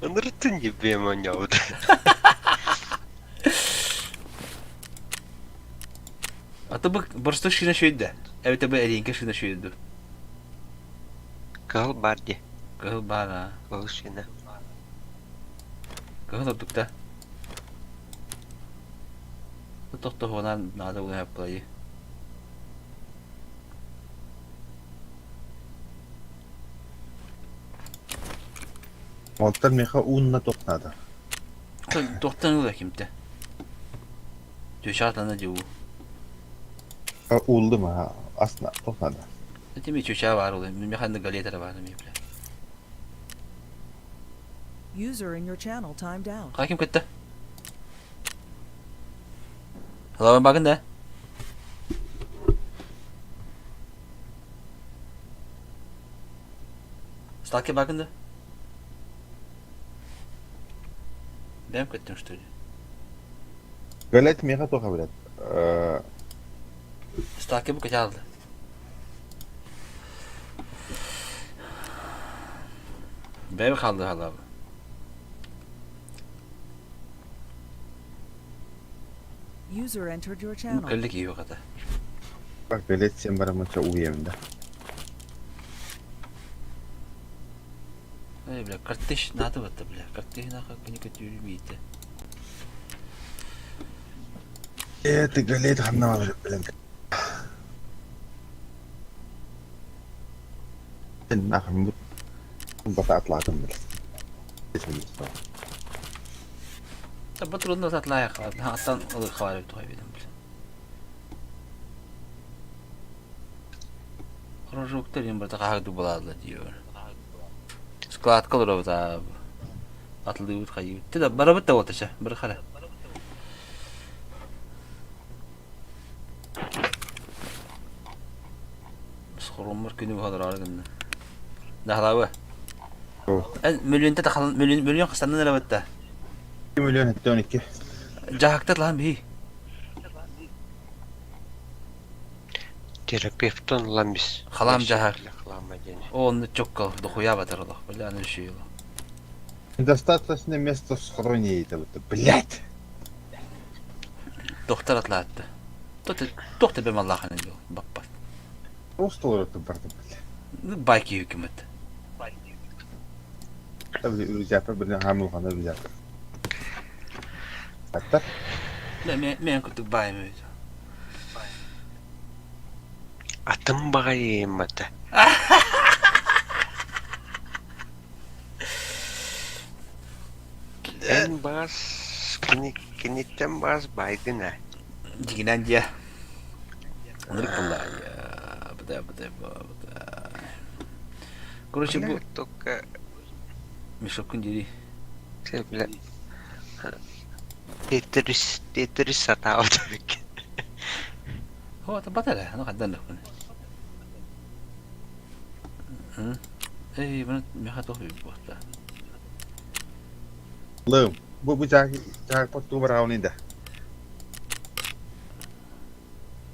[SPEAKER 9] Аныртын ебем оняуды.
[SPEAKER 1] Аты бұл бұрысты шына шөйді. Әуіті бұл әлейінке шына шөйді.
[SPEAKER 9] Кыл барди.
[SPEAKER 1] Кыл бара.
[SPEAKER 9] Кыл шына.
[SPEAKER 1] Кыл ұрдықта. Тоқты ғонан нады ұлы әппылайы.
[SPEAKER 4] Олтар меха унна тоқтады.
[SPEAKER 1] Тоқтан ұлы әкімді. Төші атаны деу.
[SPEAKER 4] Улды ма? Асна тоқтады.
[SPEAKER 1] Әтеме төші бар ұлы. Мен механды галетары бар.
[SPEAKER 8] User in your channel timed out.
[SPEAKER 1] Қай кім кетті? Лауын бағында? Сталке бағында? Бәм кеттің, что ли?
[SPEAKER 4] Галет меха тоқа білет.
[SPEAKER 1] Сталке бұл кете алды. Бәбі қалды қалабы.
[SPEAKER 8] User entered your channel.
[SPEAKER 1] Көлік еу қата.
[SPEAKER 4] Бak галет сен барамынша уемді.
[SPEAKER 1] Эй, бля, картеш надо вот-то, бля. Картеш нахуй не көтүрмейді.
[SPEAKER 4] Ты галет хамна алып білем. Sen nahım bu. Bata atladım bil. Esmini sağ.
[SPEAKER 1] طب بطلوا الناس هتلاقي حاطين الخوارج بتوعي بيدهم رجوك ترين برتقى هاك دوبلاد لديور سكلات كلرو بتاع أطلع وتخيل تدا برا بتوتشه برخلا سخرون مركني وهذا رارجنا ده هلاوه مليون تدخل مليون خسرنا لبته
[SPEAKER 4] 2 milyon etti 12.
[SPEAKER 1] Cahakta lan bir.
[SPEAKER 9] Terapevton lan biz.
[SPEAKER 1] Halam cahak.
[SPEAKER 9] Halama deniz.
[SPEAKER 1] Он чокал дохуя батарла. Бля, ну ещё.
[SPEAKER 4] Достаточно места в схроне это вот. Блять.
[SPEAKER 1] Доктор атлатты. Доктор бем Аллах анел. Баппа.
[SPEAKER 4] Просто olarak da bardı böyle.
[SPEAKER 1] Байки hükümet.
[SPEAKER 4] Tabii ücretler birden hamil kanı ücret. Hatta
[SPEAKER 1] لا ما كنت باي ميت.
[SPEAKER 9] Atım bakayım mata. En bas kinitten bas baygına.
[SPEAKER 1] Дигинан dia. Нырк Allah ya. Бда. Короче, бу
[SPEAKER 9] Только
[SPEAKER 1] мешок кундири.
[SPEAKER 9] şey bile Tetris satav tabii.
[SPEAKER 1] هو تبطل انا قدنا لكم. اي بنت ما خدوه في وقتها.
[SPEAKER 4] lığım. Bu cahil potu brownie de.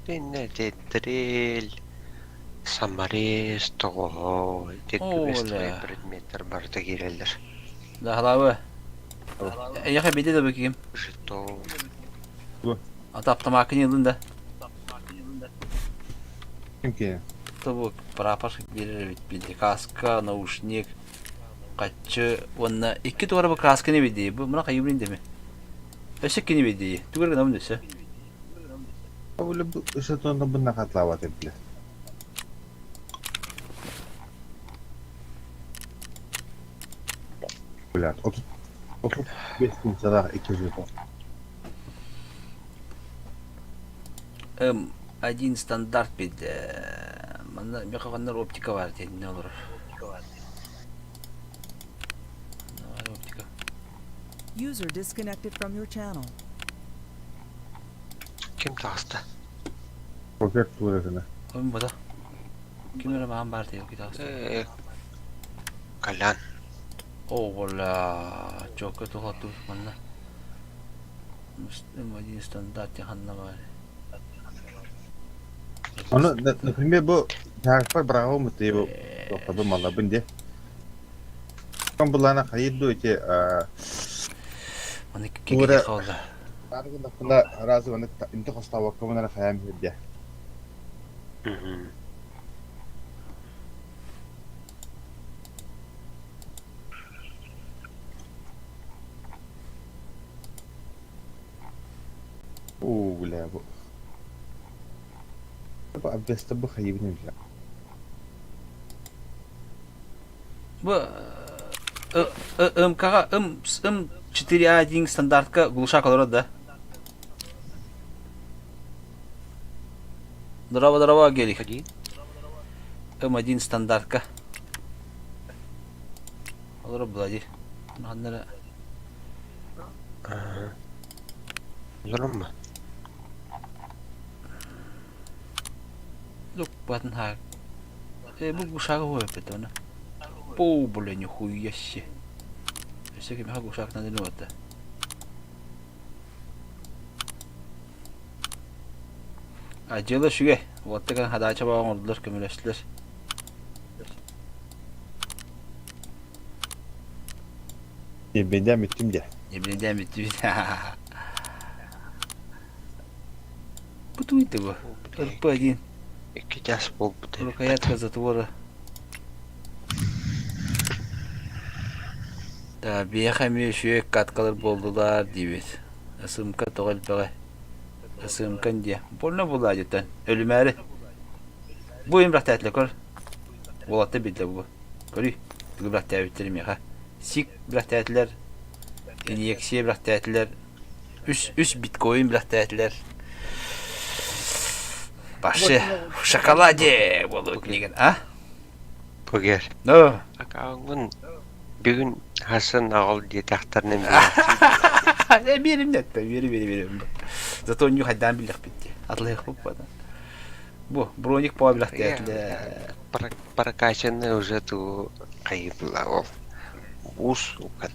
[SPEAKER 9] Ne tetril Samaris toho tekbestre предметтер барда келелер.
[SPEAKER 1] لا هلاوه. يا اخي بدي ده بكيم.
[SPEAKER 9] Жито.
[SPEAKER 1] Atapta makine yılında.
[SPEAKER 4] Kim ki?
[SPEAKER 1] Tabu прапор verir bildi. Kaska, naушник, kaççı, onunla iki doğru bu kaska ne bildi? Bu buna kayıbın değil mi? Eşek ne bildi? Tugurga ne bildi?
[SPEAKER 4] Böyle bu jetonda bununla katlavat edilir. Böyle 35 gün sonra 2 jeton.
[SPEAKER 1] Один стандарт бит. Мында мекандар оптика бар дейт, не olur? Оптика.
[SPEAKER 8] User disconnected from your channel.
[SPEAKER 9] Kim tağıstı?
[SPEAKER 4] Roket tuvaletine.
[SPEAKER 1] Oyun bu da. Kimlere mağan var diyor ki daha.
[SPEAKER 9] Kalan.
[SPEAKER 1] Oh valla çok kötü oldu bana. Müslüm один стандарт yanına var.
[SPEAKER 4] Onu, например, bu tarifler bravo mu diye bu tabi malabın diye. Kan bulana hayırlı ki
[SPEAKER 1] Onu kekeke kaldı.
[SPEAKER 4] Arada bunda razı bana inti hosta bakımına faham diye.
[SPEAKER 9] Hı hı.
[SPEAKER 4] Oo la bu. Bu abdeste bu hayibini bile.
[SPEAKER 1] Bu МК 4.1 стандартка глушак olur da. Здорово, Гелик.
[SPEAKER 9] Ходи.
[SPEAKER 1] М1 стандартка. Olur блади. Надо.
[SPEAKER 9] Olur mu?
[SPEAKER 1] Look button ha. Bu глушак ой бетона. По, блин, нихуя себе. Всякий мега глушак надо ну это. Acele şüge. Vatta kan hada çaba oldular kömürleştiler.
[SPEAKER 4] Benden bittim de.
[SPEAKER 1] Yemineden bitti. Bu tuydu bu. Irpa один.
[SPEAKER 9] İki jas bol bu da.
[SPEAKER 1] Рукоятка затвора. Да, бияхами шүйек каткалар болдулар дейбет. Ысымка тоғал бағы. Ысымкан де. Болна була жеттен. Өлім әрі. Бұ емрақ тәтілі көр. Болатты бетлі бұ. Көрі. Бүгі бірақ тәбеттерім еға. Сик бірақ тәтілер. Инъекция бірақ тәтілер. Үш биткоин бірақ тәтілер. Başı в шоколаде болу деген, а?
[SPEAKER 9] Bugün.
[SPEAKER 1] No.
[SPEAKER 9] Akağın bir gün Hasan ağıl diye tahtlarına
[SPEAKER 1] Benim de benim. Зато у него хайдан билих битти. Атлай хуп бада. Bu броник по билих тәтле.
[SPEAKER 9] Прокачанный уже ту кайыпла о. Ус укат.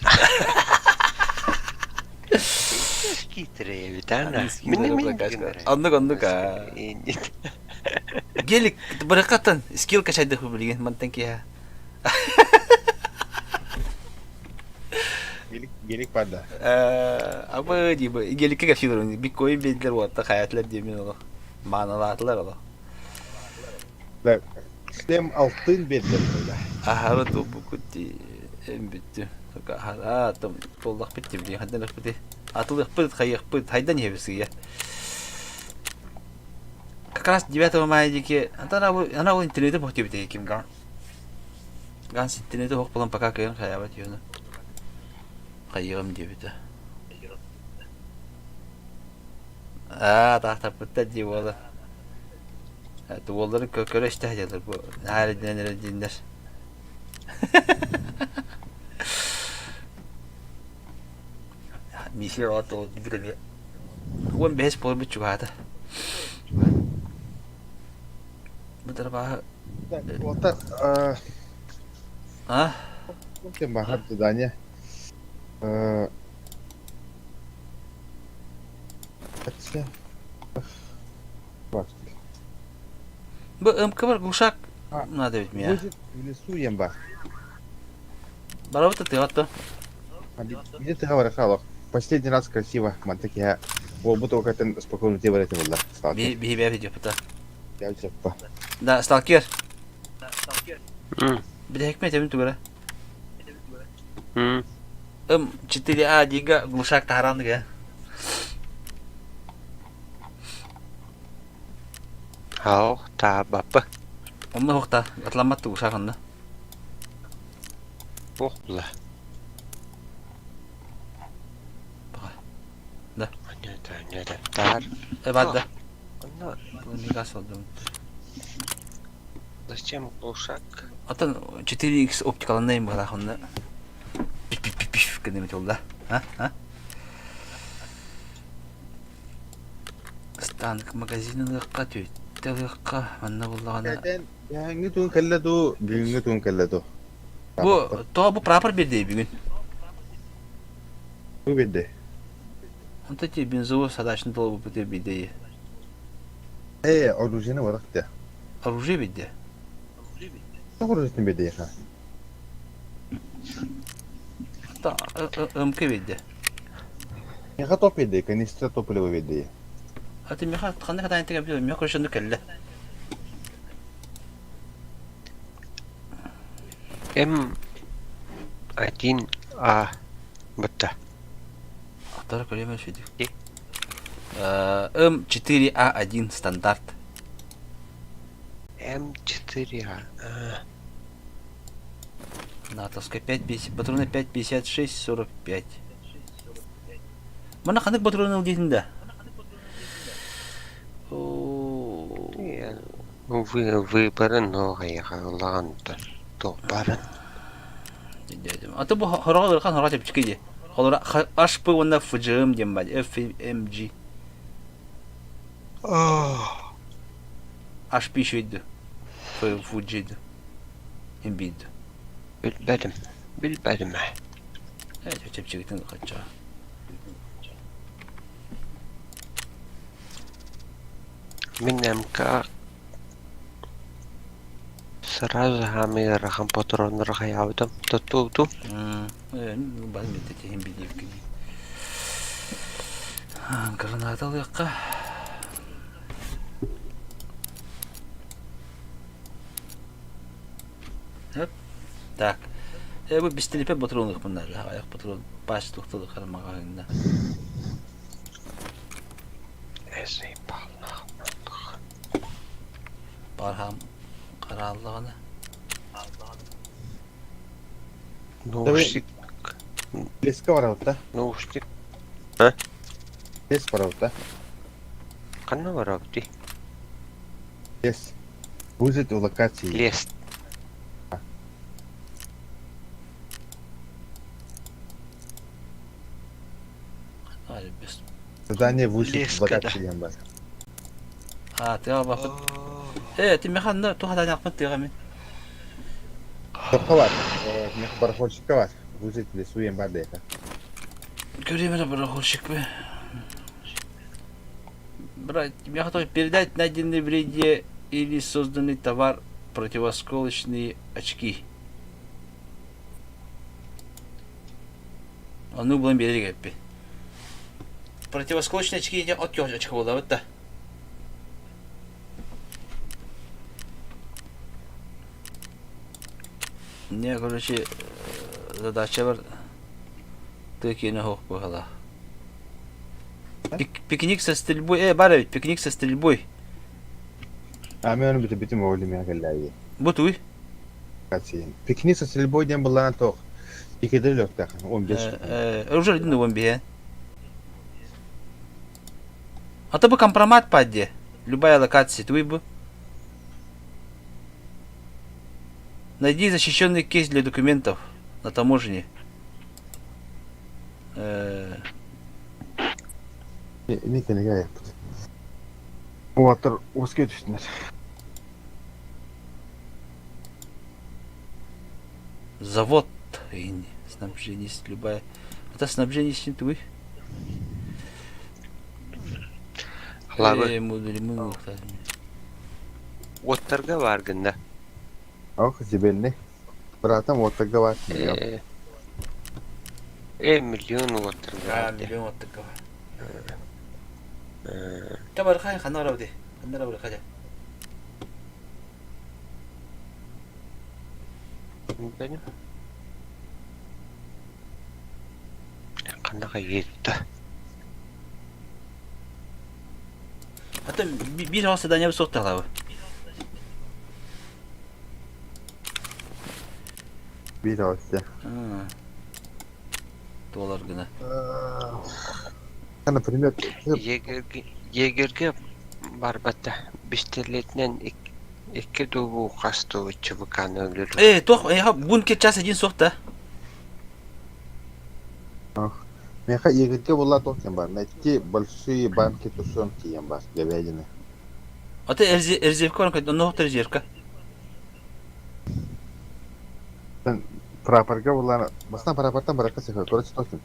[SPEAKER 9] Скитрее витана.
[SPEAKER 1] Аннык. Гелик быракатын скилл качайды ху билген мантан ки.
[SPEAKER 4] Gelik pada.
[SPEAKER 1] Apa di bu gelikке кәшидер. Биткоин бедлер ватта хаятлар демен ол. Маналатлар ол.
[SPEAKER 4] La sistem altın bedler böyle.
[SPEAKER 1] Ахара то бу кути эмбитти. Ха там толдак битти билген хаддан битти. Атылык бит хаяк бит хайдан ебеси я. Как раз 9 мая дике она у интернета бохти бит ким ган. Ганс интернета хок болон пока кайын хаябат юны. Кайыгым дебита. Тахта битте ди болду. Дуоллары көрөштө хажалар бу. Нариден диндер. Мисир ото биле. Вон бес по бичугата. Бутарба.
[SPEAKER 4] Вот
[SPEAKER 1] А?
[SPEAKER 4] Mungkin bahas bedanya. Kecil. Pasti.
[SPEAKER 1] Bu МК глушак. Надо ведь меня.
[SPEAKER 4] Будет в лесу ямба.
[SPEAKER 1] Барабата ты вот то.
[SPEAKER 4] Где ты говоришь, Аллах? Последний раз красиво, мантаки. О, будто как ты спокойно делаешь это, да?
[SPEAKER 1] Би видео пата.
[SPEAKER 4] Я у тебя по.
[SPEAKER 1] Да, сталкер. Бля, хикмет я тугара. 4A дига глушак таран га.
[SPEAKER 9] Хау та бапа.
[SPEAKER 1] Онна хокта атламат глушагында.
[SPEAKER 9] Охла.
[SPEAKER 1] Да.
[SPEAKER 9] Не да. Тар.
[SPEAKER 1] Бадда.
[SPEAKER 9] Ладно,
[SPEAKER 1] Не газ алдым.
[SPEAKER 9] зачем глушак?
[SPEAKER 1] Атын 4x оптикаланайым бара хонда. Пиф кенемет олда. А? Станк магазинын ыкка төйттө ыкка манна буллагана.
[SPEAKER 4] Яңгы туун келледу, бүгүнгү туун келледу.
[SPEAKER 1] Бу прапор берди бүгүн.
[SPEAKER 4] Бу бедде.
[SPEAKER 1] Онта те бензовоз садачын толуп бите биде.
[SPEAKER 4] Оружие бар да.
[SPEAKER 1] Оружие биде.
[SPEAKER 4] Оружие бедде ха.
[SPEAKER 1] Та МК биде.
[SPEAKER 4] Яга топ бедде, канистра топлево бедде.
[SPEAKER 1] Аты меха кандай катай теге бил, меха көшөндү келде.
[SPEAKER 9] М1А бытта.
[SPEAKER 1] Атара колеме шеди. М4А1 стандарт.
[SPEAKER 9] М4А.
[SPEAKER 1] Натовская 550, патроны 5,56, 45. Мана кандай патроны алдыйында?
[SPEAKER 9] Выборы новые, галанта. То барын.
[SPEAKER 1] Аты бу хорогы кан хорогы деп чикеди. Холора HP онда FGM дем бар, FMG. HP шөйдү. FGD. Эмбид.
[SPEAKER 9] Билбедим.
[SPEAKER 1] Чеп чигитин кача.
[SPEAKER 9] Мен МК сразу хами рахам патрондар хаявдым. Туту.
[SPEAKER 1] Бал метте эмбид. Гранаталыкка. Так. Бу пистолепе патронлык мында. Аяк патрон баш токтолук кармаганында.
[SPEAKER 9] Эсей бална.
[SPEAKER 1] Бархам караллыгына.
[SPEAKER 9] Наушник.
[SPEAKER 4] Леска бар да.
[SPEAKER 9] Наушник.
[SPEAKER 4] Лес бар да.
[SPEAKER 9] Канна барабди.
[SPEAKER 4] Лес. Будет в локации.
[SPEAKER 9] Лес.
[SPEAKER 1] Без.
[SPEAKER 4] Задание выше
[SPEAKER 9] Леска,
[SPEAKER 4] в локации бар.
[SPEAKER 1] Тега бакыт. Ти механда тухада якмыт тегами.
[SPEAKER 4] Топка бар. Мех барахольщика бар. Будет в лесу ем бар дека.
[SPEAKER 1] Көрөмөр барахольщик бе. Брат, я готов передать найденный в рейде или созданный товар противосколочные очки. А ну будем берег. Противосколочные очки идет от очков, да, вот да. Не, короче, задача бар. Такие на хох погала. Пикник со стрельбой. Бара ведь пикник со стрельбой.
[SPEAKER 4] Мен бите моли меня галлаи.
[SPEAKER 1] Бутуй.
[SPEAKER 4] Катин. Пикник со стрельбой не было на то. И кидали так. Он без.
[SPEAKER 1] Уже один вомби. А то бы компромат падде. Любая локация, твой бы. Найди защищенный кейс для документов на таможне.
[SPEAKER 4] Не кенегай. Уатер ускетишнер.
[SPEAKER 1] Завод. Снабжение есть любая. Это снабжение есть твой.
[SPEAKER 9] Лабы. Оттарга баргында.
[SPEAKER 4] Ох, зибелни. Братам вот так говорит.
[SPEAKER 9] Миллион оттарга.
[SPEAKER 1] Миллион оттарга. Табар хай ханара уди. Ханара уди хаja.
[SPEAKER 9] Benim. Kanaka yetti.
[SPEAKER 1] Hatta bir hasta ne bir soktala.
[SPEAKER 4] Bir hasta.
[SPEAKER 1] Dolar gına.
[SPEAKER 4] Например,
[SPEAKER 9] Егерге барбата бистелетнен икки дубу касту чыбыканы өлөр.
[SPEAKER 1] Тох, бункер час один сохта.
[SPEAKER 4] Меха егетке була токен бар. Найти большие банки тушенки ем бар, говядины.
[SPEAKER 1] Ата резервка, он нохта резервка.
[SPEAKER 4] Прапорга була, басна прапортан барака сеха, короче токен.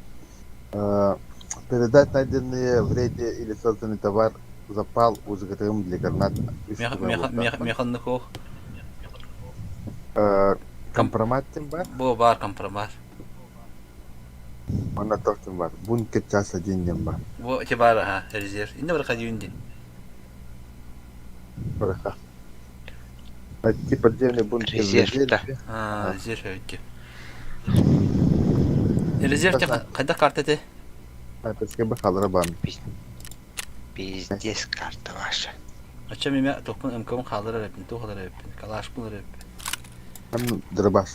[SPEAKER 4] Передать найденные в рейде или созданный товар запал узготовим для гранат.
[SPEAKER 1] Механных.
[SPEAKER 4] Компромат тем бар?
[SPEAKER 1] Бо бар компромат.
[SPEAKER 4] Она токен бар. Бункер час один дем бар.
[SPEAKER 1] Бо те бар, резерв. Инде бар хадюнди.
[SPEAKER 4] Браха. Найти подземный бункер.
[SPEAKER 9] Резерв, да.
[SPEAKER 1] Резерв өтті. Резерв қайда карта те?
[SPEAKER 4] Песке бы халра бам.
[SPEAKER 9] Пиздец карта ваша.
[SPEAKER 1] Ача меме топун мкон халдыра репин, ту халдыра репин, калаш пул репин.
[SPEAKER 4] Там дробаш,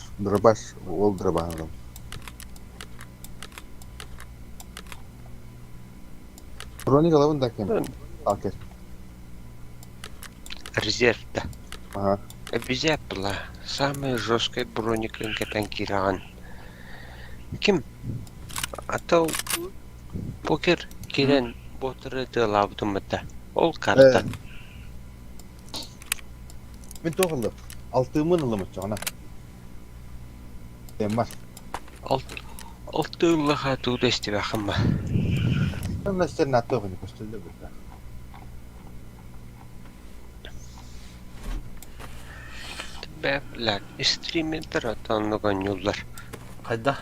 [SPEAKER 4] ол дробан. Броник алабын да кем. Алкер.
[SPEAKER 9] Резерв, да.
[SPEAKER 4] Ага.
[SPEAKER 9] Обязательно. Самый жесткий броник рынка киран. Ким? А то покер кирен ботыры дылавдым это. Ол карта.
[SPEAKER 4] Мен тоғылды. 6000 ылымы чағына. Бар.
[SPEAKER 9] Алты ылыға туды істеп ақым ба.
[SPEAKER 4] Мен нәрстерін аттығыны көстілді бірді.
[SPEAKER 9] Бәпләр, инструментер атанлыған yollar.
[SPEAKER 1] Қайда?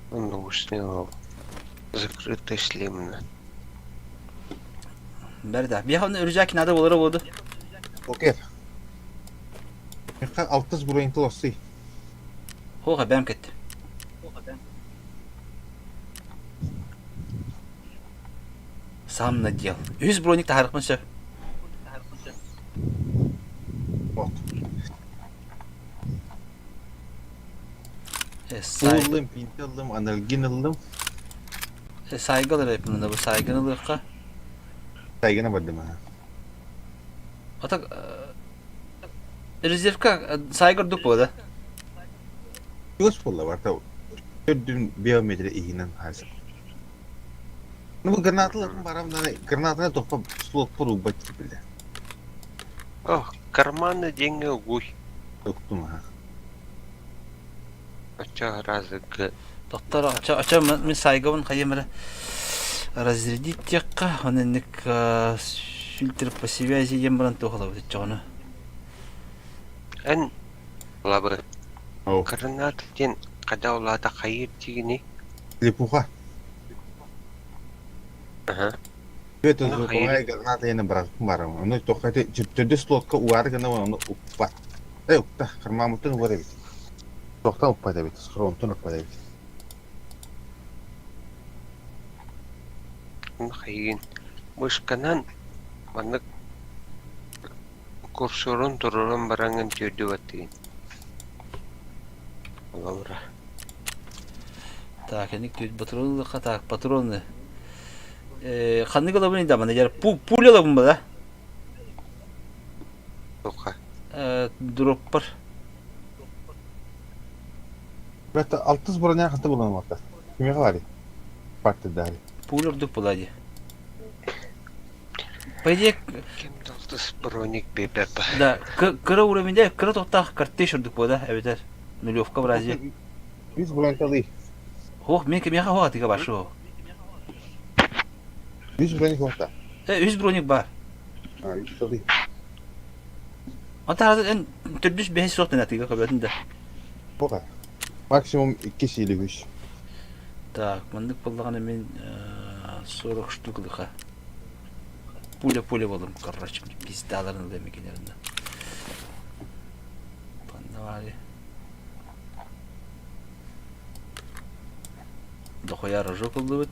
[SPEAKER 9] Оның үстіне закрыты шлемні.
[SPEAKER 1] Бәрді. Бияқын үржәкі нады болары болды.
[SPEAKER 4] Окей. Меқа 600 броинті лосы.
[SPEAKER 1] Хоға бәм кетті. Сам надел. 100 броник тахарықмын сөп.
[SPEAKER 4] Вот. Улым, пинтелым, анальгинылым.
[SPEAKER 1] Saygılar hep bunda bu saygınlıkka.
[SPEAKER 4] Saygına badım ha.
[SPEAKER 1] Ata rezervka saygır duk bu da.
[SPEAKER 4] Yos polla var ta. Dün biyometre ihinen hazır. Bu granatların baramdan granatına topa slot poru batı bile.
[SPEAKER 9] Oh, карманы деньги гуй.
[SPEAKER 4] Doktum ha.
[SPEAKER 9] Açı razıgı.
[SPEAKER 1] Doktor aça min saygımın kayımırı разрядить текка, он ник фильтр по связи ембран тухала вот чону.
[SPEAKER 9] Эн лабы.
[SPEAKER 4] О.
[SPEAKER 9] Гранат ден кадаулада хайыр тигини.
[SPEAKER 4] Лепуха.
[SPEAKER 9] Ага.
[SPEAKER 4] Это же какая граната я набрал барам. Ну только это чиптеде слотка уаргана он упат. Укта хармамутын варевит. Тохта упадавит, схронтун упадавит.
[SPEAKER 9] Хайын. Мышканан маны курсорун турурун бараңын түйді баттыгын. Лаура.
[SPEAKER 1] Так, ник түйд патронлыка так, патроны. Ханны голабын ида мана жар пуля лабын да?
[SPEAKER 9] Тоқа.
[SPEAKER 1] Дроппар.
[SPEAKER 4] Это 600 броня хата булан вакыт. Кимге калады? Партия дали.
[SPEAKER 1] Пуля дук булади. По идее,
[SPEAKER 9] Кем долдыс броник бебепа.
[SPEAKER 1] да, кыра уровенде кыра тоқтақ картеш үрдік бода, әбетер. Нулевка в разе.
[SPEAKER 4] 100 броня калды.
[SPEAKER 1] Хоқ, мен кемеға хоға тіға башы о.
[SPEAKER 4] 100 броня хвата.
[SPEAKER 1] 100 броник бар.
[SPEAKER 4] 100 калды.
[SPEAKER 1] Anta hazır en türdüş behes soğuk denetiga kabetinde.
[SPEAKER 4] Boğa. Maksimum 2 şeyli güç.
[SPEAKER 1] Так, мындык болғаны мен 40 штуклыға. Пуля болдым, короче, пиздаларын да мекенерінде. Пандавали. Дохуя рожок болды бит.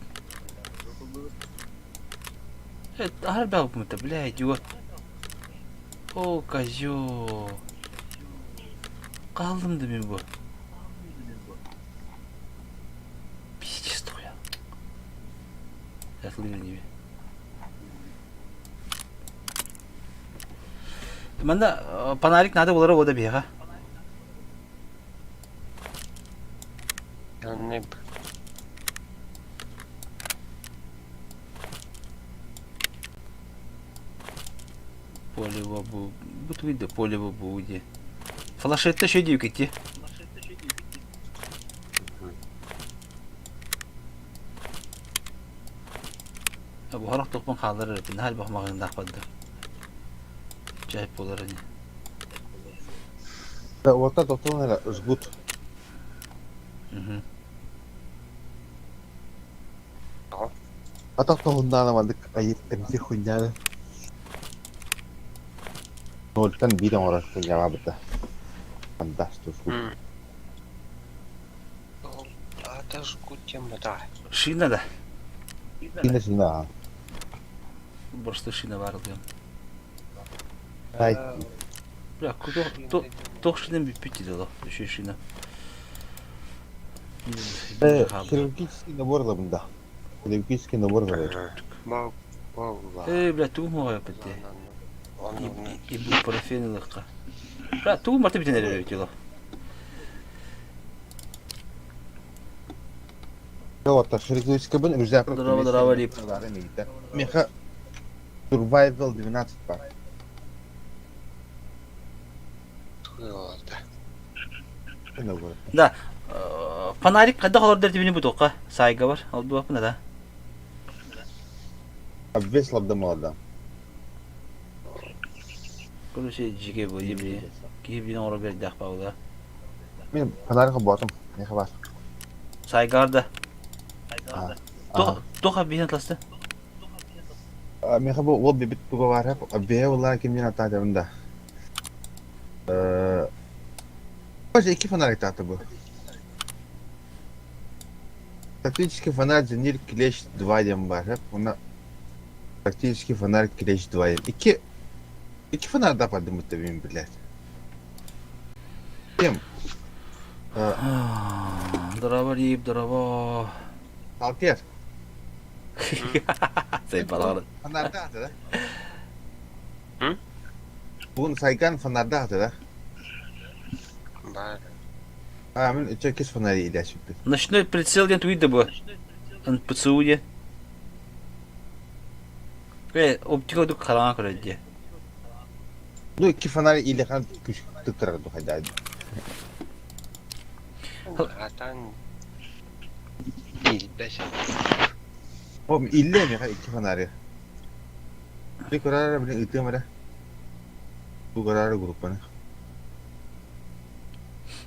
[SPEAKER 1] Ахар бәғып мұнта, бля, идиот. О, козё. Қалдымды мен бұл. Пиздец дохуя. Флюни. Манда панарик надо булары ода бега.
[SPEAKER 9] Yanına
[SPEAKER 1] Полево бу. Бут видно полево буде. Флашетте şey diyor ki. Bu haraq toqpan qalır. Bir hal baxmağında qapdı. Cayip olur hani.
[SPEAKER 4] Да, вот это вот, наверное, жгут. А так то хундана мандык айып эмти хуйняны. Нольтан бирен ораш хуйняга быта. Фантастус.
[SPEAKER 9] Ata жгут тема, да.
[SPEAKER 1] Шина да.
[SPEAKER 4] Сина сина.
[SPEAKER 1] Просто шина var diyorum.
[SPEAKER 4] Ай,
[SPEAKER 1] Bırak toq şinin bir piti de düşüyor şina.
[SPEAKER 4] хирургический набор да бында. Хирургический набор да.
[SPEAKER 9] Мау, вау.
[SPEAKER 1] Bırak tuğum o yapıdı. İbuprofen lıqqa. Bırak tuğum artı bir tane öyle
[SPEAKER 4] Вот, хирургический бын рюкзак.
[SPEAKER 1] Дрова лип.
[SPEAKER 4] Меха Survival 12 бар.
[SPEAKER 9] Tuyuldu.
[SPEAKER 4] Ne bu?
[SPEAKER 1] Da. Panarik kadda olur der dibini bu toqa. Saygı var. Oldu yapına da.
[SPEAKER 4] Abi slabda молода.
[SPEAKER 1] Короче, жиге bu gibi. Ki bir oraya bir dak bağla.
[SPEAKER 4] Мен фонарик ботым. Не хабар.
[SPEAKER 1] Saygıda. Toqa bir yantlastı.
[SPEAKER 4] Мен хабар ол бит туга бар хап. Абе валла кимден атады бында. Боже, iki фонарик таты bu. Тактический фонарик Зенир Клещ 2 дем бар хап. Она тактический фонарик Клещ 2 дем. İki фонарик да падым это бим, блядь. Кем?
[SPEAKER 1] Дрова лип, дрова.
[SPEAKER 4] Талкер.
[SPEAKER 1] Sen palavra.
[SPEAKER 4] Фонарда атты да?
[SPEAKER 9] Hı?
[SPEAKER 4] Bugün Saygan фонарда атты да?
[SPEAKER 9] Бар.
[SPEAKER 4] Мен чекис фонари иде çıktı.
[SPEAKER 1] Ночной прицел ден туйды bu. Ан ПЦУ. Оптика ду караңа көрөдү.
[SPEAKER 4] Ну iki фонари ile kan küçük tıkırdı hadi.
[SPEAKER 9] Atan İlbeş.
[SPEAKER 4] Oğlum ille mi kan iki фонари? Bir karar bile ıtı mı da? Bu kararı grupana.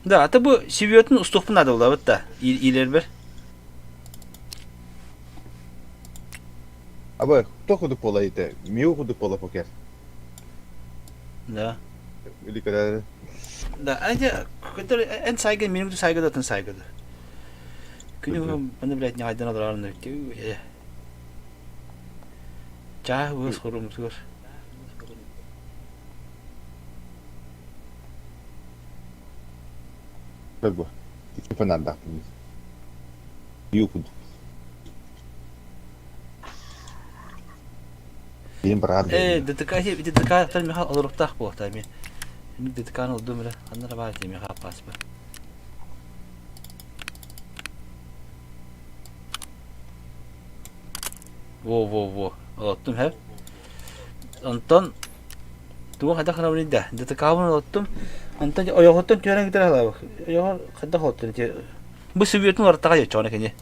[SPEAKER 1] Да, ата bu сивиотун уступун надо было вот да. Илер бер.
[SPEAKER 4] Abi кто ходит пола ite? Miu ходит пола покер.
[SPEAKER 1] Да.
[SPEAKER 4] Или kadar.
[SPEAKER 1] Да, en saygın benim de saygıda atın saygıda. Günü bana блядь, не айдан аларны өтті. Жаа өз хурум зүгээр.
[SPEAKER 4] Как бы. İki фонарда. Miu ходит. Benim brad.
[SPEAKER 1] ДТК тар мехал алырыктак болот та мен. Мен ДТКны алдым эле. Андан бар эми хапас бар. Во. Алаттым хеп. Антон туга хада хана да. ДТКны алаттым. Антон ояготтон төрөң гидер ала. Оягор хада хоттун те. Бу сүйөтүн ортага жочон экен.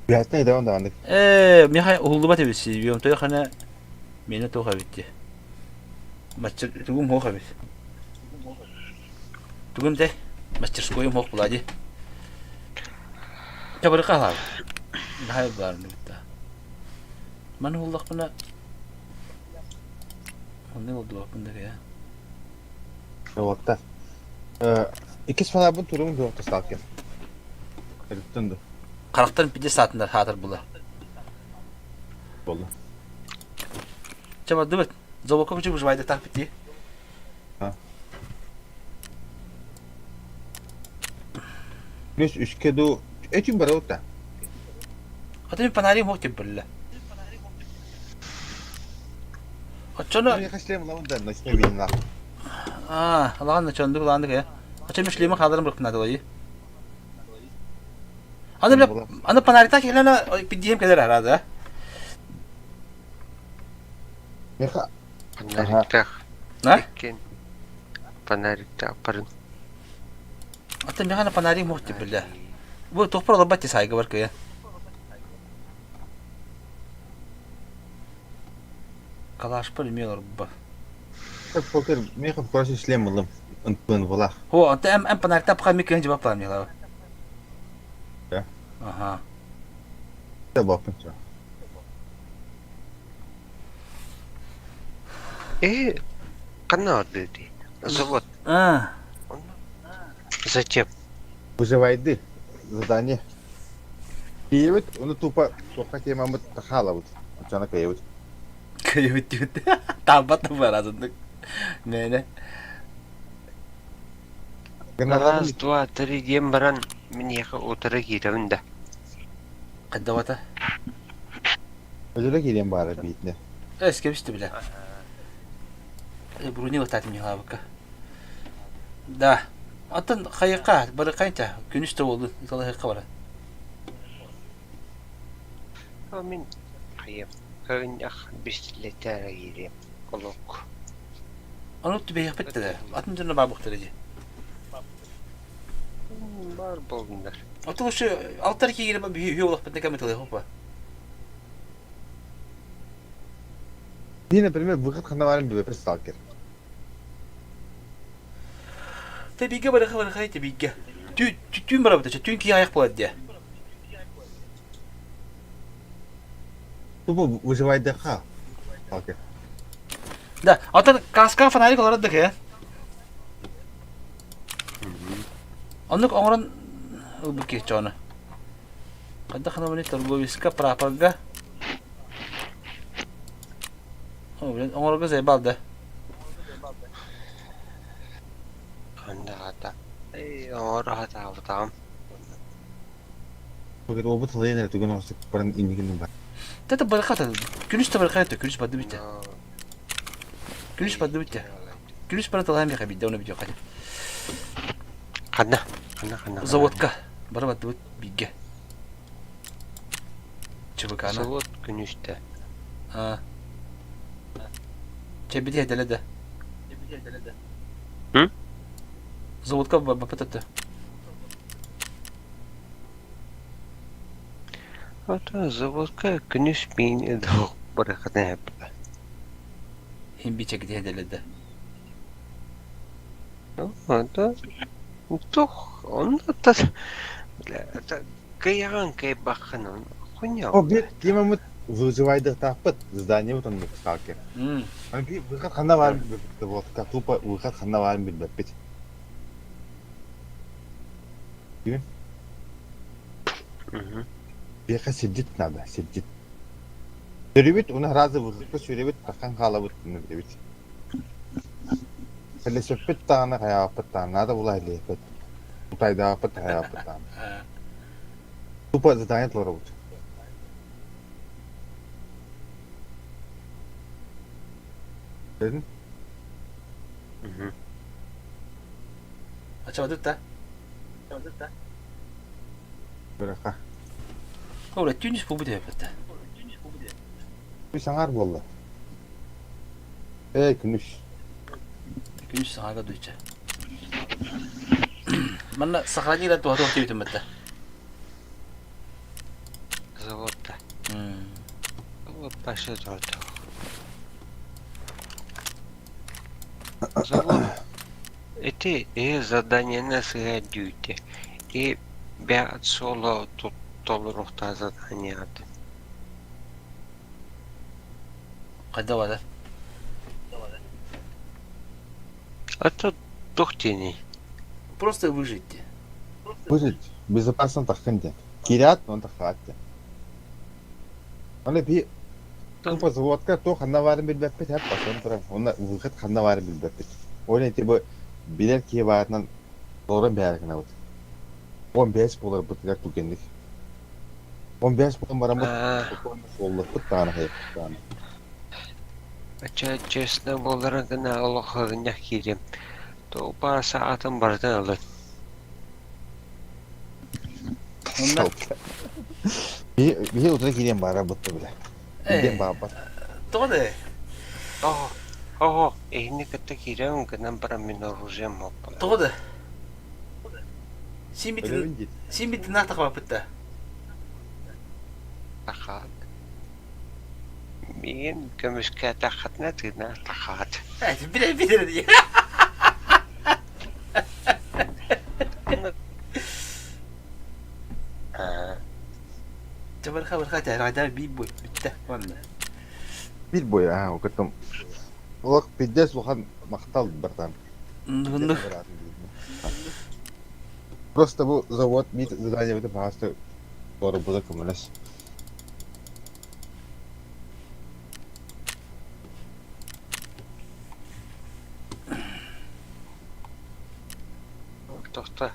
[SPEAKER 4] Birazdan devam da.
[SPEAKER 1] Михай улдуба тебиси. Биом той хана мени тоха битти. Мастер тугум хоха бит. Тугум те мастерскойум хох булади. Чабыр кала. Дай бар нутта. Ман улдак бuna. Ондай oldu bunda ya.
[SPEAKER 4] Вот так. İki fanar bu turum yok da stalker. Ertende.
[SPEAKER 1] Karaqtan pide saatinde hatır bula.
[SPEAKER 4] Oldu.
[SPEAKER 1] Çaba dıbıt. Zoboko küçük bir vayda tak bitti.
[SPEAKER 4] Плюс üçke du etin bara ota.
[SPEAKER 1] Атын панарим хок тиббелле. Очоно
[SPEAKER 4] Я хочу лем да, ночной вина.
[SPEAKER 1] лаган чондук лаган ке. Очо мишлима хадарым бырып надылай. Аны панарита келена бидием келер арада.
[SPEAKER 4] Меха.
[SPEAKER 9] Панариктах.
[SPEAKER 1] На?
[SPEAKER 9] Панариктах парын.
[SPEAKER 1] Атын механа панарим хок тиббелле. Бу топор лабати сайга бар ке. Калаш полимер ба.
[SPEAKER 4] Как покер, меха просто шлем лем. Антон вала.
[SPEAKER 1] Хо, анта эм панарита пха ми кен жабап план мела.
[SPEAKER 4] Да.
[SPEAKER 1] Ага.
[SPEAKER 4] Да бапнча.
[SPEAKER 9] Канал дыди. Завод. Зачем?
[SPEAKER 4] Выживайды. Задание. Киевит, он тупо, что хотел мамы тахалавut. Учана киевит.
[SPEAKER 1] Кайвит. Табат баразындык. Мене.
[SPEAKER 9] Раз, два, три, дем баран. Мне утыры киремде.
[SPEAKER 1] Кадавата.
[SPEAKER 4] Öyle geleyim bari bitne.
[SPEAKER 1] Эскебисти биле. Бруни вот мне лавка. Да. Атын хайка, бары кайта, күнүстө болду. Итала хайка бара.
[SPEAKER 9] Мен кайым. Кайнах бистилеттер кирем. Колок.
[SPEAKER 1] Аны түбе япетти да. Атын жана бабыктыр эди.
[SPEAKER 9] Бар болдундар.
[SPEAKER 1] Аты ушу алтар кийире ба бүй болуп бетне каметалай хопа.
[SPEAKER 4] Дин, например, выход ханаварин бибе сталкер.
[SPEAKER 1] Ты биге бара хабар хайте биге. Түн бара бата, түн ки аяк болот де.
[SPEAKER 4] Тупо выживайды ха. Сталкер.
[SPEAKER 1] Да, атын каска фонарик олар да ке. Аннык оңрон убуке чона. Када ханамани торговиска прапага. О, блин, оңрога зайбалда.
[SPEAKER 9] Канда хата. Ора хата автам.
[SPEAKER 4] Покер обут лейнер туган осып баран индигин бар.
[SPEAKER 1] Тата бараката. Күнүстө бараката, күнүс бады бите. Күнүс бады бите. Күнүс бара талами хабид дауна бите кати.
[SPEAKER 9] Канда.
[SPEAKER 1] Заводка. Бара бады бит биге. Чебыкана.
[SPEAKER 9] Завод күнүстө.
[SPEAKER 1] Чебиде деледе. Заводка бапатата.
[SPEAKER 9] Ата заводка күнүс мен док бараката.
[SPEAKER 1] Хим бичегде деледе.
[SPEAKER 9] Ата тух онда та кайган кай баханын. Хуйня.
[SPEAKER 4] О, бит, кимамыт выживайды таппыт. Здание вот он сталкер. Он би выход ханаварин бибе. Вот, как тупо выход ханаварин бибе. Дин? Беха сидит надо, сидит. Сөребит, уна разы выход сөребит, тахан халабыт небит. Hele söhbet tane hayapet tane, nada bulay lehbet. Utayda apet hayapet tane. Tupa zadanya tlora bud. Dedin?
[SPEAKER 1] Açamadık da.
[SPEAKER 4] Bıraka.
[SPEAKER 1] Ola tünüs bu bide yapıttı.
[SPEAKER 4] Bir sanar bolla. Künüş.
[SPEAKER 1] Күнүс сага дуйча. Манна сохранила то активитет мэтта.
[SPEAKER 9] Заводта. Вот пошел тот. Завод. Эти задания нас радиуйте. И бят соло тут толрухта задания.
[SPEAKER 1] Кайда вада?
[SPEAKER 9] Это тухтени.
[SPEAKER 1] Просто выжить.
[SPEAKER 4] Выжить. Безопасно таханде. Кирят, он тахатте. Он би тупо заводка то ханаварин билбеппет хеп басын. Он выход ханаварин билбеппет. Ойлен типа билер киеватынан доллар бәргенә вот. 15 булыр бутылар түгенлек. 15 бутан барамыт.
[SPEAKER 9] А.
[SPEAKER 4] Соллы пыттаны хайып пыттаны.
[SPEAKER 9] Ача честно боларын гына олохыгынyak кирем. То пара саатын бардан алыр.
[SPEAKER 1] Онда
[SPEAKER 4] Бие утра кирен бара бутты биле. Кирен баба.
[SPEAKER 1] тоде.
[SPEAKER 9] Ого, эхне катта кирем гына бара мен оружием моппа.
[SPEAKER 1] Тоде. Симбит нахта хапытта.
[SPEAKER 9] Тахат. Мен көмүскө тахатна тына тахат.
[SPEAKER 1] Бире ди. Coba kau ada bibu, bitta mana?
[SPEAKER 4] Bir boy окытым. Олак 50 лохан мактал бартан.
[SPEAKER 1] Ну.
[SPEAKER 4] Просто бу завод бит задание бит басты doğru буда көмөлөс.
[SPEAKER 9] Тоқта.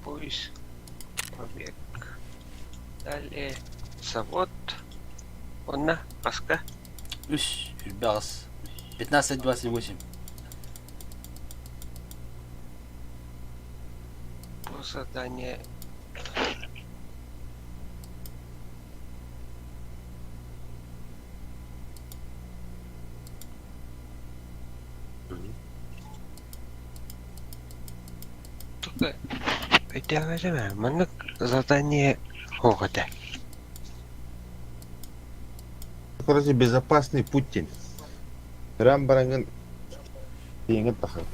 [SPEAKER 9] Поиск. Побег. Далее. Завод. Онна. Каска.
[SPEAKER 1] Уж, бягас. 15-28.
[SPEAKER 9] По заданию. Только это время, mana задание хогода.
[SPEAKER 4] Короче, безопасный Путин. Рам баранган теңин тахын.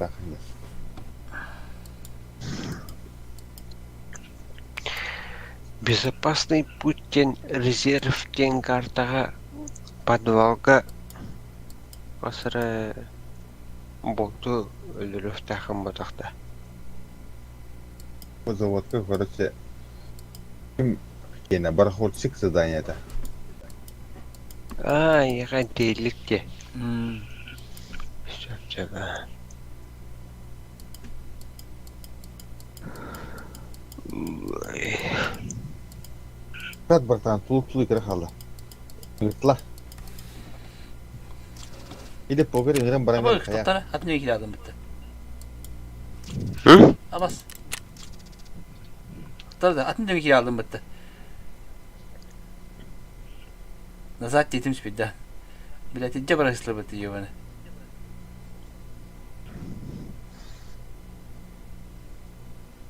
[SPEAKER 9] Безопасный Путин резерв тен картага подвалга осыра болду өлүрөв тахын ботакта.
[SPEAKER 4] По заводка, короче, кена барахольщик задание-то.
[SPEAKER 9] Яга дейликте. Шапчага.
[SPEAKER 4] Кат бартан, тулуп-тулуй кіре қалды. Гытла. Или погер иңрен
[SPEAKER 1] Apa
[SPEAKER 4] баранган кая.
[SPEAKER 1] toktara? Atın iki lazım bitti.
[SPEAKER 9] Hı?
[SPEAKER 1] Abas. Toktara atın iki aldım bitti. Назад детим спит, да. Блять, иди бросила бы ты ёбаный.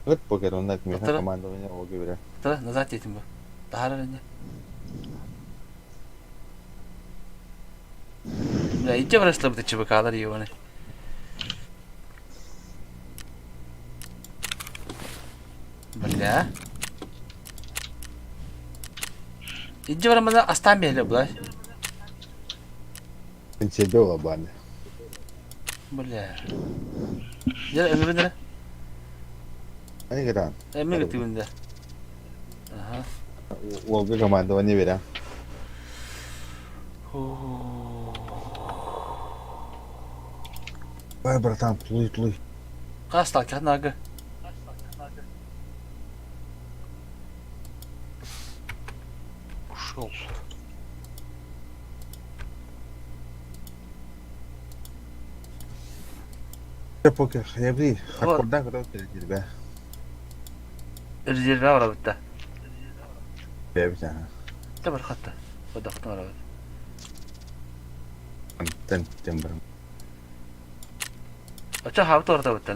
[SPEAKER 4] Гыт погер, он на кмеха
[SPEAKER 1] Доктора?
[SPEAKER 4] командование о говоря.
[SPEAKER 1] Toktara назад детим bu. Daha önce. Бля, иди бросила бы ты чебакалар ёбаный. Бля. Иди брамада астан беле булай.
[SPEAKER 4] Sen çebe ola bana.
[SPEAKER 1] Бля. Я ömründe.
[SPEAKER 4] Hani giren.
[SPEAKER 1] Ömrü götüğünde. Aha.
[SPEAKER 4] O bir komandovание veren. Vay bratан, тлуй.
[SPEAKER 1] Кастал канага.
[SPEAKER 9] Ушел.
[SPEAKER 4] Ya poker, ya bir hakkında kadar gelir be.
[SPEAKER 1] Резерве ора битте.
[SPEAKER 4] Be bir tane.
[SPEAKER 1] Табар хатта. Ода хатта ора.
[SPEAKER 4] Ten temberim.
[SPEAKER 1] Ача хавта ора битте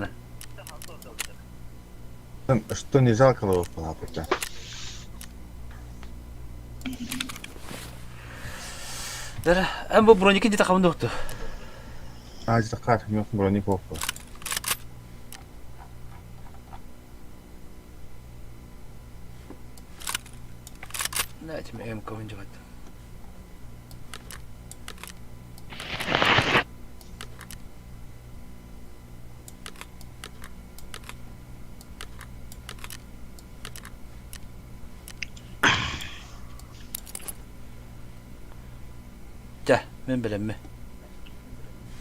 [SPEAKER 1] не.
[SPEAKER 4] Что не жалко его полапать?
[SPEAKER 1] Дара, ам бу броники дите камын докту.
[SPEAKER 4] Ağacı kar, yok bronnik oldu.
[SPEAKER 1] Не, этими МК вынживать. Жа, мен билем ми?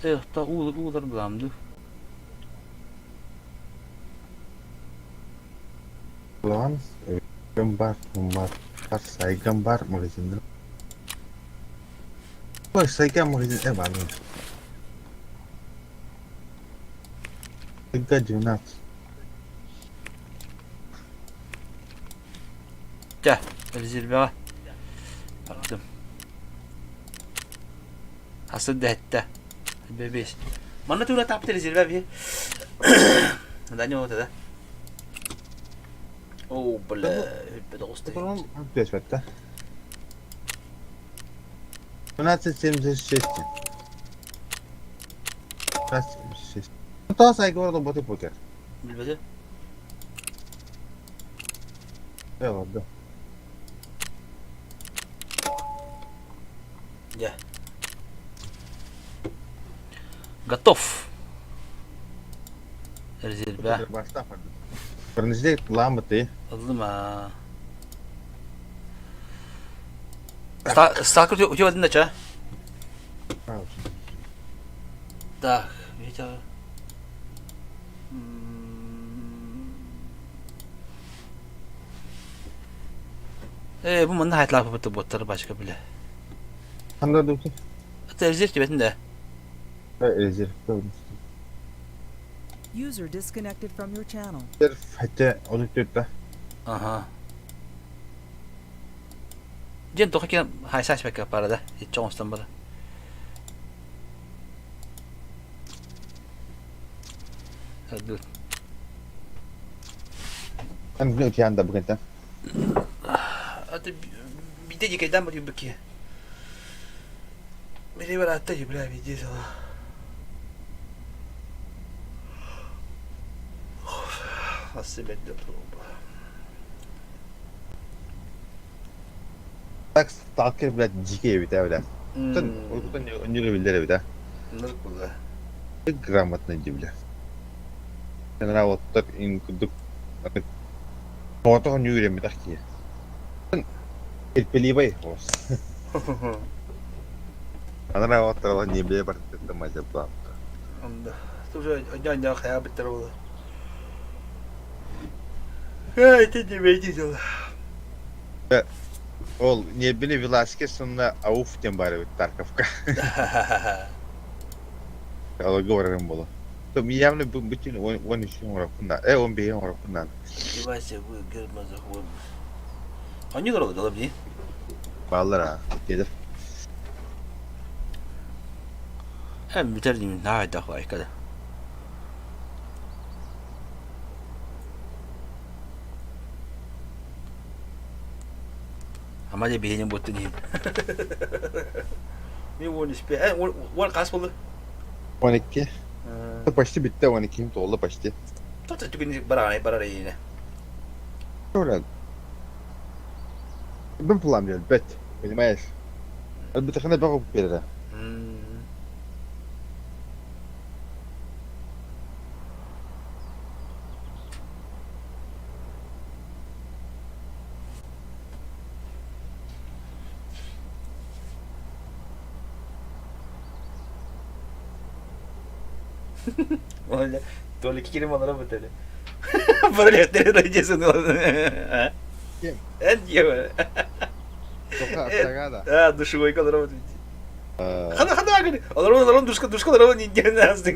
[SPEAKER 1] Та улар буламды.
[SPEAKER 4] Ulan gambar gambar magazin. Ой, сайгам магазин эван. Сайга 12.
[SPEAKER 1] Gel. Zirve var. Baktım. Hasıl dehette. Bebeğiz. Mana tuh udah tapte zirve bir. Tanya waktu dah. Oh, betul ustaz.
[SPEAKER 4] Tamam, beş hatta. 12.76. 12.76. Toda сайга orada botu poker.
[SPEAKER 1] Bilmedi.
[SPEAKER 4] Evet.
[SPEAKER 1] Gel. Готов. Zirve.
[SPEAKER 4] Başta farklı. Birinci lamıtı.
[SPEAKER 1] Aldım ha. Stalker у тебя один ноча. Так, видите. Bu bunda hayatlar yapıp botları başka bile.
[SPEAKER 4] Hangi dökü?
[SPEAKER 1] Televizyon gibi de.
[SPEAKER 4] Ezir.
[SPEAKER 8] User disconnected from your channel.
[SPEAKER 4] Hatta onu tuttu.
[SPEAKER 1] Aha. Jen toh kan hai sai spek para da. Hiç olmazdan bara. Hadi.
[SPEAKER 4] Kan ne ki anda bugün?
[SPEAKER 1] Hadi bir de yıkaydan mı diyor ki? Beni var hatta yıbra bir sana. Nasıl bedde proba.
[SPEAKER 4] Так сталкер блядь дикие ведь, да. Тон не любили, да.
[SPEAKER 1] Ныркуда.
[SPEAKER 4] Грамотно дивля. Она вот так инкудук. Фото не время такие. Терпеливый хос. Она вот так не бе бар это мазя план.
[SPEAKER 1] Anda. Тоже одня хая битрола. Ты не видел.
[SPEAKER 4] Ол не били Веласке сонна ауф тем баре Тарковка. Kalau говорим было. То явно быть он еще рапунда. Он бе он рапунда.
[SPEAKER 1] Девайсы вы гермаза хвом. Они дорого дала мне.
[SPEAKER 4] Баллара. Dedi.
[SPEAKER 1] Hem bitirdim daha da var kadar. Ama dia bihin buat ni. Ni won ispe. Won kaç oldu?
[SPEAKER 4] 12. Почти bitti 12 oldu почти.
[SPEAKER 1] Tuttu çünkü bara yine.
[SPEAKER 4] Öyle. Ben planlıyorum bet. Понимаешь? Elbette kana bakıp verir.
[SPEAKER 1] Olha, tô ali que queria mandar pra ele. Para ele ter rejeição.
[SPEAKER 4] Kim?
[SPEAKER 1] É dia.
[SPEAKER 4] Sokağa sagada.
[SPEAKER 1] Ah, do show aí quando era. Hadi hadi. Alırım duşka alırım ninja nasıl?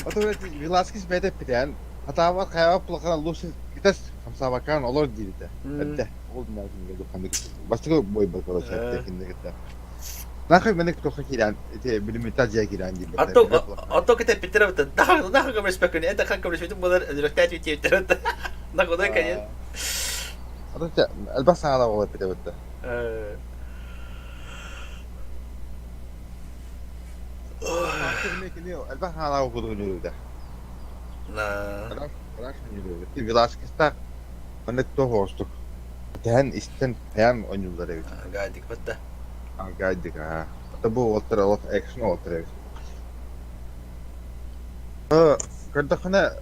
[SPEAKER 4] Atı Velaskis bedep biten. Hatta var kayava plakana Lucis gitas kamsa bakan olur dedi de. Hadi. Oldu lazım geldi kandık. Başka boy bakalım şarttakinde gitti. Nakay menek toka kiran ite bilim tajya kiran gibi.
[SPEAKER 1] Atau kita pintar betul. Dah kamu respect ni. Dah kamu respect tu modal rektat itu pintar. Nak kau dah kaya.
[SPEAKER 4] Atı elbas sana da olur bite bitti. Elbas sana da okudu önürüde.
[SPEAKER 1] Nah.
[SPEAKER 4] Bırak önürüde. Velaskis tak menek to hostuk. Dan isten yan oyuncuları evet.
[SPEAKER 1] Gadik betul.
[SPEAKER 4] Agaydık ha. Hatta bu ultra of action ultra. Kırdakına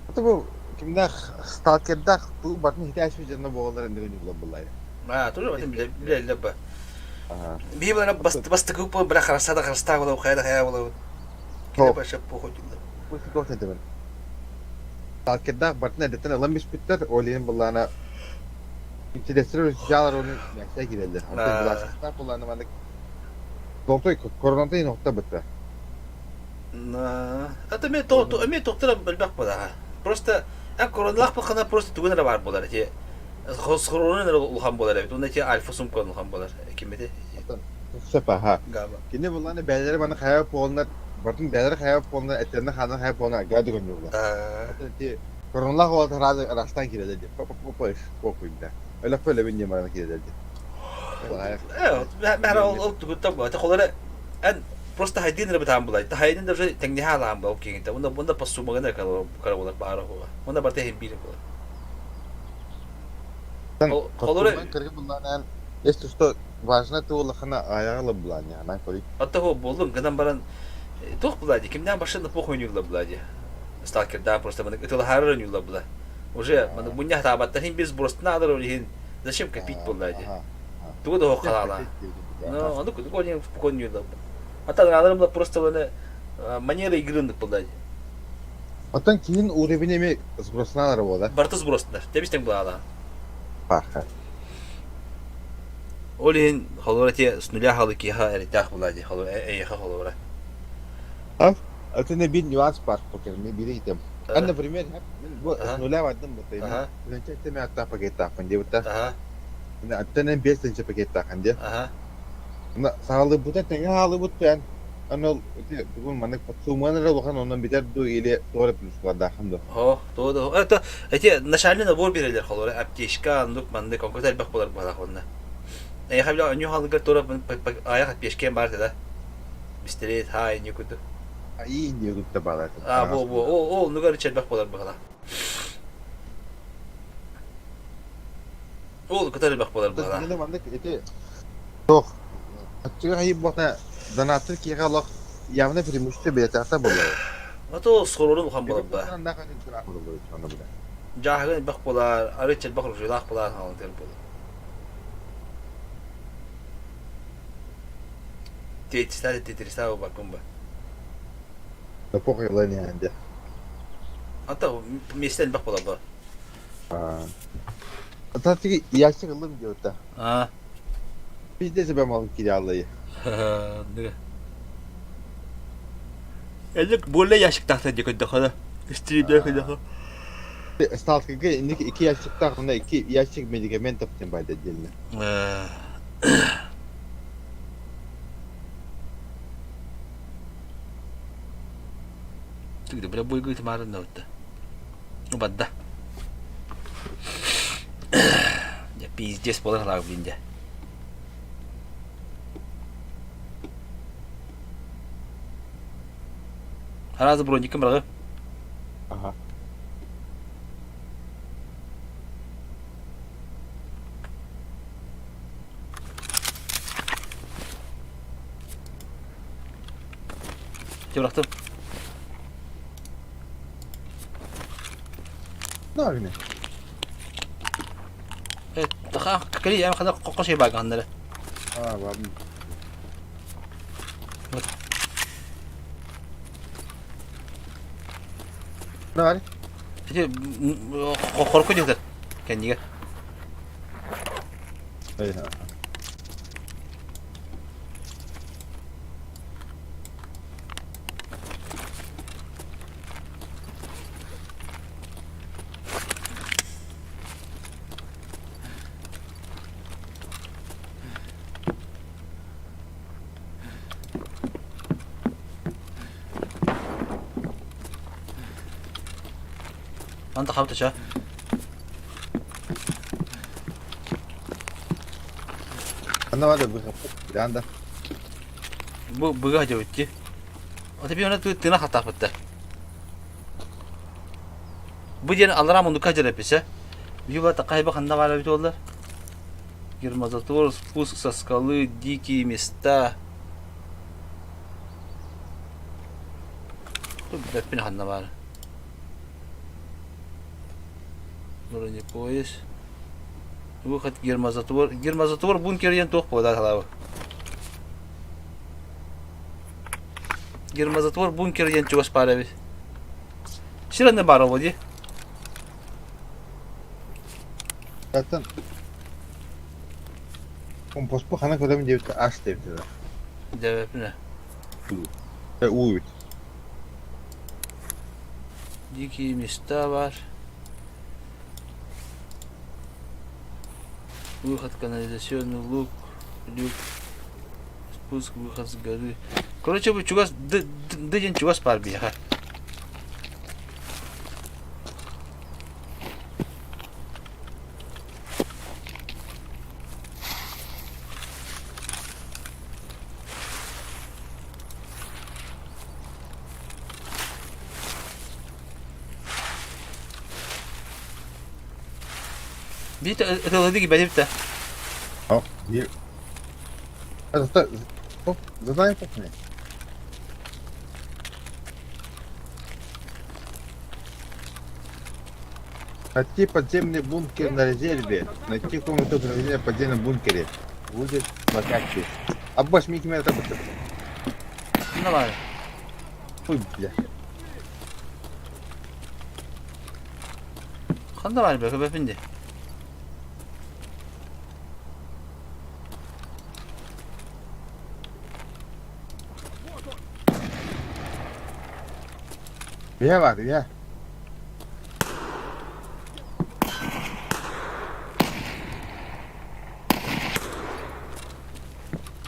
[SPEAKER 4] hatta bu kimde stalker'da bu bakın ihtiyaç bir canına boğalar indirin yolladılar.
[SPEAKER 1] Ah, tu macam bila lebah.
[SPEAKER 4] Aha.
[SPEAKER 1] Biar mana bas tegup pun berak rasa dah rasa walau kaya dah kaya walau. Kita pasal pohon juga.
[SPEAKER 4] bu dost edemin. Talkeda batına deten alamış bitter oleyin bulana İntelektüel rüzgarlar onun yaşa girerler. Hatta bulaşıklar kullanmadık. Doktor koronada nokta bitti.
[SPEAKER 1] Это мне доктор bilmek bu da. Просто koronalak bakana просто tuguna var bular ki. Korona ulhan bular evet. Onda ki alfa sumkon ulhan bular. Kimedi?
[SPEAKER 4] Sepa ha.
[SPEAKER 1] Galiba.
[SPEAKER 4] Yine bunların belirleri bana hayal puanlar, batın belirleri hayal puanlar, etlerine kanal hayal puanlar geldi gönüyorlar. Hatta ki koronalak oldu herhalde araçtan girerler. Popuyum da. Öyle böyle bir numara girerler.
[SPEAKER 1] Evet, merhaba oldu guttam bu. Takolara en просто хайдин рыбытам булай. Та хайдин даже теңнехалам бул кеңите. Бунда пассумагана карабулар бары хуга. Бунда барта хембили була.
[SPEAKER 4] Колоры кыргы буллан если что важно то лахана аягла булан я на коли.
[SPEAKER 1] Атта хо болдум гынан баран тох булади. Кимден башында похуй юлла булади. Сталкерда просто мана это харрын юлла була. Уже мана бунья табатта хим без просто надо ролин. Зачем копить булади? Туда хо халала. Ну, оно куда спокойно юлла. А так надо просто вот манера игры булади.
[SPEAKER 4] Atan kimin uğrabine mi zbrosnalar o da?
[SPEAKER 1] Bartı zbrostlar. Demiştim bu ala.
[SPEAKER 4] Paha.
[SPEAKER 1] Олин холорати с нуля халыки ха эритах булади. Холор эйха холора.
[SPEAKER 4] Это не bir nüans var poker mi biri item. Ben например bu нуля vardım bu tayma. Ben çektim hatta paket takın diye bu da.
[SPEAKER 1] Aha.
[SPEAKER 4] Ne hatta ne 5 tane paket takın diye.
[SPEAKER 1] Aha.
[SPEAKER 4] Na sağlı bu da tenge halı bu ben. Anol bugün manek patsumanlara bakan ondan biter du ile doğru pluslar da hamdo.
[SPEAKER 1] Ho, doğru. Это эти начальные набор берелер холора. Аптечка, андук манды конкретер бак болар бала хонна. Я хабла аню халыга тора аяк пешкен бар да. Бистерет хай никуда.
[SPEAKER 4] İyi diyor da bala.
[SPEAKER 1] O nugar içer bak bolar bala. O kadar bak bolar bala.
[SPEAKER 4] Ne mandık eti. Yok. Açık ayıp bakna zanatır ki galak yavne bir müşte bir tahta bolar.
[SPEAKER 1] Ато sorunum ham bolar ba.
[SPEAKER 4] Ne kadar çırak olur sonra bile.
[SPEAKER 1] Jahgan bak bolar, arıçel bak rujulak bolar hal der bolar. Tetrisler bakın ba.
[SPEAKER 4] Ne pokuylar yani.
[SPEAKER 1] Hatta mesel bak bolar ba.
[SPEAKER 4] Hatta ki yaşlı kılım diyor da.
[SPEAKER 1] Ha.
[SPEAKER 4] Biz de sebep alıp kiralayı.
[SPEAKER 1] Ne? Ellik bolle yaşık tahta diye kadar. İstediği kadar.
[SPEAKER 4] Stalkıga iki yaşlık takımda iki yaşlık medikament yaptım bayda diyelim. Туда бля бойгой тмарын нотта. Ну бадда. Я пиздец болар лаг блинде. Харазы броником рагы. Ага.
[SPEAKER 1] Тебе бıraktım.
[SPEAKER 4] Ne var yine?
[SPEAKER 1] Evet, daha kakali ya kadar kokon şey bak anları.
[SPEAKER 4] Aa var. Ne var?
[SPEAKER 1] İşte korku diyorlar kendine.
[SPEAKER 4] Evet.
[SPEAKER 1] Anta kapta ça.
[SPEAKER 4] Ne var da bu? Bir anda.
[SPEAKER 1] Bu bıga hadi bitti. O tabii ona tına hata yaptı. Bu diyen Allah'a mundu kaçır hepsi. Yuva takayba kanda var bir oldular. Гермозатор, спуск со скалы, дикие места. Тут, блядь, пинханна var. Брони пояс. Выход гермозатвор. Гермозатвор бункер ен тох пода халава. Гермозатвор бункер ен чугас паравис. Сираны бар вроде.
[SPEAKER 4] Zaten kompos bu hana kadar mı diyor aç devdi.
[SPEAKER 1] Да, бля.
[SPEAKER 4] Uyut.
[SPEAKER 1] Дикие места var. Выход, канализационный лук, люк, спуск, выход с горы. Короче, bu чугас, дыден чугас бар bir ha. Bir de öteladı gibi benim de.
[SPEAKER 4] О, и... Задай пацаны. Найти подземный бункер на резерве. Найти комнату проведения в подземном бункере. Будет локации. Аббаш, мики меня это будет.
[SPEAKER 1] Ne var?
[SPEAKER 4] Ой, бля.
[SPEAKER 1] Kanda var be beyefendi.
[SPEAKER 4] Я var ya.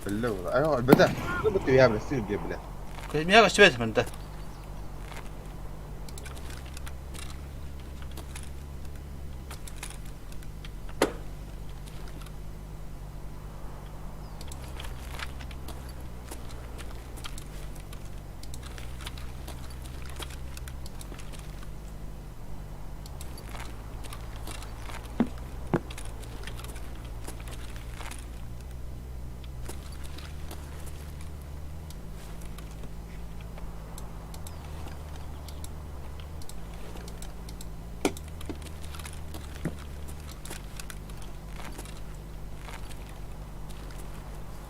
[SPEAKER 4] بالله والله ايوه البدا ضبط يا بلا سير يا بلا
[SPEAKER 1] Kızmaya kaçtı benim de.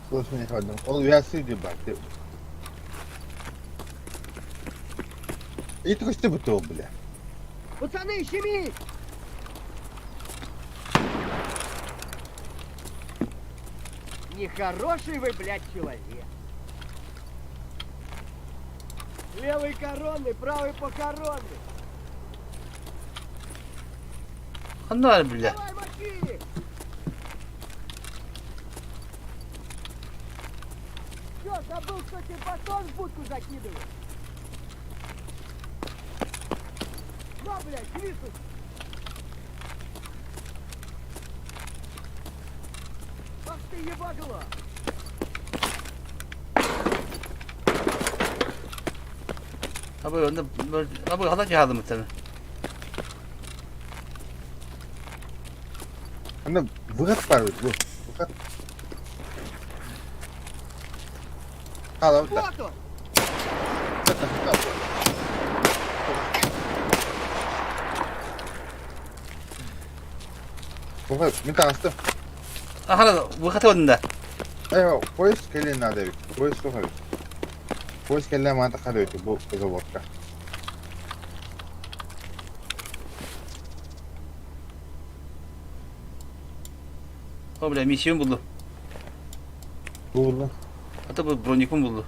[SPEAKER 4] слушай меня ходом он я сир يا بلا и ты что бы бля
[SPEAKER 11] Пацаны, щемить! Нехороший вы, блядь, человек. Левый коронный, правый покоронный.
[SPEAKER 1] Kanda var bile.
[SPEAKER 11] Давай, машине! Чё, забыл, что тебе батон в будку закидывать? На, блядь, свистнуть! Ах ты ебагло!
[SPEAKER 1] Abi onda böyle abi hata cihadı mı tabii?
[SPEAKER 4] انا بغيت بارد بغيت هذا وده
[SPEAKER 11] Вот он!
[SPEAKER 4] بغيت من تعرفت
[SPEAKER 1] Aha bu hata onda.
[SPEAKER 4] ايوه كويس كلنا هذا كويس سهل كويس كلنا ما انت خذيته بو زورك
[SPEAKER 1] O bile misyon buldu.
[SPEAKER 4] والله
[SPEAKER 1] Hatta bu bronikun buldu.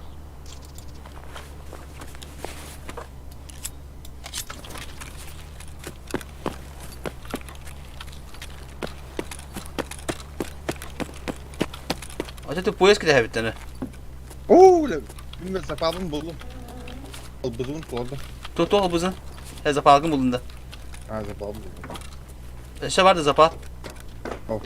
[SPEAKER 1] Hatta poyas kide bir tane.
[SPEAKER 4] اوه لا من زفافın buldum albuzun oldu
[SPEAKER 1] Tut o buzun. He zapalgın bulundu.
[SPEAKER 4] ha zafafın buldum
[SPEAKER 1] Şey vardı zapal.
[SPEAKER 4] of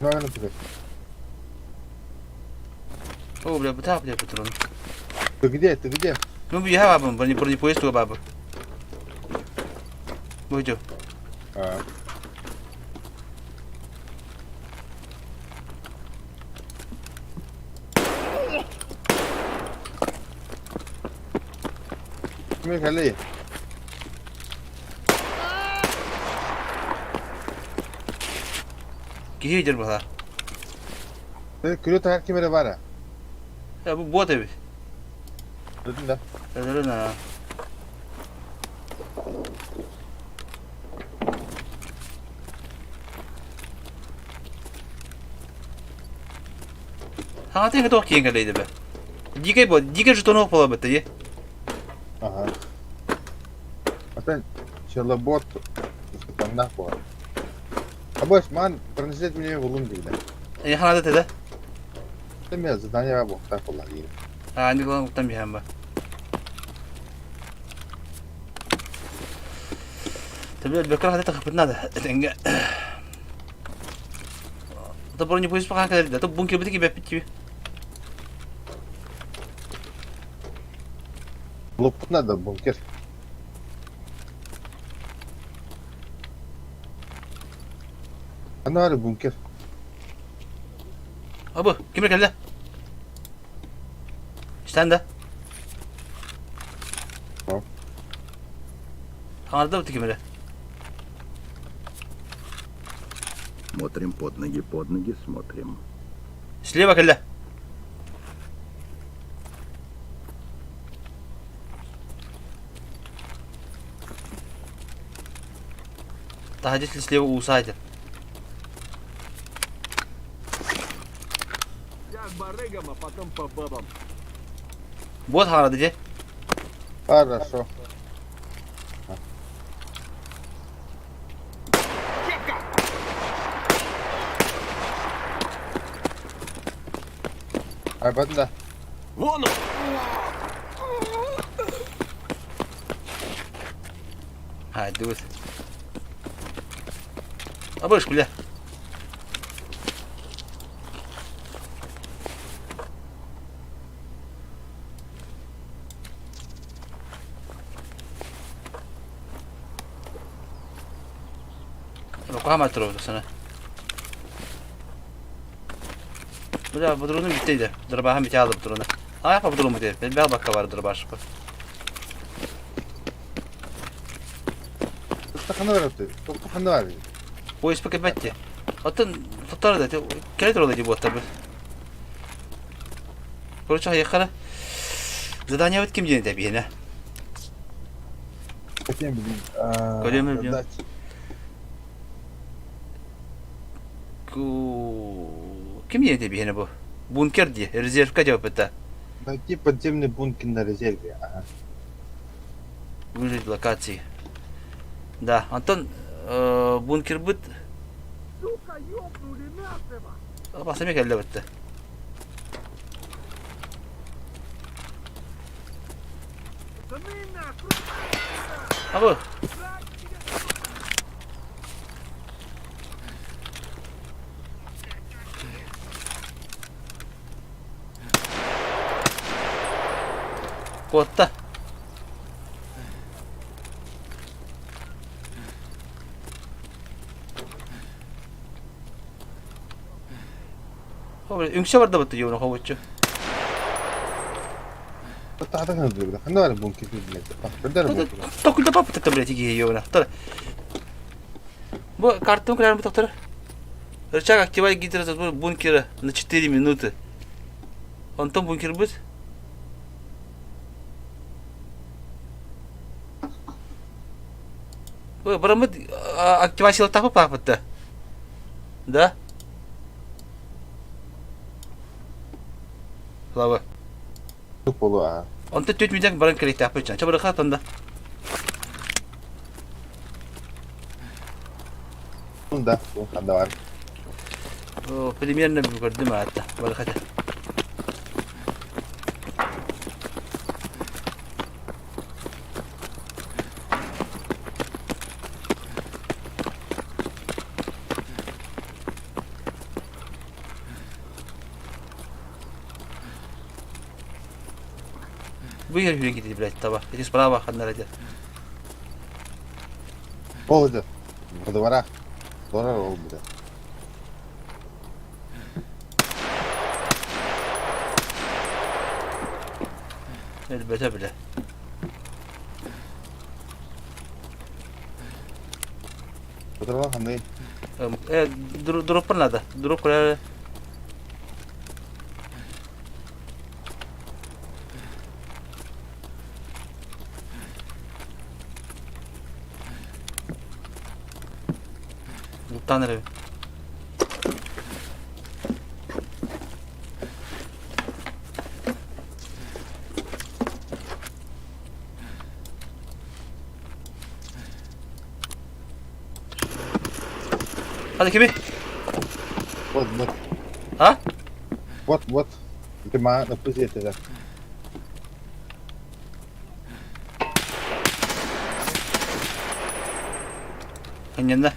[SPEAKER 4] ne yapıyorsun?
[SPEAKER 1] O bile bu taraf bile patron.
[SPEAKER 4] Ты где? Ты где?
[SPEAKER 1] Ну я бабам, бронепоезд у бабы. Будь.
[SPEAKER 4] А. Кime geldi?
[SPEAKER 1] Kihi yer bala.
[SPEAKER 4] Külü takar kimere var ya.
[SPEAKER 1] Ya bu bot evi.
[SPEAKER 4] Dedim de.
[SPEAKER 1] Öyle ne? Ha, ты готов кинга лейди бе. Дикай жетонок пола бе ты.
[SPEAKER 4] Aha. Atan челобот там нахуй. А больше ман пронесет мне в лун где.
[SPEAKER 1] Я хана да.
[SPEAKER 4] Ты меня задание бог так было.
[SPEAKER 1] А, не главное там бихам ба. Ты, блядь, бекар хата хапит надо. Тенга. Да бро не будешь пока когда, да то бункер будет тебе пить.
[SPEAKER 4] Луп надо бункер. Ana bункер.
[SPEAKER 1] Abu, kim geldi? Sen de.
[SPEAKER 4] Tamam.
[SPEAKER 1] Anladın mı kimere?
[SPEAKER 10] Смотрим под ноги, смотрим.
[SPEAKER 1] Слева geldi. Да, если слева усадят.
[SPEAKER 10] Барыгам, а потом по бабам.
[SPEAKER 1] Вот хана dedi.
[SPEAKER 4] Хорошо. Ай, банда.
[SPEAKER 10] Вон он!
[SPEAKER 1] Hadi dur. Abuş bile. Руками трогаю sana. Бля, bu drone'um bittiydi. Dırbahan bir aldı bu drone'u. Ha yapa bu drone'u diye. Ben bir bakka var dırbaş.
[SPEAKER 4] Стаканы var ötü. Стаканы var.
[SPEAKER 1] Bu ispi kebetti. Hatta tutar da. Kelet rollaydı bu tabi. Короче, yakara. Задание вот кем день tabi ne?
[SPEAKER 4] Каким, блин?
[SPEAKER 1] Колемем, блин.
[SPEAKER 4] Задать.
[SPEAKER 1] Kim yedi bir yine bu? Bunker diye. Rezervka cevap etti.
[SPEAKER 4] Найти подземный бункер на резерве. Ага.
[SPEAKER 1] Выжить локации. Да, Антон, бункер быт. Basam geldi bitti. Abi. Kotta. Abi üngse var da bitti yavrum havuççu.
[SPEAKER 4] Tahta kan duruyor. Hani var bункер блядь. Bak ben de bункер.
[SPEAKER 1] Только да папа так блядь иги yavrum. Dur. Bu kartım kırar mı doktor? Рычаг активай гидрозатвор бункера на 4 минуты. Антон бункер будет? Ой, барамыт активациялы тапып бапытты. Да? Слава.
[SPEAKER 4] Çok bolu ha.
[SPEAKER 1] Антон 4 минут баран керек тапып чан. Чабыр хатында.
[SPEAKER 4] Bunda. Bunda var.
[SPEAKER 1] О, примерно gördüm hatta. Bara hadi. Выиграй гиди, блядь, того. Иди справа, одна ради.
[SPEAKER 4] Поводы. Во дворах. Здорово, блядь.
[SPEAKER 1] Elbette bile.
[SPEAKER 4] Во дворах, они
[SPEAKER 1] Drop pernah dah. Drop kira. Hutan ada. Ada kimi?
[SPEAKER 4] Вот.
[SPEAKER 1] Ha?
[SPEAKER 4] Вот. Itu mah apa sih itu?
[SPEAKER 1] Hanya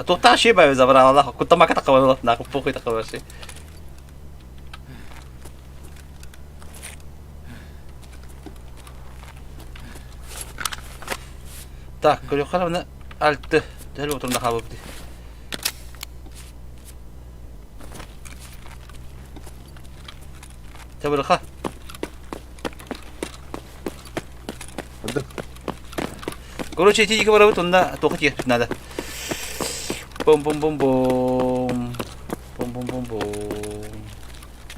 [SPEAKER 1] tu tak sih bae zabra Allah. Aku tak makan tak kawal. Nak aku pukul tak kawal sih. Tak, kalau kalau nak alt, dah lu turun dah habis. Coba dah.
[SPEAKER 4] Ada.
[SPEAKER 1] Kalau cici jika baru turun dah, tu kecil nada. Bom.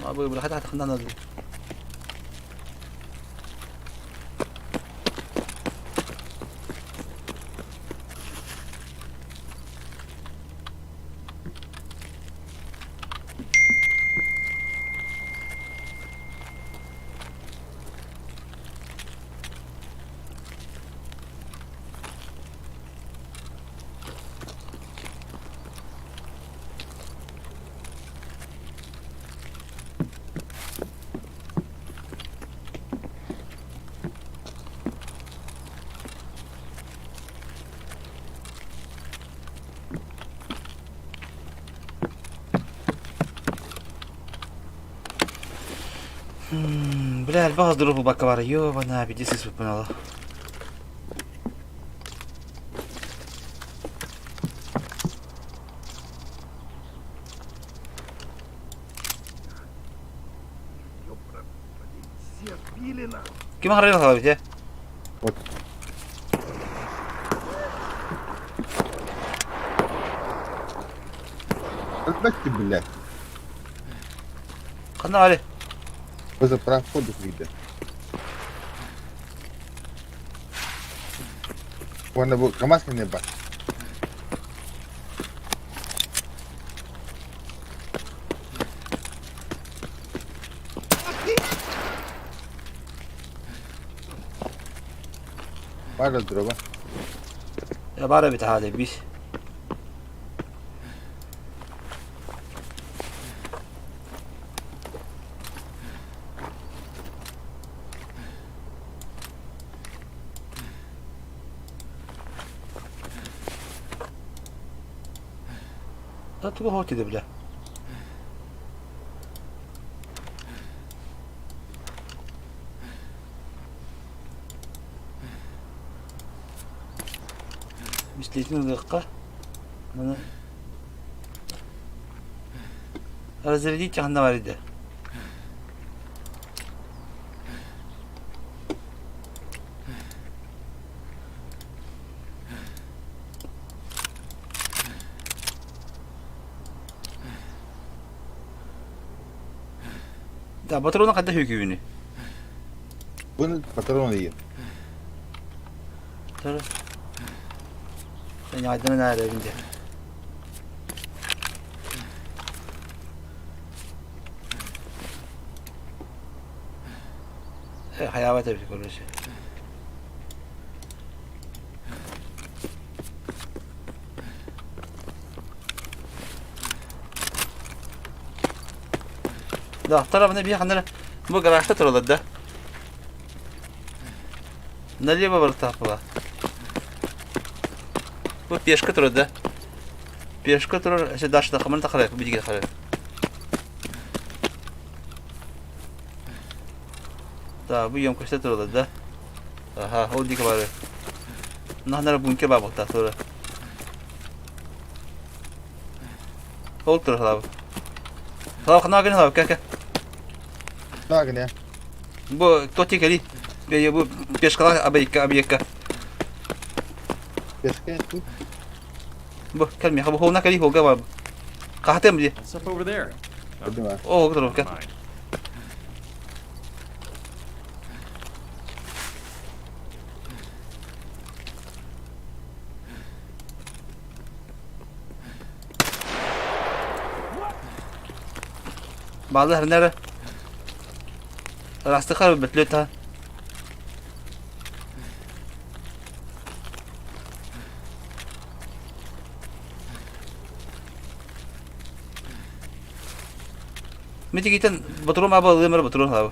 [SPEAKER 1] Apa boleh kata kena nada. Бля, альбаус дуру бакавар, ёбана, 50 выпинала. Gimana hari lah ya?
[SPEAKER 4] Отбачьте, блядь.
[SPEAKER 1] Канале.
[SPEAKER 4] Вы за проходу видите. Вон был КамАЗ не бак. Пара дрова.
[SPEAKER 1] Ya bana bir tane bir. Tatlı hot dedi bile. Mislitin dakika. Bana разрядить canlı var idi. Да, патроны когда hükümünü.
[SPEAKER 4] Bunu патроны yiyin.
[SPEAKER 1] Dur. Sen yardım nerede evinde? Hayava tabii konuşuyor. Да, tarafında bir yakınlara bu garajda durulur da. Налево вратапова. Bu пешка тұрады да. Пешка тұрар, әше дашыда қамын тақырайық, бүйдеге тақырайық. Да, bu емкості тұрады да. Аха, ол деге бары. Нахнары бүнке бабықта тұры. Ол тұры қалабы. Қалабы қана ағын қалабы, кәке.
[SPEAKER 4] Так, не.
[SPEAKER 1] Bu кто текели? Bu пешкалар объекка.
[SPEAKER 4] Пешка тут.
[SPEAKER 1] Bu kelme ha bu hona kali hoga var. Kahtem diye.
[SPEAKER 10] What's up over there?
[SPEAKER 4] Değil mi?
[SPEAKER 1] O hoga dur.
[SPEAKER 10] Mine.
[SPEAKER 1] Bazı her nere? Rastı kar betlüyor ta. Miti kita betul apa lu mer betul apa?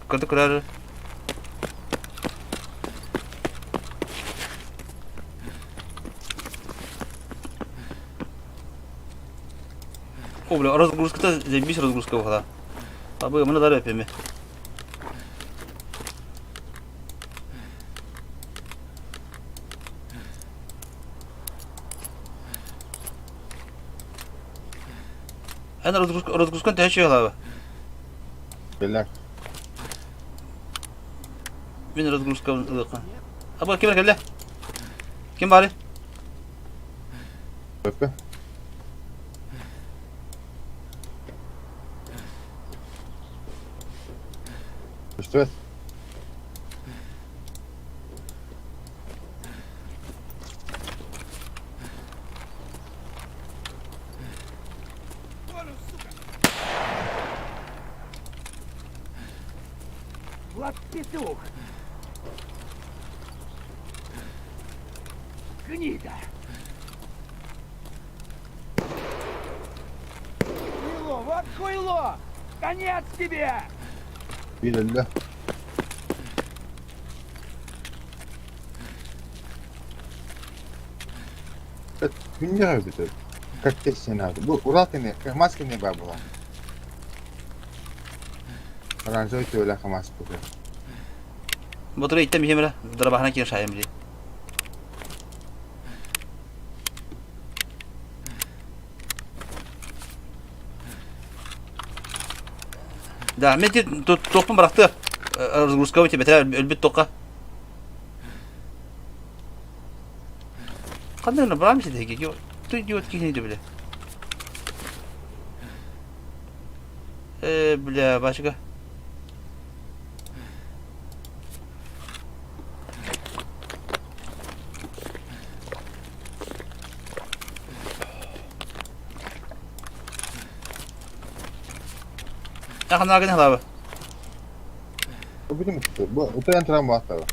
[SPEAKER 1] Kata kurar. О, бля, разгрузка-то, заебись разгрузка вода. А бы, мы надо рэпами. Ana разгрузка ты еще лава.
[SPEAKER 4] Beyler.
[SPEAKER 1] Min разгрузка. Абы kim geldi? Kim bari?
[SPEAKER 4] Öpü. İşte
[SPEAKER 10] Вот петух. Гнида. Хуйло, вот хуйло! Конец тебе!
[SPEAKER 4] bir elde. Evet, dünya öbürü. Kaç sene abi. Bu Ural ne? Maske ne var bu lan? Ranzo ite öyle kamas bu.
[SPEAKER 1] Motoru ittem yemre. Darabahana kiyen şayem diye. Да, мен тоқпын бырақты. Разгрузка өте бетер өлбет тоққа. Қандай ғана бұрамыз еді? Той идиот кейнейді біле. Бля, башыға. Яхан агын халабы.
[SPEAKER 4] Bu benim işte. Bu öte antrenman var tabii.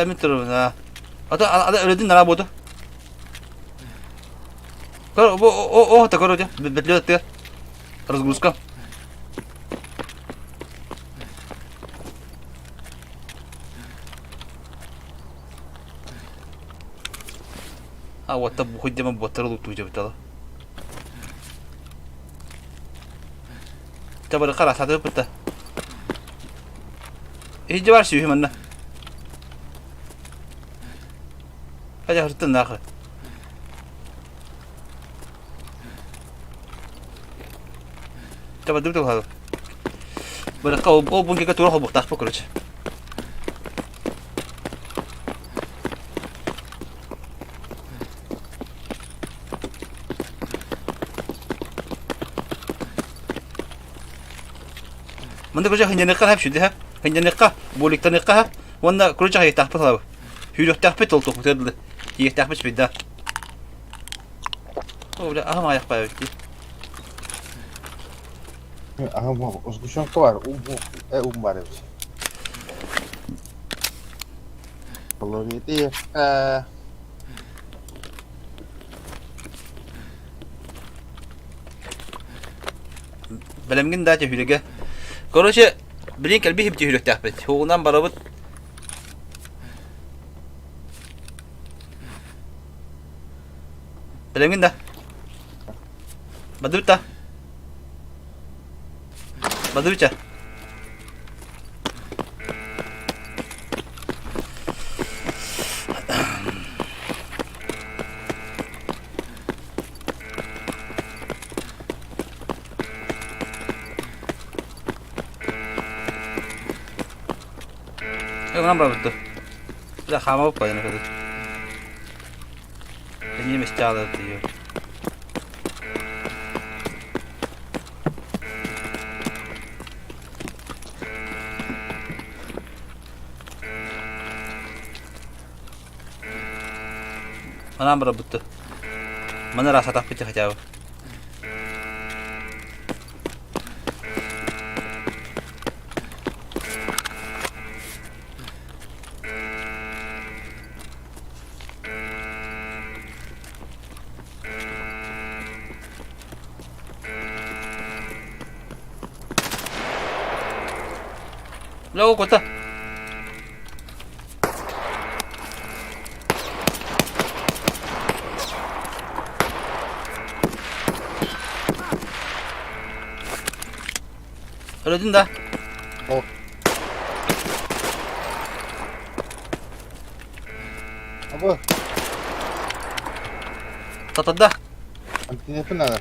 [SPEAKER 1] Мен тұрмын, а. Ада өледін нара болды. О, так вроде, бетлет ты. Разгрузка. А вот там хоть демон батару тут же битала. Табар қара сатып бітті. Ежде бар сүйі манна. Қайда құрттын нақы. Табар дүрді қалып. Біраққа ол бұнкеге тура қол бұқтақ бұл көріч. Manda kerja hanya nekah hab sudah, hanya nekah, boleh kita nekah, wanda kerja hanya tak apa, hidup tak apa tol betul betul, dia tak apa sepeda. Oh, udah ah mayak pa itu.
[SPEAKER 4] Aha bu uzguşan var. Bu var ya. Kalau gitu ya.
[SPEAKER 1] Belemgin daha cahilge. Короче, блин, kalbi hep cahilge tahpet. Hoğundan barabıt. Belemgin daha. Badut da. Badut ya. Kenapa betul? Udah kamu apa ini? Они местяли ее. Она работает. Mana rasa takut jauh. Lalu kota. Öldün de.
[SPEAKER 4] Oh. Apa?
[SPEAKER 1] Tatanda.
[SPEAKER 4] Antinya apa nada?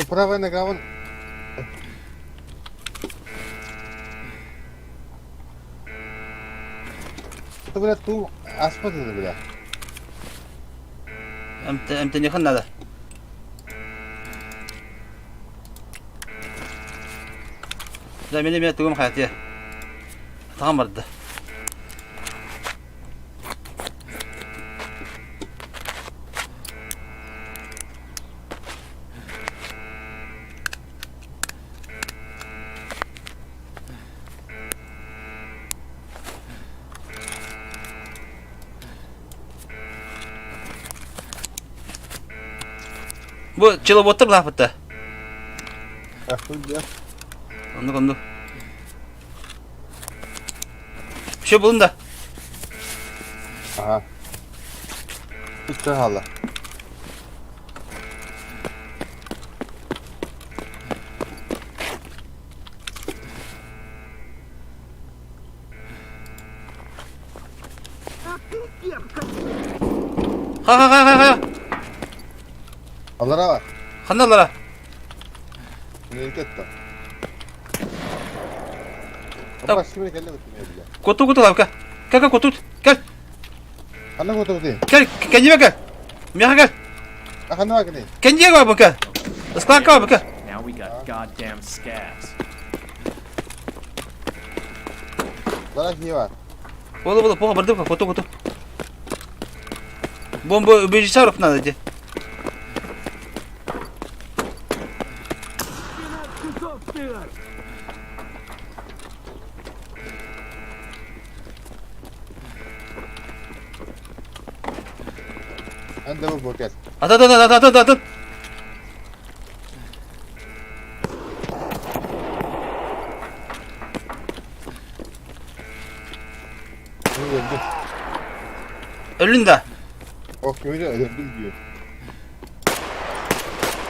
[SPEAKER 4] Правая нога вон. Это, блядь, ту асфальт, блядь.
[SPEAKER 1] امتى نخلنا هذا. لا مني تقوم حياتي. تغمر ده. Bu çilo botter lah peta.
[SPEAKER 4] Ya.
[SPEAKER 1] Kondu. Bir şey bulun da.
[SPEAKER 4] Aha. İşte hala.
[SPEAKER 1] Ha.
[SPEAKER 4] Allara var.
[SPEAKER 1] Kanallara.
[SPEAKER 4] Ne gitti?
[SPEAKER 1] Tamam.
[SPEAKER 4] Apa şimdi kelle götürmeye bile.
[SPEAKER 1] Kutu lan gel. Gel kutu. Gel.
[SPEAKER 4] Anne götürdü.
[SPEAKER 1] Gel. Kendime gel. Miha gel.
[SPEAKER 4] Akan var ki.
[SPEAKER 1] Kendine gel bak gel. Islak kal bak gel.
[SPEAKER 10] Now we got goddamn scabs.
[SPEAKER 4] Lara ki var.
[SPEAKER 1] Oğlum poha bardım kutu. Bomba убежища рук надо где.
[SPEAKER 4] Anda bu podcast.
[SPEAKER 1] At.
[SPEAKER 4] Ne öldü?
[SPEAKER 1] Ölün de.
[SPEAKER 4] O köyde öldüm diyor.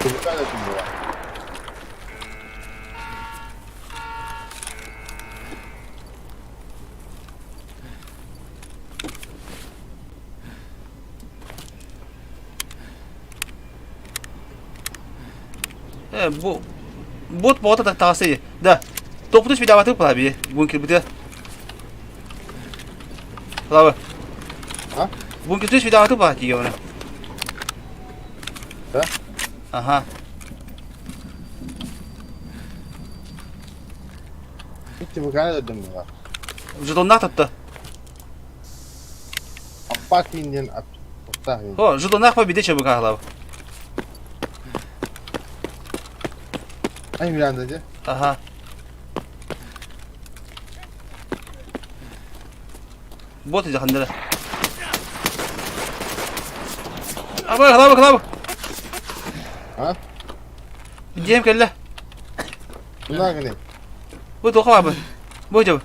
[SPEAKER 4] Çocuklar da şimdi var.
[SPEAKER 1] Bu bot bota da tavsiye. Da. Toplu bir davet yapıp abi. Bunker bir de. Bravo.
[SPEAKER 4] Ha?
[SPEAKER 1] Bunker bir davet yapıp abi ona.
[SPEAKER 4] Ha?
[SPEAKER 1] Aha.
[SPEAKER 4] Hiç bu kadar öldüm ya.
[SPEAKER 1] Жетоннак tuttu.
[SPEAKER 4] Appak indin at. Otta.
[SPEAKER 1] О, жетоннак победы чебы каглав.
[SPEAKER 4] Ay bir anda önce.
[SPEAKER 1] Aha. Bot иди хандера. Калабы.
[SPEAKER 4] Ha?
[SPEAKER 1] Дем келле.
[SPEAKER 4] Bunlar ne?
[SPEAKER 1] Bu тоқа abi. Bu жабы.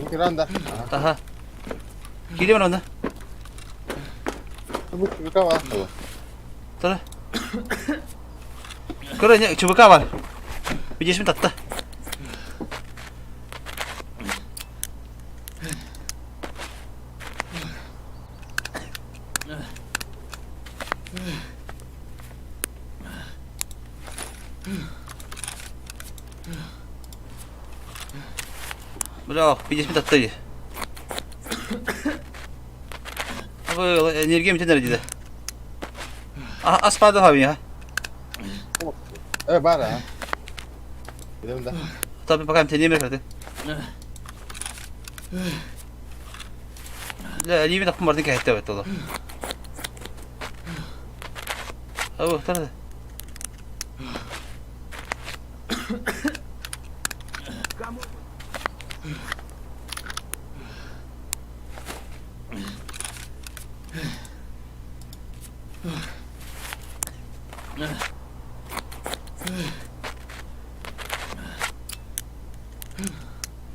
[SPEAKER 4] Bu kiranda.
[SPEAKER 1] Aha. Gidiyorum onda.
[SPEAKER 4] Bu çocuklar var.
[SPEAKER 1] Tara. Kırı çubuk var. Bir cismi tattı. Бля, 50 минут attı. Abi enerji mi nerede? Asparda abi ya.
[SPEAKER 4] Evet var ha. Gidelim de.
[SPEAKER 1] Tabii bakalım teniye mi verdi? La iyi bir takım vardı ki hatta evet oğlum. Abi nerede?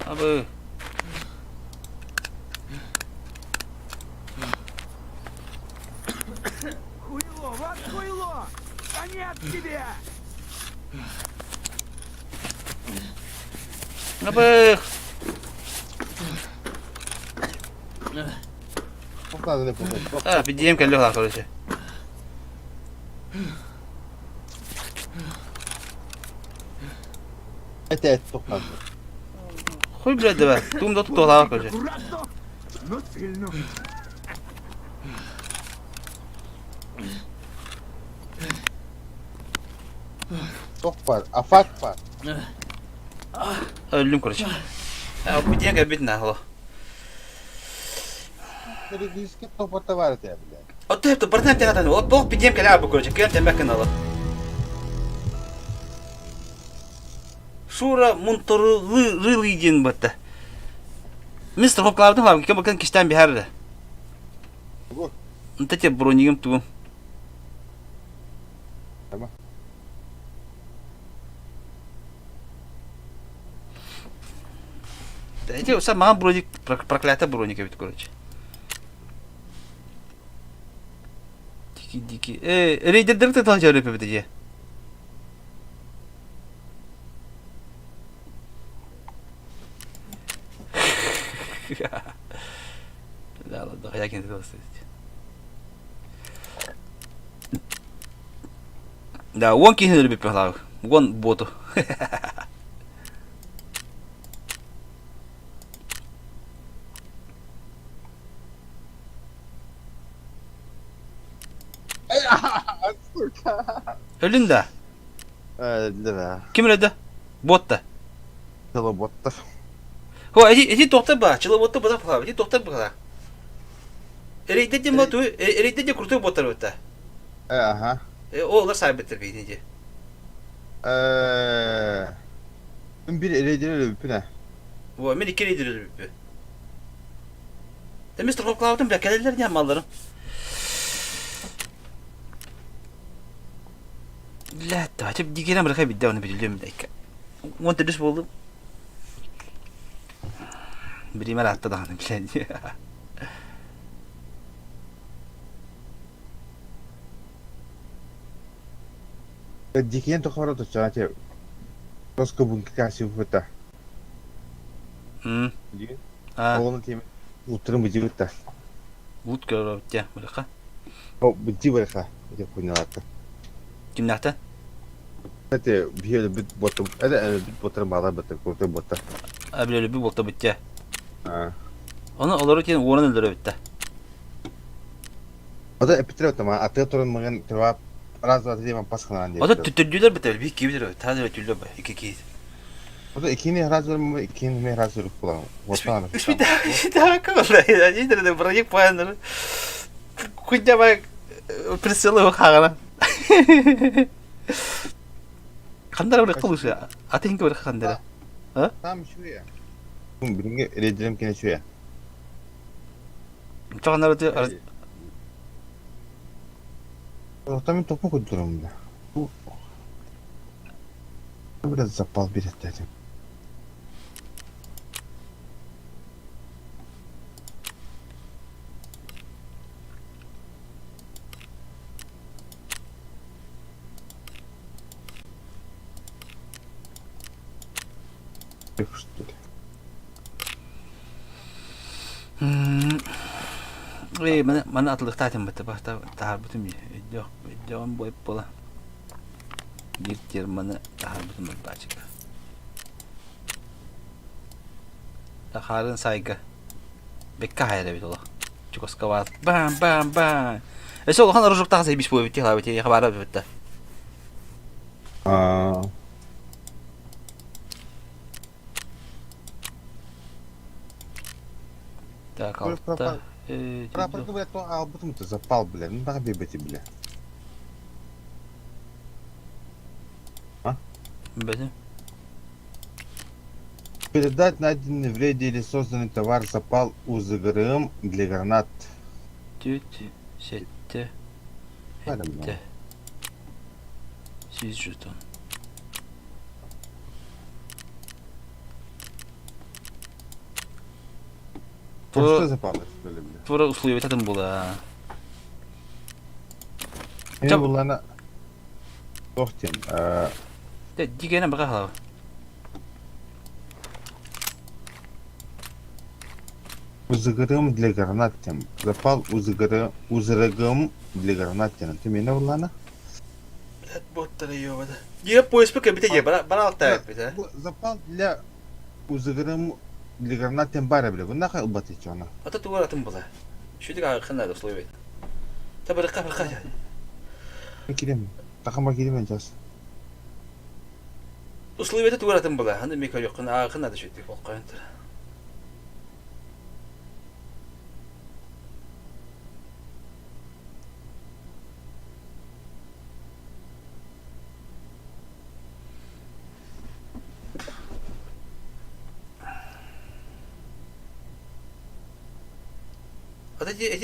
[SPEAKER 1] Abi. Abi.
[SPEAKER 4] Çok nazlı yapalım.
[SPEAKER 1] Ha bir diyeyim kelli kadar kardeşi.
[SPEAKER 4] Evet, çok nazlı.
[SPEAKER 1] Koy bir de be. Tum da tut dolar kardeşi.
[SPEAKER 4] Çok var, afak var.
[SPEAKER 1] Öldüm kardeşi. Ya bir diyeyim ki bitne hala.
[SPEAKER 4] Böyle riski toparta var ya bile.
[SPEAKER 1] O da hep de bardan tane tane. O bok bir diyeyim kelli abi kardeşi. Kıyam tembek kanalı. Şura muntoru rılıyın battı. Mr. Hoplar'dan var ki bakın kişiden bir herre.
[SPEAKER 4] Bu.
[SPEAKER 1] Tete bronigim tuğum.
[SPEAKER 4] Tamam.
[SPEAKER 1] Tete usa mağam bronik проклятая броника ведь короче. Diki. Raider'ları da tanıcı yapıyor bir لا لا ده يمكن تدوس да вон кинули бы пихлав вон боту Öldün de.
[SPEAKER 4] Öldü be.
[SPEAKER 1] Kim öldü? Bot da.
[SPEAKER 4] Çalı botta.
[SPEAKER 1] Ho, eti doktor ba. Çılı botta bana falan. Eti doktor bana. Eride de modu, eride de kurtu botar öte.
[SPEAKER 4] Aha.
[SPEAKER 1] O olur sahibidir bir ince.
[SPEAKER 4] Bir eğlenceli bir ne?
[SPEAKER 1] Bu Amerika idirir bir. Mr. Hopcloud'un bekelerler ne mallarım. La تعجب دي كده مرخي بالدون باليوم ذاك وانت ليش بقول بدي ما حتى ضحنا بلاد
[SPEAKER 4] Dikiyen tokara to çana çe. Rosko bunki kasi fıta. Oğlum temi. Utrun buji fıta.
[SPEAKER 1] Gut karo ya مرخا
[SPEAKER 4] O buji berka. Ya punya lata.
[SPEAKER 1] Kim nahta
[SPEAKER 4] Tete bir bit botum. Ada bit botum bala botum kurtu botum.
[SPEAKER 1] Abile bir bolta bitti.
[SPEAKER 4] Ha.
[SPEAKER 1] Onu olarak yani oranı öldürüyor bitti.
[SPEAKER 4] O da epitre tamam. Atı torun magan teva raz var diye pas kanan diye.
[SPEAKER 1] O da tütüldüler bitti. Bir gibi duruyor. Taze tütüldü bu. İki.
[SPEAKER 4] O da ikini raz var mı? İkini raz var falan. Botan.
[SPEAKER 1] Bir daha kaldı. Yani de bırakıp puanları. Kunca bak presiyle bakana. Kandara bırak kalıyor ya. Ateşin ki bırak kandara.
[SPEAKER 4] Tamam şu ya. Biringe eğlencelim kene şu ya.
[SPEAKER 1] Çok kandara diyor.
[SPEAKER 4] Ortamın topu koydurum da. Bu biraz zapal bir ettim.
[SPEAKER 1] Mana atılık tahtım bitti. Bak tahar bütün bir. Yok. Devam bu hep bola. Bir Germanı daha bütün bir açık. Harın saygı. Bekka hayra bit ola. Çukoska var. Bam bam bam. Eso kan arujuk ta say bis bu bitti ha bitti habara bitti. Так, алта.
[SPEAKER 4] Прапорка, блядь, то албутом-то запал, блядь. Ну так бебете, блядь.
[SPEAKER 1] Бэдэ.
[SPEAKER 4] Передать найденный в рейде или созданный товар запал УЗГРМ для гранат.
[SPEAKER 1] Тüt. Sette.
[SPEAKER 4] Hadi
[SPEAKER 1] Ette.
[SPEAKER 4] bakalım.
[SPEAKER 1] 100 jeton.
[SPEAKER 4] Что запало, что ли, блядь?
[SPEAKER 1] Тура условия татын була.
[SPEAKER 4] Ne bu lan? Tohtим.
[SPEAKER 1] Дэ дигэнэ бага хала.
[SPEAKER 4] УЗГРМ для гранат тем. Запал УЗРГМ для гранат тем. Ты меня bu lan?
[SPEAKER 1] Боттары ёбада. Е поиск пек бите е бара алта бите.
[SPEAKER 4] Запал для УЗГРМ для гранат тем бара, блядь. Bu ne kadar batıyor ona?
[SPEAKER 1] Ата тура татын була. Şu diga xana da условия. Табыр кафыр.
[SPEAKER 4] Gireyim. Takıma gireyim ben cas.
[SPEAKER 1] Условия тура татын була. Ханды мека yok. Xana da şu diga болкан.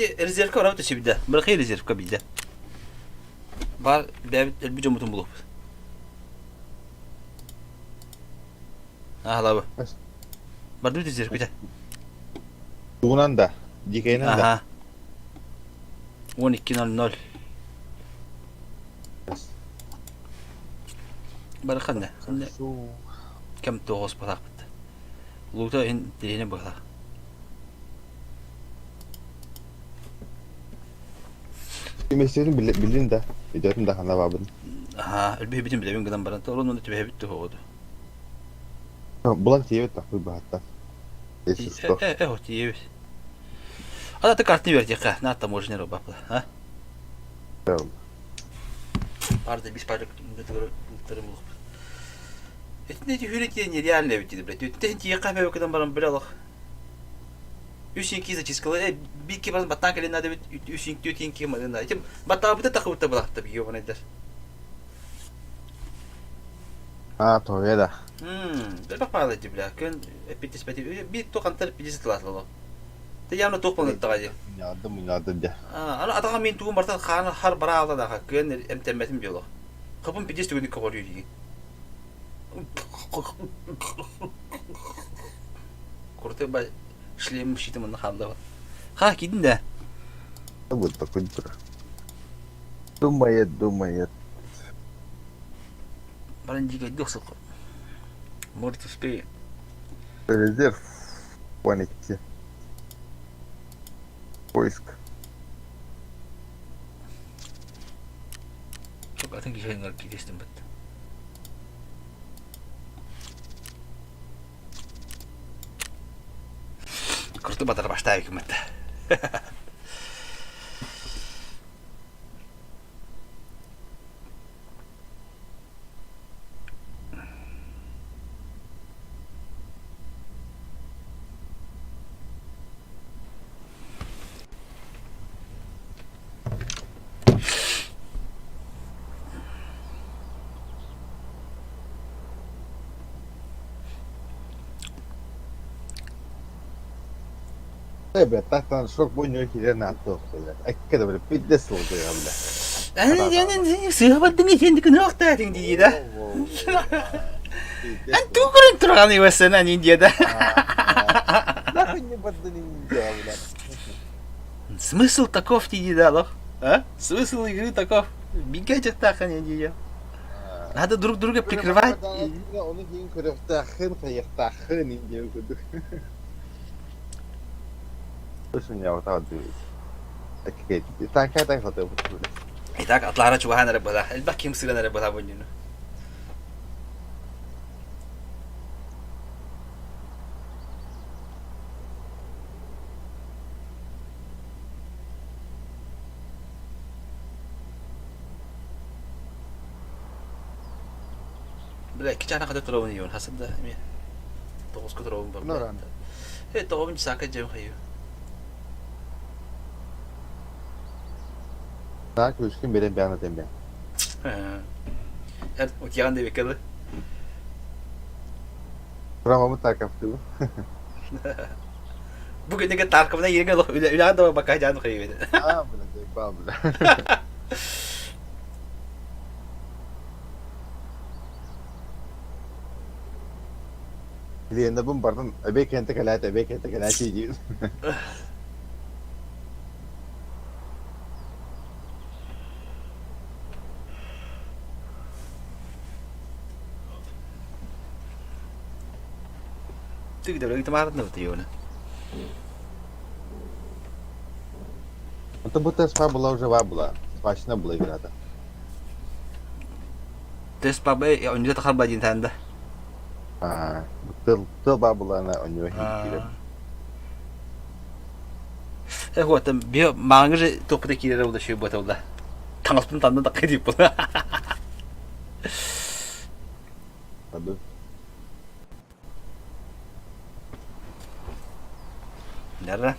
[SPEAKER 1] эти резервка работа себе. Бирхи резервка биде. Бар бәбит элбиҗе мутун булып. Ахлабы. Бар дут резервка биде.
[SPEAKER 4] Tuğunan da. Dikeynen de.
[SPEAKER 1] Aha. 12:00. Бар ханна. Ханна. Кем тоғыз балақ бітті. Лута ен дирene балақ.
[SPEAKER 4] Mesleğini bilin de. Biliyorum da hala babın.
[SPEAKER 1] Aha, elbette bitim bile ben giden baran. Onun onu tübe bitti oldu.
[SPEAKER 4] Bulan tiye takı bu hatta. Eski.
[SPEAKER 1] Вот есть. А ты карты верти, на там можно не робапла, а?
[SPEAKER 4] Tamam.
[SPEAKER 1] Парды без парок тырмыл. Это не хюрите нереально ведь, блядь. Ты не кафе когда баран бралах. Үсинки зачискала, бики баран батан кали надо ведь үсинки тютинки мадына. Этим батабы да такой-то балахта ёбаный даш.
[SPEAKER 4] То да.
[SPEAKER 1] Да попало тебе, бля. Көн 55. Bir toqantar 50 latlı. Te явно тоқпан тагы.
[SPEAKER 4] Яды да.
[SPEAKER 1] Ана атага мен тугун барта ханы хар бара алда да көн эмтемметим биолог. Капым 50 түгүн кабарıyor диги. Курты ба шлем шитим на халда. Ха кидин да.
[SPEAKER 4] Вот такой дура. Думает.
[SPEAKER 1] Баран диге досыл. Может успею.
[SPEAKER 4] Резерв. Паники. Поиск.
[SPEAKER 1] Çok atın ki şeyler gidestim ben. Kurtu batar başta hükümette.
[SPEAKER 4] Evet, taktan çok boyunca kiler ne yaptı böyle. Ekkede böyle piddes oldu ya bile.
[SPEAKER 1] Yani sıhbattın kendi günü oktadın diye de. An tukurun turan yuvasın an India'da.
[SPEAKER 4] Нахуй не поддали Индия, блядь.
[SPEAKER 1] Смысл таков диye de Allah. А? Смысл игры таков. Бегать так они диye. Надо друг друга прикрывать.
[SPEAKER 4] Onu giyin kırıktahın kayıktahın Индия kudu. Слушай, я вот так вот. Так, это хотел бы.
[SPEAKER 1] Итак, atlara чугана рабала. Элбак ким сыгана рабала бонюну. Bile iki tane kadar turabını yiyorsun. Aslında mi? 9 turabın var.
[SPEAKER 4] Ne oran?
[SPEAKER 1] Evet, 9. sakın cem kayıyor.
[SPEAKER 4] Daha köşkün benim bir anlatayım ben.
[SPEAKER 1] Evet, uçağın da bekirdi.
[SPEAKER 4] Kuramamı takaptı bu.
[SPEAKER 1] Bugün ne tarkımına yerine ulan da bakacağını kayıyor.
[SPEAKER 4] Aa böyle bağlı. Lienda pun pardon, kente kalah sih.
[SPEAKER 1] Itu kita lagi kemarin tuh Yona.
[SPEAKER 4] Это будто спа была уже была. Спачна была игра-то.
[SPEAKER 1] Terus pabe ya onjo takar bajin tanda.
[SPEAKER 4] Betul была она у него игра.
[SPEAKER 1] Вот там био мангы топ такие рауда ши бута ула. Тангаспун танда так кидип була.
[SPEAKER 4] Аду.
[SPEAKER 1] Нера.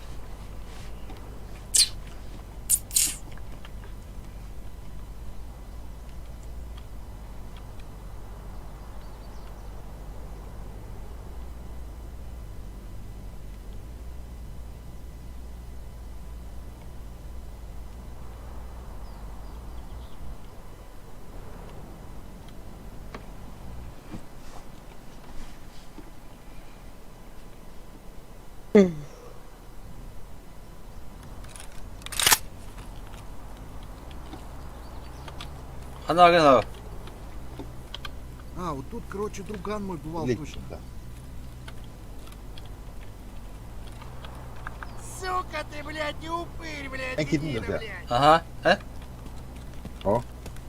[SPEAKER 1] Она агана.
[SPEAKER 6] А, вот тут, короче, друган мой бывал точно.
[SPEAKER 4] Да.
[SPEAKER 6] Сука ты, блядь, не упырь, блядь,
[SPEAKER 4] En gidin
[SPEAKER 6] дебила,
[SPEAKER 4] de.
[SPEAKER 6] блядь.
[SPEAKER 1] Aha. He?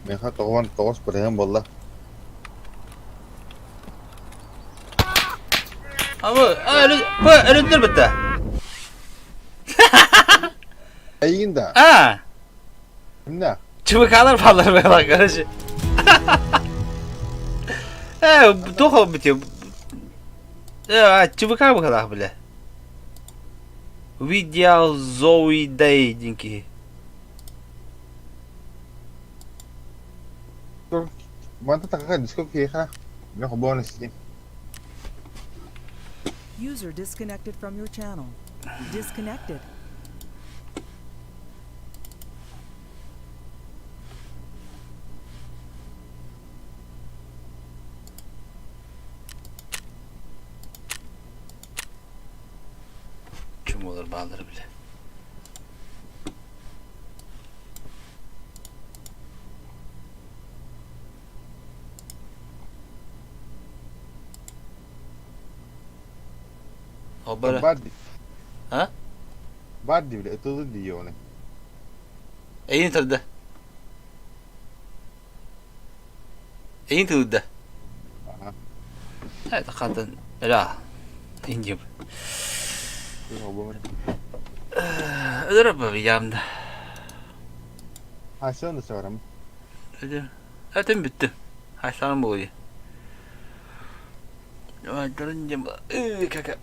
[SPEAKER 4] Ben ha toğuz pırağım valla.
[SPEAKER 1] Ama ölündür bitti.
[SPEAKER 4] Ayın da.
[SPEAKER 1] Ha.
[SPEAKER 4] Ne?
[SPEAKER 1] Çubuk falan böyle kardeşim. Bu tohum bitiyor. Çubuk bu kadar bile. Video Zoe Day dinki.
[SPEAKER 4] Manta takaka disco kaya. Ne ko bonus din.
[SPEAKER 8] User disconnected from your channel. Disconnected.
[SPEAKER 1] Kim olur bağları bile. O böyle.
[SPEAKER 4] Badi.
[SPEAKER 1] Ha?
[SPEAKER 4] Badi bile ıtılı diyor ne.
[SPEAKER 1] Eyin tırdı. Eyin tırdı.
[SPEAKER 4] Aha.
[SPEAKER 1] Evet, kadın. Ela. İncim.
[SPEAKER 4] Ne ko bonus.
[SPEAKER 1] Öyle bir yamda.
[SPEAKER 4] Ha sen de severim.
[SPEAKER 1] Öyle. Zaten bitti. Haşlanım bu oyu. Ya durunca kaka.